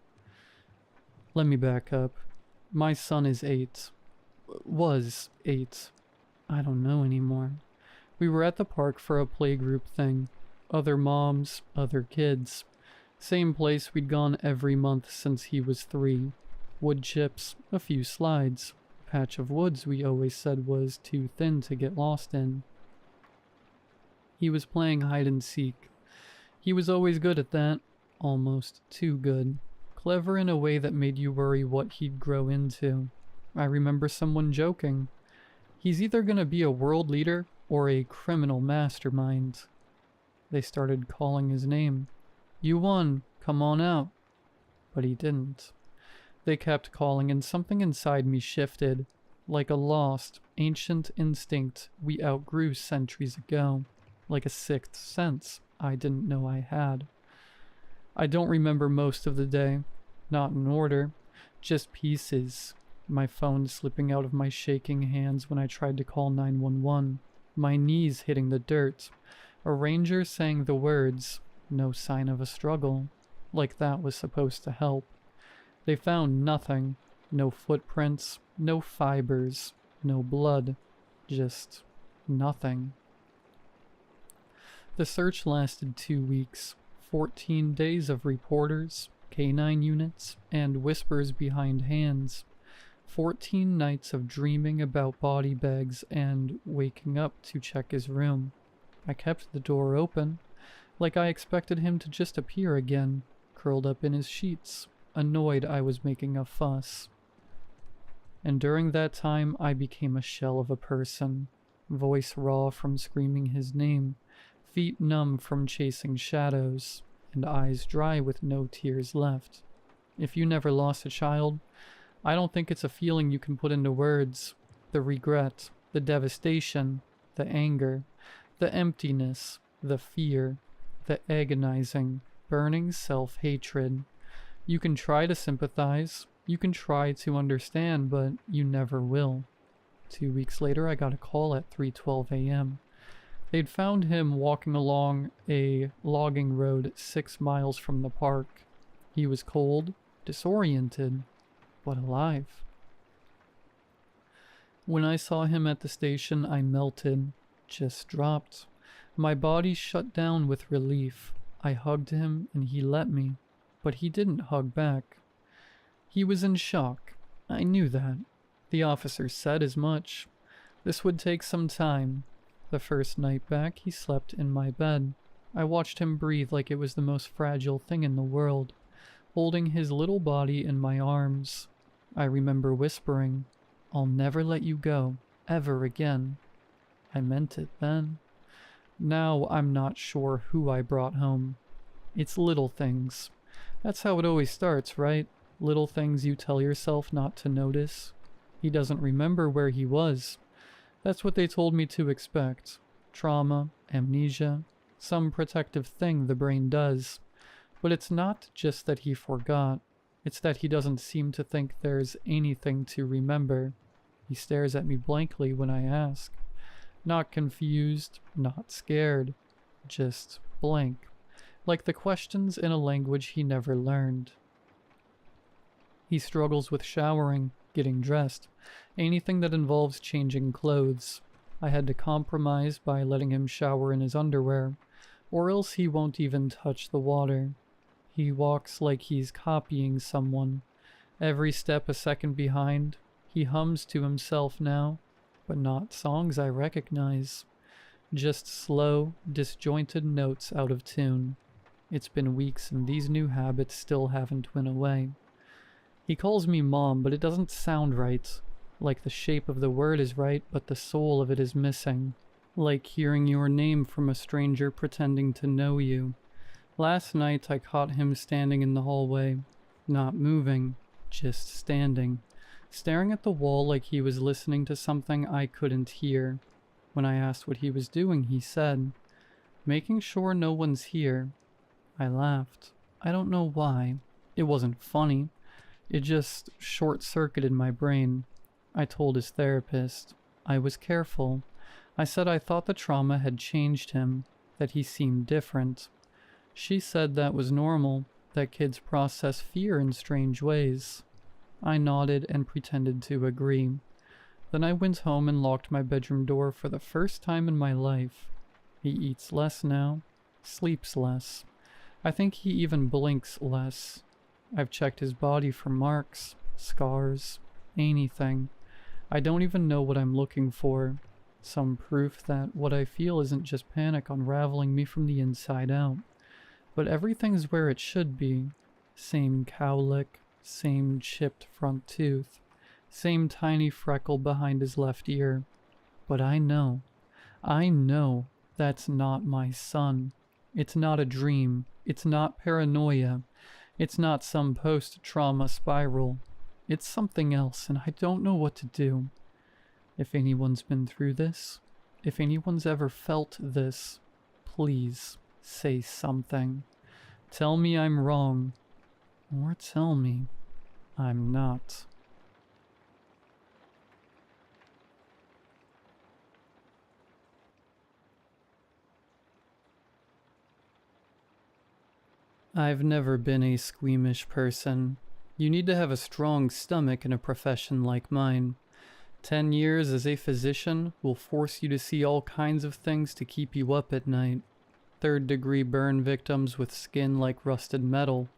Let me back up. My son is 8. Was 8. I don't know anymore. We were at the park for a playgroup thing. Other moms, other kids. Same place we'd gone every month since he was 3. Wood chips, a few slides. A patch of woods we always said was too thin to get lost in. He was playing hide and seek. He was always good at that. Almost too good. Clever in a way that made you worry what he'd grow into. I remember someone joking. He's either gonna be a world leader or a criminal mastermind. They started calling his name. You won, come on out. But he didn't. They kept calling and something inside me shifted. Like a lost, ancient instinct we outgrew centuries ago. Like a sixth sense I didn't know I had. I don't remember most of the day. Not in order. Just pieces. My phone slipping out of my shaking hands when I tried to call 911. My knees hitting the dirt. A ranger saying the words. No sign of a struggle. Like that was supposed to help. They found nothing. No footprints. No fibers. No blood. Just nothing. The search lasted 2 weeks. 14 days of reporters, canine units, and whispers behind hands. 14 nights of dreaming about body bags and waking up to check his room. I kept the door open, like I expected him to just appear again, curled up in his sheets, annoyed I was making a fuss. And during that time I became a shell of a person, voice raw from screaming his name, feet numb from chasing shadows, and eyes dry with no tears left. If you never lost a child, I don't think it's a feeling you can put into words. The regret, the devastation, the anger, the emptiness, the fear, the agonizing, burning self-hatred. You can try to sympathize, you can try to understand, but you never will. 2 weeks later, I got a call at 3:12 a.m. They'd found him walking along a logging road 6 miles from the park. He was cold, disoriented, but alive. When I saw him at the station, I melted, just dropped. My body shut down with relief. I hugged him and he let me, but he didn't hug back. He was in shock. I knew that. The officer said as much. This would take some time. The first night back, he slept in my bed. I watched him breathe like it was the most fragile thing in the world, holding his little body in my arms. I remember whispering, "I'll never let you go, ever again." I meant it then. Now I'm not sure who I brought home. It's little things. That's how it always starts, right? Little things you tell yourself not to notice. He doesn't remember where he was. That's what they told me to expect. Trauma, amnesia, some protective thing the brain does. But it's not just that he forgot. It's that he doesn't seem to think there's anything to remember. He stares at me blankly when I ask. Not confused, not scared. Just blank. Like the questions in a language he never learned. He struggles with showering, getting dressed, anything that involves changing clothes. I had to compromise by letting him shower in his underwear, or else he won't even touch the water. He walks like he's copying someone, every step a second behind. He hums to himself now, but not songs I recognize. Just slow, disjointed notes out of tune. It's been weeks and these new habits still haven't went away. He calls me Mom, but it doesn't sound right. Like the shape of the word is right, but the soul of it is missing. Like hearing your name from a stranger pretending to know you. Last night I caught him standing in the hallway, not moving, just standing, staring at the wall like he was listening to something I couldn't hear. When I asked what he was doing, he said, "Making sure no one's here." I laughed. I don't know why. It wasn't funny. It just short-circuited my brain. I told his therapist. I was careful. I said I thought the trauma had changed him, that he seemed different. She said that was normal, that kids process fear in strange ways. I nodded and pretended to agree. Then I went home and locked my bedroom door for the first time in my life. He eats less now, sleeps less. I think he even blinks less. I've checked his body for marks, scars, anything. I don't even know what I'm looking for. Some proof that what I feel isn't just panic unraveling me from the inside out. But everything's where it should be. Same cowlick, same chipped front tooth, same tiny freckle behind his left ear. But I know that's not my son. It's not a dream. It's not paranoia. It's not some post-trauma spiral. It's something else, and I don't know what to do. If anyone's been through this, if anyone's ever felt this, please say something. Tell me I'm wrong, or tell me I'm not. I've never been a squeamish person. You need to have a strong stomach in a profession like mine. 10 years as a physician will force you to see all kinds of things to keep you up at night. 3rd-degree burn victims with skin like rusted metal.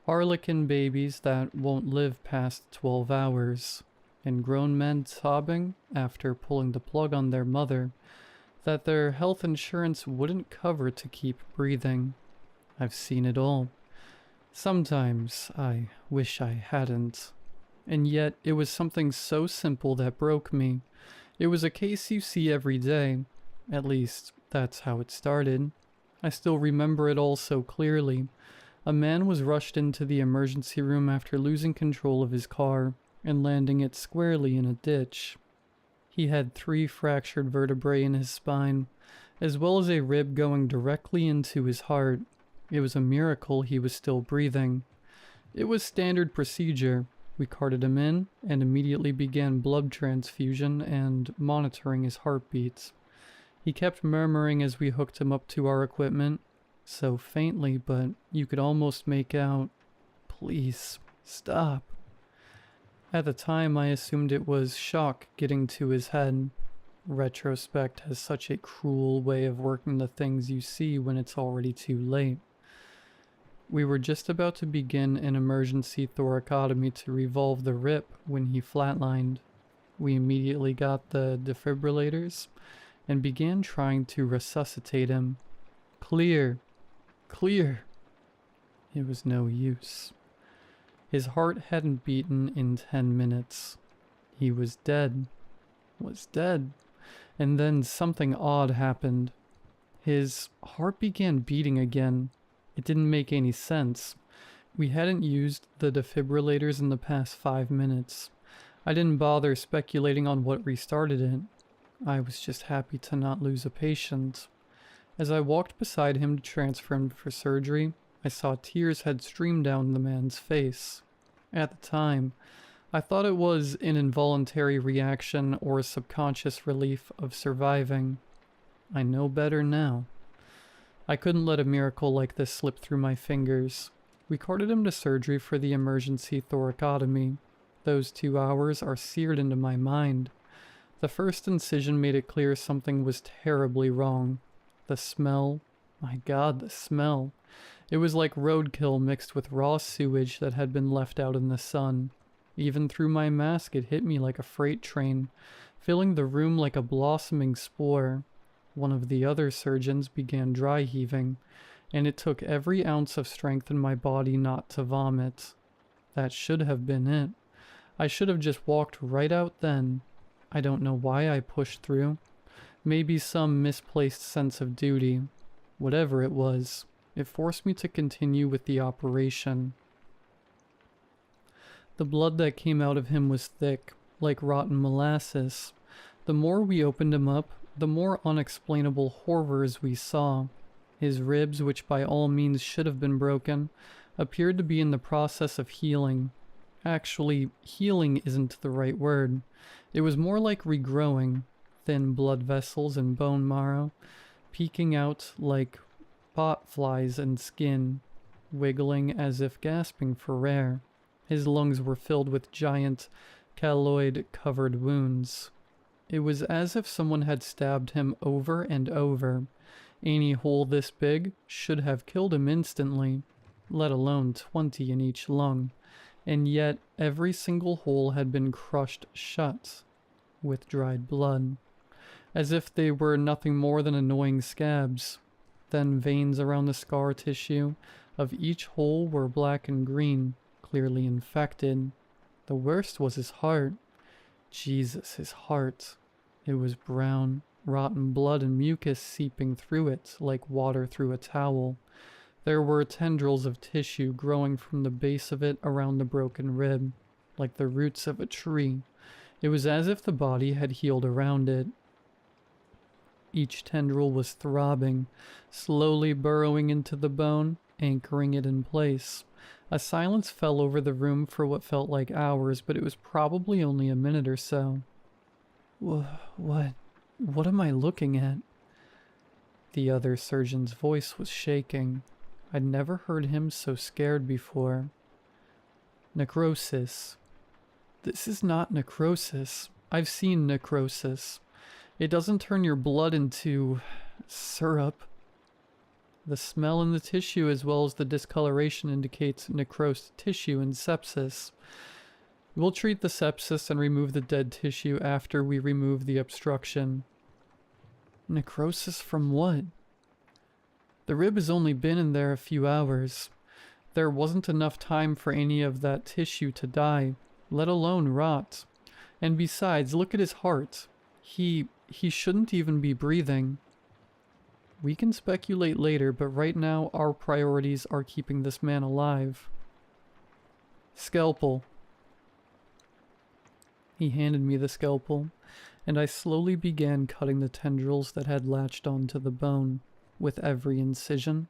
Harlequin babies that won't live past 12 hours. And grown men sobbing after pulling the plug on their mother that their health insurance wouldn't cover to keep breathing. I've seen it all. Sometimes I wish I hadn't. And yet it was something so simple that broke me. It was a case you see every day. At least, That's how it started. I still remember it all so clearly. A man was rushed into the emergency room after losing control of his car and landing it squarely in a ditch. He had 3 fractured vertebrae in his spine, as well as a rib going directly into his heart. It was a miracle he was still breathing. It was standard procedure. We carted him in and immediately began blood transfusion and monitoring his heartbeats. He kept murmuring as we hooked him up to our equipment, so faintly, but you could almost make out, "Please, stop." At the time, I assumed it was shock getting to his head. Retrospect has such a cruel way of working the things you see when it's already too late. We were just about to begin an emergency thoracotomy to revolve the rip when he flatlined. We immediately got the defibrillators and began trying to resuscitate him. Clear. Clear. It was no use. His heart hadn't beaten in 10 minutes. He was dead. Was dead. And then something odd happened. His heart began beating again. It didn't make any sense. We hadn't used the defibrillators in the past 5 minutes. I didn't bother speculating on what restarted it. I was just happy to not lose a patient. As I walked beside him to transfer him for surgery, I saw tears had streamed down the man's face. At the time, I thought it was an involuntary reaction or a subconscious relief of surviving. I know better now. I couldn't let a miracle like this slip through my fingers. We carted him to surgery for the emergency thoracotomy. Those 2 hours are seared into my mind. The first incision made it clear something was terribly wrong. The smell, my God, the smell. It was like roadkill mixed with raw sewage that had been left out in the sun. Even through my mask it hit me like a freight train, filling the room like a blossoming spore. One of the other surgeons began dry heaving, and it took every ounce of strength in my body not to vomit. That should have been it. I should have just walked right out then. I don't know why I pushed through. Maybe some misplaced sense of duty. Whatever it was, it forced me to continue with the operation. The blood that came out of him was thick, like rotten molasses. The more we opened him up, the more unexplainable horrors we saw. His ribs, which by all means should have been broken, appeared to be in the process of healing. Actually, healing isn't the right word. It was more like regrowing. Thin blood vessels and bone marrow, peeking out like botflies and skin, wiggling as if gasping for air. His lungs were filled with giant, calloid-covered wounds. It was as if someone had stabbed him over and over. Any hole this big should have killed him instantly, let alone 20 in each lung, and yet every single hole had been crushed shut with dried blood, as if they were nothing more than annoying scabs. Then veins around the scar tissue of each hole were black and green, clearly infected. The worst was his heart. Jesus, his heart. It was brown, rotten blood and mucus seeping through it like water through a towel. There were tendrils of tissue growing from the base of it around the broken rib, like the roots of a tree. It was as if the body had healed around it. Each tendril was throbbing, slowly burrowing into the bone, anchoring it in place. A silence fell over the room for what felt like hours, but it was probably only a minute or so. What am I looking at? The other surgeon's voice was shaking. I'd never heard him so scared before. Necrosis. This is not necrosis. I've seen necrosis. It doesn't turn your blood into syrup. The smell in the tissue as well as the discoloration indicates necrosed tissue and sepsis. We'll treat the sepsis and remove the dead tissue after we remove the obstruction. Necrosis from what? The rib has only been in there a few hours. There wasn't enough time for any of that tissue to die, let alone rot. And besides, look at his heart. He shouldn't even be breathing. We can speculate later, but right now our priorities are keeping this man alive. Scalpel. He handed me the scalpel, and I slowly began cutting the tendrils that had latched onto the bone. With every incision,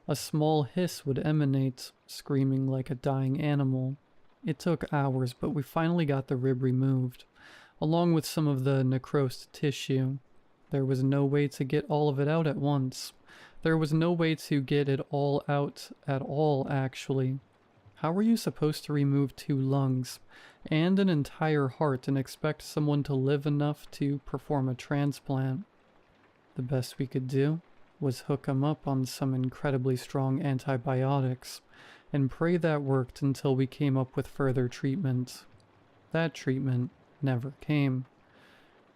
a small hiss would emanate, screaming like a dying animal. It took hours, but we finally got the rib removed, along with some of the necrosed tissue. There was no way to get all of it out at once. There was no way to get it all out at all, actually. How were you supposed to remove 2 lungs and an entire heart and expect someone to live enough to perform a transplant? The best we could do was hook him up on some incredibly strong antibiotics and pray that worked until we came up with further treatment. That treatment never came.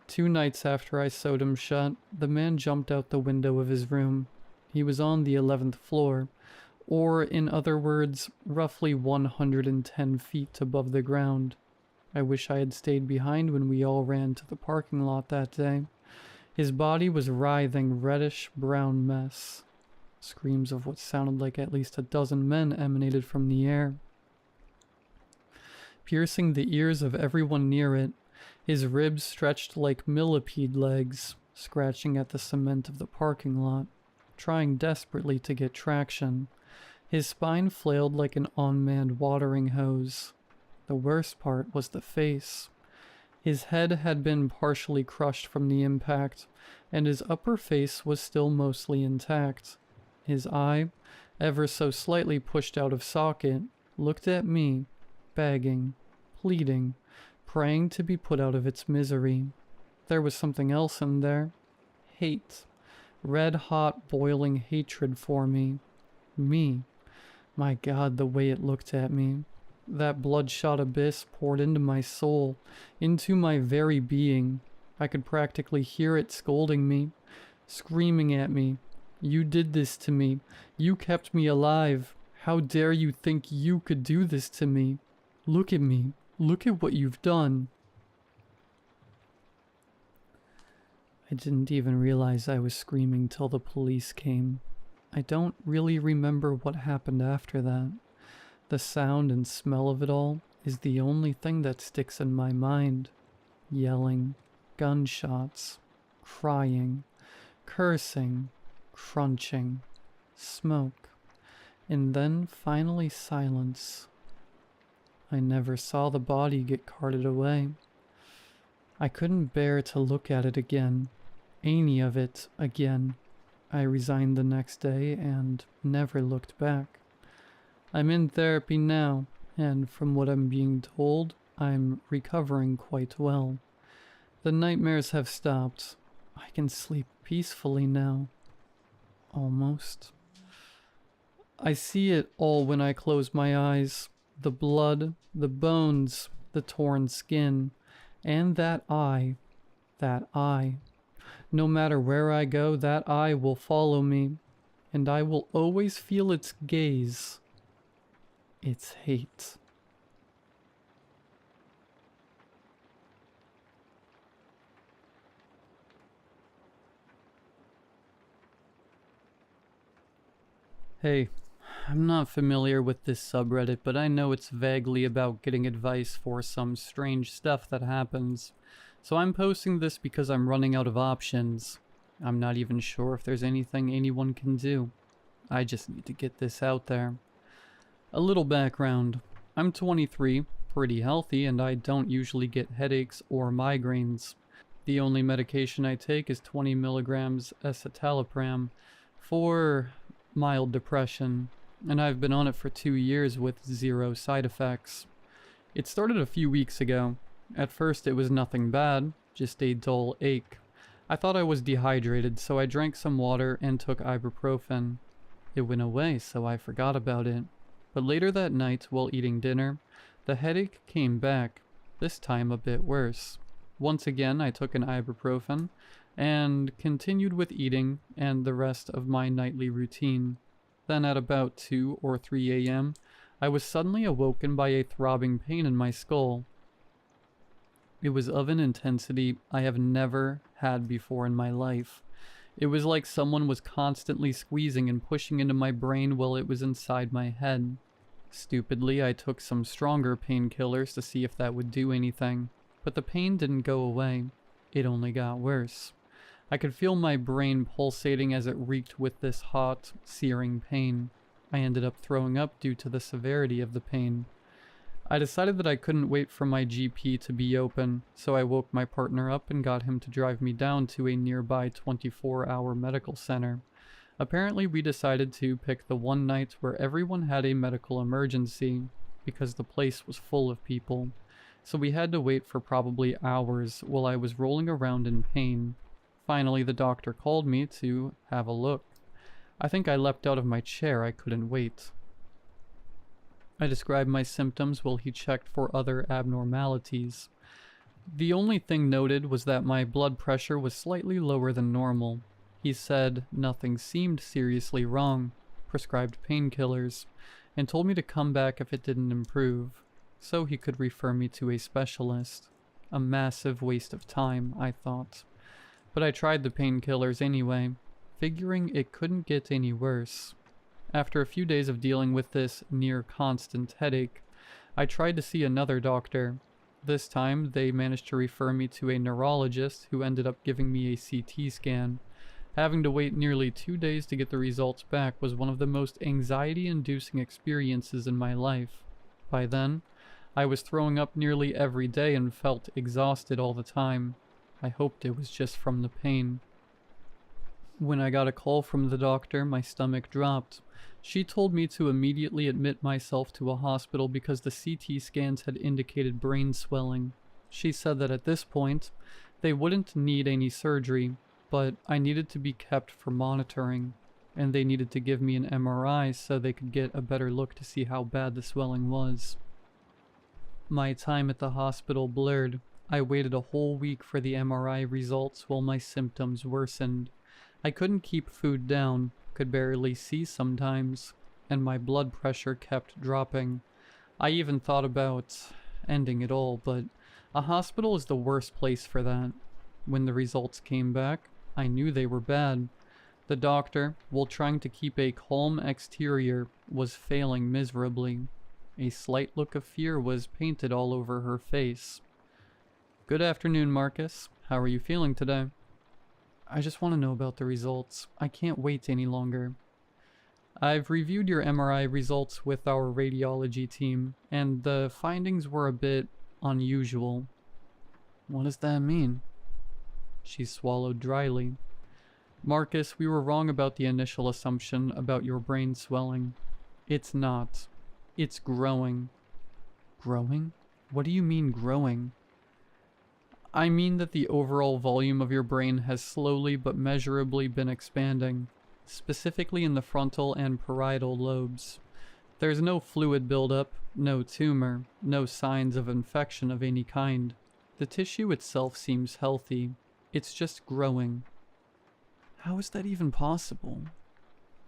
2 nights after I sewed him shut, the man jumped out the window of his room. He was on the 11th floor, or in other words, roughly 110 feet above the ground. I wish I had stayed behind when we all ran to the parking lot that day. His body was writhing reddish-brown mess. Screams of what sounded like at least a dozen men emanated from the air, piercing the ears of everyone near it. His ribs stretched like millipede legs, scratching at the cement of the parking lot, trying desperately to get traction. His spine flailed like an unmanned watering hose. The worst part was the face. His head had been partially crushed from the impact, and his upper face was still mostly intact. His eye, ever so slightly pushed out of socket, looked at me, begging, pleading, praying to be put out of its misery. There was something else in there. Hate. Red-hot, boiling hatred for me. Me. My God, the way it looked at me. That bloodshot abyss poured into my soul, into my very being. I could practically hear it scolding me, screaming at me. You did this to me. You kept me alive. How dare you think you could do this to me? Look at me. Look at what you've done. I didn't even realize I was screaming till the police came. I don't really remember what happened after that. The sound and smell of it all is the only thing that sticks in my mind. Yelling, gunshots, crying, cursing, crunching, smoke, and then finally silence. I never saw the body get carted away. I couldn't bear to look at it again, any of it again. I resigned the next day and never looked back. I'm in therapy now, and from what I'm being told, I'm recovering quite well. The nightmares have stopped. I can sleep peacefully now. Almost. I see it all when I close my eyes. The blood, the bones, the torn skin, and that eye. That eye. No matter where I go, that eye will follow me, and I will always feel its gaze. Its hate. Hey, I'm not familiar with this subreddit, but I know it's vaguely about getting advice for some strange stuff that happens. So I'm posting this because I'm running out of options. I'm not even sure if there's anything anyone can do. I just need to get this out there. A little background. I'm 23, pretty healthy, and I don't usually get headaches or migraines. The only medication I take is 20 milligrams escitalopram for mild depression, and I've been on it for 2 years with 0 side effects. It started a few weeks ago. At first it was nothing bad, just a dull ache. I thought I was dehydrated, so I drank some water and took ibuprofen. It went away, so I forgot about it. But later that night, while eating dinner, the headache came back, this time a bit worse. Once again, I took an ibuprofen and continued with eating and the rest of my nightly routine. Then at about 2 or 3 a.m., I was suddenly awoken by a throbbing pain in my skull. It was of an intensity I have never had before in my life. It was like someone was constantly squeezing and pushing into my brain while it was inside my head. Stupidly, I took some stronger painkillers to see if that would do anything, but the pain didn't go away. It only got worse. I could feel my brain pulsating as it reeked with this hot, searing pain. I ended up throwing up due to the severity of the pain. I decided that I couldn't wait for my GP to be open, so I woke my partner up and got him to drive me down to a nearby 24-hour medical center. Apparently we decided to pick the one night where everyone had a medical emergency, because the place was full of people. So we had to wait for probably hours while I was rolling around in pain. Finally the doctor called me to have a look. I think I leapt out of my chair, I couldn't wait. I described my symptoms while he checked for other abnormalities. The only thing noted was that my blood pressure was slightly lower than normal. He said nothing seemed seriously wrong, prescribed painkillers, and told me to come back if it didn't improve, so he could refer me to a specialist. A massive waste of time, I thought. But I tried the painkillers anyway, figuring it couldn't get any worse. After a few days of dealing with this near-constant headache, I tried to see another doctor. This time, they managed to refer me to a neurologist who ended up giving me a CT scan. Having to wait nearly 2 days to get the results back was one of the most anxiety-inducing experiences in my life. By then, I was throwing up nearly every day and felt exhausted all the time. I hoped it was just from the pain. When I got a call from the doctor, my stomach dropped. She told me to immediately admit myself to a hospital because the CT scans had indicated brain swelling. She said that at this point, they wouldn't need any surgery, but I needed to be kept for monitoring, and they needed to give me an MRI so they could get a better look to see how bad the swelling was. My time at the hospital blurred. I waited a whole week for the MRI results while my symptoms worsened. I couldn't keep food down, could barely see sometimes, and my blood pressure kept dropping. I even thought about ending it all, but a hospital is the worst place for that. When the results came back, I knew they were bad. The doctor, while trying to keep a calm exterior, was failing miserably. A slight look of fear was painted all over her face. "Good afternoon, Marcus. How are you feeling today?" "I just want to know about the results. I can't wait any longer." "I've reviewed your MRI results with our radiology team, and the findings were a bit unusual." "What does that mean?" She swallowed dryly. "Marcus, we were wrong about the initial assumption about your brain swelling. It's not. It's growing." "Growing? What do you mean growing?" "I mean that the overall volume of your brain has slowly but measurably been expanding, specifically in the frontal and parietal lobes. There's no fluid buildup, no tumor, no signs of infection of any kind. The tissue itself seems healthy. It's just growing." "How is that even possible?"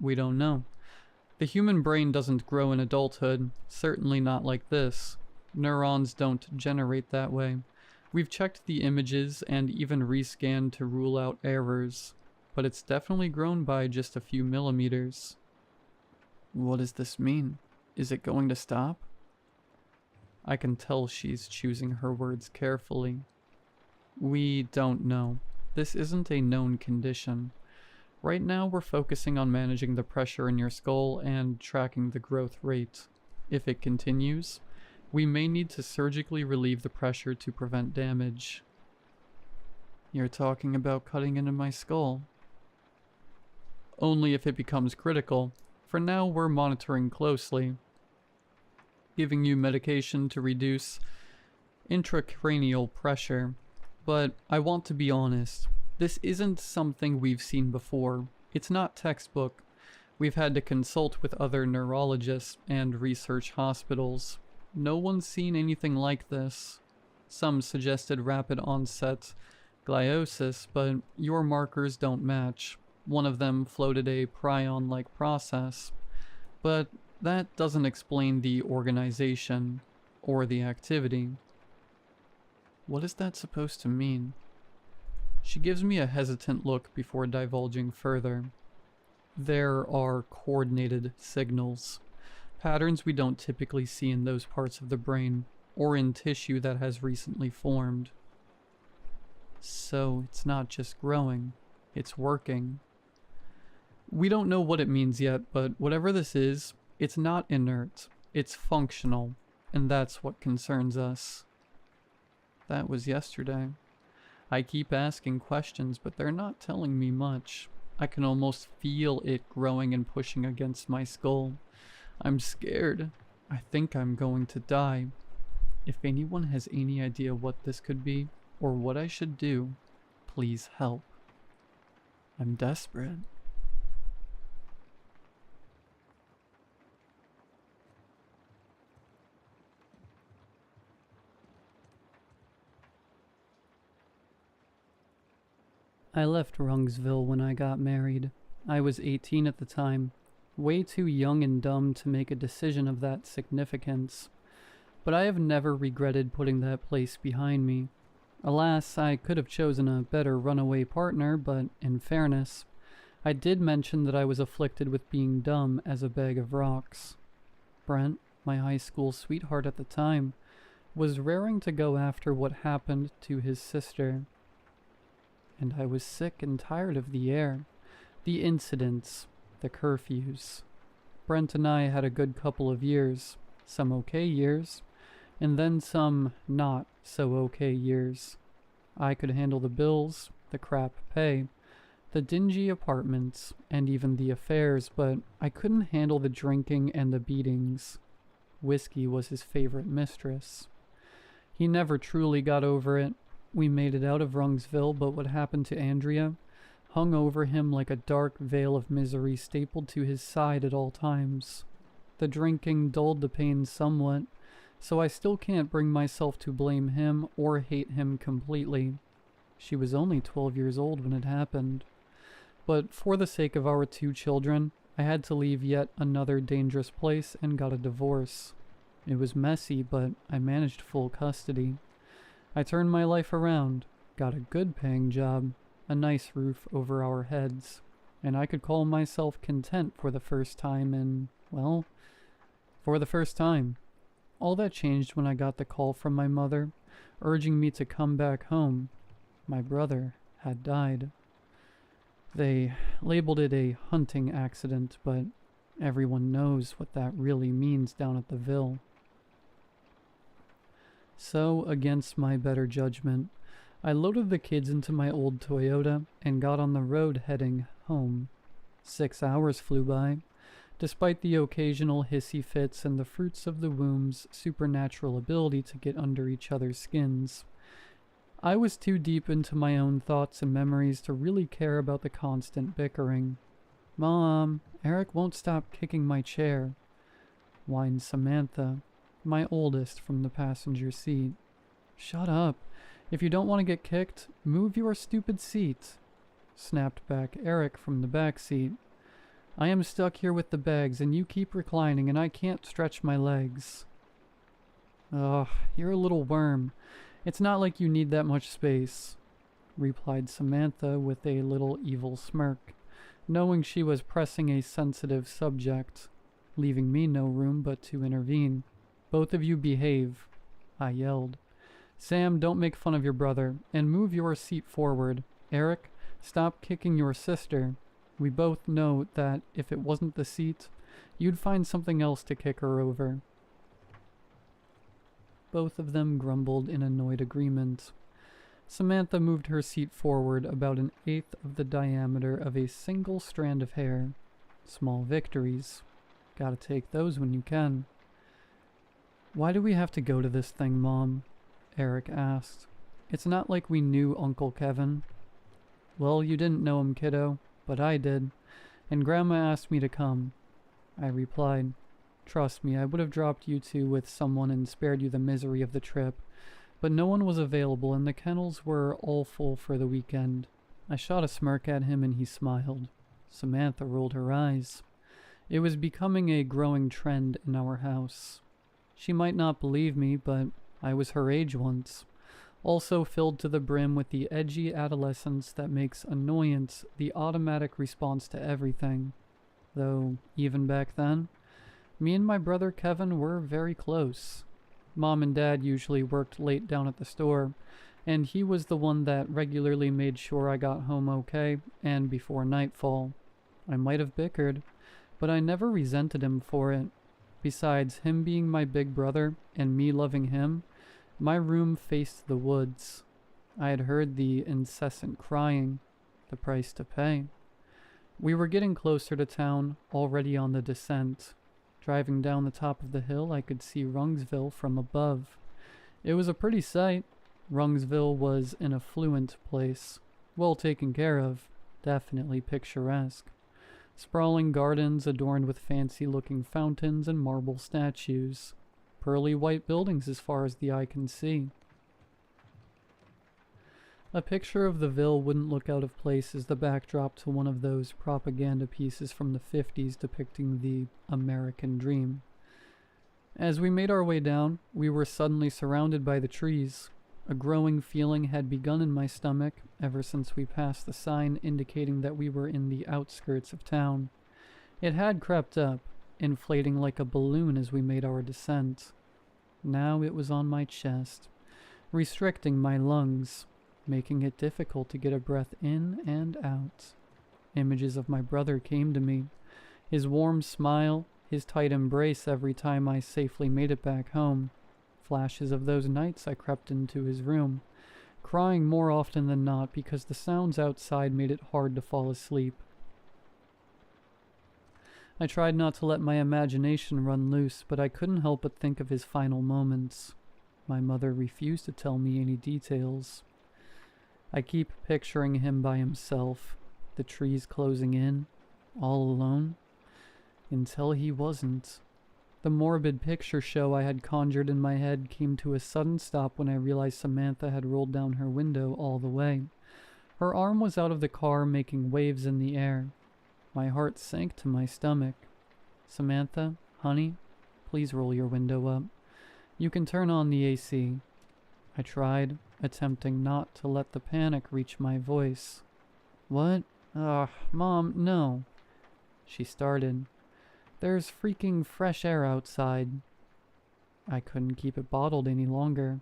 "We don't know. The human brain doesn't grow in adulthood, certainly not like this. Neurons don't generate that way. We've checked the images and even rescanned to rule out errors, but it's definitely grown by just a few millimeters." "What does this mean? Is it going to stop?" I can tell she's choosing her words carefully. "We don't know. This isn't a known condition. Right now we're focusing on managing the pressure in your skull and tracking the growth rate. If it continues, we may need to surgically relieve the pressure to prevent damage." "You're talking about cutting into my skull?" "Only if it becomes critical. For now, we're monitoring closely, giving you medication to reduce intracranial pressure. But I want to be honest. This isn't something we've seen before. It's not textbook. We've had to consult with other neurologists and research hospitals. No one's seen anything like this. Some suggested rapid onset gliosis, but your markers don't match. One of them floated a prion-like process. But that doesn't explain the organization or the activity." "What is that supposed to mean?" She gives me a hesitant look before divulging further. There are coordinated signals, patterns we don't typically see in those parts of the brain, or in tissue that has recently formed. So it's not just growing, it's working. We don't know what it means yet, but whatever this is, it's not inert, it's functional, and that's what concerns us. That was yesterday. I keep asking questions, but they're not telling me much. I can almost feel it growing and pushing against my skull. I'm scared. I think I'm going to die. If anyone has any idea what this could be, or what I should do, please help. I'm desperate. I left Rungsville when I got married. I was 18 at the time, way too young and dumb to make a decision of that significance. But I have never regretted putting that place behind me. Alas, I could have chosen a better runaway partner, but in fairness, I did mention that I was afflicted with being dumb as a bag of rocks. Brent, my high school sweetheart at the time, was raring to go after what happened to his sister. And I was sick and tired of the air, the incidents, the curfews. Brent and I had a good couple of years, some okay years, and then some not so okay years. I could handle the bills, the crap pay, the dingy apartments, and even the affairs, but I couldn't handle the drinking and the beatings. Whiskey was his favorite mistress. He never truly got over it. We made it out of Rungsville, but what happened to Andrea hung over him like a dark veil of misery stapled to his side at all times. The drinking dulled the pain somewhat, so I still can't bring myself to blame him or hate him completely. She was only 12 years old when it happened. But for the sake of our 2 children, I had to leave yet another dangerous place and got a divorce. It was messy, but I managed full custody. I turned my life around, got a good paying job, a nice roof over our heads, and I could call myself content for the first time in, well, for the first time. All that changed when I got the call from my mother, urging me to come back home. My brother had died. They labeled it a hunting accident, but everyone knows what that really means down at the Ville. So, against my better judgment, I loaded the kids into my old Toyota and got on the road heading home. 6 hours flew by, despite the occasional hissy fits and the fruits of the womb's supernatural ability to get under each other's skins. I was too deep into my own thoughts and memories to really care about the constant bickering. "Mom, Eric won't stop kicking my chair," whined Samantha, my oldest, from the passenger seat. "Shut up. If you don't want to get kicked, move your stupid seat," snapped back Eric from the back seat. "I am stuck here with the bags and you keep reclining and I can't stretch my legs." "Ugh, you're a little worm. It's not like you need that much space," replied Samantha with a little evil smirk, knowing she was pressing a sensitive subject, leaving me no room but to intervene. "Both of you behave," I yelled. "Sam, don't make fun of your brother, and move your seat forward. Eric, stop kicking your sister. We both know that if it wasn't the seat, you'd find something else to kick her over." Both of them grumbled in annoyed agreement. Samantha moved her seat forward about 1/8 of the diameter of a single strand of hair. Small victories. Gotta take those when you can. "Why do we have to go to this thing, Mom?" Eric asked. "It's not like we knew Uncle Kevin." "Well, you didn't know him, kiddo, but I did, and Grandma asked me to come," I replied. "Trust me, I would have dropped you two with someone and spared you the misery of the trip, but no one was available and the kennels were all full for the weekend." I shot a smirk at him and he smiled. Samantha rolled her eyes. It was becoming a growing trend in our house. She might not believe me, but I was her age once. also filled to the brim with the edgy adolescence that makes annoyance the automatic response to everything. Though, even back then, me and my brother Kevin were very close. Mom and Dad usually worked late down at the store, and he was the one that regularly made sure I got home okay and before nightfall. I might have bickered, but I never resented him for it. Besides, him being my big brother and me loving him, my room faced the woods. I had heard the incessant crying, the price to pay. We were getting closer to town, already on the descent. Driving down the top of the hill, I could see Rungsville from above. It was a pretty sight. Rungsville was an affluent place, well taken care of, definitely picturesque. Sprawling gardens adorned with fancy-looking fountains and marble statues. Pearly white buildings as far as the eye can see. A picture of the Ville wouldn't look out of place as the backdrop to one of those propaganda pieces from the 50s depicting the American dream. As we made our way down, we were suddenly surrounded by the trees. A growing feeling had begun in my stomach ever since we passed the sign indicating that we were in the outskirts of town. It had crept up, inflating like a balloon as we made our descent. Now it was on my chest, restricting my lungs, making it difficult to get a breath in and out. Images of my brother came to me, his warm smile, his tight embrace every time I safely made it back home. Flashes of those nights I crept into his room, crying more often than not because the sounds outside made it hard to fall asleep. I tried not to let my imagination run loose, but I couldn't help but think of his final moments. My mother refused to tell me any details. I keep picturing him by himself, the trees closing in, all alone, until he wasn't. The morbid picture show I had conjured in my head came to a sudden stop when I realized Samantha had rolled down her window all the way. Her arm was out of the car, making waves in the air. My heart sank to my stomach. Samantha, honey, please roll your window up. You can turn on the AC. I tried, attempting not to let the panic reach my voice. What? Ugh, Mom, no. She started. There's freaking fresh air outside. I couldn't keep it bottled any longer.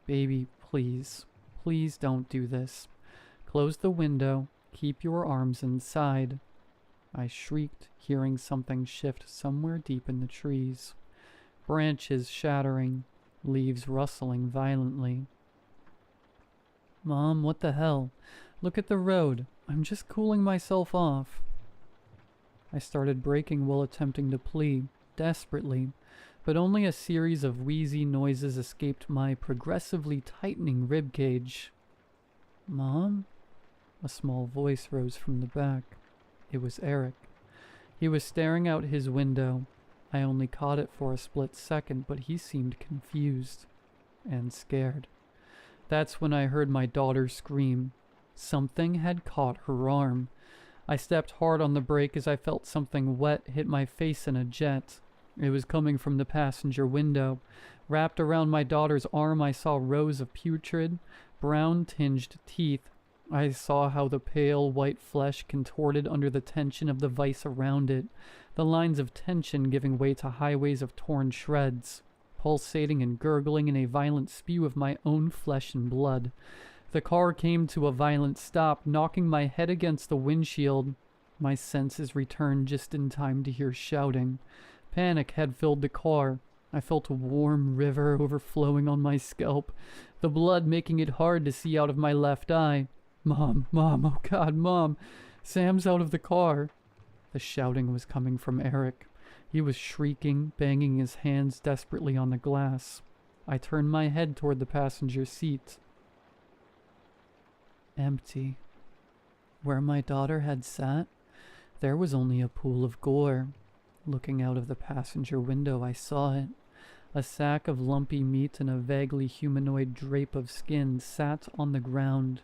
Baby, please. Please don't do this. Close the window. Keep your arms inside. I shrieked, hearing something shift somewhere deep in the trees. Branches shattering, leaves rustling violently. Mom, what the hell? Look at the road. I'm just cooling myself off. I started breaking while attempting to plead, desperately, but only a series of wheezy noises escaped my progressively tightening ribcage. Mom? A small voice rose from the back. It was Eric. He was staring out his window. I only caught it for a split second, but he seemed confused and scared. That's when I heard my daughter scream. Something had caught her arm. I stepped hard on the brake as I felt something wet hit my face in a jet. It was coming from the passenger window. Wrapped around my daughter's arm, I saw rows of putrid, brown-tinged teeth. I saw how the pale white flesh contorted under the tension of the vice around it, the lines of tension giving way to highways of torn shreds, pulsating and gurgling in a violent spew of my own flesh and blood. The car came to a violent stop, knocking my head against the windshield. My senses returned just in time to hear shouting. Panic had filled the car. I felt a warm river overflowing on my scalp, the blood making it hard to see out of my left eye. Mom, oh God, Mom, Sam's out of the car. The shouting was coming from Eric. He was shrieking, banging his hands desperately on the glass. I turned my head toward the passenger seat. Empty. Where my daughter had sat, there was only a pool of gore. Looking out of the passenger window, I saw it. A sack of lumpy meat and a vaguely humanoid drape of skin sat on the ground.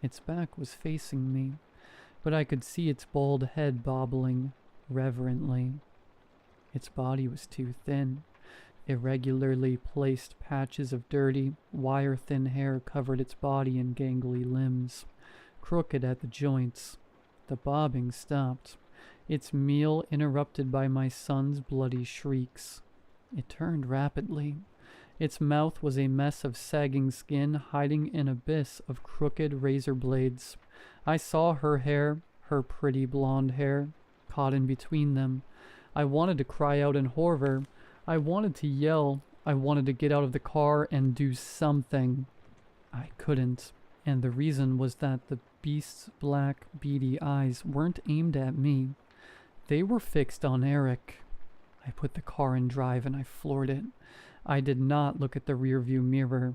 Its back was facing me, but I could see its bald head bobbling reverently. Its body was too thin, Irregularly placed patches of dirty, wire-thin hair covered its body and gangly limbs, crooked at the joints. The bobbing stopped, its meal interrupted by my son's bloody shrieks. It turned rapidly. Its mouth was a mess of sagging skin hiding an abyss of crooked razor blades. I saw her hair, her pretty blonde hair, caught in between them. I wanted to cry out in horror. I wanted to yell. I wanted to get out of the car and do something. I couldn't, and the reason was that the beast's black, beady eyes weren't aimed at me. They were fixed on Eric. I put the car in drive and I floored it. I did not look at the rearview mirror.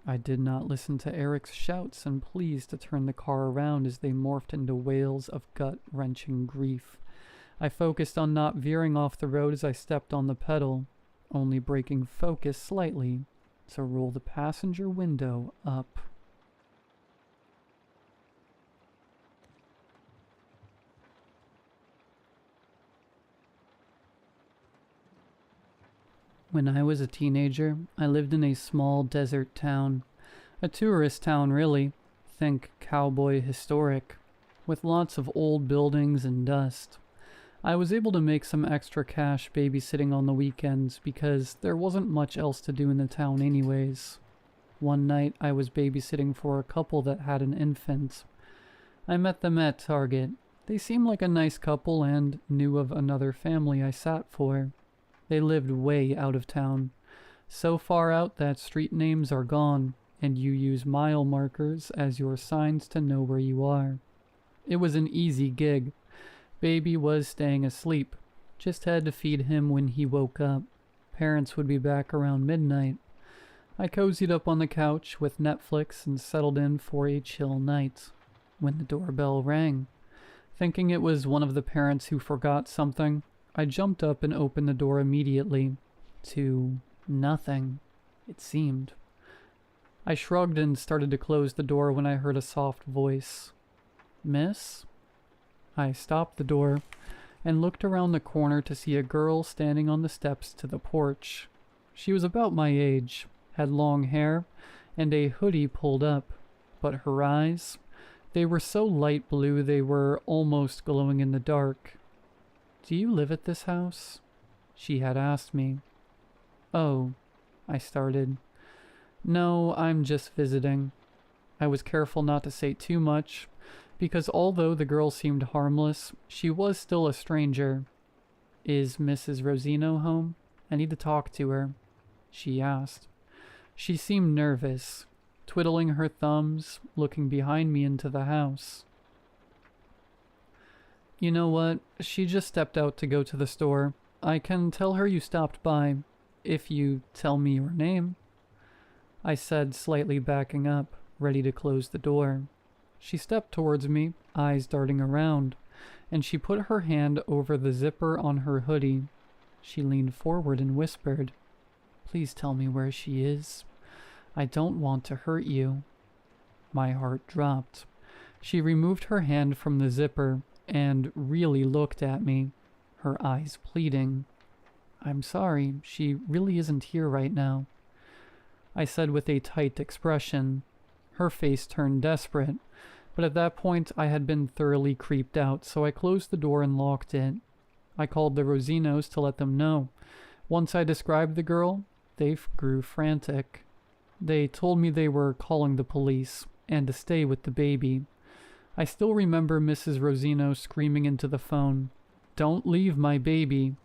I did not listen to Eric's shouts and pleas to turn the car around as they morphed into wails of gut-wrenching grief. I focused on not veering off the road as I stepped on the pedal, only breaking focus slightly to roll the passenger window up. When I was a teenager, I lived in a small desert town. A tourist town, really. Think cowboy historic, with lots of old buildings and dust. I was able to make some extra cash babysitting on the weekends because there wasn't much else to do in the town anyways. One night I was babysitting for a couple that had an infant. I met them at Target. They seemed like a nice couple and knew of another family I sat for. They lived way out of town, so far out that street names are gone, and you use mile markers as your signs to know where you are. It was an easy gig. Baby was staying asleep. Just had to feed him when he woke up. Parents would be back around midnight. I cozied up on the couch with Netflix and settled in for a chill night, when the doorbell rang. Thinking it was one of the parents who forgot something, I jumped up and opened the door immediately. To nothing, it seemed. I shrugged and started to close the door when I heard a soft voice. "Miss?" I stopped the door and looked around the corner to see a girl standing on the steps to the porch. She was about my age, had long hair, and a hoodie pulled up, but her eyes, they were so light blue they were almost glowing in the dark. "Do you live at this house?" she had asked me. "Oh," I started. "No, I'm just visiting." I was careful not to say too much, because although the girl seemed harmless, she was still a stranger. "Is Mrs. Rosino home? I need to talk to her," she asked. She seemed nervous, twiddling her thumbs, looking behind me into the house. "You know what? She just stepped out to go to the store. I can tell her you stopped by, if you tell me your name," I said, slightly backing up, ready to close the door. She stepped towards me, eyes darting around, and she put her hand over the zipper on her hoodie. She leaned forward and whispered, "Please tell me where she is. I don't want to hurt you." My heart dropped. She removed her hand from the zipper and really looked at me, her eyes pleading. "I'm sorry, she really isn't here right now," I said with a tight expression. Her face turned desperate, but at that point I had been thoroughly creeped out, so I closed the door and locked it. I called the Rosinos to let them know. Once I described the girl, they grew frantic. They told me they were calling the police and to stay with the baby. I still remember Mrs. Rosino screaming into the phone, "Don't leave my baby,"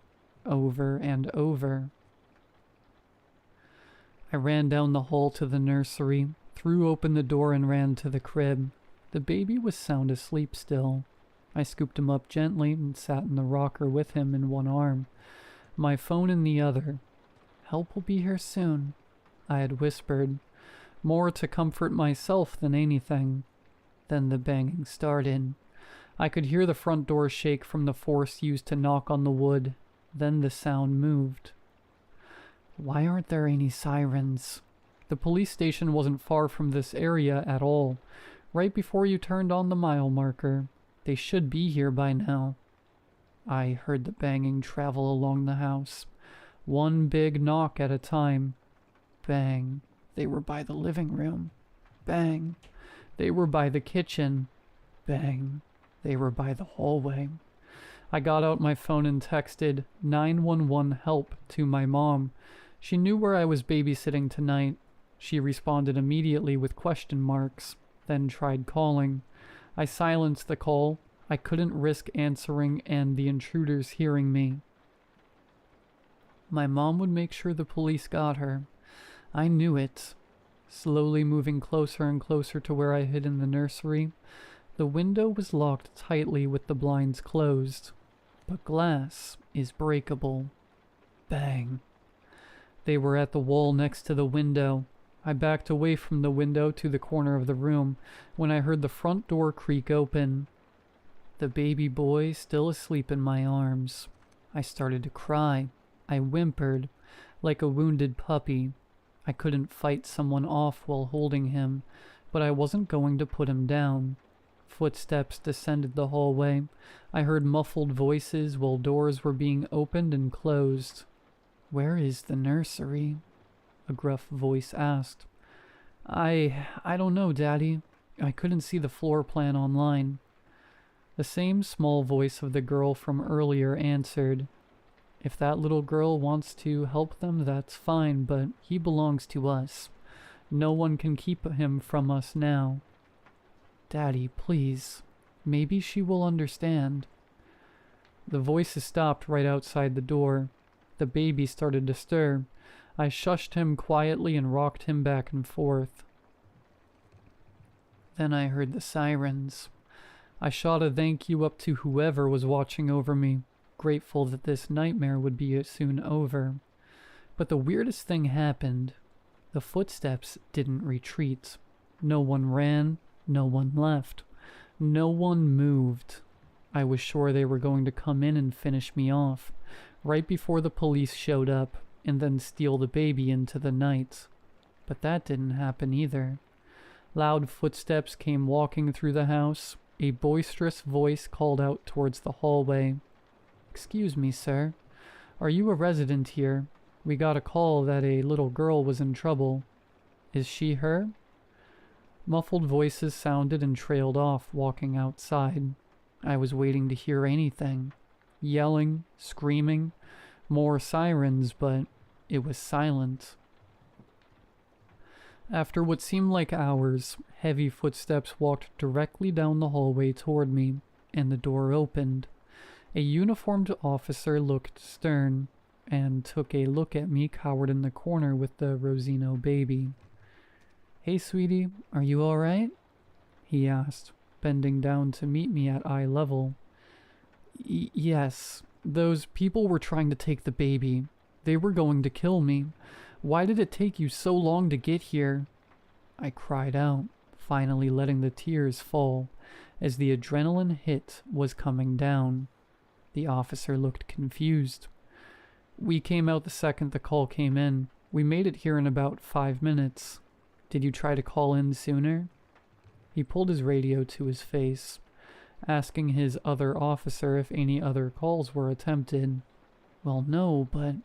over and over. I ran down the hall to the nursery, threw open the door and ran to the crib. The baby was sound asleep still. I scooped him up gently and sat in the rocker with him in one arm, my phone in the other. "Help will be here soon," I had whispered, more to comfort myself than anything. Then the banging started. I could hear the front door shake from the force used to knock on the wood. Then the sound moved. Why aren't there any sirens? The police station wasn't far from this area at all, right before you turned on the mile marker. They should be here by now. I heard the banging travel along the house. One big knock at a time. Bang. They were by the living room. Bang. They were by the kitchen. Bang. They were by the hallway. I got out my phone and texted 911 help to my mom. She knew where I was babysitting tonight. She responded immediately with question marks, then tried calling. I silenced the call. I couldn't risk answering and the intruders hearing me. My mom would make sure the police got her. I knew it. Slowly moving closer and closer to where I hid in the nursery, the window was locked tightly with the blinds closed. But glass is breakable. Bang. They were at the wall next to the window. I backed away from the window to the corner of the room when I heard the front door creak open. The baby boy still asleep in my arms. I started to cry. I whimpered, like a wounded puppy. I couldn't fight someone off while holding him, but I wasn't going to put him down. Footsteps descended the hallway. I heard muffled voices while doors were being opened and closed. "Where is the nursery?" a gruff voice asked. I don't know, Daddy. I couldn't see the floor plan online." The same small voice of the girl from earlier answered. "If that little girl wants to help them, that's fine, but he belongs to us. No one can keep him from us now." "Daddy, please. Maybe she will understand." The voices stopped right outside the door. The baby started to stir. I shushed him quietly and rocked him back and forth. Then I heard the sirens. I shot a thank you up to whoever was watching over me, grateful that this nightmare would be soon over. But the weirdest thing happened. The footsteps didn't retreat. No one ran. No one left. No one moved. I was sure they were going to come in and finish me off, right before the police showed up, and then steal the baby into the night. But that didn't happen either. Loud footsteps came walking through the house. A boisterous voice called out towards the hallway. "Excuse me, sir. Are you a resident here? We got a call that a little girl was in trouble. Is she her?" Muffled voices sounded and trailed off, walking outside. I was waiting to hear anything. Yelling, screaming, more sirens, but it was silent. After what seemed like hours, heavy footsteps walked directly down the hallway toward me, and the door opened. A uniformed officer looked stern, and took a look at me cowered in the corner with the Rosino baby. "Hey, sweetie, are you all right?" he asked, bending down to meet me at eye level. Yes, those people were trying to take the baby. They were going to kill me. Why did it take you so long to get here?" I cried out, finally letting the tears fall, as the adrenaline hit was coming down. The officer looked confused. "We came out the second the call came in. We made it here in about 5 minutes. Did you try to call in sooner?" He pulled his radio to his face, asking his other officer if any other calls were attempted. "Well, no, but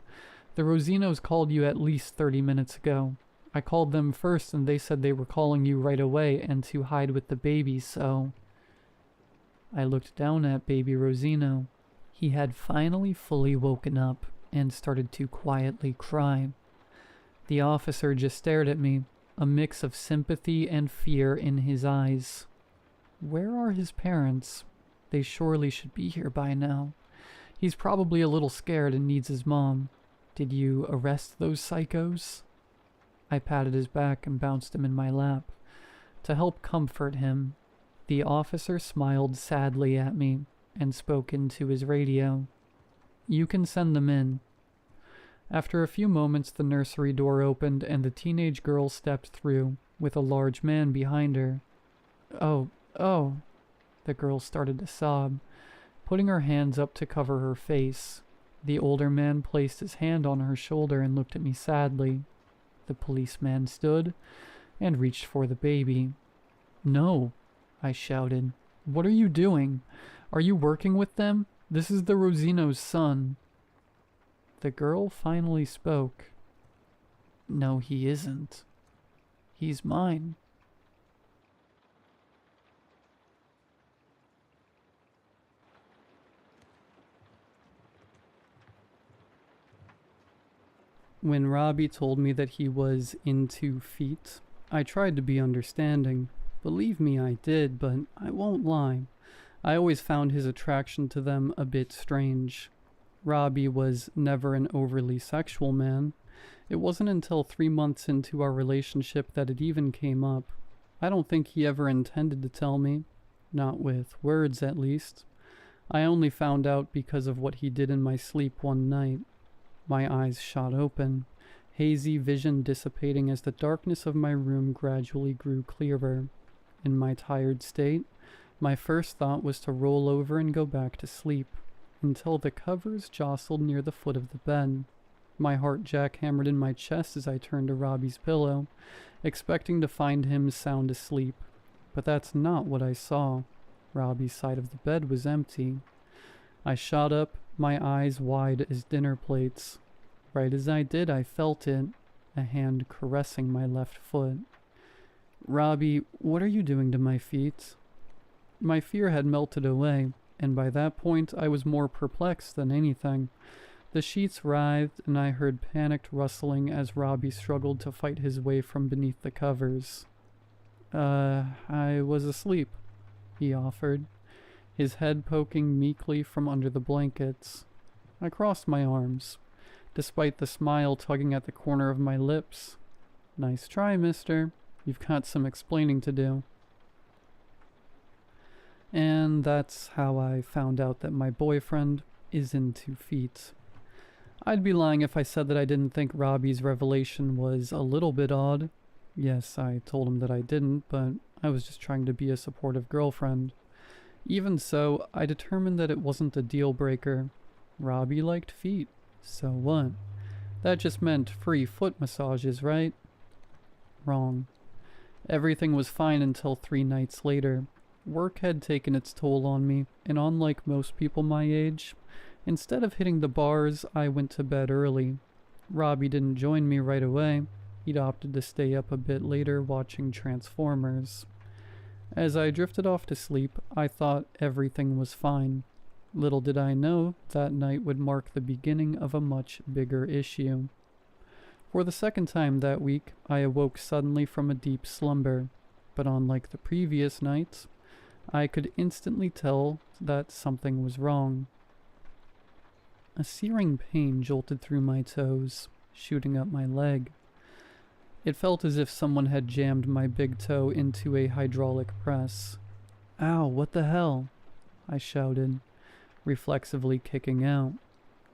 the Rosinos called you at least 30 minutes ago. I called them first and they said they were calling you right away and to hide with the baby, so..." I looked down at baby Rosino. He had finally fully woken up and started to quietly cry. The officer just stared at me, a mix of sympathy and fear in his eyes. Where are his parents? They surely should be here by now. He's probably a little scared and needs his mom. Did you arrest those psychos? I patted his back and bounced him in my lap. To help comfort him, the officer smiled sadly at me and spoke into his radio. "You can send them in." After a few moments, the nursery door opened and the teenage girl stepped through, with a large man behind her. Oh, the girl started to sob, putting her hands up to cover her face. The older man placed his hand on her shoulder and looked at me sadly. The policeman stood and reached for the baby. "No," I shouted. "What are you doing? Are you working with them? This is the Rosino's son." The girl finally spoke. No, he isn't. He's mine. When Robbie told me that he was into feet, I tried to be understanding. Believe me, I did, but I won't lie. I always found his attraction to them a bit strange. Robbie was never an overly sexual man. It wasn't until 3 months into our relationship that it even came up. I don't think he ever intended to tell me. Not with words, at least. I only found out because of what he did in my sleep one night. My eyes shot open, hazy vision dissipating as the darkness of my room gradually grew clearer. In my tired state, my first thought was to roll over and go back to sleep, until the covers jostled near the foot of the bed. My heart jackhammered in my chest as I turned to Robbie's pillow, expecting to find him sound asleep. But that's not what I saw. Robbie's side of the bed was empty. I shot up, my eyes wide as dinner plates. Right as I did, I felt it, a hand caressing my left foot. Robbie, what are you doing to my feet? My fear had melted away, and by that point I was more perplexed than anything. The sheets writhed, and I heard panicked rustling as Robbie struggled to fight his way from beneath the covers. I was asleep, he offered, his head poking meekly from under the blankets. I crossed my arms, despite the smile tugging at the corner of my lips. Nice try, mister. You've got some explaining to do. And that's how I found out that my boyfriend is into feet. I'd be lying if I said that I didn't think Robbie's revelation was a little bit odd. Yes, I told him that I didn't, but I was just trying to be a supportive girlfriend. Even so, I determined that it wasn't a deal breaker. Robbie liked feet. So what? That just meant free foot massages, right? Wrong. Everything was fine until 3 nights later. Work had taken its toll on me, and unlike most people my age, instead of hitting the bars, I went to bed early. Robbie didn't join me right away. He'd opted to stay up a bit later watching Transformers. As I drifted off to sleep, I thought everything was fine. Little did I know that night would mark the beginning of a much bigger issue. For the second time that week, I awoke suddenly from a deep slumber, but unlike the previous nights, I could instantly tell that something was wrong. A searing pain jolted through my toes, shooting up my leg. It felt as if someone had jammed my big toe into a hydraulic press. Ow, what the hell? I shouted, reflexively kicking out.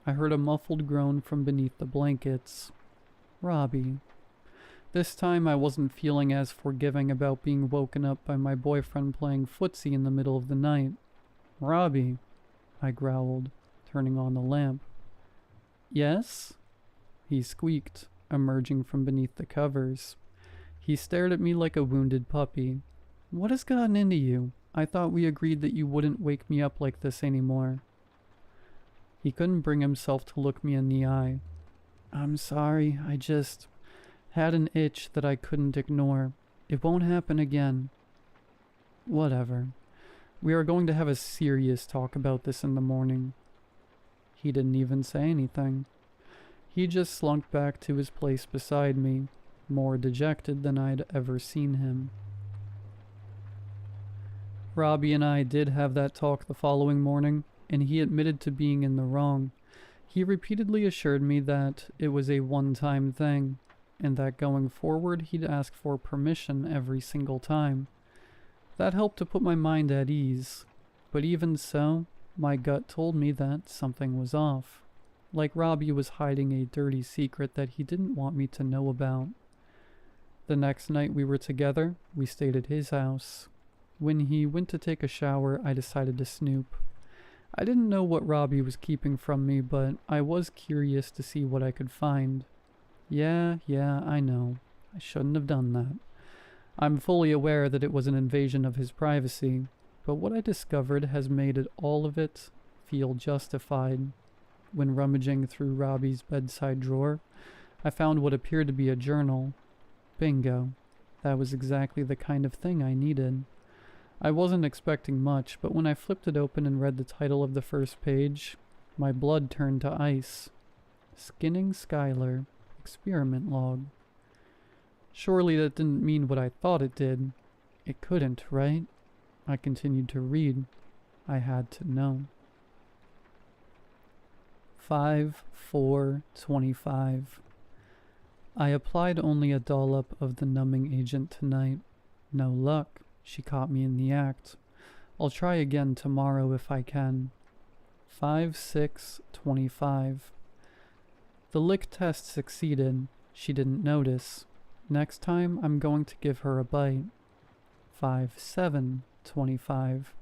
I heard a muffled groan from beneath the blankets. Robbie. This time I wasn't feeling as forgiving about being woken up by my boyfriend playing footsie in the middle of the night. Robbie, I growled, turning on the lamp. Yes? He squeaked, emerging from beneath the covers. He stared at me like a wounded puppy. What has gotten into you? I thought we agreed that you wouldn't wake me up like this anymore. He couldn't bring himself to look me in the eye. I'm sorry, I just had an itch that I couldn't ignore. It won't happen again. Whatever. We are going to have a serious talk about this in the morning. He didn't even say anything. He just slunk back to his place beside me, more dejected than I'd ever seen him. Robbie and I did have that talk the following morning, and he admitted to being in the wrong. He repeatedly assured me that it was a one-time thing, and that going forward he'd ask for permission every single time. That helped to put my mind at ease, but even so, my gut told me that something was off. Like Robbie was hiding a dirty secret that he didn't want me to know about. The next night we were together, we stayed at his house. When he went to take a shower, I decided to snoop. I didn't know what Robbie was keeping from me, but I was curious to see what I could find. Yeah, I know. I shouldn't have done that. I'm fully aware that it was an invasion of his privacy, but what I discovered has made all of it feel justified. when rummaging through Robbie's bedside drawer. I found what appeared to be a journal. Bingo. That was exactly the kind of thing I needed. I wasn't expecting much, but when I flipped it open and read the title of the first page, my blood turned to ice. Skinning Skylar. Experiment log. Surely that didn't mean what I thought it did. It couldn't, right? I continued to read. I had to know. 5/4/25. I applied only a dollop of the numbing agent tonight. No luck. She caught me in the act. I'll try again tomorrow if I can. 5/6/25. The lick test succeeded. She didn't notice. Next time, I'm going to give her a bite. 5/7/25.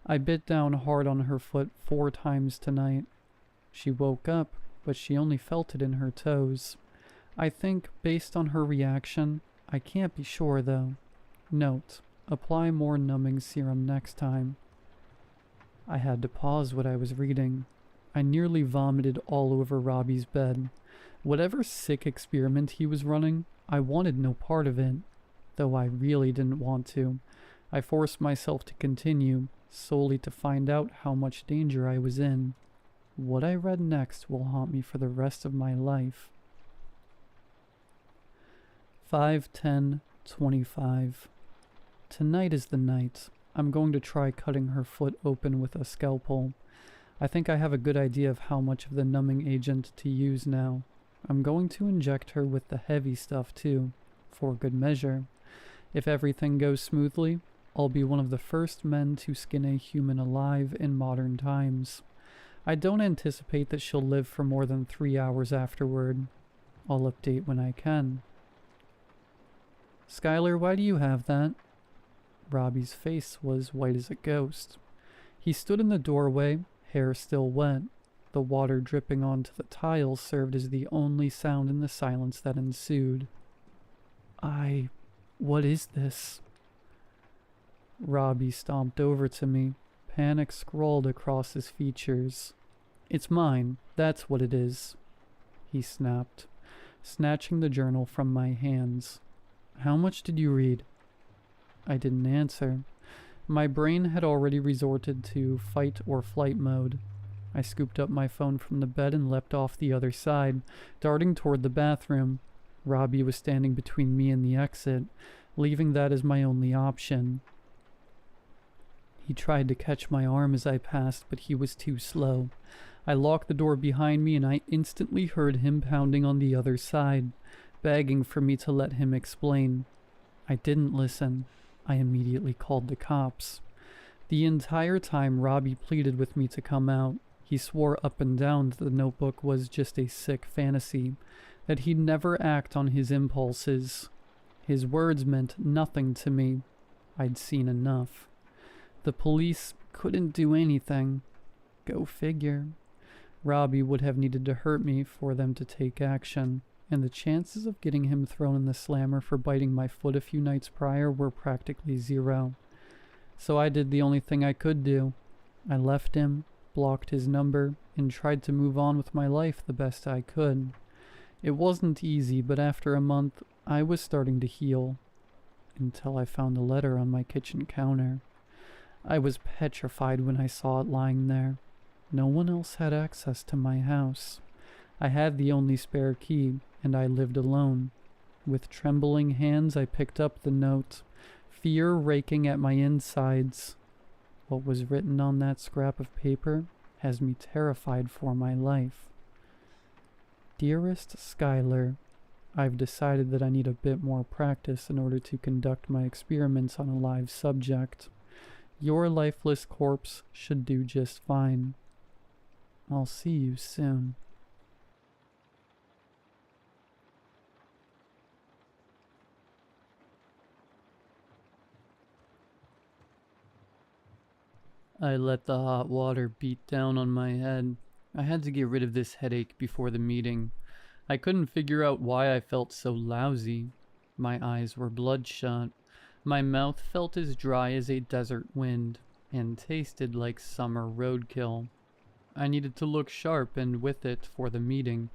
I bit down hard on her foot 4 times tonight. She woke up, but she only felt it in her toes. I think, based on her reaction, I can't be sure though. Note, apply more numbing serum next time. I had to pause what I was reading. I nearly vomited all over Robbie's bed. Whatever sick experiment he was running, I wanted no part of it, though I really didn't want to. I forced myself to continue, solely to find out how much danger I was in. What I read next will haunt me for the rest of my life. 5/10/25. Tonight is the night. I'm going to try cutting her foot open with a scalpel. I think I have a good idea of how much of the numbing agent to use now. I'm going to inject her with the heavy stuff too, for good measure. If everything goes smoothly, I'll be one of the first men to skin a human alive in modern times. I don't anticipate that she'll live for more than 3 hours afterward. I'll update when I can. Skylar, why do you have that? Robbie's face was white as a ghost. He stood in the doorway, hair still wet. The water dripping onto the tiles served as the only sound in the silence that ensued. What is this? Robbie stomped over to me. Panic scrawled across his features. It's mine, that's what it is, he snapped, snatching the journal from my hands. How much did you read? I didn't answer. My brain had already resorted to fight or flight mode. I scooped up my phone from the bed and leapt off the other side, darting toward the bathroom. Robbie was standing between me and the exit, leaving that as my only option. He tried to catch my arm as I passed, but he was too slow. I locked the door behind me and I instantly heard him pounding on the other side, begging for me to let him explain. I didn't listen. I immediately called the cops. The entire time Robbie pleaded with me to come out. He swore up and down that the notebook was just a sick fantasy, that he'd never act on his impulses. His words meant nothing to me. I'd seen enough. The police couldn't do anything. Go figure. Robbie would have needed to hurt me for them to take action, and the chances of getting him thrown in the slammer for biting my foot a few nights prior were practically zero. So I did the only thing I could do. I left him, blocked his number, and tried to move on with my life the best I could. It wasn't easy, but after a month, I was starting to heal. Until I found a letter on my kitchen counter. I was petrified when I saw it lying there. No one else had access to my house. I had the only spare key, and I lived alone. With trembling hands, I picked up the note, fear raking at my insides. What was written on that scrap of paper has me terrified for my life. Dearest Skylar, I've decided that I need a bit more practice in order to conduct my experiments on a live subject. Your lifeless corpse should do just fine. I'll see you soon. I let the hot water beat down on my head. I had to get rid of this headache before the meeting. I couldn't figure out why I felt so lousy. My eyes were bloodshot. My mouth felt as dry as a desert wind, and tasted like summer roadkill. I needed to look sharp and with it for the meeting,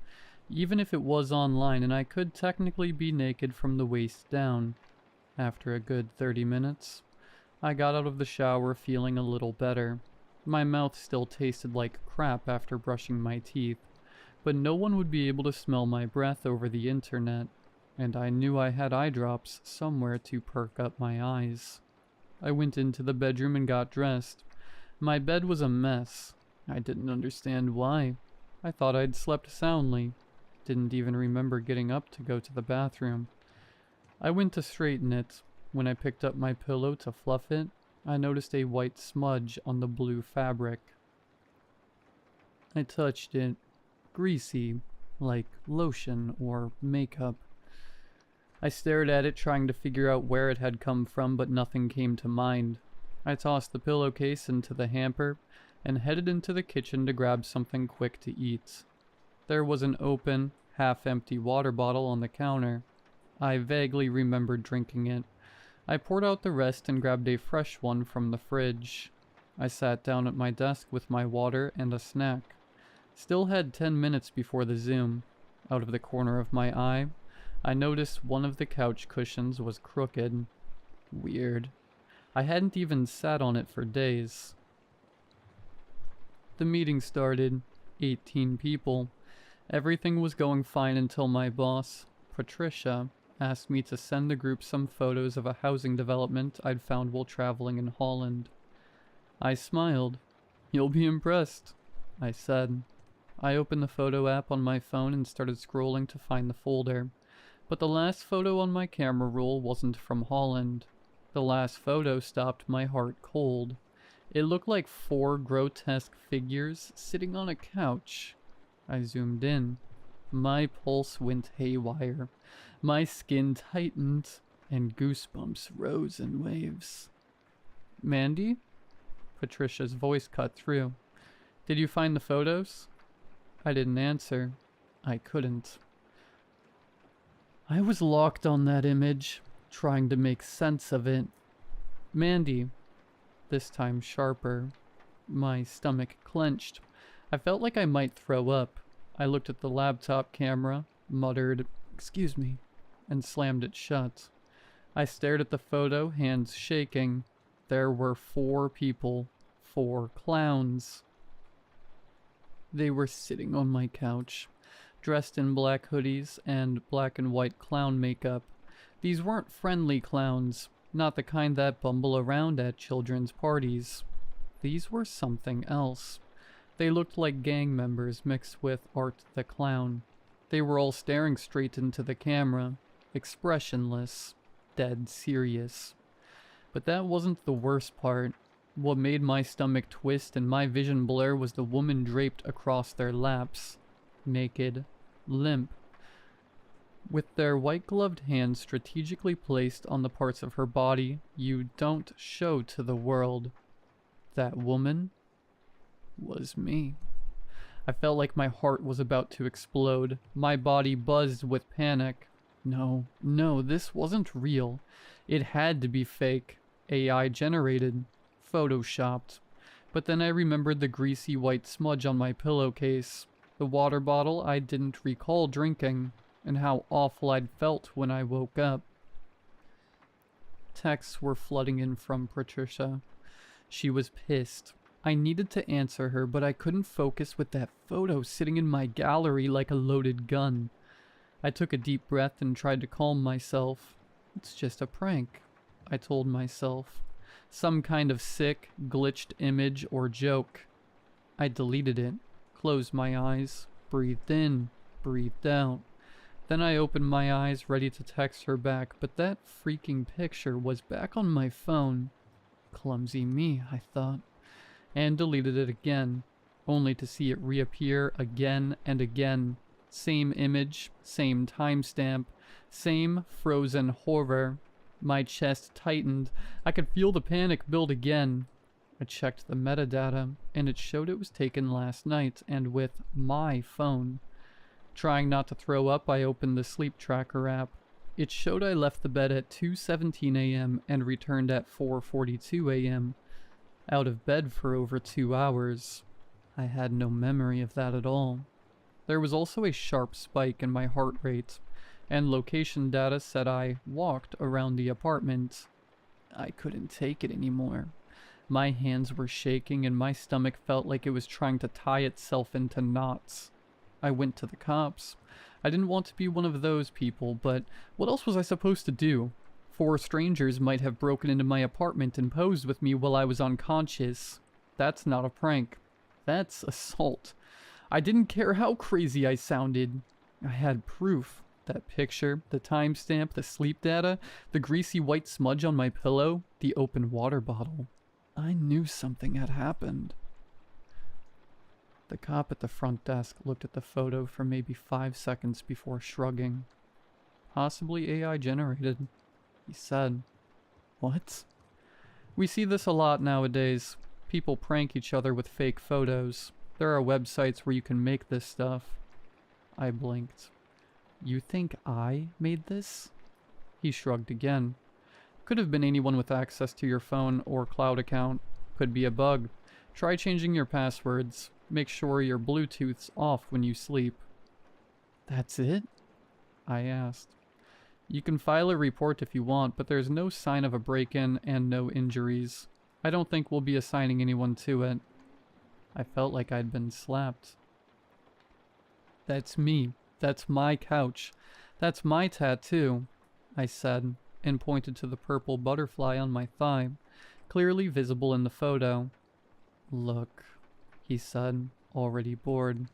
even if it was online and I could technically be naked from the waist down. After a good 30 minutes, I got out of the shower feeling a little better. My mouth still tasted like crap after brushing my teeth, but no one would be able to smell my breath over the internet, and I knew I had eye drops somewhere to perk up my eyes. I went into the bedroom and got dressed. My bed was a mess. I didn't understand why. I thought I'd slept soundly. Didn't even remember getting up to go to the bathroom. I went to straighten it. When I picked up my pillow to fluff it, I noticed a white smudge on the blue fabric. I touched it. Greasy, like lotion or makeup. I stared at it, trying to figure out where it had come from, but nothing came to mind. I tossed the pillowcase into the hamper and headed into the kitchen to grab something quick to eat. There was an open, half-empty water bottle on the counter. I vaguely remembered drinking it. I poured out the rest and grabbed a fresh one from the fridge. I sat down at my desk with my water and a snack. Still had 10 minutes before the Zoom. Out of the corner of my eye, I noticed one of the couch cushions was crooked. Weird. I hadn't even sat on it for days. The meeting started. 18 people. Everything was going fine until my boss, Patricia, asked me to send the group some photos of a housing development I'd found while traveling in Holland. I smiled. "You'll be impressed," I said. I opened the photo app on my phone and started scrolling to find the folder. But the last photo on my camera roll wasn't from Holland. The last photo stopped my heart cold. It looked like 4 grotesque figures sitting on a couch. I zoomed in. My pulse went haywire. My skin tightened, and goosebumps rose in waves. "Mandy?" Patricia's voice cut through. "Did you find the photos?" I didn't answer. I couldn't. I was locked on that image, trying to make sense of it. "Mandy," this time sharper. My stomach clenched. I felt like I might throw up. I looked at the laptop camera, muttered, "Excuse me," and slammed it shut. I stared at the photo, hands shaking. There were 4 people. 4 clowns. They were sitting on my couch, dressed in black hoodies and black and white clown makeup. These weren't friendly clowns, not the kind that bumble around at children's parties. These were something else. They looked like gang members mixed with Art the Clown. They were all staring straight into the camera, expressionless, dead serious. But that wasn't the worst part. What made my stomach twist and my vision blur was the woman draped across their laps, naked, limp, with their white-gloved hands strategically placed on the parts of her body you don't show to the world. That woman was me. I felt like my heart was about to explode. My body buzzed with panic. No, this wasn't real. It had to be fake. AI generated. Photoshopped. But then I remembered the greasy white smudge on my pillowcase, the water bottle I didn't recall drinking, and how awful I'd felt when I woke up. Texts were flooding in from Patricia. She was pissed. I needed to answer her, but I couldn't focus with that photo sitting in my gallery like a loaded gun. I took a deep breath and tried to calm myself. It's just a prank, I told myself. Some kind of sick, glitched image or joke. I deleted it, closed my eyes, breathed in, breathed out. Then I opened my eyes, ready to text her back, but that freaking picture was back on my phone. Clumsy me, I thought, and deleted it again, only to see it reappear again and again. Same image, same timestamp, same frozen horror. My chest tightened. I could feel the panic build again. I checked the metadata, and it showed it was taken last night, and with my phone. Trying not to throw up, I opened the sleep tracker app. It showed I left the bed at 2:17 a.m. and returned at 4:42 a.m. Out of bed for over 2 hours. I had no memory of that at all. There was also a sharp spike in my heart rate, and location data said I walked around the apartment. I couldn't take it anymore. My hands were shaking and my stomach felt like it was trying to tie itself into knots. I went to the cops. I didn't want to be one of those people, but what else was I supposed to do? 4 strangers might have broken into my apartment and posed with me while I was unconscious. That's not a prank. That's assault. I didn't care how crazy I sounded. I had proof. That picture, the timestamp, the sleep data, the greasy white smudge on my pillow, the open water bottle. I knew something had happened. The cop at the front desk looked at the photo for maybe 5 seconds before shrugging. Possibly AI generated, he said. What? We see this a lot nowadays. People prank each other with fake photos. There are websites where you can make this stuff. I blinked. You think I made this? He shrugged again. Could have been anyone with access to your phone or cloud account. Could be a bug. Try changing your passwords. Make sure your Bluetooth's off when you sleep. That's it? I asked. You can file a report if you want, but there's no sign of a break-in and no injuries. I don't think we'll be assigning anyone to it. I felt like I'd been slapped. That's me. That's my couch. That's my tattoo, I said, and pointed to the purple butterfly on my thigh, clearly visible in the photo. Look, he said, already bored.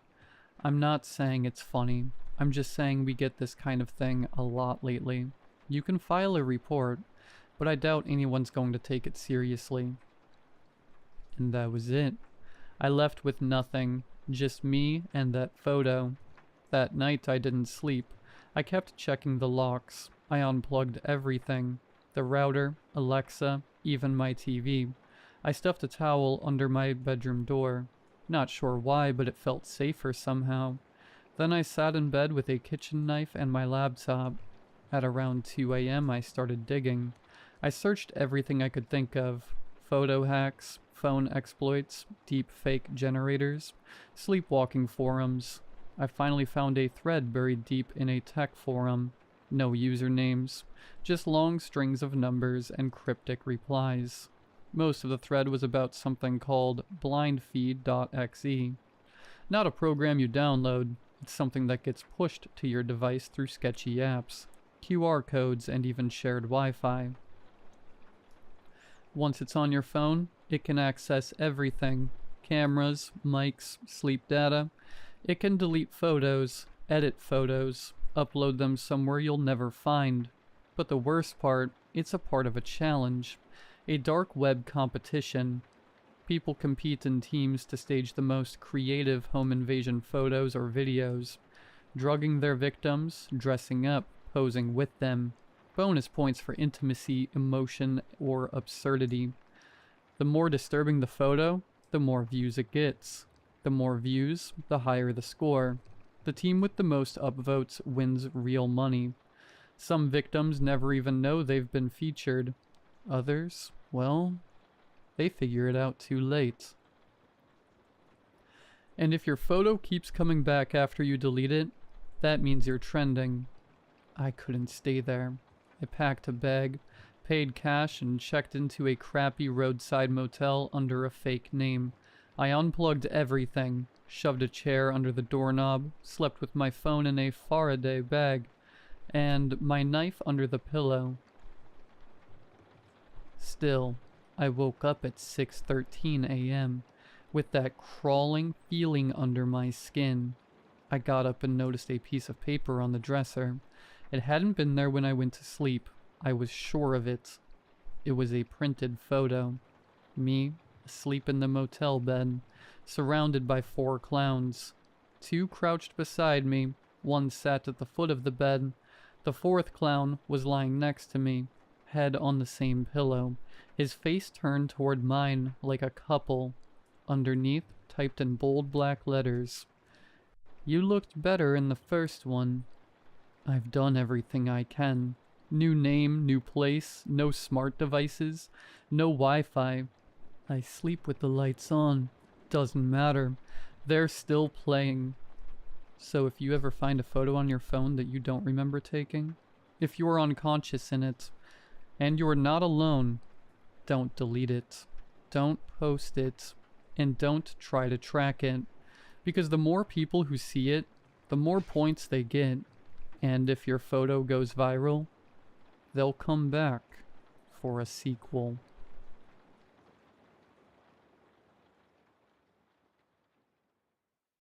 I'm not saying it's funny. I'm just saying we get this kind of thing a lot lately. You can file a report, but I doubt anyone's going to take it seriously. And that was it. I left with nothing, just me and that photo. That night I didn't sleep. I kept checking the locks. I unplugged everything. The router, Alexa, even my TV. I stuffed a towel under my bedroom door. Not sure why, but it felt safer somehow. Then I sat in bed with a kitchen knife and my laptop. At around 2 a.m. I started digging. I searched everything I could think of. Photo hacks, phone exploits, deep fake generators, sleepwalking forums. I finally found a thread buried deep in a tech forum. No usernames, just long strings of numbers and cryptic replies. Most of the thread was about something called blindfeed.exe. Not a program you download, it's something that gets pushed to your device through sketchy apps, QR codes, and even shared Wi-Fi. Once it's on your phone, it can access everything. Cameras, mics, sleep data. It can delete photos, edit photos, upload them somewhere you'll never find. But the worst part, it's a part of a challenge. A dark web competition. People compete in teams to stage the most creative home invasion photos or videos, drugging their victims, dressing up, posing with them. Bonus points for intimacy, emotion, or absurdity. The more disturbing the photo, the more views it gets. The more views, the higher the score. The team with the most upvotes wins real money. Some victims never even know they've been featured. Others, well, they figure it out too late. And if your photo keeps coming back after you delete it, that means you're trending. I couldn't stay there. I packed a bag, paid cash, and checked into a crappy roadside motel under a fake name. I unplugged everything, shoved a chair under the doorknob, slept with my phone in a Faraday bag, and my knife under the pillow. Still, I woke up at 6:13 a.m. with that crawling feeling under my skin. I got up and noticed a piece of paper on the dresser. It hadn't been there when I went to sleep. I was sure of it. It was a printed photo. Me, asleep in the motel bed, surrounded by 4 clowns. 2 crouched beside me, 1 sat at the foot of the bed. The 4th clown was lying next to me, head on the same pillow, his face turned toward mine like a couple. Underneath, typed in bold black letters, "You looked better in the first one." I've done everything I can. New name, new place, no smart devices, no Wi-Fi. I sleep with the lights on. Doesn't matter. They're still playing. So if you ever find a photo on your phone that you don't remember taking, if you're unconscious in it, and you're not alone, don't delete it. Don't post it. And don't try to track it. Because the more people who see it, the more points they get. And if your photo goes viral, they'll come back for a sequel.